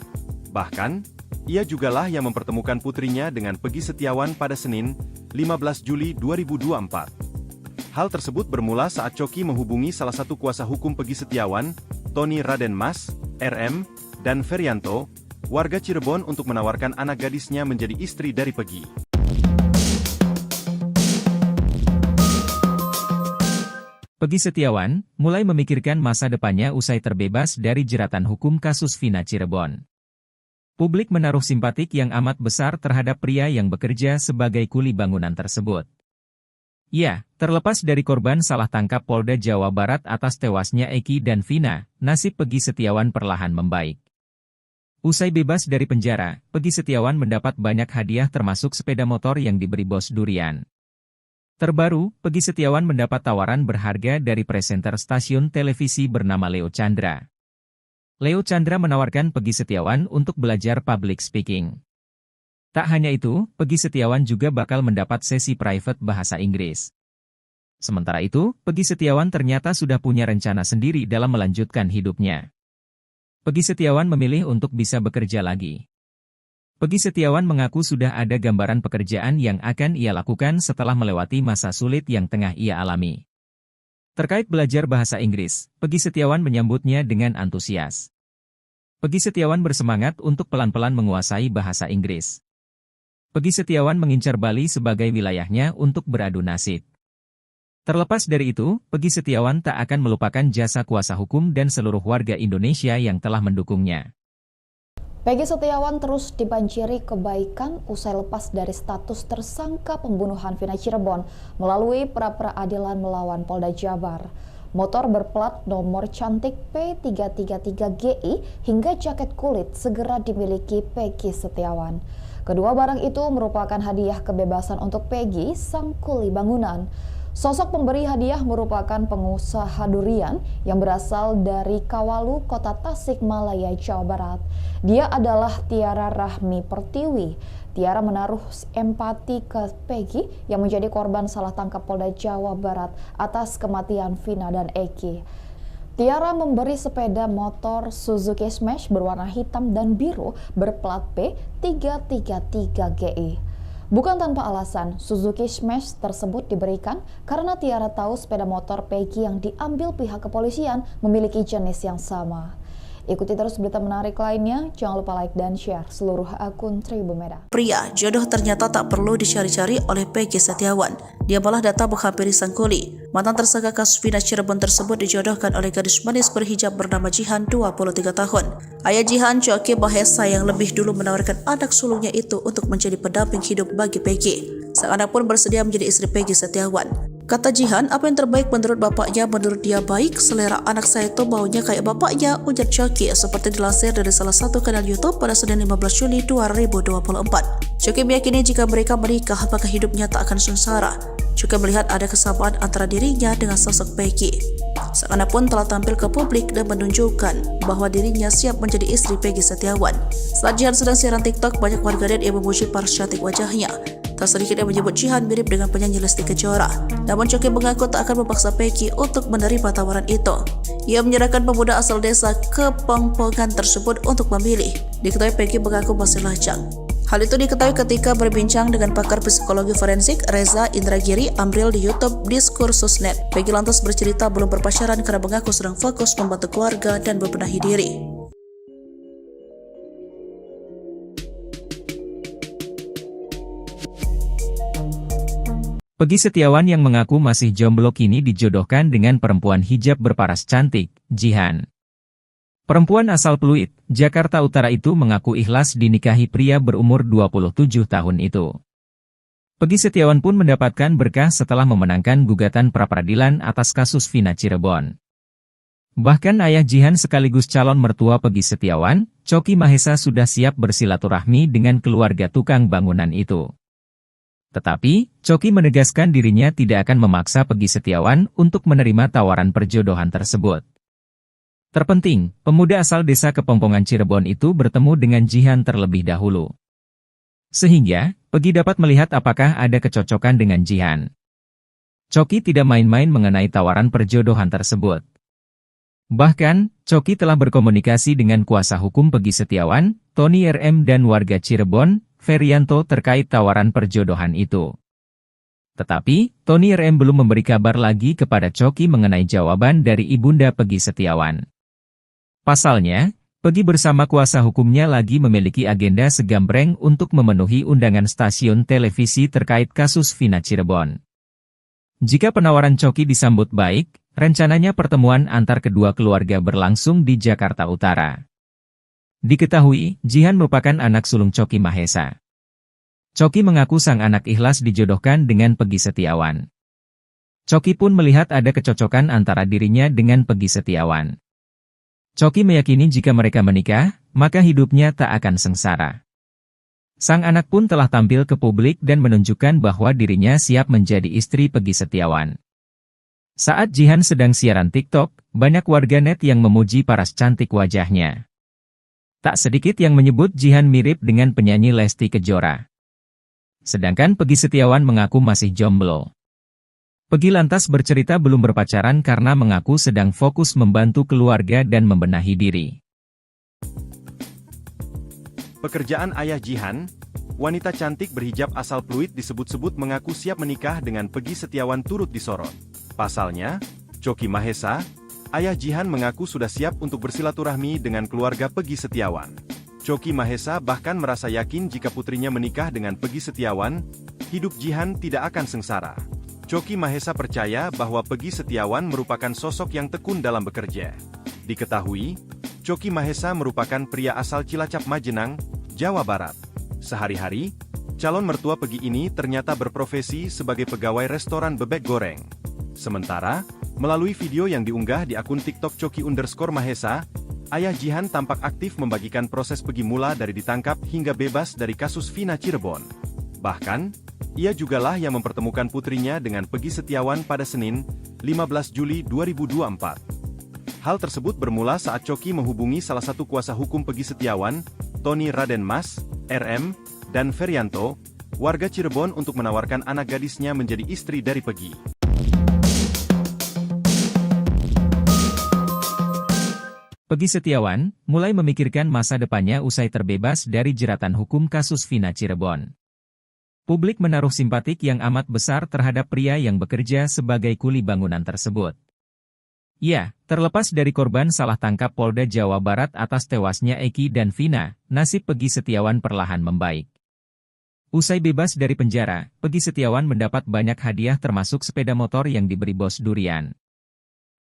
Bahkan, ia jugalah yang mempertemukan putrinya dengan Peggy Setiawan pada Senin, 15 Juli 2024. Hal tersebut bermula saat Choky menghubungi salah satu kuasa hukum Peggy Setiawan, Tony Raden Mas, RM, dan Ferianto, warga Cirebon, untuk menawarkan anak gadisnya menjadi istri dari Peggy. Peggy Setiawan mulai memikirkan masa depannya usai terbebas dari jeratan hukum kasus Vina Cirebon. Publik menaruh simpatik yang amat besar terhadap pria yang bekerja sebagai kuli bangunan tersebut. Ya, terlepas dari korban salah tangkap Polda Jawa Barat atas tewasnya Eki dan Vina, nasib Peggy Setiawan perlahan membaik. Usai bebas dari penjara, Peggy Setiawan mendapat banyak hadiah termasuk sepeda motor yang diberi bos durian. Terbaru, Peggy Setiawan mendapat tawaran berharga dari presenter stasiun televisi bernama Leo Chandra. Leo Chandra menawarkan Peggy Setiawan untuk belajar public speaking. Tak hanya itu, Peggy Setiawan juga bakal mendapat sesi private bahasa Inggris. Sementara itu, Peggy Setiawan ternyata sudah punya rencana sendiri dalam melanjutkan hidupnya. Peggy Setiawan memilih untuk bisa bekerja lagi. Peggy Setiawan mengaku sudah ada gambaran pekerjaan yang akan ia lakukan setelah melewati masa sulit yang tengah ia alami. Terkait belajar bahasa Inggris, Peggy Setiawan menyambutnya dengan antusias. Peggy Setiawan bersemangat untuk pelan-pelan menguasai bahasa Inggris. Peggy Setiawan mengincar Bali sebagai wilayahnya untuk beradu nasib. Terlepas dari itu, Peggy Setiawan tak akan melupakan jasa kuasa hukum dan seluruh warga Indonesia yang telah mendukungnya. Peggy Setiawan terus dibanjiri kebaikan usai lepas dari status tersangka pembunuhan Vina Cirebon melalui pra-peradilan melawan Polda Jabar. Motor berplat nomor cantik P333GI hingga jaket kulit segera dimiliki Peggy Setiawan. Kedua barang itu merupakan hadiah kebebasan untuk Peggy, sang kuli bangunan. Sosok pemberi hadiah merupakan pengusaha durian yang berasal dari Kawalu, Kota Tasikmalaya, Jawa Barat. Dia adalah Tiara Rahmi Pertiwi. Tiara menaruh empati ke Peggy yang menjadi korban salah tangkap Polda Jawa Barat atas kematian Vina dan Eki. Tiara memberi sepeda motor Suzuki Smash berwarna hitam dan biru berplat P333GI. Bukan tanpa alasan, Suzuki Smash tersebut diberikan karena Tiara tahu sepeda motor Peggy yang diambil pihak kepolisian memiliki jenis yang sama. Ikuti terus berita menarik lainnya, jangan lupa like dan share seluruh akun Tribun Medan. Pria, jodoh ternyata tak perlu dicari-cari oleh Peggy Setiawan. Dia malah datang menghampiri sang kuli. Mantan tersangka kasus Vina Cirebon tersebut dijodohkan oleh gadis manis berhijab bernama Jihan, 23 tahun. Ayah Jihan, Choki Mahesa, yang lebih dulu menawarkan anak sulungnya itu untuk menjadi pendamping hidup bagi Peggy. Sang anak pun bersedia menjadi istri Peggy Setiawan. Kata Jihan, apa yang terbaik menurut bapaknya, menurut dia baik, selera anak saya itu maunya kayak bapaknya, ujar Choki, seperti dilansir dari salah satu kanal YouTube pada Senin 15 Juli 2024. Choki meyakini jika mereka menikah, maka hidupnya tak akan sengsara. Juga melihat ada kesamaan antara dirinya dengan sosok Peggy. Sang anak pun telah tampil ke publik dan menunjukkan bahwa dirinya siap menjadi istri Peggy Setiawan. Saat Jihan sedang siaran TikTok, banyak warganet yang memuji paras cantik wajahnya. Tak sedikit yang menyebut Jihan mirip dengan penyanyi Lesti Kejora. Namun Choki mengaku tak akan memaksa Peggy untuk menerima tawaran itu. Ia menyerahkan pemuda asal desa Kepongpongan tersebut untuk memilih. Diketahui Peggy mengaku masih lajang. Hal itu diketahui ketika berbincang dengan pakar psikologi forensik Reza Indragiri Amril di YouTube Diskursus.net. Peggy lantas bercerita belum berpacaran karena mengaku sedang fokus membantu keluarga dan membenahi diri. Peggy Setiawan yang mengaku masih jomblo kini dijodohkan dengan perempuan hijab berparas cantik, Jihan. Perempuan asal Pluit, Jakarta Utara itu mengaku ikhlas dinikahi pria berumur 27 tahun itu. Peggy Setiawan pun mendapatkan berkah setelah memenangkan gugatan pra-peradilan atas kasus Vina Cirebon. Bahkan ayah Jihan sekaligus calon mertua Peggy Setiawan, Choki Mahesa, sudah siap bersilaturahmi dengan keluarga tukang bangunan itu. Tetapi, Choki menegaskan dirinya tidak akan memaksa Peggy Setiawan untuk menerima tawaran perjodohan tersebut. Terpenting, pemuda asal desa Kepongpongan Cirebon itu bertemu dengan Jihan terlebih dahulu. Sehingga, Peggy dapat melihat apakah ada kecocokan dengan Jihan. Choki tidak main-main mengenai tawaran perjodohan tersebut. Bahkan, Choki telah berkomunikasi dengan kuasa hukum Peggy Setiawan, Tony RM, dan warga Cirebon, Ferianto, terkait tawaran perjodohan itu. Tetapi, Tony RM belum memberi kabar lagi kepada Choki mengenai jawaban dari ibunda Peggy Setiawan. Pasalnya, Peggy bersama kuasa hukumnya lagi memiliki agenda segambreng untuk memenuhi undangan stasiun televisi terkait kasus Vina Cirebon. Jika penawaran Choki disambut baik, rencananya pertemuan antar kedua keluarga berlangsung di Jakarta Utara. Diketahui, Jihan merupakan anak sulung Choki Mahesa. Choki mengaku sang anak ikhlas dijodohkan dengan Peggy Setiawan. Choky pun melihat ada kecocokan antara dirinya dengan Peggy Setiawan. Choky meyakini jika mereka menikah, maka hidupnya tak akan sengsara. Sang anak pun telah tampil ke publik dan menunjukkan bahwa dirinya siap menjadi istri Peggy Setiawan. Saat Jihan sedang siaran TikTok, banyak warganet yang memuji paras cantik wajahnya. Tak sedikit yang menyebut Jihan mirip dengan penyanyi Lesti Kejora. Sedangkan Peggy Setiawan mengaku masih jomblo. Peggy lantas bercerita belum berpacaran karena mengaku sedang fokus membantu keluarga dan membenahi diri. Pekerjaan ayah Jihan, wanita cantik berhijab asal Pluit disebut-sebut mengaku siap menikah dengan Peggy Setiawan turut disorot. Pasalnya, Choky Mahesa, ayah Jihan mengaku sudah siap untuk bersilaturahmi dengan keluarga Peggy Setiawan. Choky Mahesa bahkan merasa yakin jika putrinya menikah dengan Peggy Setiawan, hidup Jihan tidak akan sengsara. Choky Mahesa percaya bahwa Peggy Setiawan merupakan sosok yang tekun dalam bekerja. Diketahui, Choky Mahesa merupakan pria asal Cilacap Majenang, Jawa Barat. Sehari-hari, calon mertua Peggy ini ternyata berprofesi sebagai pegawai restoran bebek goreng. Sementara, melalui video yang diunggah di akun TikTok Choky_Mahesa, ayah Jihan tampak aktif membagikan proses Peggy mula dari ditangkap hingga bebas dari kasus Vina Cirebon. Bahkan, ia jugalah yang mempertemukan putrinya dengan Peggy Setiawan pada Senin, 15 Juli 2024. Hal tersebut bermula saat Choky menghubungi salah satu kuasa hukum Peggy Setiawan, Tony Raden Mas, RM, dan Ferianto, warga Cirebon untuk menawarkan anak gadisnya menjadi istri dari Peggy. Peggy Setiawan mulai memikirkan masa depannya usai terbebas dari jeratan hukum kasus Vina Cirebon. Publik menaruh simpatik yang amat besar terhadap pria yang bekerja sebagai kuli bangunan tersebut. Ya, terlepas dari korban salah tangkap Polda Jawa Barat atas tewasnya Eki dan Vina, nasib Peggy Setiawan perlahan membaik. Usai bebas dari penjara, Peggy Setiawan mendapat banyak hadiah termasuk sepeda motor yang diberi bos durian.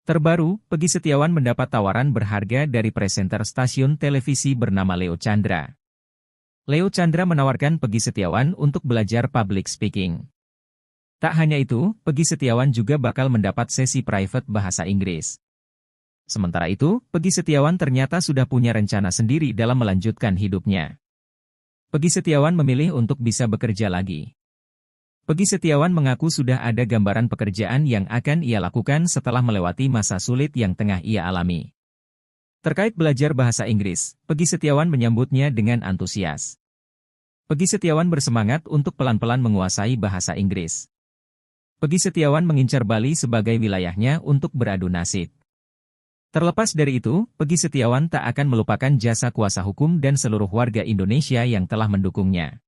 Terbaru, Peggy Setiawan mendapat tawaran berharga dari presenter stasiun televisi bernama Leo Chandra. Leo Chandra menawarkan Peggy Setiawan untuk belajar public speaking. Tak hanya itu, Peggy Setiawan juga bakal mendapat sesi private bahasa Inggris. Sementara itu, Peggy Setiawan ternyata sudah punya rencana sendiri dalam melanjutkan hidupnya. Peggy Setiawan memilih untuk bisa bekerja lagi. Peggy Setiawan mengaku sudah ada gambaran pekerjaan yang akan ia lakukan setelah melewati masa sulit yang tengah ia alami. Terkait belajar bahasa Inggris, Peggy Setiawan menyambutnya dengan antusias. Peggy Setiawan bersemangat untuk pelan-pelan menguasai bahasa Inggris. Peggy Setiawan mengincar Bali sebagai wilayahnya untuk beradu nasib. Terlepas dari itu, Peggy Setiawan tak akan melupakan jasa kuasa hukum dan seluruh warga Indonesia yang telah mendukungnya.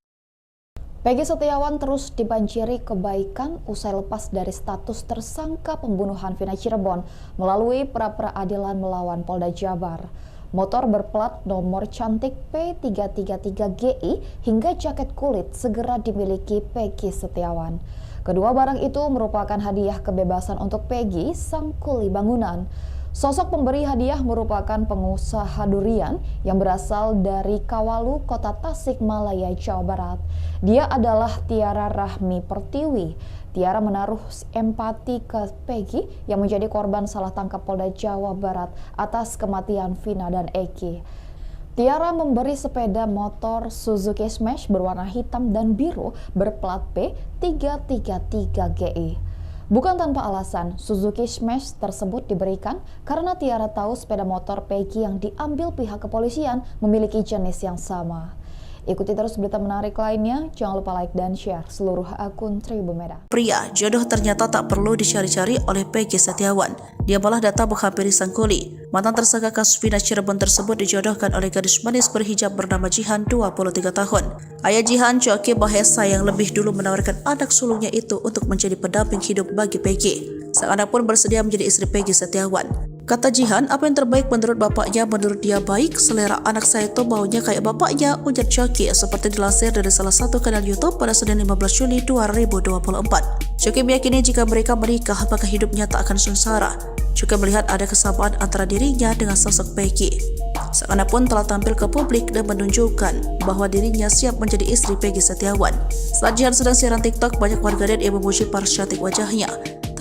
Peggy Setiawan terus dibanjiri kebaikan usai lepas dari status tersangka pembunuhan Vina Cirebon melalui pra-peradilan melawan Polda Jabar. Motor berplat nomor cantik P333GI hingga jaket kulit segera dimiliki Peggy Setiawan. Kedua barang itu merupakan hadiah kebebasan untuk Peggy, sang kuli bangunan. Sosok pemberi hadiah merupakan pengusaha durian yang berasal dari Kawalu, Kota Tasikmalaya, Jawa Barat. Dia adalah Tiara Rahmi Pertiwi. Tiara menaruh empati ke Peggy yang menjadi korban salah tangkap Polda Jawa Barat atas kematian Vina dan Eki. Tiara memberi sepeda motor Suzuki Smash berwarna hitam dan biru berplat P333GI. Bukan tanpa alasan, Suzuki Smash tersebut diberikan karena Tiara tahu sepeda motor Peggy yang diambil pihak kepolisian memiliki jenis yang sama. Ikuti terus berita menarik lainnya, jangan lupa like dan share seluruh akun Tribun Medan. Pria, jodoh ternyata tak perlu dicari-cari oleh Peggy Setiawan. Dia malah datang menghampiri sang kuli. Mantan tersangka kasus Vina Cirebon tersebut dijodohkan oleh gadis manis berhijab bernama Jihan, 23 tahun. Ayah Jihan, Choky Mahesa, yang lebih dulu menawarkan anak sulungnya itu untuk menjadi pendamping hidup bagi Peggy. Sang anak pun bersedia menjadi istri Peggy Setiawan. Kata Jihan, apa yang terbaik menurut bapaknya, menurut dia baik, selera anak saya itu maunya kayak bapaknya, ujar Choky seperti dilansir dari salah satu kanal YouTube pada Senin 15 Juli 2024. Choky meyakini jika mereka menikah, maka hidupnya tak akan sengsara. Juga melihat ada kesamaan antara dirinya dengan sosok Peggy. Sang anak pun telah tampil ke publik dan menunjukkan bahwa dirinya siap menjadi istri Peggy Setiawan. Saat Jihan sedang siaran TikTok, banyak warganet yang memuji paras cantik wajahnya.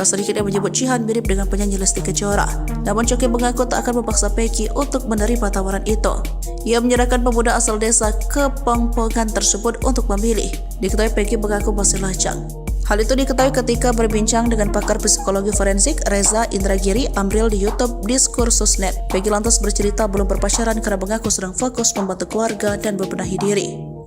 Tak sedikit yang menyebut Jihan mirip dengan penyanyi Lesti Kejora. Namun Choky mengaku tak akan memaksa Peggy untuk menerima tawaran itu. Ia menyerahkan pemuda asal desa Kepongpongan tersebut untuk memilih. Diketahui Peggy mengaku masih lajang. Hal itu diketahui ketika berbincang dengan pakar psikologi forensik Reza Indragiri Amril di YouTube Diskursus.net. Peggy lantas bercerita belum berpacaran karena mengaku sedang fokus membantu keluarga dan membenahi diri.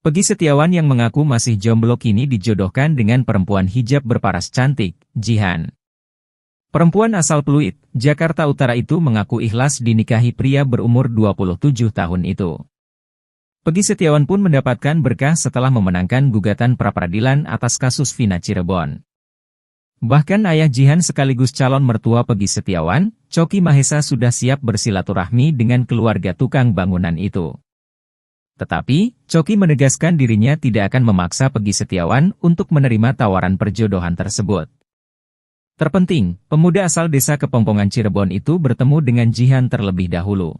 Peggy Setiawan yang mengaku masih jomblo kini dijodohkan dengan perempuan hijab berparas cantik, Jihan. Perempuan asal Pluit, Jakarta Utara itu mengaku ikhlas dinikahi pria berumur 27 tahun itu. Peggy Setiawan pun mendapatkan berkah setelah memenangkan gugatan pra-peradilan atas kasus Vina Cirebon. Bahkan ayah Jihan sekaligus calon mertua Peggy Setiawan, Choky Mahesa sudah siap bersilaturahmi dengan keluarga tukang bangunan itu. Tetapi, Choky menegaskan dirinya tidak akan memaksa Peggy Setiawan untuk menerima tawaran perjodohan tersebut. Terpenting, pemuda asal desa Kepongpongan Cirebon itu bertemu dengan Jihan terlebih dahulu.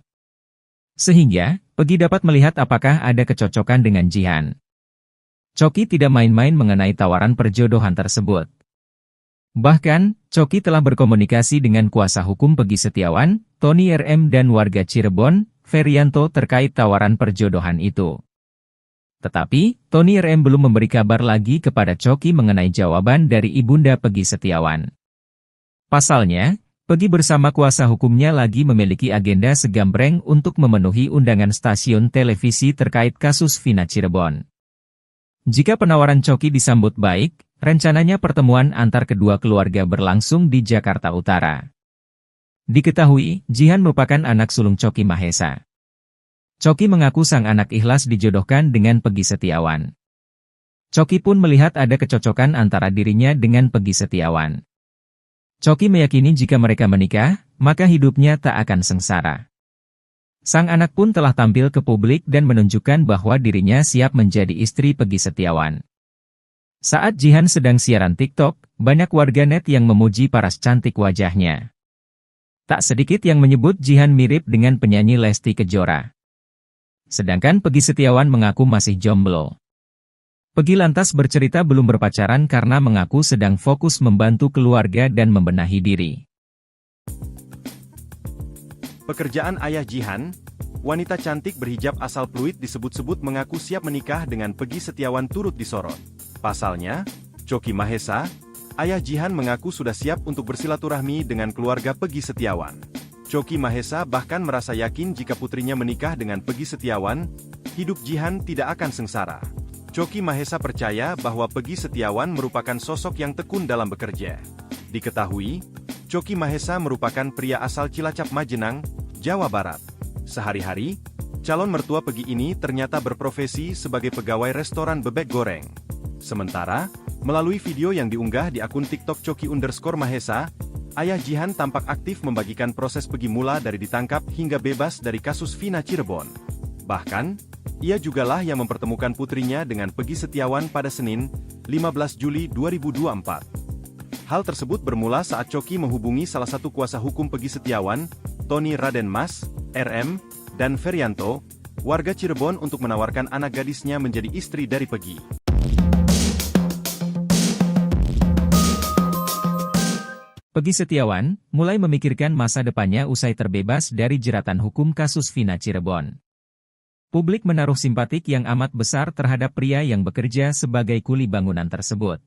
Sehingga, Peggy dapat melihat apakah ada kecocokan dengan Jihan. Choky tidak main-main mengenai tawaran perjodohan tersebut. Bahkan, Choky telah berkomunikasi dengan kuasa hukum Peggy Setiawan, Tony RM dan warga Cirebon, Ferianto terkait tawaran perjodohan itu. Tetapi, Tony RM belum memberi kabar lagi kepada Choky mengenai jawaban dari ibunda Peggy Setiawan. Pasalnya, Peggy bersama kuasa hukumnya lagi memiliki agenda segambreng untuk memenuhi undangan stasiun televisi terkait kasus Vina Cirebon. Jika penawaran Choky disambut baik, rencananya pertemuan antar kedua keluarga berlangsung di Jakarta Utara. Diketahui, Jihan merupakan anak sulung Choky Mahesa. Choky mengaku sang anak ikhlas dijodohkan dengan Peggy Setiawan. Choky pun melihat ada kecocokan antara dirinya dengan Peggy Setiawan. Choky meyakini jika mereka menikah, maka hidupnya tak akan sengsara. Sang anak pun telah tampil ke publik dan menunjukkan bahwa dirinya siap menjadi istri Peggy Setiawan. Saat Jihan sedang siaran TikTok, banyak warganet yang memuji paras cantik wajahnya. Tak sedikit yang menyebut Jihan mirip dengan penyanyi Lesti Kejora. Sedangkan Peggy Setiawan mengaku masih jomblo. Peggy lantas bercerita belum berpacaran karena mengaku sedang fokus membantu keluarga dan membenahi diri. Pekerjaan ayah Jihan, wanita cantik berhijab asal Pluit disebut-sebut mengaku siap menikah dengan Peggy Setiawan turut disorot. Pasalnya, Choky Mahesa, ayah Jihan mengaku sudah siap untuk bersilaturahmi dengan keluarga Peggy Setiawan. Choky Mahesa bahkan merasa yakin jika putrinya menikah dengan Peggy Setiawan, hidup Jihan tidak akan sengsara. Choky Mahesa percaya bahwa Peggy Setiawan merupakan sosok yang tekun dalam bekerja. Diketahui, Choky Mahesa merupakan pria asal Cilacap Majenang, Jawa Barat. Sehari-hari, calon mertua Peggy ini ternyata berprofesi sebagai pegawai restoran bebek goreng. Sementara, melalui video yang diunggah di akun TikTok Choky_Mahesa, ayah Jihan tampak aktif membagikan proses Peggy mula dari ditangkap hingga bebas dari kasus Vina Cirebon. Bahkan, ia jugalah yang mempertemukan putrinya dengan Peggy Setiawan pada Senin, 15 Juli 2024. Hal tersebut bermula saat Choky menghubungi salah satu kuasa hukum Peggy Setiawan, Tony Raden Mas, RM, dan Ferianto, warga Cirebon untuk menawarkan anak gadisnya menjadi istri dari Peggy. Peggy Setiawan mulai memikirkan masa depannya usai terbebas dari jeratan hukum kasus Vina Cirebon. Publik menaruh simpatik yang amat besar terhadap pria yang bekerja sebagai kuli bangunan tersebut.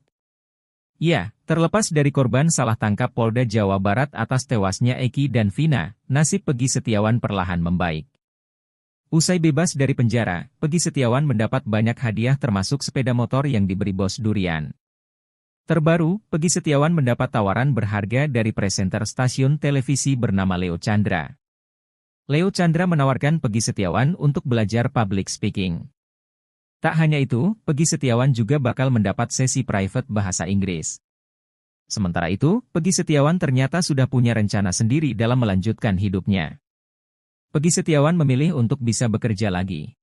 Ya, terlepas dari korban salah tangkap Polda Jawa Barat atas tewasnya Eki dan Vina, nasib Peggy Setiawan perlahan membaik. Usai bebas dari penjara, Peggy Setiawan mendapat banyak hadiah termasuk sepeda motor yang diberi bos durian. Terbaru, Peggy Setiawan mendapat tawaran berharga dari presenter stasiun televisi bernama Leo Chandra. Leo Chandra menawarkan Peggy Setiawan untuk belajar public speaking. Tak hanya itu, Peggy Setiawan juga bakal mendapat sesi private bahasa Inggris. Sementara itu, Peggy Setiawan ternyata sudah punya rencana sendiri dalam melanjutkan hidupnya. Peggy Setiawan memilih untuk bisa bekerja lagi.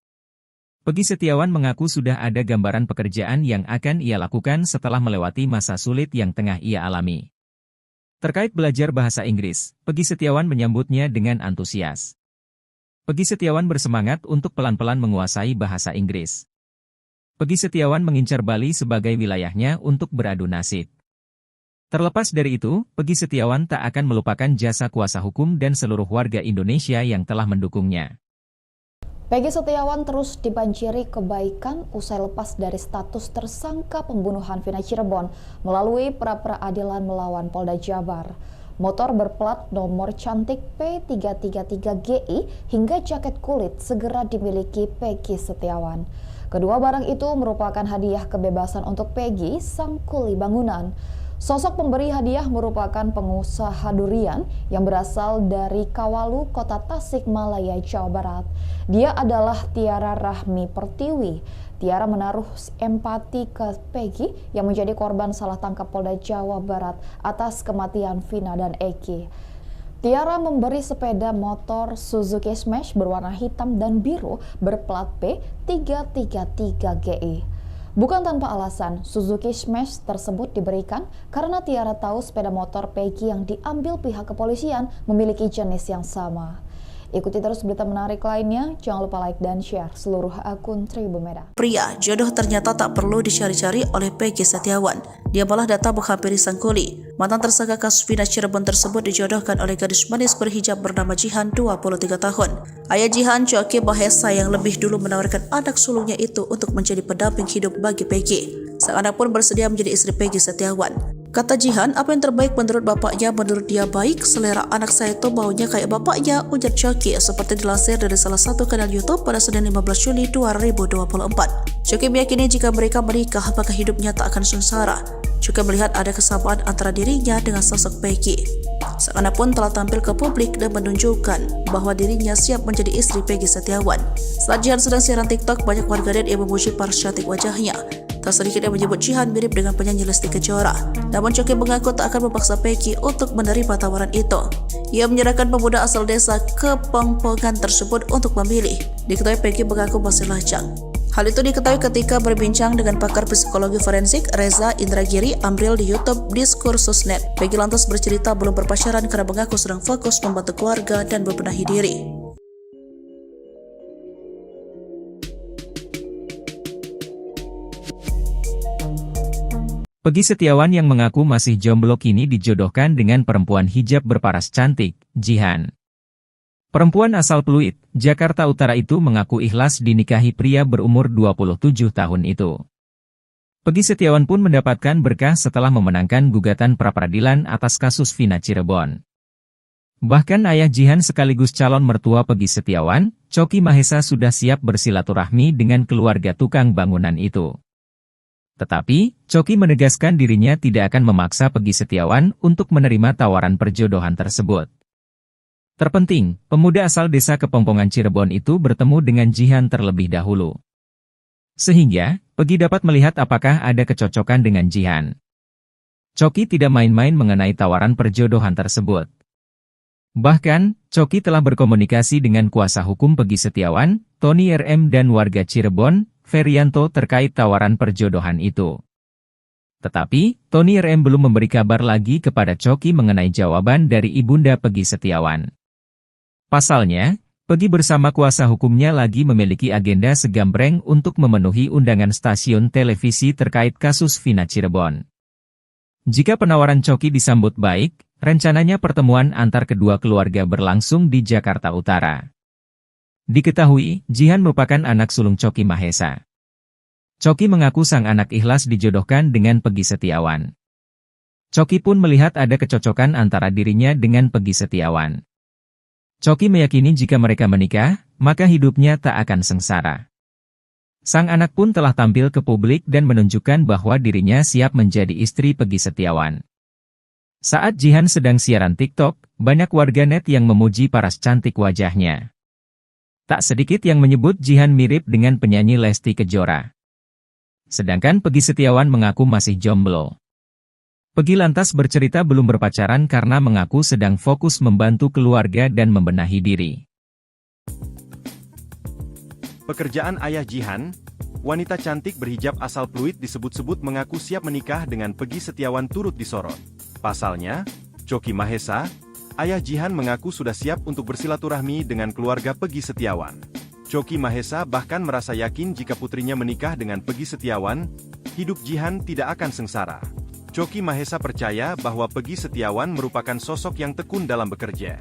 Peggy Setiawan mengaku sudah ada gambaran pekerjaan yang akan ia lakukan setelah melewati masa sulit yang tengah ia alami. Terkait belajar bahasa Inggris, Peggy Setiawan menyambutnya dengan antusias. Peggy Setiawan bersemangat untuk pelan-pelan menguasai bahasa Inggris. Peggy Setiawan mengincar Bali sebagai wilayahnya untuk beradu nasib. Terlepas dari itu, Peggy Setiawan tak akan melupakan jasa kuasa hukum dan seluruh warga Indonesia yang telah mendukungnya. Peggy Setiawan terus dibanjiri kebaikan usai lepas dari status tersangka pembunuhan Vina Cirebon melalui pra-peradilan melawan Polda Jabar. Motor berplat nomor cantik P333GI hingga jaket kulit segera dimiliki Peggy Setiawan. Kedua barang itu merupakan hadiah kebebasan untuk Peggy, sang kuli bangunan. Sosok pemberi hadiah merupakan pengusaha durian yang berasal dari Kawalu, Kota Tasikmalaya, Jawa Barat. Dia adalah Tiara Rahmi Pertiwi. Tiara menaruh empati ke Peggy yang menjadi korban salah tangkap Polda Jawa Barat atas kematian Vina dan Eki. Tiara memberi sepeda motor Suzuki Smash berwarna hitam dan biru berplat P333GI. Bukan tanpa alasan, Suzuki Smash tersebut diberikan karena Tiara tahu sepeda motor Peggy yang diambil pihak kepolisian memiliki jenis yang sama. Ikuti terus berita menarik lainnya, jangan lupa like dan share seluruh akun Tribun Medan. Pria, jodoh ternyata tak perlu dicari-cari oleh Peggy Setiawan. Dia malah datang menghampiri sang kuli. Mantan tersangka kasus Vina Cirebon tersebut dijodohkan oleh gadis manis berhijab bernama Jihan, 23 tahun. Ayah Jihan, Choki Mahesa, yang lebih dulu menawarkan anak sulungnya itu untuk menjadi pendamping hidup bagi Peggy. Sang anak pun bersedia menjadi istri Peggy Setiawan. Kata Jihan, apa yang terbaik menurut bapaknya, menurut dia baik, selera anak saya itu baunya kayak bapaknya, ujar Choki, seperti dilansir dari salah satu kanal YouTube pada Senin 15 Juli 2024. Choki meyakini jika mereka menikah, maka hidupnya tak akan sengsara. Juga melihat ada kesamaan antara dirinya dengan sosok Peggy. Sang anak pun telah tampil ke publik dan menunjukkan bahwa dirinya siap menjadi istri Peggy Setiawan. Saat Jihan sedang siaran TikTok, banyak warganet yang memuji paras cantik wajahnya. Tak sedikit yang menyebut Jihan mirip dengan penyanyi Lesti Kejora. Namun Choki mengaku tak akan memaksa Peggy untuk menerima tawaran itu. Ia menyerahkan pemuda asal desa Kepongpongan tersebut untuk memilih. Diketahui Peggy mengaku masih lajang. Hal itu diketahui ketika berbincang dengan pakar psikologi forensik Reza Indragiri Amril di YouTube Diskursus.net. Peggy lantas bercerita belum berpacaran karena mengaku sedang fokus membantu keluarga dan membenahi diri. Peggy Setiawan yang mengaku masih jomblo kini dijodohkan dengan perempuan hijab berparas cantik, Jihan. Perempuan asal Pluit, Jakarta Utara itu mengaku ikhlas dinikahi pria berumur 27 tahun itu. Peggy Setiawan pun mendapatkan berkah setelah memenangkan gugatan pra-peradilan atas kasus Vina Cirebon. Bahkan ayah Jihan sekaligus calon mertua Peggy Setiawan, Choki Mahesa, sudah siap bersilaturahmi dengan keluarga tukang bangunan itu. Tetapi, Choki menegaskan dirinya tidak akan memaksa Peggy Setiawan untuk menerima tawaran perjodohan tersebut. Terpenting, pemuda asal desa Kepongpongan Cirebon itu bertemu dengan Jihan terlebih dahulu. Sehingga, Peggy dapat melihat apakah ada kecocokan dengan Jihan. Choki tidak main-main mengenai tawaran perjodohan tersebut. Bahkan, Choki telah berkomunikasi dengan kuasa hukum Peggy Setiawan, Tony RM, dan warga Cirebon, Ferianto, terkait tawaran perjodohan itu. Tetapi, Tony RM belum memberi kabar lagi kepada Choki mengenai jawaban dari ibunda Peggy Setiawan. Pasalnya, Peggy bersama kuasa hukumnya lagi memiliki agenda segambreng untuk memenuhi undangan stasiun televisi terkait kasus Vina Cirebon. Jika penawaran Choki disambut baik, rencananya pertemuan antar kedua keluarga berlangsung di Jakarta Utara. Diketahui, Jihan merupakan anak sulung Choki Mahesa. Choki mengaku sang anak ikhlas dijodohkan dengan Peggy Setiawan. Choki pun melihat ada kecocokan antara dirinya dengan Peggy Setiawan. Choki meyakini jika mereka menikah, maka hidupnya tak akan sengsara. Sang anak pun telah tampil ke publik dan menunjukkan bahwa dirinya siap menjadi istri Peggy Setiawan. Saat Jihan sedang siaran TikTok, banyak warganet yang memuji paras cantik wajahnya. Tak sedikit yang menyebut Jihan mirip dengan penyanyi Lesti Kejora. Sedangkan Peggy Setiawan mengaku masih jomblo. Peggy lantas bercerita belum berpacaran karena mengaku sedang fokus membantu keluarga dan membenahi diri. Pekerjaan ayah Jihan, wanita cantik berhijab asal Pluit disebut-sebut mengaku siap menikah dengan Peggy Setiawan turut disorot. Pasalnya, Choki Mahesa, Ayah Jihan mengaku sudah siap untuk bersilaturahmi dengan keluarga Peggy Setiawan. Choky Mahesa bahkan merasa yakin jika putrinya menikah dengan Peggy Setiawan, hidup Jihan tidak akan sengsara. Choky Mahesa percaya bahwa Peggy Setiawan merupakan sosok yang tekun dalam bekerja.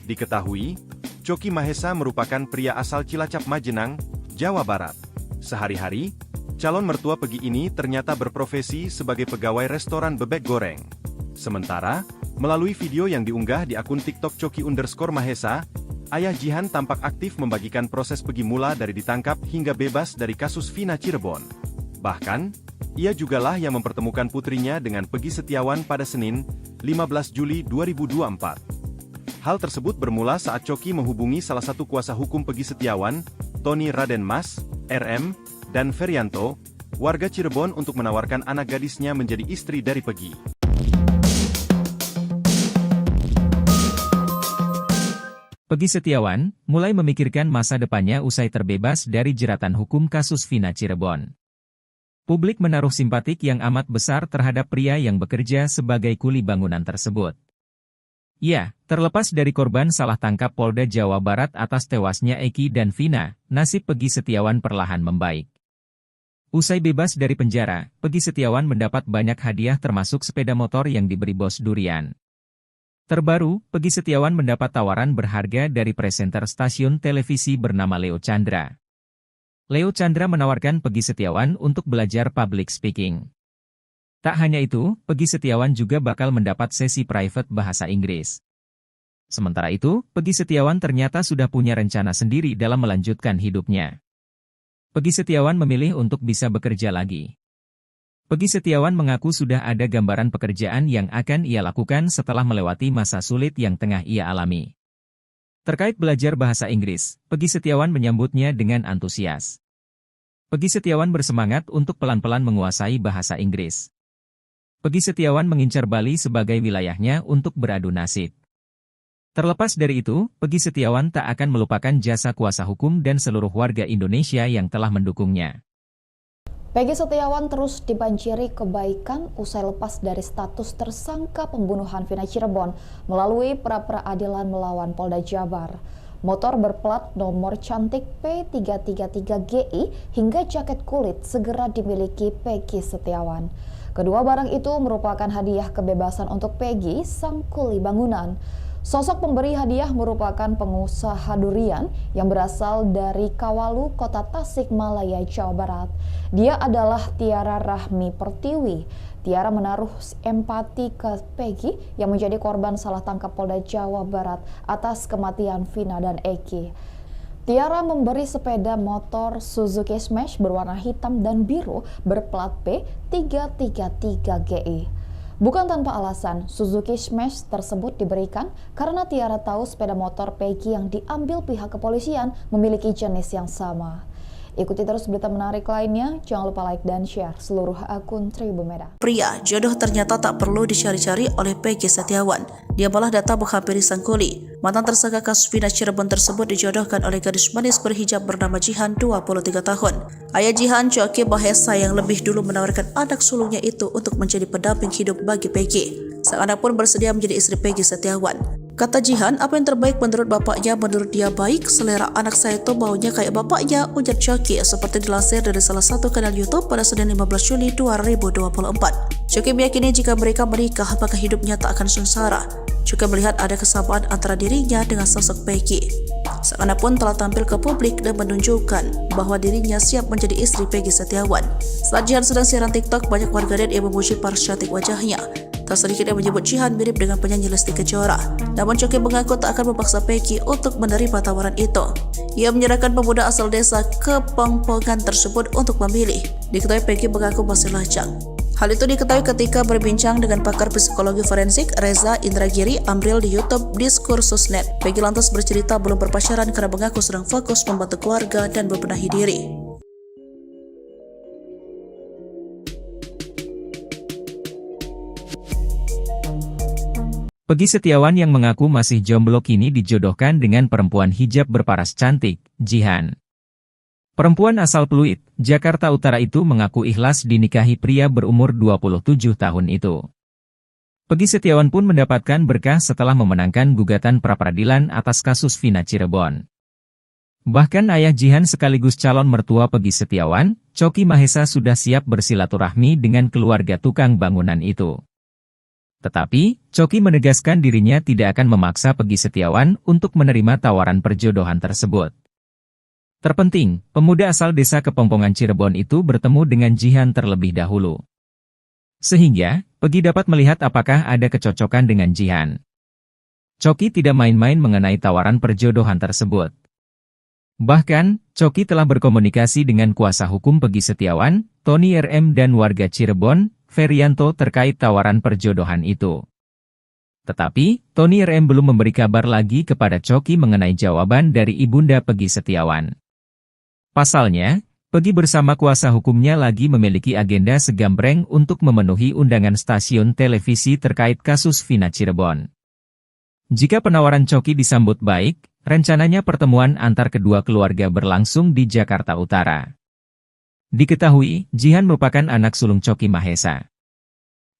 Diketahui, Choky Mahesa merupakan pria asal Cilacap Majenang, Jawa Barat. Sehari-hari, calon mertua Peggy ini ternyata berprofesi sebagai pegawai restoran bebek goreng. Sementara, melalui video yang diunggah di akun TikTok Choky_Mahesa, ayah Jihan tampak aktif membagikan proses Peggy mula dari ditangkap hingga bebas dari kasus Vina Cirebon. Bahkan, ia jugalah yang mempertemukan putrinya dengan Peggy Setiawan pada Senin, 15 Juli 2024. Hal tersebut bermula saat Choky menghubungi salah satu kuasa hukum Peggy Setiawan, Tony Raden Mas, RM, dan Ferianto, warga Cirebon untuk menawarkan anak gadisnya menjadi istri dari Peggy. Peggy Setiawan mulai memikirkan masa depannya usai terbebas dari jeratan hukum kasus Vina Cirebon. Publik menaruh simpatik yang amat besar terhadap pria yang bekerja sebagai kuli bangunan tersebut. Ya, terlepas dari korban salah tangkap Polda Jawa Barat atas tewasnya Eki dan Vina, nasib Peggy Setiawan perlahan membaik. Usai bebas dari penjara, Peggy Setiawan mendapat banyak hadiah termasuk sepeda motor yang diberi bos durian. Terbaru, Peggy Setiawan mendapat tawaran berharga dari presenter stasiun televisi bernama Leo Chandra. Leo Chandra menawarkan Peggy Setiawan untuk belajar public speaking. Tak hanya itu, Peggy Setiawan juga bakal mendapat sesi private bahasa Inggris. Sementara itu, Peggy Setiawan ternyata sudah punya rencana sendiri dalam melanjutkan hidupnya. Peggy Setiawan memilih untuk bisa bekerja lagi. Peggy Setiawan mengaku sudah ada gambaran pekerjaan yang akan ia lakukan setelah melewati masa sulit yang tengah ia alami. Terkait belajar bahasa Inggris, Peggy Setiawan menyambutnya dengan antusias. Peggy Setiawan bersemangat untuk pelan-pelan menguasai bahasa Inggris. Peggy Setiawan mengincar Bali sebagai wilayahnya untuk beradu nasib. Terlepas dari itu, Peggy Setiawan tak akan melupakan jasa kuasa hukum dan seluruh warga Indonesia yang telah mendukungnya. Peggy Setiawan terus dibanjiri kebaikan usai lepas dari status tersangka pembunuhan Vina Cirebon melalui pra-peradilan melawan Polda Jabar. Motor berplat nomor cantik P333GI hingga jaket kulit segera dimiliki Peggy Setiawan. Kedua barang itu merupakan hadiah kebebasan untuk Peggy, sang kuli bangunan. Sosok pemberi hadiah merupakan pengusaha durian yang berasal dari Kawalu, Kota Tasikmalaya, Jawa Barat. Dia adalah Tiara Rahmi Pertiwi. Tiara menaruh empati ke Peggy yang menjadi korban salah tangkap Polda Jawa Barat atas kematian Vina dan Eki. Tiara memberi sepeda motor Suzuki Smash berwarna hitam dan biru berplat P333GI. Bukan tanpa alasan, Suzuki Smash tersebut diberikan karena Tiara tahu sepeda motor Peggy yang diambil pihak kepolisian memiliki jenis yang sama. Ikuti terus berita menarik lainnya, jangan lupa like dan share seluruh akun Tribun Medan. Pria, jodoh ternyata tak perlu dicari-cari oleh Peggy Setiawan. Dia malah datang menghampiri sang kuli. Mantan tersangka kasus Vina Cirebon tersebut dijodohkan oleh gadis manis berhijab bernama Jihan, 23 tahun. Ayah Jihan, Choky Mahesa, yang lebih dulu menawarkan anak sulungnya itu untuk menjadi pendamping hidup bagi Peggy. Sang anak pun bersedia menjadi istri Peggy Setiawan. Kata Jihan, apa yang terbaik menurut bapaknya, menurut dia baik, selera anak saya itu baunya kayak bapaknya, ujar Choky seperti dilansir dari salah satu kanal YouTube pada Senin 15 Juli 2024. Choky meyakini jika mereka menikah, maka hidupnya tak akan sengsara. Juga melihat ada kesamaan antara dirinya dengan sosok Peggy. Sang anak pun telah tampil ke publik dan menunjukkan bahwa dirinya siap menjadi istri Peggy Setiawan. Saat Jihan sedang siaran TikTok, banyak warganet yang memuji paras cantik wajahnya. Tak sedikit yang menyebut Jihan mirip dengan penyanyi Lesti Kejora. Namun Choky mengaku tak akan memaksa Peggy untuk menerima tawaran itu. Ia menyerahkan pemuda asal desa Kepongpongan tersebut untuk memilih. Diketahui Peggy mengaku masih lajang. Hal itu diketahui ketika berbincang dengan pakar psikologi forensik Reza Indragiri Amril di YouTube Diskursusnet. Peggy lantas bercerita belum berpacaran karena mengaku sedang fokus membantu keluarga dan membenahi diri. Peggy Setiawan yang mengaku masih jomblo kini dijodohkan dengan perempuan hijab berparas cantik, Jihan. Perempuan asal Pluit, Jakarta Utara itu mengaku ikhlas dinikahi pria berumur 27 tahun itu. Peggy Setiawan pun mendapatkan berkah setelah memenangkan gugatan pra-peradilan atas kasus Vina Cirebon. Bahkan ayah Jihan sekaligus calon mertua Peggy Setiawan, Choky Mahesa sudah siap bersilaturahmi dengan keluarga tukang bangunan itu. Tetapi, Choky menegaskan dirinya tidak akan memaksa Peggy Setiawan untuk menerima tawaran perjodohan tersebut. Terpenting, pemuda asal desa Kepongpongan Cirebon itu bertemu dengan Jihan terlebih dahulu. Sehingga, Peggy dapat melihat apakah ada kecocokan dengan Jihan. Choky tidak main-main mengenai tawaran perjodohan tersebut. Bahkan, Choky telah berkomunikasi dengan kuasa hukum Peggy Setiawan, Tony RM dan warga Cirebon, Ferianto terkait tawaran perjodohan itu. Tetapi, Tony RM belum memberi kabar lagi kepada Choky mengenai jawaban dari ibunda Peggy Setiawan. Pasalnya, Peggy bersama kuasa hukumnya lagi memiliki agenda segambreng untuk memenuhi undangan stasiun televisi terkait kasus Vina Cirebon. Jika penawaran Choky disambut baik, rencananya pertemuan antar kedua keluarga berlangsung di Jakarta Utara. Diketahui, Jihan merupakan anak sulung Choky Mahesa.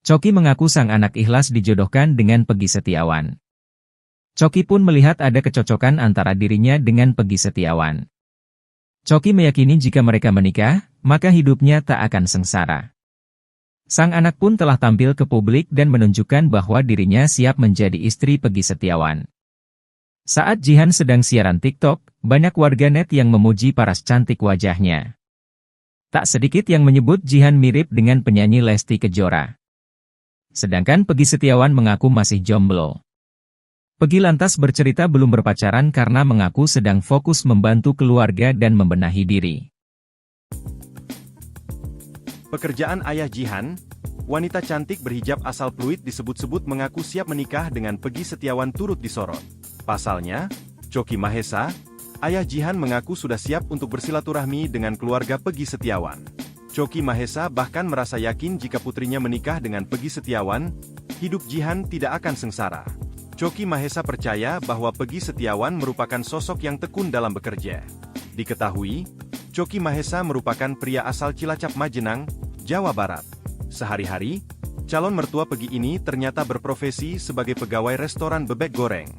Choky mengaku sang anak ikhlas dijodohkan dengan Peggy Setiawan. Choky pun melihat ada kecocokan antara dirinya dengan Peggy Setiawan. Choky meyakini jika mereka menikah, maka hidupnya tak akan sengsara. Sang anak pun telah tampil ke publik dan menunjukkan bahwa dirinya siap menjadi istri Peggy Setiawan. Saat Jihan sedang siaran TikTok, banyak warganet yang memuji paras cantik wajahnya. Tak sedikit yang menyebut Jihan mirip dengan penyanyi Lesti Kejora. Sedangkan Peggy Setiawan mengaku masih jomblo. Peggy lantas bercerita belum berpacaran karena mengaku sedang fokus membantu keluarga dan membenahi diri. Pekerjaan ayah Jihan, wanita cantik berhijab asal Pluit disebut-sebut mengaku siap menikah dengan Peggy Setiawan turut disorot. Pasalnya, Choky Mahesa, ayah Jihan mengaku sudah siap untuk bersilaturahmi dengan keluarga Peggy Setiawan. Choky Mahesa bahkan merasa yakin jika putrinya menikah dengan Peggy Setiawan, hidup Jihan tidak akan sengsara. Choky Mahesa percaya bahwa Peggy Setiawan merupakan sosok yang tekun dalam bekerja. Diketahui, Choky Mahesa merupakan pria asal Cilacap Majenang, Jawa Barat. Sehari-hari, calon mertua Peggy ini ternyata berprofesi sebagai pegawai restoran bebek goreng.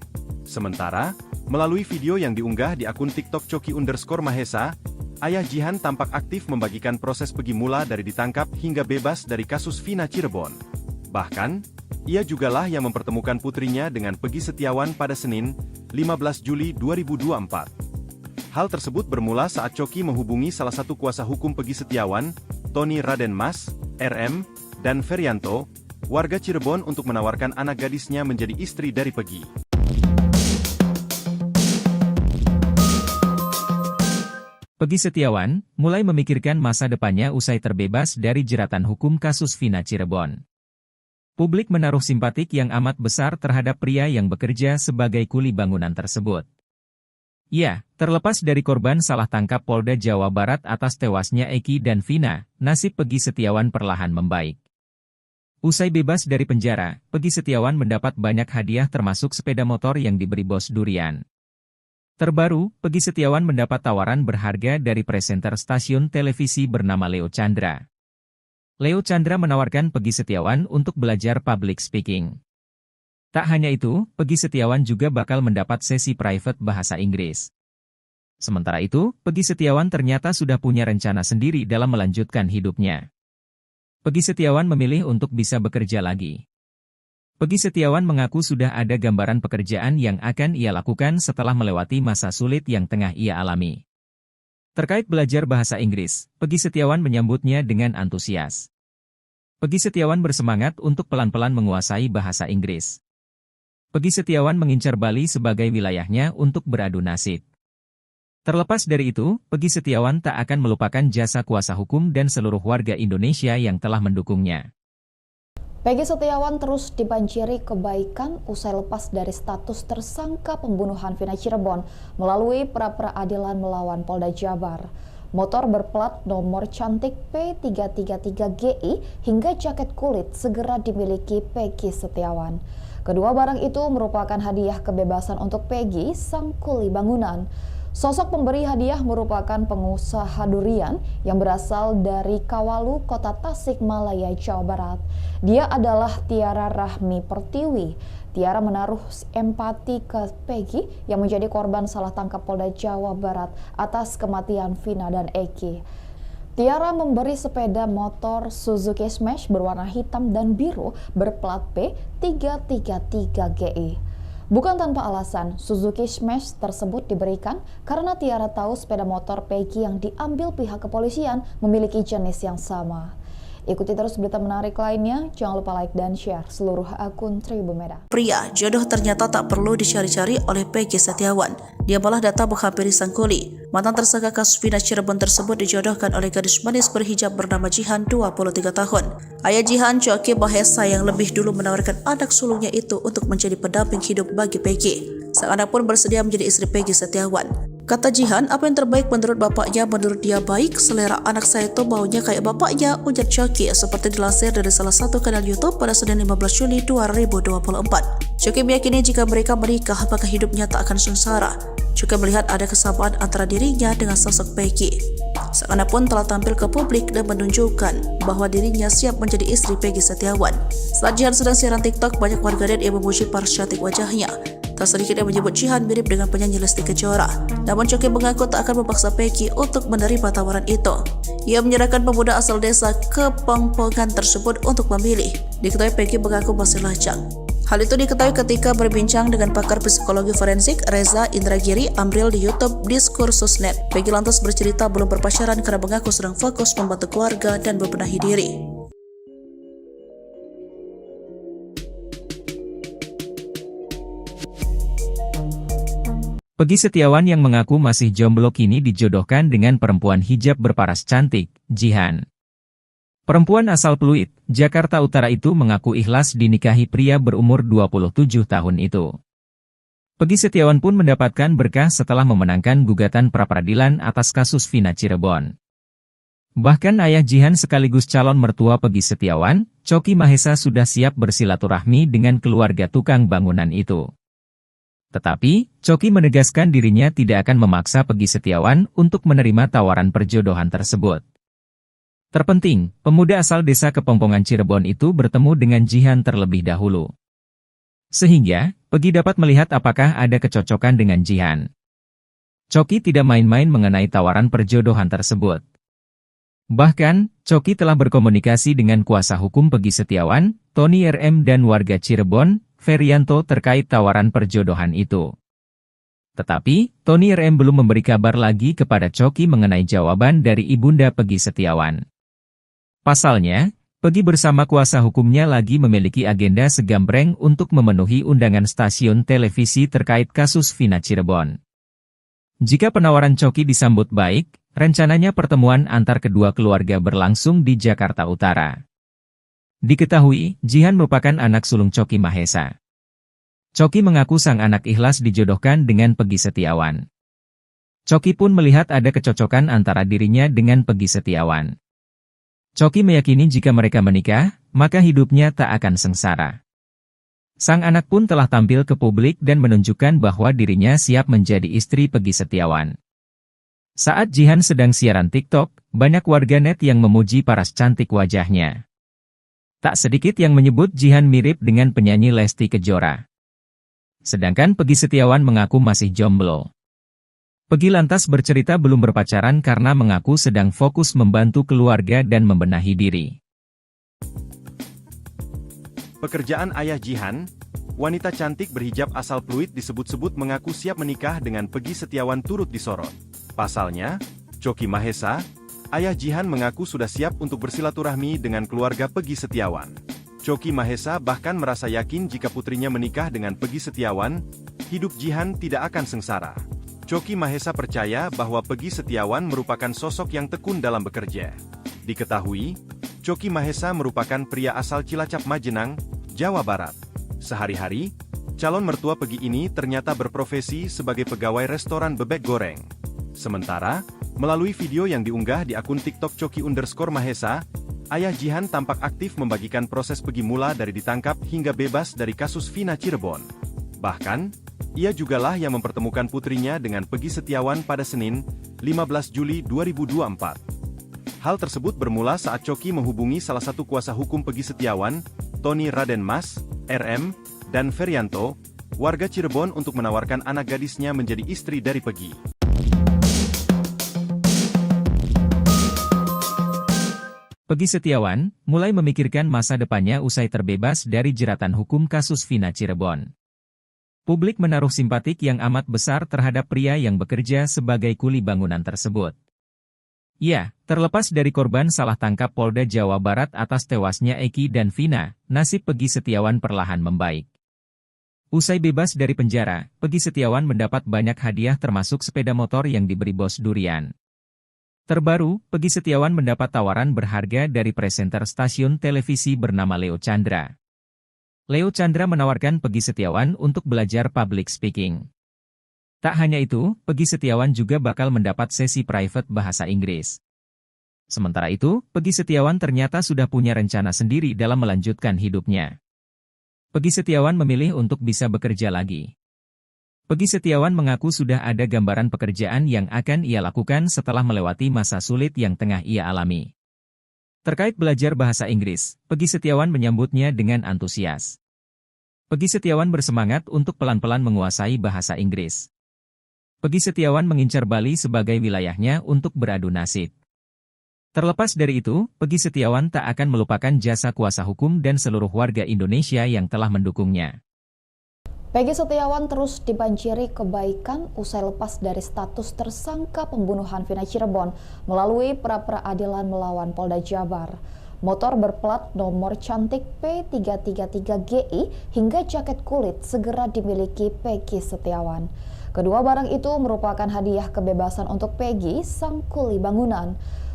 Sementara, melalui video yang diunggah di akun TikTok Choky_Mahesa, ayah Jihan tampak aktif membagikan proses Peggy mula dari ditangkap hingga bebas dari kasus Vina Cirebon. Bahkan, ia jugalah yang mempertemukan putrinya dengan Peggy Setiawan pada Senin, 15 Juli 2024. Hal tersebut bermula saat Choky menghubungi salah satu kuasa hukum Peggy Setiawan, Tony Raden Mas, RM, dan Ferianto, warga Cirebon untuk menawarkan anak gadisnya menjadi istri dari Peggy. Peggy Setiawan mulai memikirkan masa depannya usai terbebas dari jeratan hukum kasus Vina Cirebon. Publik menaruh simpatik yang amat besar terhadap pria yang bekerja sebagai kuli bangunan tersebut. Ya, terlepas dari korban salah tangkap Polda Jawa Barat atas tewasnya Eki dan Vina, nasib Peggy Setiawan perlahan membaik. Usai bebas dari penjara, Peggy Setiawan mendapat banyak hadiah termasuk sepeda motor yang diberi bos durian. Terbaru, Peggy Setiawan mendapat tawaran berharga dari presenter stasiun televisi bernama Leo Chandra. Leo Chandra menawarkan Peggy Setiawan untuk belajar public speaking. Tak hanya itu, Peggy Setiawan juga bakal mendapat sesi private bahasa Inggris. Sementara itu, Peggy Setiawan ternyata sudah punya rencana sendiri dalam melanjutkan hidupnya. Peggy Setiawan memilih untuk bisa bekerja lagi. Peggy Setiawan mengaku sudah ada gambaran pekerjaan yang akan ia lakukan setelah melewati masa sulit yang tengah ia alami. Terkait belajar bahasa Inggris, Peggy Setiawan menyambutnya dengan antusias. Peggy Setiawan bersemangat untuk pelan-pelan menguasai bahasa Inggris. Peggy Setiawan mengincar Bali sebagai wilayahnya untuk beradu nasib. Terlepas dari itu, Peggy Setiawan tak akan melupakan jasa kuasa hukum dan seluruh warga Indonesia yang telah mendukungnya. Peggy Setiawan terus dibanjiri kebaikan usai lepas dari status tersangka pembunuhan Vina Cirebon melalui pra-peradilan melawan Polda Jabar. Motor berplat nomor cantik P333GI hingga jaket kulit segera dimiliki Peggy Setiawan. Kedua barang itu merupakan hadiah kebebasan untuk Peggy, sang kuli bangunan. Sosok pemberi hadiah merupakan pengusaha durian yang berasal dari Kawalu, Kota Tasikmalaya, Jawa Barat. Dia adalah Tiara Rahmi Pertiwi. Tiara menaruh empati ke Peggy yang menjadi korban salah tangkap Polda Jawa Barat atas kematian Vina dan Eki. Tiara memberi sepeda motor Suzuki Smash berwarna hitam dan biru berplat P333GI. Bukan tanpa alasan, Suzuki Smash tersebut diberikan karena Tiara tahu sepeda motor Peggy yang diambil pihak kepolisian memiliki jenis yang sama. Ikuti terus berita menarik lainnya, jangan lupa like dan share seluruh akun Tribumeda. Pria, jodoh ternyata tak perlu dicari-cari oleh Peggy Setiawan. Dia malah datang menghampiri sang kuli. Mantan tersangka kasus Vina Cirebon tersebut dijodohkan oleh gadis manis berhijab bernama Jihan, 23 tahun. Ayah Jihan, Coki Mahesa, yang lebih dulu menawarkan anak sulungnya itu untuk menjadi pendamping hidup bagi Peggy. Sang anak pun bersedia menjadi istri Peggy Setiawan. Kata Jihan, apa yang terbaik menurut bapaknya, menurut dia baik, selera anak saya itu baunya kayak bapaknya, ujar Coki, seperti dilansir dari salah satu kanal YouTube pada Senin 15 Juli 2024. Coki meyakini jika mereka menikah, maka hidupnya tak akan sengsara. Coki melihat ada kesamaan antara dirinya dengan sosok Peggy. Sang anak pun telah tampil ke publik dan menunjukkan bahwa dirinya siap menjadi istri Peggy Setiawan. Saat Jihan sedang siaran TikTok, banyak warganet yang memuji paras cantik wajahnya. Tak sedikit yang menyebut Jihan mirip dengan penyanyi Lesti Kejora. Namun Coki mengaku tak akan memaksa Peggy untuk menerima tawaran itu. Ia menyerahkan pemuda asal desa Kepongpongan tersebut untuk memilih. Diketahui Peggy mengaku masih lajang. Hal itu diketahui ketika berbincang dengan pakar psikologi forensik Reza Indragiri Amril di YouTube Diskursusnet. Peggy lantas bercerita belum berpacaran karena mengaku sedang fokus membantu keluarga dan membenahi diri. Peggy Setiawan yang mengaku masih jomblo kini dijodohkan dengan perempuan hijab berparas cantik, Jihan. Perempuan asal Pluit, Jakarta Utara itu mengaku ikhlas dinikahi pria berumur 27 tahun itu. Peggy Setiawan pun mendapatkan berkah setelah memenangkan gugatan pra-peradilan atas kasus Vina Cirebon. Bahkan ayah Jihan sekaligus calon mertua Peggy Setiawan, Coki Mahesa, sudah siap bersilaturahmi dengan keluarga tukang bangunan itu. Tetapi, Coki menegaskan dirinya tidak akan memaksa Peggy Setiawan untuk menerima tawaran perjodohan tersebut. Terpenting, pemuda asal desa Kepongpongan Cirebon itu bertemu dengan Jihan terlebih dahulu. Sehingga, Peggy dapat melihat apakah ada kecocokan dengan Jihan. Coki tidak main-main mengenai tawaran perjodohan tersebut. Bahkan, Coki telah berkomunikasi dengan kuasa hukum Peggy Setiawan, Tony RM, dan warga Cirebon, Ferianto, terkait tawaran perjodohan itu. Tetapi, Tony RM belum memberi kabar lagi kepada Coki mengenai jawaban dari ibunda Peggy Setiawan. Pasalnya, Peggy bersama kuasa hukumnya lagi memiliki agenda segambreng untuk memenuhi undangan stasiun televisi terkait kasus Vina Cirebon. Jika penawaran Coki disambut baik, rencananya pertemuan antar kedua keluarga berlangsung di Jakarta Utara. Diketahui, Jihan merupakan anak sulung Coki Mahesa. Coki mengaku sang anak ikhlas dijodohkan dengan Peggy Setiawan. Coki pun melihat ada kecocokan antara dirinya dengan Peggy Setiawan. Coki meyakini jika mereka menikah, maka hidupnya tak akan sengsara. Sang anak pun telah tampil ke publik dan menunjukkan bahwa dirinya siap menjadi istri Peggy Setiawan. Saat Jihan sedang siaran TikTok, banyak warganet yang memuji paras cantik wajahnya. Tak sedikit yang menyebut Jihan mirip dengan penyanyi Lesti Kejora. Sedangkan Peggy Setiawan mengaku masih jomblo. Peggy lantas bercerita belum berpacaran karena mengaku sedang fokus membantu keluarga dan membenahi diri. Pekerjaan ayah Jihan, wanita cantik berhijab asal Pluit disebut-sebut mengaku siap menikah dengan Peggy Setiawan turut disorot. Pasalnya, Coki Mahesa, ayah Jihan mengaku sudah siap untuk bersilaturahmi dengan keluarga Peggy Setiawan. Coki Mahesa bahkan merasa yakin jika putrinya menikah dengan Peggy Setiawan, hidup Jihan tidak akan sengsara. Coki Mahesa percaya bahwa Peggy Setiawan merupakan sosok yang tekun dalam bekerja. Diketahui, Coki Mahesa merupakan pria asal Cilacap Majenang, Jawa Barat. Sehari-hari, calon mertua Peggy ini ternyata berprofesi sebagai pegawai restoran bebek goreng. Sementara, melalui video yang diunggah di akun TikTok Coki_Mahesa, ayah Jihan tampak aktif membagikan proses Peggy mula dari ditangkap hingga bebas dari kasus Vina Cirebon. Bahkan, ia jugalah yang mempertemukan putrinya dengan Peggy Setiawan pada Senin, 15 Juli 2024. Hal tersebut bermula saat Coki menghubungi salah satu kuasa hukum Peggy Setiawan, Tony Raden Mas, RM, dan Ferianto, warga Cirebon untuk menawarkan anak gadisnya menjadi istri dari Peggy. Peggy Setiawan mulai memikirkan masa depannya usai terbebas dari jeratan hukum kasus Vina Cirebon. Publik menaruh simpatik yang amat besar terhadap pria yang bekerja sebagai kuli bangunan tersebut. Ya, terlepas dari korban salah tangkap Polda Jawa Barat atas tewasnya Eki dan Vina, nasib Peggy Setiawan perlahan membaik. Usai bebas dari penjara, Peggy Setiawan mendapat banyak hadiah termasuk sepeda motor yang diberi bos durian. Terbaru, Peggy Setiawan mendapat tawaran berharga dari presenter stasiun televisi bernama Leo Chandra. Leo Chandra menawarkan Peggy Setiawan untuk belajar public speaking. Tak hanya itu, Peggy Setiawan juga bakal mendapat sesi private bahasa Inggris. Sementara itu, Peggy Setiawan ternyata sudah punya rencana sendiri dalam melanjutkan hidupnya. Peggy Setiawan memilih untuk bisa bekerja lagi. Peggy Setiawan mengaku sudah ada gambaran pekerjaan yang akan ia lakukan setelah melewati masa sulit yang tengah ia alami. Terkait belajar bahasa Inggris, Peggy Setiawan menyambutnya dengan antusias. Peggy Setiawan bersemangat untuk pelan-pelan menguasai bahasa Inggris. Peggy Setiawan mengincar Bali sebagai wilayahnya untuk beradu nasib. Terlepas dari itu, Peggy Setiawan tak akan melupakan jasa kuasa hukum dan seluruh warga Indonesia yang telah mendukungnya. Peggy Setiawan terus dibanjiri kebaikan usai lepas dari status tersangka pembunuhan Vina Cirebon melalui pra-peradilan melawan Polda Jabar. Motor berplat nomor cantik P333GI hingga jaket kulit segera dimiliki Peggy Setiawan. Kedua barang itu merupakan hadiah kebebasan untuk Peggy, sang kuli bangunan.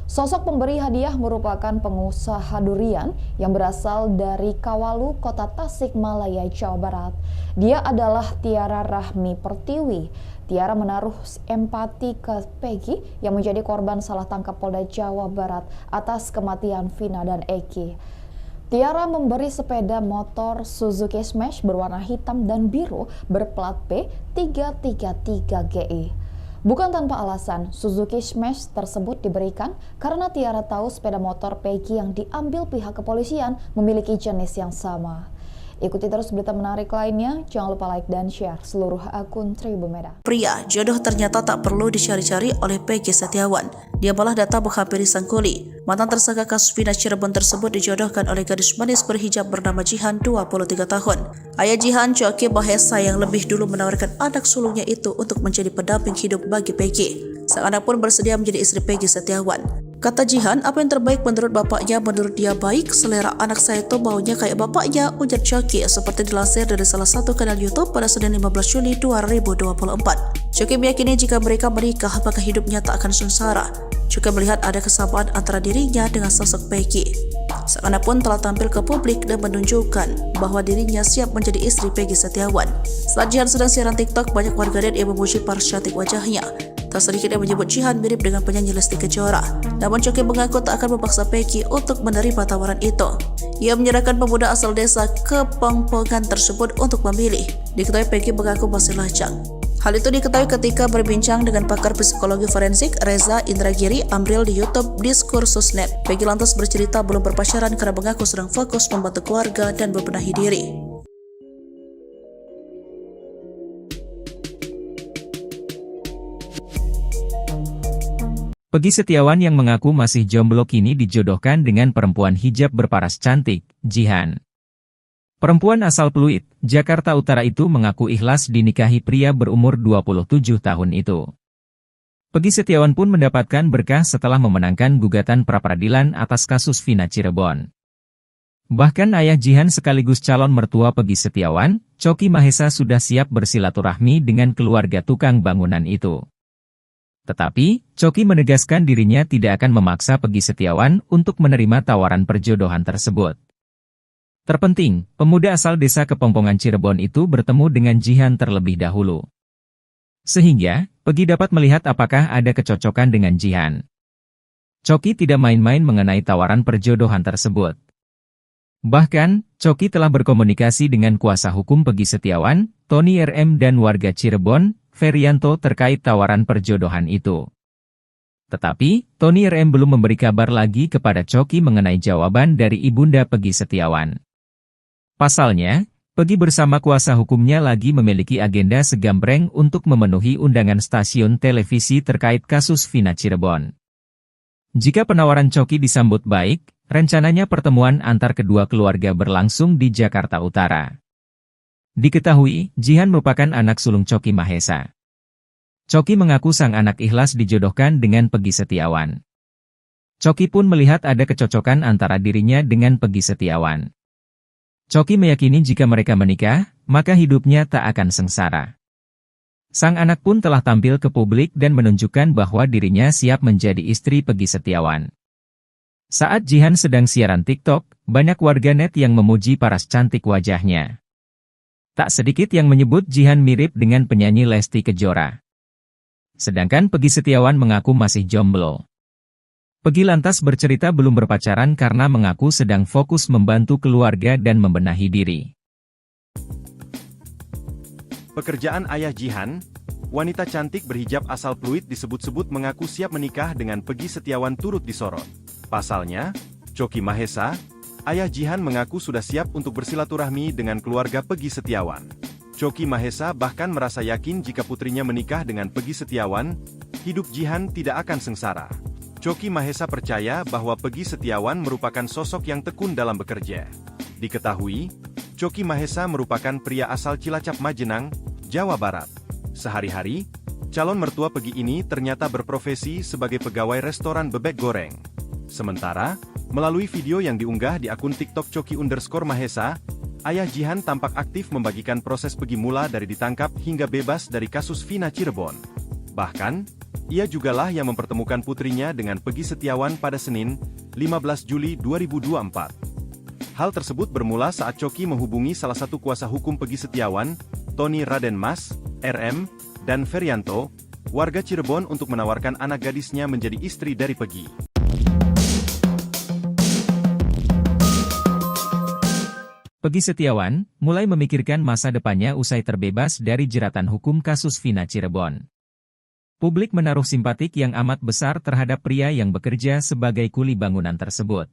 Sosok pemberi hadiah merupakan pengusaha durian yang berasal dari Kawalu, Kota Tasikmalaya, Jawa Barat. Dia adalah Tiara Rahmi Pertiwi. Tiara menaruh empati ke Peggy yang menjadi korban salah tangkap Polda Jawa Barat atas kematian Vina dan Eki. Tiara memberi sepeda motor Suzuki Smash berwarna hitam dan biru berplat P333GI. Bukan tanpa alasan, Suzuki Smash tersebut diberikan karena Tiara tahu sepeda motor Peggy yang diambil pihak kepolisian memiliki jenis yang sama. Ikuti terus berita menarik lainnya, jangan lupa like dan share seluruh akun Tribun Medan. Pria, jodoh ternyata tak perlu dicari-cari oleh Peggy Setiawan. Dia malah datang menghampiri sang kuli. Mantan tersangka kasus Vina Cirebon tersebut dijodohkan oleh gadis manis berhijab bernama Jihan, 23 tahun. Ayah Jihan, Coki Mahesa, yang lebih dulu menawarkan anak sulungnya itu untuk menjadi pendamping hidup bagi Peggy. Sang anak pun bersedia menjadi istri Peggy Setiawan. Kata Jihan, apa yang terbaik menurut bapaknya, menurut dia baik, selera anak saya itu baunya kayak bapaknya, ujar Coki seperti dilansir dari salah satu kanal YouTube pada Senin 15 Juli 2024. Coki meyakini jika mereka menikah, maka hidupnya tak akan sengsara. Juga melihat ada kesamaan antara dirinya dengan sosok Peggy. Sang anak pun telah tampil ke publik dan menunjukkan bahwa dirinya siap menjadi istri Peggy Setiawan. Saat Jihan sedang siaran TikTok, banyak warganet yang memuji paras cantik wajahnya. Tak sedikit yang menyebut Jihan mirip dengan penyanyi Lesti Kejora. Namun Coki mengaku tak akan memaksa Peggy untuk menerima tawaran itu. Ia menyerahkan pemuda asal desa Kepongpongan tersebut untuk memilih. Diketahui Peggy mengaku masih lajang. Hal itu diketahui ketika berbincang dengan pakar psikologi forensik Reza Indragiri Amril di YouTube Diskursusnet. Peggy lantas bercerita belum berpacaran karena mengaku sedang fokus membantu keluarga dan membenahi diri. Peggy Setiawan yang mengaku masih jomblo kini dijodohkan dengan perempuan hijab berparas cantik, Jihan. Perempuan asal Pluit, Jakarta Utara itu mengaku ikhlas dinikahi pria berumur 27 tahun itu. Peggy Setiawan pun mendapatkan berkah setelah memenangkan gugatan pra-peradilan atas kasus Vina Cirebon. Bahkan ayah Jihan sekaligus calon mertua Peggy Setiawan, Coki Mahesa, sudah siap bersilaturahmi dengan keluarga tukang bangunan itu. Tetapi, Coki menegaskan dirinya tidak akan memaksa Peggy Setiawan untuk menerima tawaran perjodohan tersebut. Terpenting, pemuda asal desa Kepongpongan Cirebon itu bertemu dengan Jihan terlebih dahulu. Sehingga, Peggy dapat melihat apakah ada kecocokan dengan Jihan. Coki tidak main-main mengenai tawaran perjodohan tersebut. Bahkan, Coki telah berkomunikasi dengan kuasa hukum Peggy Setiawan, Tony RM dan warga Cirebon, Ferianto terkait tawaran perjodohan itu. Tetapi, Tony RM belum memberi kabar lagi kepada Coki mengenai jawaban dari Ibunda Peggy Setiawan. Pasalnya, Peggy bersama kuasa hukumnya lagi memiliki agenda segambreng untuk memenuhi undangan stasiun televisi terkait kasus Vina Cirebon. Jika penawaran Coki disambut baik, rencananya pertemuan antar kedua keluarga berlangsung di Jakarta Utara. Diketahui, Jihan merupakan anak sulung Coki Mahesa. Coki mengaku sang anak ikhlas dijodohkan dengan Peggy Setiawan. Coki pun melihat ada kecocokan antara dirinya dengan Peggy Setiawan. Coki meyakini jika mereka menikah, maka hidupnya tak akan sengsara. Sang anak pun telah tampil ke publik dan menunjukkan bahwa dirinya siap menjadi istri Peggy Setiawan. Saat Jihan sedang siaran TikTok, banyak warganet yang memuji paras cantik wajahnya. Tak sedikit yang menyebut Jihan mirip dengan penyanyi Lesti Kejora. Sedangkan Peggy Setiawan mengaku masih jomblo. Peggy lantas bercerita belum berpacaran karena mengaku sedang fokus membantu keluarga dan membenahi diri. Pekerjaan ayah Jihan, wanita cantik berhijab asal Pluit disebut-sebut mengaku siap menikah dengan Peggy Setiawan turut disorot. Pasalnya, Coki Mahesa, ayah Jihan mengaku sudah siap untuk bersilaturahmi dengan keluarga Peggy Setiawan. Coki Mahesa bahkan merasa yakin jika putrinya menikah dengan Peggy Setiawan, hidup Jihan tidak akan sengsara. Coki Mahesa percaya bahwa Peggy Setiawan merupakan sosok yang tekun dalam bekerja. Diketahui, Coki Mahesa merupakan pria asal Cilacap Majenang, Jawa Barat. Sehari-hari, calon mertua Peggy ini ternyata berprofesi sebagai pegawai restoran bebek goreng. Sementara, melalui video yang diunggah di akun TikTok Coki_Mahesa, ayah Jihan tampak aktif membagikan proses Peggy mula dari ditangkap hingga bebas dari kasus Vina Cirebon. Bahkan, ia jugalah yang mempertemukan putrinya dengan Peggy Setiawan pada Senin, 15 Juli 2024. Hal tersebut bermula saat Coki menghubungi salah satu kuasa hukum Peggy Setiawan, Tony Raden Mas, RM, dan Ferianto, warga Cirebon untuk menawarkan anak gadisnya menjadi istri dari Peggy. Peggy Setiawan mulai memikirkan masa depannya usai terbebas dari jeratan hukum kasus Vina Cirebon. Publik menaruh simpatik yang amat besar terhadap pria yang bekerja sebagai kuli bangunan tersebut.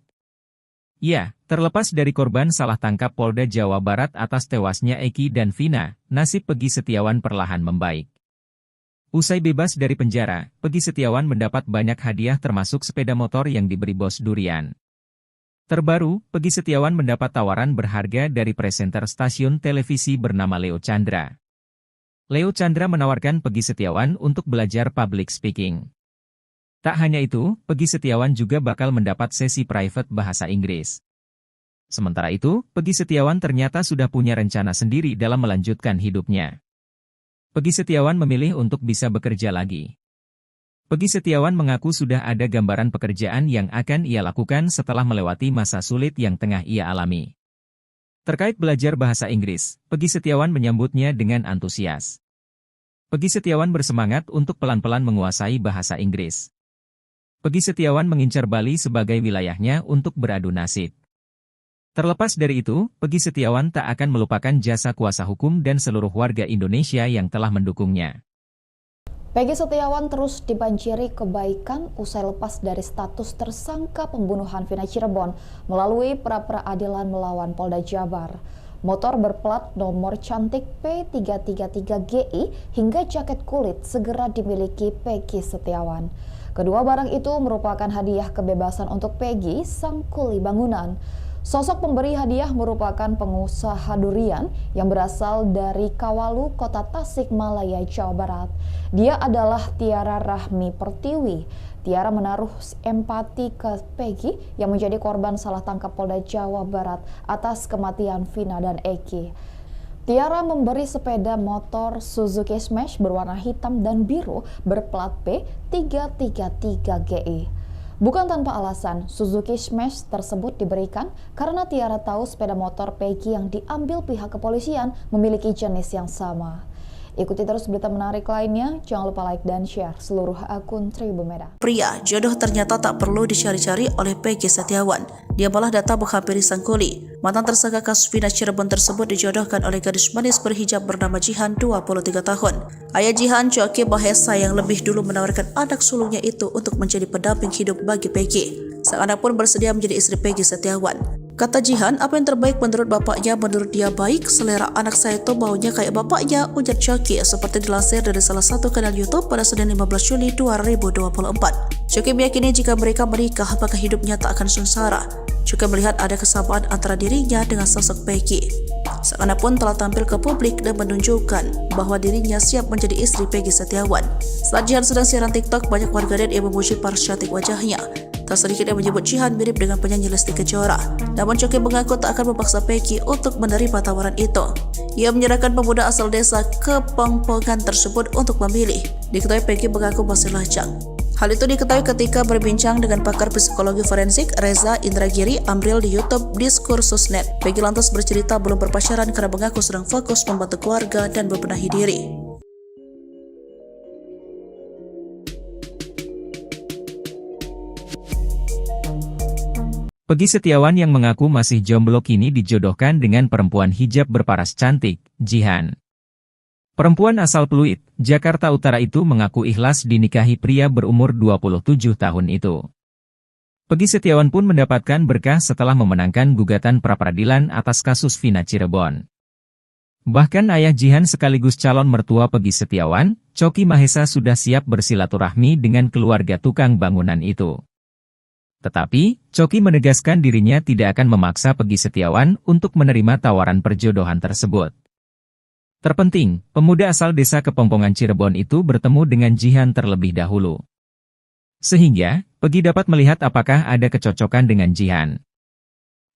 Ya, terlepas dari korban salah tangkap Polda Jawa Barat atas tewasnya Eki dan Vina, nasib Peggy Setiawan perlahan membaik. Usai bebas dari penjara, Peggy Setiawan mendapat banyak hadiah termasuk sepeda motor yang diberi bos durian. Terbaru, Peggy Setiawan mendapat tawaran berharga dari presenter stasiun televisi bernama Leo Chandra. Leo Chandra menawarkan Peggy Setiawan untuk belajar public speaking. Tak hanya itu, Peggy Setiawan juga bakal mendapat sesi private bahasa Inggris. Sementara itu, Peggy Setiawan ternyata sudah punya rencana sendiri dalam melanjutkan hidupnya. Peggy Setiawan memilih untuk bisa bekerja lagi. Peggy Setiawan mengaku sudah ada gambaran pekerjaan yang akan ia lakukan setelah melewati masa sulit yang tengah ia alami. Terkait belajar bahasa Inggris, Peggy Setiawan menyambutnya dengan antusias. Peggy Setiawan bersemangat untuk pelan-pelan menguasai bahasa Inggris. Peggy Setiawan mengincar Bali sebagai wilayahnya untuk beradu nasib. Terlepas dari itu, Peggy Setiawan tak akan melupakan jasa kuasa hukum dan seluruh warga Indonesia yang telah mendukungnya. Peggy Setiawan terus dibanjiri kebaikan usai lepas dari status tersangka pembunuhan Vina Cirebon melalui pra-peradilan melawan Polda Jabar. Motor berplat nomor cantik P333GI hingga jaket kulit segera dimiliki Peggy Setiawan. Kedua barang itu merupakan hadiah kebebasan untuk Peggy, sang kuli bangunan. Sosok pemberi hadiah merupakan pengusaha durian yang berasal dari Kawalu, Kota Tasikmalaya, Jawa Barat. Dia adalah Tiara Rahmi Pertiwi. Tiara menaruh empati ke Peggy yang menjadi korban salah tangkap Polda Jawa Barat atas kematian Vina dan Eki. Tiara memberi sepeda motor Suzuki Smash berwarna hitam dan biru berplat P333GI. Bukan tanpa alasan, Suzuki Smash tersebut diberikan karena Tiara tahu sepeda motor Peggy yang diambil pihak kepolisian memiliki jenis yang sama. Ikuti terus berita menarik lainnya, jangan lupa like dan share seluruh akun Tribun Medan. Pria, jodoh ternyata tak perlu dicari-cari oleh Peggy Setiawan. Dia malah datang menghampiri sang kuli. Mantan tersangka kasus Vina Cirebon tersebut dijodohkan oleh gadis manis berhijab bernama Jihan, 23 tahun. Ayah Jihan, Choki Mahesa, yang lebih dulu menawarkan anak sulungnya itu untuk menjadi pendamping hidup bagi Peggy. Sang anak pun bersedia menjadi istri Peggy Setiawan. Kata Jihan, apa yang terbaik menurut bapaknya, menurut dia baik, selera anak saya itu baunya kayak bapaknya, ujar Choki, seperti dilansir dari salah satu kanal YouTube pada Senin 15 Juli 2024. Choki meyakini jika mereka menikah, maka hidupnya tak akan sengsara. Juga melihat ada kesamaan antara dirinya dengan sosok Peggy. Sang anak pun telah tampil ke publik dan menunjukkan bahwa dirinya siap menjadi istri Peggy Setiawan. Saat Jihan sedang siaran TikTok, banyak warganet yang memuji paras cantik wajahnya. Tak sedikit yang menyebut Jihan mirip dengan penyanyi Lesti Kejora. Namun Choki mengaku tak akan memaksa Peggy untuk menerima tawaran itu. Ia menyerahkan pemuda asal desa Kepongpongan tersebut untuk memilih. Diketahui Peggy mengaku masih lajang. Hal itu diketahui ketika berbincang dengan pakar psikologi forensik Reza Indragiri Amril di YouTube Diskursusnet. Peggy lantas bercerita belum berpacaran karena mengaku sedang fokus membantu keluarga dan membenahi diri. Peggy Setiawan yang mengaku masih jomblo kini dijodohkan dengan perempuan hijab berparas cantik, Jihan. Perempuan asal Pluit, Jakarta Utara itu mengaku ikhlas dinikahi pria berumur 27 tahun itu. Peggy Setiawan pun mendapatkan berkah setelah memenangkan gugatan pra-peradilan atas kasus Vina Cirebon. Bahkan ayah Jihan sekaligus calon mertua Peggy Setiawan, Choki Mahesa, sudah siap bersilaturahmi dengan keluarga tukang bangunan itu. Tetapi, Choki menegaskan dirinya tidak akan memaksa Peggy Setiawan untuk menerima tawaran perjodohan tersebut. Terpenting, pemuda asal desa Kepongpongan Cirebon itu bertemu dengan Jihan terlebih dahulu. Sehingga, Peggy dapat melihat apakah ada kecocokan dengan Jihan.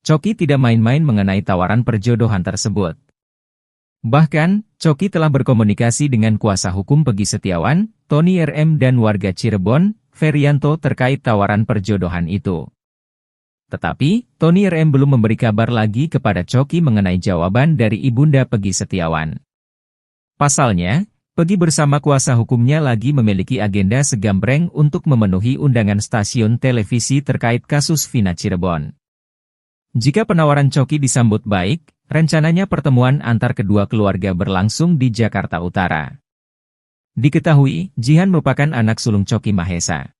Choki tidak main-main mengenai tawaran perjodohan tersebut. Bahkan, Choki telah berkomunikasi dengan kuasa hukum Peggy Setiawan, Tony RM, dan warga Cirebon, Ferianto, terkait tawaran perjodohan itu. Tetapi, Tony RM belum memberi kabar lagi kepada Choki mengenai jawaban dari ibunda Peggy Setiawan. Pasalnya, Peggy bersama kuasa hukumnya lagi memiliki agenda segambreng untuk memenuhi undangan stasiun televisi terkait kasus Vina Cirebon. Jika penawaran Choki disambut baik, rencananya pertemuan antar kedua keluarga berlangsung di Jakarta Utara. Diketahui, Jihan merupakan anak sulung Choki Mahesa.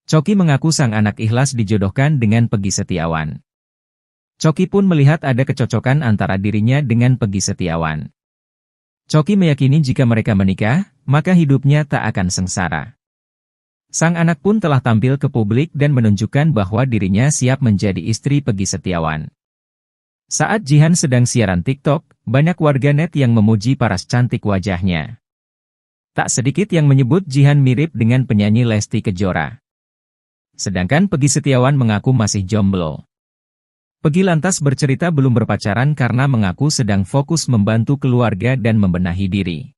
Choki mengaku sang anak ikhlas dijodohkan dengan Peggy Setiawan. Choki pun melihat ada kecocokan antara dirinya dengan Peggy Setiawan. Choki meyakini jika mereka menikah, maka hidupnya tak akan sengsara. Sang anak pun telah tampil ke publik dan menunjukkan bahwa dirinya siap menjadi istri Peggy Setiawan. Saat Jihan sedang siaran TikTok, banyak warganet yang memuji paras cantik wajahnya. Tak sedikit yang menyebut Jihan mirip dengan penyanyi Lesti Kejora. Sedangkan Peggy Setiawan mengaku masih jomblo. Peggy lantas bercerita belum berpacaran karena mengaku sedang fokus membantu keluarga dan membenahi diri.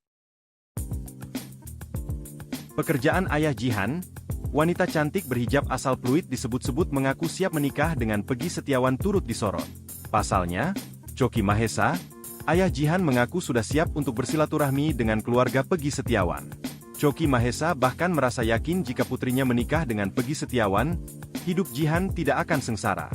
Pekerjaan ayah Jihan, wanita cantik berhijab asal Pluit disebut-sebut mengaku siap menikah dengan Peggy Setiawan turut disorot. Pasalnya, Choki Mahesa, ayah Jihan mengaku sudah siap untuk bersilaturahmi dengan keluarga Peggy Setiawan. Choki Mahesa bahkan merasa yakin jika putrinya menikah dengan Peggy Setiawan, hidup Jihan tidak akan sengsara.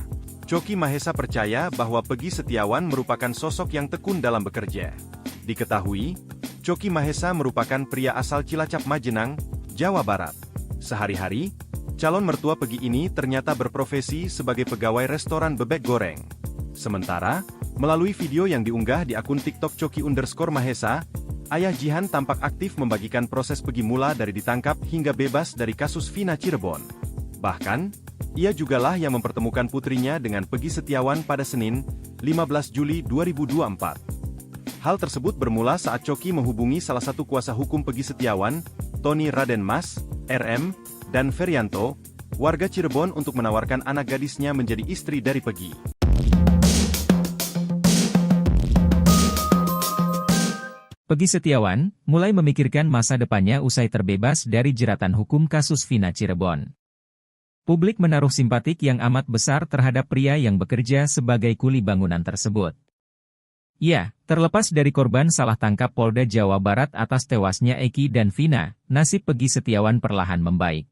Choki Mahesa percaya bahwa Peggy Setiawan merupakan sosok yang tekun dalam bekerja. Diketahui, Choki Mahesa merupakan pria asal Cilacap Majenang, Jawa Barat. Sehari-hari, calon mertua Peggy ini ternyata berprofesi sebagai pegawai restoran bebek goreng. Sementara, melalui video yang diunggah di akun TikTok Choki_Mahesa, ayah Jihan tampak aktif membagikan proses Peggy mula dari ditangkap hingga bebas dari kasus Vina Cirebon. Bahkan, ia jugalah yang mempertemukan putrinya dengan Peggy Setiawan pada Senin, 15 Juli 2024. Hal tersebut bermula saat Choki menghubungi salah satu kuasa hukum Peggy Setiawan, Tony Raden Mas, RM, dan Ferianto, warga Cirebon, untuk menawarkan anak gadisnya menjadi istri dari Peggy. Peggy Setiawan mulai memikirkan masa depannya usai terbebas dari jeratan hukum kasus Vina Cirebon. Publik menaruh simpatik yang amat besar terhadap pria yang bekerja sebagai kuli bangunan tersebut. Ya, terlepas dari korban salah tangkap Polda Jawa Barat atas tewasnya Eki dan Vina, nasib Peggy Setiawan perlahan membaik.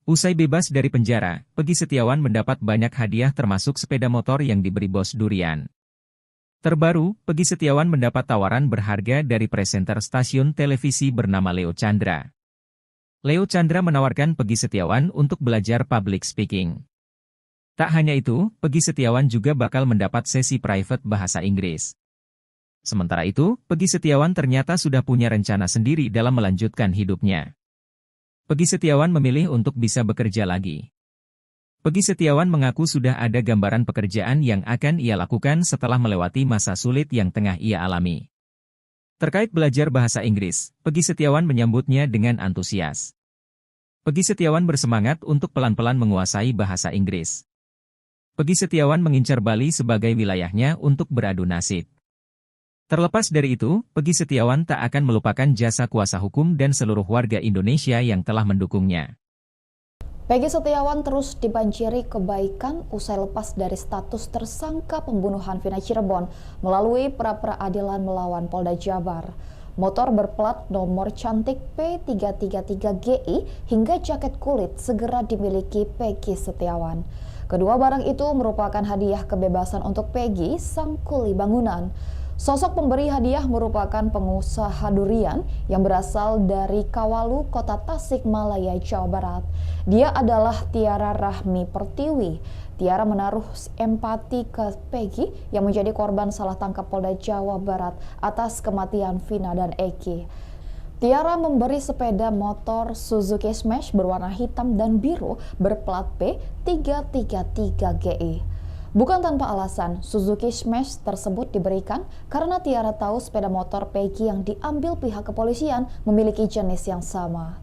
Usai bebas dari penjara, Peggy Setiawan mendapat banyak hadiah termasuk sepeda motor yang diberi bos durian. Terbaru, Peggy Setiawan mendapat tawaran berharga dari presenter stasiun televisi bernama Leo Chandra. Leo Chandra menawarkan Peggy Setiawan untuk belajar public speaking. Tak hanya itu, Peggy Setiawan juga bakal mendapat sesi private bahasa Inggris. Sementara itu, Peggy Setiawan ternyata sudah punya rencana sendiri dalam melanjutkan hidupnya. Peggy Setiawan memilih untuk bisa bekerja lagi. Peggy Setiawan mengaku sudah ada gambaran pekerjaan yang akan ia lakukan setelah melewati masa sulit yang tengah ia alami. Terkait belajar bahasa Inggris, Peggy Setiawan menyambutnya dengan antusias. Peggy Setiawan bersemangat untuk pelan-pelan menguasai bahasa Inggris. Peggy Setiawan mengincar Bali sebagai wilayahnya untuk beradu nasib. Terlepas dari itu, Peggy Setiawan tak akan melupakan jasa kuasa hukum dan seluruh warga Indonesia yang telah mendukungnya. Peggy Setiawan terus dibanjiri kebaikan usai lepas dari status tersangka pembunuhan Vina Cirebon melalui pra-peradilan melawan Polda Jabar. Motor berplat nomor cantik P333GI hingga jaket kulit segera dimiliki Peggy Setiawan. Kedua barang itu merupakan hadiah kebebasan untuk Peggy, sang kuli bangunan. Sosok pemberi hadiah merupakan pengusaha durian yang berasal dari Kawalu, Kota Tasikmalaya, Jawa Barat. Dia adalah Tiara Rahmi Pertiwi. Tiara menaruh empati ke Peggy yang menjadi korban salah tangkap Polda Jawa Barat atas kematian Vina dan Eki. Tiara memberi sepeda motor Suzuki Smash berwarna hitam dan biru berplat P333GI. Bukan tanpa alasan, Suzuki Smash tersebut diberikan karena Tiara tahu sepeda motor Peggy yang diambil pihak kepolisian memiliki jenis yang sama.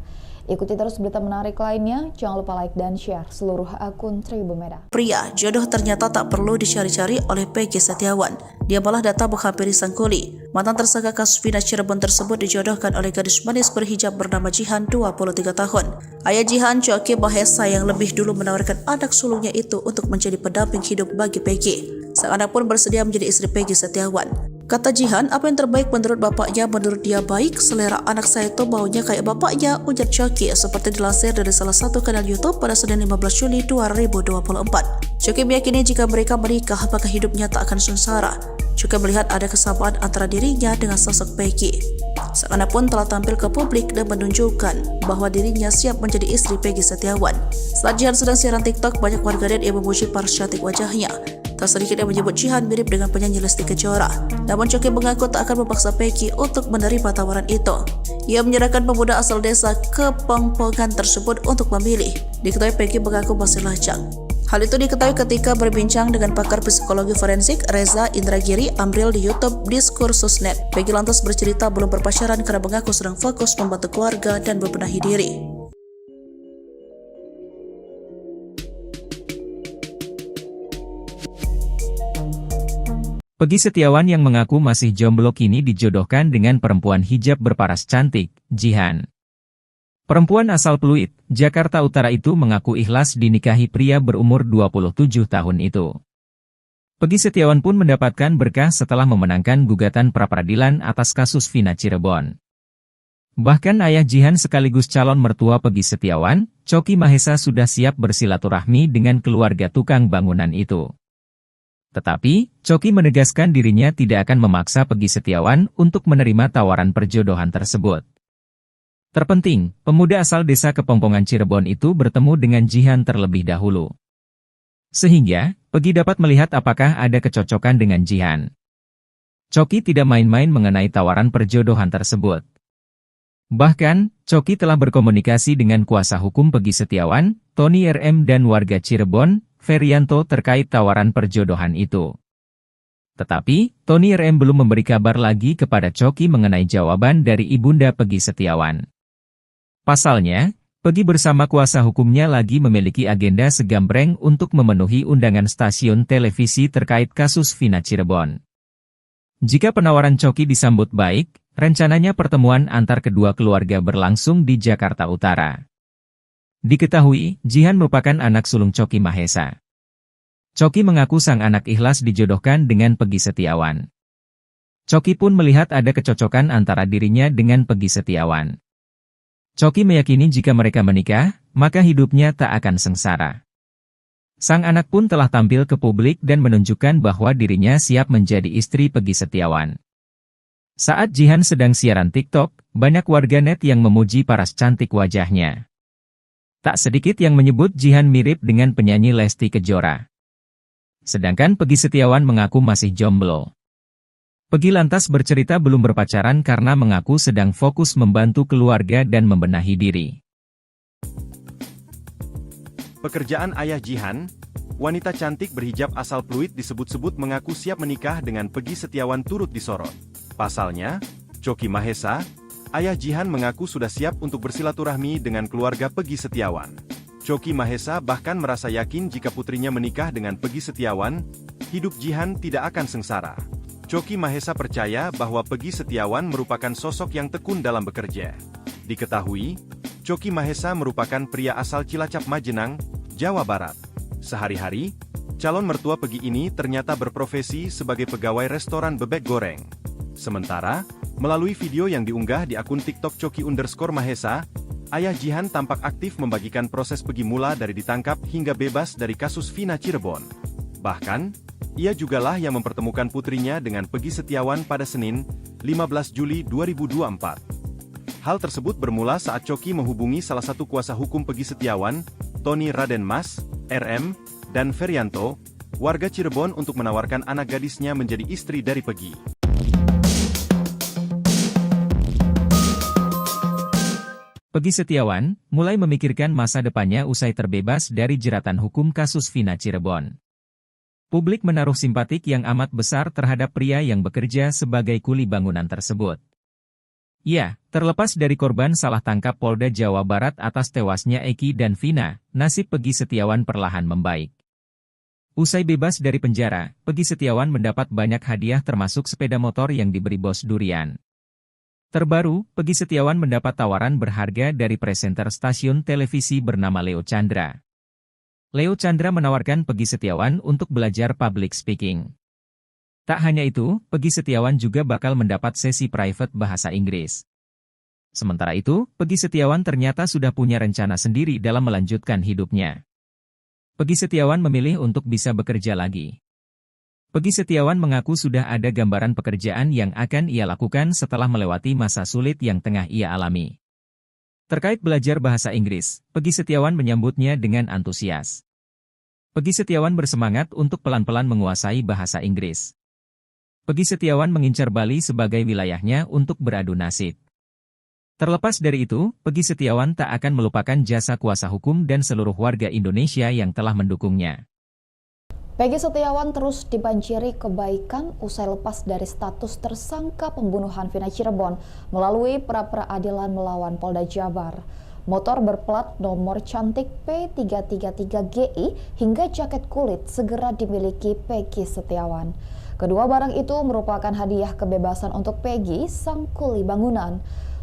Ikuti terus berita menarik lainnya, jangan lupa like dan share seluruh akun Tribun Medan. Pria, jodoh ternyata tak perlu dicari-cari oleh Peggy Setiawan. Dia malah datang menghampiri sang kuli. Mantan tersangka kasus Vina Cirebon tersebut dijodohkan oleh gadis manis berhijab bernama Jihan, 23 tahun. Ayah Jihan, Coki Mahesa, yang lebih dulu menawarkan anak sulungnya itu untuk menjadi pendamping hidup bagi Peggy. Sang anak pun bersedia menjadi istri Peggy Setiawan. Kata Jihan, apa yang terbaik menurut bapaknya, menurut dia baik, selera anak saya itu baunya kayak bapaknya, ujar Coki, seperti dilansir dari salah satu kanal YouTube pada Senin 15 Juli 2024. Coki meyakini jika mereka menikah, maka hidupnya tak akan sengsara. Juga melihat ada kesamaan antara dirinya dengan sosok Peggy. Sang anak pun telah tampil ke publik dan menunjukkan bahwa dirinya siap menjadi istri Peggy Setiawan. Saat Jihan sedang siaran TikTok, banyak warganet yang memuji paras cantik wajahnya. Tak sedikit yang menyebut Jihan mirip dengan penyanyi Lesti Kejora. Namun Coki mengaku tak akan memaksa Peggy untuk menerima tawaran itu. Ia menyerahkan pemuda asal desa Kepongpongan tersebut untuk memilih. Diketahui Peggy mengaku masih lajang. Hal itu diketahui ketika berbincang dengan pakar psikologi forensik Reza Indragiri Amril di YouTube Diskursusnet. Peggy lantas bercerita belum berpacaran karena mengaku sedang fokus membantu keluarga dan membenahi diri. Peggy Setiawan yang mengaku masih jomblo kini dijodohkan dengan perempuan hijab berparas cantik, Jihan. Perempuan asal Pluit, Jakarta Utara itu mengaku ikhlas dinikahi pria berumur 27 tahun itu. Peggy Setiawan pun mendapatkan berkah setelah memenangkan gugatan pra-peradilan atas kasus Vina Cirebon. Bahkan ayah Jihan sekaligus calon mertua Peggy Setiawan, Coki Mahesa, sudah siap bersilaturahmi dengan keluarga tukang bangunan itu. Tetapi, Coki menegaskan dirinya tidak akan memaksa Peggy Setiawan untuk menerima tawaran perjodohan tersebut. Terpenting, pemuda asal desa Kepongpongan Cirebon itu bertemu dengan Jihan terlebih dahulu. Sehingga, Peggy dapat melihat apakah ada kecocokan dengan Jihan. Coki tidak main-main mengenai tawaran perjodohan tersebut. Bahkan, Coki telah berkomunikasi dengan kuasa hukum Peggy Setiawan, Tony RM, dan warga Cirebon, Ferianto, terkait tawaran perjodohan itu. Tetapi, Tony RM belum memberi kabar lagi kepada Coki mengenai jawaban dari ibunda Peggy Setiawan. Pasalnya, Peggy bersama kuasa hukumnya lagi memiliki agenda segambreng untuk memenuhi undangan stasiun televisi terkait kasus Vina Cirebon. Jika penawaran Coki disambut baik, rencananya pertemuan antar kedua keluarga berlangsung di Jakarta Utara. Diketahui, Jihan merupakan anak sulung Coki Mahesa. Coki mengaku sang anak ikhlas dijodohkan dengan Peggy Setiawan. Choky pun melihat ada kecocokan antara dirinya dengan Peggy Setiawan. Choky meyakini jika mereka menikah, maka hidupnya tak akan sengsara. Sang anak pun telah tampil ke publik dan menunjukkan bahwa dirinya siap menjadi istri Peggy Setiawan. Saat Jihan sedang siaran TikTok, banyak warganet yang memuji paras cantik wajahnya. Tak sedikit yang menyebut Jihan mirip dengan penyanyi Lesti Kejora. Sedangkan Peggy Setiawan mengaku masih jomblo. Peggy lantas bercerita belum berpacaran karena mengaku sedang fokus membantu keluarga dan membenahi diri. Pekerjaan ayah Jihan, wanita cantik berhijab asal Pluit disebut-sebut mengaku siap menikah dengan Peggy Setiawan turut disorot. Pasalnya, Choky Mahesa, ayah Jihan mengaku sudah siap untuk bersilaturahmi dengan keluarga Peggy Setiawan. Choky Mahesa bahkan merasa yakin jika putrinya menikah dengan Peggy Setiawan, hidup Jihan tidak akan sengsara. Choky Mahesa percaya bahwa Peggy Setiawan merupakan sosok yang tekun dalam bekerja. Diketahui, Choky Mahesa merupakan pria asal Cilacap Majenang, Jawa Barat. Sehari-hari, calon mertua Peggy ini ternyata berprofesi sebagai pegawai restoran bebek goreng. Sementara, melalui video yang diunggah di akun TikTok Choky_Mahesa, ayah Jihan tampak aktif membagikan proses Peggy mula dari ditangkap hingga bebas dari kasus Vina Cirebon. Bahkan, ia jugalah yang mempertemukan putrinya dengan Peggy Setiawan pada Senin, 15 Juli 2024. Hal tersebut bermula saat Choky menghubungi salah satu kuasa hukum Peggy Setiawan, Tony Raden Mas, RM, dan Ferianto, warga Cirebon untuk menawarkan anak gadisnya menjadi istri dari Peggy. Peggy Setiawan mulai memikirkan masa depannya usai terbebas dari jeratan hukum kasus Vina Cirebon. Publik menaruh simpatik yang amat besar terhadap pria yang bekerja sebagai kuli bangunan tersebut. Ya, terlepas dari korban salah tangkap Polda Jawa Barat atas tewasnya Eki dan Vina, nasib Peggy Setiawan perlahan membaik. Usai bebas dari penjara, Peggy Setiawan mendapat banyak hadiah termasuk sepeda motor yang diberi bos durian. Terbaru, Peggy Setiawan mendapat tawaran berharga dari presenter stasiun televisi bernama Leo Chandra. Leo Chandra menawarkan Peggy Setiawan untuk belajar public speaking. Tak hanya itu, Peggy Setiawan juga bakal mendapat sesi private bahasa Inggris. Sementara itu, Peggy Setiawan ternyata sudah punya rencana sendiri dalam melanjutkan hidupnya. Peggy Setiawan memilih untuk bisa bekerja lagi. Peggy Setiawan mengaku sudah ada gambaran pekerjaan yang akan ia lakukan setelah melewati masa sulit yang tengah ia alami. Terkait belajar bahasa Inggris, Peggy Setiawan menyambutnya dengan antusias. Peggy Setiawan bersemangat untuk pelan-pelan menguasai bahasa Inggris. Peggy Setiawan mengincar Bali sebagai wilayahnya untuk beradu nasib. Terlepas dari itu, Peggy Setiawan tak akan melupakan jasa kuasa hukum dan seluruh warga Indonesia yang telah mendukungnya. Peggy Setiawan terus dibanjiri kebaikan usai lepas dari status tersangka pembunuhan Vina Cirebon melalui pra-peradilan melawan Polda Jabar. Motor berplat nomor cantik P333GI hingga jaket kulit segera dimiliki Peggy Setiawan. Kedua barang itu merupakan hadiah kebebasan untuk Peggy, sang kuli bangunan.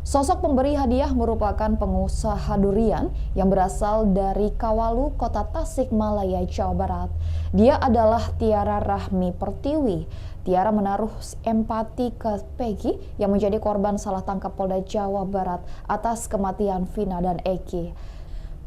Sosok pemberi hadiah merupakan pengusaha durian yang berasal dari Kawalu, Kota Tasikmalaya, Jawa Barat. Dia adalah Tiara Rahmi Pertiwi. Tiara menaruh empati ke Peggy yang menjadi korban salah tangkap Polda Jawa Barat atas kematian Vina dan Eki.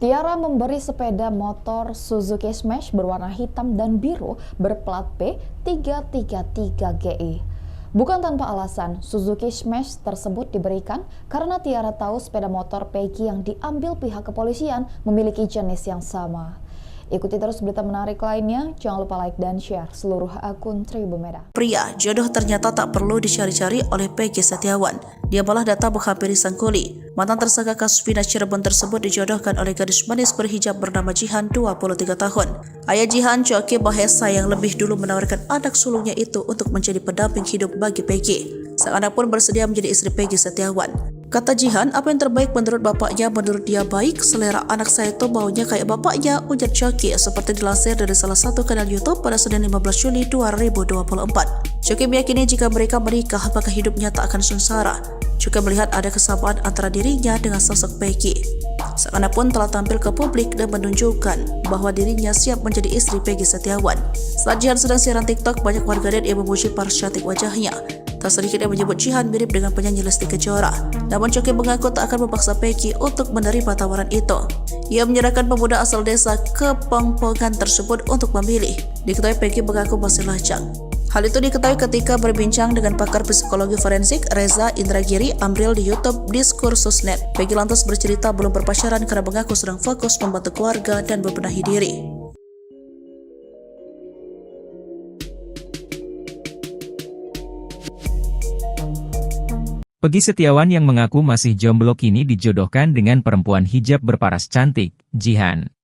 Tiara memberi sepeda motor Suzuki Smash berwarna hitam dan biru berplat P333GI. Bukan tanpa alasan, Suzuki Smash tersebut diberikan karena Tiara tahu sepeda motor Peggy yang diambil pihak kepolisian memiliki jenis yang sama. Ikuti terus berita menarik lainnya, jangan lupa like dan share seluruh akun Tribun Medan. Pria, jodoh ternyata tak perlu dicari-cari oleh Peggy Setiawan. Dia malah datang menghampiri sang kuli. Mantan tersangka kasus Vina Cirebon tersebut dijodohkan oleh gadis manis berhijab bernama Jihan, 23 tahun. Ayah Jihan, Choky Mahesa, yang lebih dulu menawarkan anak sulungnya itu untuk menjadi pendamping hidup bagi Peggy. Sang anak pun bersedia menjadi istri Peggy Setiawan. Kata Jihan, apa yang terbaik menurut bapaknya, menurut dia baik. Selera anak saya itu baunya kayak bapaknya, ujar Choky, seperti dilansir dari salah satu kanal YouTube pada Senin 15 Juli 2024. Choky meyakini jika mereka menikah, maka hidupnya tak akan sengsara. Juga melihat ada kesamaan antara dirinya dengan sosok Peggy. Sang anak pun telah tampil ke publik dan menunjukkan bahwa dirinya siap menjadi istri Peggy Setiawan. Saat Jihan sedang siaran TikTok, banyak warganet yang memuji paras cantik wajahnya. Tak sedikit yang menyebut Jihan mirip dengan penyanyi Lesti Kejora. Namun Choky mengaku tak akan memaksa Peggy untuk menerima tawaran itu. Ia menyerahkan pemuda asal desa Kepongpongan tersebut untuk memilih. Diketahui Peggy mengaku masih lajang. Hal itu diketahui ketika berbincang dengan pakar psikologi forensik Reza Indragiri Amril di YouTube Diskursusnet. Peggy lantas bercerita belum berpacaran karena mengaku sedang fokus membantu keluarga dan membenahi diri. Peggy Setiawan yang mengaku masih jomblo kini dijodohkan dengan perempuan hijab berparas cantik, Jihan.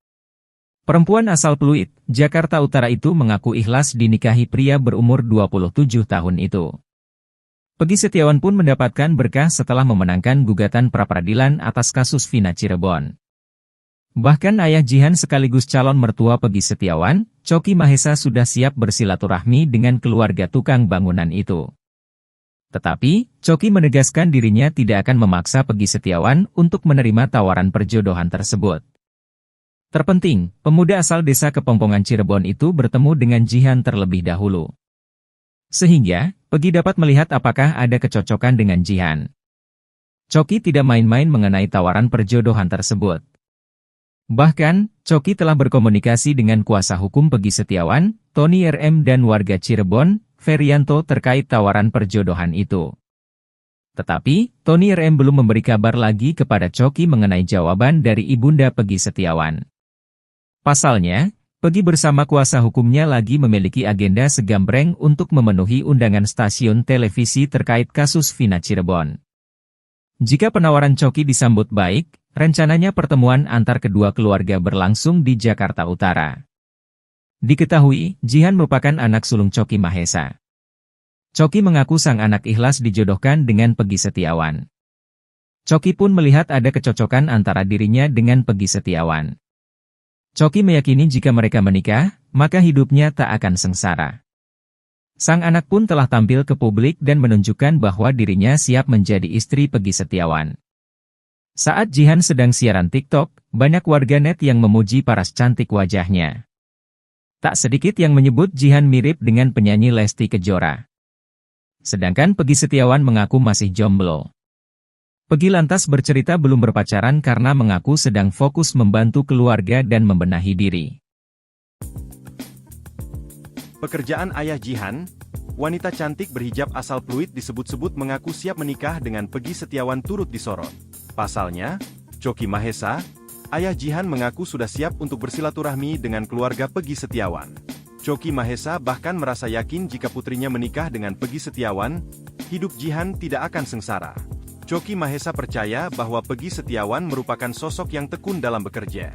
Perempuan asal Pluit, Jakarta Utara itu mengaku ikhlas dinikahi pria berumur 27 tahun itu. Peggy Setiawan pun mendapatkan berkah setelah memenangkan gugatan pra-peradilan atas kasus Vina Cirebon. Bahkan ayah Jihan sekaligus calon mertua Peggy Setiawan, Choky Mahesa sudah siap bersilaturahmi dengan keluarga tukang bangunan itu. Tetapi, Choky menegaskan dirinya tidak akan memaksa Peggy Setiawan untuk menerima tawaran perjodohan tersebut. Terpenting, pemuda asal desa Kepongpongan Cirebon itu bertemu dengan Jihan terlebih dahulu. Sehingga, Peggy dapat melihat apakah ada kecocokan dengan Jihan. Choky tidak main-main mengenai tawaran perjodohan tersebut. Bahkan, Choky telah berkomunikasi dengan kuasa hukum Peggy Setiawan, Tony RM dan warga Cirebon, Ferianto terkait tawaran perjodohan itu. Tetapi, Tony RM belum memberi kabar lagi kepada Choky mengenai jawaban dari ibunda Peggy Setiawan. Pasalnya, Peggy bersama kuasa hukumnya lagi memiliki agenda segambreng untuk memenuhi undangan stasiun televisi terkait kasus Vina Cirebon. Jika penawaran Choky disambut baik, rencananya pertemuan antar kedua keluarga berlangsung di Jakarta Utara. Diketahui, Jihan merupakan anak sulung Choky Mahesa. Choky mengaku sang anak ikhlas dijodohkan dengan Peggy Setiawan. Choky pun melihat ada kecocokan antara dirinya dengan Peggy Setiawan. Choky meyakini jika mereka menikah, maka hidupnya tak akan sengsara. Sang anak pun telah tampil ke publik dan menunjukkan bahwa dirinya siap menjadi istri Peggy Setiawan. Saat Jihan sedang siaran TikTok, banyak warganet yang memuji paras cantik wajahnya. Tak sedikit yang menyebut Jihan mirip dengan penyanyi Lesti Kejora. Sedangkan Peggy Setiawan mengaku masih jomblo. Peggy lantas bercerita belum berpacaran karena mengaku sedang fokus membantu keluarga dan membenahi diri. Pekerjaan ayah Jihan, wanita cantik berhijab asal Pluit disebut-sebut mengaku siap menikah dengan Peggy Setiawan turut disorot. Pasalnya, Choky Mahesa, ayah Jihan mengaku sudah siap untuk bersilaturahmi dengan keluarga Peggy Setiawan. Choky Mahesa bahkan merasa yakin jika putrinya menikah dengan Peggy Setiawan, hidup Jihan tidak akan sengsara. Choky Mahesa percaya bahwa Peggy Setiawan merupakan sosok yang tekun dalam bekerja.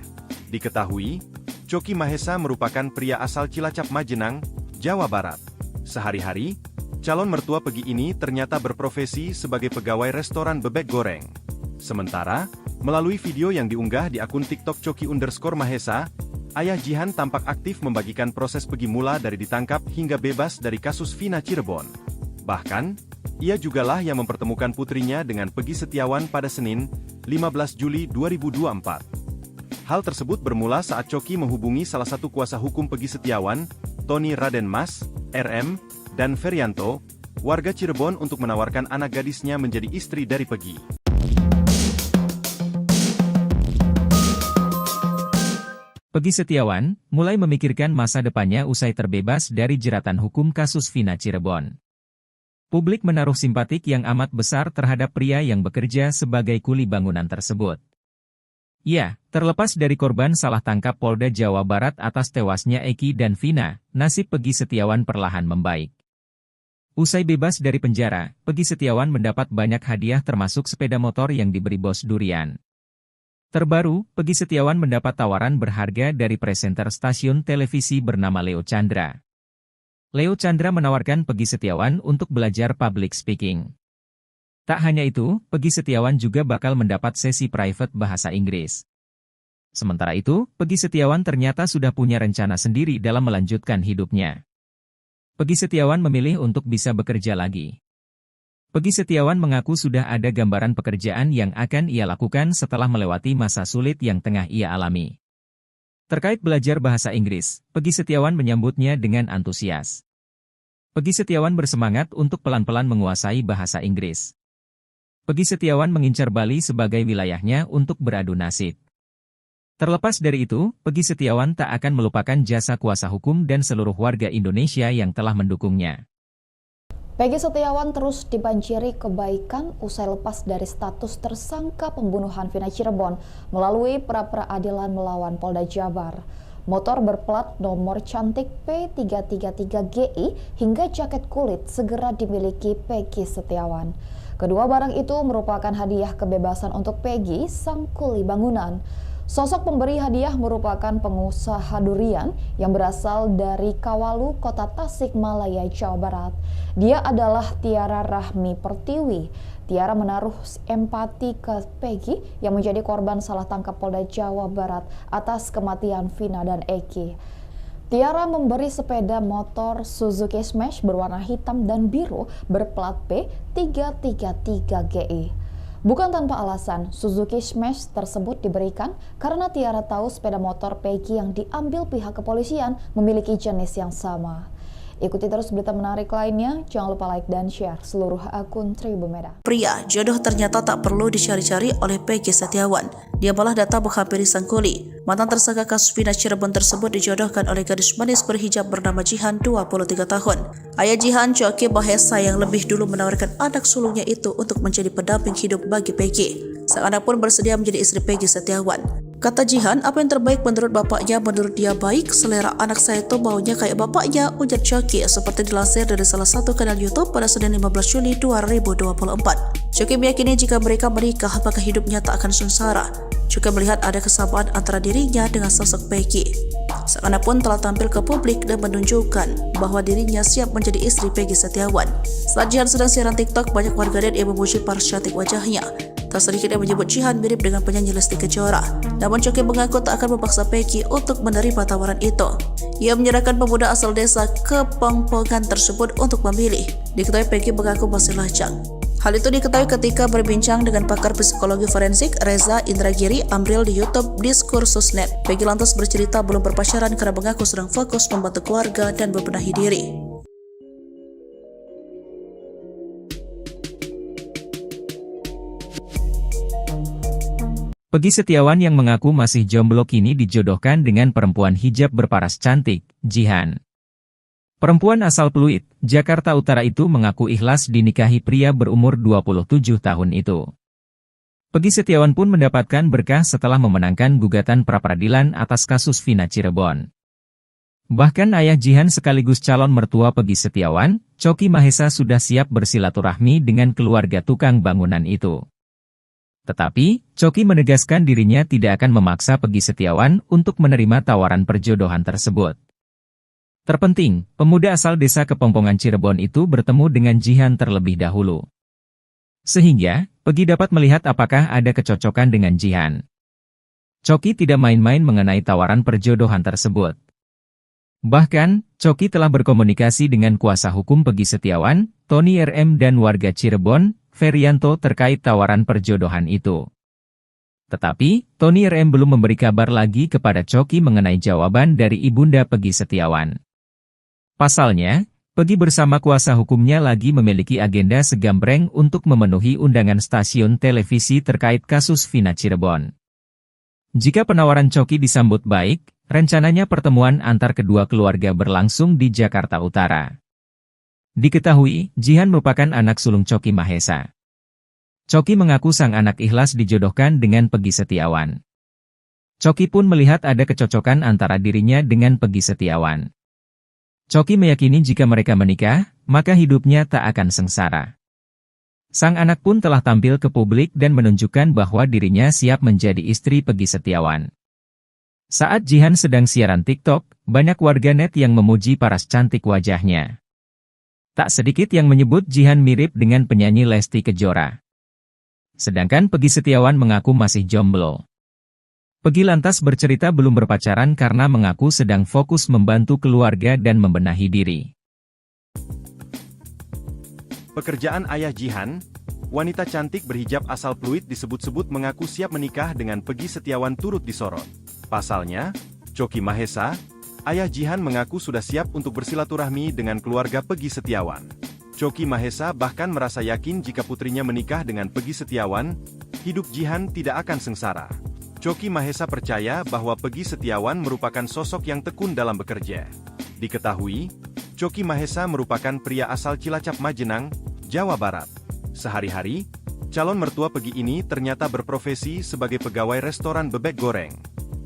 Diketahui, Choky Mahesa merupakan pria asal Cilacap Majenang, Jawa Barat. Sehari-hari, calon mertua Peggy ini ternyata berprofesi sebagai pegawai restoran bebek goreng. Sementara, melalui video yang diunggah di akun TikTok Choky_Mahesa, ayah Jihan tampak aktif membagikan proses Peggy mula dari ditangkap hingga bebas dari kasus Vina Cirebon. Bahkan, ia jugalah yang mempertemukan putrinya dengan Peggy Setiawan pada Senin, 15 Juli 2024. Hal tersebut bermula saat Choky menghubungi salah satu kuasa hukum Peggy Setiawan, Tony Raden Mas, RM, dan Ferianto, warga Cirebon untuk menawarkan anak gadisnya menjadi istri dari Peggy. Peggy Setiawan mulai memikirkan masa depannya usai terbebas dari jeratan hukum kasus Vina Cirebon. Publik menaruh simpatik yang amat besar terhadap pria yang bekerja sebagai kuli bangunan tersebut. Ya, terlepas dari korban salah tangkap Polda Jawa Barat atas tewasnya Eki dan Vina, nasib Peggy Setiawan perlahan membaik. Usai bebas dari penjara, Peggy Setiawan mendapat banyak hadiah termasuk sepeda motor yang diberi bos durian. Terbaru, Peggy Setiawan mendapat tawaran berharga dari presenter stasiun televisi bernama Leo Chandra. Leo Chandra menawarkan Peggy Setiawan untuk belajar public speaking. Tak hanya itu, Peggy Setiawan juga bakal mendapat sesi private bahasa Inggris. Sementara itu, Peggy Setiawan ternyata sudah punya rencana sendiri dalam melanjutkan hidupnya. Peggy Setiawan memilih untuk bisa bekerja lagi. Peggy Setiawan mengaku sudah ada gambaran pekerjaan yang akan ia lakukan setelah melewati masa sulit yang tengah ia alami. Terkait belajar bahasa Inggris, Peggy Setiawan menyambutnya dengan antusias. Peggy Setiawan bersemangat untuk pelan-pelan menguasai bahasa Inggris. Peggy Setiawan mengincar Bali sebagai wilayahnya untuk beradu nasib. Terlepas dari itu, Peggy Setiawan tak akan melupakan jasa kuasa hukum dan seluruh warga Indonesia yang telah mendukungnya. Peggy Setiawan terus dibanjiri kebaikan usai lepas dari status tersangka pembunuhan Vina Cirebon melalui pra-peradilan melawan Polda Jabar. Motor berplat nomor cantik P333GI hingga jaket kulit segera dimiliki Peggy Setiawan. Kedua barang itu merupakan hadiah kebebasan untuk Peggy, sang kuli bangunan. Sosok pemberi hadiah merupakan pengusaha durian yang berasal dari Kawalu, Kota Tasikmalaya, Jawa Barat. Dia adalah Tiara Rahmi Pertiwi. Tiara menaruh empati ke Peggy yang menjadi korban salah tangkap Polda Jawa Barat atas kematian Vina dan Eki. Tiara memberi sepeda motor Suzuki Smash berwarna hitam dan biru berplat P333GI. Bukan tanpa alasan, Suzuki Smash tersebut diberikan karena Tiara tahu sepeda motor Peggy yang diambil pihak kepolisian memiliki jenis yang sama. Ikuti terus berita menarik lainnya, jangan lupa like dan share seluruh akun Tribun Medan. Pria, jodoh ternyata tak perlu dicari-cari oleh Peggy Setiawan. Dia malah datang menghampiri sang kuli. Mantan tersangka kasus Vina Cirebon tersebut dijodohkan oleh gadis manis berhijab bernama Jihan, 23 tahun. Ayah Jihan, Choki Mahesa, yang lebih dulu menawarkan anak sulungnya itu untuk menjadi pendamping hidup bagi Peggy. Sang anak pun bersedia menjadi istri Peggy Setiawan. Kata Jihan, apa yang terbaik menurut bapaknya, menurut dia baik, selera anak saya itu baunya kayak bapaknya, ujar Choki seperti dilansir dari salah satu kanal YouTube pada Senin 15 Juli 2024. Choki meyakini jika mereka menikah, maka hidupnya tak akan sengsara. Juga melihat ada kesamaan antara dirinya dengan sosok Peggy. Sang anak pun telah tampil ke publik dan menunjukkan bahwa dirinya siap menjadi istri Peggy Setiawan. Saat Jihan sedang siaran TikTok, banyak warganet yang memuji paras cantik wajahnya. Tak sedikit yang menyebut Jihan mirip dengan penyanyi Lesti Kejora. Namun Choki mengaku tak akan memaksa Peggy untuk menerima tawaran itu. Ia menyerahkan pemuda asal desa Kepongpongan tersebut untuk memilih. Diketahui Peggy mengaku masih lajang. Hal itu diketahui ketika berbincang dengan pakar psikologi forensik Reza Indragiri Amril di YouTube Diskursusnet. Peggy lantas bercerita belum berpacaran karena mengaku sedang fokus membantu keluarga dan membenahi diri. Peggy Setiawan yang mengaku masih jomblo kini dijodohkan dengan perempuan hijab berparas cantik, Jihan. Perempuan asal Pluit, Jakarta Utara itu mengaku ikhlas dinikahi pria berumur 27 tahun itu. Peggy Setiawan pun mendapatkan berkah setelah memenangkan gugatan pra-peradilan atas kasus Vina Cirebon. Bahkan ayah Jihan sekaligus calon mertua Peggy Setiawan, Choki Mahesa, sudah siap bersilaturahmi dengan keluarga tukang bangunan itu. Tetapi, Choki menegaskan dirinya tidak akan memaksa Peggy Setiawan untuk menerima tawaran perjodohan tersebut. Terpenting, pemuda asal desa Kepongpongan Cirebon itu bertemu dengan Jihan terlebih dahulu. Sehingga, Peggy dapat melihat apakah ada kecocokan dengan Jihan. Choki tidak main-main mengenai tawaran perjodohan tersebut. Bahkan, Choki telah berkomunikasi dengan kuasa hukum Peggy Setiawan, Tony RM, dan warga Cirebon, Ferianto, terkait tawaran perjodohan itu. Tetapi, Tony RM belum memberi kabar lagi kepada Choki mengenai jawaban dari ibunda Peggy Setiawan. Pasalnya, Peggy bersama kuasa hukumnya lagi memiliki agenda segambreng untuk memenuhi undangan stasiun televisi terkait kasus Vina Cirebon. Jika penawaran Choki disambut baik, rencananya pertemuan antar kedua keluarga berlangsung di Jakarta Utara. Diketahui, Jihan merupakan anak sulung Choki Mahesa. Choki mengaku sang anak ikhlas dijodohkan dengan Peggy Setiawan. Choki pun melihat ada kecocokan antara dirinya dengan Peggy Setiawan. Choki meyakini jika mereka menikah, maka hidupnya tak akan sengsara. Sang anak pun telah tampil ke publik dan menunjukkan bahwa dirinya siap menjadi istri Peggy Setiawan. Saat Jihan sedang siaran TikTok, banyak warganet yang memuji paras cantik wajahnya. Tak sedikit yang menyebut Jihan mirip dengan penyanyi Lesti Kejora. Sedangkan Peggy Setiawan mengaku masih jomblo. Peggy lantas bercerita belum berpacaran karena mengaku sedang fokus membantu keluarga dan membenahi diri. Pekerjaan ayah Jihan, wanita cantik berhijab asal Pluit disebut-sebut mengaku siap menikah dengan Peggy Setiawan turut disorot. Pasalnya, Choki Mahesa, Ayah Jihan mengaku sudah siap untuk bersilaturahmi dengan keluarga Peggy Setiawan. Choky Mahesa bahkan merasa yakin jika putrinya menikah dengan Peggy Setiawan, hidup Jihan tidak akan sengsara. Choky Mahesa percaya bahwa Peggy Setiawan merupakan sosok yang tekun dalam bekerja. Diketahui, Choky Mahesa merupakan pria asal Cilacap Majenang, Jawa Barat. Sehari-hari, calon mertua Peggy ini ternyata berprofesi sebagai pegawai restoran bebek goreng.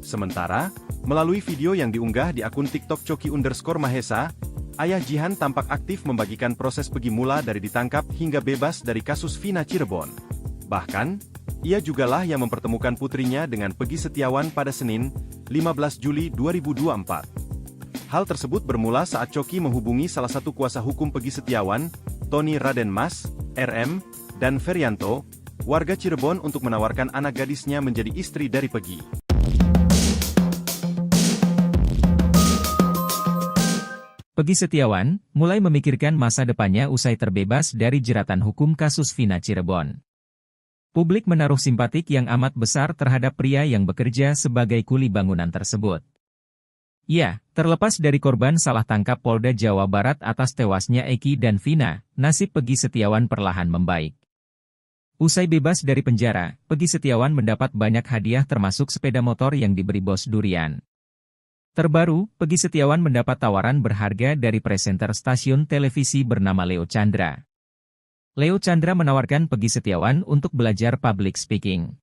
Sementara, melalui video yang diunggah di akun TikTok Choky_Mahesa, Ayah Jihan tampak aktif membagikan proses Peggy mula dari ditangkap hingga bebas dari kasus Vina Cirebon. Bahkan, ia jugalah yang mempertemukan putrinya dengan Peggy Setiawan pada Senin, 15 Juli 2024. Hal tersebut bermula saat Choky menghubungi salah satu kuasa hukum Peggy Setiawan, Tony Raden Mas, RM, dan Ferianto, warga Cirebon untuk menawarkan anak gadisnya menjadi istri dari Peggy. Peggy Setiawan mulai memikirkan masa depannya usai terbebas dari jeratan hukum kasus Vina Cirebon. Publik menaruh simpatik yang amat besar terhadap pria yang bekerja sebagai kuli bangunan tersebut. Ya, terlepas dari korban salah tangkap Polda Jawa Barat atas tewasnya Eki dan Vina, nasib Peggy Setiawan perlahan membaik. Usai bebas dari penjara, Peggy Setiawan mendapat banyak hadiah termasuk sepeda motor yang diberi bos durian. Terbaru, Peggy Setiawan mendapat tawaran berharga dari presenter stasiun televisi bernama Leo Chandra. Leo Chandra menawarkan Peggy Setiawan untuk belajar public speaking.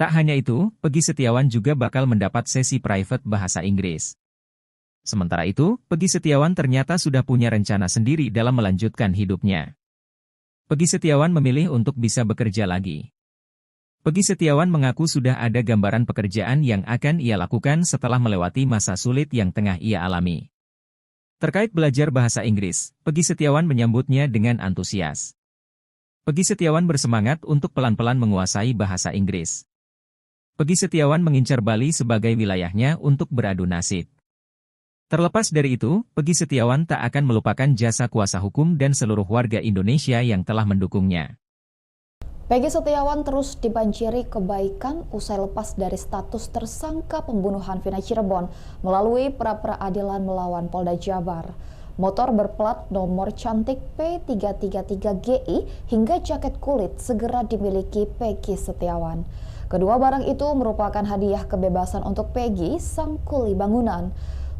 Tak hanya itu, Peggy Setiawan juga bakal mendapat sesi private bahasa Inggris. Sementara itu, Peggy Setiawan ternyata sudah punya rencana sendiri dalam melanjutkan hidupnya. Peggy Setiawan memilih untuk bisa bekerja lagi. Peggy Setiawan mengaku sudah ada gambaran pekerjaan yang akan ia lakukan setelah melewati masa sulit yang tengah ia alami. Terkait belajar bahasa Inggris, Peggy Setiawan menyambutnya dengan antusias. Peggy Setiawan bersemangat untuk pelan-pelan menguasai bahasa Inggris. Peggy Setiawan mengincar Bali sebagai wilayahnya untuk beradu nasib. Terlepas dari itu, Peggy Setiawan tak akan melupakan jasa kuasa hukum dan seluruh warga Indonesia yang telah mendukungnya. Peggy Setiawan terus dibanjiri kebaikan usai lepas dari status tersangka pembunuhan Vina Cirebon melalui pra-peradilan melawan Polda Jabar. Motor berplat nomor cantik P333GI hingga jaket kulit segera dimiliki Peggy Setiawan. Kedua barang itu merupakan hadiah kebebasan untuk Peggy, sang kuli bangunan.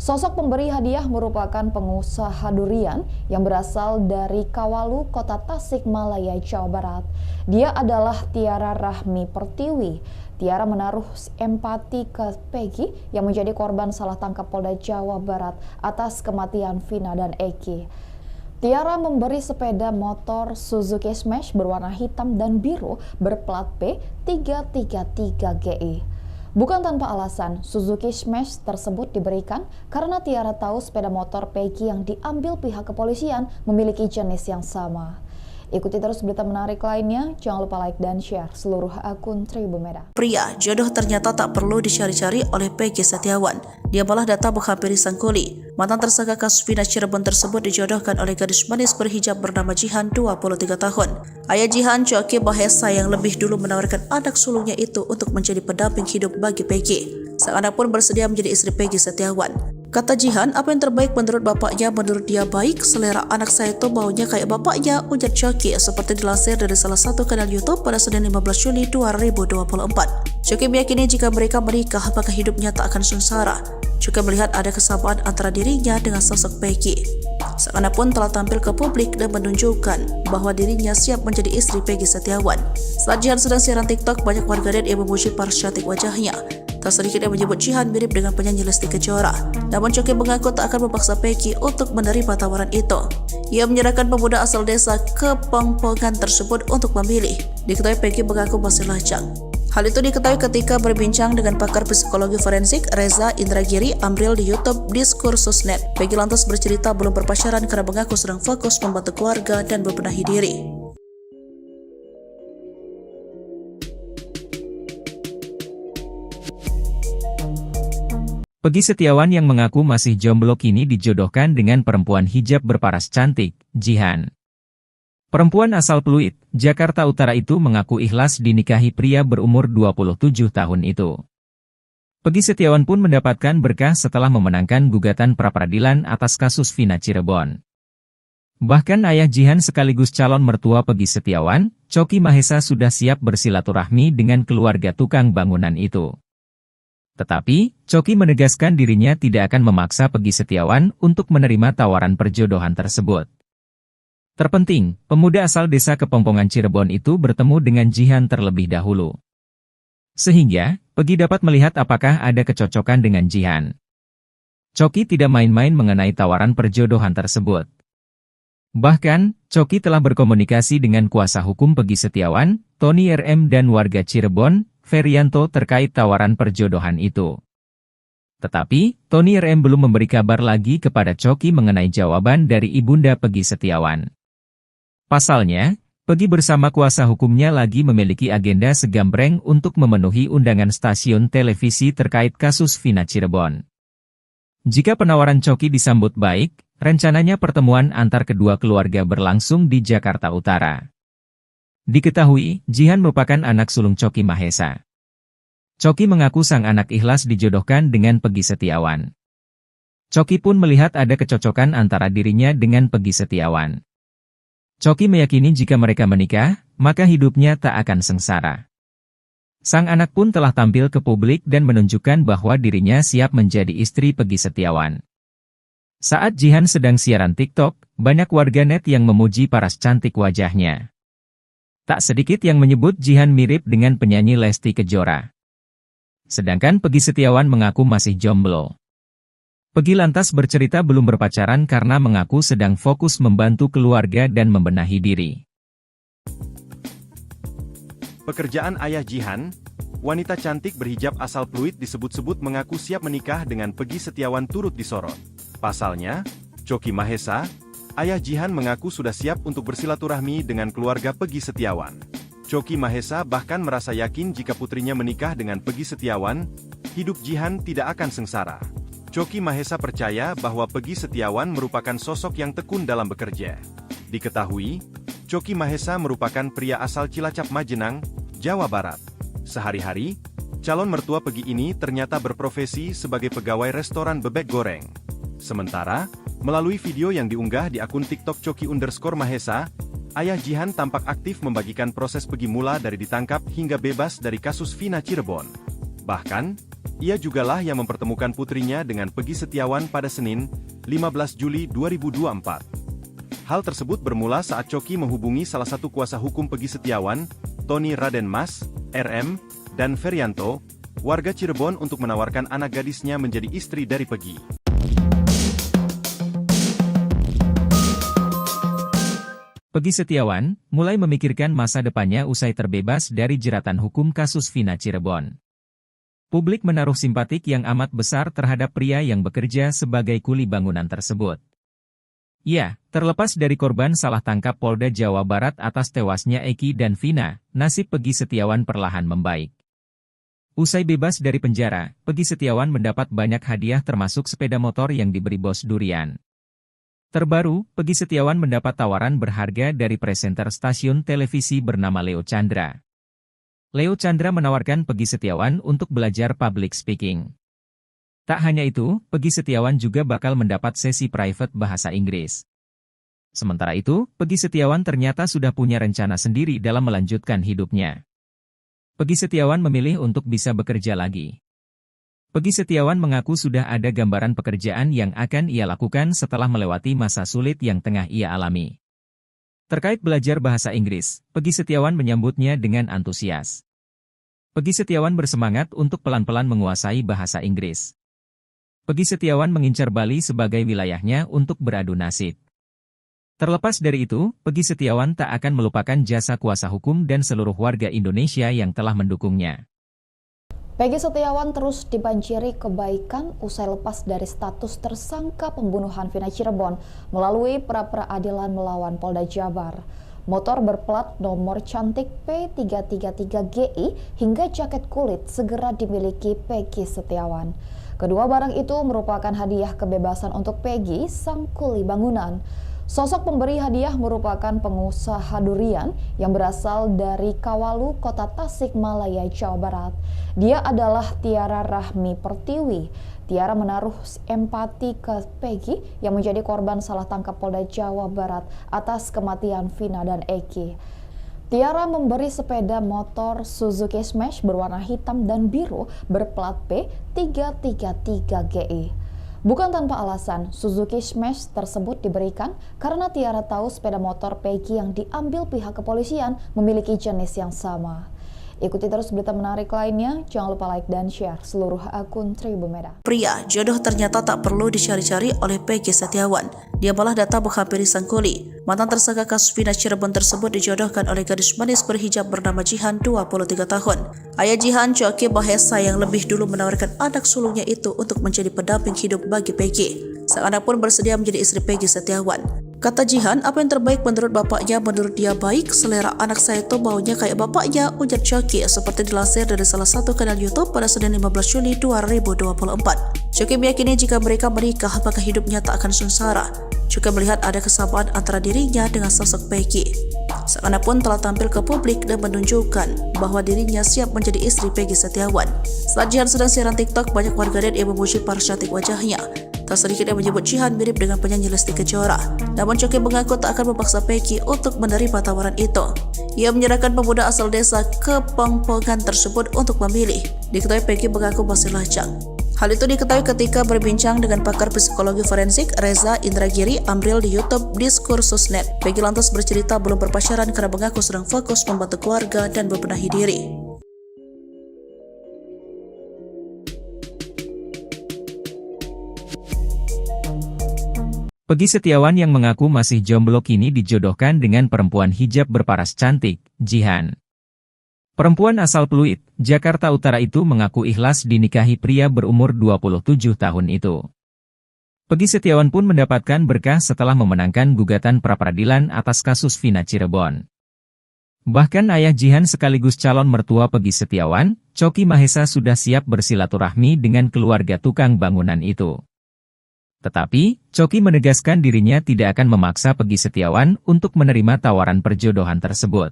Sosok pemberi hadiah merupakan pengusaha durian yang berasal dari Kawalu, Kota Tasikmalaya, Jawa Barat. Dia adalah Tiara Rahmi Pertiwi. Tiara menaruh empati ke Peggy yang menjadi korban salah tangkap Polda Jawa Barat atas kematian Vina dan Eki. Tiara memberi sepeda motor Suzuki Smash berwarna hitam dan biru berplat P333GI. Bukan tanpa alasan, Suzuki Smash tersebut diberikan karena Tiara tahu sepeda motor Peggy yang diambil pihak kepolisian memiliki jenis yang sama. Ikuti terus berita menarik lainnya, jangan lupa like dan share seluruh akun Tribun Medan. Pria, jodoh ternyata tak perlu dicari-cari oleh Peggy Setiawan. Dia malah datang menghampiri sang kuli. Mantan tersangka kasus Vina Cirebon tersebut dijodohkan oleh gadis manis berhijab bernama Jihan, 23 tahun. Ayah Jihan, Choky Mahesa, yang lebih dulu menawarkan anak sulungnya itu untuk menjadi pendamping hidup bagi Peggy. Sang anak pun bersedia menjadi istri Peggy Setiawan. Kata Jihan, apa yang terbaik menurut bapaknya, menurut dia baik, selera anak saya itu maunya kayak bapaknya, ujar Choky, seperti dilansir dari salah satu kanal YouTube pada Senin 15 Juli 2024. Choky meyakini jika mereka menikah, maka hidupnya tak akan sengsara. Juga melihat ada kesamaan antara dirinya dengan sosok Peggy. Sang anak pun telah tampil ke publik dan menunjukkan bahwa dirinya siap menjadi istri Peggy Setiawan. Saat Jihan sedang siaran TikTok, banyak warganet yang memuji paras cantik wajahnya. Tak sedikit yang menyebut Jihan mirip dengan penyanyi Lesti Kejora. Namun Choky mengaku tak akan memaksa Peggy untuk menerima tawaran itu. Ia menyerahkan pemuda asal desa Kepongpongan tersebut untuk memilih. Diketahui Peggy mengaku masih lajang. Hal itu diketahui ketika berbincang dengan pakar psikologi forensik Reza Indragiri Amril di YouTube Diskursusnet. Peggy lantas bercerita belum berpacaran karena mengaku sedang fokus membantu keluarga dan membenahi diri. Peggy Setiawan yang mengaku masih jomblo kini dijodohkan dengan perempuan hijab berparas cantik, Jihan. Perempuan asal Pluit, Jakarta Utara itu mengaku ikhlas dinikahi pria berumur 27 tahun itu. Peggy Setiawan pun mendapatkan berkah setelah memenangkan gugatan pra-peradilan atas kasus Vina Cirebon. Bahkan ayah Jihan sekaligus calon mertua Peggy Setiawan, Coki Mahesa sudah siap bersilaturahmi dengan keluarga tukang bangunan itu. Tetapi, Coki menegaskan dirinya tidak akan memaksa Peggy Setiawan untuk menerima tawaran perjodohan tersebut. Terpenting, pemuda asal desa Kepongpongan Cirebon itu bertemu dengan Jihan terlebih dahulu. Sehingga, Peggy dapat melihat apakah ada kecocokan dengan Jihan. Coki tidak main-main mengenai tawaran perjodohan tersebut. Bahkan, Coki telah berkomunikasi dengan kuasa hukum Peggy Setiawan, Tony RM dan warga Cirebon, Ferianto terkait tawaran perjodohan itu. Tetapi, Tony RM belum memberi kabar lagi kepada Coki mengenai jawaban dari ibunda Peggy Setiawan. Pasalnya, Peggy bersama kuasa hukumnya lagi memiliki agenda segambreng untuk memenuhi undangan stasiun televisi terkait kasus Vina Cirebon. Jika penawaran Coki disambut baik, rencananya pertemuan antar kedua keluarga berlangsung di Jakarta Utara. Diketahui, Jihan merupakan anak sulung Coki Mahesa. Coki mengaku sang anak ikhlas dijodohkan dengan Peggy Setiawan. Coki pun melihat ada kecocokan antara dirinya dengan Peggy Setiawan. Coki meyakini jika mereka menikah, maka hidupnya tak akan sengsara. Sang anak pun telah tampil ke publik dan menunjukkan bahwa dirinya siap menjadi istri Peggy Setiawan. Saat Jihan sedang siaran TikTok, banyak warganet yang memuji paras cantik wajahnya. Tak sedikit yang menyebut Jihan mirip dengan penyanyi Lesti Kejora. Sedangkan Peggy Setiawan mengaku masih jomblo. Peggy lantas bercerita belum berpacaran karena mengaku sedang fokus membantu keluarga dan membenahi diri. Pekerjaan ayah Jihan, wanita cantik berhijab asal Pluit disebut-sebut mengaku siap menikah dengan Peggy Setiawan turut disorot. Pasalnya, Coki Mahesa, ayah Jihan mengaku sudah siap untuk bersilaturahmi dengan keluarga Peggy Setiawan. Coki Mahesa bahkan merasa yakin jika putrinya menikah dengan Peggy Setiawan, hidup Jihan tidak akan sengsara. Coki Mahesa percaya bahwa Peggy Setiawan merupakan sosok yang tekun dalam bekerja. Diketahui, Coki Mahesa merupakan pria asal Cilacap Majenang, Jawa Barat. Sehari-hari, calon mertua Peggy ini ternyata berprofesi sebagai pegawai restoran bebek goreng. Sementara, melalui video yang diunggah di akun TikTok Coki_Mahesa, ayah Jihan tampak aktif membagikan proses Peggy mula dari ditangkap hingga bebas dari kasus Vina Cirebon. Bahkan, ia jugalah yang mempertemukan putrinya dengan Peggy Setiawan pada Senin, 15 Juli 2024. Hal tersebut bermula saat Coki menghubungi salah satu kuasa hukum Peggy Setiawan, Tony Raden Mas, RM, dan Ferianto, warga Cirebon untuk menawarkan anak gadisnya menjadi istri dari Peggy. Peggy Setiawan mulai memikirkan masa depannya usai terbebas dari jeratan hukum kasus Vina Cirebon. Publik menaruh simpatik yang amat besar terhadap pria yang bekerja sebagai kuli bangunan tersebut. Ya, terlepas dari korban salah tangkap Polda Jawa Barat atas tewasnya Eki dan Vina, nasib Peggy Setiawan perlahan membaik. Usai bebas dari penjara, Peggy Setiawan mendapat banyak hadiah termasuk sepeda motor yang diberi bos durian. Terbaru, Peggy Setiawan mendapat tawaran berharga dari presenter stasiun televisi bernama Leo Chandra. Leo Chandra menawarkan Peggy Setiawan untuk belajar public speaking. Tak hanya itu, Peggy Setiawan juga bakal mendapat sesi private bahasa Inggris. Sementara itu, Peggy Setiawan ternyata sudah punya rencana sendiri dalam melanjutkan hidupnya. Peggy Setiawan memilih untuk bisa bekerja lagi. Peggy Setiawan mengaku sudah ada gambaran pekerjaan yang akan ia lakukan setelah melewati masa sulit yang tengah ia alami. Terkait belajar bahasa Inggris, Peggy Setiawan menyambutnya dengan antusias. Peggy Setiawan bersemangat untuk pelan-pelan menguasai bahasa Inggris. Peggy Setiawan mengincar Bali sebagai wilayahnya untuk beradu nasib. Terlepas dari itu, Peggy Setiawan tak akan melupakan jasa kuasa hukum dan seluruh warga Indonesia yang telah mendukungnya. Peggy Setiawan terus dibanjiri kebaikan usai lepas dari status tersangka pembunuhan Vina Cirebon melalui pra-peradilan melawan Polda Jabar. Motor berplat nomor cantik P333GI hingga jaket kulit segera dimiliki Peggy Setiawan. Kedua barang itu merupakan hadiah kebebasan untuk Peggy, sang kuli bangunan. Sosok pemberi hadiah merupakan pengusaha durian yang berasal dari Kawalu, Kota Tasikmalaya, Jawa Barat. Dia adalah Tiara Rahmi Pertiwi. Tiara menaruh empati ke Peggy yang menjadi korban salah tangkap Polda Jawa Barat atas kematian Vina dan Eki. Tiara memberi sepeda motor Suzuki Smash berwarna hitam dan biru berplat P333GI. Bukan tanpa alasan, Suzuki Smash tersebut diberikan karena Tiara tahu sepeda motor Peggy yang diambil pihak kepolisian memiliki jenis yang sama. Ikuti terus berita menarik lainnya, jangan lupa like dan share seluruh akun Tribun Medan. Pria, jodoh ternyata tak perlu dicari-cari oleh Peggy Setiawan. Dia malah datang menghampiri sang kuli. Mantan tersangka kasus Vina Cirebon tersebut dijodohkan oleh gadis manis berhijab bernama Jihan, 23 tahun. Ayah Jihan, Coki Mahesa, yang lebih dulu menawarkan anak sulungnya itu untuk menjadi pendamping hidup bagi Peggy. Sang anak pun bersedia menjadi istri Peggy Setiawan. Kata Jihan, apa yang terbaik menurut bapaknya, menurut dia baik, selera anak saya itu baunya kayak bapaknya, ujar Coki, seperti dilansir dari salah satu kanal YouTube pada Senin 15 Juli 2024. Coki meyakini jika mereka menikah, maka hidupnya tak akan sengsara. Juga melihat ada kesamaan antara dirinya dengan sosok Peggy. Sang anak pun telah tampil ke publik dan menunjukkan bahwa dirinya siap menjadi istri Peggy Setiawan. Saat Jihan sedang siaran TikTok, banyak warganet yang memuji paras cantik wajahnya. Tak sedikit yang menyebut Jihan mirip dengan penyanyi Lesti Kejora. Namun Coki mengaku tak akan memaksa Peggy untuk menerima tawaran itu. Ia menyerahkan pemuda asal desa Kepongpongan tersebut untuk memilih. Diketahui Peggy mengaku masih lajang. Hal itu diketahui ketika berbincang dengan pakar psikologi forensik Reza Indragiri Amril di YouTube Diskursus.net. Peggy lantas bercerita belum berpacaran karena mengaku sedang fokus membantu keluarga dan membenahi diri. Peggy Setiawan yang mengaku masih jomblo kini dijodohkan dengan perempuan hijab berparas cantik, Jihan. Perempuan asal Pluit, Jakarta Utara itu mengaku ikhlas dinikahi pria berumur 27 tahun itu. Peggy Setiawan pun mendapatkan berkah setelah memenangkan gugatan pra-peradilan atas kasus Vina Cirebon. Bahkan ayah Jihan sekaligus calon mertua Peggy Setiawan, Coki Mahesa, sudah siap bersilaturahmi dengan keluarga tukang bangunan itu. Tetapi, Coki menegaskan dirinya tidak akan memaksa Peggy Setiawan untuk menerima tawaran perjodohan tersebut.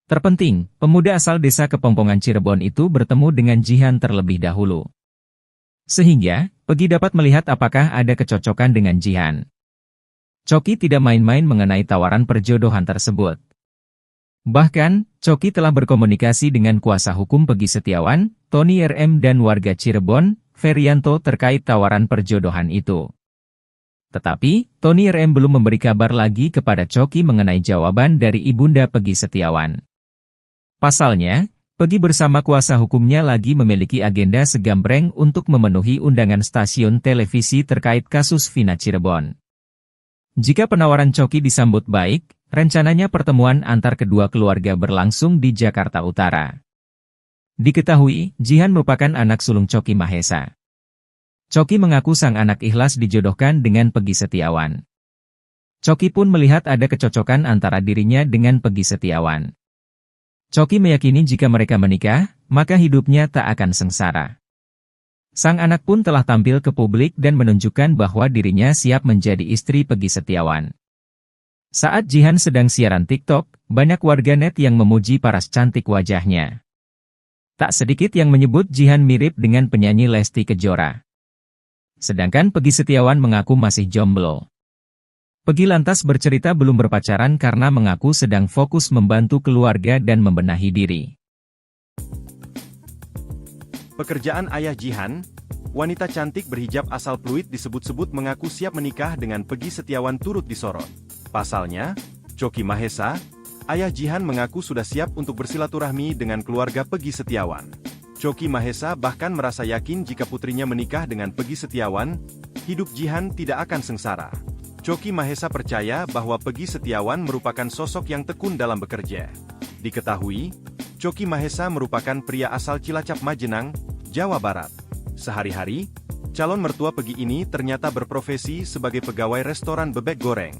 Terpenting, pemuda asal desa Kepongpongan Cirebon itu bertemu dengan Jihan terlebih dahulu. Sehingga, Peggy dapat melihat apakah ada kecocokan dengan Jihan. Coki tidak main-main mengenai tawaran perjodohan tersebut. Bahkan, Coki telah berkomunikasi dengan kuasa hukum Peggy Setiawan, Tony RM, dan warga Cirebon, Ferianto, terkait tawaran perjodohan itu. Tetapi, Tony RM belum memberi kabar lagi kepada Coki mengenai jawaban dari ibunda Peggy Setiawan. Pasalnya, Peggy bersama kuasa hukumnya lagi memiliki agenda segambreng untuk memenuhi undangan stasiun televisi terkait kasus Vina Cirebon. Jika penawaran Coki disambut baik, rencananya pertemuan antar kedua keluarga berlangsung di Jakarta Utara. Diketahui, Jihan merupakan anak sulung Coki Mahesa. Coki mengaku sang anak ikhlas dijodohkan dengan Peggy Setiawan. Coki pun melihat ada kecocokan antara dirinya dengan Peggy Setiawan. Coki meyakini jika mereka menikah, maka hidupnya tak akan sengsara. Sang anak pun telah tampil ke publik dan menunjukkan bahwa dirinya siap menjadi istri Peggy Setiawan. Saat Jihan sedang siaran TikTok, banyak warganet yang memuji paras cantik wajahnya. Tak sedikit yang menyebut Jihan mirip dengan penyanyi Lesti Kejora. Sedangkan Peggy Setiawan mengaku masih jomblo. Peggy lantas bercerita belum berpacaran karena mengaku sedang fokus membantu keluarga dan membenahi diri. Pekerjaan ayah Jihan, wanita cantik berhijab asal Pluit disebut-sebut mengaku siap menikah dengan Peggy Setiawan turut disorot. Pasalnya, Coki Mahesa, ayah Jihan mengaku sudah siap untuk bersilaturahmi dengan keluarga Peggy Setiawan. Coki Mahesa bahkan merasa yakin jika putrinya menikah dengan Peggy Setiawan, hidup Jihan tidak akan sengsara. Coki Mahesa percaya bahwa Peggy Setiawan merupakan sosok yang tekun dalam bekerja. Diketahui, Coki Mahesa merupakan pria asal Cilacap, Majenang, Jawa Barat. Sehari-hari, calon mertua Peggy ini ternyata berprofesi sebagai pegawai restoran bebek goreng.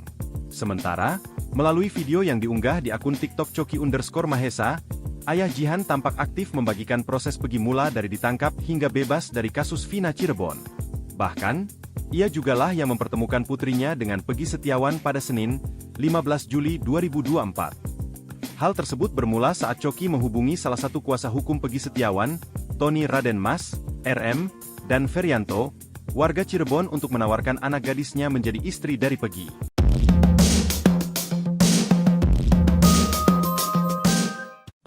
Sementara, melalui video yang diunggah di akun TikTok Coki_Mahesa, ayah Jihan tampak aktif membagikan proses Peggy mula dari ditangkap hingga bebas dari kasus Vina Cirebon. Bahkan, Ia jugalah yang mempertemukan putrinya dengan Peggy Setiawan pada Senin, 15 Juli 2024. Hal tersebut bermula saat Coki menghubungi salah satu kuasa hukum Peggy Setiawan, Tony Raden Mas, RM, dan Ferianto, warga Cirebon untuk menawarkan anak gadisnya menjadi istri dari Peggy.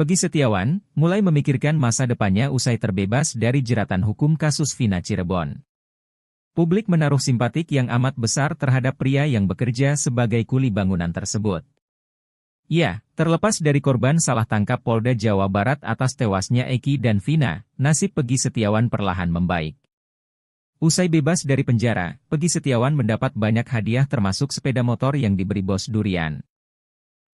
Peggy Setiawan mulai memikirkan masa depannya usai terbebas dari jeratan hukum kasus Vina Cirebon. Publik menaruh simpatik yang amat besar terhadap pria yang bekerja sebagai kuli bangunan tersebut. Ya, terlepas dari korban salah tangkap Polda Jawa Barat atas tewasnya Eki dan Vina, nasib Peggy Setiawan perlahan membaik. Usai bebas dari penjara, Peggy Setiawan mendapat banyak hadiah termasuk sepeda motor yang diberi Bos Durian.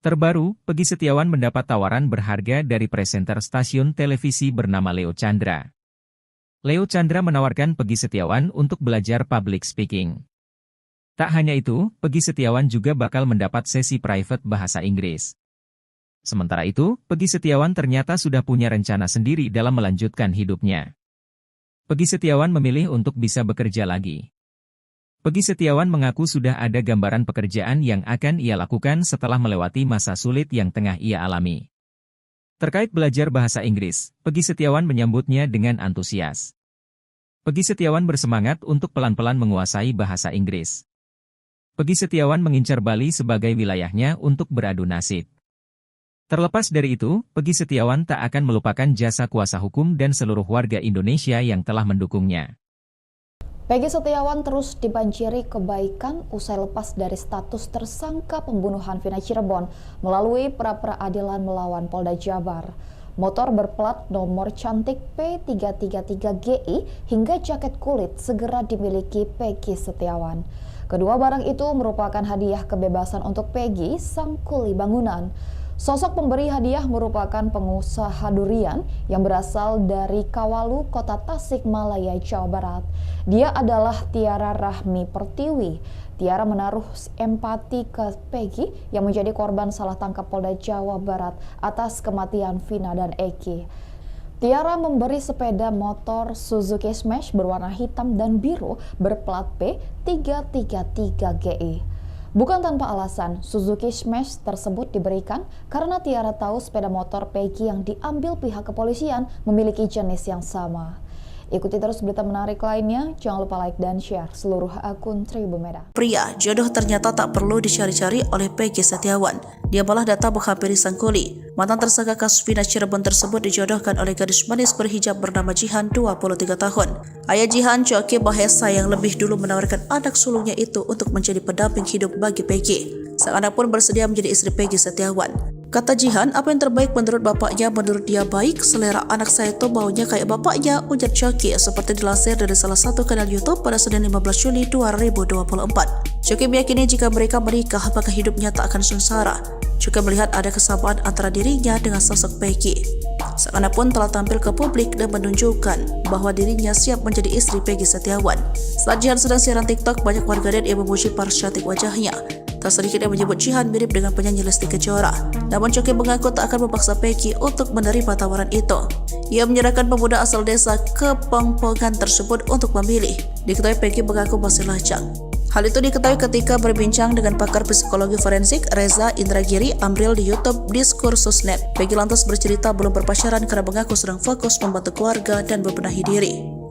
Terbaru, Peggy Setiawan mendapat tawaran berharga dari presenter stasiun televisi bernama Leo Chandra. Leo Chandra menawarkan Peggy Setiawan untuk belajar public speaking. Tak hanya itu, Peggy Setiawan juga bakal mendapat sesi private bahasa Inggris. Sementara itu, Peggy Setiawan ternyata sudah punya rencana sendiri dalam melanjutkan hidupnya. Peggy Setiawan memilih untuk bisa bekerja lagi. Peggy Setiawan mengaku sudah ada gambaran pekerjaan yang akan ia lakukan setelah melewati masa sulit yang tengah ia alami. Terkait belajar bahasa Inggris, Peggy Setiawan menyambutnya dengan antusias. Peggy Setiawan bersemangat untuk pelan-pelan menguasai bahasa Inggris. Peggy Setiawan mengincar Bali sebagai wilayahnya untuk beradu nasib. Terlepas dari itu, Peggy Setiawan tak akan melupakan jasa kuasa hukum dan seluruh warga Indonesia yang telah mendukungnya. Peggy Setiawan terus dibanjiri kebaikan usai lepas dari status tersangka pembunuhan Vina Cirebon melalui pra-peradilan melawan Polda Jabar. Motor berplat nomor cantik P333GI hingga jaket kulit segera dimiliki Peggy Setiawan. Kedua barang itu merupakan hadiah kebebasan untuk Peggy, sang kuli bangunan. Sosok pemberi hadiah merupakan pengusaha durian yang berasal dari Kawalu, Kota Tasikmalaya, Jawa Barat. Dia adalah Tiara Rahmi Pertiwi. Tiara menaruh empati ke Peggy yang menjadi korban salah tangkap Polda Jawa Barat atas kematian Vina dan Eki. Tiara memberi sepeda motor Suzuki Smash berwarna hitam dan biru berplat P333GI. Bukan tanpa alasan, Suzuki Smash tersebut diberikan karena Tiara tahu sepeda motor Peggy yang diambil pihak kepolisian memiliki jenis yang sama. Ikuti terus berita menarik lainnya, jangan lupa like dan share seluruh akun Tribumeda. Pria, jodoh ternyata tak perlu dicari-cari oleh Peggy Setiawan. Dia malah datang menghampiri sang kuli. Mantan tersangka kasus Vina Cirebon tersebut dijodohkan oleh gadis manis berhijab bernama Jihan, 23 tahun. Ayah Jihan, Coki Mahesa, yang lebih dulu menawarkan anak sulungnya itu untuk menjadi pendamping hidup bagi Peggy. Sang anak pun bersedia menjadi istri Peggy Setiawan. Kata Jihan, apa yang terbaik menurut bapaknya, menurut dia baik. Selera anak saya itu baunya kayak bapaknya, ujar Coki seperti dilansir dari salah satu kanal YouTube pada Senin 15 Juli 2024. Coki meyakini jika mereka menikah, maka hidupnya tak akan sengsara. Juga melihat ada kesamaan antara dirinya dengan sosok Peggy. Sang anak pun telah tampil ke publik dan menunjukkan bahwa dirinya siap menjadi istri Peggy Setiawan. Saat Jihan sedang siaran TikTok, banyak warganet yang memuji paras cantik wajahnya. Tak sedikit yang menyebut Jihan mirip dengan penyanyi Lesti Kejora. Namun Coki mengaku tak akan memaksa Peggy untuk menerima tawaran itu. Ia menyerahkan pemuda asal desa Kepongpongan tersebut untuk memilih. Diketahui Peggy mengaku masih lajang. Hal itu diketahui ketika berbincang dengan pakar psikologi forensik Reza Indragiri Amril di YouTube Diskursus.net. Peggy lantas bercerita belum berpacaran karena mengaku sedang fokus membantu keluarga dan membenahi diri.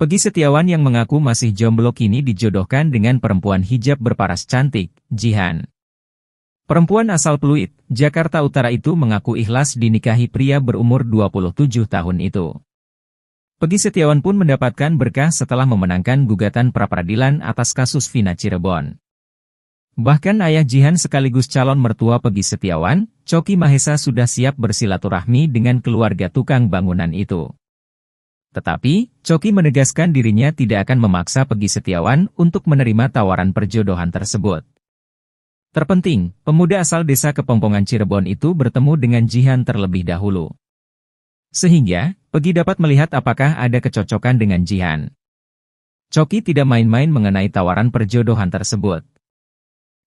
Peggy Setiawan yang mengaku masih jomblo kini dijodohkan dengan perempuan hijab berparas cantik, Jihan. Perempuan asal Pluit, Jakarta Utara itu mengaku ikhlas dinikahi pria berumur 27 tahun itu. Peggy Setiawan pun mendapatkan berkah setelah memenangkan gugatan pra-peradilan atas kasus Vina Cirebon. Bahkan ayah Jihan sekaligus calon mertua Peggy Setiawan, Coki Mahesa, sudah siap bersilaturahmi dengan keluarga tukang bangunan itu. Tetapi, Coki menegaskan dirinya tidak akan memaksa Peggy Setiawan untuk menerima tawaran perjodohan tersebut. Terpenting, pemuda asal desa Kepongpongan Cirebon itu bertemu dengan Jihan terlebih dahulu. Sehingga, Peggy dapat melihat apakah ada kecocokan dengan Jihan. Coki tidak main-main mengenai tawaran perjodohan tersebut.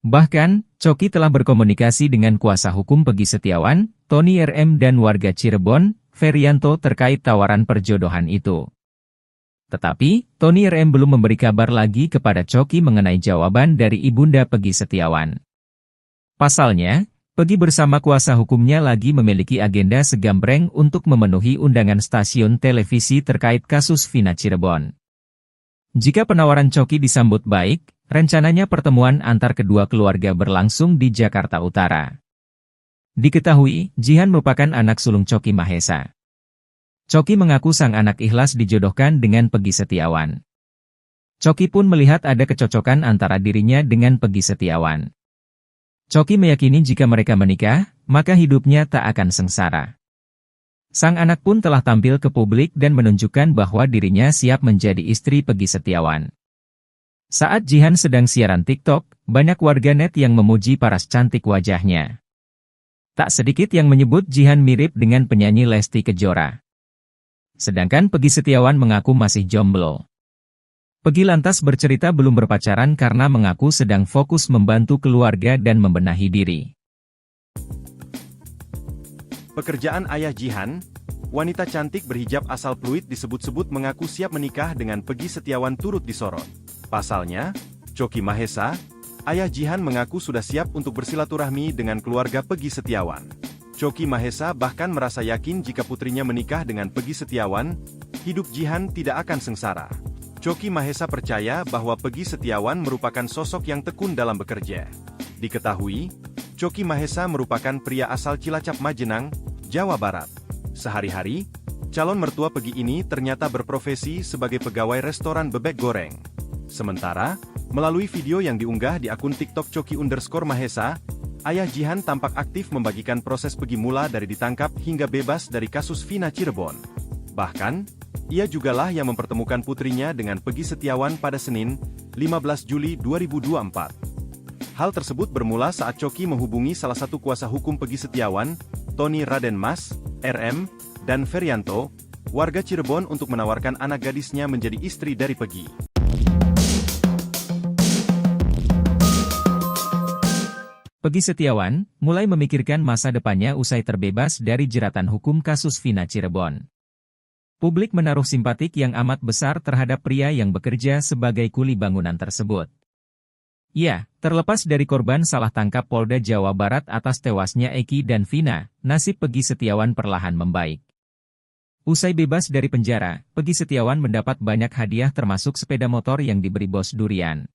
Bahkan, Coki telah berkomunikasi dengan kuasa hukum Peggy Setiawan, Tony RM dan warga Cirebon, Ferianto terkait tawaran perjodohan itu. Tetapi, Tony RM belum memberi kabar lagi kepada Coki mengenai jawaban dari ibunda Peggy Setiawan. Pasalnya, Peggy bersama kuasa hukumnya lagi memiliki agenda segambreng untuk memenuhi undangan stasiun televisi terkait kasus Vina Cirebon. Jika penawaran Coki disambut baik, rencananya pertemuan antar kedua keluarga berlangsung di Jakarta Utara. Diketahui, Jihan merupakan anak sulung Coki Mahesa. Coki mengaku sang anak ikhlas dijodohkan dengan Peggy Setiawan. Coki pun melihat ada kecocokan antara dirinya dengan Peggy Setiawan. Coki meyakini jika mereka menikah, maka hidupnya tak akan sengsara. Sang anak pun telah tampil ke publik dan menunjukkan bahwa dirinya siap menjadi istri Peggy Setiawan. Saat Jihan sedang siaran TikTok, banyak warganet yang memuji paras cantik wajahnya. Tak sedikit yang menyebut Jihan mirip dengan penyanyi Lesti Kejora. Sedangkan Peggy Setiawan mengaku masih jomblo. Peggy lantas bercerita belum berpacaran karena mengaku sedang fokus membantu keluarga dan membenahi diri. Pekerjaan ayah Jihan, wanita cantik berhijab asal Pluit disebut-sebut mengaku siap menikah dengan Peggy Setiawan turut disorot. Pasalnya, Coki Mahesa, ayah Jihan mengaku sudah siap untuk bersilaturahmi dengan keluarga Peggy Setiawan. Coki Mahesa bahkan merasa yakin jika putrinya menikah dengan Peggy Setiawan, hidup Jihan tidak akan sengsara. Coki Mahesa percaya bahwa Peggy Setiawan merupakan sosok yang tekun dalam bekerja. Diketahui, Coki Mahesa merupakan pria asal Cilacap Majenang, Jawa Barat. Sehari-hari, calon mertua Peggy ini ternyata berprofesi sebagai pegawai restoran bebek goreng. Sementara, melalui video yang diunggah di akun TikTok Coki_Mahesa, ayah Jihan tampak aktif membagikan proses Peggy mula dari ditangkap hingga bebas dari kasus Vina Cirebon. Bahkan, ia jugalah yang mempertemukan putrinya dengan Peggy Setiawan pada Senin, 15 Juli 2024. Hal tersebut bermula saat Coki menghubungi salah satu kuasa hukum Peggy Setiawan, Tony Raden Mas, RM, dan Ferianto, warga Cirebon untuk menawarkan anak gadisnya menjadi istri dari Peggy. Peggy Setiawan mulai memikirkan masa depannya usai terbebas dari jeratan hukum kasus Vina Cirebon. Publik menaruh simpatik yang amat besar terhadap pria yang bekerja sebagai kuli bangunan tersebut. Ya, terlepas dari korban salah tangkap Polda Jawa Barat atas tewasnya Eki dan Vina, nasib Peggy Setiawan perlahan membaik. Usai bebas dari penjara, Peggy Setiawan mendapat banyak hadiah termasuk sepeda motor yang diberi bos durian.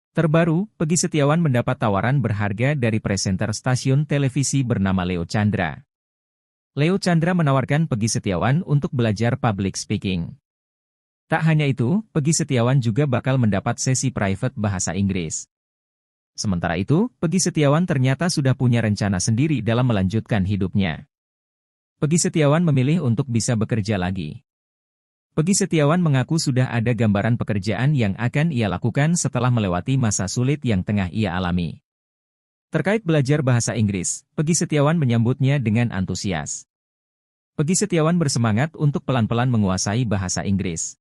Terbaru, Peggy Setiawan mendapat tawaran berharga dari presenter stasiun televisi bernama Leo Chandra. Leo Chandra menawarkan Peggy Setiawan untuk belajar public speaking. Tak hanya itu, Peggy Setiawan juga bakal mendapat sesi private bahasa Inggris. Sementara itu, Peggy Setiawan ternyata sudah punya rencana sendiri dalam melanjutkan hidupnya. Peggy Setiawan memilih untuk bisa bekerja lagi. Peggy Setiawan mengaku sudah ada gambaran pekerjaan yang akan ia lakukan setelah melewati masa sulit yang tengah ia alami. Terkait belajar bahasa Inggris, Peggy Setiawan menyambutnya dengan antusias. Peggy Setiawan bersemangat untuk pelan-pelan menguasai bahasa Inggris.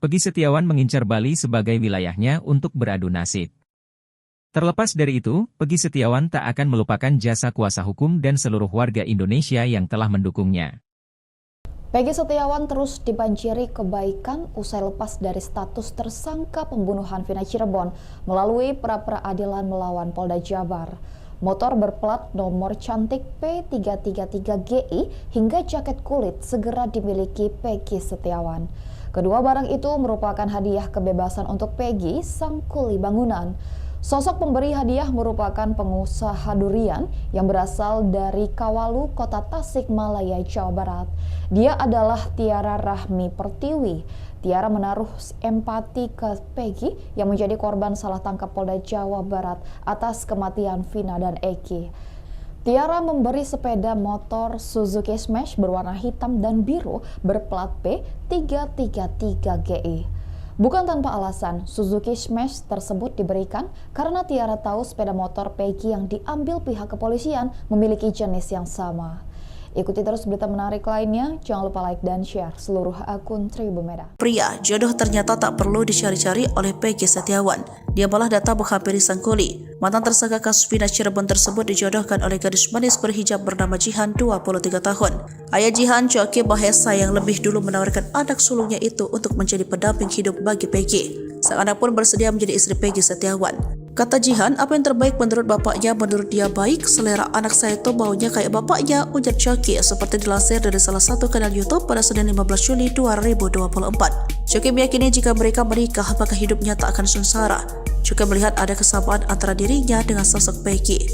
Peggy Setiawan mengincar Bali sebagai wilayahnya untuk beradu nasib. Terlepas dari itu, Peggy Setiawan tak akan melupakan jasa kuasa hukum dan seluruh warga Indonesia yang telah mendukungnya. Peggy Setiawan terus dibanjiri kebaikan usai lepas dari status tersangka pembunuhan Vina Cirebon melalui pra-peradilan melawan Polda Jabar. Motor berplat nomor cantik P333GI hingga jaket kulit segera dimiliki Peggy Setiawan. Kedua barang itu merupakan hadiah kebebasan untuk Peggy, sang kuli bangunan. Sosok pemberi hadiah merupakan pengusaha durian yang berasal dari Kawalu, Kota Tasikmalaya, Jawa Barat. Dia adalah Tiara Rahmi Pertiwi. Tiara menaruh empati ke Peggy yang menjadi korban salah tangkap Polda Jawa Barat atas kematian Vina dan Eki. Tiara memberi sepeda motor Suzuki Smash berwarna hitam dan biru berplat P333GI. Bukan tanpa alasan, Suzuki Smash tersebut diberikan karena Tiara tahu sepeda motor Peggy yang diambil pihak kepolisian memiliki jenis yang sama. Ikuti terus berita menarik lainnya, jangan lupa like dan share seluruh akun Tribun Medan. Pria, jodoh ternyata tak perlu dicari-cari oleh Peggy Setiawan. Dia malah datang menghampiri sang kuli. Mantan tersangka kasus Vina Cirebon tersebut dijodohkan oleh gadis manis berhijab bernama Jihan, 23 tahun. Ayah Jihan, Choky Mahesa, yang lebih dulu menawarkan anak sulungnya itu untuk menjadi pendamping hidup bagi Peggy. Sang anak pun bersedia menjadi istri Peggy Setiawan. Kata Jihan, apa yang terbaik menurut bapaknya, menurut dia baik. Selera anak saya itu baunya kayak bapaknya, ujar Choky, seperti dilansir dari salah satu kanal YouTube pada Senin 15 Juli 2024. Choky meyakini jika mereka menikah, maka hidupnya tak akan sengsara. Juga melihat ada kesamaan antara dirinya dengan sosok Peggy.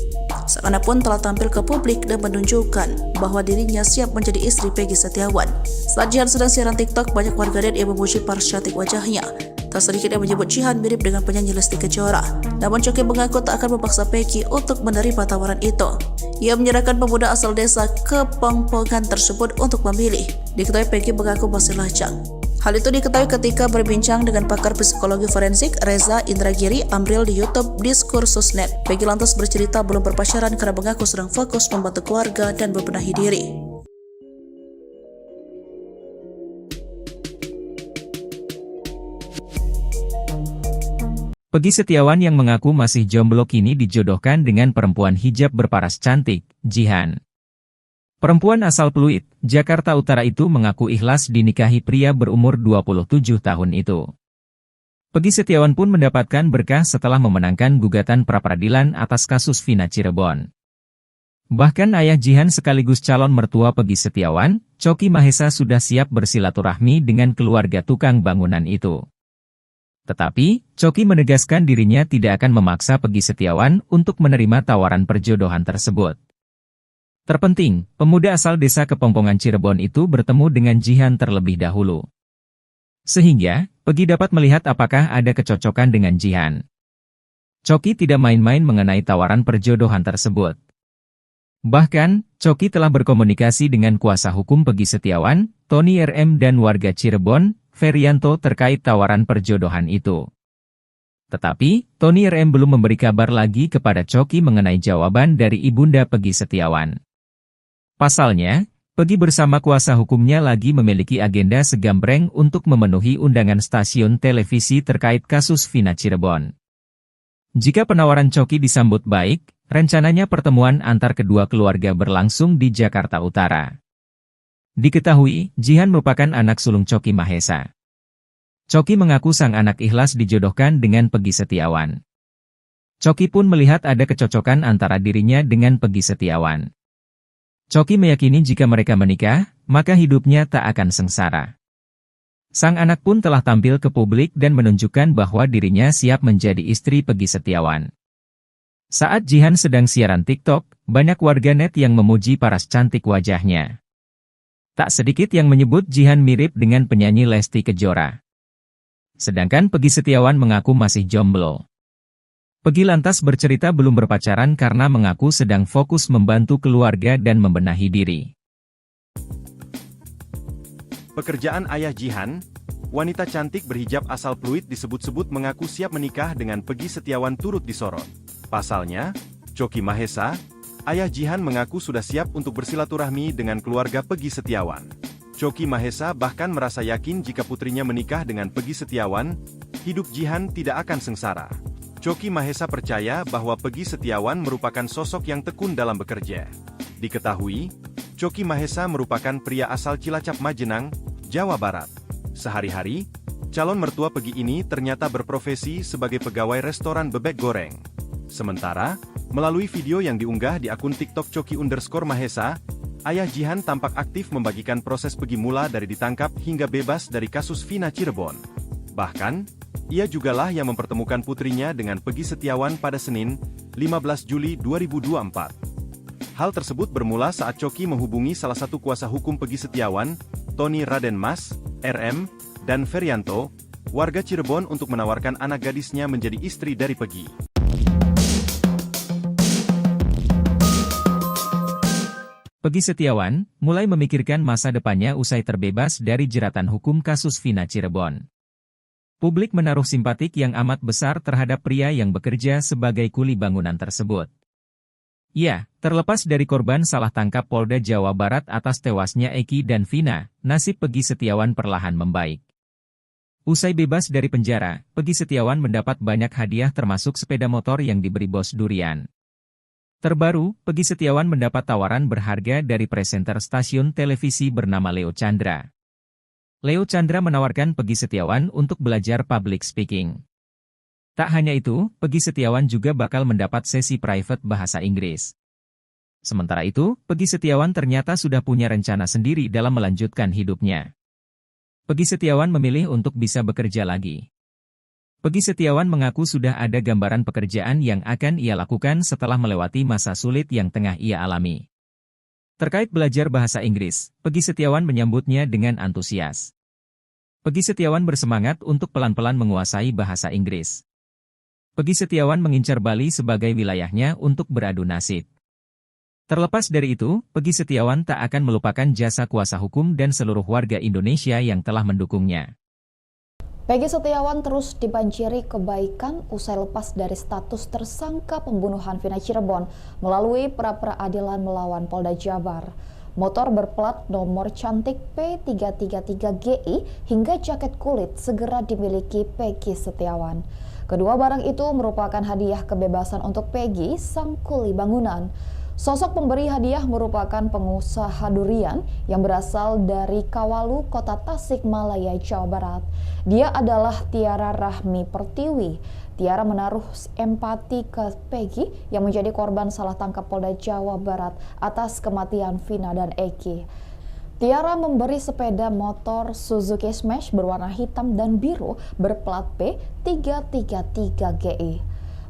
Sang anak pun telah tampil ke publik dan menunjukkan bahwa dirinya siap menjadi istri Peggy Setiawan. Saat Jihan sedang siaran TikTok, banyak warganet yang memuji paras cantik wajahnya. Tak sedikit yang menyebut Jihan mirip dengan penyanyi Lesti Kejora. Namun Choky mengaku tak akan memaksa Peggy untuk menerima tawaran itu. Ia menyerahkan pemuda asal desa Kepongpongan tersebut untuk memilih. Diketahui Peggy mengaku masih lajang. Hal itu diketahui ketika berbincang dengan pakar psikologi forensik Reza Indragiri Amril di YouTube Diskursusnet. Peggy lantas bercerita belum berpacaran karena mengaku sedang fokus membantu keluarga dan membenahi diri. Peggy Setiawan yang mengaku masih jomblo kini dijodohkan dengan perempuan hijab berparas cantik, Jihan. Perempuan asal Pluit, Jakarta Utara itu mengaku ikhlas dinikahi pria berumur 27 tahun itu. Peggy Setiawan pun mendapatkan berkah setelah memenangkan gugatan pra-peradilan atas kasus Vina Cirebon. Bahkan ayah Jihan sekaligus calon mertua Peggy Setiawan, Choky Mahesa, sudah siap bersilaturahmi dengan keluarga tukang bangunan itu. Tetapi, Choky menegaskan dirinya tidak akan memaksa Peggy Setiawan untuk menerima tawaran perjodohan tersebut. Terpenting, pemuda asal desa Kepongpongan Cirebon itu bertemu dengan Jihan terlebih dahulu. Sehingga, Peggy dapat melihat apakah ada kecocokan dengan Jihan. Choky tidak main-main mengenai tawaran perjodohan tersebut. Bahkan, Choky telah berkomunikasi dengan kuasa hukum Peggy Setiawan, Tony RM, dan warga Cirebon, Ferianto, terkait tawaran perjodohan itu. Tetapi, Tony RM belum memberi kabar lagi kepada Choky mengenai jawaban dari ibunda Peggy Setiawan. Pasalnya, Peggy bersama kuasa hukumnya lagi memiliki agenda segambreng untuk memenuhi undangan stasiun televisi terkait kasus Vina Cirebon. Jika penawaran Choky disambut baik, rencananya pertemuan antar kedua keluarga berlangsung di Jakarta Utara. Diketahui, Jihan merupakan anak sulung Choky Mahesa. Choky mengaku sang anak ikhlas dijodohkan dengan Peggy Setiawan. Choky pun melihat ada kecocokan antara dirinya dengan Peggy Setiawan. Choky meyakini jika mereka menikah, maka hidupnya tak akan sengsara. Sang anak pun telah tampil ke publik dan menunjukkan bahwa dirinya siap menjadi istri Peggy Setiawan. Saat Jihan sedang siaran TikTok, banyak warganet yang memuji paras cantik wajahnya. Tak sedikit yang menyebut Jihan mirip dengan penyanyi Lesti Kejora. Sedangkan Peggy Setiawan mengaku masih jomblo. Peggy lantas bercerita belum berpacaran karena mengaku sedang fokus membantu keluarga dan membenahi diri. Pekerjaan ayah Jihan, wanita cantik berhijab asal Pluit disebut-sebut mengaku siap menikah dengan Peggy Setiawan turut disorot. Pasalnya, Choky Mahesa, ayah Jihan mengaku sudah siap untuk bersilaturahmi dengan keluarga Peggy Setiawan. Choky Mahesa bahkan merasa yakin jika putrinya menikah dengan Peggy Setiawan, hidup Jihan tidak akan sengsara. Choky Mahesa percaya bahwa Peggy Setiawan merupakan sosok yang tekun dalam bekerja. Diketahui, Choky Mahesa merupakan pria asal Cilacap Majenang, Jawa Barat. Sehari-hari, calon mertua Peggy ini ternyata berprofesi sebagai pegawai restoran bebek goreng. Sementara, melalui video yang diunggah di akun TikTok Choky_Mahesa, ayah Jihan tampak aktif membagikan proses Peggy mula dari ditangkap hingga bebas dari kasus Vina Cirebon. Bahkan, ia jugalah yang mempertemukan putrinya dengan Peggy Setiawan pada Senin, 15 Juli 2024. Hal tersebut bermula saat Choky menghubungi salah satu kuasa hukum Peggy Setiawan, Tony Raden Mas, RM, dan Ferianto, warga Cirebon, untuk menawarkan anak gadisnya menjadi istri dari Peggy. Peggy Setiawan mulai memikirkan masa depannya usai terbebas dari jeratan hukum kasus Vina Cirebon. Publik menaruh simpatik yang amat besar terhadap pria yang bekerja sebagai kuli bangunan tersebut. Ya, terlepas dari korban salah tangkap Polda Jawa Barat atas tewasnya Eki dan Vina, nasib Peggy Setiawan perlahan membaik. Usai bebas dari penjara, Peggy Setiawan mendapat banyak hadiah termasuk sepeda motor yang diberi bos durian. Terbaru, Peggy Setiawan mendapat tawaran berharga dari presenter stasiun televisi bernama Leo Chandra. Leo Chandra menawarkan Peggy Setiawan untuk belajar public speaking. Tak hanya itu, Peggy Setiawan juga bakal mendapat sesi private bahasa Inggris. Sementara itu, Peggy Setiawan ternyata sudah punya rencana sendiri dalam melanjutkan hidupnya. Peggy Setiawan memilih untuk bisa bekerja lagi. Peggy Setiawan mengaku sudah ada gambaran pekerjaan yang akan ia lakukan setelah melewati masa sulit yang tengah ia alami. Terkait belajar bahasa Inggris, Peggy Setiawan menyambutnya dengan antusias. Peggy Setiawan bersemangat untuk pelan-pelan menguasai bahasa Inggris. Peggy Setiawan mengincar Bali sebagai wilayahnya untuk beradu nasib. Terlepas dari itu, Peggy Setiawan tak akan melupakan jasa kuasa hukum dan seluruh warga Indonesia yang telah mendukungnya. Peggy Setiawan terus dibanjiri kebaikan usai lepas dari status tersangka pembunuhan Vina Cirebon melalui pra-peradilan melawan Polda Jabar. Motor berplat nomor cantik P333GI hingga jaket kulit segera dimiliki Peggy Setiawan. Kedua barang itu merupakan hadiah kebebasan untuk Peggy, sang kuli bangunan. Sosok pemberi hadiah merupakan pengusaha durian yang berasal dari Kawalu, Kota Tasikmalaya, Jawa Barat. Dia adalah Tiara Rahmi Pertiwi. Tiara menaruh empati ke Peggy yang menjadi korban salah tangkap Polda Jawa Barat atas kematian Vina dan Eki. Tiara memberi sepeda motor Suzuki Smash berwarna hitam dan biru berplat P333GI.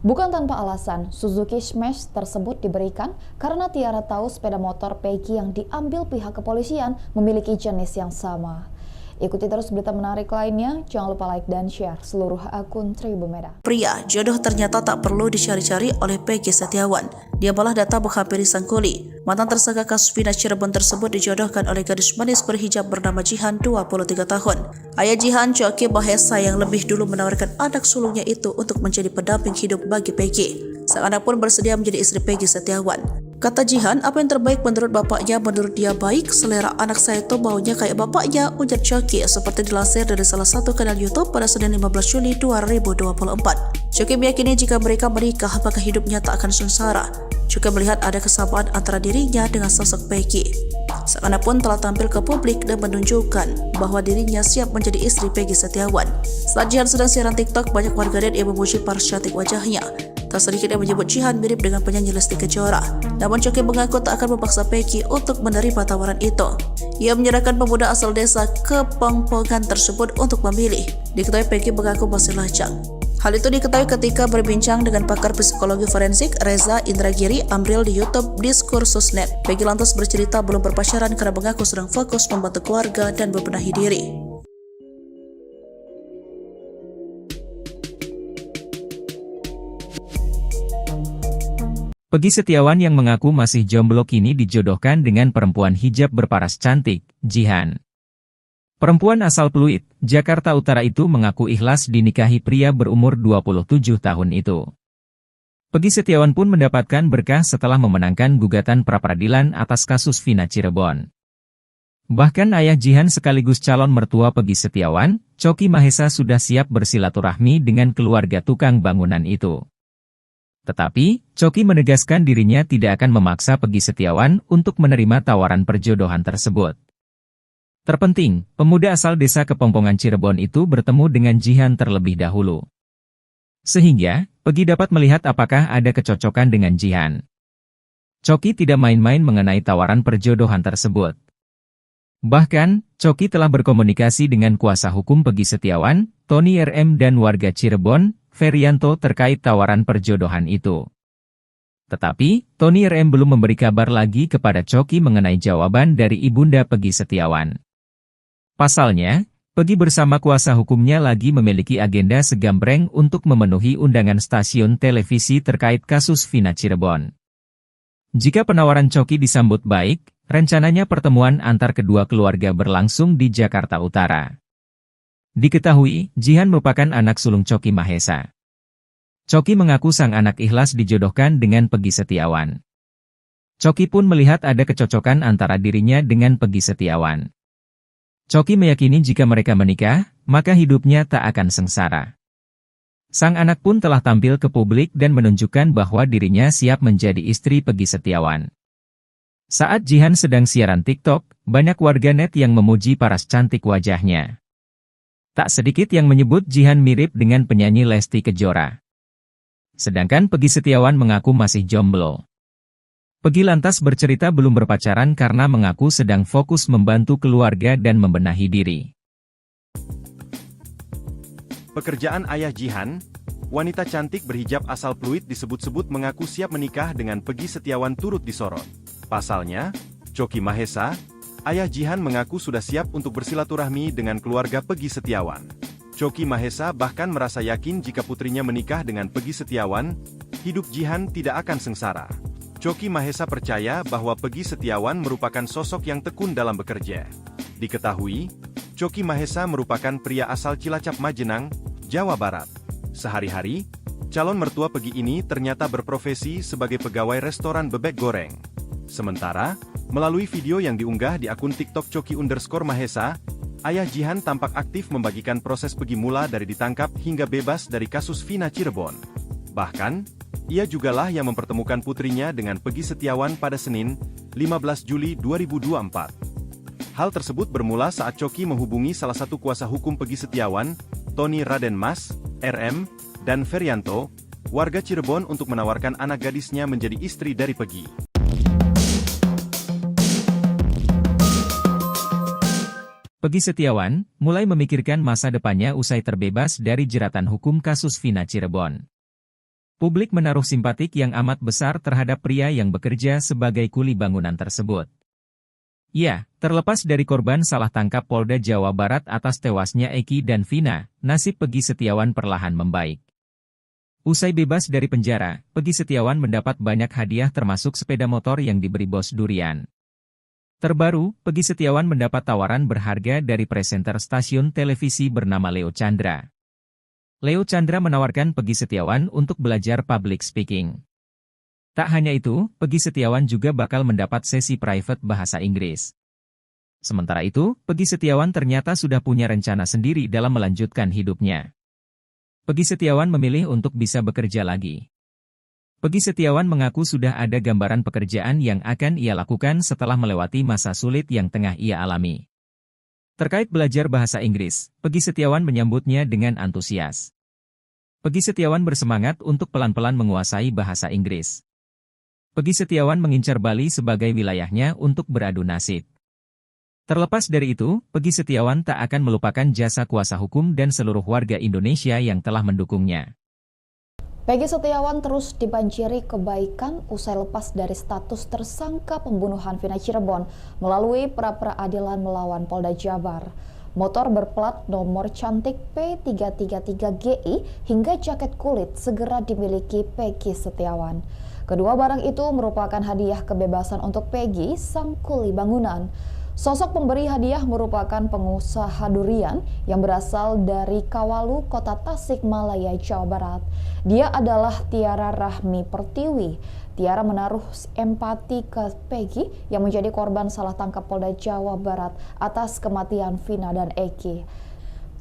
Bukan tanpa alasan, Suzuki Smash tersebut diberikan karena Tiara tahu sepeda motor Peggy yang diambil pihak kepolisian memiliki jenis yang sama. Ikuti terus berita menarik lainnya, jangan lupa like dan share seluruh akun Tribun Medan. Pria, jodoh ternyata tak perlu dicari-cari oleh Peggy Setiawan. Dia malah datang menghampiri sang kuli. Mantan tersangka kasus Vina Cirebon tersebut dijodohkan oleh gadis manis berhijab bernama Jihan, 23 tahun. Ayah Jihan, Coki Mahesa, yang lebih dulu menawarkan anak sulungnya itu untuk menjadi pendamping hidup bagi Peggy. Sang anak pun bersedia menjadi istri Peggy Setiawan. Kata Jihan, apa yang terbaik menurut bapaknya, menurut dia baik, selera anak saya itu baunya kayak bapaknya, ujar Coki, seperti dilansir dari salah satu kanal YouTube pada Senin 15 Juli 2024. Coki meyakini jika mereka menikah, maka hidupnya tak akan sengsara. Coki melihat ada kesamaan antara dirinya dengan sosok Peggy. Sang anak pun telah tampil ke publik dan menunjukkan bahwa dirinya siap menjadi istri Peggy Setiawan. Saat Jihan sedang siaran TikTok, banyak warganet yang memuji paras cantik wajahnya. Tak sedikit yang menyebut Jihan mirip dengan penyanyi Lesti Kejora. Namun Coki mengaku tak akan memaksa Peggy untuk menerima tawaran itu. Ia menyerahkan pemuda asal desa Kepongpongan tersebut untuk memilih. Diketahui Peggy mengaku masih lajang. Hal itu diketahui ketika berbincang dengan pakar psikologi forensik Reza Indragiri Amril di YouTube Diskursusnet. Peggy lantas bercerita belum berpacaran karena mengaku sedang fokus membantu keluarga dan membenahi diri. Peggy Setiawan yang mengaku masih jomblo kini dijodohkan dengan perempuan hijab berparas cantik, Jihan. Perempuan asal Pluit, Jakarta Utara itu mengaku ikhlas dinikahi pria berumur 27 tahun itu. Peggy Setiawan pun mendapatkan berkah setelah memenangkan gugatan pra-peradilan atas kasus Vina Cirebon. Bahkan ayah Jihan sekaligus calon mertua Peggy Setiawan, Coki Mahesa, sudah siap bersilaturahmi dengan keluarga tukang bangunan itu. Tetapi, Coki menegaskan dirinya tidak akan memaksa Peggy Setiawan untuk menerima tawaran perjodohan tersebut. Terpenting, pemuda asal desa Kepongpongan Cirebon itu bertemu dengan Jihan terlebih dahulu. Sehingga, Peggy dapat melihat apakah ada kecocokan dengan Jihan. Coki tidak main-main mengenai tawaran perjodohan tersebut. Bahkan, Coki telah berkomunikasi dengan kuasa hukum Peggy Setiawan, Tony RM, dan warga Cirebon, Ferianto, terkait tawaran perjodohan itu. Tetapi, Tony RM belum memberi kabar lagi kepada Coki mengenai jawaban dari ibunda Peggy Setiawan. Pasalnya, Peggy bersama kuasa hukumnya lagi memiliki agenda segambreng untuk memenuhi undangan stasiun televisi terkait kasus Vina Cirebon. Jika penawaran Coki disambut baik, rencananya pertemuan antar kedua keluarga berlangsung di Jakarta Utara. Diketahui, Jihan merupakan anak sulung Coki Mahesa. Coki mengaku sang anak ikhlas dijodohkan dengan Peggy Setiawan. Choky pun melihat ada kecocokan antara dirinya dengan Peggy Setiawan. Choky meyakini jika mereka menikah, maka hidupnya tak akan sengsara. Sang anak pun telah tampil ke publik dan menunjukkan bahwa dirinya siap menjadi istri Peggy Setiawan. Saat Jihan sedang siaran TikTok, banyak warganet yang memuji paras cantik wajahnya. Tak sedikit yang menyebut Jihan mirip dengan penyanyi Lesti Kejora. Sedangkan Peggy Setiawan mengaku masih jomblo. Peggy lantas bercerita belum berpacaran karena mengaku sedang fokus membantu keluarga dan membenahi diri. Pekerjaan ayah Jihan, wanita cantik berhijab asal Pluit disebut-sebut mengaku siap menikah dengan Peggy Setiawan turut disorot. Pasalnya, Choky Mahesa, ayah Jihan mengaku sudah siap untuk bersilaturahmi dengan keluarga Peggy Setiawan. Choky Mahesa bahkan merasa yakin jika putrinya menikah dengan Peggy Setiawan, hidup Jihan tidak akan sengsara. Choky Mahesa percaya bahwa Peggy Setiawan merupakan sosok yang tekun dalam bekerja. Diketahui, Choky Mahesa merupakan pria asal Cilacap Majenang, Jawa Barat. Sehari-hari, calon mertua Peggy ini ternyata berprofesi sebagai pegawai restoran bebek goreng. Sementara, melalui video yang diunggah di akun TikTok Choky_Mahesa, ayah Jihan tampak aktif membagikan proses Peggy mula dari ditangkap hingga bebas dari kasus Vina Cirebon. Bahkan, ia jugalah yang mempertemukan putrinya dengan Peggy Setiawan pada Senin, 15 Juli 2024. Hal tersebut bermula saat Choky menghubungi salah satu kuasa hukum Peggy Setiawan, Tony Raden Mas, RM, dan Ferianto, warga Cirebon untuk menawarkan anak gadisnya menjadi istri dari Peggy. Peggy Setiawan mulai memikirkan masa depannya usai terbebas dari jeratan hukum kasus Vina Cirebon. Publik menaruh simpatik yang amat besar terhadap pria yang bekerja sebagai kuli bangunan tersebut. Ya, terlepas dari korban salah tangkap Polda Jawa Barat atas tewasnya Eki dan Vina, nasib Peggy Setiawan perlahan membaik. Usai bebas dari penjara, Peggy Setiawan mendapat banyak hadiah termasuk sepeda motor yang diberi bos durian. Terbaru, Peggy Setiawan mendapat tawaran berharga dari presenter stasiun televisi bernama Leo Chandra. Leo Chandra menawarkan Peggy Setiawan untuk belajar public speaking. Tak hanya itu, Peggy Setiawan juga bakal mendapat sesi private bahasa Inggris. Sementara itu, Peggy Setiawan ternyata sudah punya rencana sendiri dalam melanjutkan hidupnya. Peggy Setiawan memilih untuk bisa bekerja lagi. Peggy Setiawan mengaku sudah ada gambaran pekerjaan yang akan ia lakukan setelah melewati masa sulit yang tengah ia alami. Terkait belajar bahasa Inggris, Peggy Setiawan menyambutnya dengan antusias. Peggy Setiawan bersemangat untuk pelan-pelan menguasai bahasa Inggris. Peggy Setiawan mengincar Bali sebagai wilayahnya untuk beradu nasib. Terlepas dari itu, Peggy Setiawan tak akan melupakan jasa kuasa hukum dan seluruh warga Indonesia yang telah mendukungnya. Peggy Setiawan terus dibanjiri kebaikan usai lepas dari status tersangka pembunuhan Vina Cirebon melalui pra-peradilan melawan Polda Jabar. Motor berplat nomor cantik P333GI hingga jaket kulit segera dimiliki Peggy Setiawan. Kedua barang itu merupakan hadiah kebebasan untuk Peggy, sang kuli bangunan. Sosok pemberi hadiah merupakan pengusaha durian yang berasal dari Kawalu, Kota Tasikmalaya, Jawa Barat. Dia adalah Tiara Rahmi Pertiwi. Tiara menaruh empati ke Peggy yang menjadi korban salah tangkap Polda Jawa Barat atas kematian Vina dan Eki.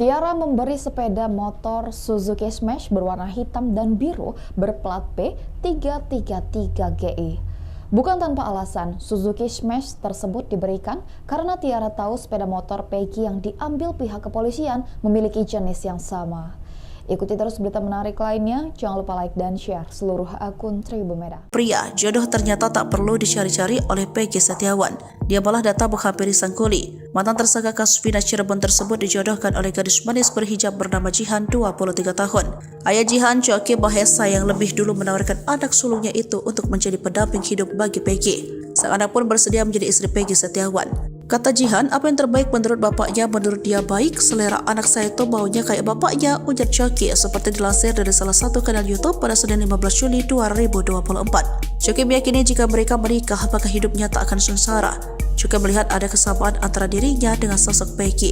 Tiara memberi sepeda motor Suzuki Smash berwarna hitam dan biru berplat P333GI. Bukan tanpa alasan, Suzuki Smash tersebut diberikan karena Tiara tahu sepeda motor Peggy yang diambil pihak kepolisian memiliki jenis yang sama. Ikuti terus berita menarik lainnya, jangan lupa like dan share seluruh akun Tribun Medan. Pria, jodoh ternyata tak perlu dicari-cari oleh Peggy Setiawan. Dia malah datang menghampiri sang kuli. Mantan tersangka kasus Vina Cirebon tersebut dijodohkan oleh gadis manis berhijab bernama Jihan, 23 tahun. Ayah Jihan, Choky Mahesa, yang lebih dulu menawarkan anak sulungnya itu untuk menjadi pendamping hidup bagi Peggy. Sang anak pun bersedia menjadi istri Peggy Setiawan. Kata Jihan, apa yang terbaik menurut bapaknya, menurut dia baik, selera anak saya itu baunya kayak bapaknya, ujar Choky seperti dilansir dari salah satu kanal YouTube pada Senin 15 Juli 2024. Choky meyakini jika mereka menikah maka hidupnya tak akan sengsara. Choky melihat ada kesamaan antara dirinya dengan sosok Peggy.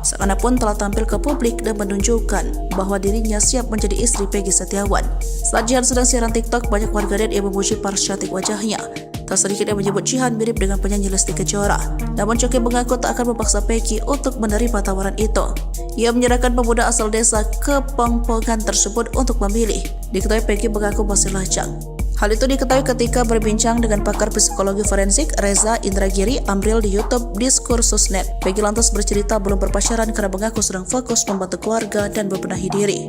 Sang anak pun telah tampil ke publik dan menunjukkan bahwa dirinya siap menjadi istri Peggy Setiawan. Saat Jihan sedang siaran TikTok, banyak warganet yang memuji paras cantik wajahnya. Tak sedikit yang menyebut Jihan mirip dengan penyanyi Lesti Kejora. Namun Choky mengaku tak akan memaksa Peggy untuk menerima tawaran itu. Ia menyerahkan pemuda asal desa Kepongpongan tersebut untuk memilih. Diketahui Peggy mengaku masih lajang. Hal itu diketahui ketika berbincang dengan pakar psikologi forensik Reza Indragiri Amril di YouTube Diskursusnet. Peggy lantas bercerita belum berpacaran karena mengaku sedang fokus membantu keluarga dan membenahi diri.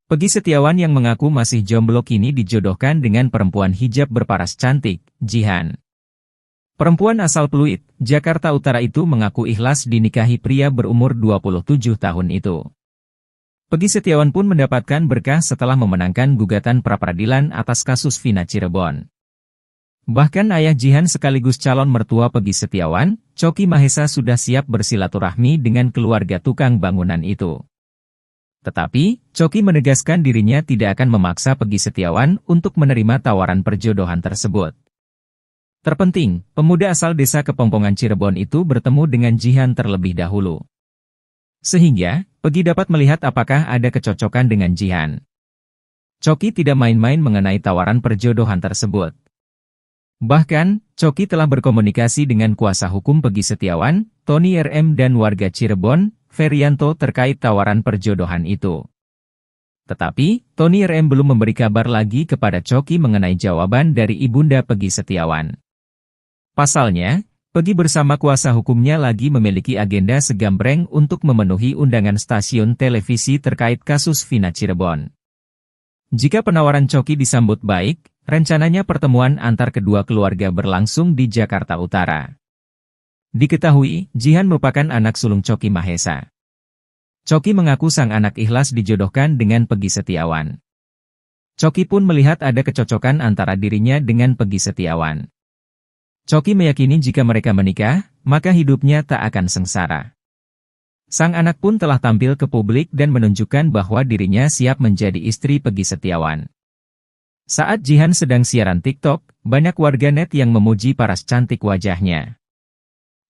Peggy Setiawan yang mengaku masih jomblo kini dijodohkan dengan perempuan hijab berparas cantik, Jihan. Perempuan asal Pluit, Jakarta Utara itu mengaku ikhlas dinikahi pria berumur 27 tahun itu. Peggy Setiawan pun mendapatkan berkah setelah memenangkan gugatan pra-peradilan atas kasus Vina Cirebon. Bahkan ayah Jihan sekaligus calon mertua Peggy Setiawan, Choky Mahesa sudah siap bersilaturahmi dengan keluarga tukang bangunan itu. Tetapi, Choky menegaskan dirinya tidak akan memaksa Peggy Setiawan untuk menerima tawaran perjodohan tersebut. Terpenting, pemuda asal desa Kepongpongan Cirebon itu bertemu dengan Jihan terlebih dahulu. Sehingga, Peggy dapat melihat apakah ada kecocokan dengan Jihan. Choky tidak main-main mengenai tawaran perjodohan tersebut. Bahkan, Choky telah berkomunikasi dengan kuasa hukum Peggy Setiawan, Tony RM dan warga Cirebon, Ferianto terkait tawaran perjodohan itu. Tetapi, Tony RM belum memberi kabar lagi kepada Choky mengenai jawaban dari ibunda Peggy Setiawan. Pasalnya, Peggy bersama kuasa hukumnya lagi memiliki agenda segambreng untuk memenuhi undangan stasiun televisi terkait kasus Vina Cirebon. Jika penawaran Choky disambut baik, rencananya pertemuan antar kedua keluarga berlangsung di Jakarta Utara. Diketahui, Jihan merupakan anak sulung Choky Mahesa. Choky mengaku sang anak ikhlas dijodohkan dengan Peggy Setiawan. Choky pun melihat ada kecocokan antara dirinya dengan Peggy Setiawan. Choky meyakini jika mereka menikah, maka hidupnya tak akan sengsara. Sang anak pun telah tampil ke publik dan menunjukkan bahwa dirinya siap menjadi istri Peggy Setiawan. Saat Jihan sedang siaran TikTok, banyak warganet yang memuji paras cantik wajahnya.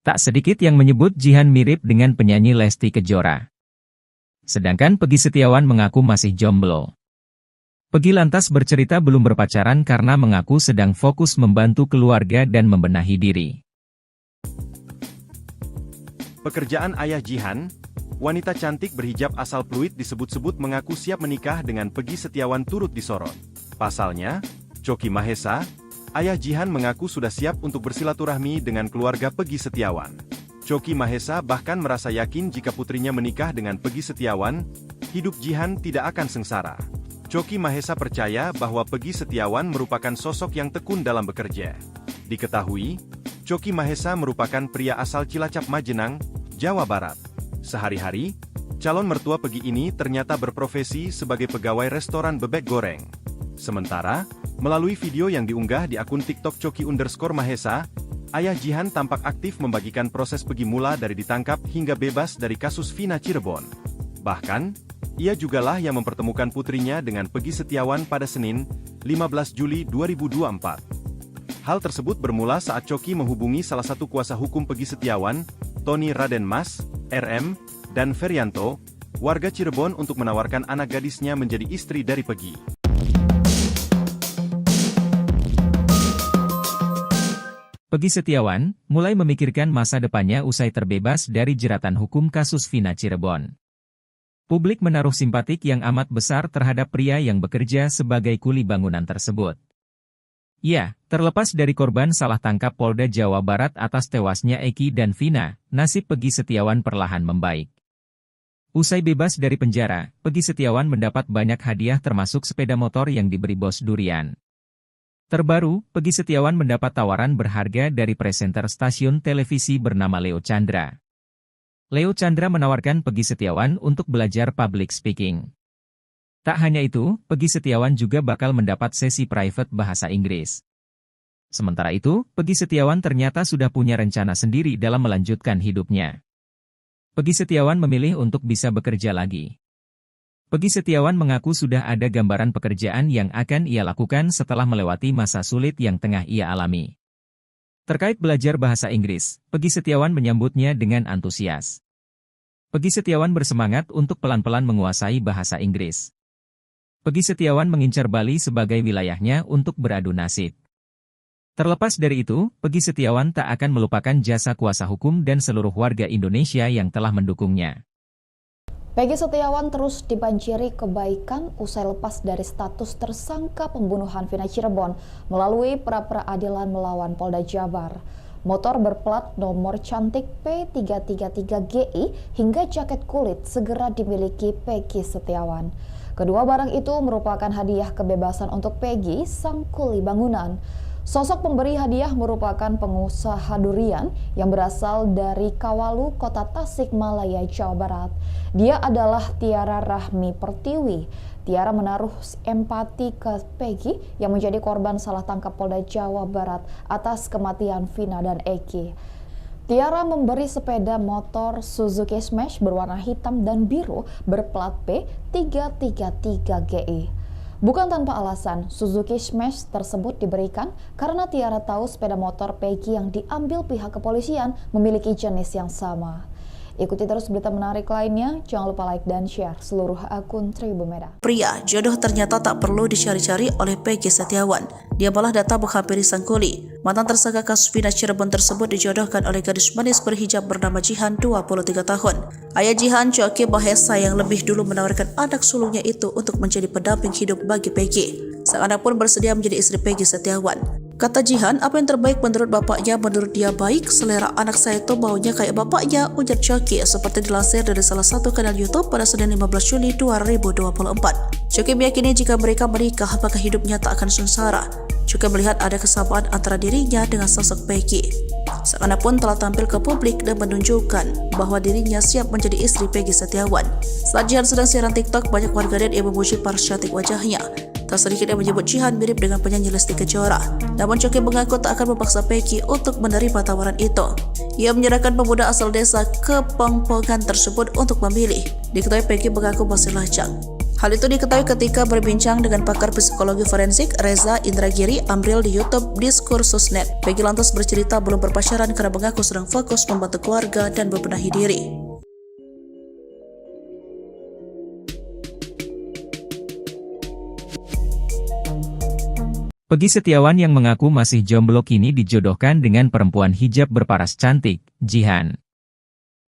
Tak sedikit yang menyebut Jihan mirip dengan penyanyi Lesti Kejora. Sedangkan Peggy Setiawan mengaku masih jomblo. Peggy lantas bercerita belum berpacaran karena mengaku sedang fokus membantu keluarga dan membenahi diri. Pekerjaan ayah Jihan, wanita cantik berhijab asal Pluit disebut-sebut mengaku siap menikah dengan Peggy Setiawan turut disorot. Pasalnya, Choky Mahesa, ayah Jihan mengaku sudah siap untuk bersilaturahmi dengan keluarga Peggy Setiawan. Choky Mahesa bahkan merasa yakin jika putrinya menikah dengan Peggy Setiawan, hidup Jihan tidak akan sengsara. Choky Mahesa percaya bahwa Peggy Setiawan merupakan sosok yang tekun dalam bekerja. Diketahui, Choky Mahesa merupakan pria asal Cilacap Majenang, Jawa Barat. Sehari-hari, calon mertua Peggy ini ternyata berprofesi sebagai pegawai restoran bebek goreng. Sementara, melalui video yang diunggah di akun TikTok Choky_Mahesa, ayah Jihan tampak aktif membagikan proses Peggy mula dari ditangkap hingga bebas dari kasus Vina Cirebon. Bahkan, ia jugalah yang mempertemukan putrinya dengan Peggy Setiawan pada Senin, 15 Juli 2024. Hal tersebut bermula saat Choky menghubungi salah satu kuasa hukum Peggy Setiawan, Tony Raden Mas, RM, dan Ferianto, warga Cirebon untuk menawarkan anak gadisnya menjadi istri dari Peggy. Peggy Setiawan mulai memikirkan masa depannya usai terbebas dari jeratan hukum kasus Vina Cirebon. Publik menaruh simpatik yang amat besar terhadap pria yang bekerja sebagai kuli bangunan tersebut. Ya, terlepas dari korban salah tangkap Polda Jawa Barat atas tewasnya Eki dan Vina, nasib Peggy Setiawan perlahan membaik. Usai bebas dari penjara, Peggy Setiawan mendapat banyak hadiah termasuk sepeda motor yang diberi bos durian. Terbaru, Peggy Setiawan mendapat tawaran berharga dari presenter stasiun televisi bernama Leo Chandra. Leo Chandra menawarkan Peggy Setiawan untuk belajar public speaking. Tak hanya itu, Peggy Setiawan juga bakal mendapat sesi private bahasa Inggris. Sementara itu, Peggy Setiawan ternyata sudah punya rencana sendiri dalam melanjutkan hidupnya. Peggy Setiawan memilih untuk bisa bekerja lagi. Peggy Setiawan mengaku sudah ada gambaran pekerjaan yang akan ia lakukan setelah melewati masa sulit yang tengah ia alami. Terkait belajar bahasa Inggris, Peggy Setiawan menyambutnya dengan antusias. Peggy Setiawan bersemangat untuk pelan-pelan menguasai bahasa Inggris. Peggy Setiawan mengincar Bali sebagai wilayahnya untuk beradu nasib. Terlepas dari itu, Peggy Setiawan tak akan melupakan jasa kuasa hukum dan seluruh warga Indonesia yang telah mendukungnya. Peggy Setiawan terus dibanjiri kebaikan usai lepas dari status tersangka pembunuhan Vina Cirebon melalui pra-peradilan melawan Polda Jabar. Motor berplat nomor cantik P333GI hingga jaket kulit segera dimiliki Peggy Setiawan. Kedua barang itu merupakan hadiah kebebasan untuk Peggy, sang kuli bangunan. Sosok pemberi hadiah merupakan pengusaha durian yang berasal dari Kawalu, Kota Tasikmalaya, Jawa Barat. Dia adalah Tiara Rahmi Pertiwi. Tiara menaruh empati ke Peggy yang menjadi korban salah tangkap Polda Jawa Barat atas kematian Vina dan Eki. Tiara memberi sepeda motor Suzuki Smash berwarna hitam dan biru berplat P333GI. Bukan tanpa alasan, Suzuki Smash tersebut diberikan karena Tiara tahu sepeda motor Peggy yang diambil pihak kepolisian memiliki jenis yang sama. Ikuti terus berita menarik lainnya, jangan lupa like dan share seluruh akun Tribun Medan. Pria, jodoh ternyata tak perlu dicari-cari oleh Peggy Setiawan. Dia malah datang menghampiri sang kuli. Mantan tersangka kasus Vina Cirebon tersebut dijodohkan oleh gadis manis berhijab bernama Jihan, 23 tahun. Ayah Jihan, Choki Mahesa, yang lebih dulu menawarkan anak sulungnya itu untuk menjadi pendamping hidup bagi Peggy. Sang anak pun bersedia menjadi istri Peggy Setiawan. Kata Jihan, apa yang terbaik menurut bapaknya, menurut dia baik, selera anak saya itu baunya kayak bapaknya, ujar Choki, seperti dilansir dari salah satu kanal YouTube pada Senin 15 Juli 2024. Choki meyakini jika mereka menikah, maka hidupnya tak akan sengsara. Choki melihat ada kesamaan antara dirinya dengan sosok Peggy. Sang anak pun telah tampil ke publik dan menunjukkan bahwa dirinya siap menjadi istri Peggy Setiawan. Saat Jihan sedang siaran TikTok, banyak warganet yang memuji paras cantik wajahnya. Tak sedikit yang menyebut Jihan mirip dengan penyanyi Lesti Kejora. Namun Choki mengaku tak akan memaksa Peggy untuk menerima tawaran itu. Ia menyerahkan pemuda asal desa Kepongpongan tersebut untuk memilih. Diketahui Peggy mengaku masih lajang. Hal itu diketahui ketika berbincang dengan pakar psikologi forensik Reza Indragiri Amril di YouTube Diskursusnet. Peggy lantas bercerita belum berpacaran karena mengaku sedang fokus membantu keluarga dan membenahi diri. Peggy Setiawan yang mengaku masih jomblo kini dijodohkan dengan perempuan hijab berparas cantik, Jihan.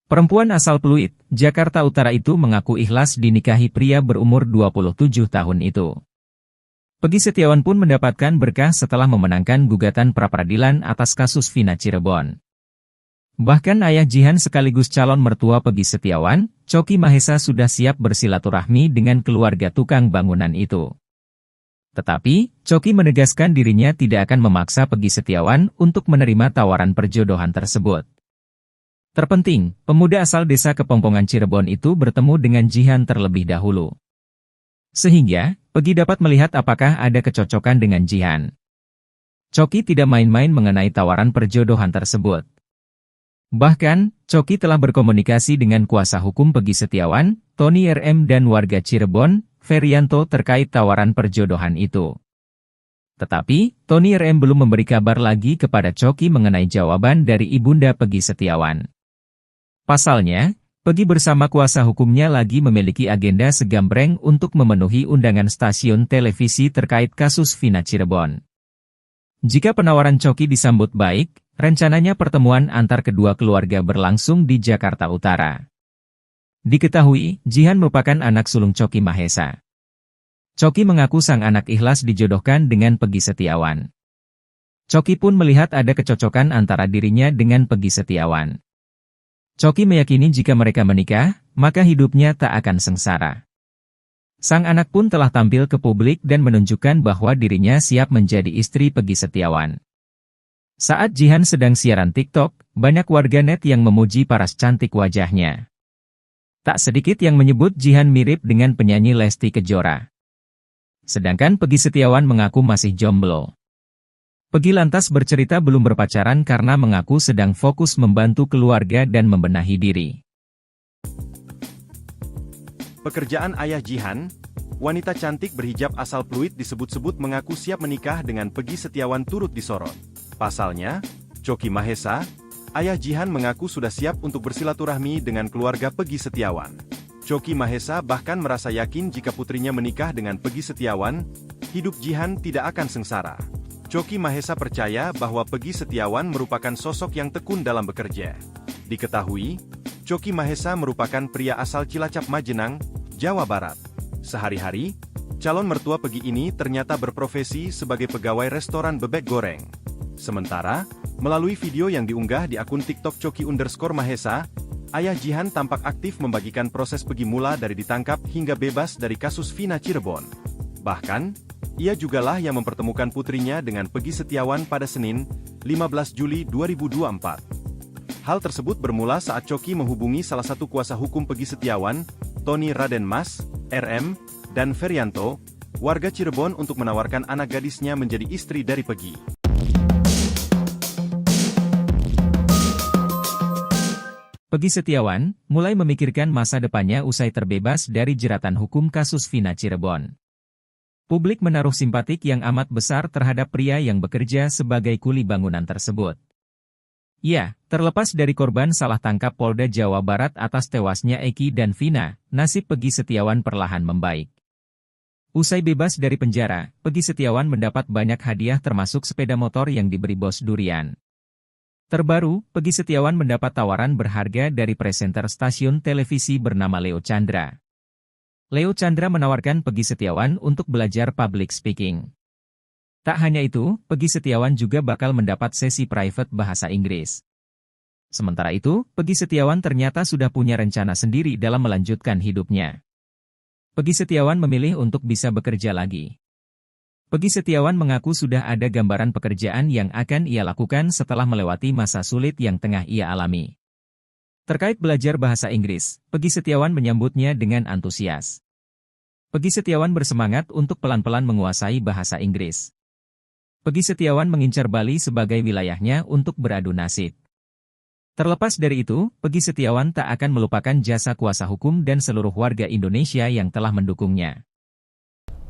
Perempuan asal Pluit, Jakarta Utara itu mengaku ikhlas dinikahi pria berumur 27 tahun itu. Peggy Setiawan pun mendapatkan berkah setelah memenangkan gugatan pra-peradilan atas kasus Vina Cirebon. Bahkan ayah Jihan sekaligus calon mertua Peggy Setiawan, Choki Mahesa, sudah siap bersilaturahmi dengan keluarga tukang bangunan itu. Tetapi, Choki menegaskan dirinya tidak akan memaksa Peggy Setiawan untuk menerima tawaran perjodohan tersebut. Terpenting, pemuda asal desa Kepongpongan Cirebon itu bertemu dengan Jihan terlebih dahulu. Sehingga, Peggy dapat melihat apakah ada kecocokan dengan Jihan. Choki tidak main-main mengenai tawaran perjodohan tersebut. Bahkan, Choki telah berkomunikasi dengan kuasa hukum Peggy Setiawan, Tony RM, dan warga Cirebon, Ferianto, terkait tawaran perjodohan itu. Tetapi, Tony RM belum memberi kabar lagi kepada Choki mengenai jawaban dari ibunda Peggy Setiawan. Pasalnya, Peggy bersama kuasa hukumnya lagi memiliki agenda segambreng untuk memenuhi undangan stasiun televisi terkait kasus Vina Cirebon. Jika penawaran Choki disambut baik, rencananya pertemuan antar kedua keluarga berlangsung di Jakarta Utara. Diketahui, Jihan merupakan anak sulung Choki Mahesa. Choki mengaku sang anak ikhlas dijodohkan dengan Peggy Setiawan. Choki pun melihat ada kecocokan antara dirinya dengan Peggy Setiawan. Choki meyakini jika mereka menikah, maka hidupnya tak akan sengsara. Sang anak pun telah tampil ke publik dan menunjukkan bahwa dirinya siap menjadi istri Peggy Setiawan. Saat Jihan sedang siaran TikTok, banyak warganet yang memuji paras cantik wajahnya. Tak sedikit yang menyebut Jihan mirip dengan penyanyi Lesti Kejora. Sedangkan Peggy Setiawan mengaku masih jomblo. Peggy lantas bercerita belum berpacaran karena mengaku sedang fokus membantu keluarga dan membenahi diri. Pekerjaan ayah Jihan, wanita cantik berhijab asal Pluit disebut-sebut mengaku siap menikah dengan Peggy Setiawan turut disorot. Pasalnya, Choki Mahesa, Ayah Jihan mengaku sudah siap untuk bersilaturahmi dengan keluarga Peggy Setiawan. Choky Mahesa bahkan merasa yakin jika putrinya menikah dengan Peggy Setiawan, hidup Jihan tidak akan sengsara. Choky Mahesa percaya bahwa Peggy Setiawan merupakan sosok yang tekun dalam bekerja. Diketahui, Choky Mahesa merupakan pria asal Cilacap Majenang, Jawa Barat. Sehari-hari, calon mertua Peggy ini ternyata berprofesi sebagai pegawai restoran bebek goreng. Sementara, melalui video yang diunggah di akun TikTok Choky_Mahesa, Ayah Jihan tampak aktif membagikan proses Peggy mula dari ditangkap hingga bebas dari kasus Vina Cirebon. Bahkan, ia jugalah yang mempertemukan putrinya dengan Peggy Setiawan pada Senin, 15 Juli 2024. Hal tersebut bermula saat Choky menghubungi salah satu kuasa hukum Peggy Setiawan, Tony Raden Mas, RM, dan Ferianto, warga Cirebon untuk menawarkan anak gadisnya menjadi istri dari Peggy. Peggy Setiawan mulai memikirkan masa depannya usai terbebas dari jeratan hukum kasus Vina Cirebon. Publik menaruh simpatik yang amat besar terhadap pria yang bekerja sebagai kuli bangunan tersebut. Ya, terlepas dari korban salah tangkap Polda Jawa Barat atas tewasnya Eki dan Vina, nasib Peggy Setiawan perlahan membaik. Usai bebas dari penjara, Peggy Setiawan mendapat banyak hadiah termasuk sepeda motor yang diberi bos durian. Terbaru, Peggy Setiawan mendapat tawaran berharga dari presenter stasiun televisi bernama Leo Chandra. Leo Chandra menawarkan Peggy Setiawan untuk belajar public speaking. Tak hanya itu, Peggy Setiawan juga bakal mendapat sesi private bahasa Inggris. Sementara itu, Peggy Setiawan ternyata sudah punya rencana sendiri dalam melanjutkan hidupnya. Peggy Setiawan memilih untuk bisa bekerja lagi. Peggy Setiawan mengaku sudah ada gambaran pekerjaan yang akan ia lakukan setelah melewati masa sulit yang tengah ia alami. Terkait belajar bahasa Inggris, Peggy Setiawan menyambutnya dengan antusias. Peggy Setiawan bersemangat untuk pelan-pelan menguasai bahasa Inggris. Peggy Setiawan mengincar Bali sebagai wilayahnya untuk beradu nasib. Terlepas dari itu, Peggy Setiawan tak akan melupakan jasa kuasa hukum dan seluruh warga Indonesia yang telah mendukungnya.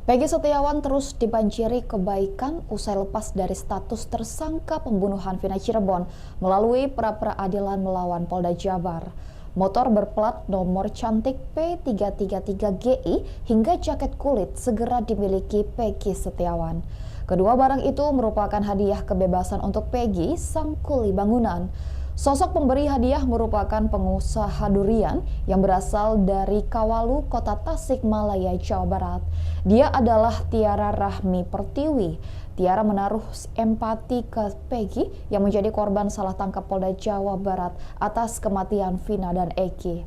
Peggy Setiawan terus dibanjiri kebaikan usai lepas dari status tersangka pembunuhan Vina Cirebon melalui pra-peradilan melawan Polda Jabar. Motor berplat nomor cantik P333GI hingga jaket kulit segera dimiliki Peggy Setiawan. Kedua barang itu merupakan hadiah kebebasan untuk Peggy, sang kuli bangunan. Sosok pemberi hadiah merupakan pengusaha durian yang berasal dari Kawalu, Kota Tasikmalaya, Jawa Barat. Dia adalah Tiara Rahmi Pertiwi. Tiara menaruh empati ke Peggy yang menjadi korban salah tangkap Polda Jawa Barat atas kematian Vina dan Eki.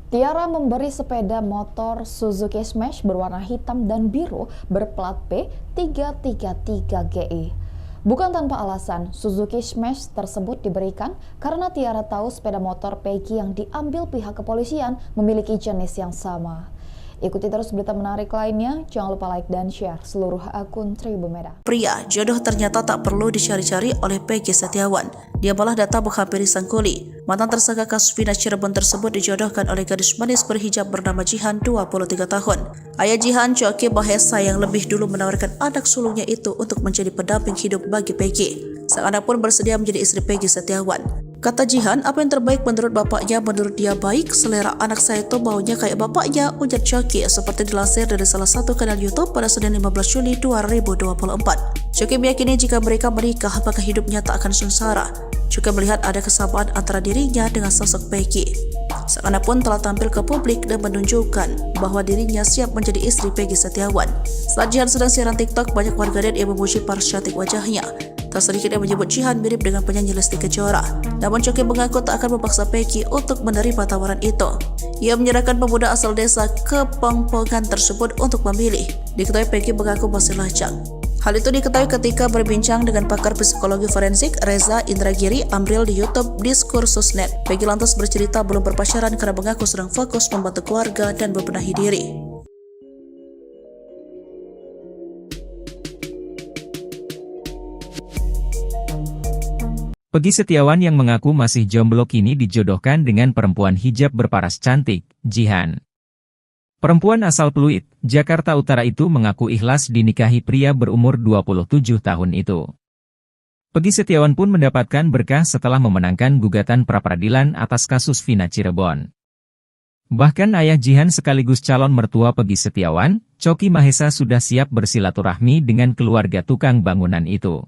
Tiara memberi sepeda motor Suzuki Smash berwarna hitam dan biru berplat P333GI. Bukan tanpa alasan, Suzuki Smash tersebut diberikan karena Tiara tahu sepeda motor Peggy yang diambil pihak kepolisian memiliki jenis yang sama. Ikuti terus berita menarik lainnya, jangan lupa like dan share seluruh akun Tribun Medan. Pria, jodoh ternyata tak perlu dicari-cari oleh Peggy Setiawan. Dia malah datang menghampiri sang kuli. Mantan tersangka kasus Vina Cirebon tersebut dijodohkan oleh gadis manis berhijab bernama Jihan, 23 tahun. Ayah Jihan, Choky Mahesa, yang lebih dulu menawarkan anak sulungnya itu untuk menjadi pendamping hidup bagi Peggy. Sang anak pun bersedia menjadi istri Peggy Setiawan. Kata Jihan, apa yang terbaik menurut bapaknya, menurut dia baik, selera anak saya itu baunya kayak bapaknya, ujar Choky, seperti dilansir dari salah satu kanal YouTube pada Senin 15 Juli 2024. Choky meyakini jika mereka menikah, maka hidupnya tak akan sengsara. Juga melihat ada kesamaan antara dirinya dengan sosok Peggy. Sang anak pun telah tampil ke publik dan menunjukkan bahwa dirinya siap menjadi istri Peggy Setiawan. Saat Jihan sedang siaran TikTok, banyak warganet yang memuji paras cantik wajahnya. Tak sedikit yang menyebut Jihan mirip dengan penyanyi Lesti Kejora. Namun Choky mengaku tak akan memaksa Peggy untuk menerima tawaran itu. Ia menyerahkan pemuda asal desa Kepongpongan tersebut untuk memilih. Diketahui Peggy mengaku masih lajang. Hal itu diketahui ketika berbincang dengan pakar psikologi forensik Reza Indragiri Amril di YouTube Diskursusnet. Peggy lantas bercerita belum berpacaran karena mengaku sedang fokus membantu keluarga dan membenahi diri. Peggy Setiawan yang mengaku masih jomblo kini dijodohkan dengan perempuan hijab berparas cantik, Jihan. Perempuan asal Pluit, Jakarta Utara itu mengaku ikhlas dinikahi pria berumur 27 tahun itu. Peggy Setiawan pun mendapatkan berkah setelah memenangkan gugatan pra-peradilan atas kasus Vina Cirebon. Bahkan ayah Jihan sekaligus calon mertua Peggy Setiawan, Coki Mahesa sudah siap bersilaturahmi dengan keluarga tukang bangunan itu.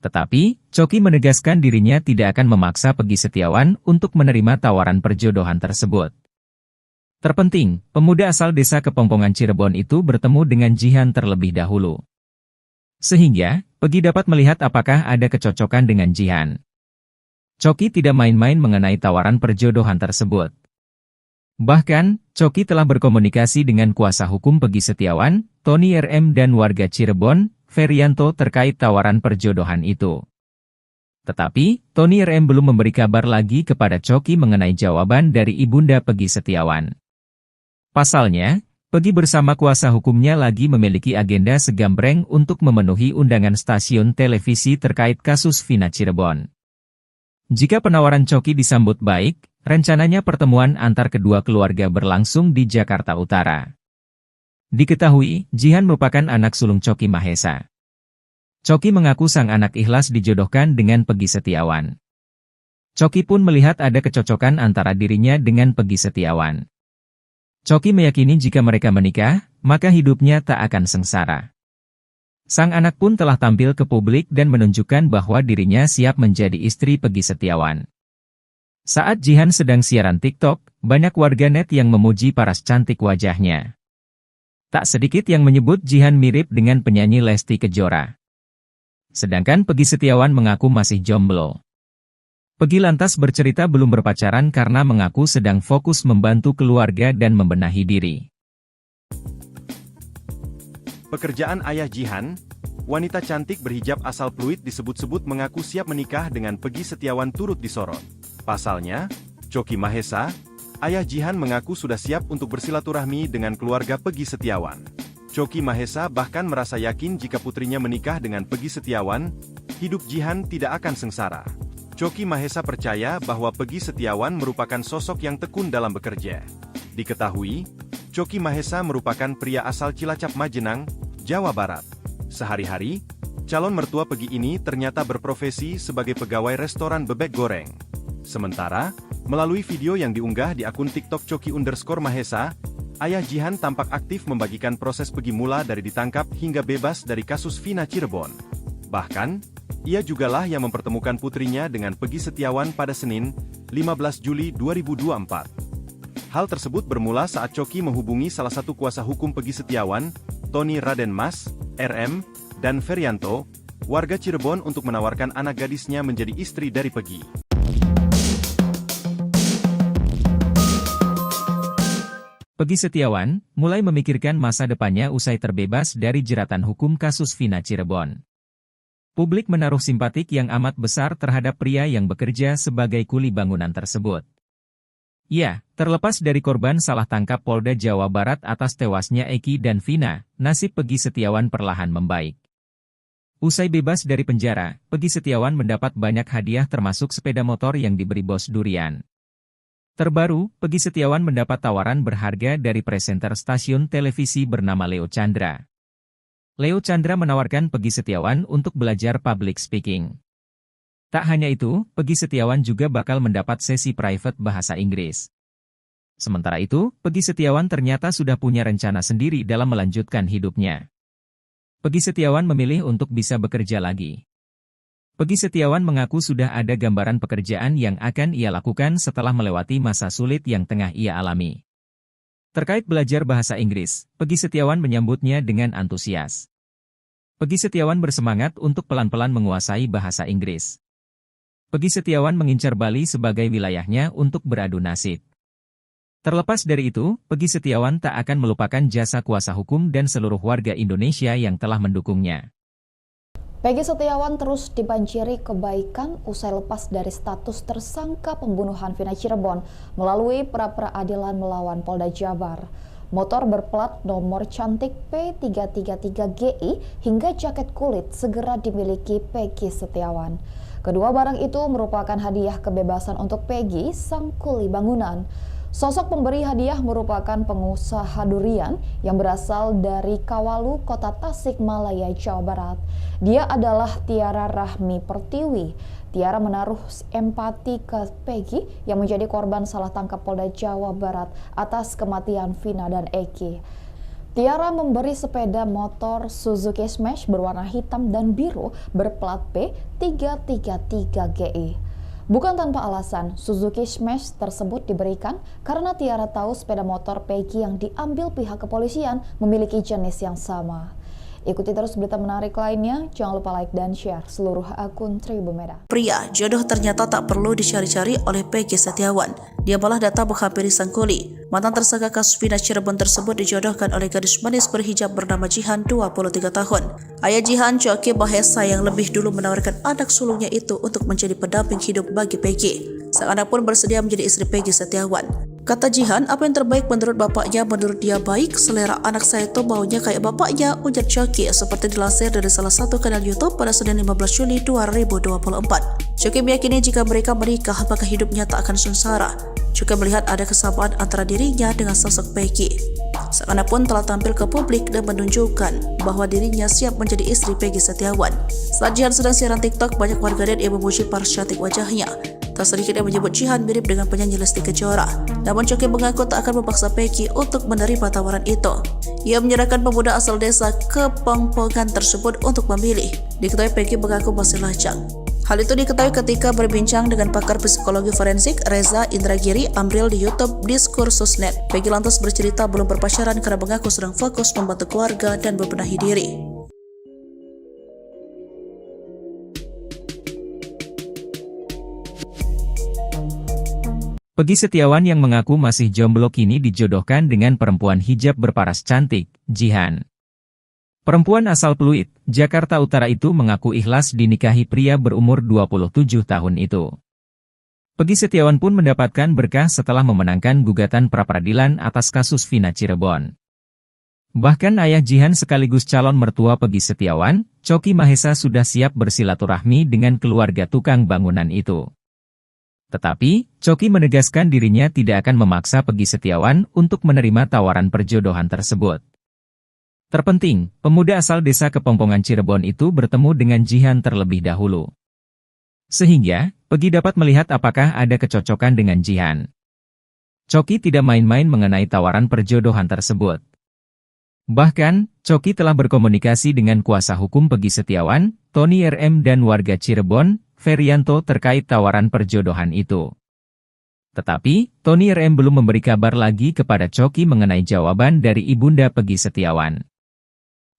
Tetapi, Coki menegaskan dirinya tidak akan memaksa Peggy Setiawan untuk menerima tawaran perjodohan tersebut. Terpenting, pemuda asal desa Kepongpongan Cirebon itu bertemu dengan Jihan terlebih dahulu. Sehingga, Peggy dapat melihat apakah ada kecocokan dengan Jihan. Coki tidak main-main mengenai tawaran perjodohan tersebut. Bahkan, Coki telah berkomunikasi dengan kuasa hukum Peggy Setiawan, Tony RM dan warga Cirebon, Ferianto terkait tawaran perjodohan itu. Tetapi, Tony RM belum memberi kabar lagi kepada Coki mengenai jawaban dari ibunda Peggy Setiawan. Pasalnya, Peggy bersama kuasa hukumnya lagi memiliki agenda segambreng untuk memenuhi undangan stasiun televisi terkait kasus Vina Cirebon. Jika penawaran Coki disambut baik, rencananya pertemuan antar kedua keluarga berlangsung di Jakarta Utara. Diketahui, Jihan merupakan anak sulung Coki Mahesa. Coki mengaku sang anak ikhlas dijodohkan dengan Peggy Setiawan. Coki pun melihat ada kecocokan antara dirinya dengan Peggy Setiawan. Coki meyakini jika mereka menikah, maka hidupnya tak akan sengsara. Sang anak pun telah tampil ke publik dan menunjukkan bahwa dirinya siap menjadi istri Peggy Setiawan. Saat Jihan sedang siaran TikTok, banyak warganet yang memuji paras cantik wajahnya. Tak sedikit yang menyebut Jihan mirip dengan penyanyi Lesti Kejora. Sedangkan Peggy Setiawan mengaku masih jomblo. Peggy lantas bercerita belum berpacaran karena mengaku sedang fokus membantu keluarga dan membenahi diri. Pekerjaan ayah Jihan, wanita cantik berhijab asal Pluit disebut-sebut mengaku siap menikah dengan Peggy Setiawan turut disorot. Pasalnya, Coki Mahesa, ayah Jihan mengaku sudah siap untuk bersilaturahmi dengan keluarga Peggy Setiawan. Coki Mahesa bahkan merasa yakin jika putrinya menikah dengan Peggy Setiawan, hidup Jihan tidak akan sengsara. Coki Mahesa percaya bahwa Peggy Setiawan merupakan sosok yang tekun dalam bekerja. Diketahui, Coki Mahesa merupakan pria asal Cilacap Majenang, Jawa Barat. Sehari-hari, calon mertua Peggy ini ternyata berprofesi sebagai pegawai restoran bebek goreng. Sementara, melalui video yang diunggah di akun TikTok Coki_Mahesa, ayah Jihan tampak aktif membagikan proses Peggy mula dari ditangkap hingga bebas dari kasus Vina Cirebon. Bahkan, ia jugalah yang mempertemukan putrinya dengan Peggy Setiawan pada Senin, 15 Juli 2024. Hal tersebut bermula saat Coki menghubungi salah satu kuasa hukum Peggy Setiawan, Tony Raden Mas, RM, dan Ferianto, warga Cirebon untuk menawarkan anak gadisnya menjadi istri dari Peggy. Peggy Setiawan mulai memikirkan masa depannya usai terbebas dari jeratan hukum kasus Vina Cirebon. Publik menaruh simpatik yang amat besar terhadap pria yang bekerja sebagai kuli bangunan tersebut. Ya, terlepas dari korban salah tangkap Polda Jawa Barat atas tewasnya Eki dan Vina, nasib Peggy Setiawan perlahan membaik. Usai bebas dari penjara, Peggy Setiawan mendapat banyak hadiah termasuk sepeda motor yang diberi bos durian. Terbaru, Peggy Setiawan mendapat tawaran berharga dari presenter stasiun televisi bernama Leo Chandra. Leo Chandra menawarkan Peggy Setiawan untuk belajar public speaking. Tak hanya itu, Peggy Setiawan juga bakal mendapat sesi private bahasa Inggris. Sementara itu, Peggy Setiawan ternyata sudah punya rencana sendiri dalam melanjutkan hidupnya. Peggy Setiawan memilih untuk bisa bekerja lagi. Peggy Setiawan mengaku sudah ada gambaran pekerjaan yang akan ia lakukan setelah melewati masa sulit yang tengah ia alami. Terkait belajar bahasa Inggris, Peggy Setiawan menyambutnya dengan antusias. Peggy Setiawan bersemangat untuk pelan-pelan menguasai bahasa Inggris. Peggy Setiawan mengincar Bali sebagai wilayahnya untuk beradu nasib. Terlepas dari itu, Peggy Setiawan tak akan melupakan jasa kuasa hukum dan seluruh warga Indonesia yang telah mendukungnya. Peggy Setiawan terus dibanjiri kebaikan usai lepas dari status tersangka pembunuhan Vina Cirebon melalui pra-peradilan melawan Polda Jabar. Motor berplat nomor cantik P333GI hingga jaket kulit segera dimiliki Peggy Setiawan. Kedua barang itu merupakan hadiah kebebasan untuk Peggy, sang kuli bangunan. Sosok pemberi hadiah merupakan pengusaha durian yang berasal dari Kawalu, Kota Tasikmalaya, Jawa Barat. Dia adalah Tiara Rahmi Pertiwi. Tiara menaruh empati ke Peggy yang menjadi korban salah tangkap Polda Jawa Barat atas kematian Vina dan Eki. Tiara memberi sepeda motor Suzuki Smash berwarna hitam dan biru berplat P333GI. Bukan tanpa alasan, Suzuki Smash tersebut diberikan karena Tiara tahu sepeda motor Peggy yang diambil pihak kepolisian memiliki jenis yang sama. Ikuti terus berita menarik lainnya, jangan lupa like dan share seluruh akun Tribun Medan. Pria, jodoh ternyata tak perlu dicari-cari oleh Peggy Setiawan. Dia malah datang menghampiri sang kuli. Mantan tersangka kasus Vina Cirebon tersebut dijodohkan oleh gadis manis berhijab bernama Jihan, 23 tahun. Ayah Jihan, Coki Mahesa, yang lebih dulu menawarkan anak sulungnya itu untuk menjadi pendamping hidup bagi Peggy. Sang anak pun bersedia menjadi istri Peggy Setiawan. Kata Jihan, apa yang terbaik menurut bapaknya, menurut dia baik, selera anak saya itu maunya kayak bapaknya, ujar Coki, seperti dilansir dari salah satu kanal YouTube pada Senin 15 Juli 2024. Coki meyakini jika mereka menikah, maka hidupnya tak akan sengsara. Juga melihat ada kesamaan antara dirinya dengan sosok Peggy. Sang anak pun telah tampil ke publik dan menunjukkan bahwa dirinya siap menjadi istri Peggy Setiawan. Saat Jihan sedang siaran TikTok, banyak warganet yang memuji paras cantik wajahnya. Tak sedikit yang menyebut Jihan mirip dengan penyanyi Lesti Kejora. Namun Coki mengaku tak akan memaksa Peggy untuk menerima tawaran itu. Ia menyerahkan pemuda asal desa Kepongpongan tersebut untuk memilih. Diketahui Peggy mengaku masih lajang. Hal itu diketahui ketika berbincang dengan pakar psikologi forensik Reza Indragiri Amril di YouTube Diskursusnet. Peggy lantas bercerita belum berpacaran karena mengaku sedang fokus membantu keluarga dan membenahi diri. Peggy Setiawan yang mengaku masih jomblo kini dijodohkan dengan perempuan hijab berparas cantik, Jihan. Perempuan asal Pluit, Jakarta Utara itu mengaku ikhlas dinikahi pria berumur 27 tahun itu. Peggy Setiawan pun mendapatkan berkah setelah memenangkan gugatan pra-peradilan atas kasus Vina Cirebon. Bahkan ayah Jihan sekaligus calon mertua Peggy Setiawan, Coki Mahesa, sudah siap bersilaturahmi dengan keluarga tukang bangunan itu. Tetapi, Coki menegaskan dirinya tidak akan memaksa Peggy Setiawan untuk menerima tawaran perjodohan tersebut. Terpenting, pemuda asal desa Kepongpongan Cirebon itu bertemu dengan Jihan terlebih dahulu. Sehingga, Peggy dapat melihat apakah ada kecocokan dengan Jihan. Coki tidak main-main mengenai tawaran perjodohan tersebut. Bahkan, Coki telah berkomunikasi dengan kuasa hukum Peggy Setiawan, Tony RM, dan warga Cirebon, Ferianto, terkait tawaran perjodohan itu. Tetapi, Tony RM belum memberi kabar lagi kepada Coki mengenai jawaban dari ibunda Peggy Setiawan.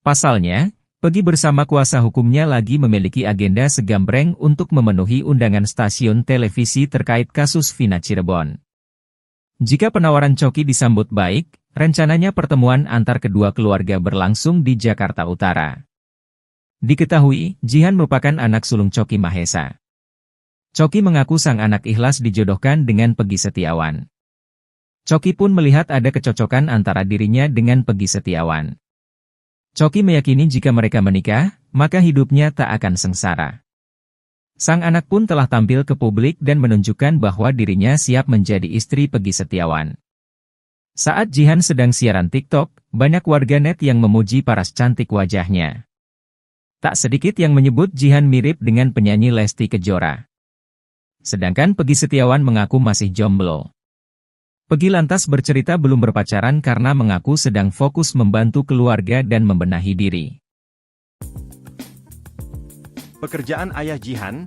Pasalnya, Peggy bersama kuasa hukumnya lagi memiliki agenda segambreng untuk memenuhi undangan stasiun televisi terkait kasus Vina Cirebon. Jika penawaran Coki disambut baik, rencananya pertemuan antar kedua keluarga berlangsung di Jakarta Utara. Diketahui, Jihan merupakan anak sulung Coki Mahesa. Coki mengaku sang anak ikhlas dijodohkan dengan Peggy Setiawan. Coki pun melihat ada kecocokan antara dirinya dengan Peggy Setiawan. Coki meyakini jika mereka menikah, maka hidupnya tak akan sengsara. Sang anak pun telah tampil ke publik dan menunjukkan bahwa dirinya siap menjadi istri Peggy Setiawan. Saat Jihan sedang siaran TikTok, banyak warganet yang memuji paras cantik wajahnya. Tak sedikit yang menyebut Jihan mirip dengan penyanyi Lesti Kejora. Sedangkan Peggy Setiawan mengaku masih jomblo. Peggy lantas bercerita belum berpacaran karena mengaku sedang fokus membantu keluarga dan membenahi diri. Pekerjaan ayah Jihan,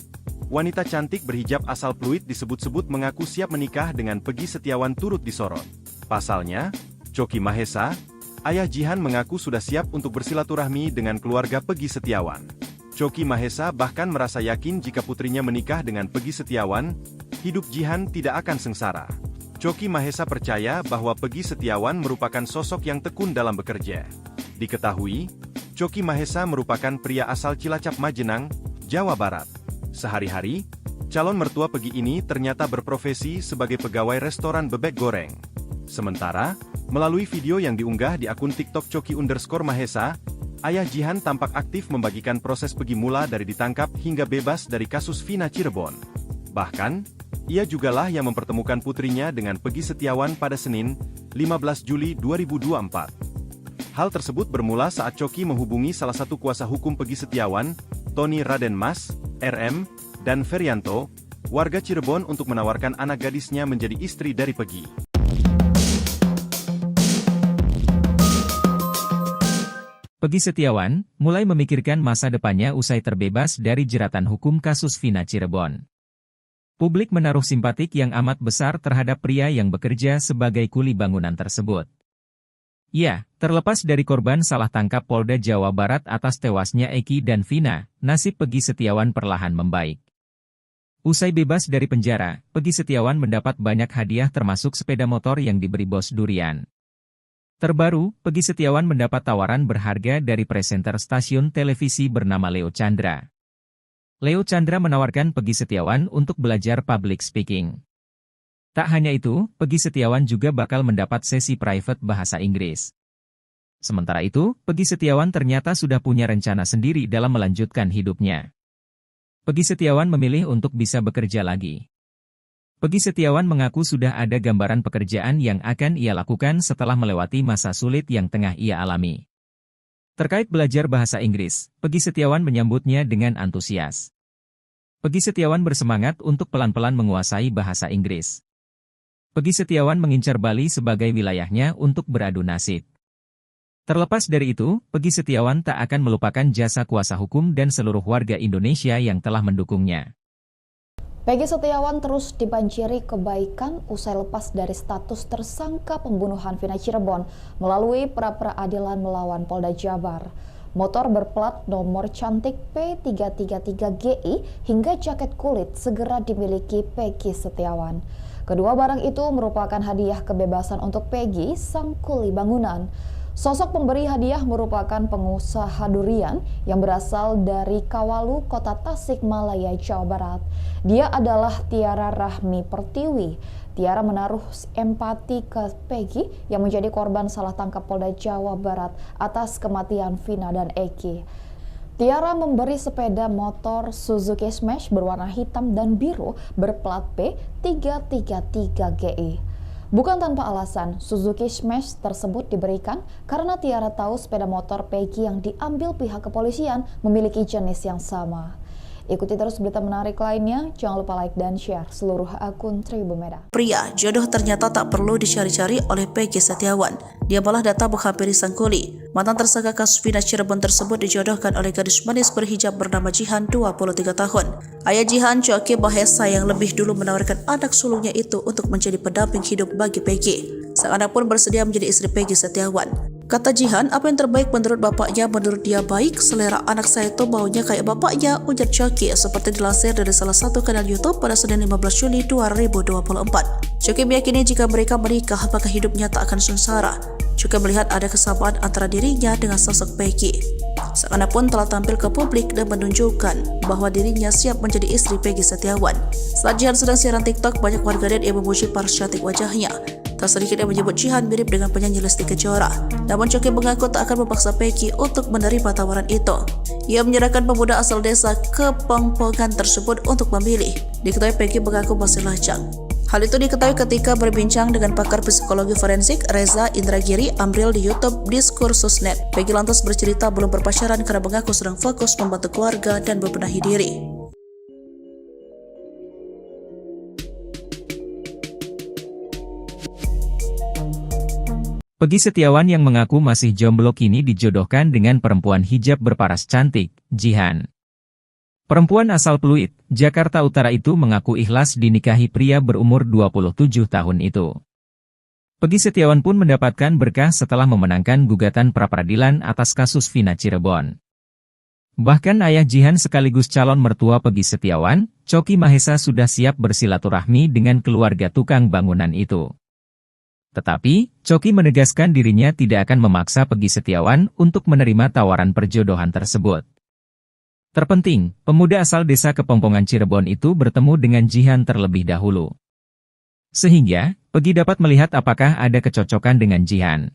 wanita cantik berhijab asal Pluit disebut-sebut mengaku siap menikah dengan Peggy Setiawan turut disorot. Pasalnya, Coki Mahesa, ayah Jihan mengaku sudah siap untuk bersilaturahmi dengan keluarga Peggy Setiawan. Coki Mahesa bahkan merasa yakin jika putrinya menikah dengan Peggy Setiawan, hidup Jihan tidak akan sengsara. Coki Mahesa percaya bahwa Peggy Setiawan merupakan sosok yang tekun dalam bekerja. Diketahui, Coki Mahesa merupakan pria asal Cilacap Majenang, Jawa Barat. Sehari-hari, calon mertua Peggy ini ternyata berprofesi sebagai pegawai restoran bebek goreng. Sementara, melalui video yang diunggah di akun TikTok Coki_Mahesa, ayah Jihan tampak aktif membagikan proses Peggy mula dari ditangkap hingga bebas dari kasus Vina Cirebon. Bahkan, Ia jugalah yang mempertemukan putrinya dengan Peggy Setiawan pada Senin, 15 Juli 2024. Hal tersebut bermula saat Coki menghubungi salah satu kuasa hukum Peggy Setiawan, Tony Raden Mas, RM, dan Ferianto, warga Cirebon untuk menawarkan anak gadisnya menjadi istri dari Peggy. Peggy Setiawan mulai memikirkan masa depannya usai terbebas dari jeratan hukum kasus Vina Cirebon. Publik menaruh simpatik yang amat besar terhadap pria yang bekerja sebagai kuli bangunan tersebut. Ya, terlepas dari korban salah tangkap Polda Jawa Barat atas tewasnya Eki dan Vina, nasib Peggy Setiawan perlahan membaik. Usai bebas dari penjara, Peggy Setiawan mendapat banyak hadiah termasuk sepeda motor yang diberi bos durian. Terbaru, Peggy Setiawan mendapat tawaran berharga dari presenter stasiun televisi bernama Leo Chandra. Leo Chandra menawarkan Peggy Setiawan untuk belajar public speaking. Tak hanya itu, Peggy Setiawan juga bakal mendapat sesi private bahasa Inggris. Sementara itu, Peggy Setiawan ternyata sudah punya rencana sendiri dalam melanjutkan hidupnya. Peggy Setiawan memilih untuk bisa bekerja lagi. Peggy Setiawan mengaku sudah ada gambaran pekerjaan yang akan ia lakukan setelah melewati masa sulit yang tengah ia alami. Terkait belajar bahasa Inggris, Peggy Setiawan menyambutnya dengan antusias. Peggy Setiawan bersemangat untuk pelan-pelan menguasai bahasa Inggris. Peggy Setiawan mengincar Bali sebagai wilayahnya untuk beradu nasib. Terlepas dari itu, Peggy Setiawan tak akan melupakan jasa kuasa hukum dan seluruh warga Indonesia yang telah mendukungnya. Peggy Setiawan terus dibanjiri kebaikan usai lepas dari status tersangka pembunuhan Vina Cirebon melalui pra-peradilan melawan Polda Jabar. Motor berplat nomor cantik P333GI hingga jaket kulit segera dimiliki Peggy Setiawan. Kedua barang itu merupakan hadiah kebebasan untuk Peggy, sang kuli bangunan. Sosok pemberi hadiah merupakan pengusaha durian yang berasal dari Kawalu, Kota Tasikmalaya, Jawa Barat. Dia adalah Tiara Rahmi Pertiwi. Tiara menaruh empati ke Peggy yang menjadi korban salah tangkap Polda Jawa Barat atas kematian Vina dan Eki. Tiara memberi sepeda motor Suzuki Smash berwarna hitam dan biru berplat P333GI. Bukan tanpa alasan, Suzuki Smash tersebut diberikan karena Tiara tahu sepeda motor Peggy yang diambil pihak kepolisian memiliki jenis yang sama. Ikuti terus berita menarik lainnya, jangan lupa like dan share seluruh akun Tribun Medan. Pria, jodoh ternyata tak perlu dicari-cari oleh Peggy Setiawan. Dia malah datang menghampiri sang kuli. Mantan tersangka kasus Vina Cirebon tersebut dijodohkan oleh gadis manis berhijab bernama Jihan, 23 tahun. Ayah Jihan, Coki Mahesa, yang lebih dulu menawarkan anak sulungnya itu untuk menjadi pendamping hidup bagi Peggy. Sang anak pun bersedia menjadi istri Peggy Setiawan. Kata Jihan, apa yang terbaik menurut bapaknya, menurut dia baik, selera anak saya itu baunya kayak bapaknya, ujar Coki, seperti dilansir dari salah satu kanal YouTube pada Senin 15 Juli 2024. Coki meyakini jika mereka menikah, maka hidupnya tak akan sengsara. Juga melihat ada kesamaan antara dirinya dengan sosok Peggy. Sang anak pun telah tampil ke publik dan menunjukkan bahwa dirinya siap menjadi istri Peggy Setiawan. Saat Jihan sedang siaran TikTok, banyak warganet yang memuji paras cantik wajahnya. Tak sedikit yang menyebut Jihan mirip dengan penyanyi Lesti Kejora. Namun Coki mengaku tak akan memaksa Peggy untuk menerima tawaran itu. Ia menyerahkan pemuda asal desa Kepongpongan tersebut untuk memilih. Diketahui Peggy mengaku masih lajang. Hal itu diketahui ketika berbincang dengan pakar psikologi forensik Reza Indragiri Amril di YouTube Diskursus.net. Peggy lantas bercerita belum berpacaran karena mengaku sedang fokus membantu keluarga dan membenahi diri. Peggy Setiawan yang mengaku masih jomblo kini dijodohkan dengan perempuan hijab berparas cantik, Jihan. Perempuan asal Pluit, Jakarta Utara itu mengaku ikhlas dinikahi pria berumur 27 tahun itu. Peggy Setiawan pun mendapatkan berkah setelah memenangkan gugatan pra-peradilan atas kasus Vina Cirebon. Bahkan ayah Jihan sekaligus calon mertua Peggy Setiawan, Coki Mahesa, sudah siap bersilaturahmi dengan keluarga tukang bangunan itu. Tetapi, Coki menegaskan dirinya tidak akan memaksa Peggy Setiawan untuk menerima tawaran perjodohan tersebut. Terpenting, pemuda asal desa Kepongpongan Cirebon itu bertemu dengan Jihan terlebih dahulu. Sehingga, Peggy dapat melihat apakah ada kecocokan dengan Jihan.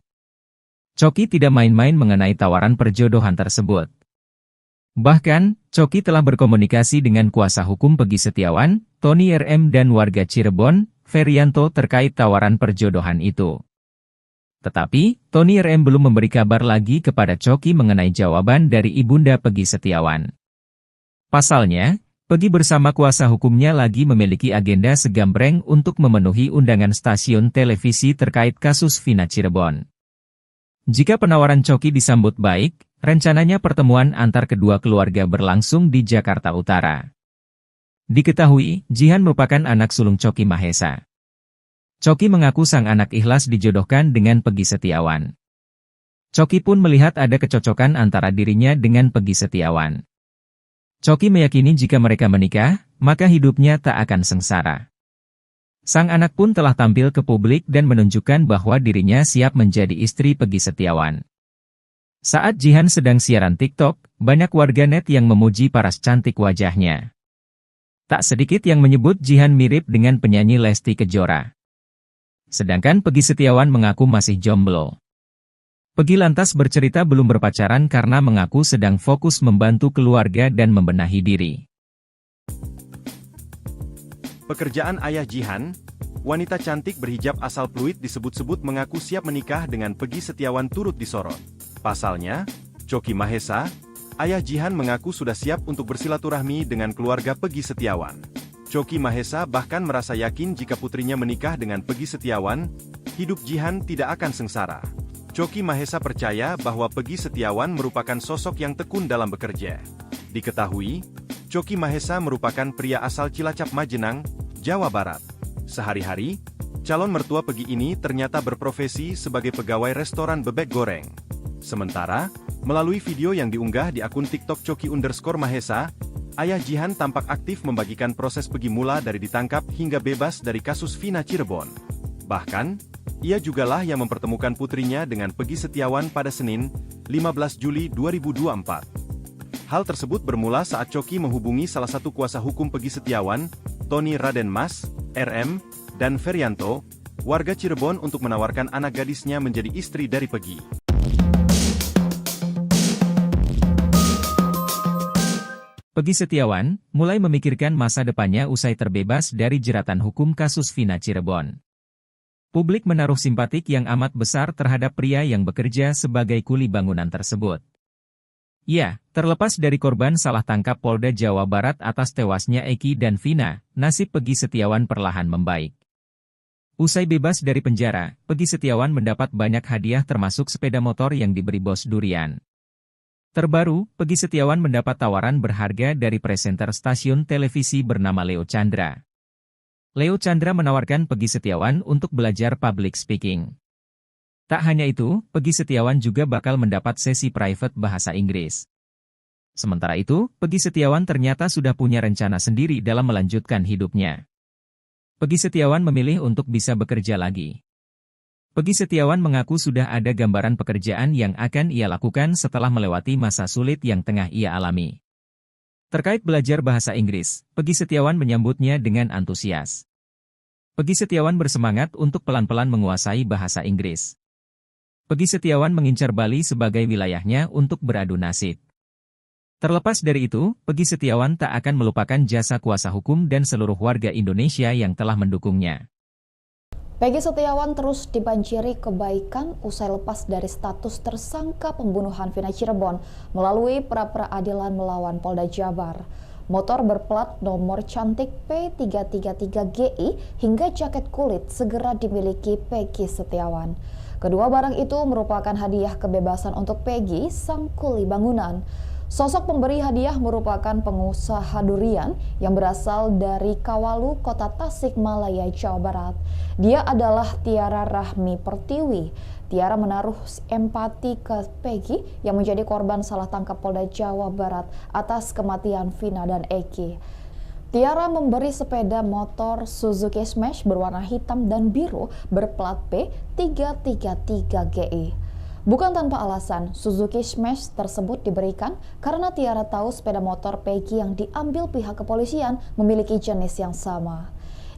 Coki tidak main-main mengenai tawaran perjodohan tersebut. Bahkan, Coki telah berkomunikasi dengan kuasa hukum Peggy Setiawan, Tony RM dan warga Cirebon, Ferianto terkait tawaran perjodohan itu. Tetapi, Tony RM belum memberi kabar lagi kepada Coki mengenai jawaban dari ibunda Peggy Setiawan. Pasalnya, Peggy bersama kuasa hukumnya lagi memiliki agenda segambreng untuk memenuhi undangan stasiun televisi terkait kasus Vina Cirebon. Jika penawaran Coki disambut baik, rencananya pertemuan antar kedua keluarga berlangsung di Jakarta Utara. Diketahui, Jihan merupakan anak sulung Coki Mahesa. Coki mengaku sang anak ikhlas dijodohkan dengan Peggy Setiawan. Coki pun melihat ada kecocokan antara dirinya dengan Peggy Setiawan. Coki meyakini jika mereka menikah, maka hidupnya tak akan sengsara. Sang anak pun telah tampil ke publik dan menunjukkan bahwa dirinya siap menjadi istri Peggy Setiawan. Saat Jihan sedang siaran TikTok, banyak warganet yang memuji paras cantik wajahnya. Tak sedikit yang menyebut Jihan mirip dengan penyanyi Lesti Kejora. Sedangkan Peggy Setiawan mengaku masih jomblo. Peggy lantas bercerita belum berpacaran karena mengaku sedang fokus membantu keluarga dan membenahi diri. Pekerjaan ayah Jihan, wanita cantik berhijab asal Pluit disebut-sebut mengaku siap menikah dengan Peggy Setiawan turut disorot. Pasalnya, Coki Mahesa, ayah Jihan mengaku sudah siap untuk bersilaturahmi dengan keluarga Peggy Setiawan. Coki Mahesa bahkan merasa yakin jika putrinya menikah dengan Peggy Setiawan, hidup Jihan tidak akan sengsara. Coki Mahesa percaya bahwa Peggy Setiawan merupakan sosok yang tekun dalam bekerja. Diketahui, Coki Mahesa merupakan pria asal Cilacap Majenang, Jawa Barat. Sehari-hari, calon mertua Peggy ini ternyata berprofesi sebagai pegawai restoran bebek goreng. Sementara, melalui video yang diunggah di akun TikTok Coki_Mahesa, ayah Jihan tampak aktif membagikan proses Peggy mula dari ditangkap hingga bebas dari kasus Vina Cirebon. Bahkan, ia jugalah yang mempertemukan putrinya dengan Peggy Setiawan pada Senin, 15 Juli 2024. Hal tersebut bermula saat Coki menghubungi salah satu kuasa hukum Peggy Setiawan, Tony Raden Mas, RM, dan Ferianto, warga Cirebon untuk menawarkan anak gadisnya menjadi istri dari Peggy. Peggy Setiawan mulai memikirkan masa depannya usai terbebas dari jeratan hukum kasus Vina Cirebon. Publik menaruh simpatik yang amat besar terhadap pria yang bekerja sebagai kuli bangunan tersebut. Ya, terlepas dari korban salah tangkap Polda Jawa Barat atas tewasnya Eki dan Vina, nasib Peggy Setiawan perlahan membaik. Usai bebas dari penjara, Peggy Setiawan mendapat banyak hadiah termasuk sepeda motor yang diberi bos durian. Terbaru, Peggy Setiawan mendapat tawaran berharga dari presenter stasiun televisi bernama Leo Chandra. Leo Chandra menawarkan Peggy Setiawan untuk belajar public speaking. Tak hanya itu, Peggy Setiawan juga bakal mendapat sesi private bahasa Inggris. Sementara itu, Peggy Setiawan ternyata sudah punya rencana sendiri dalam melanjutkan hidupnya. Peggy Setiawan memilih untuk bisa bekerja lagi. Peggy Setiawan mengaku sudah ada gambaran pekerjaan yang akan ia lakukan setelah melewati masa sulit yang tengah ia alami. Terkait belajar bahasa Inggris, Peggy Setiawan menyambutnya dengan antusias. Peggy Setiawan bersemangat untuk pelan-pelan menguasai bahasa Inggris. Peggy Setiawan mengincar Bali sebagai wilayahnya untuk beradu nasib. Terlepas dari itu, Peggy Setiawan tak akan melupakan jasa kuasa hukum dan seluruh warga Indonesia yang telah mendukungnya. Peggy Setiawan terus dibanjiri kebaikan usai lepas dari status tersangka pembunuhan Vina Cirebon melalui pra-peradilan melawan Polda Jabar. Motor berplat nomor cantik P333GI hingga jaket kulit segera dimiliki Peggy Setiawan. Kedua barang itu merupakan hadiah kebebasan untuk Peggy, sang kuli bangunan. Sosok pemberi hadiah merupakan pengusaha durian yang berasal dari Kawalu, Kota Tasikmalaya, Jawa Barat. Dia adalah Tiara Rahmi Pertiwi. Tiara menaruh empati ke Peggy yang menjadi korban salah tangkap Polda Jawa Barat atas kematian Vina dan Eki. Tiara memberi sepeda motor Suzuki Smash berwarna hitam dan biru berplat P333GI. Bukan tanpa alasan, Suzuki Smash tersebut diberikan karena Tiara tahu sepeda motor Peggy yang diambil pihak kepolisian memiliki jenis yang sama.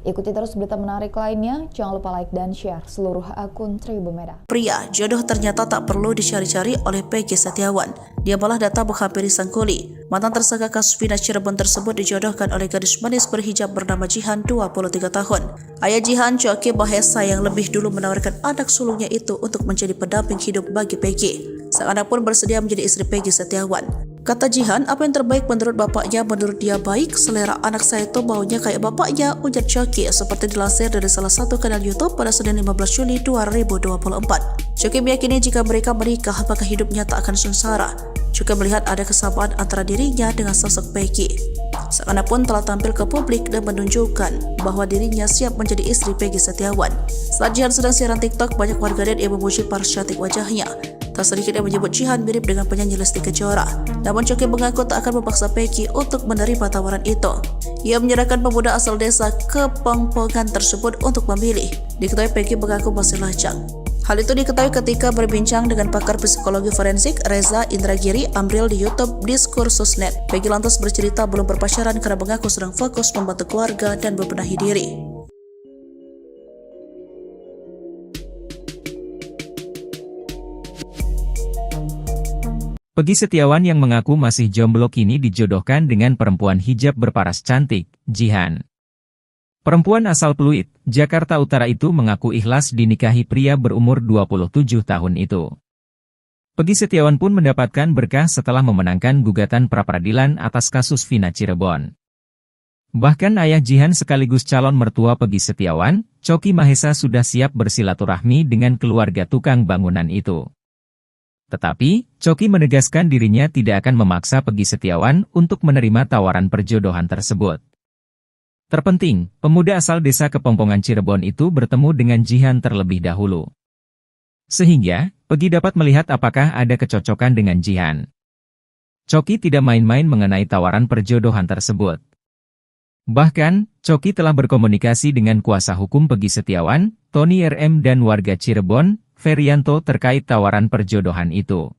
Ikuti terus berita menarik lainnya, jangan lupa like dan share seluruh akun Tribun Medan. Pria, jodoh ternyata tak perlu dicari-cari oleh Peggy Setiawan. Dia malah datang menghampiri sang kuli. Mantan tersangka kasus Vina Cirebon tersebut dijodohkan oleh gadis manis berhijab bernama Jihan, 23 tahun. Ayah Jihan, Choky Mahesa, yang lebih dulu menawarkan anak sulungnya itu untuk menjadi pendamping hidup bagi Peggy. Sang anak pun bersedia menjadi istri Peggy Setiawan. Kata Jihan, apa yang terbaik menurut bapaknya, menurut dia baik, selera anak saya itu maunya kayak bapaknya, ujar Choky, seperti dilansir dari salah satu kanal YouTube pada Senin 15 Juli 2024. Choky meyakini jika mereka menikah, maka hidupnya tak akan sengsara. Juga melihat ada kesamaan antara dirinya dengan sosok Peggy. Sang anak pun telah tampil ke publik dan menunjukkan bahwa dirinya siap menjadi istri Peggy Setiawan. Saat Jihan sedang siaran TikTok, banyak warganet yang memuji paras cantik wajahnya. Tak sedikit yang menyebut Jihan mirip dengan penyanyi Lesti Kejora. Namun Choky mengaku tak akan memaksa Peggy untuk menerima tawaran itu. Ia menyerahkan pemuda asal desa Kepongpongan tersebut untuk memilih. Diketahui Peggy mengaku masih lajang. Hal itu diketahui ketika berbincang dengan pakar psikologi forensik Reza Indragiri Amril di YouTube Diskursus.net. Peggy lantas bercerita belum berpacaran karena mengaku sedang fokus membantu keluarga dan membenahi diri. Peggy Setiawan yang mengaku masih jomblo kini dijodohkan dengan perempuan hijab berparas cantik, Jihan. Perempuan asal Pluit, Jakarta Utara itu mengaku ikhlas dinikahi pria berumur 27 tahun itu. Peggy Setiawan pun mendapatkan berkah setelah memenangkan gugatan pra-peradilan atas kasus Vina Cirebon. Bahkan ayah Jihan sekaligus calon mertua Peggy Setiawan, Choky Mahesa, sudah siap bersilaturahmi dengan keluarga tukang bangunan itu. Tetapi, Choky menegaskan dirinya tidak akan memaksa Peggy Setiawan untuk menerima tawaran perjodohan tersebut. Terpenting, pemuda asal desa Kepongpongan Cirebon itu bertemu dengan Jihan terlebih dahulu. Sehingga, Peggy dapat melihat apakah ada kecocokan dengan Jihan. Choky tidak main-main mengenai tawaran perjodohan tersebut. Bahkan, Choky telah berkomunikasi dengan kuasa hukum Peggy Setiawan, Tony RM, dan warga Cirebon, Ferianto, terkait tawaran perjodohan itu.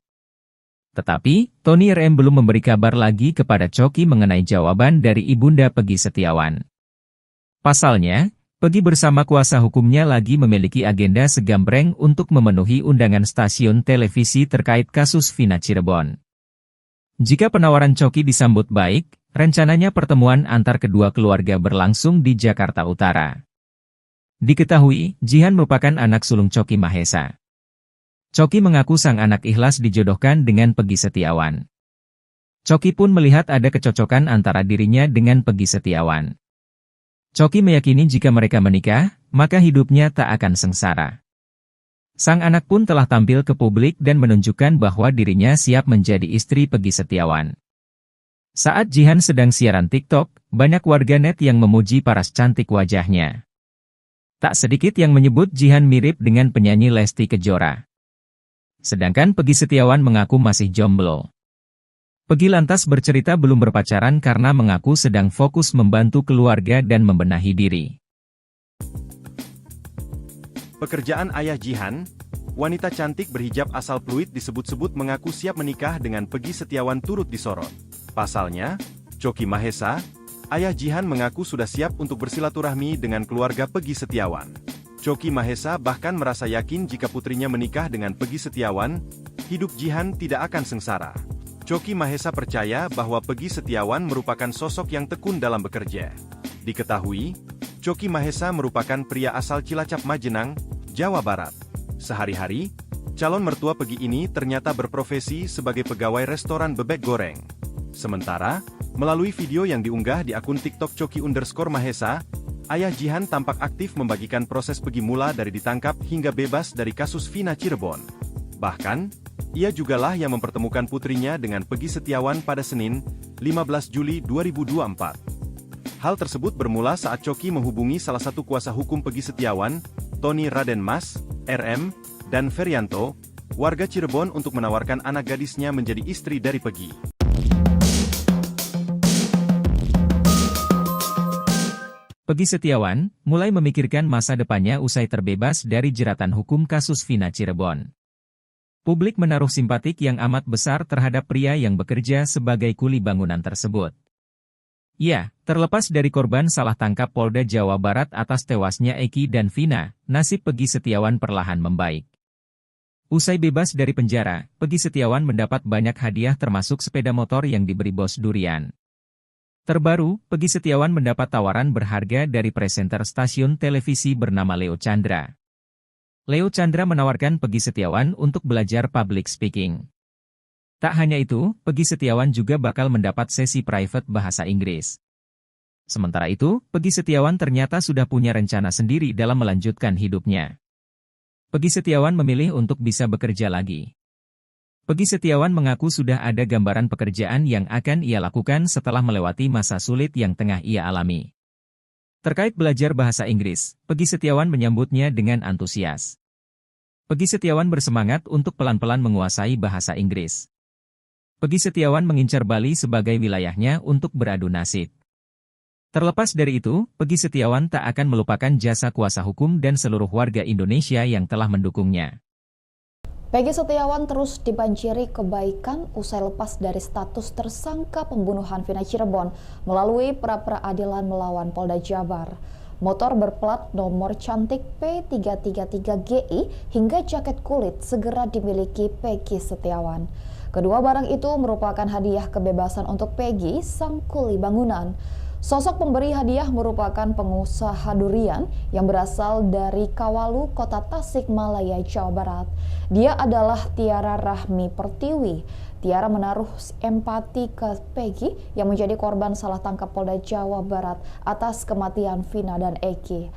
Tetapi, Tony RM belum memberi kabar lagi kepada Choky mengenai jawaban dari ibunda Peggy Setiawan. Pasalnya, Peggy bersama kuasa hukumnya lagi memiliki agenda segambreng untuk memenuhi undangan stasiun televisi terkait kasus Vina Cirebon. Jika penawaran Choky disambut baik, rencananya pertemuan antar kedua keluarga berlangsung di Jakarta Utara. Diketahui, Jihan merupakan anak sulung Choky Mahesa. Choky mengaku sang anak ikhlas dijodohkan dengan Peggy Setiawan. Choky pun melihat ada kecocokan antara dirinya dengan Peggy Setiawan. Choky meyakini jika mereka menikah, maka hidupnya tak akan sengsara. Sang anak pun telah tampil ke publik dan menunjukkan bahwa dirinya siap menjadi istri Peggy Setiawan. Saat Jihan sedang siaran TikTok, banyak warganet yang memuji paras cantik wajahnya. Tak sedikit yang menyebut Jihan mirip dengan penyanyi Lesti Kejora. Sedangkan Peggy Setiawan mengaku masih jomblo. Peggy lantas bercerita belum berpacaran karena mengaku sedang fokus membantu keluarga dan membenahi diri. Pekerjaan ayah Jihan, wanita cantik berhijab asal Pluit disebut-sebut mengaku siap menikah dengan Peggy Setiawan turut disorot. Pasalnya, Choky Mahesa, ayah Jihan mengaku sudah siap untuk bersilaturahmi dengan keluarga Peggy Setiawan. Choky Mahesa bahkan merasa yakin jika putrinya menikah dengan Peggy Setiawan, hidup Jihan tidak akan sengsara. Choky Mahesa percaya bahwa Peggy Setiawan merupakan sosok yang tekun dalam bekerja. Diketahui, Choky Mahesa merupakan pria asal Cilacap, Majenang, Jawa Barat. Sehari-hari, calon mertua Peggy ini ternyata berprofesi sebagai pegawai restoran bebek goreng. Sementara, melalui video yang diunggah di akun TikTok Choky_Mahesa, ayah Jihan tampak aktif membagikan proses Peggy mula dari ditangkap hingga bebas dari kasus Vina Cirebon. Bahkan, ia jugalah yang mempertemukan putrinya dengan Peggy Setiawan pada Senin, 15 Juli 2024. Hal tersebut bermula saat Choky menghubungi salah satu kuasa hukum Peggy Setiawan, Tony Raden Mas, RM, dan Ferianto, warga Cirebon, untuk menawarkan anak gadisnya menjadi istri dari Peggy. Peggy Setiawan mulai memikirkan masa depannya usai terbebas dari jeratan hukum kasus Vina Cirebon. Publik menaruh simpatik yang amat besar terhadap pria yang bekerja sebagai kuli bangunan tersebut. Ya, terlepas dari korban salah tangkap Polda Jawa Barat atas tewasnya Eki dan Vina, nasib Peggy Setiawan perlahan membaik. Usai bebas dari penjara, Peggy Setiawan mendapat banyak hadiah termasuk sepeda motor yang diberi bos durian. Terbaru, Peggy Setiawan mendapat tawaran berharga dari presenter stasiun televisi bernama Leo Chandra. Leo Chandra menawarkan Peggy Setiawan untuk belajar public speaking. Tak hanya itu, Peggy Setiawan juga bakal mendapat sesi private bahasa Inggris. Sementara itu, Peggy Setiawan ternyata sudah punya rencana sendiri dalam melanjutkan hidupnya. Peggy Setiawan memilih untuk bisa bekerja lagi. Peggy Setiawan mengaku sudah ada gambaran pekerjaan yang akan ia lakukan setelah melewati masa sulit yang tengah ia alami. Terkait belajar bahasa Inggris, Peggy Setiawan menyambutnya dengan antusias. Peggy Setiawan bersemangat untuk pelan-pelan menguasai bahasa Inggris. Peggy Setiawan mengincar Bali sebagai wilayahnya untuk beradu nasib. Terlepas dari itu, Peggy Setiawan tak akan melupakan jasa kuasa hukum dan seluruh warga Indonesia yang telah mendukungnya. Peggy Setiawan terus dibanjiri kebaikan usai lepas dari status tersangka pembunuhan Vina Cirebon melalui pra-peradilan melawan Polda Jabar. Motor berplat nomor cantik P333GI hingga jaket kulit segera dimiliki Peggy Setiawan. Kedua barang itu merupakan hadiah kebebasan untuk Peggy, sang kuli bangunan. Sosok pemberi hadiah merupakan pengusaha durian yang berasal dari Kawalu, Kota Tasikmalaya, Jawa Barat. Dia adalah Tiara Rahmi Pertiwi. Tiara menaruh empati ke Peggy yang menjadi korban salah tangkap Polda Jawa Barat atas kematian Vina dan Eki.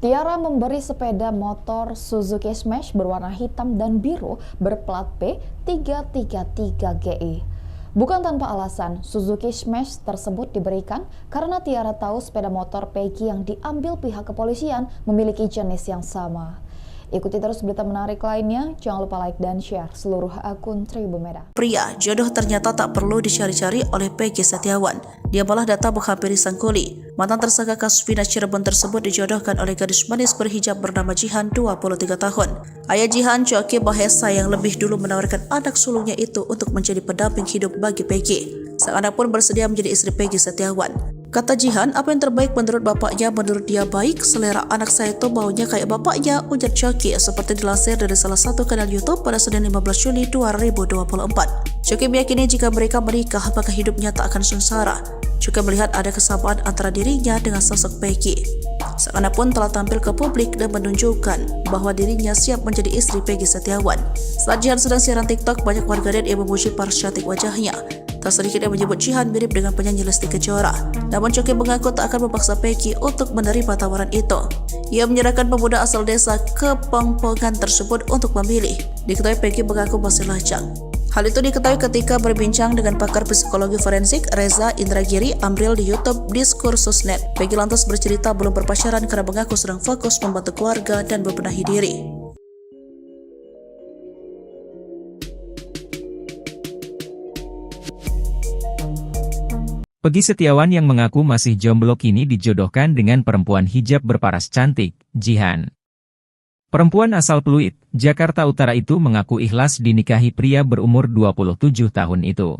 Tiara memberi sepeda motor Suzuki Smash berwarna hitam dan biru berplat P333GI. Bukan tanpa alasan, Suzuki Smash tersebut diberikan karena Tiara tahu sepeda motor Peggy yang diambil pihak kepolisian memiliki jenis yang sama. Ikuti terus berita menarik lainnya, jangan lupa like dan share seluruh akun Tribun Medan. Pria, jodoh ternyata tak perlu dicari-cari oleh Peggy Setiawan. Dia malah datang menghampiri sang kuli. Mantan tersangka kasus Vina Cirebon tersebut dijodohkan oleh gadis manis berhijab bernama Jihan, 23 tahun. Ayah Jihan, Coki Mahesa, yang lebih dulu menawarkan anak sulungnya itu untuk menjadi pendamping hidup bagi Peggy. Sang anak pun bersedia menjadi istri Peggy Setiawan. Kata Jihan, apa yang terbaik menurut bapaknya, menurut dia baik, selera anak saya itu maunya kayak bapaknya, ujar Coki, seperti dilansir dari salah satu kanal YouTube pada Senin 15 Juli 2024. Coki meyakini jika mereka menikah, maka hidupnya tak akan sengsara. Juga melihat ada kesamaan antara dirinya dengan sosok Peggy. Sang anak pun telah tampil ke publik dan menunjukkan bahwa dirinya siap menjadi istri Peggy Setiawan. Saat Jihan sedang siaran TikTok, banyak warganet yang memuji paras cantik wajahnya. Tak sedikit yang menyebut Jihan mirip dengan penyanyi Lesti Kejora. Namun Coki mengaku tak akan memaksa Peggy untuk menerima tawaran itu. Ia menyerahkan pemuda asal desa Kepongpongan tersebut untuk memilih. Diketahui Peggy mengaku masih lajang. Hal itu diketahui ketika berbincang dengan pakar psikologi forensik Reza Indragiri Amril di YouTube Diskursus.net. Peggy lantas bercerita belum berpacaran karena mengaku sedang fokus membantu keluarga dan membenahi diri. Peggy Setiawan yang mengaku masih jomblo kini dijodohkan dengan perempuan hijab berparas cantik, Jihan. Perempuan asal Pluit, Jakarta Utara itu mengaku ikhlas dinikahi pria berumur 27 tahun itu.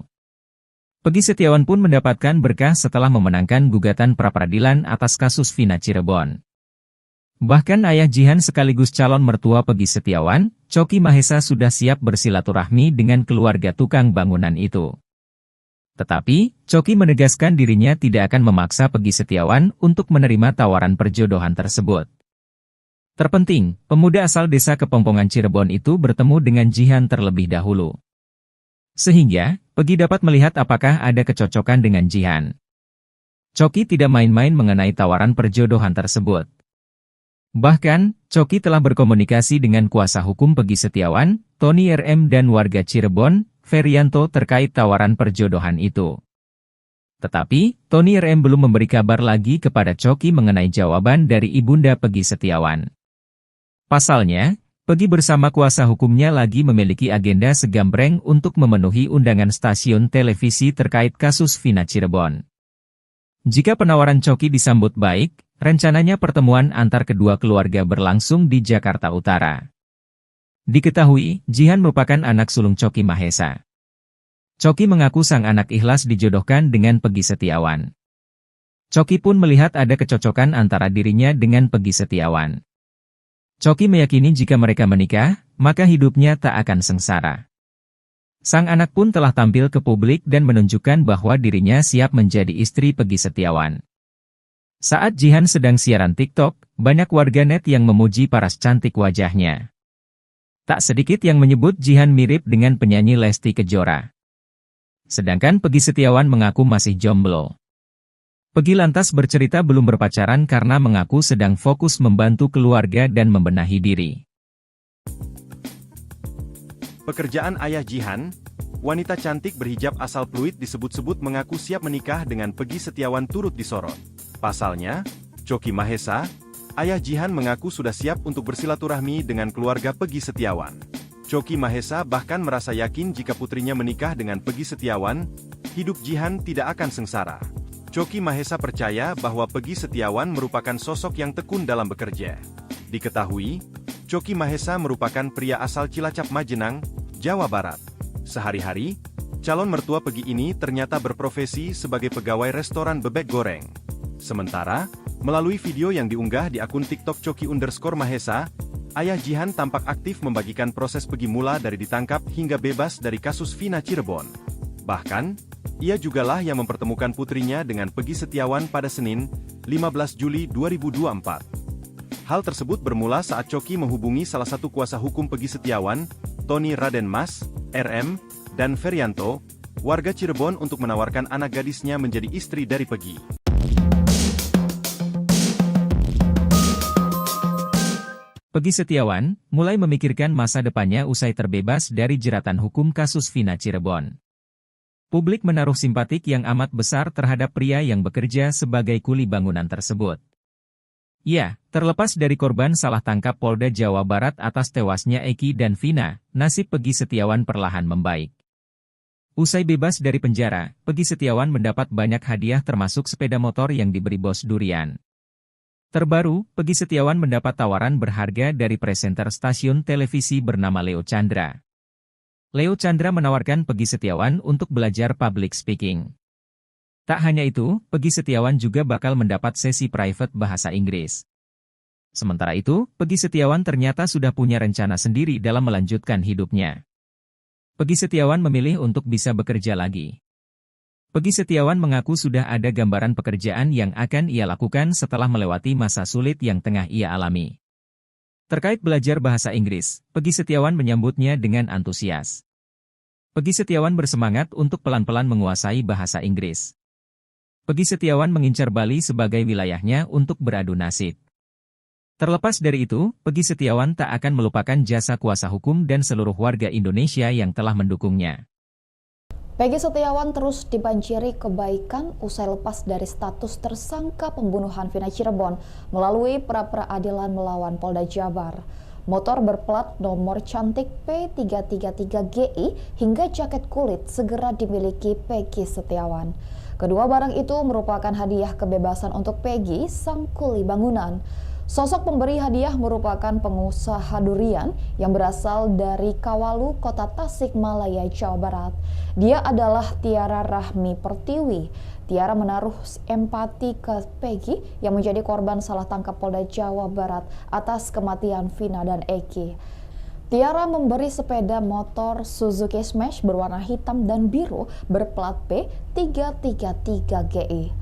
Peggy Setiawan pun mendapatkan berkah setelah memenangkan gugatan pra-peradilan atas kasus Vina Cirebon. Bahkan ayah Jihan sekaligus calon mertua Peggy Setiawan, Coki Mahesa, sudah siap bersilaturahmi dengan keluarga tukang bangunan itu. Tetapi, Coki menegaskan dirinya tidak akan memaksa Peggy Setiawan untuk menerima tawaran perjodohan tersebut. Terpenting, pemuda asal desa Kepongpongan Cirebon itu bertemu dengan Jihan terlebih dahulu. Sehingga, Peggy dapat melihat apakah ada kecocokan dengan Jihan. Coki tidak main-main mengenai tawaran perjodohan tersebut. Bahkan, Coki telah berkomunikasi dengan kuasa hukum Peggy Setiawan, Tony RM, dan warga Cirebon, Ferianto, terkait tawaran perjodohan itu. Tetapi, Tony RM belum memberi kabar lagi kepada Coki mengenai jawaban dari ibunda Peggy Setiawan. Pasalnya, Peggy bersama kuasa hukumnya lagi memiliki agenda segambreng untuk memenuhi undangan stasiun televisi terkait kasus Vina Cirebon. Jika penawaran Coki disambut baik, rencananya pertemuan antar kedua keluarga berlangsung di Jakarta Utara. Diketahui, Jihan merupakan anak sulung Coki Mahesa. Coki mengaku sang anak ikhlas dijodohkan dengan Peggy Setiawan. Choky pun melihat ada kecocokan antara dirinya dengan Peggy Setiawan. Choky meyakini jika mereka menikah, maka hidupnya tak akan sengsara. Sang anak pun telah tampil ke publik dan menunjukkan bahwa dirinya siap menjadi istri Peggy Setiawan. Saat Jihan sedang siaran TikTok, banyak warganet yang memuji paras cantik wajahnya. Tak sedikit yang menyebut Jihan mirip dengan penyanyi Lesti Kejora. Sedangkan Peggy Setiawan mengaku masih jomblo. Peggy lantas bercerita belum berpacaran karena mengaku sedang fokus membantu keluarga dan membenahi diri. Pekerjaan ayah Jihan, wanita cantik berhijab asal Pluit disebut-sebut mengaku siap menikah dengan Peggy Setiawan turut disorot. Pasalnya, Choky Mahesa, ayah Jihan mengaku sudah siap untuk bersilaturahmi dengan keluarga Peggy Setiawan. Choky Mahesa bahkan merasa yakin jika putrinya menikah dengan Peggy Setiawan, hidup Jihan tidak akan sengsara. Choky Mahesa percaya bahwa Peggy Setiawan merupakan sosok yang tekun dalam bekerja. Diketahui, Choky Mahesa merupakan pria asal Cilacap Majenang, Jawa Barat. Sehari-hari, calon mertua Peggy ini ternyata berprofesi sebagai pegawai restoran bebek goreng. Sementara, melalui video yang diunggah di akun TikTok Choky_Mahesa, ayah Jihan tampak aktif membagikan proses Peggy mula dari ditangkap hingga bebas dari kasus Vina Cirebon. Bahkan, ia jugalah yang mempertemukan putrinya dengan Peggy Setiawan pada Senin, 15 Juli 2024. Hal tersebut bermula saat Choky menghubungi salah satu kuasa hukum Peggy Setiawan, Tony Raden Mas, RM, dan Ferianto, warga Cirebon untuk menawarkan anak gadisnya menjadi istri dari Peggy. Peggy Setiawan mulai memikirkan masa depannya usai terbebas dari jeratan hukum kasus Vina Cirebon. Publik menaruh simpatik yang amat besar terhadap pria yang bekerja sebagai kuli bangunan tersebut. Ya, terlepas dari korban salah tangkap Polda Jawa Barat atas tewasnya Eki dan Vina, nasib Peggy Setiawan perlahan membaik. Usai bebas dari penjara, Peggy Setiawan mendapat banyak hadiah termasuk sepeda motor yang diberi bos durian. Terbaru, Peggy Setiawan mendapat tawaran berharga dari presenter stasiun televisi bernama Leo Chandra. Leo Chandra menawarkan Peggy Setiawan untuk belajar public speaking. Tak hanya itu, Peggy Setiawan juga bakal mendapat sesi private bahasa Inggris. Sementara itu, Peggy Setiawan ternyata sudah punya rencana sendiri dalam melanjutkan hidupnya. Peggy Setiawan memilih untuk bisa bekerja lagi. Peggy Setiawan mengaku sudah ada gambaran pekerjaan yang akan ia lakukan setelah melewati masa sulit yang tengah ia alami. Terkait belajar bahasa Inggris, Peggy Setiawan menyambutnya dengan antusias. Peggy Setiawan bersemangat untuk pelan-pelan menguasai bahasa Inggris. Peggy Setiawan mengincar Bali sebagai wilayahnya untuk beradu nasib. Terlepas dari itu, Peggy Setiawan tak akan melupakan jasa kuasa hukum dan seluruh warga Indonesia yang telah mendukungnya. Peggy Setiawan terus dibanjiri kebaikan usai lepas dari status tersangka pembunuhan Vina Cirebon melalui pra-peradilan melawan Polda Jabar. Motor berplat nomor cantik P333GI hingga jaket kulit segera dimiliki Peggy Setiawan. Kedua barang itu merupakan hadiah kebebasan untuk Peggy, sang kuli bangunan. Sosok pemberi hadiah merupakan pengusaha durian yang berasal dari Kawalu, Kota Tasikmalaya, Jawa Barat. Dia adalah Tiara Rahmi Pertiwi. Tiara menaruh empati ke Peggy yang menjadi korban salah tangkap Polda Jawa Barat atas kematian Vina dan Eki. Tiara memberi sepeda motor Suzuki Smash berwarna hitam dan biru berplat P333GI.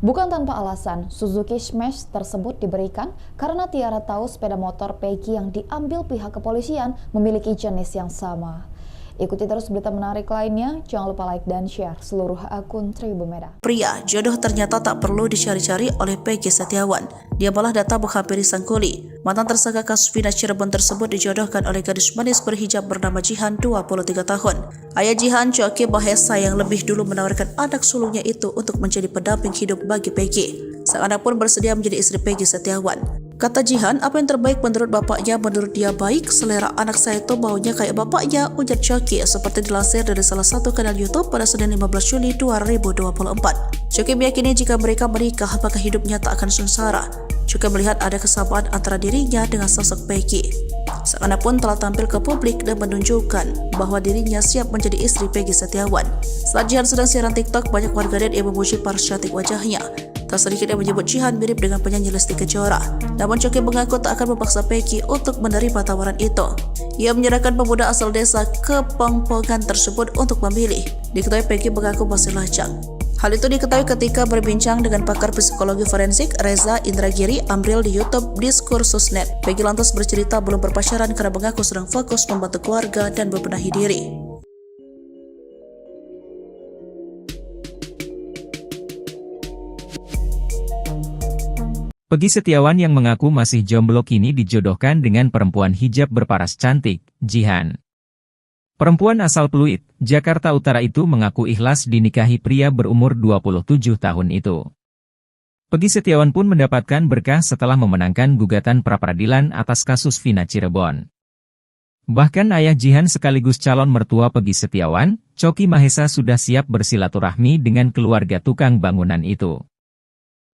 Bukan tanpa alasan, Suzuki Smash tersebut diberikan karena Tiara tahu sepeda motor Peggy yang diambil pihak kepolisian memiliki jenis yang sama. Ikuti terus berita menarik lainnya, jangan lupa like dan share seluruh akun Tribun Medan. Pria, jodoh ternyata tak perlu dicari-cari oleh Peggy Setiawan. Dia malah datang menghampiri sang kuli. Mantan tersangka kasus Vina Cirebon tersebut dijodohkan oleh gadis manis berhijab bernama Jihan, 23 tahun. Ayah Jihan, Choky Mahesa, yang lebih dulu menawarkan anak sulungnya itu untuk menjadi pendamping hidup bagi Peggy. Sang anak pun bersedia menjadi istri Peggy Setiawan. Kata Jihan, apa yang terbaik menurut bapaknya, menurut dia baik, selera anak saya itu maunya kayak bapaknya, ujar Choky, seperti dilansir dari salah satu kanal YouTube pada Senin 15 Juli 2024. Choky meyakini jika mereka menikah, maka hidupnya tak akan sengsara. Juga melihat ada kesamaan antara dirinya dengan sosok Peggy. Sang anak pun telah tampil ke publik dan menunjukkan bahwa dirinya siap menjadi istri Peggy Setiawan. Saat Jihan sedang siaran TikTok, banyak warganet yang memuji paras cantik wajahnya. Tak sedikit yang menyebut Jihan mirip dengan penyanyi Lesti Kejora. Namun Choky mengaku tak akan memaksa Peggy untuk menerima tawaran itu. Ia menyerahkan pemuda asal desa Kepongpongan tersebut untuk memilih. Diketahui Peggy mengaku masih lajang. Hal itu diketahui ketika berbincang dengan pakar psikologi forensik Reza Indragiri Amril di YouTube Diskursus.net. Peggy lantas bercerita belum berpacaran karena mengaku sedang fokus membantu keluarga dan membenahi diri. Peggy Setiawan yang mengaku masih jomblo kini dijodohkan dengan perempuan hijab berparas cantik, Jihan. Perempuan asal Pluit, Jakarta Utara itu mengaku ikhlas dinikahi pria berumur 27 tahun itu. Peggy Setiawan pun mendapatkan berkah setelah memenangkan gugatan pra-peradilan atas kasus Vina Cirebon. Bahkan ayah Jihan sekaligus calon mertua Peggy Setiawan, Choky Mahesa sudah siap bersilaturahmi dengan keluarga tukang bangunan itu.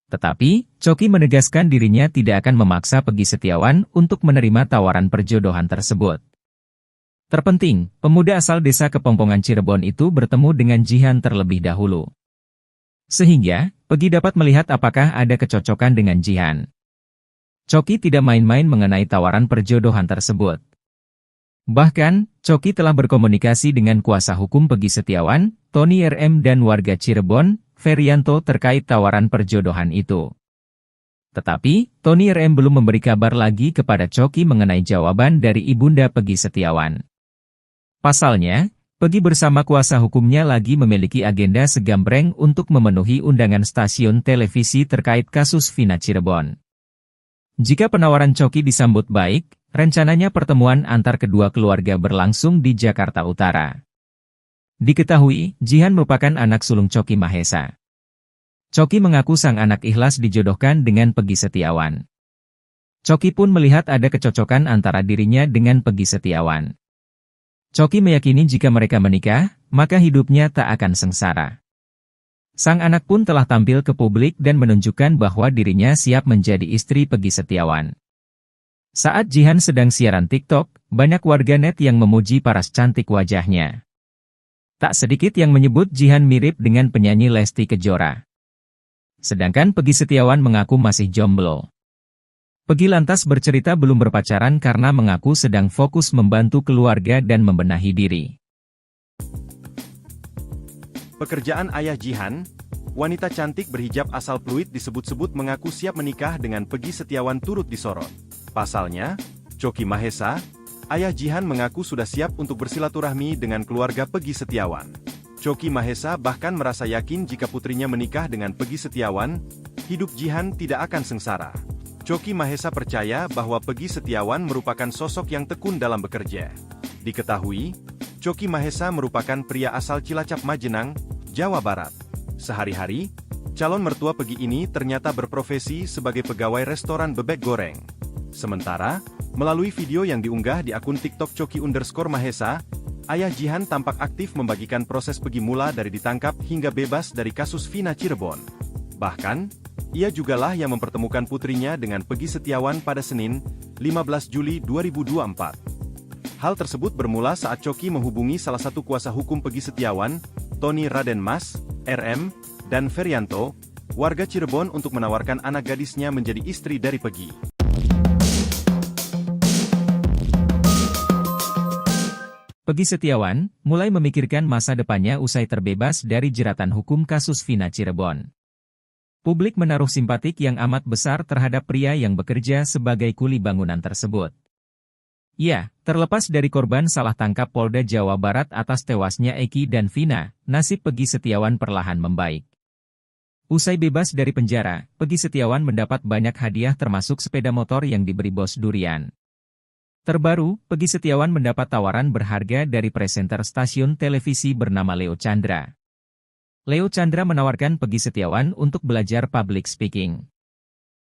Tetapi, Choky menegaskan dirinya tidak akan memaksa Peggy Setiawan untuk menerima tawaran perjodohan tersebut. Terpenting, pemuda asal desa Kepongpongan Cirebon itu bertemu dengan Jihan terlebih dahulu. Sehingga, Peggy dapat melihat apakah ada kecocokan dengan Jihan. Choky tidak main-main mengenai tawaran perjodohan tersebut. Bahkan, Choky telah berkomunikasi dengan kuasa hukum Peggy Setiawan, Tony RM dan warga Cirebon, Ferianto terkait tawaran perjodohan itu. Tetapi, Tony RM belum memberi kabar lagi kepada Choky mengenai jawaban dari ibunda Peggy Setiawan. Pasalnya, Peggy bersama kuasa hukumnya lagi memiliki agenda segambreng untuk memenuhi undangan stasiun televisi terkait kasus Vina Cirebon. Jika penawaran Choky disambut baik, rencananya pertemuan antar kedua keluarga berlangsung di Jakarta Utara. Diketahui, Jihan merupakan anak sulung Choky Mahesa. Choky mengaku sang anak ikhlas dijodohkan dengan Peggy Setiawan. Choky pun melihat ada kecocokan antara dirinya dengan Peggy Setiawan. Choky meyakini jika mereka menikah, maka hidupnya tak akan sengsara. Sang anak pun telah tampil ke publik dan menunjukkan bahwa dirinya siap menjadi istri Peggy Setiawan. Saat Jihan sedang siaran TikTok, banyak warganet yang memuji paras cantik wajahnya. Tak sedikit yang menyebut Jihan mirip dengan penyanyi Lesti Kejora. Sedangkan Peggy Setiawan mengaku masih jomblo. Peggy lantas bercerita belum berpacaran karena mengaku sedang fokus membantu keluarga dan membenahi diri. Pekerjaan ayah Jihan, wanita cantik berhijab asal Pluit disebut-sebut mengaku siap menikah dengan Peggy Setiawan turut disorot. Pasalnya, Choky Mahesa, ayah Jihan mengaku sudah siap untuk bersilaturahmi dengan keluarga Peggy Setiawan. Choky Mahesa bahkan merasa yakin jika putrinya menikah dengan Peggy Setiawan, hidup Jihan tidak akan sengsara. Choky Mahesa percaya bahwa Peggy Setiawan merupakan sosok yang tekun dalam bekerja. Diketahui, Choky Mahesa merupakan pria asal Cilacap Majenang, Jawa Barat. Sehari-hari, calon mertua Peggy ini ternyata berprofesi sebagai pegawai restoran bebek goreng. Sementara, melalui video yang diunggah di akun TikTok Choky_Mahesa, ayah Jihan tampak aktif membagikan proses Peggy mula dari ditangkap hingga bebas dari kasus Vina Cirebon. Bahkan, ia jugalah yang mempertemukan putrinya dengan Peggy Setiawan pada Senin, 15 Juli 2024. Hal tersebut bermula saat Choky menghubungi salah satu kuasa hukum Peggy Setiawan, Tony Raden Mas, RM, dan Ferianto, warga Cirebon untuk menawarkan anak gadisnya menjadi istri dari Peggy. Peggy Setiawan mulai memikirkan masa depannya usai terbebas dari jeratan hukum kasus Vina Cirebon. Publik menaruh simpatik yang amat besar terhadap pria yang bekerja sebagai kuli bangunan tersebut. Ya, terlepas dari korban salah tangkap Polda Jawa Barat atas tewasnya Eki dan Vina, nasib Peggy Setiawan perlahan membaik. Usai bebas dari penjara, Peggy Setiawan mendapat banyak hadiah termasuk sepeda motor yang diberi bos durian. Terbaru, Peggy Setiawan mendapat tawaran berharga dari presenter stasiun televisi bernama Leo Chandra. Leo Chandra menawarkan Peggy Setiawan untuk belajar public speaking.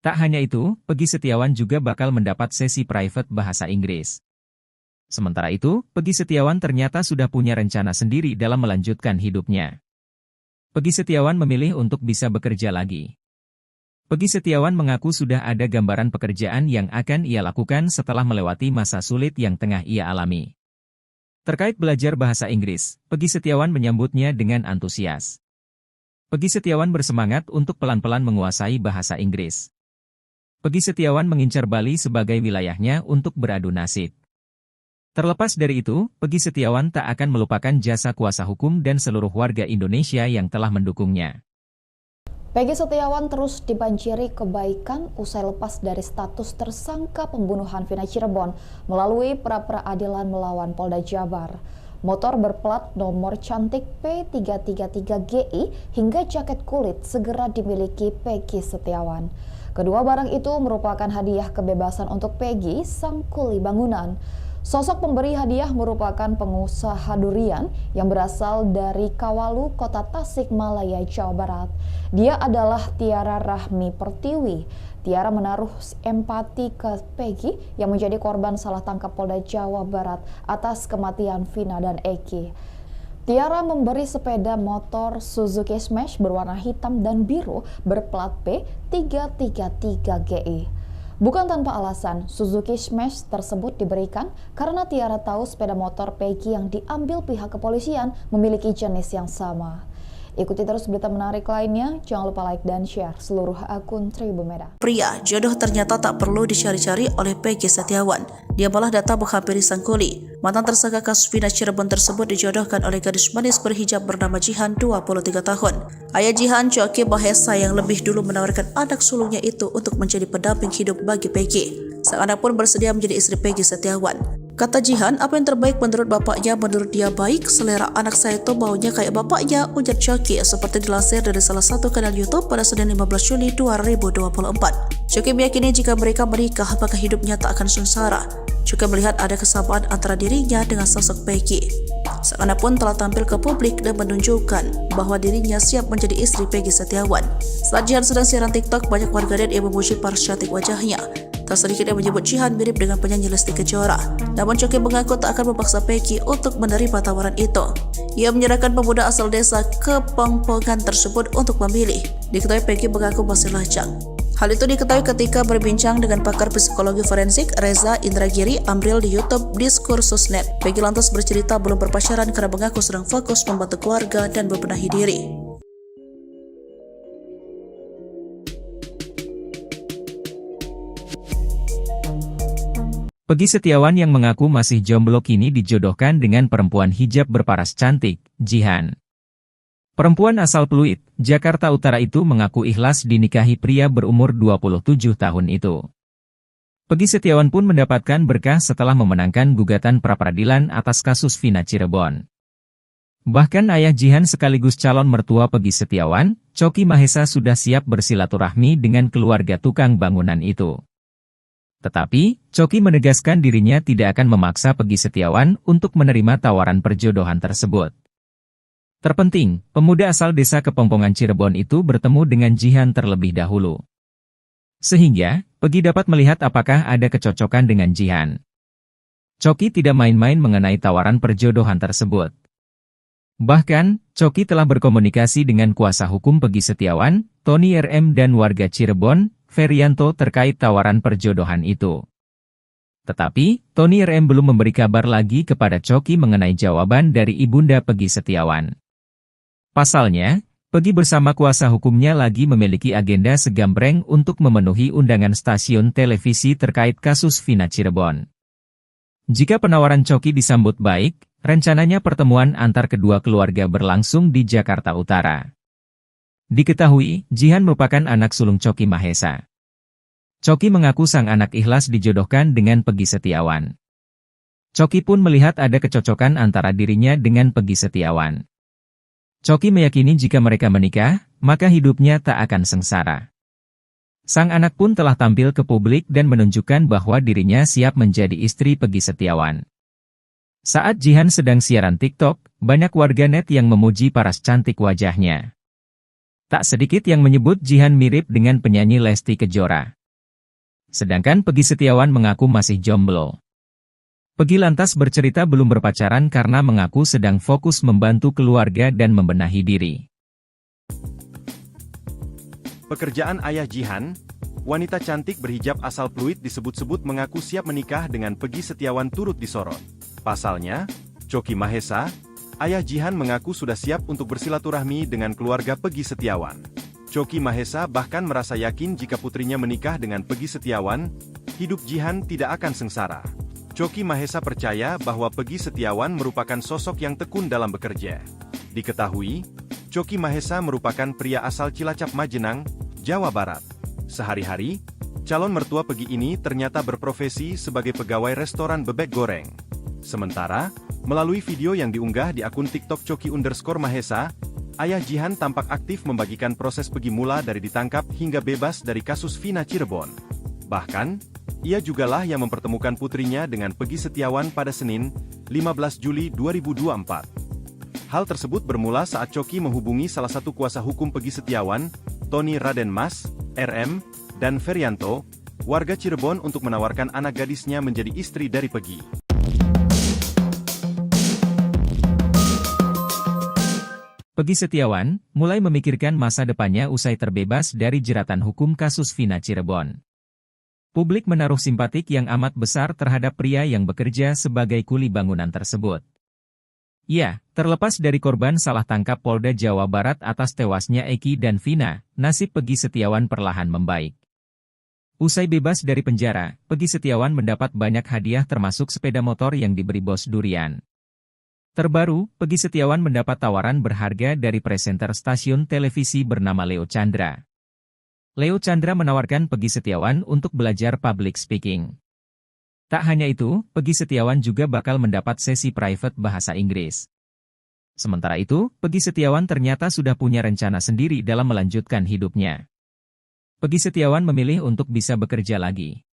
Tak hanya itu, Peggy Setiawan juga bakal mendapat sesi private bahasa Inggris. Sementara itu, Peggy Setiawan ternyata sudah punya rencana sendiri dalam melanjutkan hidupnya. Peggy Setiawan memilih untuk bisa bekerja lagi. Peggy Setiawan mengaku sudah ada gambaran pekerjaan yang akan ia lakukan setelah melewati masa sulit yang tengah ia alami. Terkait belajar bahasa Inggris, Peggy Setiawan menyambutnya dengan antusias. Peggy Setiawan bersemangat untuk pelan-pelan menguasai bahasa Inggris. Peggy Setiawan mengincar Bali sebagai wilayahnya untuk beradu nasib. Terlepas dari itu, Peggy Setiawan tak akan melupakan jasa kuasa hukum dan seluruh warga Indonesia yang telah mendukungnya. Peggy Setiawan terus dibanjiri kebaikan usai lepas dari status tersangka pembunuhan Vina Cirebon melalui pra-peradilan melawan Polda Jabar. Motor berplat nomor cantik P333GI hingga jaket kulit segera dimiliki Peggy Setiawan. Kedua barang itu merupakan hadiah kebebasan untuk Peggy, sang kuli bangunan. Sosok pemberi hadiah merupakan pengusaha durian yang berasal dari Kawalu, Kota Tasikmalaya, Jawa Barat. Dia adalah Tiara Rahmi Pertiwi. Tiara menaruh empati ke Peggy yang menjadi korban salah tangkap Polda Jawa Barat atas kematian Vina dan Eki. Tiara memberi sepeda motor Suzuki Smash berwarna hitam dan biru berplat P333GI. Bukan tanpa alasan, Suzuki Smash tersebut diberikan karena Tiara tahu sepeda motor Peggy yang diambil pihak kepolisian memiliki jenis yang sama. Ikuti terus berita menarik lainnya, jangan lupa like dan share seluruh akun Tribun Medan. Pria, jodoh ternyata tak perlu dicari-cari oleh Peggy Setiawan. Dia malah datang menghampiri sang kuli. Mantan tersangka kasus Vina Cirebon tersebut dijodohkan oleh gadis manis berhijab bernama Jihan, 23 tahun. Ayah Jihan, Coki Mahesa, yang lebih dulu menawarkan anak sulungnya itu untuk menjadi pendamping hidup bagi Peggy. Sang anak pun bersedia menjadi istri Peggy Setiawan. Kata Jihan, apa yang terbaik menurut bapaknya, menurut dia baik, selera anak saya itu maunya kayak bapaknya, ujar Coki, seperti dilansir dari salah satu kanal YouTube pada Senin 15 Juli 2024. Coki meyakini jika mereka menikah, maka hidupnya tak akan sengsara. Juga melihat ada kesamaan antara dirinya dengan sosok Peggy. Sang anak pun telah tampil ke publik dan menunjukkan bahwa dirinya siap menjadi istri Peggy Setiawan. Saat Jihan sedang siaran TikTok, banyak warganet yang memuji paras cantik wajahnya. Tak sedikit yang menyebut Jihan mirip dengan penyanyi Lesti Kejora. Namun Coki mengaku tak akan memaksa Peggy untuk menerima tawaran itu. Ia menyerahkan pemuda asal desa Kepongpongan tersebut untuk memilih. Diketahui Peggy mengaku masih lajang. Hal itu diketahui ketika berbincang dengan pakar psikologi forensik Reza Indragiri Amril di YouTube Diskursus.net. Peggy lantas bercerita belum berpacaran karena mengaku sedang fokus membantu keluarga dan membenahi diri. Peggy Setiawan yang mengaku masih jomblo kini dijodohkan dengan perempuan hijab berparas cantik, Jihan. Perempuan asal Pluit, Jakarta Utara itu mengaku ikhlas dinikahi pria berumur 27 tahun itu. Peggy Setiawan pun mendapatkan berkah setelah memenangkan gugatan pra-peradilan atas kasus Vina Cirebon. Bahkan ayah Jihan sekaligus calon mertua Peggy Setiawan, Coki Mahesa, sudah siap bersilaturahmi dengan keluarga tukang bangunan itu. Tetapi, Coki menegaskan dirinya tidak akan memaksa Peggy Setiawan untuk menerima tawaran perjodohan tersebut. Terpenting, pemuda asal desa Kepongpongan Cirebon itu bertemu dengan Jihan terlebih dahulu. Sehingga, Peggy dapat melihat apakah ada kecocokan dengan Jihan. Coki tidak main-main mengenai tawaran perjodohan tersebut. Bahkan, Coki telah berkomunikasi dengan kuasa hukum Peggy Setiawan, Tony RM, dan warga Cirebon, Ferianto, terkait tawaran perjodohan itu. Tetapi, Tony RM belum memberi kabar lagi kepada Coki mengenai jawaban dari ibunda Peggy Setiawan. Pasalnya, Peggy bersama kuasa hukumnya lagi memiliki agenda segambreng untuk memenuhi undangan stasiun televisi terkait kasus Vina Cirebon. Jika penawaran Coki disambut baik, rencananya pertemuan antar kedua keluarga berlangsung di Jakarta Utara. Diketahui, Jihan merupakan anak sulung Coki Mahesa. Coki mengaku sang anak ikhlas dijodohkan dengan Peggy Setiawan. Coki pun melihat ada kecocokan antara dirinya dengan Peggy Setiawan. Coki meyakini jika mereka menikah, maka hidupnya tak akan sengsara. Sang anak pun telah tampil ke publik dan menunjukkan bahwa dirinya siap menjadi istri Peggy Setiawan. Saat Jihan sedang siaran TikTok, banyak warganet yang memuji paras cantik wajahnya. Tak sedikit yang menyebut Jihan mirip dengan penyanyi Lesti Kejora. Sedangkan Peggy Setiawan mengaku masih jomblo. Peggy lantas bercerita belum berpacaran karena mengaku sedang fokus membantu keluarga dan membenahi diri. Pekerjaan ayah Jihan, wanita cantik berhijab asal Pluit disebut-sebut mengaku siap menikah dengan Peggy Setiawan turut disorot. Pasalnya, Coki Mahesa, Ayah Jihan mengaku sudah siap untuk bersilaturahmi dengan keluarga Peggy Setiawan. Choky Mahesa bahkan merasa yakin jika putrinya menikah dengan Peggy Setiawan, hidup Jihan tidak akan sengsara. Choky Mahesa percaya bahwa Peggy Setiawan merupakan sosok yang tekun dalam bekerja. Diketahui, Choky Mahesa merupakan pria asal Cilacap Majenang, Jawa Barat. Sehari-hari, calon mertua Peggy ini ternyata berprofesi sebagai pegawai restoran bebek goreng. Sementara, melalui video yang diunggah di akun TikTok Choky_Mahesa, ayah Jihan tampak aktif membagikan proses Peggy mula dari ditangkap hingga bebas dari kasus Vina Cirebon. Bahkan, ia jugalah yang mempertemukan putrinya dengan Peggy Setiawan pada Senin, 15 Juli 2024. Hal tersebut bermula saat Choky menghubungi salah satu kuasa hukum Peggy Setiawan, Tony Raden Mas, RM, dan Ferianto, warga Cirebon untuk menawarkan anak gadisnya menjadi istri dari Peggy. Peggy Setiawan mulai memikirkan masa depannya usai terbebas dari jeratan hukum kasus Vina Cirebon. Publik menaruh simpatik yang amat besar terhadap pria yang bekerja sebagai kuli bangunan tersebut. Ya, terlepas dari korban salah tangkap Polda Jawa Barat atas tewasnya Eki dan Vina, nasib Peggy Setiawan perlahan membaik. Usai bebas dari penjara, Peggy Setiawan mendapat banyak hadiah termasuk sepeda motor yang diberi bos durian. Terbaru, Peggy Setiawan mendapat tawaran berharga dari presenter stasiun televisi bernama Leo Chandra. Leo Chandra menawarkan Peggy Setiawan untuk belajar public speaking. Tak hanya itu, Peggy Setiawan juga bakal mendapat sesi private bahasa Inggris. Sementara itu, Peggy Setiawan ternyata sudah punya rencana sendiri dalam melanjutkan hidupnya. Peggy Setiawan memilih untuk bisa bekerja lagi.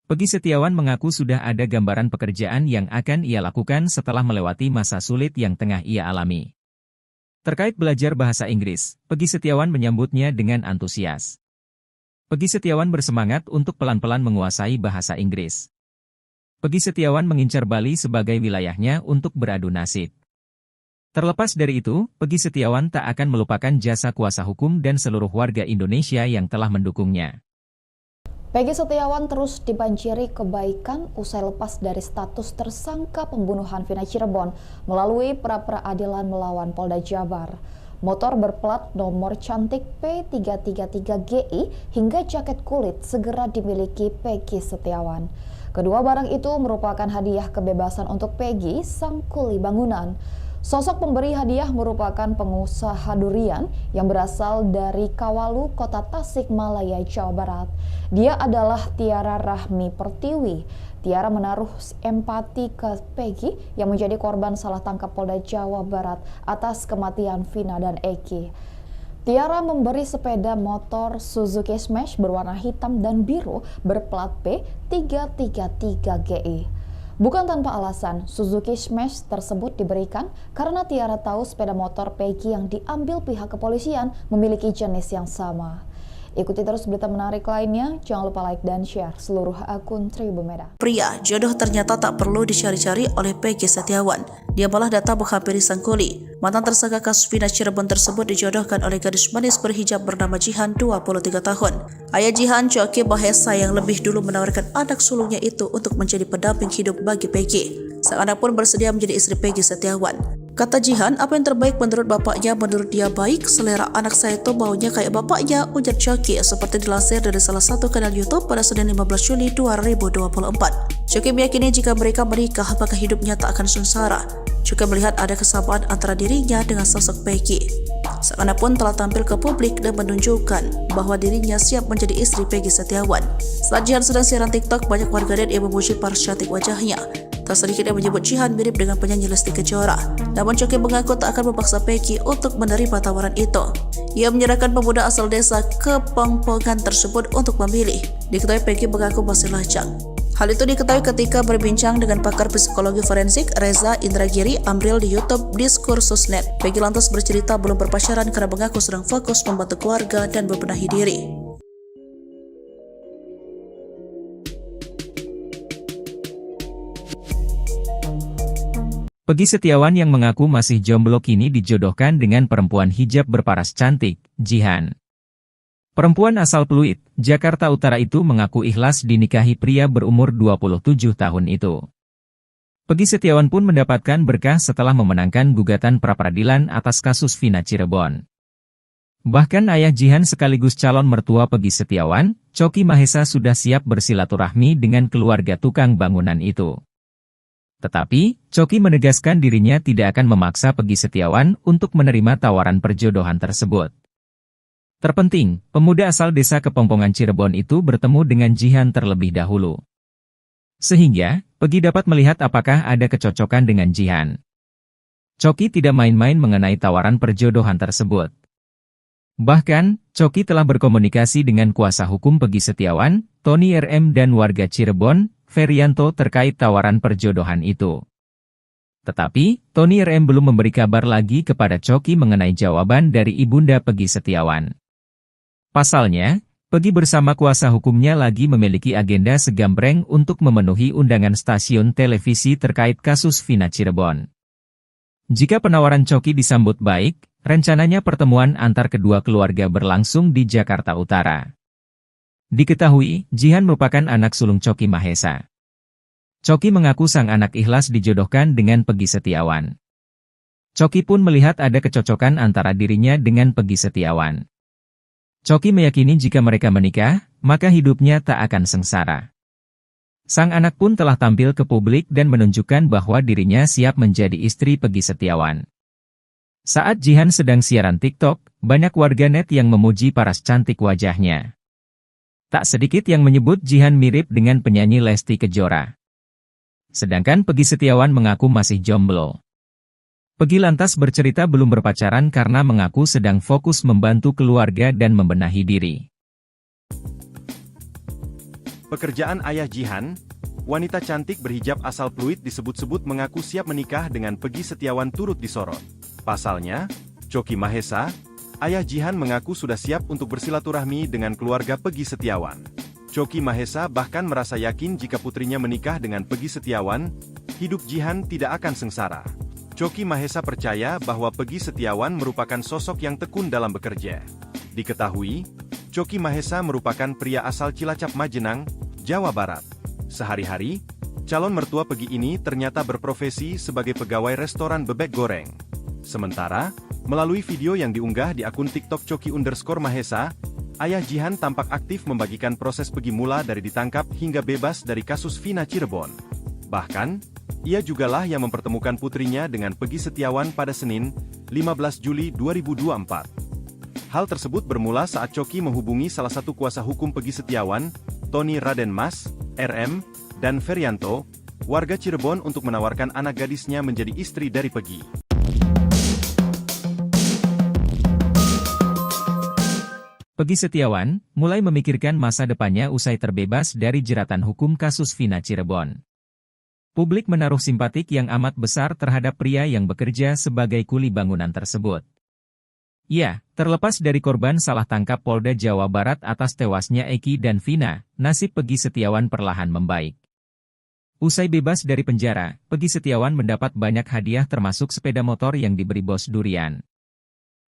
Peggy Setiawan mengaku sudah ada gambaran pekerjaan yang akan ia lakukan setelah melewati masa sulit yang tengah ia alami. Terkait belajar bahasa Inggris, Peggy Setiawan menyambutnya dengan antusias. Peggy Setiawan bersemangat untuk pelan-pelan menguasai bahasa Inggris. Peggy Setiawan mengincar Bali sebagai wilayahnya untuk beradu nasib. Terlepas dari itu, Peggy Setiawan tak akan melupakan jasa kuasa hukum dan seluruh warga Indonesia yang telah mendukungnya. Peggy Setiawan terus dibanjiri kebaikan usai lepas dari status tersangka pembunuhan Vina Cirebon melalui pra-peradilan melawan Polda Jabar. Motor berplat nomor cantik P333GI hingga jaket kulit segera dimiliki Peggy Setiawan. Kedua barang itu merupakan hadiah kebebasan untuk Peggy, sang kuli bangunan. Sosok pemberi hadiah merupakan pengusaha durian yang berasal dari Kawalu, Kota Tasikmalaya, Jawa Barat. Dia adalah Tiara Rahmi Pertiwi. Tiara menaruh empati ke Peggy yang menjadi korban salah tangkap Polda Jawa Barat atas kematian Vina dan Eki. Tiara memberi sepeda motor Suzuki Smash berwarna hitam dan biru berplat P333GI. Bukan tanpa alasan, Suzuki Smash tersebut diberikan karena Tiara tahu sepeda motor Peggy yang diambil pihak kepolisian memiliki jenis yang sama. Ikuti terus berita menarik lainnya, jangan lupa like dan share seluruh akun Tribun Medan. Pria, jodoh ternyata tak perlu dicari-cari oleh Peggy Setiawan. Dia malah datang menghampiri sang kuli. Mantan tersangka kasus Vina Cirebon tersebut dijodohkan oleh gadis manis berhijab bernama Jihan, 23 tahun. Ayah Jihan, Choky Mahesa, yang lebih dulu menawarkan anak sulungnya itu untuk menjadi pendamping hidup bagi Peggy. Sang anak pun bersedia menjadi istri Peggy Setiawan. Kata Jihan, apa yang terbaik menurut bapaknya, menurut dia baik, selera anak saya itu baunya kayak bapaknya, ujar Choky seperti dilansir dari salah satu kanal YouTube pada Senin 15 Juli 2024. Choky meyakini jika mereka menikah, maka hidupnya tak akan sengsara. Juga melihat ada kesamaan antara dirinya dengan sosok Peggy. Sang anak pun telah tampil ke publik dan menunjukkan bahwa dirinya siap menjadi istri Peggy Setiawan. Saat Jihan sedang siaran TikTok, banyak warganet yang memuji paras cantik wajahnya. Tak sedikit yang menyebut Jihan mirip dengan penyanyi Lesti Kejora. Namun Choky mengaku tak akan memaksa Peggy untuk menerima tawaran itu. Ia menyerahkan pemuda asal desa Kepongpongan tersebut untuk memilih. Diketahui Peggy mengaku masih lajang. Hal itu diketahui ketika berbincang dengan pakar psikologi forensik Reza Indragiri Amril di YouTube Diskursusnet. Peggy lantas bercerita belum berpacaran karena mengaku sedang fokus membantu keluarga dan membenahi diri. Peggy Setiawan yang mengaku masih jomblo kini dijodohkan dengan perempuan hijab berparas cantik, Jihan. Perempuan asal Pluit, Jakarta Utara itu mengaku ikhlas dinikahi pria berumur 27 tahun itu. Peggy Setiawan pun mendapatkan berkah setelah memenangkan gugatan pra-peradilan atas kasus Vina Cirebon. Bahkan ayah Jihan sekaligus calon mertua Peggy Setiawan, Choky Mahesa sudah siap bersilaturahmi dengan keluarga tukang bangunan itu. Tetapi, Choky menegaskan dirinya tidak akan memaksa Peggy Setiawan untuk menerima tawaran perjodohan tersebut. Terpenting, pemuda asal desa Kepongpongan Cirebon itu bertemu dengan Jihan terlebih dahulu. Sehingga, Peggy dapat melihat apakah ada kecocokan dengan Jihan. Choky tidak main-main mengenai tawaran perjodohan tersebut. Bahkan, Choky telah berkomunikasi dengan kuasa hukum Peggy Setiawan, Tony RM dan warga Cirebon, Ferianto terkait tawaran perjodohan itu. Tetapi, Tony RM belum memberi kabar lagi kepada Choky mengenai jawaban dari ibunda Peggy Setiawan. Pasalnya, Peggy bersama kuasa hukumnya lagi memiliki agenda segambreng untuk memenuhi undangan stasiun televisi terkait kasus Vina Cirebon. Jika penawaran Choky disambut baik, rencananya pertemuan antar kedua keluarga berlangsung di Jakarta Utara. Diketahui, Jihan merupakan anak sulung Choky Mahesa. Choky mengaku sang anak ikhlas dijodohkan dengan Peggy Setiawan. Choky pun melihat ada kecocokan antara dirinya dengan Peggy Setiawan. Choky meyakini jika mereka menikah, maka hidupnya tak akan sengsara. Sang anak pun telah tampil ke publik dan menunjukkan bahwa dirinya siap menjadi istri Peggy Setiawan. Saat Jihan sedang siaran TikTok, banyak warganet yang memuji paras cantik wajahnya. Tak sedikit yang menyebut Jihan mirip dengan penyanyi Lesti Kejora. Sedangkan Peggy Setiawan mengaku masih jomblo. Peggy lantas bercerita belum berpacaran karena mengaku sedang fokus membantu keluarga dan membenahi diri. Pekerjaan ayah Jihan, wanita cantik berhijab asal Pluit disebut-sebut mengaku siap menikah dengan Peggy Setiawan turut disorot. Pasalnya, Choky Mahesa, ayah Jihan mengaku sudah siap untuk bersilaturahmi dengan keluarga Peggy Setiawan. Choky Mahesa bahkan merasa yakin jika putrinya menikah dengan Peggy Setiawan, hidup Jihan tidak akan sengsara. Choky Mahesa percaya bahwa Peggy Setiawan merupakan sosok yang tekun dalam bekerja. Diketahui, Choky Mahesa merupakan pria asal Cilacap Majenang, Jawa Barat. Sehari-hari, calon mertua Peggy ini ternyata berprofesi sebagai pegawai restoran bebek goreng. Sementara, melalui video yang diunggah di akun TikTok Choky_Mahesa, ayah Jihan tampak aktif membagikan proses Peggy mula dari ditangkap hingga bebas dari kasus Vina Cirebon. Bahkan, ia jugalah yang mempertemukan putrinya dengan Peggy Setiawan pada Senin, 15 Juli 2024. Hal tersebut bermula saat Choky menghubungi salah satu kuasa hukum Peggy Setiawan, Tony Raden Mas, RM, dan Ferianto, warga Cirebon untuk menawarkan anak gadisnya menjadi istri dari Peggy. Peggy Setiawan mulai memikirkan masa depannya usai terbebas dari jeratan hukum kasus Vina Cirebon. Publik menaruh simpatik yang amat besar terhadap pria yang bekerja sebagai kuli bangunan tersebut. Ya, terlepas dari korban salah tangkap Polda Jawa Barat atas tewasnya Eki dan Vina, nasib Peggy Setiawan perlahan membaik. Usai bebas dari penjara, Peggy Setiawan mendapat banyak hadiah termasuk sepeda motor yang diberi bos durian.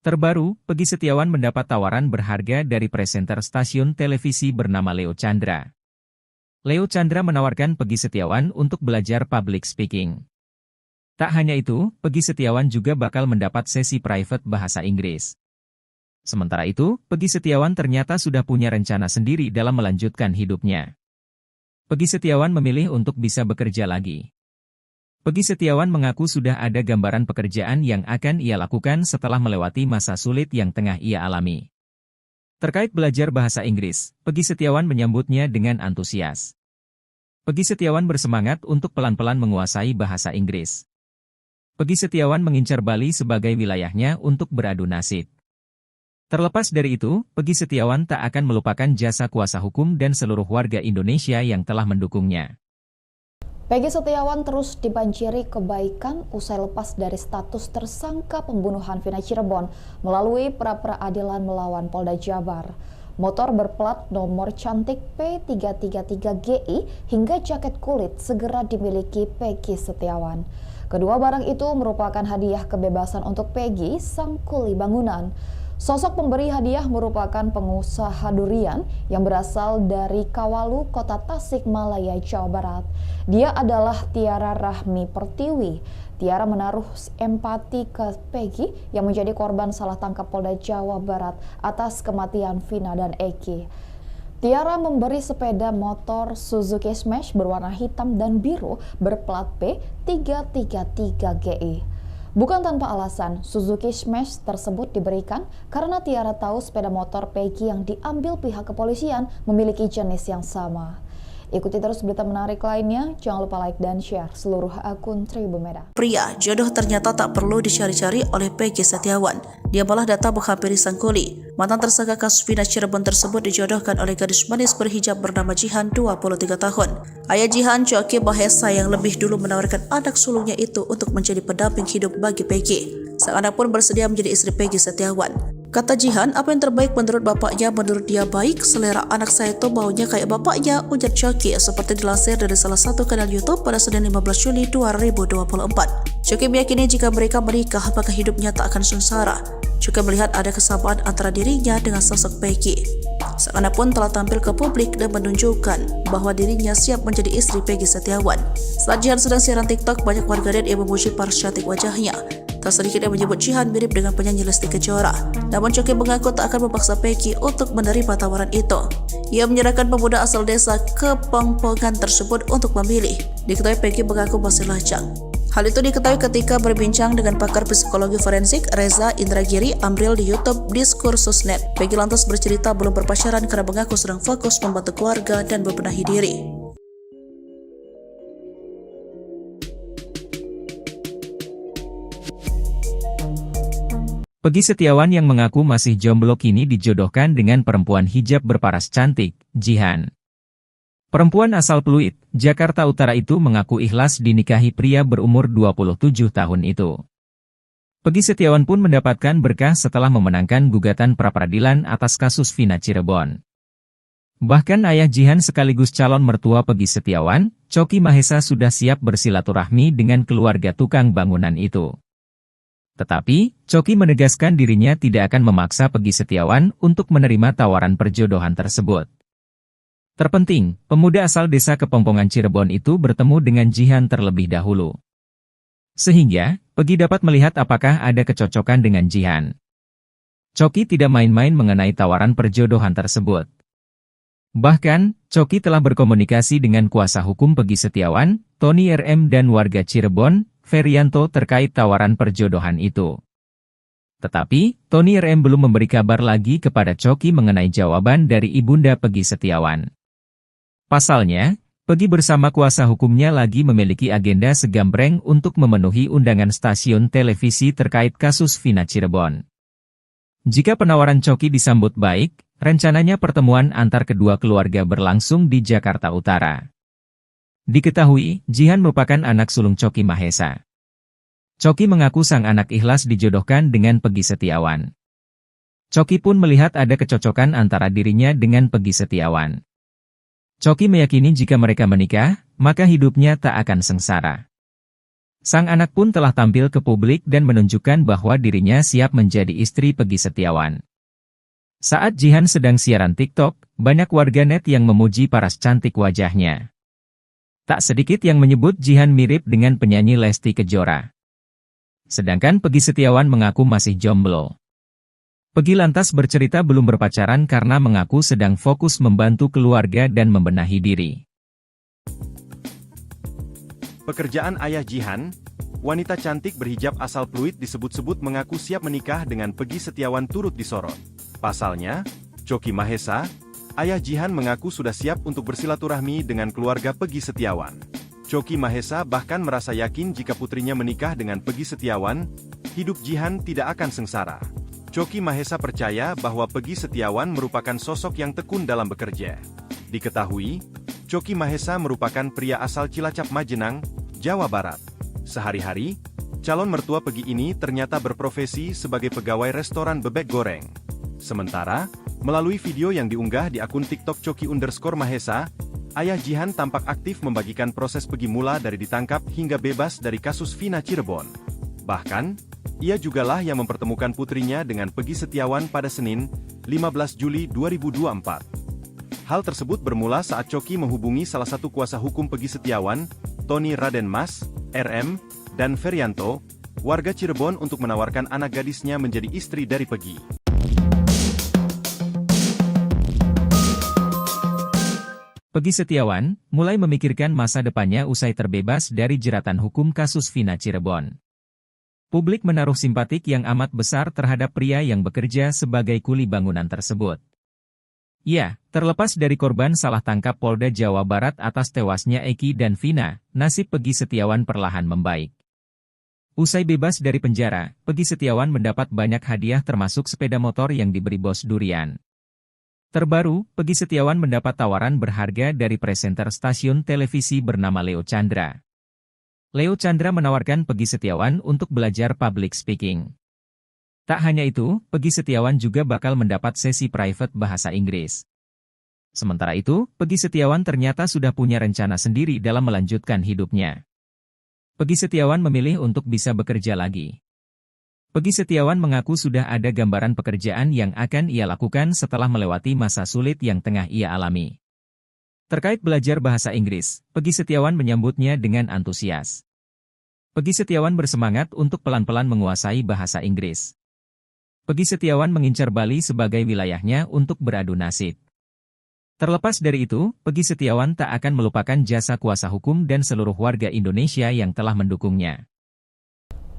Terbaru, Peggy Setiawan mendapat tawaran berharga dari presenter stasiun televisi bernama Leo Chandra. Leo Chandra menawarkan Peggy Setiawan untuk belajar public speaking. Tak hanya itu, Peggy Setiawan juga bakal mendapat sesi private bahasa Inggris. Sementara itu, Peggy Setiawan ternyata sudah punya rencana sendiri dalam melanjutkan hidupnya. Peggy Setiawan memilih untuk bisa bekerja lagi. Peggy Setiawan mengaku sudah ada gambaran pekerjaan yang akan ia lakukan setelah melewati masa sulit yang tengah ia alami. Terkait belajar bahasa Inggris, Peggy Setiawan menyambutnya dengan antusias. Peggy Setiawan bersemangat untuk pelan-pelan menguasai bahasa Inggris. Peggy Setiawan mengincar Bali sebagai wilayahnya untuk beradu nasib. Terlepas dari itu, Peggy Setiawan tak akan melupakan jasa kuasa hukum dan seluruh warga Indonesia yang telah mendukungnya. Peggy Setiawan terus dibanjiri kebaikan usai lepas dari status tersangka pembunuhan Vina Cirebon melalui pra-peradilan melawan Polda Jabar. Motor berplat nomor cantik P333GI hingga jaket kulit segera dimiliki Peggy Setiawan. Kedua barang itu merupakan hadiah kebebasan untuk Peggy, sang kuli bangunan. Sosok pemberi hadiah merupakan pengusaha durian yang berasal dari Kawalu, Kota Tasikmalaya, Jawa Barat. Dia adalah Tiara Rahmi Pertiwi. Tiara menaruh empati ke Peggy yang menjadi korban salah tangkap Polda Jawa Barat atas kematian Vina dan Eki. Tiara memberi sepeda motor Suzuki Smash berwarna hitam dan biru berplat P333GI. Bukan tanpa alasan, Suzuki Smash tersebut diberikan karena Tiara tahu sepeda motor Peggy yang diambil pihak kepolisian memiliki jenis yang sama. Ikuti terus berita menarik lainnya, jangan lupa like dan share seluruh akun Tribun Medan. Pria, jodoh ternyata tak perlu dicari-cari oleh Peggy Setiawan. Dia malah datang menghampiri sang kuli. Mantan tersangka kasus Vina Cirebon tersebut dijodohkan oleh gadis manis berhijab bernama Jihan, 23 tahun. Ayah Jihan, Coki Mahesa, yang lebih dulu menawarkan anak sulungnya itu untuk menjadi pendamping hidup bagi Peggy. Sang anak pun bersedia menjadi istri Peggy Setiawan. Kata Jihan, apa yang terbaik menurut bapaknya, menurut dia baik, selera anak saya itu baunya kayak bapaknya, ujar Coki, seperti dilansir dari salah satu kanal YouTube pada Senin 15 Juli 2024. Coki meyakini jika mereka menikah, maka hidupnya tak akan sengsara. Juga melihat ada kesamaan antara dirinya dengan sosok Peggy. Sang anak pun telah tampil ke publik dan menunjukkan bahwa dirinya siap menjadi istri Peggy Setiawan. Saat Jihan sedang siaran TikTok, banyak warganet yang memuji paras cantik wajahnya. Tak sedikit yang menyebut Jihan mirip dengan penyanyi Lesti Kejora. Namun Coki mengaku tak akan memaksa Peggy untuk menerima tawaran itu. Ia menyerahkan pemuda asal desa Kepongpongan tersebut untuk memilih. Diketahui Peggy mengaku masih lajang. Hal itu diketahui ketika berbincang dengan pakar psikologi forensik Reza Indragiri Amril di YouTube Diskursusnet. Peggy lantas bercerita belum berpacaran karena mengaku sedang fokus membantu keluarga dan membenahi diri. Peggy Setiawan yang mengaku masih jomblo kini dijodohkan dengan perempuan hijab berparas cantik, Jihan. Perempuan asal Pluit, Jakarta Utara itu mengaku ikhlas dinikahi pria berumur 27 tahun itu. Peggy Setiawan pun mendapatkan berkah setelah memenangkan gugatan pra-peradilan atas kasus Vina Cirebon. Bahkan ayah Jihan sekaligus calon mertua Peggy Setiawan, Coki Mahesa, sudah siap bersilaturahmi dengan keluarga tukang bangunan itu. Tetapi, Coki menegaskan dirinya tidak akan memaksa Peggy Setiawan untuk menerima tawaran perjodohan tersebut. Terpenting, pemuda asal desa Kepongpongan Cirebon itu bertemu dengan Jihan terlebih dahulu. Sehingga, Peggy dapat melihat apakah ada kecocokan dengan Jihan. Coki tidak main-main mengenai tawaran perjodohan tersebut. Bahkan, Coki telah berkomunikasi dengan kuasa hukum Peggy Setiawan, Tony RM, dan warga Cirebon, Ferianto, terkait tawaran perjodohan itu. Tetapi, Tony RM belum memberi kabar lagi kepada Coki mengenai jawaban dari ibunda Peggy Setiawan. Pasalnya, Peggy bersama kuasa hukumnya lagi memiliki agenda segambreng untuk memenuhi undangan stasiun televisi terkait kasus Vina Cirebon. Jika penawaran Coki disambut baik, rencananya pertemuan antar kedua keluarga berlangsung di Jakarta Utara. Diketahui, Jihan merupakan anak sulung Coki Mahesa. Coki mengaku sang anak ikhlas dijodohkan dengan Peggy Setiawan. Coki pun melihat ada kecocokan antara dirinya dengan Peggy Setiawan. Coki meyakini jika mereka menikah, maka hidupnya tak akan sengsara. Sang anak pun telah tampil ke publik dan menunjukkan bahwa dirinya siap menjadi istri Peggy Setiawan. Saat Jihan sedang siaran TikTok, banyak warganet yang memuji paras cantik wajahnya. Tak sedikit yang menyebut Jihan mirip dengan penyanyi Lesti Kejora. Sedangkan Peggy Setiawan mengaku masih jomblo. Peggy lantas bercerita belum berpacaran karena mengaku sedang fokus membantu keluarga dan membenahi diri. Pekerjaan ayah Jihan, wanita cantik berhijab asal Pluit disebut-sebut mengaku siap menikah dengan Peggy Setiawan turut disorot. Pasalnya, Coki Mahesa, ayah Jihan mengaku sudah siap untuk bersilaturahmi dengan keluarga Peggy Setiawan. Coki Mahesa bahkan merasa yakin jika putrinya menikah dengan Peggy Setiawan, hidup Jihan tidak akan sengsara. Coki Mahesa percaya bahwa Peggy Setiawan merupakan sosok yang tekun dalam bekerja. Diketahui, Coki Mahesa merupakan pria asal Cilacap Majenang, Jawa Barat. Sehari-hari, calon mertua Peggy ini ternyata berprofesi sebagai pegawai restoran bebek goreng. Sementara, melalui video yang diunggah di akun TikTok Coki_Mahesa, ayah Jihan tampak aktif membagikan proses Peggy mula dari ditangkap hingga bebas dari kasus Vina Cirebon. Bahkan, Ia jugalah yang mempertemukan putrinya dengan Peggy Setiawan pada Senin, 15 Juli 2024. Hal tersebut bermula saat Coki menghubungi salah satu kuasa hukum Peggy Setiawan, Tony Raden Mas, RM, dan Ferianto, warga Cirebon untuk menawarkan anak gadisnya menjadi istri dari Peggy. Peggy Setiawan mulai memikirkan masa depannya usai terbebas dari jeratan hukum kasus Vina Cirebon. Publik menaruh simpatik yang amat besar terhadap pria yang bekerja sebagai kuli bangunan tersebut. Ya, terlepas dari korban salah tangkap Polda Jawa Barat atas tewasnya Eki dan Vina, nasib Peggy Setiawan perlahan membaik. Usai bebas dari penjara, Peggy Setiawan mendapat banyak hadiah termasuk sepeda motor yang diberi bos durian. Terbaru, Peggy Setiawan mendapat tawaran berharga dari presenter stasiun televisi bernama Leo Chandra. Leo Chandra menawarkan Peggy Setiawan untuk belajar public speaking. Tak hanya itu, Peggy Setiawan juga bakal mendapat sesi private bahasa Inggris. Sementara itu, Peggy Setiawan ternyata sudah punya rencana sendiri dalam melanjutkan hidupnya. Peggy Setiawan memilih untuk bisa bekerja lagi. Peggy Setiawan mengaku sudah ada gambaran pekerjaan yang akan ia lakukan setelah melewati masa sulit yang tengah ia alami. Terkait belajar bahasa Inggris, Peggy Setiawan menyambutnya dengan antusias. Peggy Setiawan bersemangat untuk pelan-pelan menguasai bahasa Inggris. Peggy Setiawan mengincar Bali sebagai wilayahnya untuk beradu nasib. Terlepas dari itu, Peggy Setiawan tak akan melupakan jasa kuasa hukum dan seluruh warga Indonesia yang telah mendukungnya.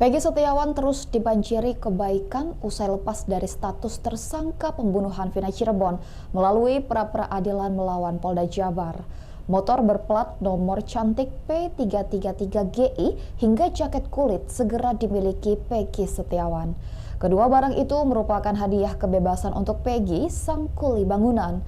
Peggy Setiawan terus dibanjiri kebaikan usai lepas dari status tersangka pembunuhan Vina Cirebon melalui pra-peradilan melawan Polda Jabar. Motor berplat nomor cantik P333GI hingga jaket kulit segera dimiliki Peggy Setiawan. Kedua barang itu merupakan hadiah kebebasan untuk Peggy, sang kuli bangunan.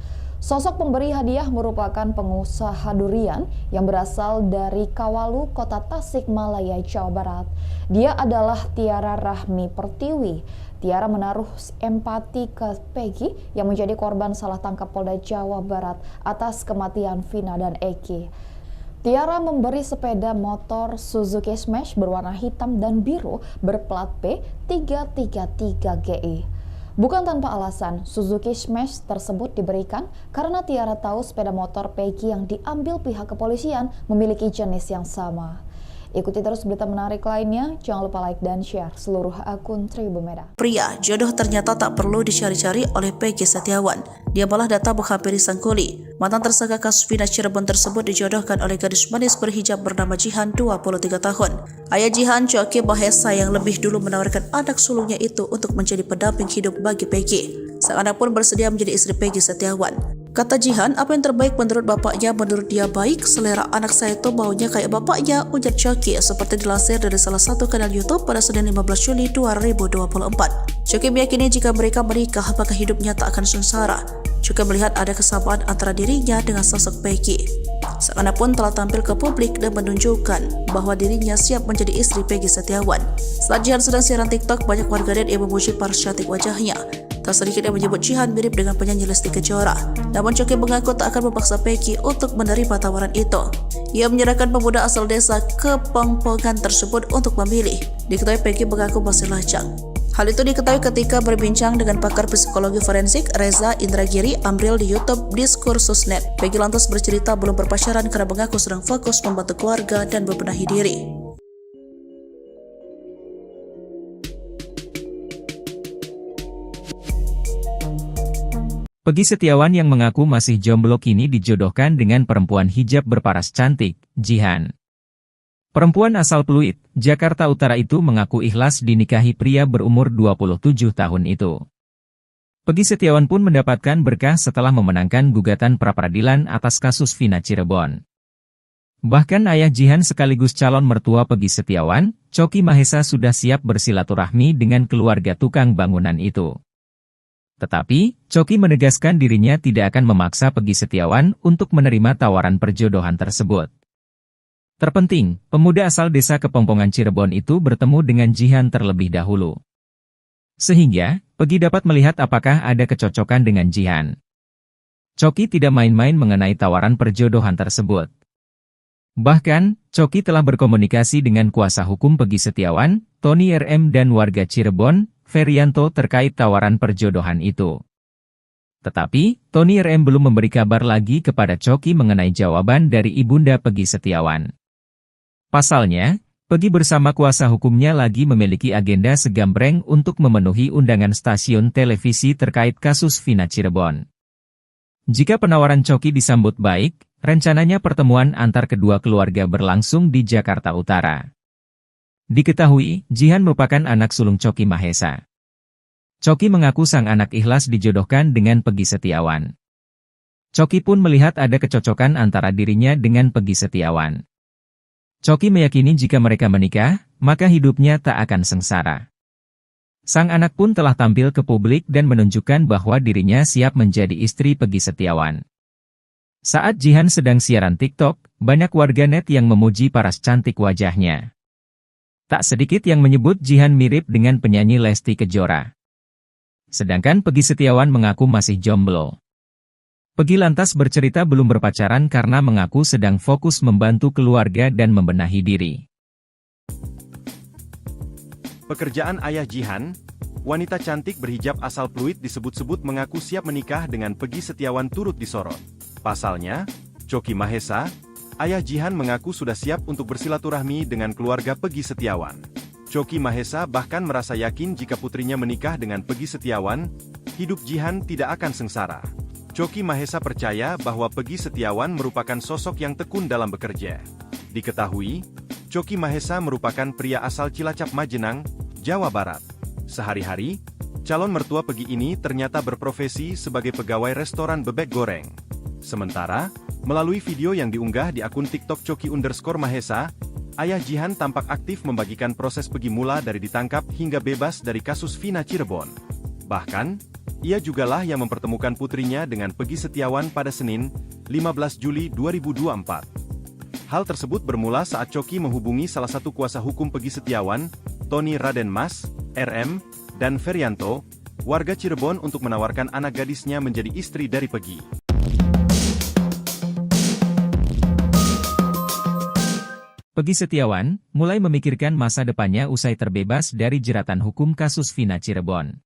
Sosok pemberi hadiah merupakan pengusaha durian yang berasal dari Kawalu, Kota Tasikmalaya, Jawa Barat. Dia adalah Tiara Rahmi Pertiwi. Tiara menaruh empati ke Peggy yang menjadi korban salah tangkap Polda Jawa Barat atas kematian Vina dan Eki. Tiara memberi sepeda motor Suzuki Smash berwarna hitam dan biru berplat P333GI. Bukan tanpa alasan, Suzuki Smash tersebut diberikan karena Tiara tahu sepeda motor Peggy yang diambil pihak kepolisian memiliki jenis yang sama. Ikuti terus berita menarik lainnya, jangan lupa like dan share seluruh akun Tribun Medan. Pria, jodoh ternyata tak perlu dicari-cari oleh Peggy Setiawan. Dia malah datang menghampiri sang kuli. Mantan tersangka kasus Vina Cirebon tersebut dijodohkan oleh gadis manis berhijab bernama Jihan, 23 tahun. Ayah Jihan, Coki Mahesa, yang lebih dulu menawarkan anak sulungnya itu untuk menjadi pendamping hidup bagi Peggy. Sang anak pun bersedia menjadi istri Peggy Setiawan. Kata Jihan, apa yang terbaik menurut bapaknya, menurut dia baik, selera anak saya itu maunya kayak bapaknya, ujar Coki, seperti dilansir dari salah satu kanal YouTube pada Senin 15 Juli 2024. Coki meyakini jika mereka menikah, maka hidupnya tak akan sengsara. Juga melihat ada kesamaan antara dirinya dengan sosok Peggy. Sang anak pun telah tampil ke publik dan menunjukkan bahwa dirinya siap menjadi istri Peggy Setiawan. Saat Jihan sedang siaran TikTok, banyak warganet yang memuji paras cantik wajahnya. Tak sedikit yang menyebut Jihan mirip dengan penyanyi Lesti Kejora. Namun Coki mengaku tak akan memaksa Peggy untuk menerima tawaran itu. Ia menyerahkan pemuda asal desa Kepongpongan tersebut untuk memilih. Diketahui Peggy mengaku masih lajang. Hal itu diketahui ketika berbincang dengan pakar psikologi forensik Reza Indragiri Amril di YouTube Diskursusnet. Peggy lantas bercerita belum berpacaran karena mengaku sedang fokus membantu keluarga dan membenahi diri. Peggy Setiawan yang mengaku masih jomblo kini dijodohkan dengan perempuan hijab berparas cantik, Jihan. Perempuan asal Pluit, Jakarta Utara itu mengaku ikhlas dinikahi pria berumur 27 tahun itu. Peggy Setiawan pun mendapatkan berkah setelah memenangkan gugatan pra-peradilan atas kasus Vina Cirebon. Bahkan ayah Jihan sekaligus calon mertua Peggy Setiawan, Coki Mahesa, sudah siap bersilaturahmi dengan keluarga tukang bangunan itu. Tetapi, Coki menegaskan dirinya tidak akan memaksa Peggy Setiawan untuk menerima tawaran perjodohan tersebut. Terpenting, pemuda asal desa Kepongpongan Cirebon itu bertemu dengan Jihan terlebih dahulu. Sehingga, Peggy dapat melihat apakah ada kecocokan dengan Jihan. Coki tidak main-main mengenai tawaran perjodohan tersebut. Bahkan, Coki telah berkomunikasi dengan kuasa hukum Peggy Setiawan, Tony RM dan warga Cirebon, Ferianto terkait tawaran perjodohan itu. Tetapi, Tony RM belum memberi kabar lagi kepada Coki mengenai jawaban dari ibunda Peggy Setiawan. Pasalnya, Peggy bersama kuasa hukumnya lagi memiliki agenda segambreng untuk memenuhi undangan stasiun televisi terkait kasus Vina Cirebon. Jika penawaran Coki disambut baik, rencananya pertemuan antar kedua keluarga berlangsung di Jakarta Utara. Diketahui, Jihan merupakan anak sulung Coki Mahesa. Coki mengaku sang anak ikhlas dijodohkan dengan Peggy Setiawan. Coki pun melihat ada kecocokan antara dirinya dengan Peggy Setiawan. Coki meyakini jika mereka menikah, maka hidupnya tak akan sengsara. Sang anak pun telah tampil ke publik dan menunjukkan bahwa dirinya siap menjadi istri Peggy Setiawan. Saat Jihan sedang siaran TikTok, banyak warganet yang memuji paras cantik wajahnya. Tak sedikit yang menyebut Jihan mirip dengan penyanyi Lesti Kejora. Sedangkan Peggy Setiawan mengaku masih jomblo. Peggy lantas bercerita belum berpacaran karena mengaku sedang fokus membantu keluarga dan membenahi diri. Pekerjaan ayah Jihan, wanita cantik berhijab asal Pluit disebut-sebut mengaku siap menikah dengan Peggy Setiawan turut disorot. Pasalnya, Coki Mahesa, ayah Jihan mengaku sudah siap untuk bersilaturahmi dengan keluarga Peggy Setiawan. Coki Mahesa bahkan merasa yakin jika putrinya menikah dengan Peggy Setiawan, hidup Jihan tidak akan sengsara. Coki Mahesa percaya bahwa Peggy Setiawan merupakan sosok yang tekun dalam bekerja. Diketahui, Coki Mahesa merupakan pria asal Cilacap Majenang, Jawa Barat. Sehari-hari, calon mertua Peggy ini ternyata berprofesi sebagai pegawai restoran bebek goreng. Sementara, melalui video yang diunggah di akun TikTok Coki_Mahesa, ayah Jihan tampak aktif membagikan proses Peggy mula dari ditangkap hingga bebas dari kasus Vina Cirebon. Bahkan, ia jugalah yang mempertemukan putrinya dengan Peggy Setiawan pada Senin, 15 Juli 2024. Hal tersebut bermula saat Coki menghubungi salah satu kuasa hukum Peggy Setiawan, Tony Raden Mas, RM, dan Ferianto, warga Cirebon untuk menawarkan anak gadisnya menjadi istri dari Peggy. Peggy Setiawan mulai memikirkan masa depannya usai terbebas dari jeratan hukum kasus Vina Cirebon.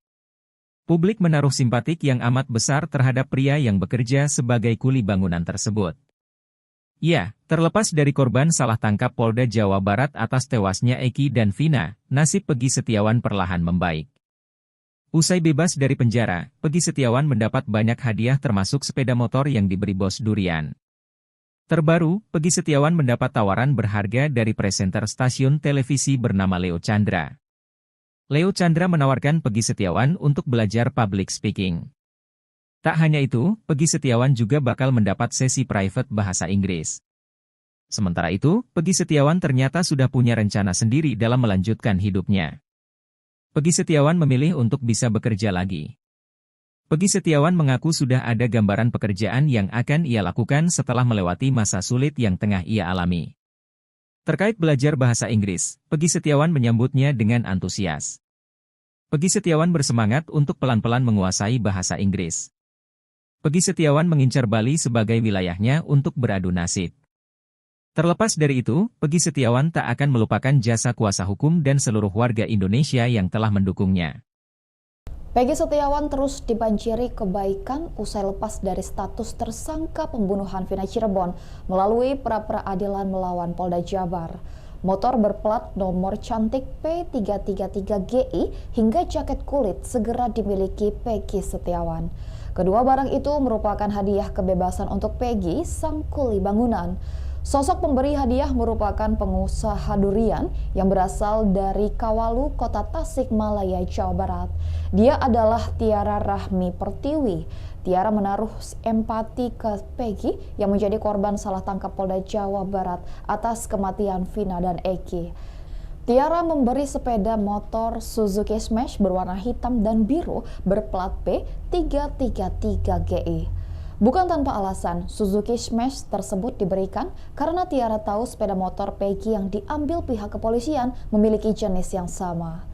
Publik menaruh simpatik yang amat besar terhadap pria yang bekerja sebagai kuli bangunan tersebut. Ya, terlepas dari korban salah tangkap Polda Jawa Barat atas tewasnya Eki dan Vina, nasib Peggy Setiawan perlahan membaik. Usai bebas dari penjara, Peggy Setiawan mendapat banyak hadiah termasuk sepeda motor yang diberi bos durian. Terbaru, Peggy Setiawan mendapat tawaran berharga dari presenter stasiun televisi bernama Leo Chandra. Leo Chandra menawarkan Peggy Setiawan untuk belajar public speaking. Tak hanya itu, Peggy Setiawan juga bakal mendapat sesi private bahasa Inggris. Sementara itu, Peggy Setiawan ternyata sudah punya rencana sendiri dalam melanjutkan hidupnya. Peggy Setiawan memilih untuk bisa bekerja lagi. Peggy Setiawan mengaku sudah ada gambaran pekerjaan yang akan ia lakukan setelah melewati masa sulit yang tengah ia alami. Terkait belajar bahasa Inggris, Peggy Setiawan menyambutnya dengan antusias. Peggy Setiawan bersemangat untuk pelan-pelan menguasai bahasa Inggris. Peggy Setiawan mengincar Bali sebagai wilayahnya untuk beradu nasib. Terlepas dari itu, Peggy Setiawan tak akan melupakan jasa kuasa hukum dan seluruh warga Indonesia yang telah mendukungnya. Peggy Setiawan terus dibanjiri kebaikan usai lepas dari status tersangka pembunuhan Vina Cirebon melalui pra-peradilan melawan Polda Jabar. Motor berplat nomor cantik P333GI hingga jaket kulit segera dimiliki Peggy Setiawan. Kedua barang itu merupakan hadiah kebebasan untuk Peggy, sang kuli bangunan. Sosok pemberi hadiah merupakan pengusaha durian yang berasal dari Kawalu, Kota Tasikmalaya, Jawa Barat. Dia adalah Tiara Rahmi Pertiwi. Tiara menaruh empati ke Peggy yang menjadi korban salah tangkap Polda Jawa Barat atas kematian Vina dan Eki. Tiara memberi sepeda motor Suzuki Smash berwarna hitam dan biru berplat P333GI. Bukan tanpa alasan, Suzuki Smash tersebut diberikan karena Tiara tahu sepeda motor Peggy yang diambil pihak kepolisian memiliki jenis yang sama.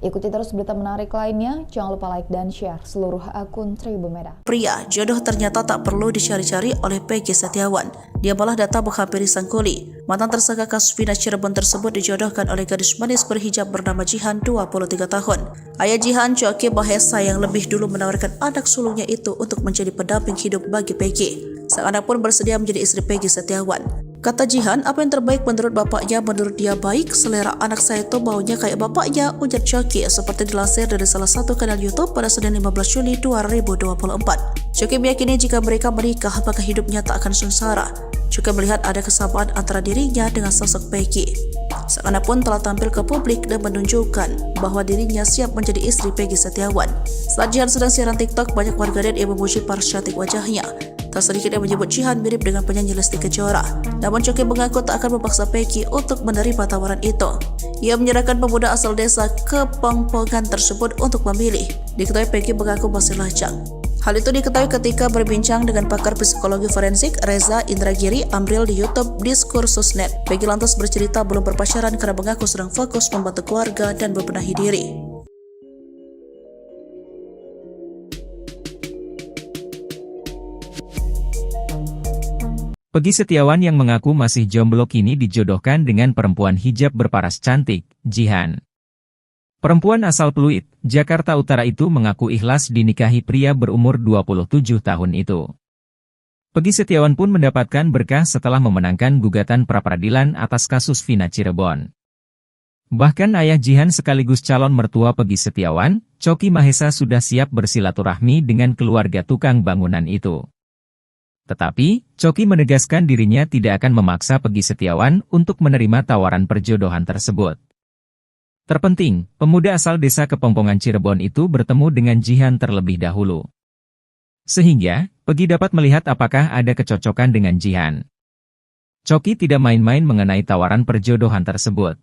Ikuti terus berita menarik lainnya, jangan lupa like dan share seluruh akun Tribun Medan. Pria, jodoh ternyata tak perlu dicari-cari oleh Peggy Setiawan. dia malah datang menghampiri sang kuli. Mantan tersangka kasus Vina Cirebon tersebut dijodohkan oleh gadis manis berhijab bernama Jihan 23 tahun. Ayah Jihan, Choky Mahesa, yang lebih dulu menawarkan anak sulungnya itu untuk menjadi pendamping hidup bagi Peggy. Sang anak pun bersedia menjadi istri Peggy Setiawan. Kata Jihan, apa yang terbaik menurut bapaknya, menurut dia baik, selera anak saya itu maunya kayak bapaknya, ujar Choky, seperti dilansir dari salah satu kanal YouTube pada Senin 15 Juli 2024. Choky meyakini jika mereka menikah, maka hidupnya tak akan sengsara. Juga melihat ada kesamaan antara dirinya dengan sosok Peggy. Sang anak pun telah tampil ke publik dan menunjukkan bahwa dirinya siap menjadi istri Peggy Setiawan. Saat Jihan sedang siaran TikTok, banyak warganet yang memuji paras cantik wajahnya. Tak sedikit yang menyebut Jihan mirip dengan penyanyi Lesti Kejora. Namun Choky mengaku tak akan memaksa Peggy untuk menerima tawaran itu. Ia menyerahkan pemuda asal desa Kepongpongan tersebut untuk memilih. Diketahui Peggy mengaku masih lajang. Hal itu diketahui ketika berbincang dengan pakar psikologi forensik Reza Indragiri Amril di YouTube Diskursusnet. Peggy lantas bercerita belum berpacaran karena mengaku sedang fokus membantu keluarga dan membenahi diri. Peggy Setiawan yang mengaku masih jomblo kini dijodohkan dengan perempuan hijab berparas cantik, Jihan. Perempuan asal Pluit, Jakarta Utara itu mengaku ikhlas dinikahi pria berumur 27 tahun itu. Peggy Setiawan pun mendapatkan berkah setelah memenangkan gugatan pra-peradilan atas kasus Vina Cirebon. Bahkan ayah Jihan sekaligus calon mertua Peggy Setiawan, Choky Mahesa, sudah siap bersilaturahmi dengan keluarga tukang bangunan itu. Tetapi, Choky menegaskan dirinya tidak akan memaksa Peggy Setiawan untuk menerima tawaran perjodohan tersebut. Terpenting, pemuda asal desa Kepongpongan Cirebon itu bertemu dengan Jihan terlebih dahulu. Sehingga, Peggy dapat melihat apakah ada kecocokan dengan Jihan. Choky tidak main-main mengenai tawaran perjodohan tersebut.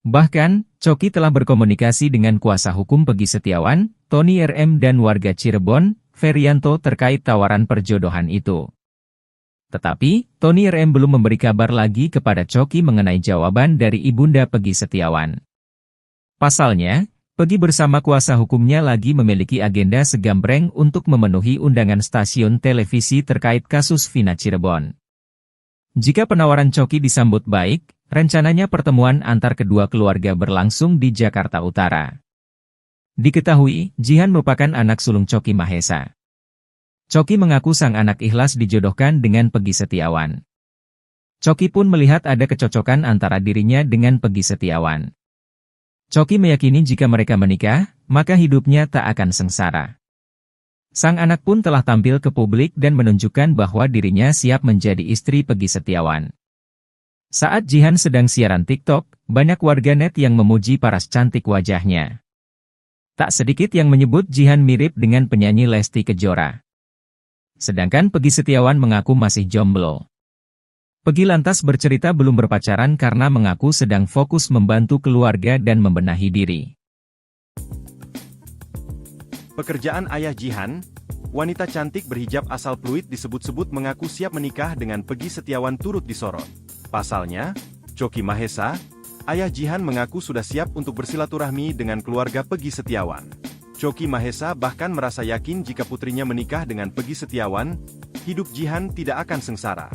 Bahkan, Choky telah berkomunikasi dengan kuasa hukum Peggy Setiawan, Tony RM, dan warga Cirebon, Ferianto, terkait tawaran perjodohan itu. Tetapi, Tony RM belum memberi kabar lagi kepada Choky mengenai jawaban dari ibunda Peggy Setiawan. Pasalnya, Peggy bersama kuasa hukumnya lagi memiliki agenda segambreng untuk memenuhi undangan stasiun televisi terkait kasus Vina Cirebon. Jika penawaran Choky disambut baik, rencananya pertemuan antar kedua keluarga berlangsung di Jakarta Utara. Diketahui, Jihan merupakan anak sulung Choky Mahesa. Choky mengaku sang anak ikhlas dijodohkan dengan Peggy Setiawan. Choky pun melihat ada kecocokan antara dirinya dengan Peggy Setiawan. Choky meyakini jika mereka menikah, maka hidupnya tak akan sengsara. Sang anak pun telah tampil ke publik dan menunjukkan bahwa dirinya siap menjadi istri Peggy Setiawan. Saat Jihan sedang siaran TikTok, banyak warganet yang memuji paras cantik wajahnya. Tak sedikit yang menyebut Jihan mirip dengan penyanyi Lesti Kejora. Sedangkan Peggy Setiawan mengaku masih jomblo. Peggy lantas bercerita belum berpacaran karena mengaku sedang fokus membantu keluarga dan membenahi diri. Pekerjaan ayah Jihan, wanita cantik berhijab asal Pluit disebut-sebut mengaku siap menikah dengan Peggy Setiawan turut disorot. Pasalnya, Choky Mahesa, ayah Jihan mengaku sudah siap untuk bersilaturahmi dengan keluarga Peggy Setiawan. Choky Mahesa bahkan merasa yakin jika putrinya menikah dengan Peggy Setiawan, hidup Jihan tidak akan sengsara.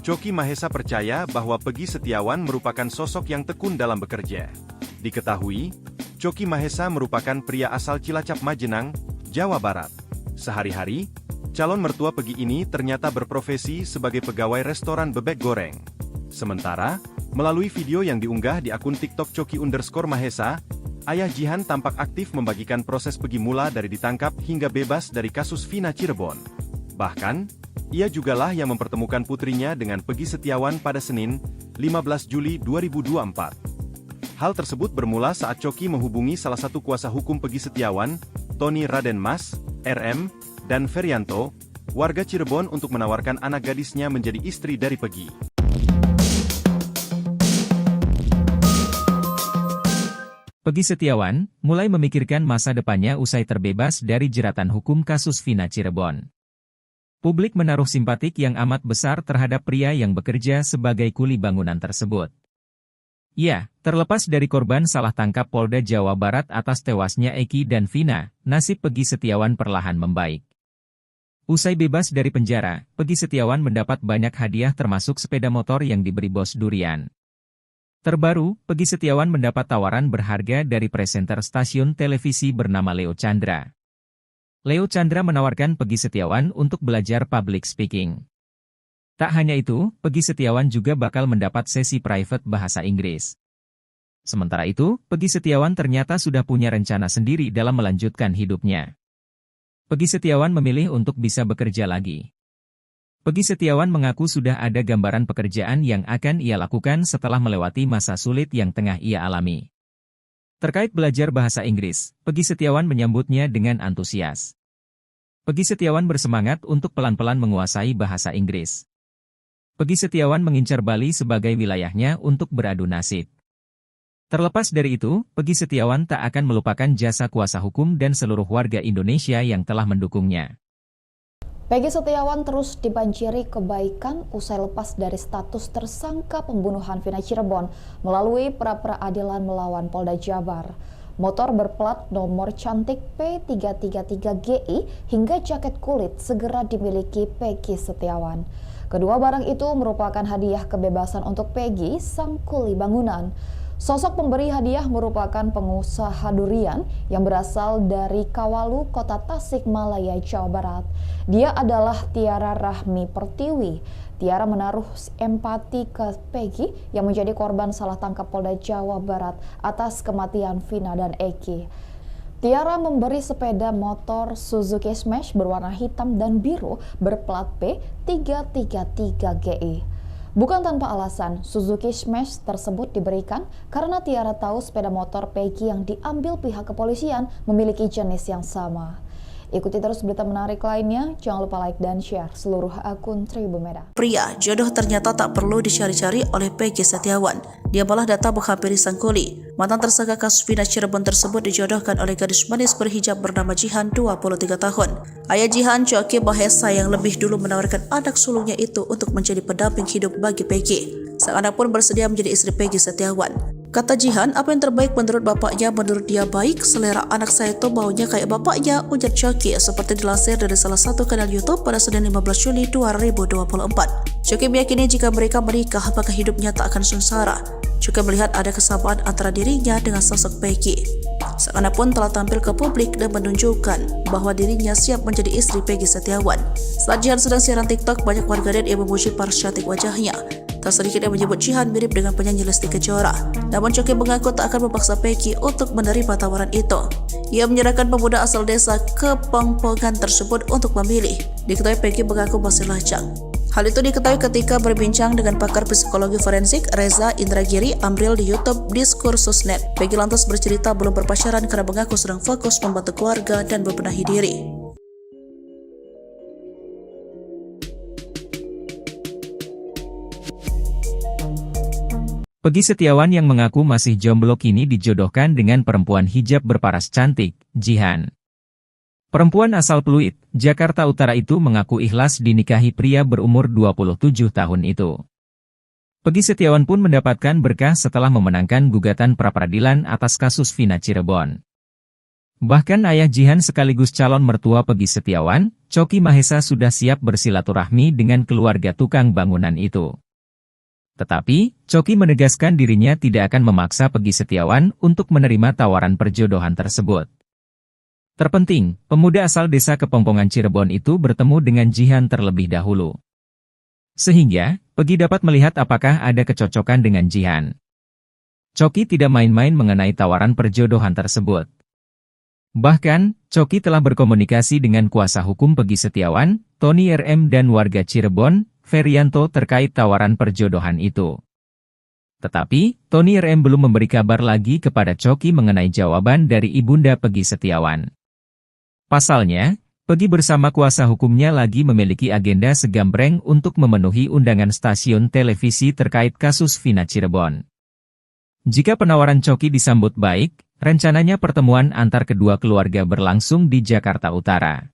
Choky Mahesa percaya bahwa Peggy Setiawan merupakan sosok yang tekun dalam bekerja. Diketahui, Choky Mahesa merupakan pria asal Cilacap Majenang, Jawa Barat. Sehari-hari, calon mertua Peggy ini ternyata berprofesi sebagai pegawai restoran bebek goreng. Sementara, melalui video yang diunggah di akun TikTok Choky_Mahesa, ayah Jihan tampak aktif membagikan proses Peggy mula dari ditangkap hingga bebas dari kasus Vina Cirebon. Bahkan, ia jugalah yang mempertemukan putrinya dengan Peggy Setiawan pada Senin, 15 Juli 2024. Hal tersebut bermula saat Choky menghubungi salah satu kuasa hukum Peggy Setiawan, Tony Raden Mas, RM, dan Ferianto, warga Cirebon, untuk menawarkan anak gadisnya menjadi istri dari Peggy. Peggy Setiawan mulai memikirkan masa depannya usai terbebas dari jeratan hukum kasus Vina Cirebon. Publik menaruh simpatik yang amat besar terhadap pria yang bekerja sebagai kuli bangunan tersebut. Ya, terlepas dari korban salah tangkap Polda Jawa Barat atas tewasnya Eki dan Vina, nasib Peggy Setiawan perlahan membaik. Usai bebas dari penjara, Peggy Setiawan mendapat banyak hadiah termasuk sepeda motor yang diberi bos durian. Terbaru, Peggy Setiawan mendapat tawaran berharga dari presenter stasiun televisi bernama Leo Chandra. Leo Chandra menawarkan Peggy Setiawan untuk belajar public speaking. Tak hanya itu, Peggy Setiawan juga bakal mendapat sesi private bahasa Inggris. Sementara itu, Peggy Setiawan ternyata sudah punya rencana sendiri dalam melanjutkan hidupnya. Peggy Setiawan memilih untuk bisa bekerja lagi. Peggy Setiawan mengaku sudah ada gambaran pekerjaan yang akan ia lakukan setelah melewati masa sulit yang tengah ia alami. Terkait belajar bahasa Inggris, Peggy Setiawan menyambutnya dengan antusias. Peggy Setiawan bersemangat untuk pelan-pelan menguasai bahasa Inggris. Peggy Setiawan mengincar Bali sebagai wilayahnya untuk beradu nasib. Terlepas dari itu, Peggy Setiawan tak akan melupakan jasa kuasa hukum dan seluruh warga Indonesia yang telah mendukungnya. Peggy Setiawan terus dibanjiri kebaikan usai lepas dari status tersangka pembunuhan Vina Cirebon melalui pra-peradilan melawan Polda Jabar. Motor berplat nomor cantik P333GI hingga jaket kulit segera dimiliki Peggy Setiawan. Kedua barang itu merupakan hadiah kebebasan untuk Peggy, sang kuli bangunan. Sosok pemberi hadiah merupakan pengusaha durian yang berasal dari Kawalu, Kota Tasikmalaya, Jawa Barat. Dia adalah Tiara Rahmi Pertiwi. Tiara menaruh empati ke Peggy yang menjadi korban salah tangkap Polda Jawa Barat atas kematian Vina dan Eki. Tiara memberi sepeda motor Suzuki Smash berwarna hitam dan biru berplat P333GI. Bukan tanpa alasan, Suzuki Smash tersebut diberikan karena Tiara tahu sepeda motor Peggy yang diambil pihak kepolisian memiliki jenis yang sama. Ikuti terus berita menarik lainnya, jangan lupa like dan share seluruh akun Tribun Medan. Pria, jodoh ternyata tak perlu dicari-cari oleh Peggy Setiawan. Dia malah datang menghampiri sang kuli. Mantan tersangka kasus Vina Cirebon tersebut dijodohkan oleh gadis manis berhijab bernama Jihan, 23 tahun. Ayah Jihan, Choki Mahesa, yang lebih dulu menawarkan anak sulungnya itu untuk menjadi pendamping hidup bagi Peggy. Sang anak pun bersedia menjadi istri Peggy Setiawan. Kata Jihan, apa yang terbaik menurut bapaknya, menurut dia baik, selera anak saya itu baunya kayak bapaknya, ujar Choki, seperti dilansir dari salah satu kanal YouTube pada Senin 15 Juli 2024. Choki meyakini jika mereka menikah, maka hidupnya tak akan sengsara. Juga melihat ada kesamaan antara dirinya dengan sosok Peggy. Sang anak pun telah tampil ke publik dan menunjukkan bahwa dirinya siap menjadi istri Peggy Setiawan. Saat Jihan sedang siaran TikTok, banyak warganet yang memuji paras cantik wajahnya. Tak sedikit yang menyebut Jihan mirip dengan penyanyi Lesti Kejora. Namun Choki mengaku tak akan memaksa Peggy untuk menerima tawaran itu. Ia menyerahkan pemuda asal desa Kepongpongan tersebut untuk memilih. Diketahui Peggy mengaku masih lajang. Hal itu diketahui ketika berbincang dengan pakar psikologi forensik Reza Indragiri Amril di YouTube Diskursus.net. Peggy lantas bercerita belum berpacaran karena mengaku sedang fokus membantu keluarga dan membenahi diri. Peggy Setiawan yang mengaku masih jomblo kini dijodohkan dengan perempuan hijab berparas cantik, Jihan. Perempuan asal Pluit, Jakarta Utara itu mengaku ikhlas dinikahi pria berumur 27 tahun itu. Peggy Setiawan pun mendapatkan berkah setelah memenangkan gugatan pra-peradilan atas kasus Vina Cirebon. Bahkan ayah Jihan sekaligus calon mertua Peggy Setiawan, Choki Mahesa, sudah siap bersilaturahmi dengan keluarga tukang bangunan itu. Tetapi, Choki menegaskan dirinya tidak akan memaksa Peggy Setiawan untuk menerima tawaran perjodohan tersebut. Terpenting, pemuda asal desa Kepongpongan Cirebon itu bertemu dengan Jihan terlebih dahulu. Sehingga, Peggy dapat melihat apakah ada kecocokan dengan Jihan. Choki tidak main-main mengenai tawaran perjodohan tersebut. Bahkan, Choki telah berkomunikasi dengan kuasa hukum Peggy Setiawan, Tony RM, dan warga Cirebon, Ferianto, terkait tawaran perjodohan itu. Tetapi, Tony RM belum memberi kabar lagi kepada Choki mengenai jawaban dari ibunda Peggy Setiawan. Pasalnya, Peggy bersama kuasa hukumnya lagi memiliki agenda segambreng untuk memenuhi undangan stasiun televisi terkait kasus Vina Cirebon. Jika penawaran Choki disambut baik, rencananya pertemuan antar kedua keluarga berlangsung di Jakarta Utara.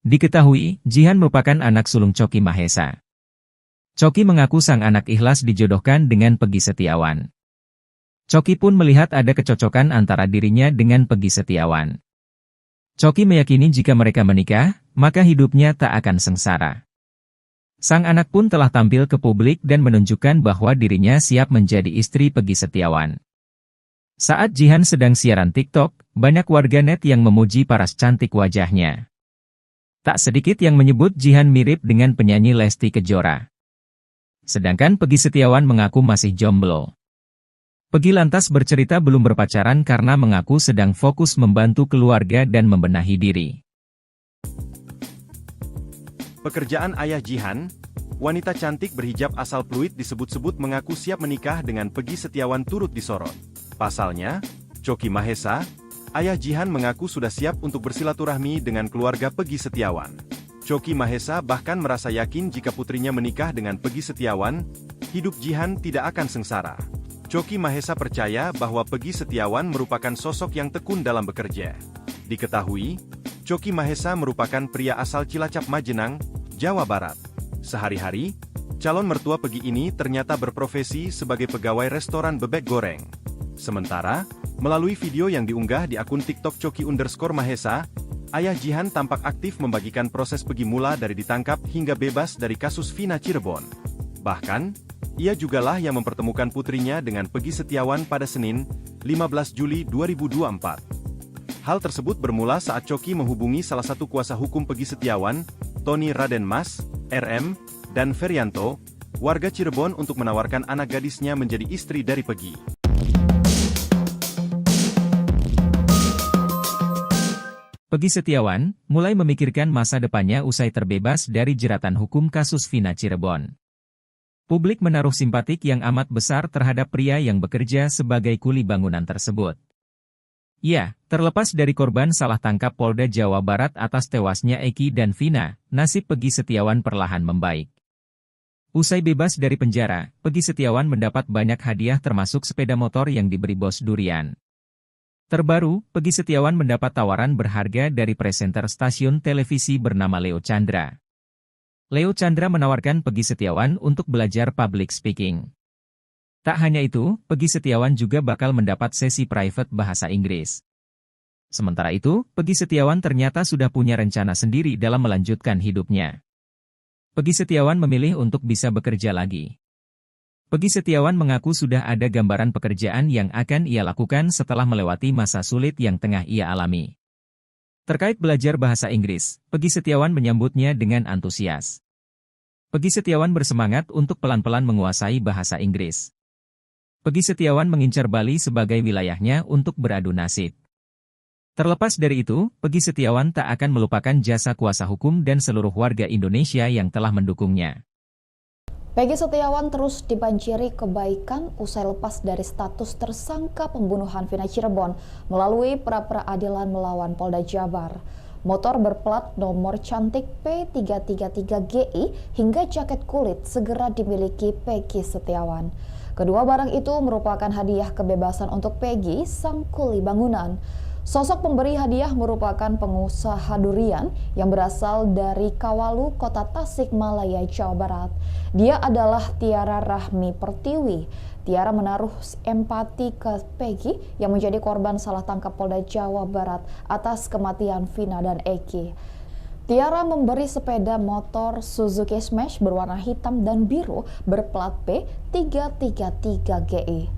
Diketahui, Jihan merupakan anak sulung Choki Mahesa. Choki mengaku sang anak ikhlas dijodohkan dengan Peggy Setiawan. Choki pun melihat ada kecocokan antara dirinya dengan Peggy Setiawan. Choki meyakini jika mereka menikah, maka hidupnya tak akan sengsara. Sang anak pun telah tampil ke publik dan menunjukkan bahwa dirinya siap menjadi istri Peggy Setiawan. Saat Jihan sedang siaran TikTok, banyak warganet yang memuji paras cantik wajahnya. Tak sedikit yang menyebut Jihan mirip dengan penyanyi Lesti Kejora. Sedangkan Peggy Setiawan mengaku masih jomblo. Peggy lantas bercerita belum berpacaran karena mengaku sedang fokus membantu keluarga dan membenahi diri. Pekerjaan ayah Jihan, wanita cantik berhijab asal Pluit disebut-sebut mengaku siap menikah dengan Peggy Setiawan turut disorot. Pasalnya, Choky Mahesa, ayah Jihan mengaku sudah siap untuk bersilaturahmi dengan keluarga Peggy Setiawan. Choky Mahesa bahkan merasa yakin jika putrinya menikah dengan Peggy Setiawan, hidup Jihan tidak akan sengsara. Choky Mahesa percaya bahwa Peggy Setiawan merupakan sosok yang tekun dalam bekerja. Diketahui, Choky Mahesa merupakan pria asal Cilacap Majenang, Jawa Barat. Sehari-hari, calon mertua Peggy ini ternyata berprofesi sebagai pegawai restoran bebek goreng. Sementara, melalui video yang diunggah di akun TikTok Choky_Mahesa, ayah Jihan tampak aktif membagikan proses Peggy mula dari ditangkap hingga bebas dari kasus Vina Cirebon. Bahkan, ia jugalah yang mempertemukan putrinya dengan Peggy Setiawan pada Senin, 15 Juli 2024. Hal tersebut bermula saat Choky menghubungi salah satu kuasa hukum Peggy Setiawan, Tony Raden Mas, RM, dan Ferianto, warga Cirebon untuk menawarkan anak gadisnya menjadi istri dari Peggy. Peggy Setiawan mulai memikirkan masa depannya usai terbebas dari jeratan hukum kasus Vina Cirebon. Publik menaruh simpatik yang amat besar terhadap pria yang bekerja sebagai kuli bangunan tersebut. Ya, terlepas dari korban salah tangkap Polda Jawa Barat atas tewasnya Eki dan Vina, nasib Peggy Setiawan perlahan membaik. Usai bebas dari penjara, Peggy Setiawan mendapat banyak hadiah termasuk sepeda motor yang diberi bos durian. Terbaru, Peggy Setiawan mendapat tawaran berharga dari presenter stasiun televisi bernama Leo Chandra. Leo Chandra menawarkan Peggy Setiawan untuk belajar public speaking. Tak hanya itu, Peggy Setiawan juga bakal mendapat sesi private bahasa Inggris. Sementara itu, Peggy Setiawan ternyata sudah punya rencana sendiri dalam melanjutkan hidupnya. Peggy Setiawan memilih untuk bisa bekerja lagi. Peggy Setiawan mengaku sudah ada gambaran pekerjaan yang akan ia lakukan setelah melewati masa sulit yang tengah ia alami. Terkait belajar bahasa Inggris, Peggy Setiawan menyambutnya dengan antusias. Peggy Setiawan bersemangat untuk pelan-pelan menguasai bahasa Inggris. Peggy Setiawan mengincar Bali sebagai wilayahnya untuk beradu nasib. Terlepas dari itu, Peggy Setiawan tak akan melupakan jasa kuasa hukum dan seluruh warga Indonesia yang telah mendukungnya. Peggy Setiawan terus dibanjiri kebaikan usai lepas dari status tersangka pembunuhan Vina Cirebon melalui pra-peradilan melawan Polda Jabar. Motor berplat nomor cantik P333GI hingga jaket kulit segera dimiliki Peggy Setiawan. Kedua barang itu merupakan hadiah kebebasan untuk Peggy, sang kuli bangunan. Sosok pemberi hadiah merupakan pengusaha durian yang berasal dari Kawalu, Kota Tasikmalaya, Jawa Barat. Dia adalah Tiara Rahmi Pertiwi. Tiara menaruh empati ke Peggy yang menjadi korban salah tangkap Polda Jawa Barat atas kematian Vina dan Eki. Tiara memberi sepeda motor Suzuki Smash berwarna hitam dan biru berplat P333GI.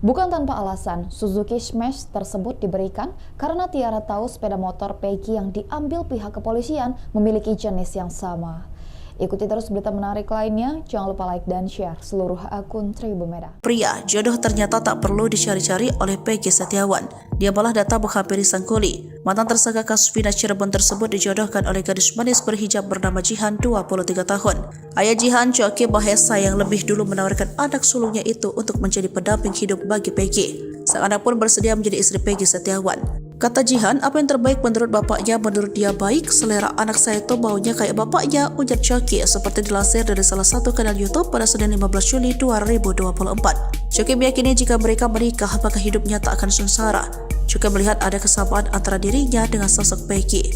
Bukan tanpa alasan, Suzuki Smash tersebut diberikan karena Tiara tahu sepeda motor Peggy yang diambil pihak kepolisian memiliki jenis yang sama. Ikuti terus berita menarik lainnya, jangan lupa like dan share seluruh akun Tribun Medan. Pria, jodoh ternyata tak perlu dicari-cari oleh Peggy Setiawan. Dia malah datang menghampiri sang kuli. Mantan tersangka kasus Vina Cirebon tersebut dijodohkan oleh gadis manis berhijab bernama Jihan, 23 tahun. Ayah Jihan, Choky Mahesa, yang lebih dulu menawarkan anak sulungnya itu untuk menjadi pendamping hidup bagi Peggy. Sang anak pun bersedia menjadi istri Peggy Setiawan. Kata Jihan, apa yang terbaik menurut bapaknya, menurut dia baik. Selera anak saya itu baunya kayak bapaknya, ujar Choky, seperti dilansir dari salah satu kanal YouTube pada Senin 15 Juli 2024. Choky meyakini jika mereka menikah, maka hidupnya tak akan sengsara. Juga melihat ada kesamaan antara dirinya dengan sosok Peggy.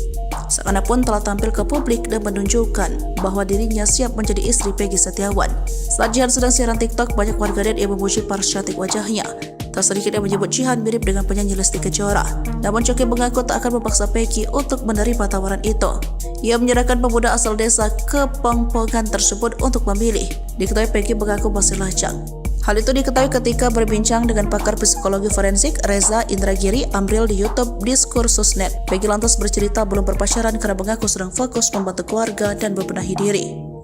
Sang anak pun telah tampil ke publik dan menunjukkan bahwa dirinya siap menjadi istri Peggy Setiawan. Saat Jihan sedang siaran TikTok, banyak warganet yang memuji paras cantik wajahnya. Tak sedikit yang menyebut Jihan mirip dengan penyanyi Lesti Kejora. Namun Choky mengaku tak akan memaksa Peggy untuk menerima tawaran itu. Ia menyerahkan pemuda asal desa Kepongpongan tersebut untuk memilih. Diketahui Peggy mengaku masih lajang. Hal itu diketahui ketika berbincang dengan pakar psikologi forensik Reza Indragiri Amril di YouTube Diskursus.net. Peggy lantas bercerita belum berpacaran karena mengaku sedang fokus membantu keluarga dan membenahi diri.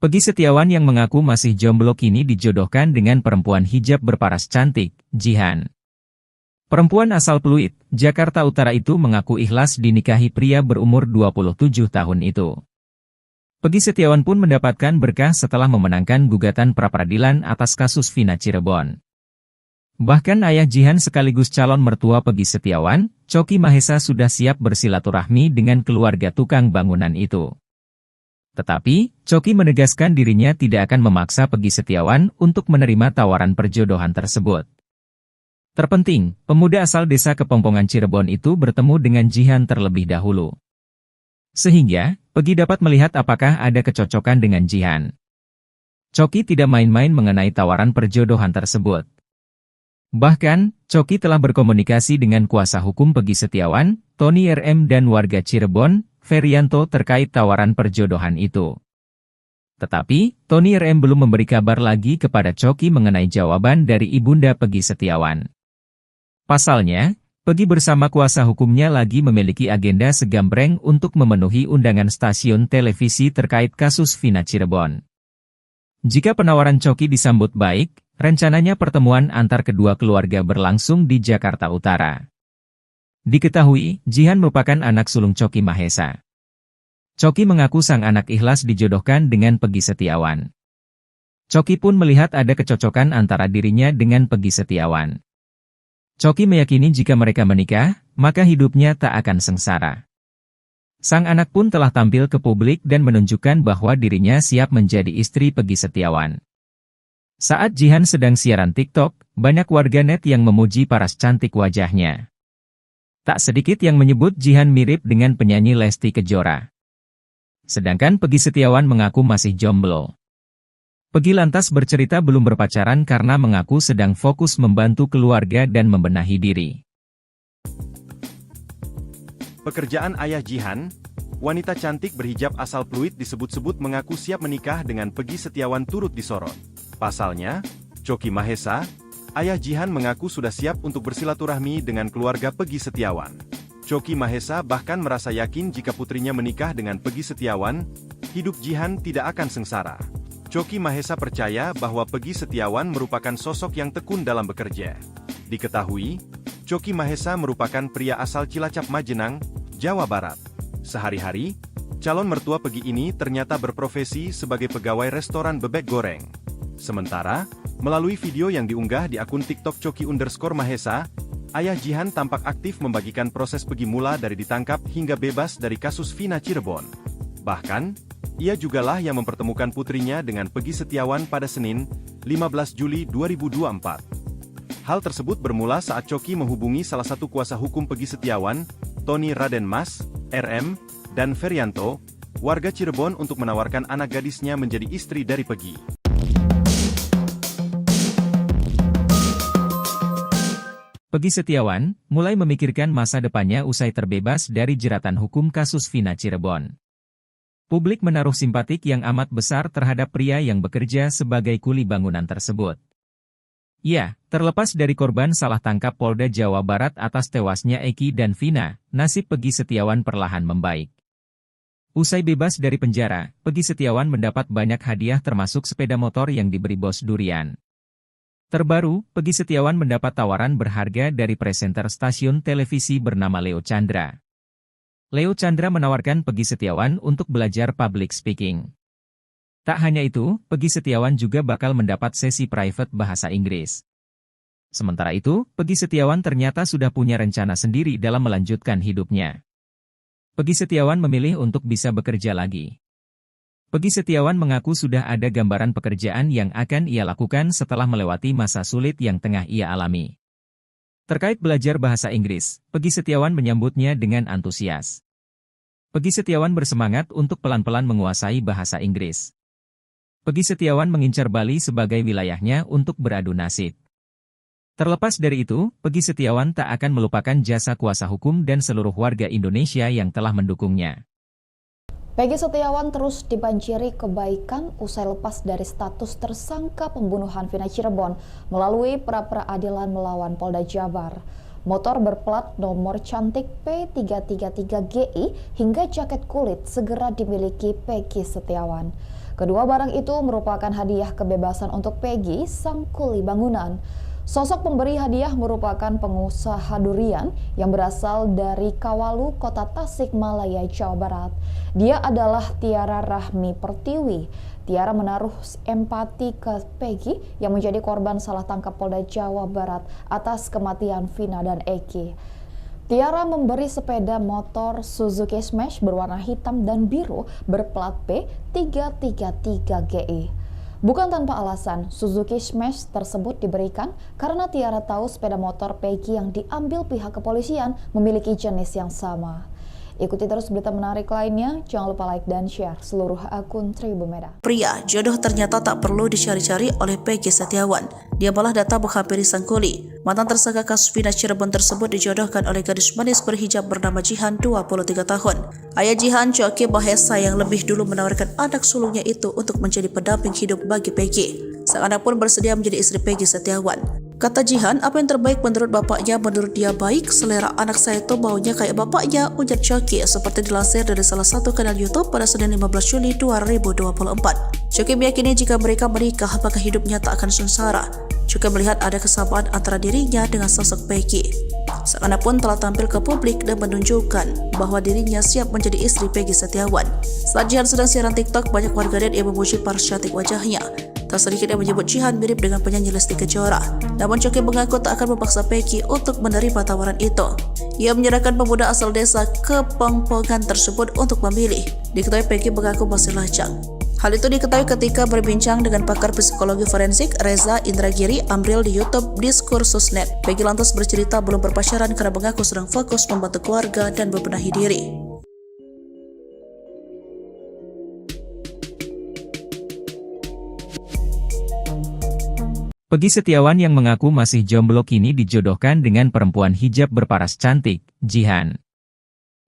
Peggy Setiawan yang mengaku masih jomblo kini dijodohkan dengan perempuan hijab berparas cantik, Jihan. Perempuan asal Pluit, Jakarta Utara itu mengaku ikhlas dinikahi pria berumur 27 tahun itu. Peggy Setiawan pun mendapatkan berkah setelah memenangkan gugatan pra-peradilan atas kasus Vina Cirebon. Bahkan ayah Jihan sekaligus calon mertua Peggy Setiawan, Choky Mahesa sudah siap bersilaturahmi dengan keluarga tukang bangunan itu. Tetapi, Choky menegaskan dirinya tidak akan memaksa Peggy Setiawan untuk menerima tawaran perjodohan tersebut. Terpenting, pemuda asal desa Kepongpongan Cirebon itu bertemu dengan Jihan terlebih dahulu. Sehingga, Peggy dapat melihat apakah ada kecocokan dengan Jihan. Choky tidak main-main mengenai tawaran perjodohan tersebut. Bahkan, Choky telah berkomunikasi dengan kuasa hukum Peggy Setiawan, Tony RM dan warga Cirebon, Ferianto terkait tawaran perjodohan itu. Tetapi, Tony RM belum memberi kabar lagi kepada Choky mengenai jawaban dari ibunda Peggy Setiawan. Pasalnya, Peggy bersama kuasa hukumnya lagi memiliki agenda segambreng untuk memenuhi undangan stasiun televisi terkait kasus Vina Cirebon. Jika penawaran Choky disambut baik, rencananya pertemuan antar kedua keluarga berlangsung di Jakarta Utara. Diketahui, Jihan merupakan anak sulung Choky Mahesa. Choky mengaku sang anak ikhlas dijodohkan dengan Peggy Setiawan. Choky pun melihat ada kecocokan antara dirinya dengan Peggy Setiawan. Choky meyakini jika mereka menikah, maka hidupnya tak akan sengsara. Sang anak pun telah tampil ke publik dan menunjukkan bahwa dirinya siap menjadi istri Peggy Setiawan. Saat Jihan sedang siaran TikTok, banyak warganet yang memuji paras cantik wajahnya. Tak sedikit yang menyebut Jihan mirip dengan penyanyi Lesti Kejora. Sedangkan Peggy Setiawan mengaku masih jomblo. Peggy lantas bercerita belum berpacaran karena mengaku sedang fokus membantu keluarga dan membenahi diri. Pekerjaan ayah Jihan, wanita cantik berhijab asal Pluit disebut-sebut mengaku siap menikah dengan Peggy Setiawan turut disorot. Pasalnya, Choky Mahesa, ayah Jihan mengaku sudah siap untuk bersilaturahmi dengan keluarga Peggy Setiawan. Choky Mahesa bahkan merasa yakin jika putrinya menikah dengan Peggy Setiawan, hidup Jihan tidak akan sengsara. Choky Mahesa percaya bahwa Peggy Setiawan merupakan sosok yang tekun dalam bekerja. Diketahui, Choky Mahesa merupakan pria asal Cilacap Majenang, Jawa Barat. Sehari-hari, calon mertua Peggy ini ternyata berprofesi sebagai pegawai restoran bebek goreng. Sementara, melalui video yang diunggah di akun TikTok Choky_Mahesa, ayah Jihan tampak aktif membagikan proses Peggy mula dari ditangkap hingga bebas dari kasus Vina Cirebon. Bahkan, ia jugalah yang mempertemukan putrinya dengan Peggy Setiawan pada Senin, 15 Juli 2024. Hal tersebut bermula saat Choky menghubungi salah satu kuasa hukum Peggy Setiawan, Tony Raden Mas, RM, dan Ferianto, warga Cirebon untuk menawarkan anak gadisnya menjadi istri dari Peggy. Peggy Setiawan mulai memikirkan masa depannya usai terbebas dari jeratan hukum kasus Vina Cirebon. Publik menaruh simpatik yang amat besar terhadap pria yang bekerja sebagai kuli bangunan tersebut. Ya, terlepas dari korban salah tangkap Polda Jawa Barat atas tewasnya Eki dan Vina, nasib Peggy Setiawan perlahan membaik. Usai bebas dari penjara, Peggy Setiawan mendapat banyak hadiah termasuk sepeda motor yang diberi bos durian. Terbaru, Peggy Setiawan mendapat tawaran berharga dari presenter stasiun televisi bernama Leo Chandra. Leo Chandra menawarkan Peggy Setiawan untuk belajar public speaking. Tak hanya itu, Peggy Setiawan juga bakal mendapat sesi private bahasa Inggris. Sementara itu, Peggy Setiawan ternyata sudah punya rencana sendiri dalam melanjutkan hidupnya. Peggy Setiawan memilih untuk bisa bekerja lagi. Peggy Setiawan mengaku sudah ada gambaran pekerjaan yang akan ia lakukan setelah melewati masa sulit yang tengah ia alami. Terkait belajar bahasa Inggris, Peggy Setiawan menyambutnya dengan antusias. Peggy Setiawan bersemangat untuk pelan-pelan menguasai bahasa Inggris. Peggy Setiawan mengincar Bali sebagai wilayahnya untuk beradu nasib. Terlepas dari itu, Peggy Setiawan tak akan melupakan jasa kuasa hukum dan seluruh warga Indonesia yang telah mendukungnya. Peggy Setiawan terus dibanjiri kebaikan usai lepas dari status tersangka pembunuhan Vina Cirebon melalui pra-peradilan melawan Polda Jabar. Motor berplat nomor cantik P333GI hingga jaket kulit segera dimiliki Peggy Setiawan. Kedua barang itu merupakan hadiah kebebasan untuk Peggy, sang kuli bangunan. Sosok pemberi hadiah merupakan pengusaha durian yang berasal dari Kawalu, Kota Tasikmalaya, Jawa Barat. Dia adalah Tiara Rahmi Pertiwi. Tiara menaruh empati ke Peggy yang menjadi korban salah tangkap Polda Jawa Barat atas kematian Vina dan Eki. Tiara memberi sepeda motor Suzuki Smash berwarna hitam dan biru berplat P333GI. Bukan tanpa alasan, Suzuki Smash tersebut diberikan karena Tiara tahu sepeda motor Peggy yang diambil pihak kepolisian memiliki jenis yang sama. Ikuti terus berita menarik lainnya, jangan lupa like dan share seluruh akun Tribun Medan. Pria, jodoh ternyata tak perlu dicari-cari oleh Peggy Setiawan. Dia malah datang menghampiri sang kuli. Mantan tersangka kasus Vina Cirebon tersebut dijodohkan oleh gadis manis berhijab bernama Jihan, 23 tahun. Ayah Jihan, Choki Mahesa, yang lebih dulu menawarkan anak sulungnya itu untuk menjadi pendamping hidup bagi Peggy. Sang anak pun bersedia menjadi istri Peggy Setiawan. Kata Jihan, apa yang terbaik menurut bapaknya, menurut dia baik, selera anak saya itu maunya kayak bapaknya, ujar Choki, seperti dilansir dari salah satu kanal YouTube pada Senin 15 Juli 2024. Choki meyakini jika mereka menikah, maka hidupnya tak akan sengsara. Juga melihat ada kesamaan antara dirinya dengan sosok Peggy. Sang anak pun telah tampil ke publik dan menunjukkan bahwa dirinya siap menjadi istri Peggy Setiawan. Saat Jihan sedang siaran TikTok, banyak warganet yang memuji paras cantik wajahnya. Tak sedikit yang menyebut Jihan mirip dengan penyanyi Lesti Kejora. Namun Choki mengaku tak akan memaksa Peggy untuk menerima tawaran itu. Ia menyerahkan pemuda asal desa Kepongpongan tersebut untuk memilih. Diketahui Peggy mengaku masih lajang. Hal itu diketahui ketika berbincang dengan pakar psikologi forensik Reza Indragiri Amril di YouTube Diskursus.net. Peggy lantas bercerita belum berpacaran karena mengaku sedang fokus membantu keluarga dan membenahi diri. Peggy Setiawan yang mengaku masih jomblo kini dijodohkan dengan perempuan hijab berparas cantik, Jihan.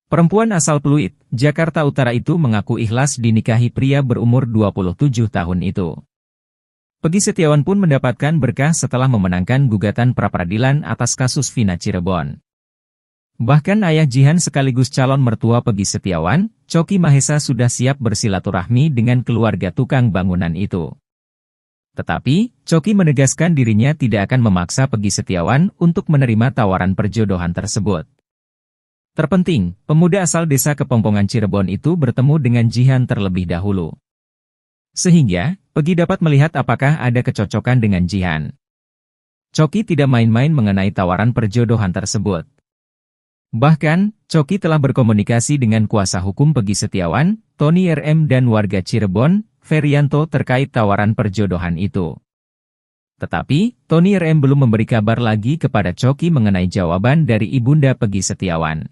Perempuan asal Pluit, Jakarta Utara itu mengaku ikhlas dinikahi pria berumur 27 tahun itu. Peggy Setiawan pun mendapatkan berkah setelah memenangkan gugatan pra-peradilan atas kasus Vina Cirebon. Bahkan ayah Jihan sekaligus calon mertua Peggy Setiawan, Choki Mahesa, sudah siap bersilaturahmi dengan keluarga tukang bangunan itu. Tetapi, Choki menegaskan dirinya tidak akan memaksa Peggy Setiawan untuk menerima tawaran perjodohan tersebut. Terpenting, pemuda asal desa Kepongpongan Cirebon itu bertemu dengan Jihan terlebih dahulu. Sehingga, Peggy dapat melihat apakah ada kecocokan dengan Jihan. Choki tidak main-main mengenai tawaran perjodohan tersebut. Bahkan, Choki telah berkomunikasi dengan kuasa hukum Peggy Setiawan, Tony RM, dan warga Cirebon, Ferianto, terkait tawaran perjodohan itu. Tetapi, Tony RM belum memberi kabar lagi kepada Choki mengenai jawaban dari ibunda Peggy Setiawan.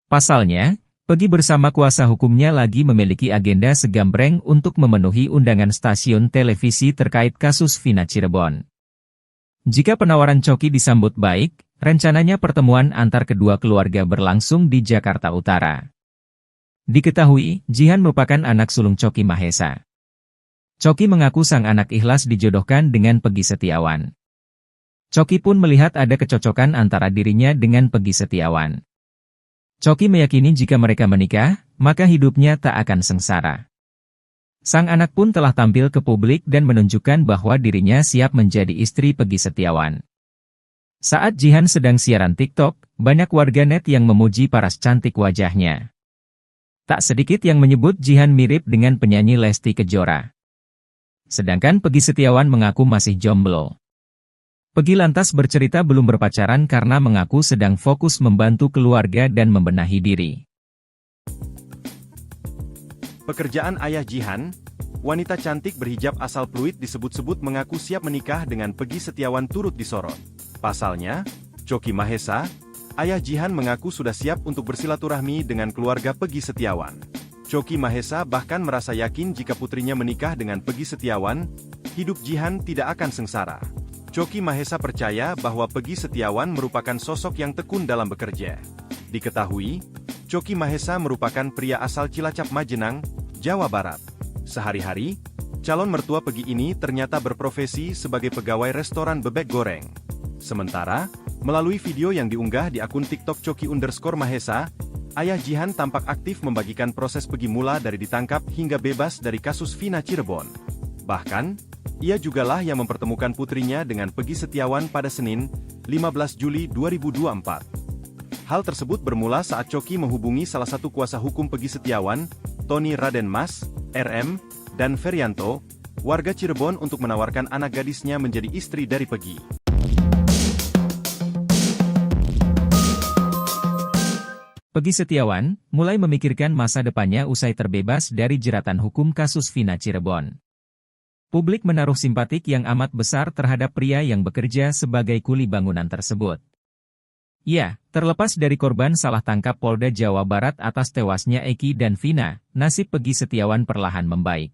Pasalnya, Peggy bersama kuasa hukumnya lagi memiliki agenda segambreng untuk memenuhi undangan stasiun televisi terkait kasus Vina Cirebon. Jika penawaran Choki disambut baik, rencananya pertemuan antar kedua keluarga berlangsung di Jakarta Utara. Diketahui, Jihan merupakan anak sulung Choki Mahesa. Choki mengaku sang anak ikhlas dijodohkan dengan Peggy Setiawan. Choki pun melihat ada kecocokan antara dirinya dengan Peggy Setiawan. Choki meyakini jika mereka menikah, maka hidupnya tak akan sengsara. Sang anak pun telah tampil ke publik dan menunjukkan bahwa dirinya siap menjadi istri Peggy Setiawan. Saat Jihan sedang siaran TikTok, banyak warganet yang memuji paras cantik wajahnya. Tak sedikit yang menyebut Jihan mirip dengan penyanyi Lesti Kejora. Sedangkan Peggy Setiawan mengaku masih jomblo. Peggy lantas bercerita belum berpacaran karena mengaku sedang fokus membantu keluarga dan membenahi diri. Pekerjaan ayah Jihan, wanita cantik berhijab asal Pluit disebut-sebut mengaku siap menikah dengan Peggy Setiawan turut disorot. Pasalnya, Choki Mahesa, Ayah Jihan mengaku sudah siap untuk bersilaturahmi dengan keluarga Peggy Setiawan. Choky Mahesa bahkan merasa yakin jika putrinya menikah dengan Peggy Setiawan, hidup Jihan tidak akan sengsara. Choky Mahesa percaya bahwa Peggy Setiawan merupakan sosok yang tekun dalam bekerja. Diketahui, Choky Mahesa merupakan pria asal Cilacap Majenang, Jawa Barat. Sehari-hari, calon mertua Peggy ini ternyata berprofesi sebagai pegawai restoran bebek goreng. Sementara, melalui video yang diunggah di akun TikTok Choky_Mahesa, Ayah Jihan tampak aktif membagikan proses Peggy mula dari ditangkap hingga bebas dari kasus Vina Cirebon. Bahkan, ia jugalah yang mempertemukan putrinya dengan Peggy Setiawan pada Senin, 15 Juli 2024. Hal tersebut bermula saat Choky menghubungi salah satu kuasa hukum Peggy Setiawan, Tony Raden Mas, RM, dan Ferianto, warga Cirebon untuk menawarkan anak gadisnya menjadi istri dari Peggy. Peggy Setiawan mulai memikirkan masa depannya usai terbebas dari jeratan hukum kasus Vina Cirebon. Publik menaruh simpatik yang amat besar terhadap pria yang bekerja sebagai kuli bangunan tersebut. Ya, terlepas dari korban salah tangkap Polda Jawa Barat atas tewasnya Eki dan Vina, nasib Peggy Setiawan perlahan membaik.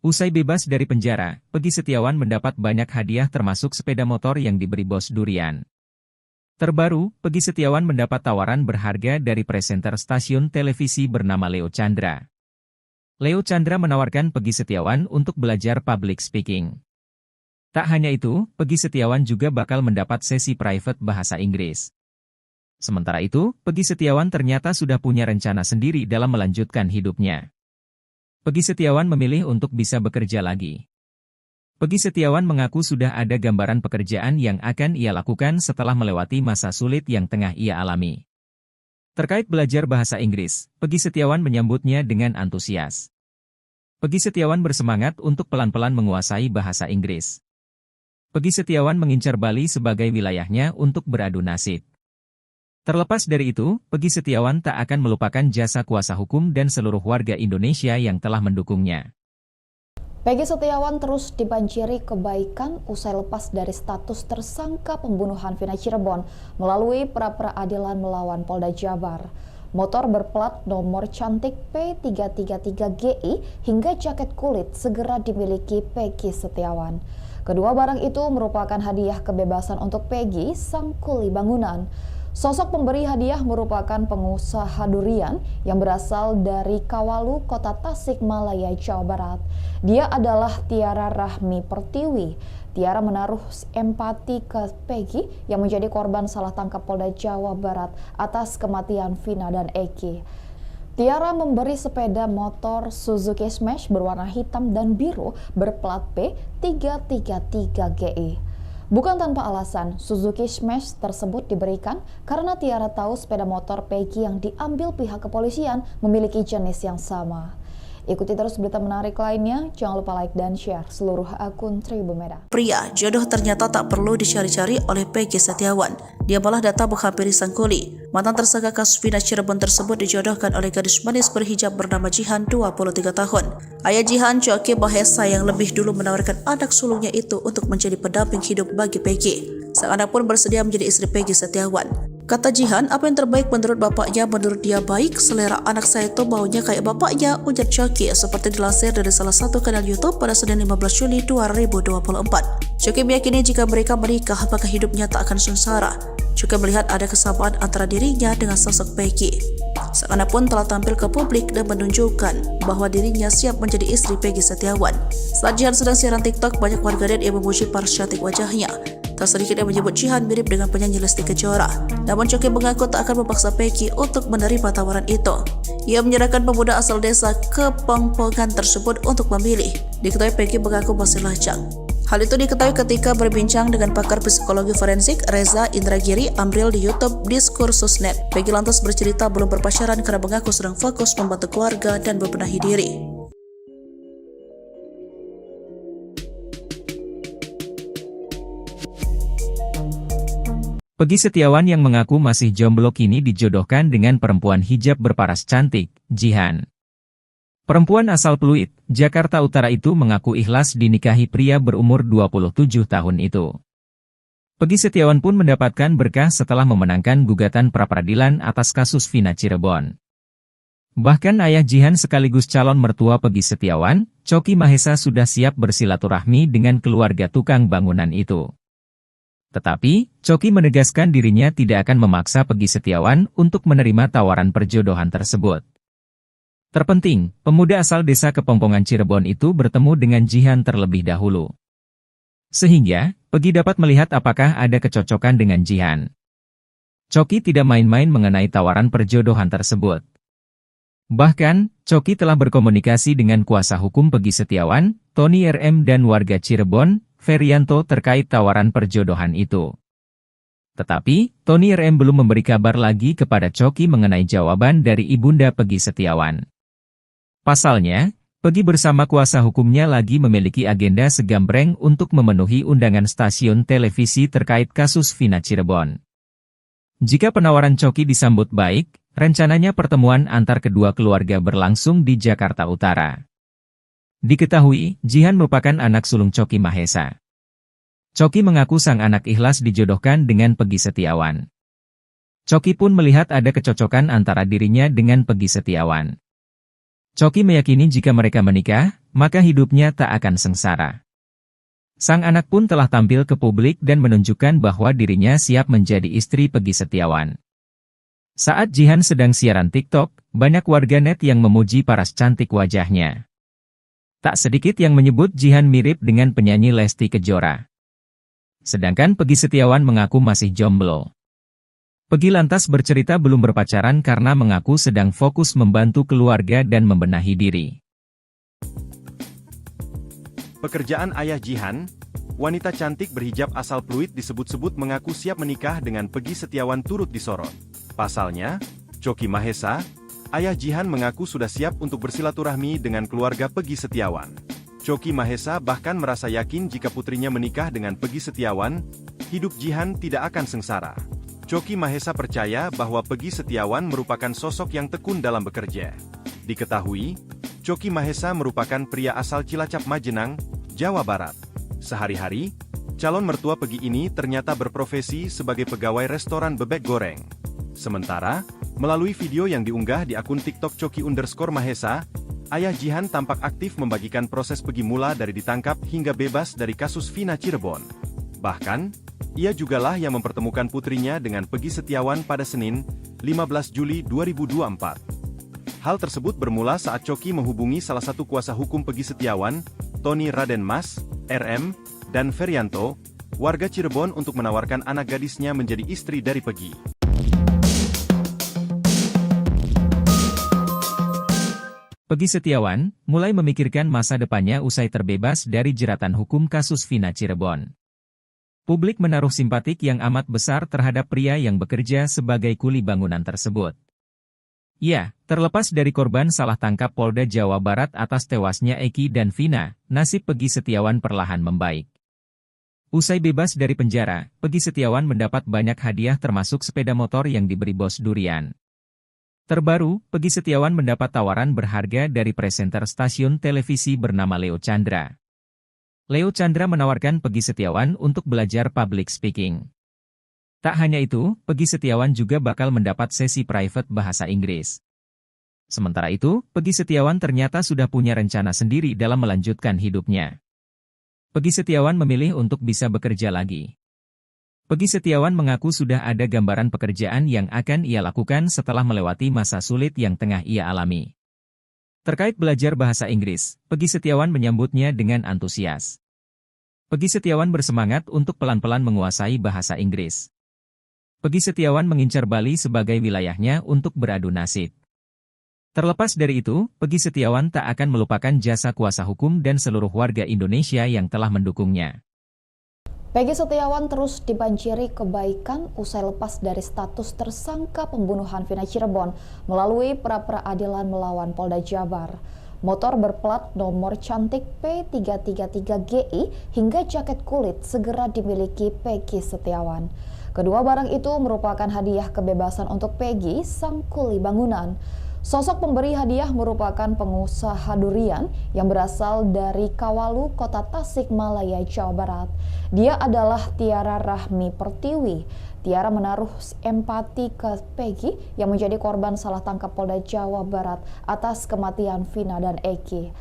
Usai bebas dari penjara, Peggy Setiawan mendapat banyak hadiah termasuk sepeda motor yang diberi Bos Durian. Terbaru, Peggy Setiawan mendapat tawaran berharga dari presenter stasiun televisi bernama Leo Chandra. Leo Chandra menawarkan Peggy Setiawan untuk belajar public speaking. Tak hanya itu, Peggy Setiawan juga bakal mendapat sesi private bahasa Inggris. Sementara itu, Peggy Setiawan ternyata sudah punya rencana sendiri dalam melanjutkan hidupnya. Peggy Setiawan memilih untuk bisa bekerja lagi. Peggy Setiawan mengaku sudah ada gambaran pekerjaan yang akan ia lakukan setelah melewati masa sulit yang tengah ia alami. Terkait belajar bahasa Inggris, Peggy Setiawan menyambutnya dengan antusias. Peggy Setiawan bersemangat untuk pelan-pelan menguasai bahasa Inggris. Peggy Setiawan mengincar Bali sebagai wilayahnya untuk beradu nasib. Terlepas dari itu, Peggy Setiawan tak akan melupakan jasa kuasa hukum dan seluruh warga Indonesia yang telah mendukungnya. Peggy Setiawan terus dibanjiri kebaikan usai lepas dari status tersangka pembunuhan Vina Cirebon melalui pra-peradilan melawan Polda Jabar. Motor berplat nomor cantik P333GI hingga jaket kulit segera dimiliki Peggy Setiawan. Kedua barang itu merupakan hadiah kebebasan untuk Peggy, sang kuli bangunan. Sosok pemberi hadiah merupakan pengusaha durian yang berasal dari Kawalu, Kota Tasikmalaya, Jawa Barat. Dia adalah Tiara Rahmi Pertiwi. Tiara menaruh empati ke Peggy yang menjadi korban salah tangkap Polda Jawa Barat atas kematian Vina dan Eki. Tiara memberi sepeda motor Suzuki Smash berwarna hitam dan biru berplat P333GI. Bukan tanpa alasan, Suzuki Smash tersebut diberikan karena Tiara tahu sepeda motor Peggy yang diambil pihak kepolisian memiliki jenis yang sama. Ikuti terus berita menarik lainnya, jangan lupa like dan share seluruh akun Tribumeda. Pria, jodoh ternyata tak perlu dicari-cari oleh Peggy Setiawan. Dia malah datang menghampiri sang kuli. Mantan tersangka kasus Vina Cirebon tersebut dijodohkan oleh gadis manis berhijab bernama Jihan, 23 tahun. Ayah Jihan, Choky Mahesa, yang lebih dulu menawarkan anak sulungnya itu untuk menjadi pendamping hidup bagi Peggy. Sang anak pun bersedia menjadi istri Peggy Setiawan. Kata Jihan, apa yang terbaik menurut bapaknya, menurut dia baik, selera anak saya itu maunya kayak bapaknya, ujar Choky seperti dilansir dari salah satu kanal YouTube pada Senin 15 Juli 2024. Choky meyakini jika mereka menikah, maka hidupnya tak akan sengsara. Juga melihat ada kesamaan antara dirinya dengan sosok Peggy. Sang anak pun telah tampil ke publik dan menunjukkan bahwa dirinya siap menjadi istri Peggy Setiawan. Saat Jihan sedang siaran TikTok, banyak warganet yang memuji paras cantik wajahnya. Tak sedikit yang menyebut Jihan mirip dengan penyanyi Lesti Kejora. Namun Choky mengaku tak akan memaksa Peggy untuk menerima tawaran itu. Ia menyerahkan pemuda asal desa Kepongpongan tersebut untuk memilih. Diketahui Peggy mengaku masih lajang. Hal itu diketahui ketika berbincang dengan pakar psikologi forensik Reza Indragiri Amril di YouTube Diskursus.net. Peggy lantas bercerita belum berpacaran karena mengaku sedang fokus membantu keluarga dan membenahi diri. Peggy Setiawan yang mengaku masih jomblo kini dijodohkan dengan perempuan hijab berparas cantik, Jihan. Perempuan asal Pluit, Jakarta Utara itu mengaku ikhlas dinikahi pria berumur 27 tahun itu. Peggy Setiawan pun mendapatkan berkah setelah memenangkan gugatan pra-peradilan atas kasus Vina Cirebon. Bahkan ayah Jihan sekaligus calon mertua Peggy Setiawan, Choky Mahesa sudah siap bersilaturahmi dengan keluarga tukang bangunan itu. Tetapi, Choky menegaskan dirinya tidak akan memaksa Peggy Setiawan untuk menerima tawaran perjodohan tersebut. Terpenting, pemuda asal desa Kepongpongan Cirebon itu bertemu dengan Jihan terlebih dahulu. Sehingga, Peggy dapat melihat apakah ada kecocokan dengan Jihan. Choky tidak main-main mengenai tawaran perjodohan tersebut. Bahkan, Choky telah berkomunikasi dengan kuasa hukum Peggy Setiawan, Tony RM dan warga Cirebon, Ferianto terkait tawaran perjodohan itu. Tetapi, Tony RM belum memberi kabar lagi kepada Choky mengenai jawaban dari ibunda Peggy Setiawan. Pasalnya, Peggy bersama kuasa hukumnya lagi memiliki agenda segambreng untuk memenuhi undangan stasiun televisi terkait kasus Vina Cirebon. Jika penawaran Choky disambut baik, rencananya pertemuan antar kedua keluarga berlangsung di Jakarta Utara. Diketahui, Jihan merupakan anak sulung Choky Mahesa. Choky mengaku sang anak ikhlas dijodohkan dengan Peggy Setiawan. Choky pun melihat ada kecocokan antara dirinya dengan Peggy Setiawan. Choky meyakini jika mereka menikah, maka hidupnya tak akan sengsara. Sang anak pun telah tampil ke publik dan menunjukkan bahwa dirinya siap menjadi istri Peggy Setiawan. Saat Jihan sedang siaran TikTok, banyak warganet yang memuji paras cantik wajahnya. Tak sedikit yang menyebut Jihan mirip dengan penyanyi Lesti Kejora. Sedangkan Peggy Setiawan mengaku masih jomblo. Peggy lantas bercerita belum berpacaran karena mengaku sedang fokus membantu keluarga dan membenahi diri. Pekerjaan ayah Jihan, wanita cantik berhijab asal Pluit disebut-sebut mengaku siap menikah dengan Peggy Setiawan turut disorot. Pasalnya, Choky Mahesa, ayah Jihan mengaku sudah siap untuk bersilaturahmi dengan keluarga Peggy Setiawan. Choky Mahesa bahkan merasa yakin jika putrinya menikah dengan Peggy Setiawan, hidup Jihan tidak akan sengsara. Choky Mahesa percaya bahwa Peggy Setiawan merupakan sosok yang tekun dalam bekerja. Diketahui, Choky Mahesa merupakan pria asal Cilacap Majenang, Jawa Barat. Sehari-hari, calon mertua Peggy ini ternyata berprofesi sebagai pegawai restoran bebek goreng. Sementara, melalui video yang diunggah di akun TikTok Choky_Mahesa, ayah Jihan tampak aktif membagikan proses Peggy mula dari ditangkap hingga bebas dari kasus Vina Cirebon. Bahkan, ia jugalah yang mempertemukan putrinya dengan Peggy Setiawan pada Senin, 15 Juli 2024. Hal tersebut bermula saat Choky menghubungi salah satu kuasa hukum Peggy Setiawan, Tony Raden Mas, RM, dan Ferianto, warga Cirebon untuk menawarkan anak gadisnya menjadi istri dari Peggy. Peggy Setiawan mulai memikirkan masa depannya usai terbebas dari jeratan hukum kasus Vina Cirebon. Publik menaruh simpatik yang amat besar terhadap pria yang bekerja sebagai kuli bangunan tersebut. Ya, terlepas dari korban salah tangkap Polda Jawa Barat atas tewasnya Eki dan Vina, nasib Peggy Setiawan perlahan membaik. Usai bebas dari penjara, Peggy Setiawan mendapat banyak hadiah termasuk sepeda motor yang diberi bos durian. Terbaru, Peggy Setiawan mendapat tawaran berharga dari presenter stasiun televisi bernama Leo Chandra. Leo Chandra menawarkan Peggy Setiawan untuk belajar public speaking. Tak hanya itu, Peggy Setiawan juga bakal mendapat sesi private bahasa Inggris. Sementara itu, Peggy Setiawan ternyata sudah punya rencana sendiri dalam melanjutkan hidupnya. Peggy Setiawan memilih untuk bisa bekerja lagi. Peggy Setiawan mengaku sudah ada gambaran pekerjaan yang akan ia lakukan setelah melewati masa sulit yang tengah ia alami. Terkait belajar bahasa Inggris, Peggy Setiawan menyambutnya dengan antusias. Peggy Setiawan bersemangat untuk pelan-pelan menguasai bahasa Inggris. Peggy Setiawan mengincar Bali sebagai wilayahnya untuk beradu nasib. Terlepas dari itu, Peggy Setiawan tak akan melupakan jasa kuasa hukum dan seluruh warga Indonesia yang telah mendukungnya. Peggy Setiawan terus dibanjiri kebaikan usai lepas dari status tersangka pembunuhan Vina Cirebon melalui pra-peradilan melawan Polda Jabar. Motor berplat nomor cantik P333GI hingga jaket kulit segera dimiliki Peggy Setiawan. Kedua barang itu merupakan hadiah kebebasan untuk Peggy, sang kuli bangunan. Sosok pemberi hadiah merupakan pengusaha durian yang berasal dari Kawalu, Kota Tasikmalaya, Jawa Barat. Dia adalah Tiara Rahmi Pertiwi. Tiara menaruh empati ke Peggy yang menjadi korban salah tangkap Polda Jawa Barat atas kematian Vina dan Eki.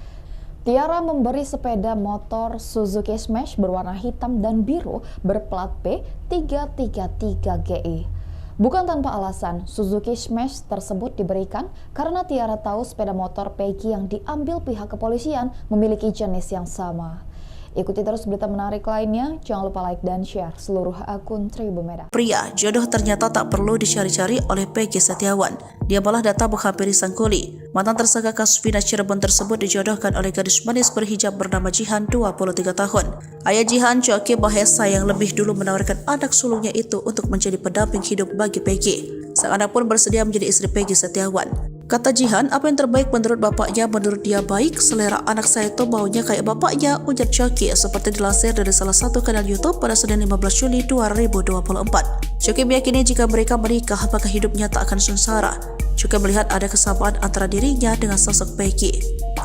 Tiara memberi sepeda motor Suzuki Smash berwarna hitam dan biru berplat B333GI. Bukan tanpa alasan, Suzuki Smash tersebut diberikan karena Tiara tahu sepeda motor Peggy yang diambil pihak kepolisian memiliki jenis yang sama. Ikuti terus berita menarik lainnya, jangan lupa like dan share seluruh akun Tribun Medan. Pria, jodoh ternyata tak perlu dicari-cari oleh Peggy Setiawan. Dia malah datang menghampiri sang kuli. Mantan tersangka kasus Vina Cirebon tersebut dijodohkan oleh gadis manis berhijab bernama Jihan, 23 tahun. Ayah Jihan, Choki Mahesa, yang lebih dulu menawarkan anak sulungnya itu untuk menjadi pendamping hidup bagi Peggy. Sang anak pun bersedia menjadi istri Peggy Setiawan. Kata Jihan, apa yang terbaik menurut bapaknya, menurut dia baik, selera anak saya itu maunya kayak bapaknya, ujar Choki, seperti dilansir dari salah satu kanal YouTube pada Senin 15 Juli 2024. Choki meyakini jika mereka menikah, maka hidupnya tak akan sengsara. Juga melihat ada kesamaan antara dirinya dengan sosok Peggy.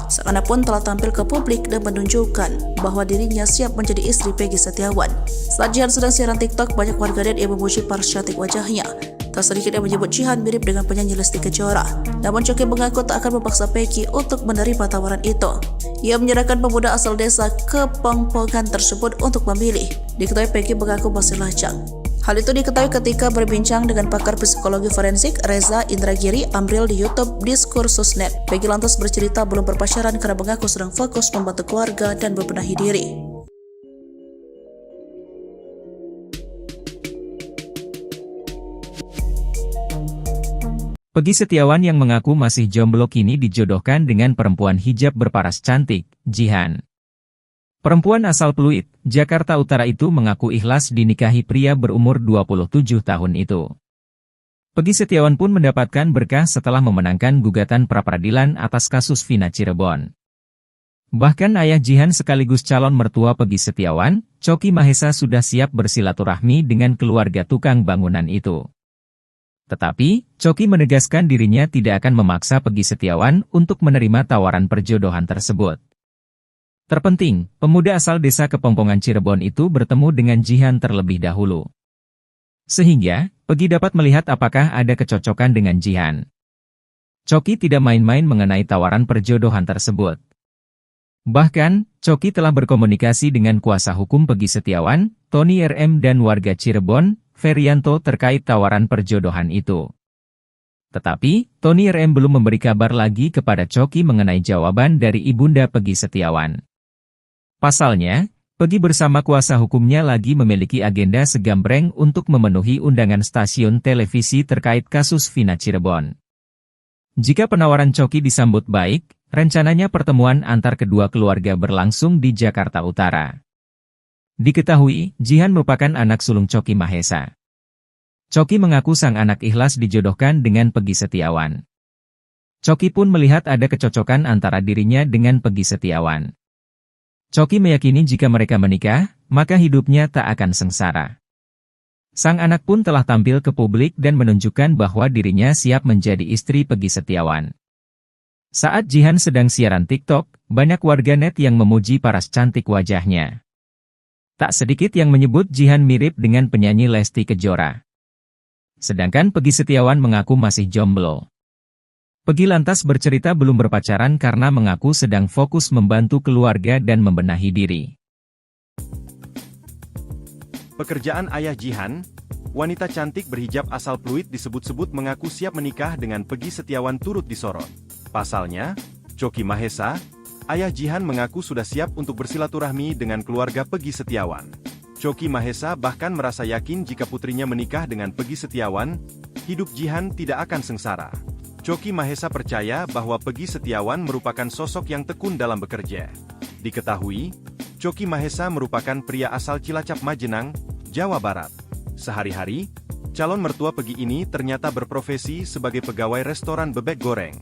Sang anak pun telah tampil ke publik dan menunjukkan bahwa dirinya siap menjadi istri Peggy Setiawan. Saat Jihan sedang siaran TikTok, banyak warganet yang memuji paras cantik wajahnya. Tak sedikit yang menyebut Jihan mirip dengan penyanyi Lesti Kejora. Namun Choki mengaku tak akan memaksa Peggy untuk menerima tawaran itu. Ia menyerahkan pemuda asal desa Kepongpongan tersebut untuk memilih. Diketahui Peggy mengaku masih lajang. Hal itu diketahui ketika berbincang dengan pakar psikologi forensik Reza Indragiri Amril di YouTube Diskursus.net. Peggy lantas bercerita belum berpacaran karena mengaku sedang fokus membantu keluarga dan membenahi diri. Peggy Setiawan yang mengaku masih jomblo kini dijodohkan dengan perempuan hijab berparas cantik, Jihan. Perempuan asal Pluit, Jakarta Utara itu mengaku ikhlas dinikahi pria berumur 27 tahun itu. Peggy Setiawan pun mendapatkan berkah setelah memenangkan gugatan pra-peradilan atas kasus Vina Cirebon. Bahkan ayah Jihan sekaligus calon mertua Peggy Setiawan, Choki Mahesa, sudah siap bersilaturahmi dengan keluarga tukang bangunan itu. Tetapi, Choki menegaskan dirinya tidak akan memaksa Peggy Setiawan untuk menerima tawaran perjodohan tersebut. Terpenting, pemuda asal desa Kepongpongan Cirebon itu bertemu dengan Jihan terlebih dahulu. Sehingga, Peggy dapat melihat apakah ada kecocokan dengan Jihan. Choki tidak main-main mengenai tawaran perjodohan tersebut. Bahkan, Choki telah berkomunikasi dengan kuasa hukum Peggy Setiawan, Tony RM, dan warga Cirebon, Ferianto, terkait tawaran perjodohan itu. Tetapi, Tony RM belum memberi kabar lagi kepada Choki mengenai jawaban dari ibunda Peggy Setiawan. Pasalnya, Peggy bersama kuasa hukumnya lagi memiliki agenda segambreng untuk memenuhi undangan stasiun televisi terkait kasus Vina Cirebon. Jika penawaran Choki disambut baik, rencananya pertemuan antar kedua keluarga berlangsung di Jakarta Utara. Diketahui, Jihan merupakan anak sulung Choki Mahesa. Choki mengaku sang anak ikhlas dijodohkan dengan Peggy Setiawan. Choki pun melihat ada kecocokan antara dirinya dengan Peggy Setiawan. Choki meyakini jika mereka menikah, maka hidupnya tak akan sengsara. Sang anak pun telah tampil ke publik dan menunjukkan bahwa dirinya siap menjadi istri Peggy Setiawan. Saat Jihan sedang siaran TikTok, banyak warganet yang memuji paras cantik wajahnya. Tak sedikit yang menyebut Jihan mirip dengan penyanyi Lesti Kejora. Sedangkan Peggy Setiawan mengaku masih jomblo. Peggy lantas bercerita belum berpacaran karena mengaku sedang fokus membantu keluarga dan membenahi diri. Pekerjaan ayah Jihan, wanita cantik berhijab asal Pluit disebut-sebut mengaku siap menikah dengan Peggy Setiawan turut disorot. Pasalnya, Choki Mahesa, ayah Jihan mengaku sudah siap untuk bersilaturahmi dengan keluarga Peggy Setiawan. Choki Mahesa bahkan merasa yakin jika putrinya menikah dengan Peggy Setiawan, hidup Jihan tidak akan sengsara. Choki Mahesa percaya bahwa Peggy Setiawan merupakan sosok yang tekun dalam bekerja. Diketahui, Choki Mahesa merupakan pria asal Cilacap Majenang, Jawa Barat. Sehari-hari, calon mertua Peggy ini ternyata berprofesi sebagai pegawai restoran bebek goreng.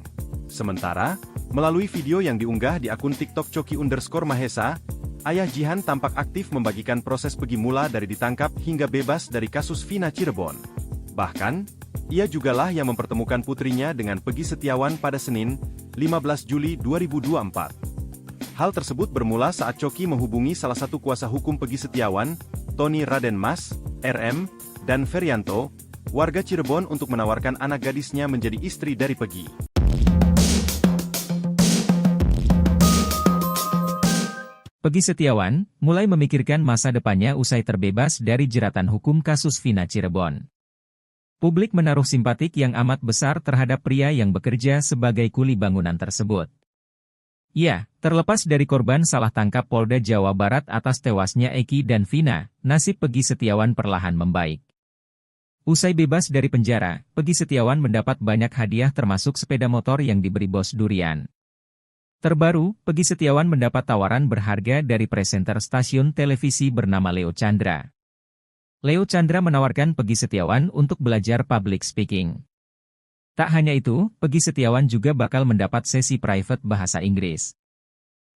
Sementara, melalui video yang diunggah di akun TikTok Choki_Mahesa, ayah Jihan tampak aktif membagikan proses Peggy mula dari ditangkap hingga bebas dari kasus Vina Cirebon. Bahkan, Ia jugalah yang mempertemukan putrinya dengan Peggy Setiawan pada Senin, 15 Juli 2024. Hal tersebut bermula saat Coki menghubungi salah satu kuasa hukum Peggy Setiawan, Tony Raden Mas, RM, dan Ferianto, warga Cirebon untuk menawarkan anak gadisnya menjadi istri dari Peggy. Peggy Setiawan mulai memikirkan masa depannya usai terbebas dari jeratan hukum kasus Vina Cirebon. Publik menaruh simpatik yang amat besar terhadap pria yang bekerja sebagai kuli bangunan tersebut. Ya, terlepas dari korban salah tangkap Polda Jawa Barat atas tewasnya Eki dan Vina, nasib Peggy Setiawan perlahan membaik. Usai bebas dari penjara, Peggy Setiawan mendapat banyak hadiah termasuk sepeda motor yang diberi bos durian. Terbaru, Peggy Setiawan mendapat tawaran berharga dari presenter stasiun televisi bernama Leo Chandra. Leo Chandra menawarkan Peggy Setiawan untuk belajar public speaking. Tak hanya itu, Peggy Setiawan juga bakal mendapat sesi private bahasa Inggris.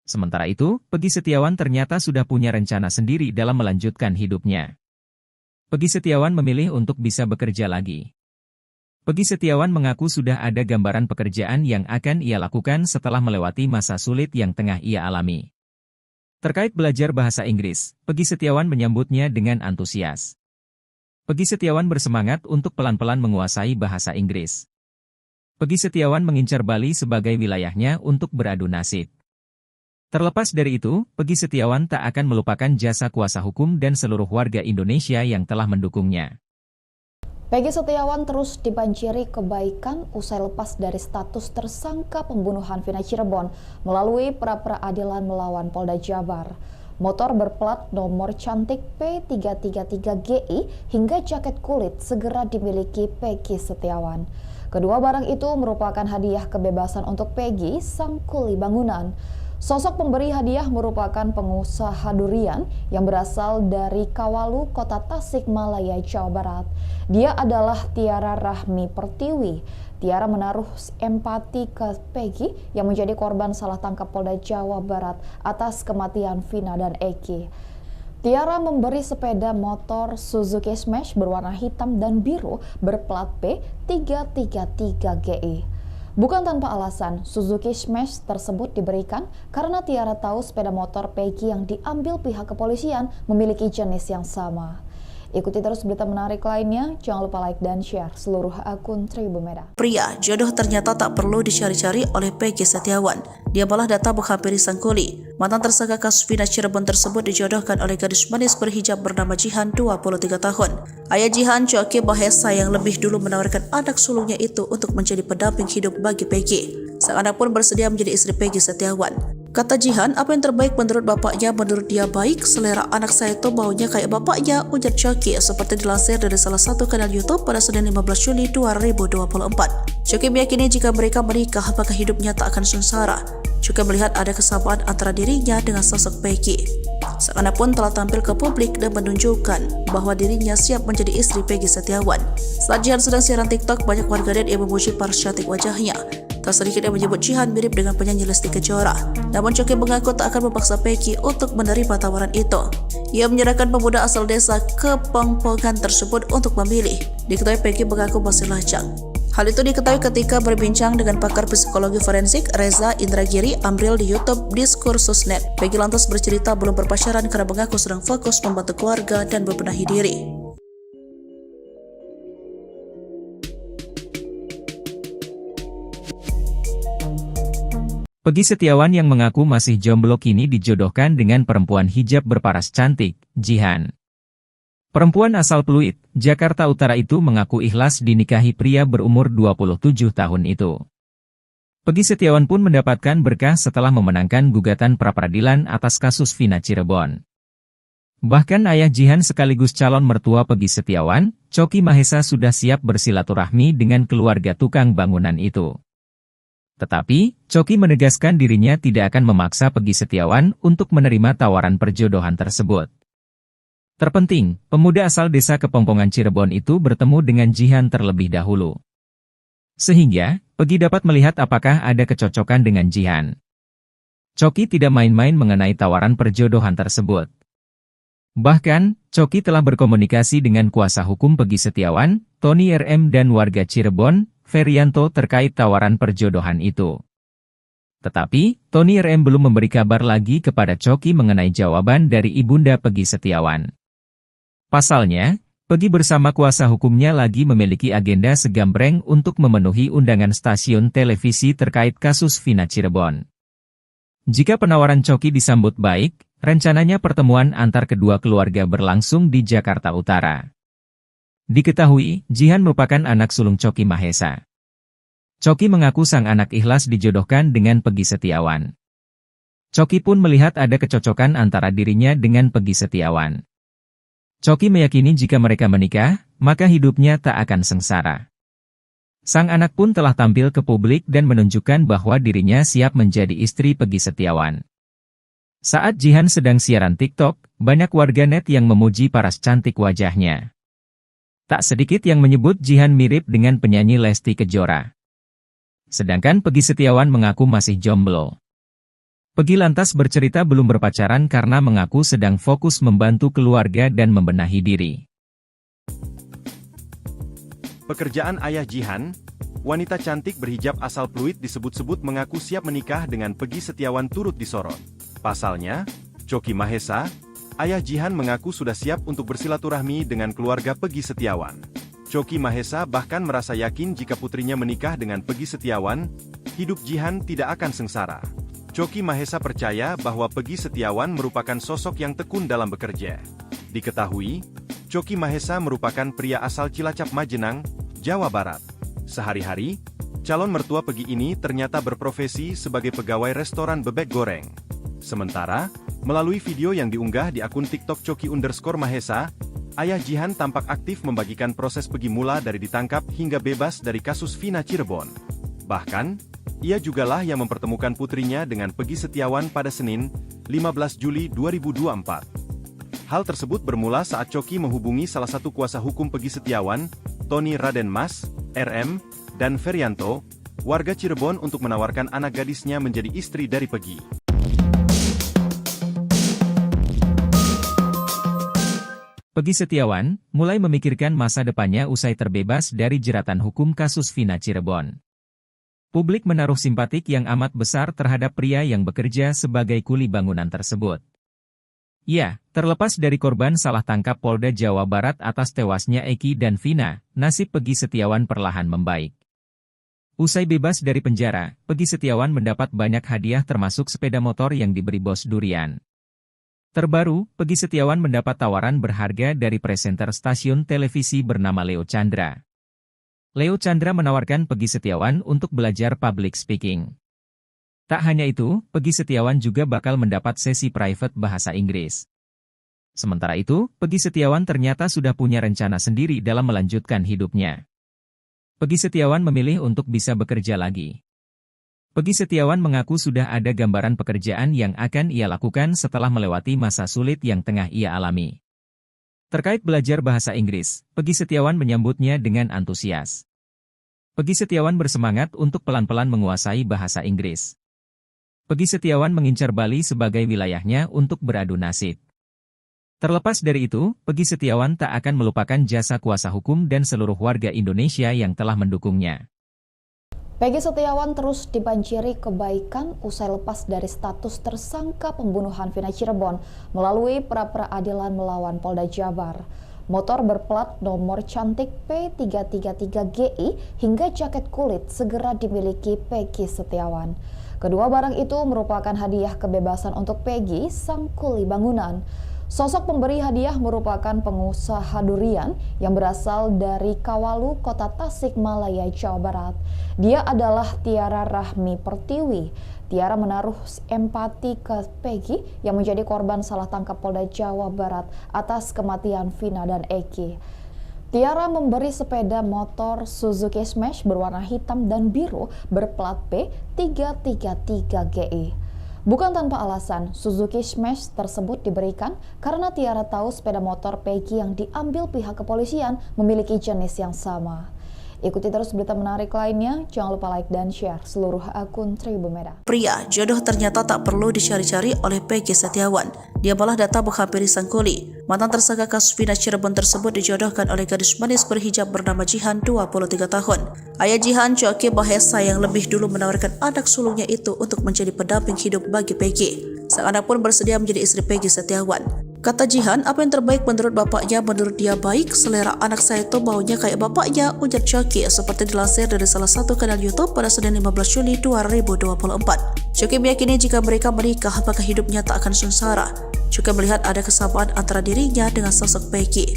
Sementara itu, Peggy Setiawan ternyata sudah punya rencana sendiri dalam melanjutkan hidupnya. Peggy Setiawan memilih untuk bisa bekerja lagi. Peggy Setiawan mengaku sudah ada gambaran pekerjaan yang akan ia lakukan setelah melewati masa sulit yang tengah ia alami. Terkait belajar bahasa Inggris, Peggy Setiawan menyambutnya dengan antusias. Peggy Setiawan bersemangat untuk pelan-pelan menguasai bahasa Inggris. Peggy Setiawan mengincar Bali sebagai wilayahnya untuk beradu nasib. Terlepas dari itu, Peggy Setiawan tak akan melupakan jasa kuasa hukum dan seluruh warga Indonesia yang telah mendukungnya. Peggy Setiawan terus dibanjiri kebaikan usai lepas dari status tersangka pembunuhan Vina Cirebon melalui pra-peradilan melawan Polda Jabar. Motor berplat nomor cantik P333GI hingga jaket kulit segera dimiliki Peggy Setiawan. Kedua barang itu merupakan hadiah kebebasan untuk Peggy, sang kuli bangunan. Sosok pemberi hadiah merupakan pengusaha durian yang berasal dari Kawalu, Kota Tasikmalaya, Jawa Barat. Dia adalah Tiara Rahmi Pertiwi. Tiara menaruh empati ke Peggy yang menjadi korban salah tangkap Polda Jawa Barat atas kematian Vina dan Eki. Tiara memberi sepeda motor Suzuki Smash berwarna hitam dan biru berplat P333GI. Bukan tanpa alasan, Suzuki Smash tersebut diberikan karena Tiara tahu sepeda motor Peggy yang diambil pihak kepolisian memiliki jenis yang sama. Ikuti terus berita menarik lainnya, jangan lupa like dan share seluruh akun Tribun Medan. Pria, jodoh ternyata tak perlu dicari-cari oleh Peggy Setiawan. Dia malah datang menghampiri sang kuli. Mantan tersangka kasus Vina Cirebon tersebut dijodohkan oleh gadis manis berhijab bernama Jihan, 23 tahun. Ayah Jihan, Coki Mahesa, yang lebih dulu menawarkan anak sulungnya itu untuk menjadi pendamping hidup bagi Peggy. Sang anak pun bersedia menjadi istri Peggy Setiawan. Kata Jihan, apa yang terbaik menurut bapaknya menurut dia baik, selera anak saya itu baunya kayak bapaknya, ujar Coki seperti dilansir dari salah satu kanal YouTube pada Senin 15 Juli 2024. Coki meyakini jika mereka menikah maka hidupnya tak akan sengsara. Juga melihat ada kesamaan antara dirinya dengan sosok Peggy. Sang anak pun telah tampil ke publik dan menunjukkan bahwa dirinya siap menjadi istri Peggy Setiawan. Saat Jihan sedang siaran TikTok, banyak warganet yang memuji paras cantik wajahnya. Tak sedikit yang menyebut Jihan mirip dengan penyanyi Lesti Kejora. Namun Coki mengaku tak akan memaksa Peggy untuk menerima tawaran itu. Ia menyerahkan pemuda asal desa Kepongpongan tersebut untuk memilih. Diketahui Peggy mengaku masih lajang. Hal itu diketahui ketika berbincang dengan pakar psikologi forensik Reza Indragiri Amril di YouTube Diskursus.net. Peggy lantas bercerita belum berpacaran karena mengaku sedang fokus membantu keluarga dan membenahi diri. Peggy Setiawan yang mengaku masih jomblo kini dijodohkan dengan perempuan hijab berparas cantik, Jihan. Perempuan asal Pluit, Jakarta Utara itu mengaku ikhlas dinikahi pria berumur 27 tahun itu. Peggy Setiawan pun mendapatkan berkah setelah memenangkan gugatan pra-peradilan atas kasus Vina Cirebon. Bahkan ayah Jihan sekaligus calon mertua Peggy Setiawan, Coki Mahesa, sudah siap bersilaturahmi dengan keluarga tukang bangunan itu. Tetapi, Coki menegaskan dirinya tidak akan memaksa Peggy Setiawan untuk menerima tawaran perjodohan tersebut. Terpenting, pemuda asal desa Kepongpongan Cirebon itu bertemu dengan Jihan terlebih dahulu. Sehingga, Peggy dapat melihat apakah ada kecocokan dengan Jihan. Coki tidak main-main mengenai tawaran perjodohan tersebut. Bahkan, Coki telah berkomunikasi dengan kuasa hukum Peggy Setiawan, Tony RM dan warga Cirebon, Ferianto terkait tawaran perjodohan itu. Tetapi, Tony RM belum memberi kabar lagi kepada Coki mengenai jawaban dari ibunda Peggy Setiawan. Pasalnya, Peggy bersama kuasa hukumnya lagi memiliki agenda segambreng untuk memenuhi undangan stasiun televisi terkait kasus Vina Cirebon. Jika penawaran Coki disambut baik, rencananya pertemuan antar kedua keluarga berlangsung di Jakarta Utara. Diketahui, Jihan merupakan anak sulung Coki Mahesa. Coki mengaku sang anak ikhlas dijodohkan dengan Peggy Setiawan. Coki pun melihat ada kecocokan antara dirinya dengan Peggy Setiawan. Coki meyakini jika mereka menikah, maka hidupnya tak akan sengsara. Sang anak pun telah tampil ke publik dan menunjukkan bahwa dirinya siap menjadi istri Peggy Setiawan. Saat Jihan sedang siaran TikTok, banyak warganet yang memuji paras cantik wajahnya. Tak sedikit yang menyebut Jihan mirip dengan penyanyi Lesti Kejora. Sedangkan Peggy Setiawan mengaku masih jomblo. Peggy lantas bercerita belum berpacaran karena mengaku sedang fokus membantu keluarga dan membenahi diri. Pekerjaan ayah Jihan, wanita cantik berhijab asal Pluit disebut-sebut mengaku siap menikah dengan Peggy Setiawan turut disorot. Pasalnya, Coki Mahesa, ayah Jihan mengaku sudah siap untuk bersilaturahmi dengan keluarga Peggy Setiawan. Coki Mahesa bahkan merasa yakin jika putrinya menikah dengan Peggy Setiawan, hidup Jihan tidak akan sengsara. Coki Mahesa percaya bahwa Peggy Setiawan merupakan sosok yang tekun dalam bekerja. Diketahui, Coki Mahesa merupakan pria asal Cilacap Majenang, Jawa Barat. Sehari-hari, calon mertua Peggy ini ternyata berprofesi sebagai pegawai restoran bebek goreng. Sementara, melalui video yang diunggah di akun TikTok Coki_Mahesa, ayah Jihan tampak aktif membagikan proses Peggy mula dari ditangkap hingga bebas dari kasus Vina Cirebon. Bahkan, ia jugalah yang mempertemukan putrinya dengan Peggy Setiawan pada Senin, 15 Juli 2024. Hal tersebut bermula saat Coki menghubungi salah satu kuasa hukum Peggy Setiawan, Tony Raden Mas, RM, dan Ferianto, warga Cirebon untuk menawarkan anak gadisnya menjadi istri dari Peggy. Peggy Setiawan mulai memikirkan masa depannya usai terbebas dari jeratan hukum kasus Vina Cirebon. Publik menaruh simpatik yang amat besar terhadap pria yang bekerja sebagai kuli bangunan tersebut. Ya, terlepas dari korban salah tangkap Polda Jawa Barat atas tewasnya Eki dan Vina, nasib Peggy Setiawan perlahan membaik. Usai bebas dari penjara, Peggy Setiawan mendapat banyak hadiah termasuk sepeda motor yang diberi bos durian. Terbaru, Peggy Setiawan mendapat tawaran berharga dari presenter stasiun televisi bernama Leo Chandra. Leo Chandra menawarkan Peggy Setiawan untuk belajar public speaking. Tak hanya itu, Peggy Setiawan juga bakal mendapat sesi private bahasa Inggris. Sementara itu, Peggy Setiawan ternyata sudah punya rencana sendiri dalam melanjutkan hidupnya. Peggy Setiawan memilih untuk bisa bekerja lagi. Peggy Setiawan mengaku sudah ada gambaran pekerjaan yang akan ia lakukan setelah melewati masa sulit yang tengah ia alami. Terkait belajar bahasa Inggris, Peggy Setiawan menyambutnya dengan antusias. Peggy Setiawan bersemangat untuk pelan-pelan menguasai bahasa Inggris. Peggy Setiawan mengincar Bali sebagai wilayahnya untuk beradu nasib. Terlepas dari itu, Peggy Setiawan tak akan melupakan jasa kuasa hukum dan seluruh warga Indonesia yang telah mendukungnya. Peggy Setiawan terus dibanjiri kebaikan usai lepas dari status tersangka pembunuhan Vina Cirebon melalui pra-peradilan melawan Polda Jabar. Motor berplat nomor cantik P333GI hingga jaket kulit segera dimiliki Peggy Setiawan. Kedua barang itu merupakan hadiah kebebasan untuk Peggy, sang kuli bangunan. Sosok pemberi hadiah merupakan pengusaha durian yang berasal dari Kawalu, Kota Tasikmalaya, Jawa Barat. Dia adalah Tiara Rahmi Pertiwi. Tiara menaruh empati ke Peggy yang menjadi korban salah tangkap Polda Jawa Barat atas kematian Vina dan Eki. Tiara memberi sepeda motor Suzuki Smash berwarna hitam dan biru berplat P333GI. Bukan tanpa alasan, Suzuki Smash tersebut diberikan karena Tiara tahu sepeda motor Peggy yang diambil pihak kepolisian memiliki jenis yang sama. Ikuti terus berita menarik lainnya, jangan lupa like dan share seluruh akun Tribun Medan. Pria, jodoh ternyata tak perlu dicari-cari oleh Peggy Setiawan. Dia malah datang menghampiri sang kuli. Mantan tersangka kasus Vina Cirebon tersebut dijodohkan oleh gadis manis berhijab bernama Jihan 23 tahun. Ayah Jihan, Coki Mahesa, yang lebih dulu menawarkan anak sulungnya itu untuk menjadi pendamping hidup bagi Peggy. Sang anak pun bersedia menjadi istri Peggy Setiawan. Kata Jihan, apa yang terbaik menurut bapaknya, menurut dia baik, selera anak saya itu maunya kayak bapaknya, ujar Coki, seperti dilansir dari salah satu kanal YouTube pada Senin 15 Juli 2024. Coki meyakini jika mereka menikah, maka hidupnya tak akan sengsara. Juga melihat ada kesamaan antara dirinya dengan sosok Peggy.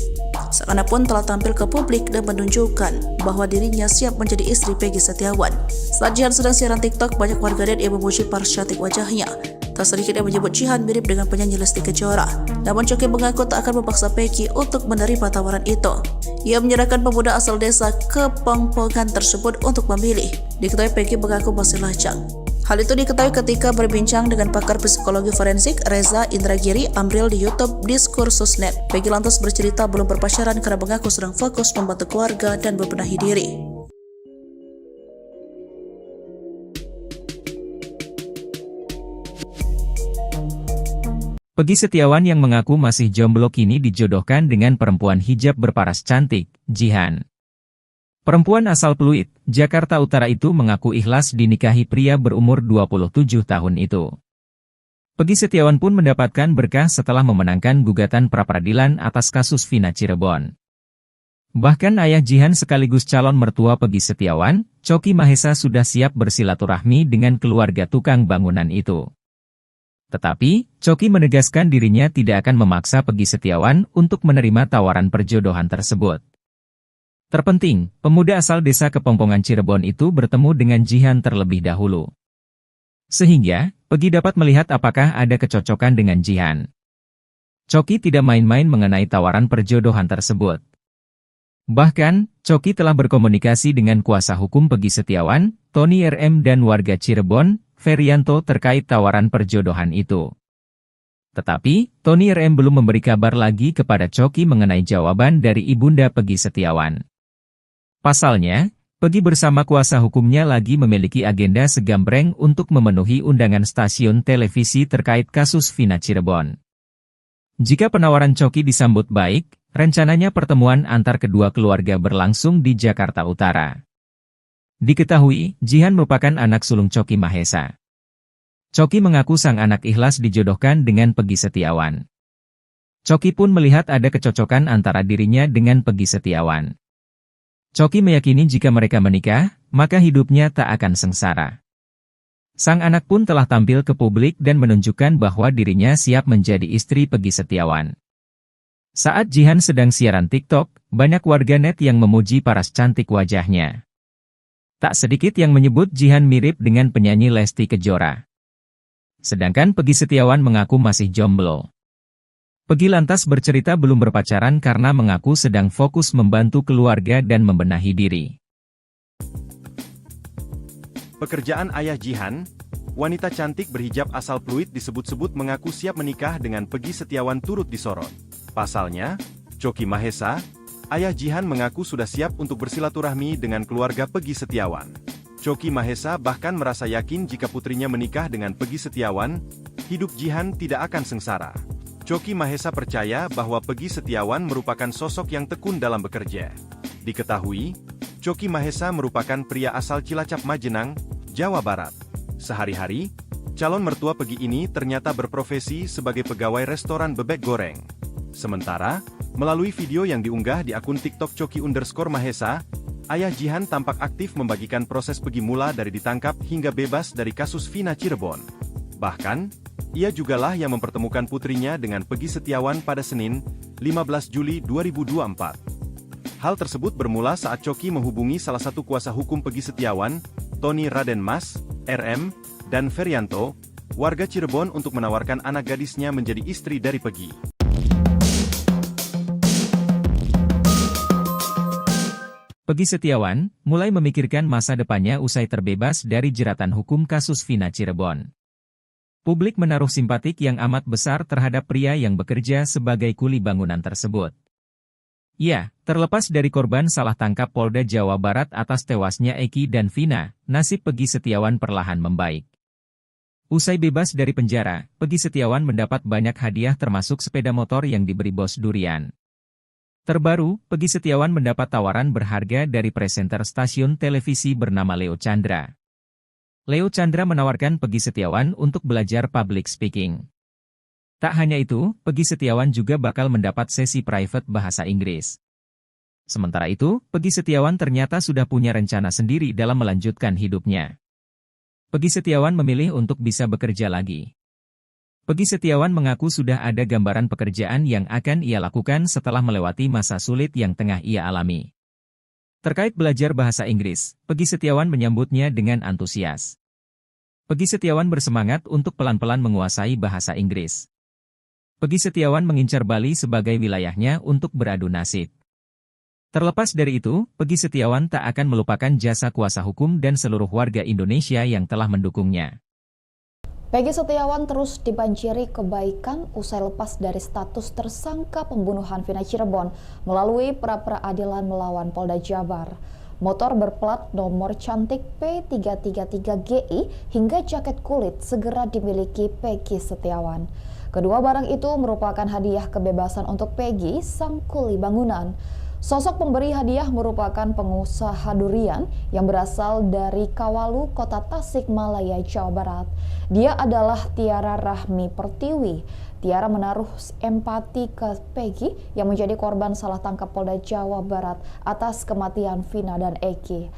Sang anak pun telah tampil ke publik dan menunjukkan bahwa dirinya siap menjadi istri Peggy Setiawan. Saat Jihan sedang siaran TikTok, banyak warganet yang memuji paras cantik wajahnya. Tak sedikit yang menyebut Jihan mirip dengan penyanyi Lesti Kejora. Namun Coki mengaku tak akan memaksa Peggy untuk menerima tawaran itu. Ia menyerahkan pemuda asal desa Kepongpongan tersebut untuk memilih. Diketahui Peggy mengaku masih lajang. Hal itu diketahui ketika berbincang dengan pakar psikologi forensik Reza Indragiri Amril di YouTube Diskursus.net. Peggy lantas bercerita belum berpacaran karena mengaku sedang fokus membantu keluarga dan membenahi diri. Peggy Setiawan yang mengaku masih jomblo kini dijodohkan dengan perempuan hijab berparas cantik, Jihan. Perempuan asal Pluit, Jakarta Utara itu mengaku ikhlas dinikahi pria berumur 27 tahun itu. Peggy Setiawan pun mendapatkan berkah setelah memenangkan gugatan pra-peradilan atas kasus Vina Cirebon. Bahkan ayah Jihan sekaligus calon mertua Peggy Setiawan, Coki Mahesa, sudah siap bersilaturahmi dengan keluarga tukang bangunan itu. Tetapi, Coki menegaskan dirinya tidak akan memaksa Peggy Setiawan untuk menerima tawaran perjodohan tersebut. Terpenting, pemuda asal desa Kepongpongan Cirebon itu bertemu dengan Jihan terlebih dahulu. Sehingga, Peggy dapat melihat apakah ada kecocokan dengan Jihan. Coki tidak main-main mengenai tawaran perjodohan tersebut. Bahkan, Coki telah berkomunikasi dengan kuasa hukum Peggy Setiawan, Tony RM, dan warga Cirebon, Ferianto, terkait tawaran perjodohan itu. Tetapi, Tony RM belum memberi kabar lagi kepada Coki mengenai jawaban dari ibunda Peggy Setiawan. Pasalnya, Peggy bersama kuasa hukumnya lagi memiliki agenda segambreng untuk memenuhi undangan stasiun televisi terkait kasus Vina Cirebon. Jika penawaran Coki disambut baik, rencananya pertemuan antar kedua keluarga berlangsung di Jakarta Utara. Diketahui, Jihan merupakan anak sulung Coki Mahesa. Coki mengaku sang anak ikhlas dijodohkan dengan Peggy Setiawan. Coki pun melihat ada kecocokan antara dirinya dengan Peggy Setiawan. Coki meyakini jika mereka menikah, maka hidupnya tak akan sengsara. Sang anak pun telah tampil ke publik dan menunjukkan bahwa dirinya siap menjadi istri Peggy Setiawan. Saat Jihan sedang siaran TikTok, banyak warganet yang memuji paras cantik wajahnya. Tak sedikit yang menyebut Jihan mirip dengan penyanyi Lesti Kejora. Sedangkan Peggy Setiawan mengaku masih jomblo. Peggy lantas bercerita belum berpacaran karena mengaku sedang fokus membantu keluarga dan membenahi diri. Pekerjaan ayah Jihan, wanita cantik berhijab asal Pluit disebut-sebut mengaku siap menikah dengan Peggy Setiawan turut disorot. Pasalnya, Coki Mahesa, ayah Jihan mengaku sudah siap untuk bersilaturahmi dengan keluarga Peggy Setiawan. Coki Mahesa bahkan merasa yakin jika putrinya menikah dengan Peggy Setiawan, hidup Jihan tidak akan sengsara. Coki Mahesa percaya bahwa Peggy Setiawan merupakan sosok yang tekun dalam bekerja. Diketahui, Coki Mahesa merupakan pria asal Cilacap Majenang, Jawa Barat. Sehari-hari, calon mertua Peggy ini ternyata berprofesi sebagai pegawai restoran bebek goreng. Sementara, melalui video yang diunggah di akun TikTok Coki_Mahesa, ayah Jihan tampak aktif membagikan proses Peggy mula dari ditangkap hingga bebas dari kasus Vina Cirebon. Bahkan, ia jugalah yang mempertemukan putrinya dengan Peggy Setiawan pada Senin, 15 Juli 2024. Hal tersebut bermula saat Coki menghubungi salah satu kuasa hukum Peggy Setiawan, Tony Raden Mas, RM, dan Ferianto, warga Cirebon, untuk menawarkan anak gadisnya menjadi istri dari Peggy. Peggy Setiawan mulai memikirkan masa depannya usai terbebas dari jeratan hukum kasus Vina Cirebon. Publik menaruh simpatik yang amat besar terhadap pria yang bekerja sebagai kuli bangunan tersebut. Ya, terlepas dari korban salah tangkap Polda Jawa Barat atas tewasnya Eki dan Vina, nasib Peggy Setiawan perlahan membaik. Usai bebas dari penjara, Peggy Setiawan mendapat banyak hadiah termasuk sepeda motor yang diberi bos durian. Terbaru, Peggy Setiawan mendapat tawaran berharga dari presenter stasiun televisi bernama Leo Chandra. Leo Chandra menawarkan Peggy Setiawan untuk belajar public speaking. Tak hanya itu, Peggy Setiawan juga bakal mendapat sesi private bahasa Inggris. Sementara itu, Peggy Setiawan ternyata sudah punya rencana sendiri dalam melanjutkan hidupnya. Peggy Setiawan memilih untuk bisa bekerja lagi. Peggy Setiawan mengaku sudah ada gambaran pekerjaan yang akan ia lakukan setelah melewati masa sulit yang tengah ia alami. Terkait belajar bahasa Inggris, Peggy Setiawan menyambutnya dengan antusias. Peggy Setiawan bersemangat untuk pelan-pelan menguasai bahasa Inggris. Peggy Setiawan mengincar Bali sebagai wilayahnya untuk beradu nasib. Terlepas dari itu, Peggy Setiawan tak akan melupakan jasa kuasa hukum dan seluruh warga Indonesia yang telah mendukungnya. Peggy Setiawan terus dibanjiri kebaikan usai lepas dari status tersangka pembunuhan Vina Cirebon melalui pra-peradilan melawan Polda Jabar. Motor berplat nomor cantik P333GI hingga jaket kulit segera dimiliki Peggy Setiawan. Kedua barang itu merupakan hadiah kebebasan untuk Peggy, sang kuli bangunan. Sosok pemberi hadiah merupakan pengusaha durian yang berasal dari Kawalu, Kota Tasikmalaya, Jawa Barat. Dia adalah Tiara Rahmi Pertiwi. Tiara menaruh empati ke Peggy yang menjadi korban salah tangkap Polda Jawa Barat atas kematian Vina dan Eki.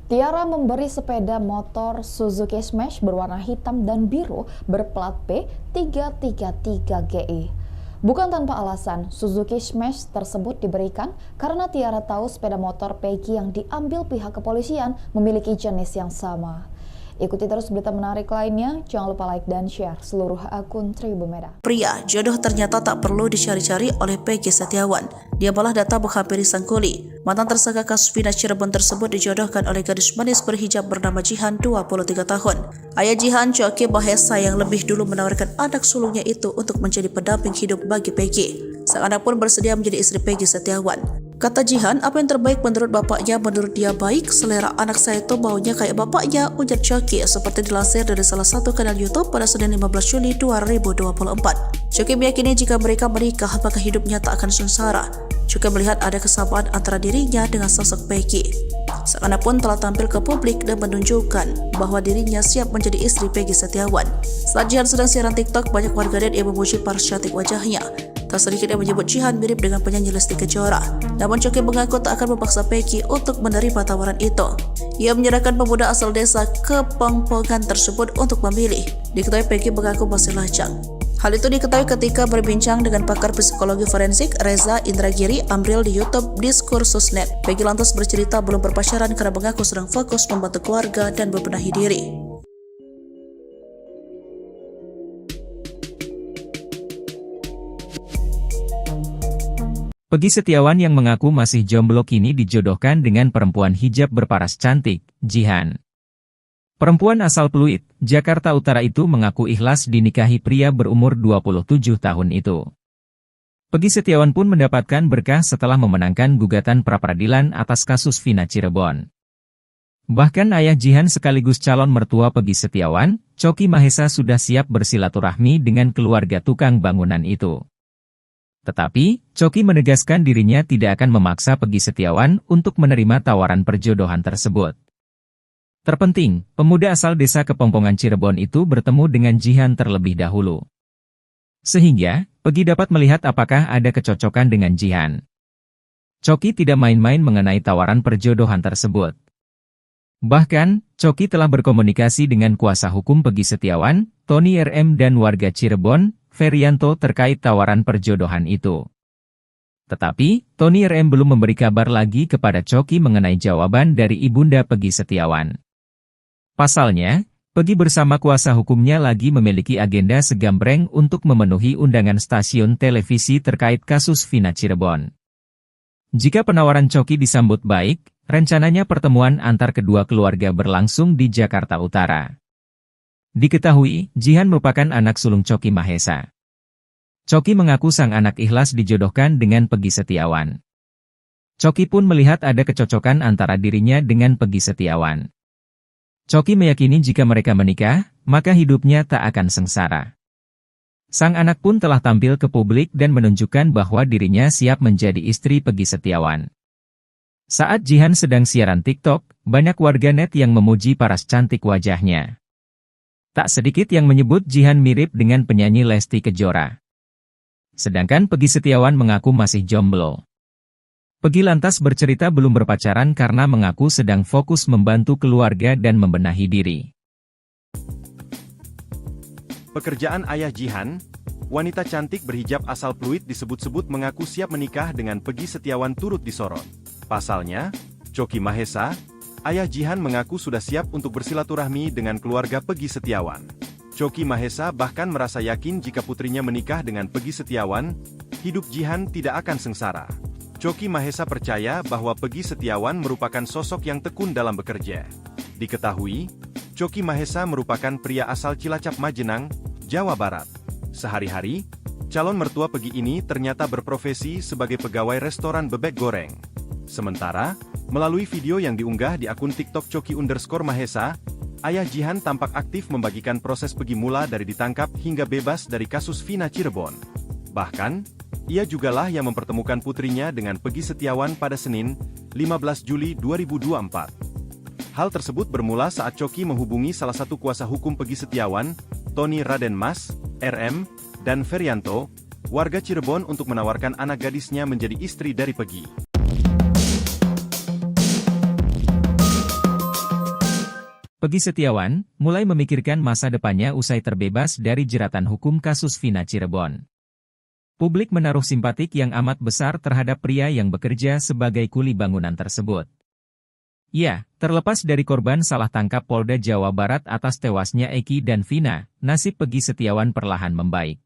Tiara memberi sepeda motor Suzuki Smash berwarna hitam dan biru berplat P333GI. Bukan tanpa alasan, Suzuki Smash tersebut diberikan karena Tiara tahu sepeda motor Peggy yang diambil pihak kepolisian memiliki jenis yang sama. Ikuti terus berita menarik lainnya, jangan lupa like dan share seluruh akun Tribun Medan. Pria, jodoh ternyata tak perlu dicari-cari oleh Peggy Setiawan. Dia malah datang menghampiri sang kuli. Mantan tersangka kasus Vina Cirebon tersebut dijodohkan oleh gadis manis berhijab bernama Jihan, 23 tahun. Ayah Jihan, Coki Mahesa, yang lebih dulu menawarkan anak sulungnya itu untuk menjadi pendamping hidup bagi Peggy. Sang anak pun bersedia menjadi istri Peggy Setiawan. Kata Jihan, apa yang terbaik menurut bapaknya, menurut dia baik, selera anak saya itu baunya kayak bapaknya, ujar Coki, seperti dilansir dari salah satu kanal YouTube pada Senin 15 Juli 2024. Coki meyakini jika mereka menikah, maka hidupnya tak akan sengsara. Juga melihat ada kesamaan antara dirinya dengan sosok Peggy. Sang anak pun telah tampil ke publik dan menunjukkan bahwa dirinya siap menjadi istri Peggy Setiawan. Saat Jihan sedang siaran TikTok, banyak warganet yang memuji paras cantik wajahnya. Tak sedikit yang menyebut Jihan mirip dengan penyanyi Lesti Kejora. Namun Coki mengaku tak akan memaksa Peggy untuk menerima tawaran itu. Ia menyerahkan pemuda asal desa Kepongpongan tersebut untuk memilih. Diketahui Peggy mengaku masih lajang. Hal itu diketahui ketika berbincang dengan pakar psikologi forensik Reza Indragiri Amril di YouTube Diskursus.net. Peggy lantas bercerita belum berpacaran karena mengaku sedang fokus membantu keluarga dan membenahi diri. Peggy Setiawan yang mengaku masih jomblo kini dijodohkan dengan perempuan hijab berparas cantik, Jihan. Perempuan asal Pluit, Jakarta Utara itu mengaku ikhlas dinikahi pria berumur 27 tahun itu. Peggy Setiawan pun mendapatkan berkah setelah memenangkan gugatan pra-peradilan atas kasus Vina Cirebon. Bahkan ayah Jihan sekaligus calon mertua Peggy Setiawan, Coki Mahesa, sudah siap bersilaturahmi dengan keluarga tukang bangunan itu. Tetapi, Coki menegaskan dirinya tidak akan memaksa Peggy Setiawan untuk menerima tawaran perjodohan tersebut. Terpenting, pemuda asal desa Kepongpongan Cirebon itu bertemu dengan Jihan terlebih dahulu. Sehingga, Peggy dapat melihat apakah ada kecocokan dengan Jihan. Coki tidak main-main mengenai tawaran perjodohan tersebut. Bahkan, Coki telah berkomunikasi dengan kuasa hukum Peggy Setiawan, Tony RM, dan warga Cirebon, Ferianto, terkait tawaran perjodohan itu. Tetapi, Tony RM belum memberi kabar lagi kepada Coki mengenai jawaban dari ibunda Peggy Setiawan. Pasalnya, Peggy bersama kuasa hukumnya lagi memiliki agenda segambreng untuk memenuhi undangan stasiun televisi terkait kasus Vina Cirebon. Jika penawaran Coki disambut baik, rencananya pertemuan antar kedua keluarga berlangsung di Jakarta Utara. Diketahui, Jihan merupakan anak sulung Coki Mahesa. Coki mengaku sang anak ikhlas dijodohkan dengan Peggy Setiawan. Coki pun melihat ada kecocokan antara dirinya dengan Peggy Setiawan. Choky meyakini jika mereka menikah, maka hidupnya tak akan sengsara. Sang anak pun telah tampil ke publik dan menunjukkan bahwa dirinya siap menjadi istri Peggy Setiawan. Saat Jihan sedang siaran TikTok, banyak warganet yang memuji paras cantik wajahnya. Tak sedikit yang menyebut Jihan mirip dengan penyanyi Lesti Kejora. Sedangkan Peggy Setiawan mengaku masih jomblo. Peggy lantas bercerita belum berpacaran karena mengaku sedang fokus membantu keluarga dan membenahi diri. Pekerjaan ayah Jihan, wanita cantik berhijab asal Pluit disebut-sebut mengaku siap menikah dengan Peggy Setiawan turut disorot. Pasalnya, Choky Mahesa, ayah Jihan mengaku sudah siap untuk bersilaturahmi dengan keluarga Peggy Setiawan. Choky Mahesa bahkan merasa yakin jika putrinya menikah dengan Peggy Setiawan, hidup Jihan tidak akan sengsara. Choky Mahesa percaya bahwa Peggy Setiawan merupakan sosok yang tekun dalam bekerja. Diketahui, Choky Mahesa merupakan pria asal Cilacap Majenang, Jawa Barat. Sehari-hari, calon mertua Peggy ini ternyata berprofesi sebagai pegawai restoran bebek goreng. Sementara, melalui video yang diunggah di akun TikTok Choky_Mahesa, ayah Jihan tampak aktif membagikan proses Peggy mula dari ditangkap hingga bebas dari kasus Vina Cirebon. Bahkan, ia jugalah yang mempertemukan putrinya dengan Peggy Setiawan pada Senin, 15 Juli 2024. Hal tersebut bermula saat Choky menghubungi salah satu kuasa hukum Peggy Setiawan, Tony Raden Mas, RM, dan Ferianto, warga Cirebon untuk menawarkan anak gadisnya menjadi istri dari Peggy. Peggy Setiawan mulai memikirkan masa depannya usai terbebas dari jeratan hukum kasus Vina Cirebon. Publik menaruh simpatik yang amat besar terhadap pria yang bekerja sebagai kuli bangunan tersebut. Ya, terlepas dari korban salah tangkap Polda Jawa Barat atas tewasnya Eki dan Vina, nasib Peggy Setiawan perlahan membaik.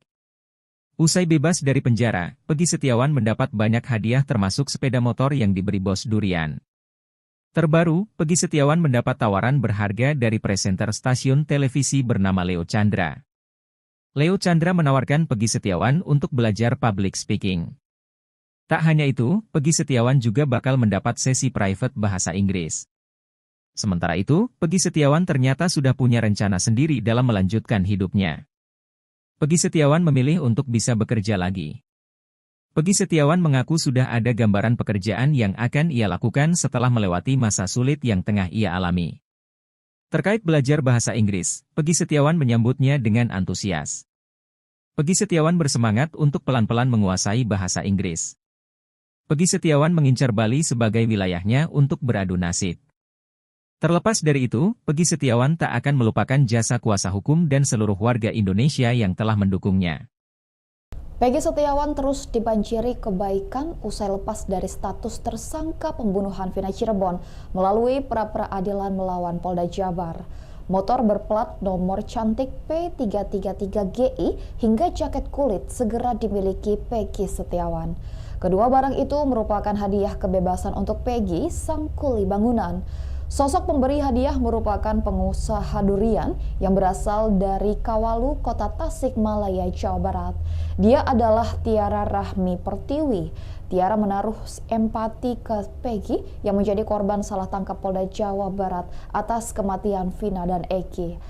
Usai bebas dari penjara, Peggy Setiawan mendapat banyak hadiah termasuk sepeda motor yang diberi bos durian. Terbaru, Peggy Setiawan mendapat tawaran berharga dari presenter stasiun televisi bernama Leo Chandra. Leo Chandra menawarkan Peggy Setiawan untuk belajar public speaking. Tak hanya itu, Peggy Setiawan juga bakal mendapat sesi private bahasa Inggris. Sementara itu, Peggy Setiawan ternyata sudah punya rencana sendiri dalam melanjutkan hidupnya. Peggy Setiawan memilih untuk bisa bekerja lagi. Peggy Setiawan mengaku sudah ada gambaran pekerjaan yang akan ia lakukan setelah melewati masa sulit yang tengah ia alami. Terkait belajar bahasa Inggris, Peggy Setiawan menyambutnya dengan antusias. Peggy Setiawan bersemangat untuk pelan-pelan menguasai bahasa Inggris. Peggy Setiawan mengincar Bali sebagai wilayahnya untuk beradu nasib. Terlepas dari itu, Peggy Setiawan tak akan melupakan jasa kuasa hukum dan seluruh warga Indonesia yang telah mendukungnya. Peggy Setiawan terus dibanjiri kebaikan usai lepas dari status tersangka pembunuhan Vina Cirebon melalui pra-peradilan melawan Polda Jabar. Motor berplat nomor cantik P333GI hingga jaket kulit segera dimiliki Peggy Setiawan. Kedua barang itu merupakan hadiah kebebasan untuk Peggy, sang kuli bangunan. Sosok pemberi hadiah merupakan pengusaha durian yang berasal dari Kawalu, Kota Tasikmalaya, Jawa Barat. Dia adalah Tiara Rahmi Pertiwi. Tiara menaruh empati ke Peggy yang menjadi korban salah tangkap Polda Jawa Barat atas kematian Vina dan Eki.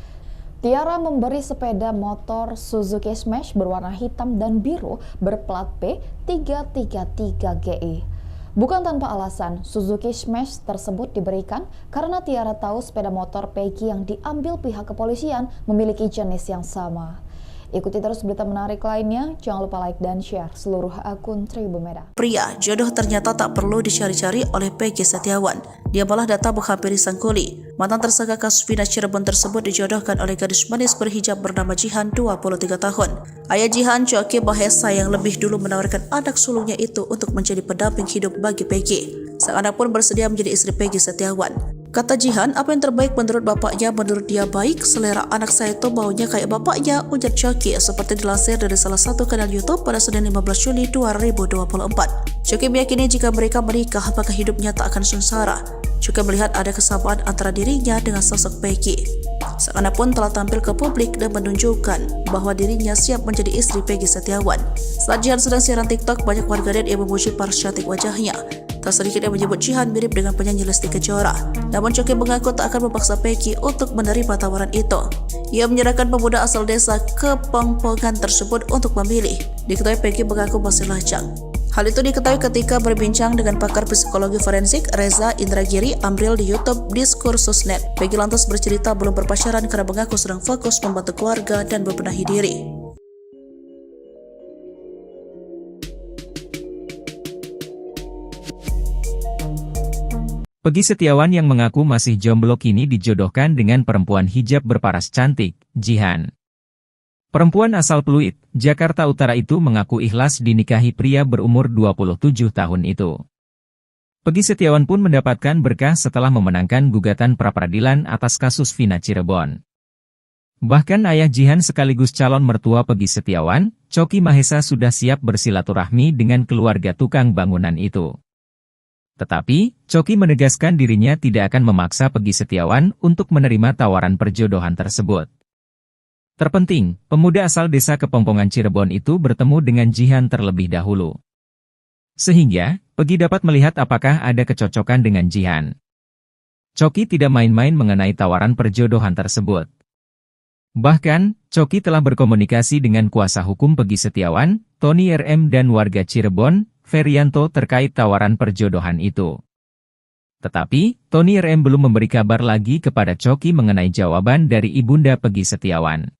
Tiara memberi sepeda motor Suzuki Smash berwarna hitam dan biru berplat P333GI. Bukan tanpa alasan, Suzuki Smash tersebut diberikan karena Tiara tahu sepeda motor Peggy yang diambil pihak kepolisian memiliki jenis yang sama. Ikuti terus berita menarik lainnya, jangan lupa like dan share seluruh akun Tribun Medan. Pria, jodoh ternyata tak perlu dicari-cari oleh Peggy Setiawan. Dia malah datang menghampiri sang kuli. Mantan tersangka kasus Vina Cirebon tersebut dijodohkan oleh gadis manis berhijab bernama Jihan, 23 tahun. Ayah Jihan, Choky Mahesa, yang lebih dulu menawarkan anak sulungnya itu untuk menjadi pendamping hidup bagi Peggy. Sang anak pun bersedia menjadi istri Peggy Setiawan. Kata Jihan, apa yang terbaik menurut bapaknya, menurut dia baik, selera anak saya itu baunya kayak bapaknya, ujar Choky seperti dilansir dari salah satu kanal YouTube pada Senin 15 Juli 2024. Choky meyakini jika mereka menikah, maka hidupnya tak akan sengsara. Choky melihat ada kesamaan antara dirinya dengan sosok Peggy. Sang anak pun telah tampil ke publik dan menunjukkan bahwa dirinya siap menjadi istri Peggy Setiawan. Saat Jihan sedang siaran TikTok, banyak warganet yang memuji paras cantik wajahnya. Tak sedikit yang menyebut Jihan mirip dengan penyanyi Lesti Kejora. Namun Choky mengaku tak akan memaksa Peggy untuk menerima tawaran itu. Ia menyerahkan pemuda asal desa Kepongpongan tersebut untuk memilih. Diketahui Peggy mengaku masih lajang. Hal itu diketahui ketika berbincang dengan pakar psikologi forensik Reza Indragiri Amril di YouTube Diskursusnet. Peggy lantas bercerita belum berpacaran karena mengaku sedang fokus membantu keluarga dan membenahi diri. Peggy Setiawan yang mengaku masih jomblo kini dijodohkan dengan perempuan hijab berparas cantik, Jihan. Perempuan asal Pluit, Jakarta Utara itu mengaku ikhlas dinikahi pria berumur 27 tahun itu. Peggy Setiawan pun mendapatkan berkah setelah memenangkan gugatan pra-peradilan atas kasus Vina Cirebon. Bahkan ayah Jihan sekaligus calon mertua Peggy Setiawan, Choky Mahesa sudah siap bersilaturahmi dengan keluarga tukang bangunan itu. Tetapi, Choky menegaskan dirinya tidak akan memaksa Peggy Setiawan untuk menerima tawaran perjodohan tersebut. Terpenting, pemuda asal desa Kepongpongan Cirebon itu bertemu dengan Jihan terlebih dahulu. Sehingga, Peggy dapat melihat apakah ada kecocokan dengan Jihan. Choky tidak main-main mengenai tawaran perjodohan tersebut. Bahkan, Choky telah berkomunikasi dengan kuasa hukum Peggy Setiawan, Tony RM dan warga Cirebon, Ferianto terkait tawaran perjodohan itu. Tetapi, Tony RM belum memberi kabar lagi kepada Choky mengenai jawaban dari ibunda Peggy Setiawan.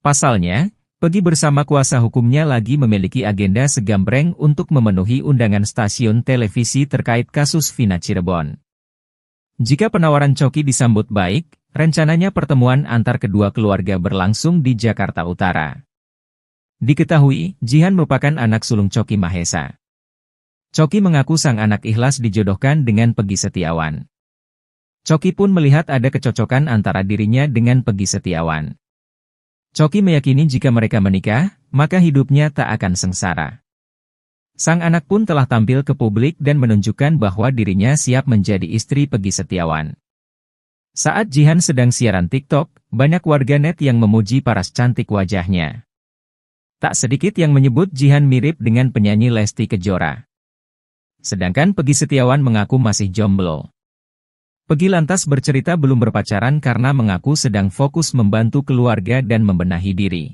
Pasalnya, Peggy bersama kuasa hukumnya lagi memiliki agenda segambreng untuk memenuhi undangan stasiun televisi terkait kasus Vina Cirebon. Jika penawaran Choky disambut baik, rencananya pertemuan antar kedua keluarga berlangsung di Jakarta Utara. Diketahui, Jihan merupakan anak sulung Choky Mahesa. Choky mengaku sang anak ikhlas dijodohkan dengan Peggy Setiawan. Choky pun melihat ada kecocokan antara dirinya dengan Peggy Setiawan. Choky meyakini jika mereka menikah, maka hidupnya tak akan sengsara. Sang anak pun telah tampil ke publik dan menunjukkan bahwa dirinya siap menjadi istri Peggy Setiawan. Saat Jihan sedang siaran TikTok, banyak warganet yang memuji paras cantik wajahnya. Tak sedikit yang menyebut Jihan mirip dengan penyanyi Lesti Kejora. Sedangkan Peggy Setiawan mengaku masih jomblo. Peggy lantas bercerita belum berpacaran karena mengaku sedang fokus membantu keluarga dan membenahi diri.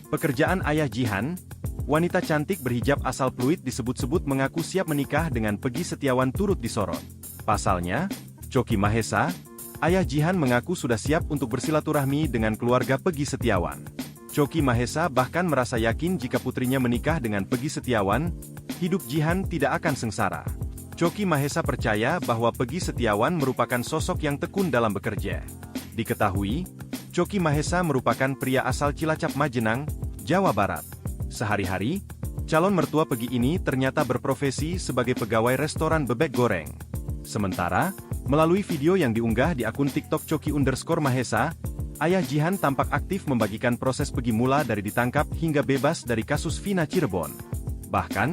Pekerjaan ayah Jihan, wanita cantik berhijab asal Pluit disebut-sebut mengaku siap menikah dengan Peggy Setiawan turut disorot. Pasalnya, Choky Mahesa, ayah Jihan mengaku sudah siap untuk bersilaturahmi dengan keluarga Peggy Setiawan. Choky Mahesa bahkan merasa yakin jika putrinya menikah dengan Peggy Setiawan, hidup Jihan tidak akan sengsara. Choky Mahesa percaya bahwa Peggy Setiawan merupakan sosok yang tekun dalam bekerja. Diketahui, Choky Mahesa merupakan pria asal Cilacap Majenang, Jawa Barat. Sehari-hari, calon mertua Peggy ini ternyata berprofesi sebagai pegawai restoran bebek goreng. Sementara, melalui video yang diunggah di akun TikTok Choky_Mahesa, ayah Jihan tampak aktif membagikan proses Peggy mula dari ditangkap hingga bebas dari kasus Vina Cirebon. Bahkan,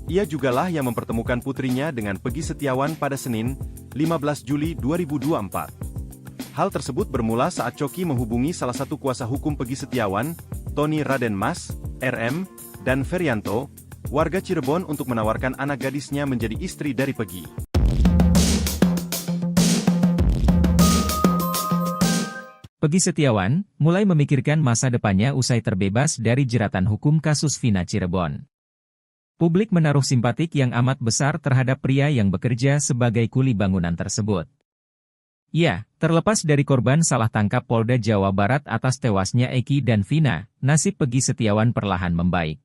ia jugalah yang mempertemukan putrinya dengan Peggy Setiawan pada Senin, 15 Juli 2024. Hal tersebut bermula saat Choky menghubungi salah satu kuasa hukum Peggy Setiawan, Tony Raden Mas, RM, dan Ferianto, warga Cirebon untuk menawarkan anak gadisnya menjadi istri dari Peggy. Peggy Setiawan mulai memikirkan masa depannya usai terbebas dari jeratan hukum kasus Vina Cirebon. Publik menaruh simpatik yang amat besar terhadap pria yang bekerja sebagai kuli bangunan tersebut. Ya, terlepas dari korban salah tangkap Polda Jawa Barat atas tewasnya Eki dan Vina, nasib Peggy Setiawan perlahan membaik.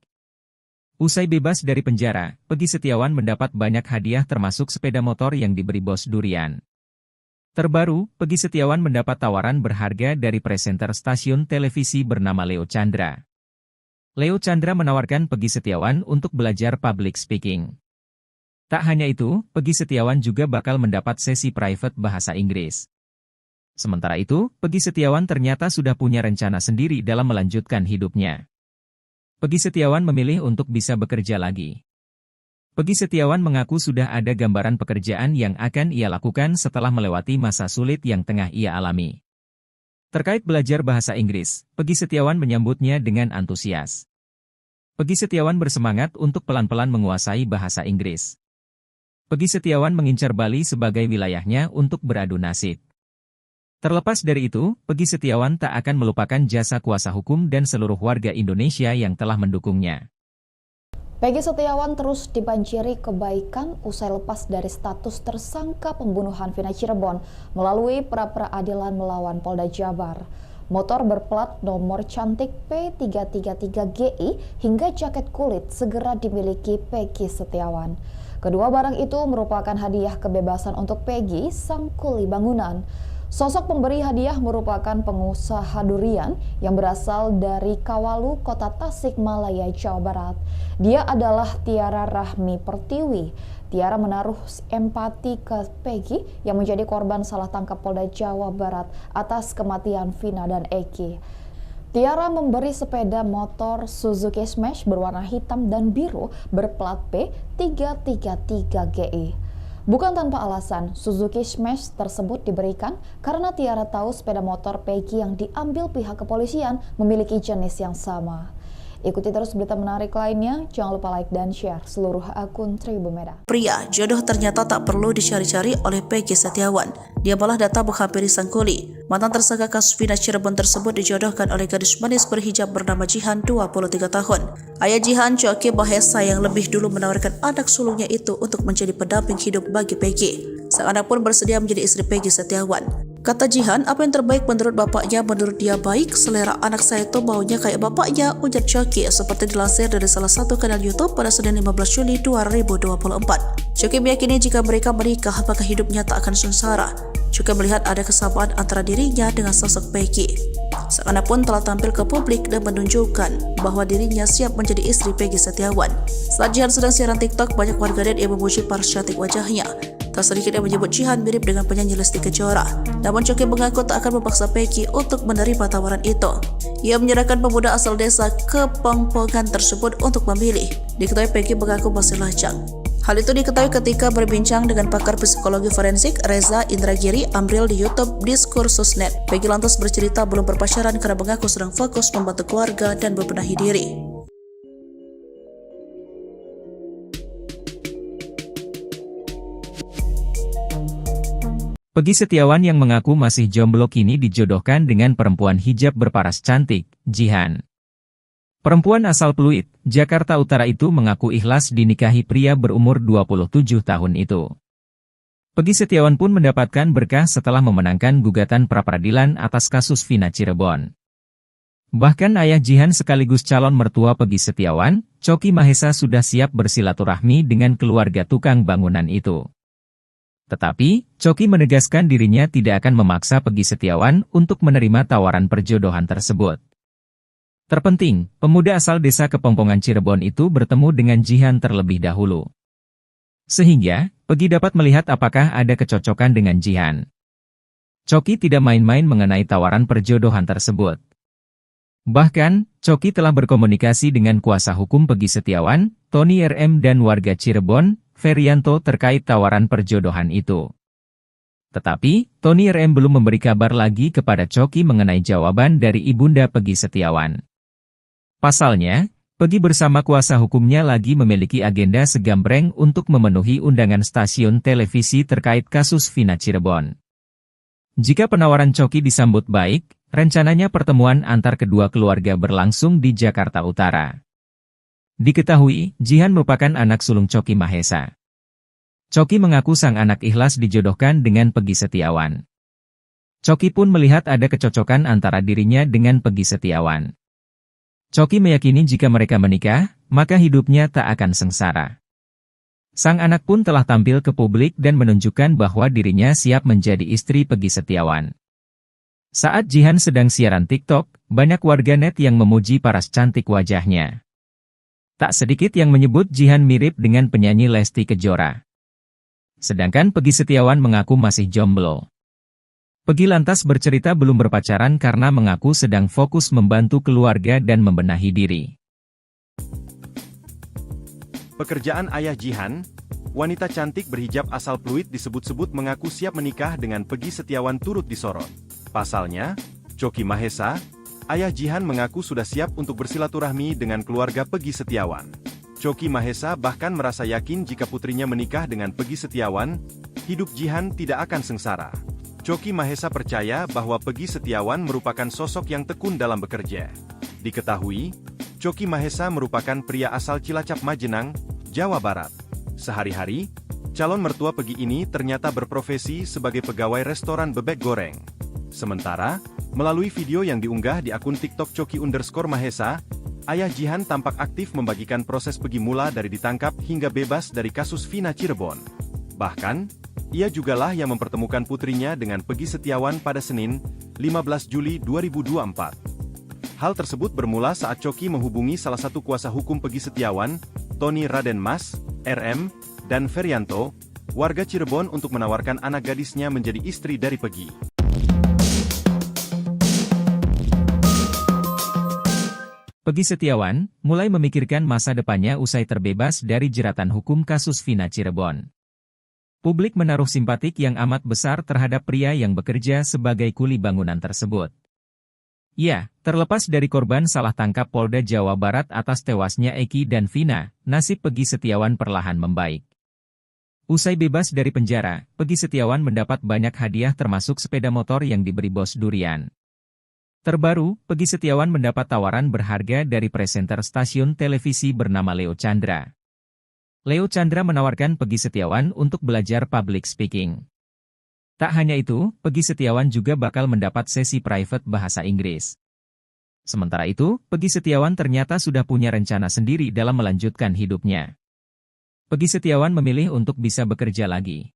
Usai bebas dari penjara, Peggy Setiawan mendapat banyak hadiah termasuk sepeda motor yang diberi bos durian. Terbaru, Peggy Setiawan mendapat tawaran berharga dari presenter stasiun televisi bernama Leo Chandra. Leo Chandra menawarkan Peggy Setiawan untuk belajar public speaking. Tak hanya itu, Peggy Setiawan juga bakal mendapat sesi private bahasa Inggris. Sementara itu, Peggy Setiawan ternyata sudah punya rencana sendiri dalam melanjutkan hidupnya. Peggy Setiawan memilih untuk bisa bekerja lagi. Peggy Setiawan mengaku sudah ada gambaran pekerjaan yang akan ia lakukan setelah melewati masa sulit yang tengah ia alami. Terkait belajar bahasa Inggris, Peggy Setiawan menyambutnya dengan antusias. Peggy Setiawan bersemangat untuk pelan-pelan menguasai bahasa Inggris. Peggy Setiawan mengincar Bali sebagai wilayahnya untuk beradu nasib. Terlepas dari itu, Peggy Setiawan tak akan melupakan jasa kuasa hukum dan seluruh warga Indonesia yang telah mendukungnya. Peggy Setiawan terus dibanjiri kebaikan usai lepas dari status tersangka pembunuhan Vina Cirebon melalui pra-peradilan melawan Polda Jabar. Motor berplat nomor cantik P333GI hingga jaket kulit segera dimiliki Peggy Setiawan. Kedua barang itu merupakan hadiah kebebasan untuk Peggy, sang kuli bangunan. Sosok pemberi hadiah merupakan pengusaha durian yang berasal dari Kawalu, Kota Tasikmalaya, Jawa Barat. Dia adalah Tiara Rahmi Pertiwi. Tiara menaruh empati ke Peggy yang menjadi korban salah tangkap Polda Jawa Barat atas kematian Vina dan Eki. Tiara memberi sepeda motor Suzuki Smash berwarna hitam dan biru berplat P333GI. Bukan tanpa alasan, Suzuki Smash tersebut diberikan karena Tiara tahu sepeda motor Peggy yang diambil pihak kepolisian memiliki jenis yang sama. Ikuti terus berita menarik lainnya, jangan lupa like dan share seluruh akun Tribumeda. Pria, jodoh ternyata tak perlu dicari-cari oleh Peggy Setiawan. Dia malah datang menghampiri sang kuli. Mantan tersangka kasus Vina Cirebon tersebut dijodohkan oleh gadis manis berhijab bernama Jihan, 23 tahun. Ayah Jihan, Choki Mahesa, yang lebih dulu menawarkan anak sulungnya itu untuk menjadi pendamping hidup bagi Peggy. Sang anak pun bersedia menjadi istri Peggy Setiawan. Kata Jihan, apa yang terbaik menurut bapaknya, menurut dia baik. Selera anak saya itu maunya kayak bapaknya, ujar Choki, seperti dilansir dari salah satu kanal YouTube pada Senin 15 Juli 2024. Choki meyakini jika mereka menikah, maka hidupnya tak akan sengsara. Juga melihat ada kesamaan antara dirinya dengan sosok Peggy. Sang anak pun telah tampil ke publik dan menunjukkan bahwa dirinya siap menjadi istri Peggy Setiawan. Saat Jihan sedang siaran TikTok, banyak warganet yang memuji paras cantik wajahnya. Tak sedikit yang menyebut Jihan mirip dengan penyanyi Lesti Kejora. Namun Choki mengaku tak akan memaksa Peggy untuk menerima tawaran itu. Ia menyerahkan pemuda asal desa Kepongpongan tersebut untuk memilih. Diketahui Peggy mengaku masih lajang. Hal itu diketahui ketika berbincang dengan pakar psikologi forensik Reza Indragiri Amril di YouTube Diskursus.net. Peggy lantas bercerita belum berpacaran karena mengaku sedang fokus membantu keluarga dan membenahi diri. Peggy Setiawan yang mengaku masih jomblo kini dijodohkan dengan perempuan hijab berparas cantik, Jihan. Perempuan asal Pluit, Jakarta Utara itu mengaku ikhlas dinikahi pria berumur 27 tahun itu. Peggy Setiawan pun mendapatkan berkah setelah memenangkan gugatan pra-peradilan atas kasus Vina Cirebon. Bahkan ayah Jihan sekaligus calon mertua Peggy Setiawan, Choki Mahesa, sudah siap bersilaturahmi dengan keluarga tukang bangunan itu. Tetapi, Choki menegaskan dirinya tidak akan memaksa Peggy Setiawan untuk menerima tawaran perjodohan tersebut. Terpenting, pemuda asal desa Kepongpongan Cirebon itu bertemu dengan Jihan terlebih dahulu. Sehingga, Peggy dapat melihat apakah ada kecocokan dengan Jihan. Choki tidak main-main mengenai tawaran perjodohan tersebut. Bahkan, Choki telah berkomunikasi dengan kuasa hukum Peggy Setiawan, Tony RM, dan warga Cirebon, Ferianto, terkait tawaran perjodohan itu. Tetapi, Tony RM belum memberi kabar lagi kepada Choki mengenai jawaban dari ibunda Peggy Setiawan. Pasalnya, Peggy bersama kuasa hukumnya lagi memiliki agenda segambreng untuk memenuhi undangan stasiun televisi terkait kasus Vina Cirebon. Jika penawaran Choki disambut baik, rencananya pertemuan antar kedua keluarga berlangsung di Jakarta Utara. Diketahui, Jihan merupakan anak sulung Choki Mahesa. Choki mengaku sang anak ikhlas dijodohkan dengan Peggy Setiawan. Choki pun melihat ada kecocokan antara dirinya dengan Peggy Setiawan. Choki meyakini jika mereka menikah, maka hidupnya tak akan sengsara. Sang anak pun telah tampil ke publik dan menunjukkan bahwa dirinya siap menjadi istri Peggy Setiawan. Saat Jihan sedang siaran TikTok, banyak warganet yang memuji paras cantik wajahnya. Tak sedikit yang menyebut Jihan mirip dengan penyanyi Lesti Kejora. Sedangkan Peggy Setiawan mengaku masih jomblo. Peggy lantas bercerita belum berpacaran karena mengaku sedang fokus membantu keluarga dan membenahi diri. Pekerjaan ayah Jihan, wanita cantik berhijab asal Pluit disebut-sebut mengaku siap menikah dengan Peggy Setiawan turut disorot. Pasalnya, Choki Mahesa, Ayah Jihan mengaku sudah siap untuk bersilaturahmi dengan keluarga Peggy Setiawan. Choky Mahesa bahkan merasa yakin jika putrinya menikah dengan Peggy Setiawan, hidup Jihan tidak akan sengsara. Choky Mahesa percaya bahwa Peggy Setiawan merupakan sosok yang tekun dalam bekerja. Diketahui, Choky Mahesa merupakan pria asal Cilacap Majenang, Jawa Barat. Sehari-hari, calon mertua Peggy ini ternyata berprofesi sebagai pegawai restoran bebek goreng. Sementara, melalui video yang diunggah di akun TikTok Choky_Mahesa, ayah Jihan tampak aktif membagikan proses Peggy mula dari ditangkap hingga bebas dari kasus Vina Cirebon. Bahkan, ia jugalah yang mempertemukan putrinya dengan Peggy Setiawan pada Senin, 15 Juli 2024. Hal tersebut bermula saat Choky menghubungi salah satu kuasa hukum Peggy Setiawan, Tony Raden Mas, RM, dan Ferianto, warga Cirebon untuk menawarkan anak gadisnya menjadi istri dari Peggy. Peggy Setiawan mulai memikirkan masa depannya usai terbebas dari jeratan hukum kasus Vina Cirebon. Publik menaruh simpatik yang amat besar terhadap pria yang bekerja sebagai kuli bangunan tersebut. Ya, terlepas dari korban salah tangkap Polda Jawa Barat atas tewasnya Eki dan Vina, nasib Peggy Setiawan perlahan membaik. Usai bebas dari penjara, Peggy Setiawan mendapat banyak hadiah termasuk sepeda motor yang diberi bos durian. Terbaru, Peggy Setiawan mendapat tawaran berharga dari presenter stasiun televisi bernama Leo Chandra. Leo Chandra menawarkan Peggy Setiawan untuk belajar public speaking. Tak hanya itu, Peggy Setiawan juga bakal mendapat sesi private bahasa Inggris. Sementara itu, Peggy Setiawan ternyata sudah punya rencana sendiri dalam melanjutkan hidupnya. Peggy Setiawan memilih untuk bisa bekerja lagi.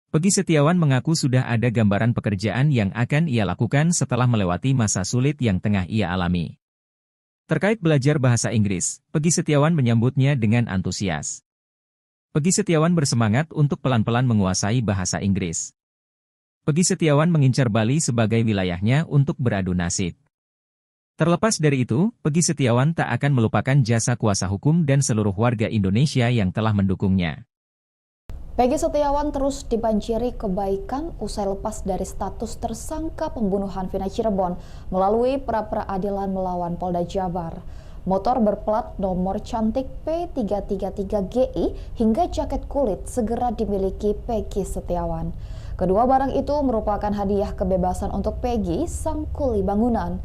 Peggy Setiawan mengaku sudah ada gambaran pekerjaan yang akan ia lakukan setelah melewati masa sulit yang tengah ia alami. Terkait belajar bahasa Inggris, Peggy Setiawan menyambutnya dengan antusias. Peggy Setiawan bersemangat untuk pelan-pelan menguasai bahasa Inggris. Peggy Setiawan mengincar Bali sebagai wilayahnya untuk beradu nasib. Terlepas dari itu, Peggy Setiawan tak akan melupakan jasa kuasa hukum dan seluruh warga Indonesia yang telah mendukungnya. Peggy Setiawan terus dibanjiri kebaikan usai lepas dari status tersangka pembunuhan Vina Cirebon melalui pra-peradilan melawan Polda Jabar. Motor berplat nomor cantik P333GI hingga jaket kulit segera dimiliki Peggy Setiawan. Kedua barang itu merupakan hadiah kebebasan untuk Peggy, sang kuli bangunan.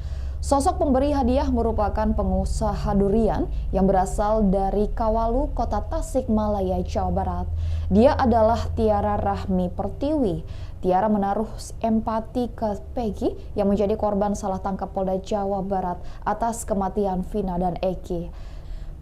Sosok pemberi hadiah merupakan pengusaha durian yang berasal dari Kawalu, Kota Tasikmalaya, Jawa Barat. Dia adalah Tiara Rahmi Pertiwi. Tiara menaruh empati ke Peggy yang menjadi korban salah tangkap Polda Jawa Barat atas kematian Vina dan Eki.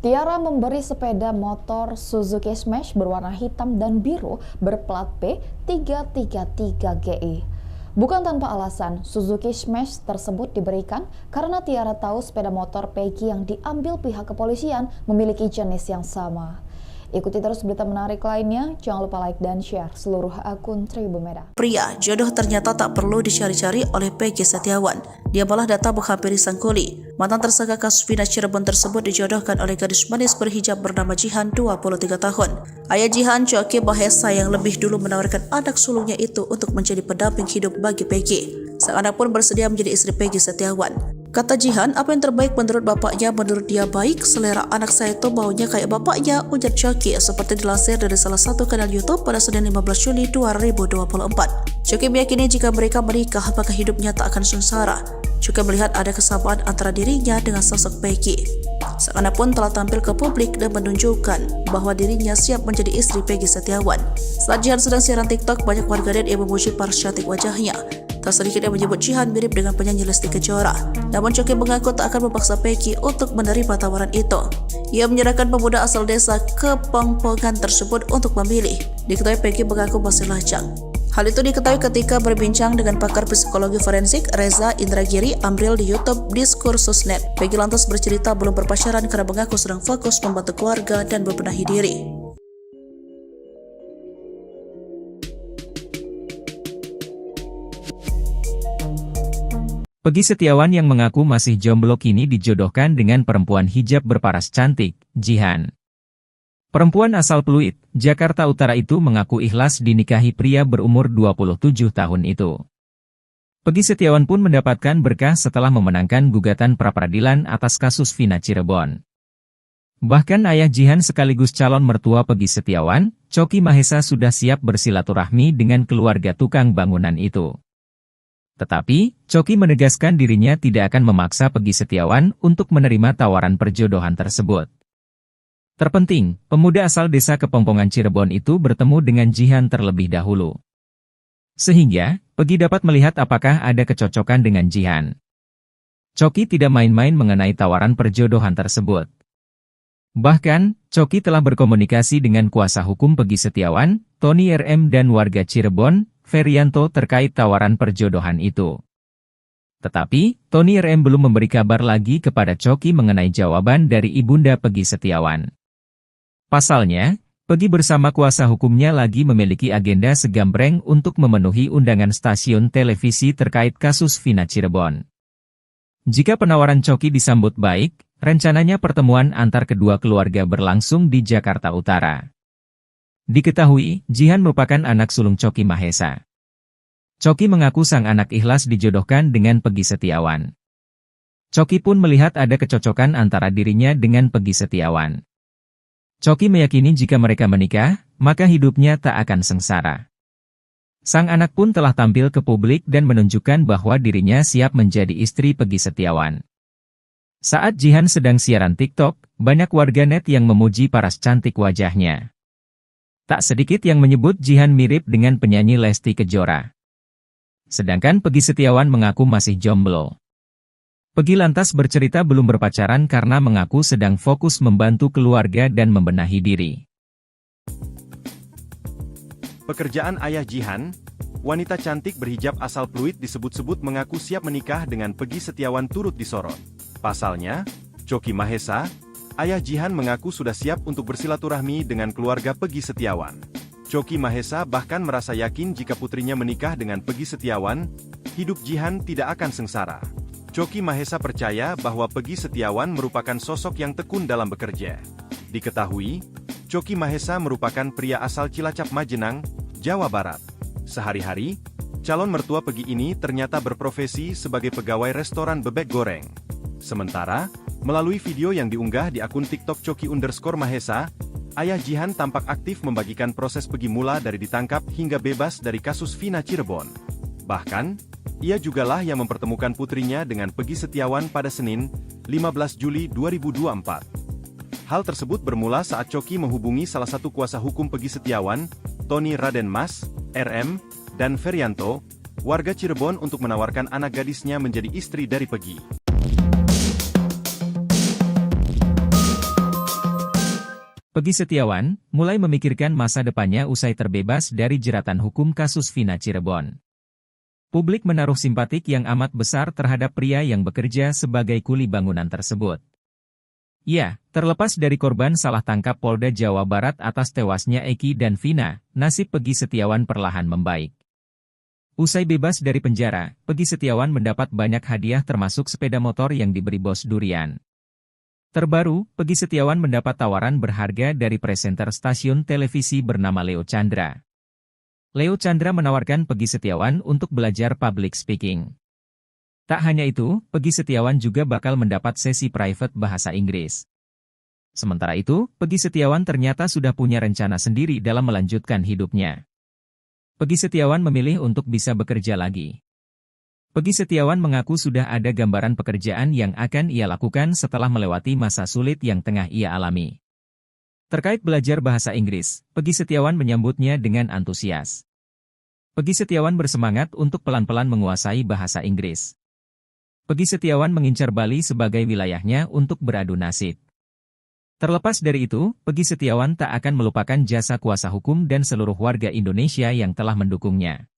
Tiara memberi sepeda motor Suzuki Smash berwarna hitam dan biru berplat P333GI. Bukan tanpa alasan, Suzuki Smash tersebut diberikan karena Tiara tahu sepeda motor Peggy yang diambil pihak kepolisian memiliki jenis yang sama. Ikuti terus berita menarik lainnya, jangan lupa like dan share seluruh akun Tribun Medan. Pria, jodoh ternyata tak perlu dicari-cari oleh Peggy Setiawan. Dia malah datang menghampiri sang kuli. Mantan tersangka kasus Vina Cirebon tersebut dijodohkan oleh gadis manis berhijab bernama Jihan, 23 tahun. Ayah Jihan, Choky Mahesa, yang lebih dulu menawarkan anak sulungnya itu untuk menjadi pendamping hidup bagi Peggy. Sang anak pun bersedia menjadi istri Peggy Setiawan. Kata Jihan, apa yang terbaik menurut bapaknya, menurut dia baik, selera anak saya itu baunya kayak bapaknya, ujar Choky seperti dilansir dari salah satu kanal YouTube pada Senin 15 Juli 2024. Choky meyakini jika mereka menikah maka hidupnya tak akan sengsara. Juga melihat ada kesamaan antara dirinya dengan sosok Peggy. Sang anak pun telah tampil ke publik dan menunjukkan bahwa dirinya siap menjadi istri Peggy Setiawan. Saat Jihan sedang siaran TikTok, banyak warganet yang memuji paras cantik wajahnya. Tak sedikit yang menyebut Jihan mirip dengan penyanyi Lesti Kejora. Namun Choky mengaku tak akan memaksa Peggy untuk menerima tawaran itu. Ia menyerahkan pemuda asal desa Kepongpongan tersebut untuk memilih. Diketahui Peggy mengaku masih lajang. Hal itu diketahui ketika berbincang dengan pakar psikologi forensik Reza Indragiri Amril di YouTube Diskursusnet. Peggy lantas bercerita belum berpacaran karena mengaku sedang fokus membantu keluarga dan membenahi diri. Peggy Setiawan yang mengaku masih jomblo kini dijodohkan dengan perempuan hijab berparas cantik, Jihan. Perempuan asal Pluit, Jakarta Utara itu mengaku ikhlas dinikahi pria berumur 27 tahun itu. Peggy Setiawan pun mendapatkan berkah setelah memenangkan gugatan pra-peradilan atas kasus Vina Cirebon. Bahkan ayah Jihan sekaligus calon mertua Peggy Setiawan, Choky Mahesa sudah siap bersilaturahmi dengan keluarga tukang bangunan itu. Tetapi, Choky menegaskan dirinya tidak akan memaksa Peggy Setiawan untuk menerima tawaran perjodohan tersebut. Terpenting, pemuda asal desa Kepongpongan Cirebon itu bertemu dengan Jihan terlebih dahulu. Sehingga, Peggy dapat melihat apakah ada kecocokan dengan Jihan. Choky tidak main-main mengenai tawaran perjodohan tersebut. Bahkan, Choky telah berkomunikasi dengan kuasa hukum Peggy Setiawan, Tony RM dan warga Cirebon, Ferianto terkait tawaran perjodohan itu. Tetapi, Tony RM belum memberi kabar lagi kepada Choky mengenai jawaban dari ibunda Peggy Setiawan. Pasalnya, Peggy bersama kuasa hukumnya lagi memiliki agenda segambreng untuk memenuhi undangan stasiun televisi terkait kasus Vina Cirebon. Jika penawaran Choky disambut baik, rencananya pertemuan antar kedua keluarga berlangsung di Jakarta Utara. Diketahui, Jihan merupakan anak sulung Choky Mahesa. Choky mengaku sang anak ikhlas dijodohkan dengan Peggy Setiawan. Choky pun melihat ada kecocokan antara dirinya dengan Peggy Setiawan. Choky meyakini jika mereka menikah, maka hidupnya tak akan sengsara. Sang anak pun telah tampil ke publik dan menunjukkan bahwa dirinya siap menjadi istri Peggy Setiawan. Saat Jihan sedang siaran TikTok, banyak warganet yang memuji paras cantik wajahnya. Tak sedikit yang menyebut Jihan mirip dengan penyanyi Lesti Kejora. Sedangkan Peggy Setiawan mengaku masih jomblo. Peggy lantas bercerita belum berpacaran karena mengaku sedang fokus membantu keluarga dan membenahi diri. Pekerjaan ayah Jihan, wanita cantik berhijab asal Pluit disebut-sebut mengaku siap menikah dengan Peggy Setiawan turut disorot. Pasalnya, Choky Mahesa, ayah Jihan mengaku sudah siap untuk bersilaturahmi dengan keluarga Peggy Setiawan. Choky Mahesa bahkan merasa yakin jika putrinya menikah dengan Peggy Setiawan, hidup Jihan tidak akan sengsara. Choky Mahesa percaya bahwa Peggy Setiawan merupakan sosok yang tekun dalam bekerja. Diketahui, Choky Mahesa merupakan pria asal Cilacap Majenang, Jawa Barat. Sehari-hari, calon mertua Peggy ini ternyata berprofesi sebagai pegawai restoran bebek goreng. Sementara, melalui video yang diunggah di akun TikTok Choky_Mahesa, ayah Jihan tampak aktif membagikan proses Peggy mula dari ditangkap hingga bebas dari kasus Vina Cirebon. Bahkan, ia jugalah yang mempertemukan putrinya dengan Peggy Setiawan pada Senin, 15 Juli 2024. Hal tersebut bermula saat Choky menghubungi salah satu kuasa hukum Peggy Setiawan, Tony Raden Mas, RM, dan Ferianto, warga Cirebon untuk menawarkan anak gadisnya menjadi istri dari Peggy. Peggy Setiawan mulai memikirkan masa depannya usai terbebas dari jeratan hukum kasus Vina Cirebon. Publik menaruh simpatik yang amat besar terhadap pria yang bekerja sebagai kuli bangunan tersebut. Ya, terlepas dari korban salah tangkap Polda Jawa Barat atas tewasnya Eki dan Vina, nasib Peggy Setiawan perlahan membaik. Usai bebas dari penjara, Peggy Setiawan mendapat banyak hadiah termasuk sepeda motor yang diberi bos durian. Terbaru, Peggy Setiawan mendapat tawaran berharga dari presenter stasiun televisi bernama Leo Chandra. Leo Chandra menawarkan Peggy Setiawan untuk belajar public speaking. Tak hanya itu, Peggy Setiawan juga bakal mendapat sesi private bahasa Inggris. Sementara itu, Peggy Setiawan ternyata sudah punya rencana sendiri dalam melanjutkan hidupnya. Peggy Setiawan memilih untuk bisa bekerja lagi. Peggy Setiawan mengaku sudah ada gambaran pekerjaan yang akan ia lakukan setelah melewati masa sulit yang tengah ia alami. Terkait belajar bahasa Inggris, Peggy Setiawan menyambutnya dengan antusias. Peggy Setiawan bersemangat untuk pelan-pelan menguasai bahasa Inggris. Peggy Setiawan mengincar Bali sebagai wilayahnya untuk beradu nasib. Terlepas dari itu, Peggy Setiawan tak akan melupakan jasa kuasa hukum dan seluruh warga Indonesia yang telah mendukungnya.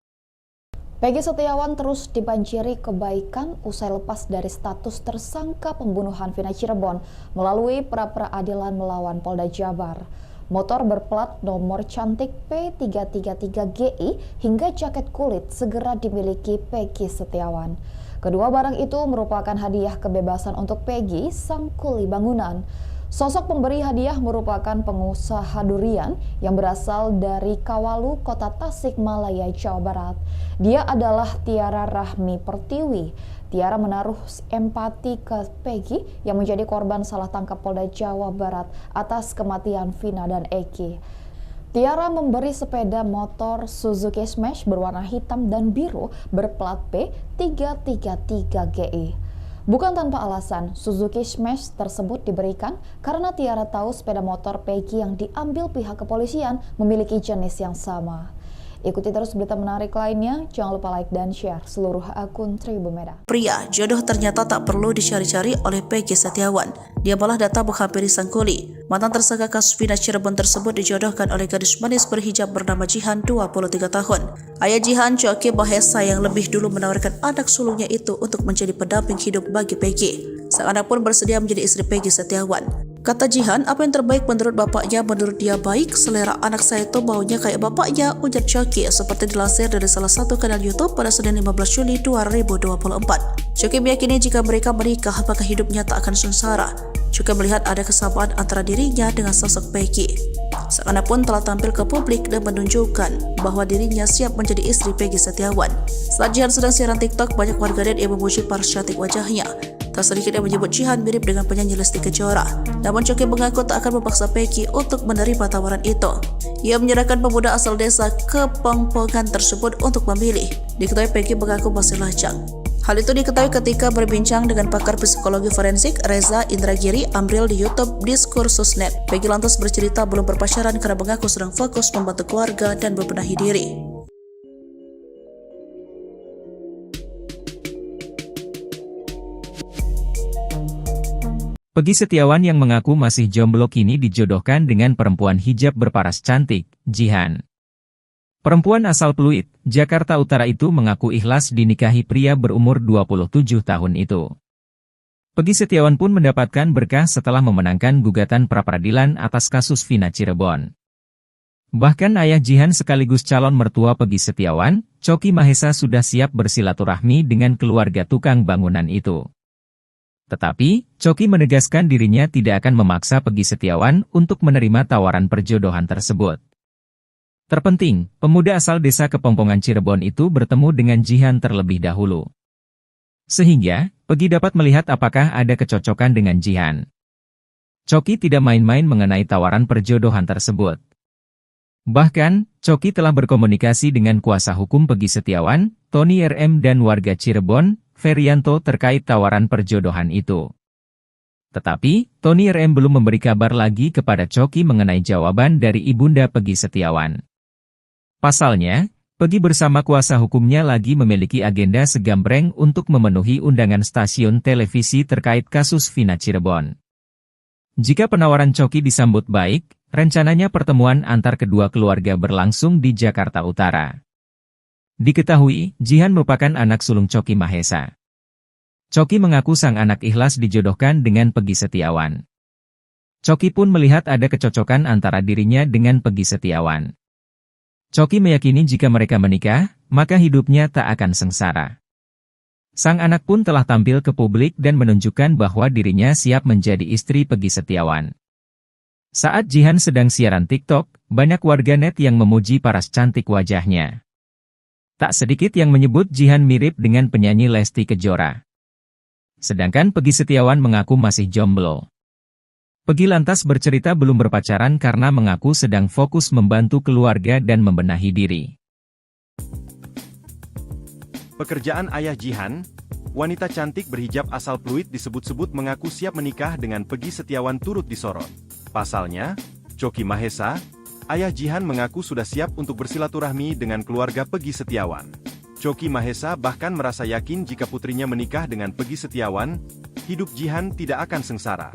Peggy Setiawan terus dibanjiri kebaikan usai lepas dari status tersangka pembunuhan Vina Cirebon melalui pra-peradilan melawan Polda Jabar. Motor berplat nomor cantik P333GI hingga jaket kulit segera dimiliki Peggy Setiawan. Kedua barang itu merupakan hadiah kebebasan untuk Peggy, sang kuli bangunan. Sosok pemberi hadiah merupakan pengusaha durian yang berasal dari Kawalu, Kota Tasikmalaya, Jawa Barat. Dia adalah Tiara Rahmi Pertiwi. Tiara menaruh empati ke Peggy yang menjadi korban salah tangkap Polda Jawa Barat atas kematian Vina dan Eki. Tiara memberi sepeda motor Suzuki Smash berwarna hitam dan biru berplat P333GI. Bukan tanpa alasan, Suzuki Smash tersebut diberikan karena Tiara tahu sepeda motor Peggy yang diambil pihak kepolisian memiliki jenis yang sama. Ikuti terus berita menarik lainnya, jangan lupa like dan share seluruh akun Tribun Medan. Pria, jodoh ternyata tak perlu dicari-cari oleh Peggy Setiawan. Dia malah datang menghampiri sang kuli. Mantan tersangka kasus Vina Cirebon tersebut dijodohkan oleh gadis manis berhijab bernama Jihan, 23 tahun. Ayah Jihan, Coki Mahesa, yang lebih dulu menawarkan anak sulungnya itu untuk menjadi pendamping hidup bagi Peggy. Sang anak pun bersedia menjadi istri Peggy Setiawan. Kata Jihan, apa yang terbaik menurut bapaknya, menurut dia baik, selera anak saya itu maunya kayak bapaknya, ujar Coki, seperti dilansir dari salah satu kanal YouTube pada Senin 15 Juli 2024. Coki meyakini jika mereka menikah, maka hidupnya tak akan sengsara. Juga melihat ada kesamaan antara dirinya dengan sosok Peggy. Sang anak pun telah tampil ke publik dan menunjukkan bahwa dirinya siap menjadi istri Peggy Setiawan. Saat Jihan sedang siaran TikTok, banyak warganet yang memuji paras cantik wajahnya. Tak sedikit yang menyebut Jihan mirip dengan penyanyi Lesti Kejora. Namun Coki mengaku tak akan memaksa Peggy untuk menerima tawaran itu. Ia menyerahkan pemuda asal desa Kepongpongan tersebut untuk memilih. Diketahui Peggy mengaku masih lajang. Hal itu diketahui ketika berbincang dengan pakar psikologi forensik Reza Indragiri Amril di YouTube Diskursusnet. Peggy lantas bercerita belum berpacaran karena mengaku sedang fokus membantu keluarga dan membenahi diri. Peggy Setiawan yang mengaku masih jomblo kini dijodohkan dengan perempuan hijab berparas cantik, Jihan. Perempuan asal Pluit, Jakarta Utara itu mengaku ikhlas dinikahi pria berumur 27 tahun itu. Peggy Setiawan pun mendapatkan berkah setelah memenangkan gugatan pra-peradilan atas kasus Vina Cirebon. Bahkan ayah Jihan sekaligus calon mertua Peggy Setiawan, Coki Mahesa, sudah siap bersilaturahmi dengan keluarga tukang bangunan itu. Tetapi, Coki menegaskan dirinya tidak akan memaksa Peggy Setiawan untuk menerima tawaran perjodohan tersebut. Terpenting, pemuda asal desa Kepongpongan Cirebon itu bertemu dengan Jihan terlebih dahulu. Sehingga, Peggy dapat melihat apakah ada kecocokan dengan Jihan. Coki tidak main-main mengenai tawaran perjodohan tersebut. Bahkan, Coki telah berkomunikasi dengan kuasa hukum Peggy Setiawan, Tony RM, dan warga Cirebon, Ferianto, terkait tawaran perjodohan itu. Tetapi, Tony RM belum memberi kabar lagi kepada Coki mengenai jawaban dari ibunda Peggy Setiawan. Pasalnya, Peggy bersama kuasa hukumnya lagi memiliki agenda segambreng untuk memenuhi undangan stasiun televisi terkait kasus Vina Cirebon. Jika penawaran Coki disambut baik, rencananya pertemuan antar kedua keluarga berlangsung di Jakarta Utara. Diketahui, Jihan merupakan anak sulung Coki Mahesa. Coki mengaku sang anak ikhlas dijodohkan dengan Peggy Setiawan. Coki pun melihat ada kecocokan antara dirinya dengan Peggy Setiawan. Coki meyakini jika mereka menikah, maka hidupnya tak akan sengsara. Sang anak pun telah tampil ke publik dan menunjukkan bahwa dirinya siap menjadi istri Peggy Setiawan. Saat Jihan sedang siaran TikTok, banyak warganet yang memuji paras cantik wajahnya. Tak sedikit yang menyebut Jihan mirip dengan penyanyi Lesti Kejora. Sedangkan Peggy Setiawan mengaku masih jomblo. Peggy lantas bercerita belum berpacaran karena mengaku sedang fokus membantu keluarga dan membenahi diri. Pekerjaan ayah Jihan, wanita cantik berhijab asal Pluit disebut-sebut mengaku siap menikah dengan Peggy Setiawan turut disorot. Pasalnya, Coki Mahesa, ayah Jihan mengaku sudah siap untuk bersilaturahmi dengan keluarga Peggy Setiawan. Coki Mahesa bahkan merasa yakin jika putrinya menikah dengan Peggy Setiawan, hidup Jihan tidak akan sengsara.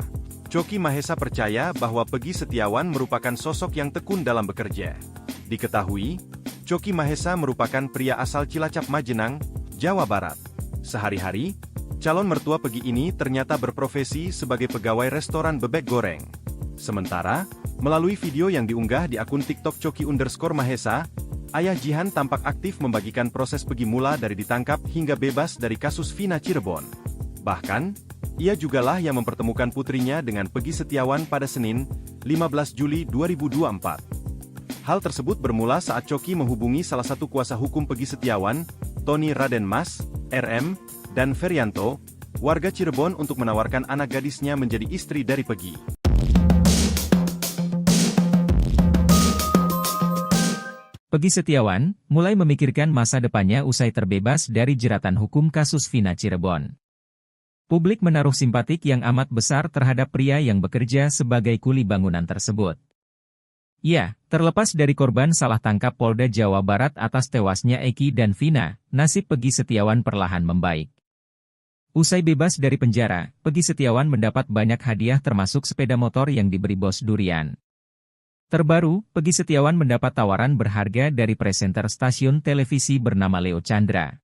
Coki Mahesa percaya bahwa Peggy Setiawan merupakan sosok yang tekun dalam bekerja. Diketahui, Coki Mahesa merupakan pria asal Cilacap Majenang, Jawa Barat. Sehari-hari, calon mertua Peggy ini ternyata berprofesi sebagai pegawai restoran bebek goreng. Sementara, melalui video yang diunggah di akun TikTok Coki_Mahesa, ayah Jihan tampak aktif membagikan proses Peggy mula dari ditangkap hingga bebas dari kasus Vina Cirebon. Bahkan, Ia jugalah yang mempertemukan putrinya dengan Peggy Setiawan pada Senin, 15 Juli 2024. Hal tersebut bermula saat Coki menghubungi salah satu kuasa hukum Peggy Setiawan, Tony Raden Mas, RM, dan Ferianto, warga Cirebon untuk menawarkan anak gadisnya menjadi istri dari Peggy. Peggy Setiawan mulai memikirkan masa depannya usai terbebas dari jeratan hukum kasus Vina Cirebon. Publik menaruh simpatik yang amat besar terhadap pria yang bekerja sebagai kuli bangunan tersebut. Ya, terlepas dari korban salah tangkap Polda Jawa Barat atas tewasnya Eki dan Vina, nasib Peggy Setiawan perlahan membaik. Usai bebas dari penjara, Peggy Setiawan mendapat banyak hadiah termasuk sepeda motor yang diberi bos durian. Terbaru, Peggy Setiawan mendapat tawaran berharga dari presenter stasiun televisi bernama Leo Chandra.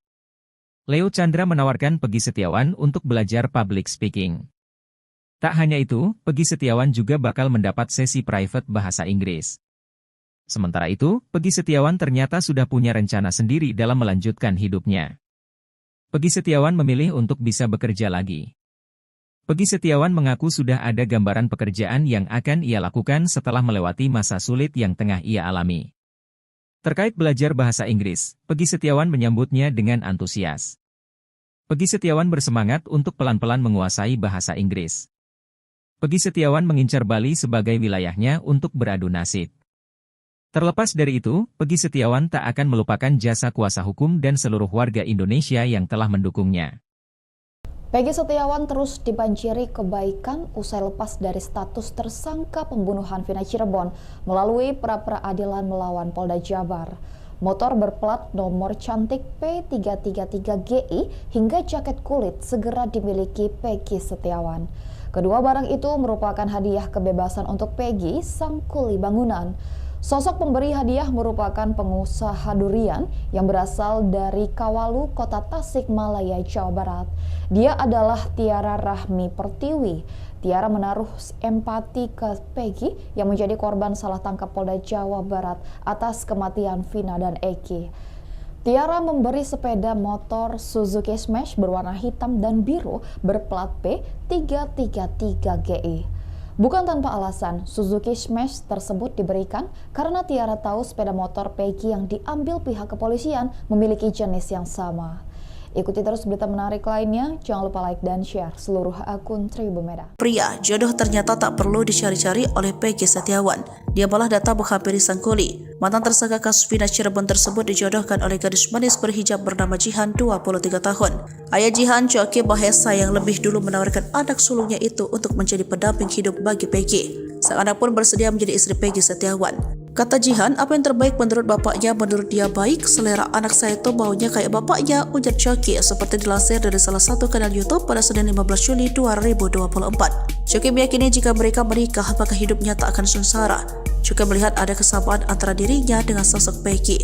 Leo Chandra menawarkan Peggy Setiawan untuk belajar public speaking. Tak hanya itu, Peggy Setiawan juga bakal mendapat sesi private bahasa Inggris. Sementara itu, Peggy Setiawan ternyata sudah punya rencana sendiri dalam melanjutkan hidupnya. Peggy Setiawan memilih untuk bisa bekerja lagi. Peggy Setiawan mengaku sudah ada gambaran pekerjaan yang akan ia lakukan setelah melewati masa sulit yang tengah ia alami. Terkait belajar bahasa Inggris, Peggy Setiawan menyambutnya dengan antusias. Peggy Setiawan bersemangat untuk pelan-pelan menguasai bahasa Inggris. Peggy Setiawan mengincar Bali sebagai wilayahnya untuk beradu nasib. Terlepas dari itu, Peggy Setiawan tak akan melupakan jasa kuasa hukum dan seluruh warga Indonesia yang telah mendukungnya. Peggy Setiawan terus dibanjiri kebaikan usai lepas dari status tersangka pembunuhan Vina Cirebon melalui pra-peradilan melawan Polda Jabar. Motor berplat nomor cantik P333GI hingga jaket kulit segera dimiliki Peggy Setiawan. Kedua barang itu merupakan hadiah kebebasan untuk Peggy, sang kuli bangunan. Sosok pemberi hadiah merupakan pengusaha durian yang berasal dari Kawalu, Kota Tasikmalaya, Jawa Barat. Dia adalah Tiara Rahmi Pertiwi. Tiara menaruh empati ke Peggy yang menjadi korban salah tangkap Polda Jawa Barat atas kematian Vina dan Eki. Tiara memberi sepeda motor Suzuki Smash berwarna hitam dan biru berplat P333GI. Bukan tanpa alasan, Suzuki Smash tersebut diberikan karena Tiara tahu sepeda motor Peggy yang diambil pihak kepolisian memiliki jenis yang sama. Ikuti terus berita menarik lainnya, jangan lupa like dan share seluruh akun Tribun Medan. Pria, jodoh ternyata tak perlu dicari-cari oleh Peggy Setiawan. Dia malah datang menghampiri sang kuli. Mantan tersangka kasus Vina Cirebon tersebut dijodohkan oleh gadis manis berhijab bernama Jihan, 23 tahun. Ayah Jihan, Coki Mahesa, yang lebih dulu menawarkan anak sulungnya itu untuk menjadi pendamping hidup bagi Peggy. Sang anak pun bersedia menjadi istri Peggy Setiawan. Kata Jihan, apa yang terbaik menurut bapaknya, menurut dia baik, selera anak saya itu baunya kayak bapaknya, ujar Coki, seperti dilansir dari salah satu kanal YouTube pada Senin 15 Juli 2024. Coki meyakini jika mereka menikah, maka hidupnya tak akan sengsara. Juga melihat ada kesamaan antara dirinya dengan sosok Peggy.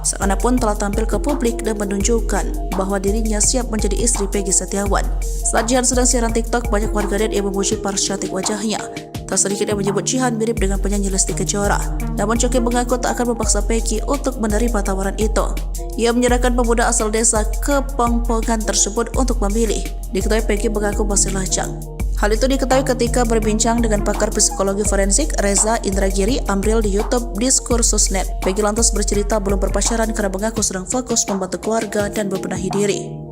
Sang anak pun telah tampil ke publik dan menunjukkan bahwa dirinya siap menjadi istri Peggy Setiawan. Saat Jihan sedang siaran TikTok, banyak warganet yang memuji paras cantik wajahnya. Tak sedikit yang menyebut Jihan mirip dengan penyanyi Lesti Kejora. Namun Coki mengaku tak akan memaksa Peggy untuk menerima tawaran itu. Ia menyerahkan pemuda asal desa Kepongpongan tersebut untuk memilih. Diketahui Peggy mengaku masih lajang. Hal itu diketahui ketika berbincang dengan pakar psikologi forensik Reza Indragiri Amril di YouTube Diskursusnet. Peggy lantas bercerita belum berpacaran karena mengaku sedang fokus membantu keluarga dan membenahi diri.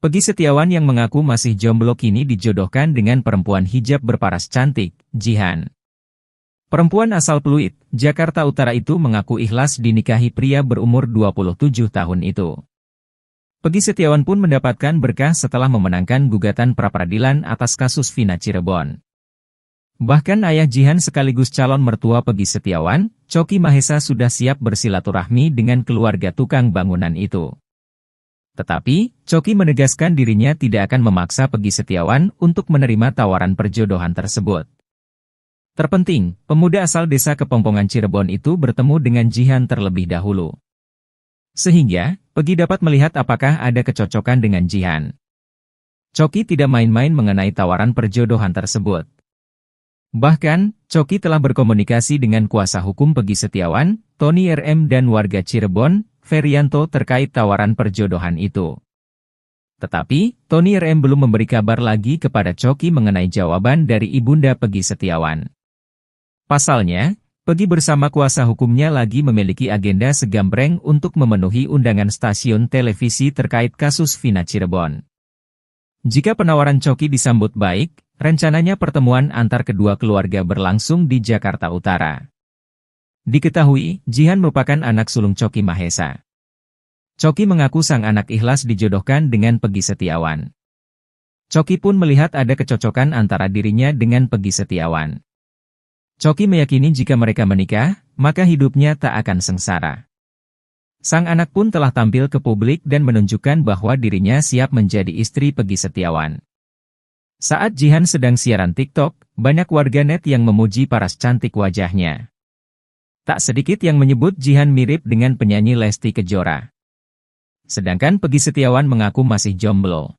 Peggy Setiawan yang mengaku masih jomblo kini dijodohkan dengan perempuan hijab berparas cantik, Jihan. Perempuan asal Pluit, Jakarta Utara itu mengaku ikhlas dinikahi pria berumur 27 tahun itu. Peggy Setiawan pun mendapatkan berkah setelah memenangkan gugatan pra-peradilan atas kasus Vina Cirebon. Bahkan ayah Jihan sekaligus calon mertua Peggy Setiawan, Coki Mahesa, sudah siap bersilaturahmi dengan keluarga tukang bangunan itu. Tetapi, Coki menegaskan dirinya tidak akan memaksa Peggy Setiawan untuk menerima tawaran perjodohan tersebut. Terpenting, pemuda asal desa Kepongpongan Cirebon itu bertemu dengan Jihan terlebih dahulu. Sehingga, Peggy dapat melihat apakah ada kecocokan dengan Jihan. Coki tidak main-main mengenai tawaran perjodohan tersebut. Bahkan, Coki telah berkomunikasi dengan kuasa hukum Peggy Setiawan, Tony RM dan warga Cirebon, Ferianto terkait tawaran perjodohan itu. Tetapi, Tony RM belum memberi kabar lagi kepada Coki mengenai jawaban dari ibunda Peggy Setiawan. Pasalnya, Peggy bersama kuasa hukumnya lagi memiliki agenda segambreng untuk memenuhi undangan stasiun televisi terkait kasus Vina Cirebon. Jika penawaran Coki disambut baik, rencananya pertemuan antar kedua keluarga berlangsung di Jakarta Utara. Diketahui, Jihan merupakan anak sulung Coki Mahesa. Coki mengaku sang anak ikhlas dijodohkan dengan Peggy Setiawan. Coki pun melihat ada kecocokan antara dirinya dengan Peggy Setiawan. Coki meyakini jika mereka menikah, maka hidupnya tak akan sengsara. Sang anak pun telah tampil ke publik dan menunjukkan bahwa dirinya siap menjadi istri Peggy Setiawan. Saat Jihan sedang siaran TikTok, banyak warganet yang memuji paras cantik wajahnya. Tak sedikit yang menyebut Jihan mirip dengan penyanyi Lesti Kejora. Sedangkan Peggy Setiawan mengaku masih jomblo.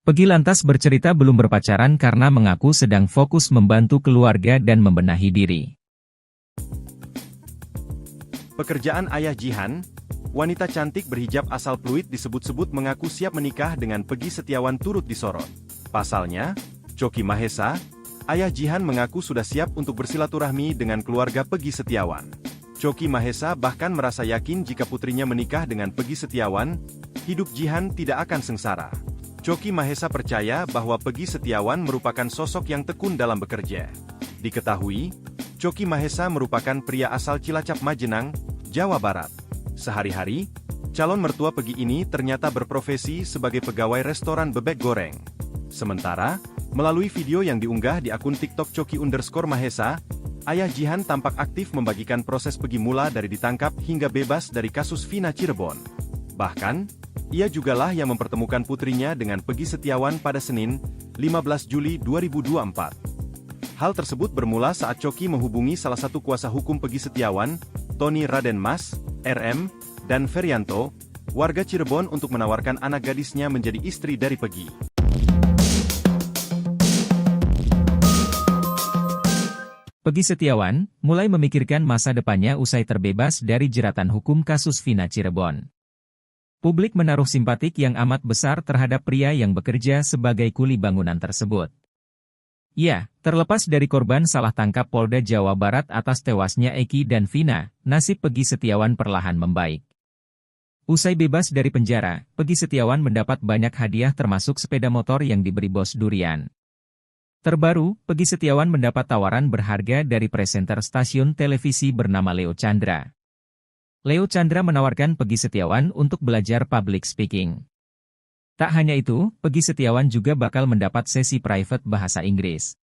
Peggy lantas bercerita belum berpacaran karena mengaku sedang fokus membantu keluarga dan membenahi diri. Pekerjaan ayah Jihan, wanita cantik berhijab asal Pluit disebut-sebut mengaku siap menikah dengan Peggy Setiawan turut disorot. Pasalnya, Coki Mahesa, ayah Jihan mengaku sudah siap untuk bersilaturahmi dengan keluarga Peggy Setiawan. Coki Mahesa bahkan merasa yakin jika putrinya menikah dengan Peggy Setiawan, hidup Jihan tidak akan sengsara. Coki Mahesa percaya bahwa Peggy Setiawan merupakan sosok yang tekun dalam bekerja. Diketahui, Coki Mahesa merupakan pria asal Cilacap Majenang, Jawa Barat. Sehari-hari, calon mertua Peggy ini ternyata berprofesi sebagai pegawai restoran bebek goreng. Sementara, melalui video yang diunggah di akun TikTok Coki_Mahesa, ayah Jihan tampak aktif membagikan proses Peggy mula dari ditangkap hingga bebas dari kasus Vina Cirebon. Bahkan, ia jugalah yang mempertemukan putrinya dengan Peggy Setiawan pada Senin, 15 Juli 2024. Hal tersebut bermula saat Coki menghubungi salah satu kuasa hukum Peggy Setiawan, Tony Raden Mas, RM, dan Ferianto, warga Cirebon untuk menawarkan anak gadisnya menjadi istri dari Peggy. Peggy Setiawan mulai memikirkan masa depannya usai terbebas dari jeratan hukum kasus Vina Cirebon. Publik menaruh simpatik yang amat besar terhadap pria yang bekerja sebagai kuli bangunan tersebut. Ya, terlepas dari korban salah tangkap Polda Jawa Barat atas tewasnya Eki dan Vina, nasib Peggy Setiawan perlahan membaik. Usai bebas dari penjara, Peggy Setiawan mendapat banyak hadiah termasuk sepeda motor yang diberi bos durian. Terbaru, Peggy Setiawan mendapat tawaran berharga dari presenter stasiun televisi bernama Leo Chandra. Leo Chandra menawarkan Peggy Setiawan untuk belajar public speaking. Tak hanya itu, Peggy Setiawan juga bakal mendapat sesi private bahasa Inggris.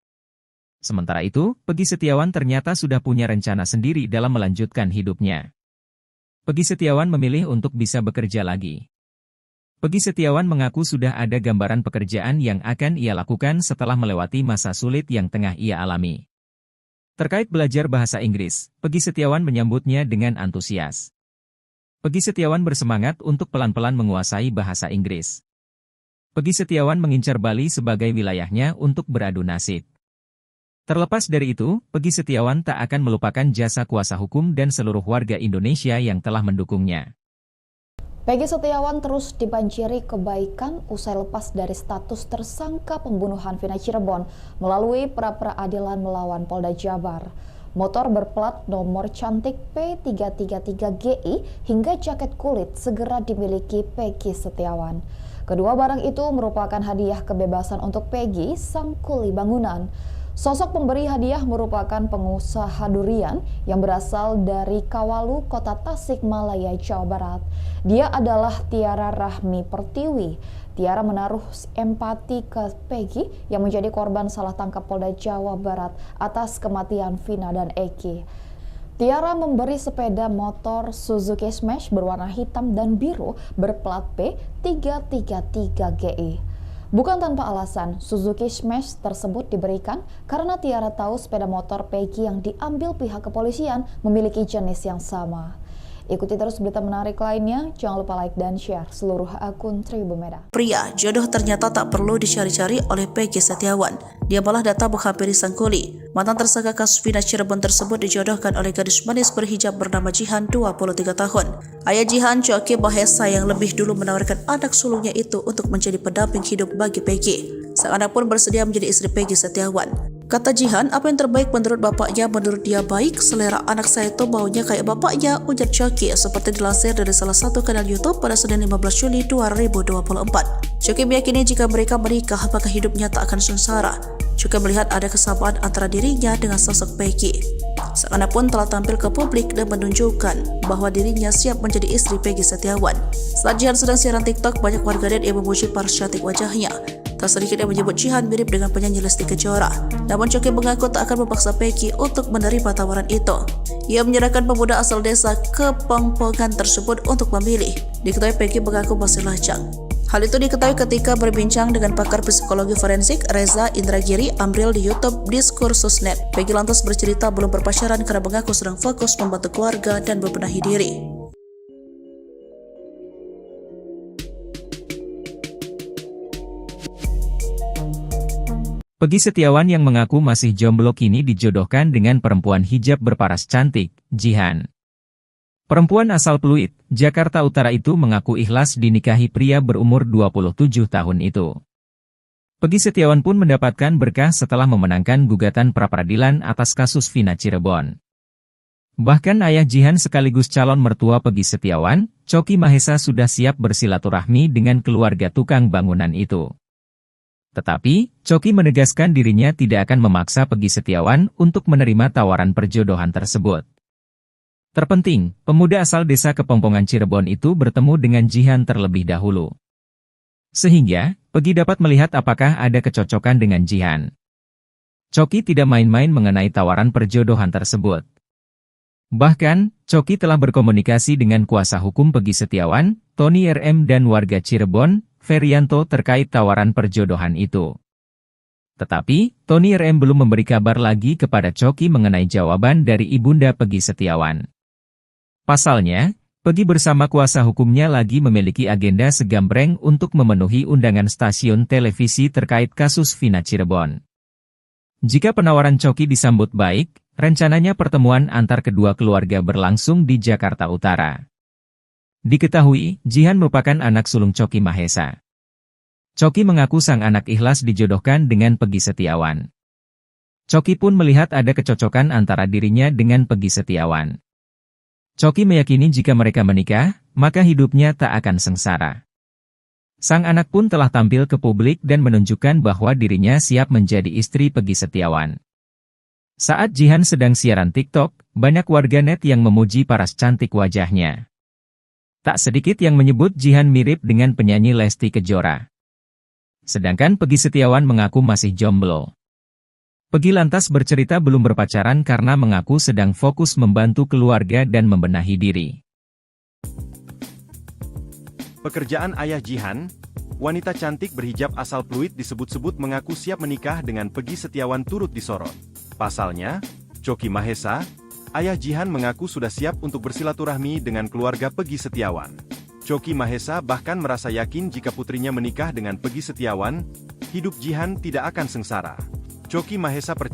Sementara itu, Peggy Setiawan ternyata sudah punya rencana sendiri dalam melanjutkan hidupnya. Peggy Setiawan memilih untuk bisa bekerja lagi. Peggy Setiawan mengaku sudah ada gambaran pekerjaan yang akan ia lakukan setelah melewati masa sulit yang tengah ia alami. Terkait belajar bahasa Inggris, Peggy Setiawan menyambutnya dengan antusias. Peggy Setiawan bersemangat untuk pelan-pelan menguasai bahasa Inggris. Peggy Setiawan mengincar Bali sebagai wilayahnya untuk beradu nasib. Terlepas dari itu, Peggy Setiawan tak akan melupakan jasa kuasa hukum dan seluruh warga Indonesia yang telah mendukungnya. Peggy Setiawan terus dibanjiri kebaikan usai lepas dari status tersangka pembunuhan Vina Cirebon melalui pra-peradilan melawan Polda Jabar. Motor berplat nomor cantik P333GI hingga jaket kulit segera dimiliki Peggy Setiawan. Kedua barang itu merupakan hadiah kebebasan untuk Peggy, sang kuli bangunan. Sosok pemberi hadiah merupakan pengusaha durian yang berasal dari Kawalu, Kota Tasikmalaya, Jawa Barat. Dia adalah Tiara Rahmi Pertiwi. Tiara menaruh empati ke Peggy yang menjadi korban salah tangkap Polda Jawa Barat atas kematian Vina dan Eki. Tiara memberi sepeda motor Suzuki Smash berwarna hitam dan biru berplat P333GI. Bukan tanpa alasan, Suzuki Smash tersebut diberikan karena Tiara tahu sepeda motor Peggy yang diambil pihak kepolisian memiliki jenis yang sama. Ikuti terus berita menarik lainnya, jangan lupa like dan share seluruh akun Tribun Medan. Pria, jodoh ternyata tak perlu dicari-cari oleh Peggy Setiawan. Dia malah datang menghampiri sang kuli. Mantan tersangka kasus Vina Cirebon tersebut dijodohkan oleh gadis manis berhijab bernama Jihan, 23 tahun. Ayah Jihan, Choki Mahesa, yang lebih dulu menawarkan anak sulungnya itu untuk menjadi pendamping hidup bagi Peggy. Sang anak pun bersedia menjadi istri Peggy Setiawan. Kata Jihan, apa yang terbaik menurut bapaknya, menurut dia baik, selera anak saya itu maunya kayak bapaknya, ujar Choki, seperti dilansir dari salah satu kanal YouTube pada Senin 15 Juli 2024. Choki meyakini jika mereka menikah, maka hidupnya tak akan sengsara. Juga melihat ada kesamaan antara dirinya dengan sosok Peggy. Sang anak pun telah tampil ke publik dan menunjukkan bahwa dirinya siap menjadi istri Peggy Setiawan. Saat Jihan sedang siaran TikTok, banyak warganet yang memuji paras cantik wajahnya. Tak sedikit yang menyebut Jihan mirip dengan penyanyi Lesti Kejora. Namun Choki mengaku tak akan memaksa Peggy untuk menerima tawaran itu. Ia menyerahkan pemuda asal desa Kepongpongan tersebut untuk memilih. Diketahui Peggy mengaku masih lajang. Hal itu diketahui ketika berbincang dengan pakar psikologi forensik Reza Indragiri Amril di YouTube Diskursusnet. Peggy lantas bercerita belum berpacaran karena mengaku sedang fokus membantu keluarga dan membenahi diri. Peggy Setiawan yang mengaku masih jomblo kini dijodohkan dengan perempuan hijab berparas cantik, Jihan. Perempuan asal Pluit, Jakarta Utara itu mengaku ikhlas dinikahi pria berumur 27 tahun itu. Peggy Setiawan pun mendapatkan berkah setelah memenangkan gugatan pra-peradilan atas kasus Vina Cirebon. Bahkan ayah Jihan sekaligus calon mertua Peggy Setiawan, Choki Mahesa, sudah siap bersilaturahmi dengan keluarga tukang bangunan itu. Tetapi, Choki menegaskan dirinya tidak akan memaksa Peggy Setiawan untuk menerima tawaran perjodohan tersebut. Terpenting, pemuda asal desa Kepongpongan Cirebon itu bertemu dengan Jihan terlebih dahulu. Sehingga, Peggy dapat melihat apakah ada kecocokan dengan Jihan. Choki tidak main-main mengenai tawaran perjodohan tersebut. Bahkan, Choki telah berkomunikasi dengan kuasa hukum Peggy Setiawan, Tony RM, dan warga Cirebon, Ferianto, terkait tawaran perjodohan itu. Tetapi, Tony RM belum memberi kabar lagi kepada Choki mengenai jawaban dari ibunda Peggy Setiawan. Pasalnya, Peggy bersama kuasa hukumnya lagi memiliki agenda segambreng untuk memenuhi undangan stasiun televisi terkait kasus Vina Cirebon. Jika penawaran Choki disambut baik, rencananya pertemuan antar kedua keluarga berlangsung di Jakarta Utara. Diketahui, Jihan merupakan anak sulung Choki Mahesa. Choki mengaku sang anak ikhlas dijodohkan dengan Peggy Setiawan. Choki pun melihat ada kecocokan antara dirinya dengan Peggy Setiawan. Choki meyakini jika mereka menikah, maka hidupnya tak akan sengsara. Sang anak pun telah tampil ke publik dan menunjukkan bahwa dirinya siap menjadi istri Peggy Setiawan. Saat Jihan sedang siaran TikTok, banyak warganet yang memuji paras cantik wajahnya. Tak sedikit yang menyebut Jihan mirip dengan penyanyi Lesti Kejora. Sedangkan Peggy Setiawan mengaku masih jomblo. Peggy lantas bercerita belum berpacaran karena mengaku sedang fokus membantu keluarga dan membenahi diri. Pekerjaan ayah Jihan, wanita cantik berhijab asal Pluit disebut-sebut mengaku siap menikah dengan Peggy Setiawan turut disorot. Pasalnya, Choki Mahesa, ayah Jihan mengaku sudah siap untuk bersilaturahmi dengan keluarga Peggy Setiawan. Choki Mahesa bahkan merasa yakin jika putrinya menikah dengan Peggy Setiawan, hidup Jihan tidak akan sengsara. Choki Mahesa percaya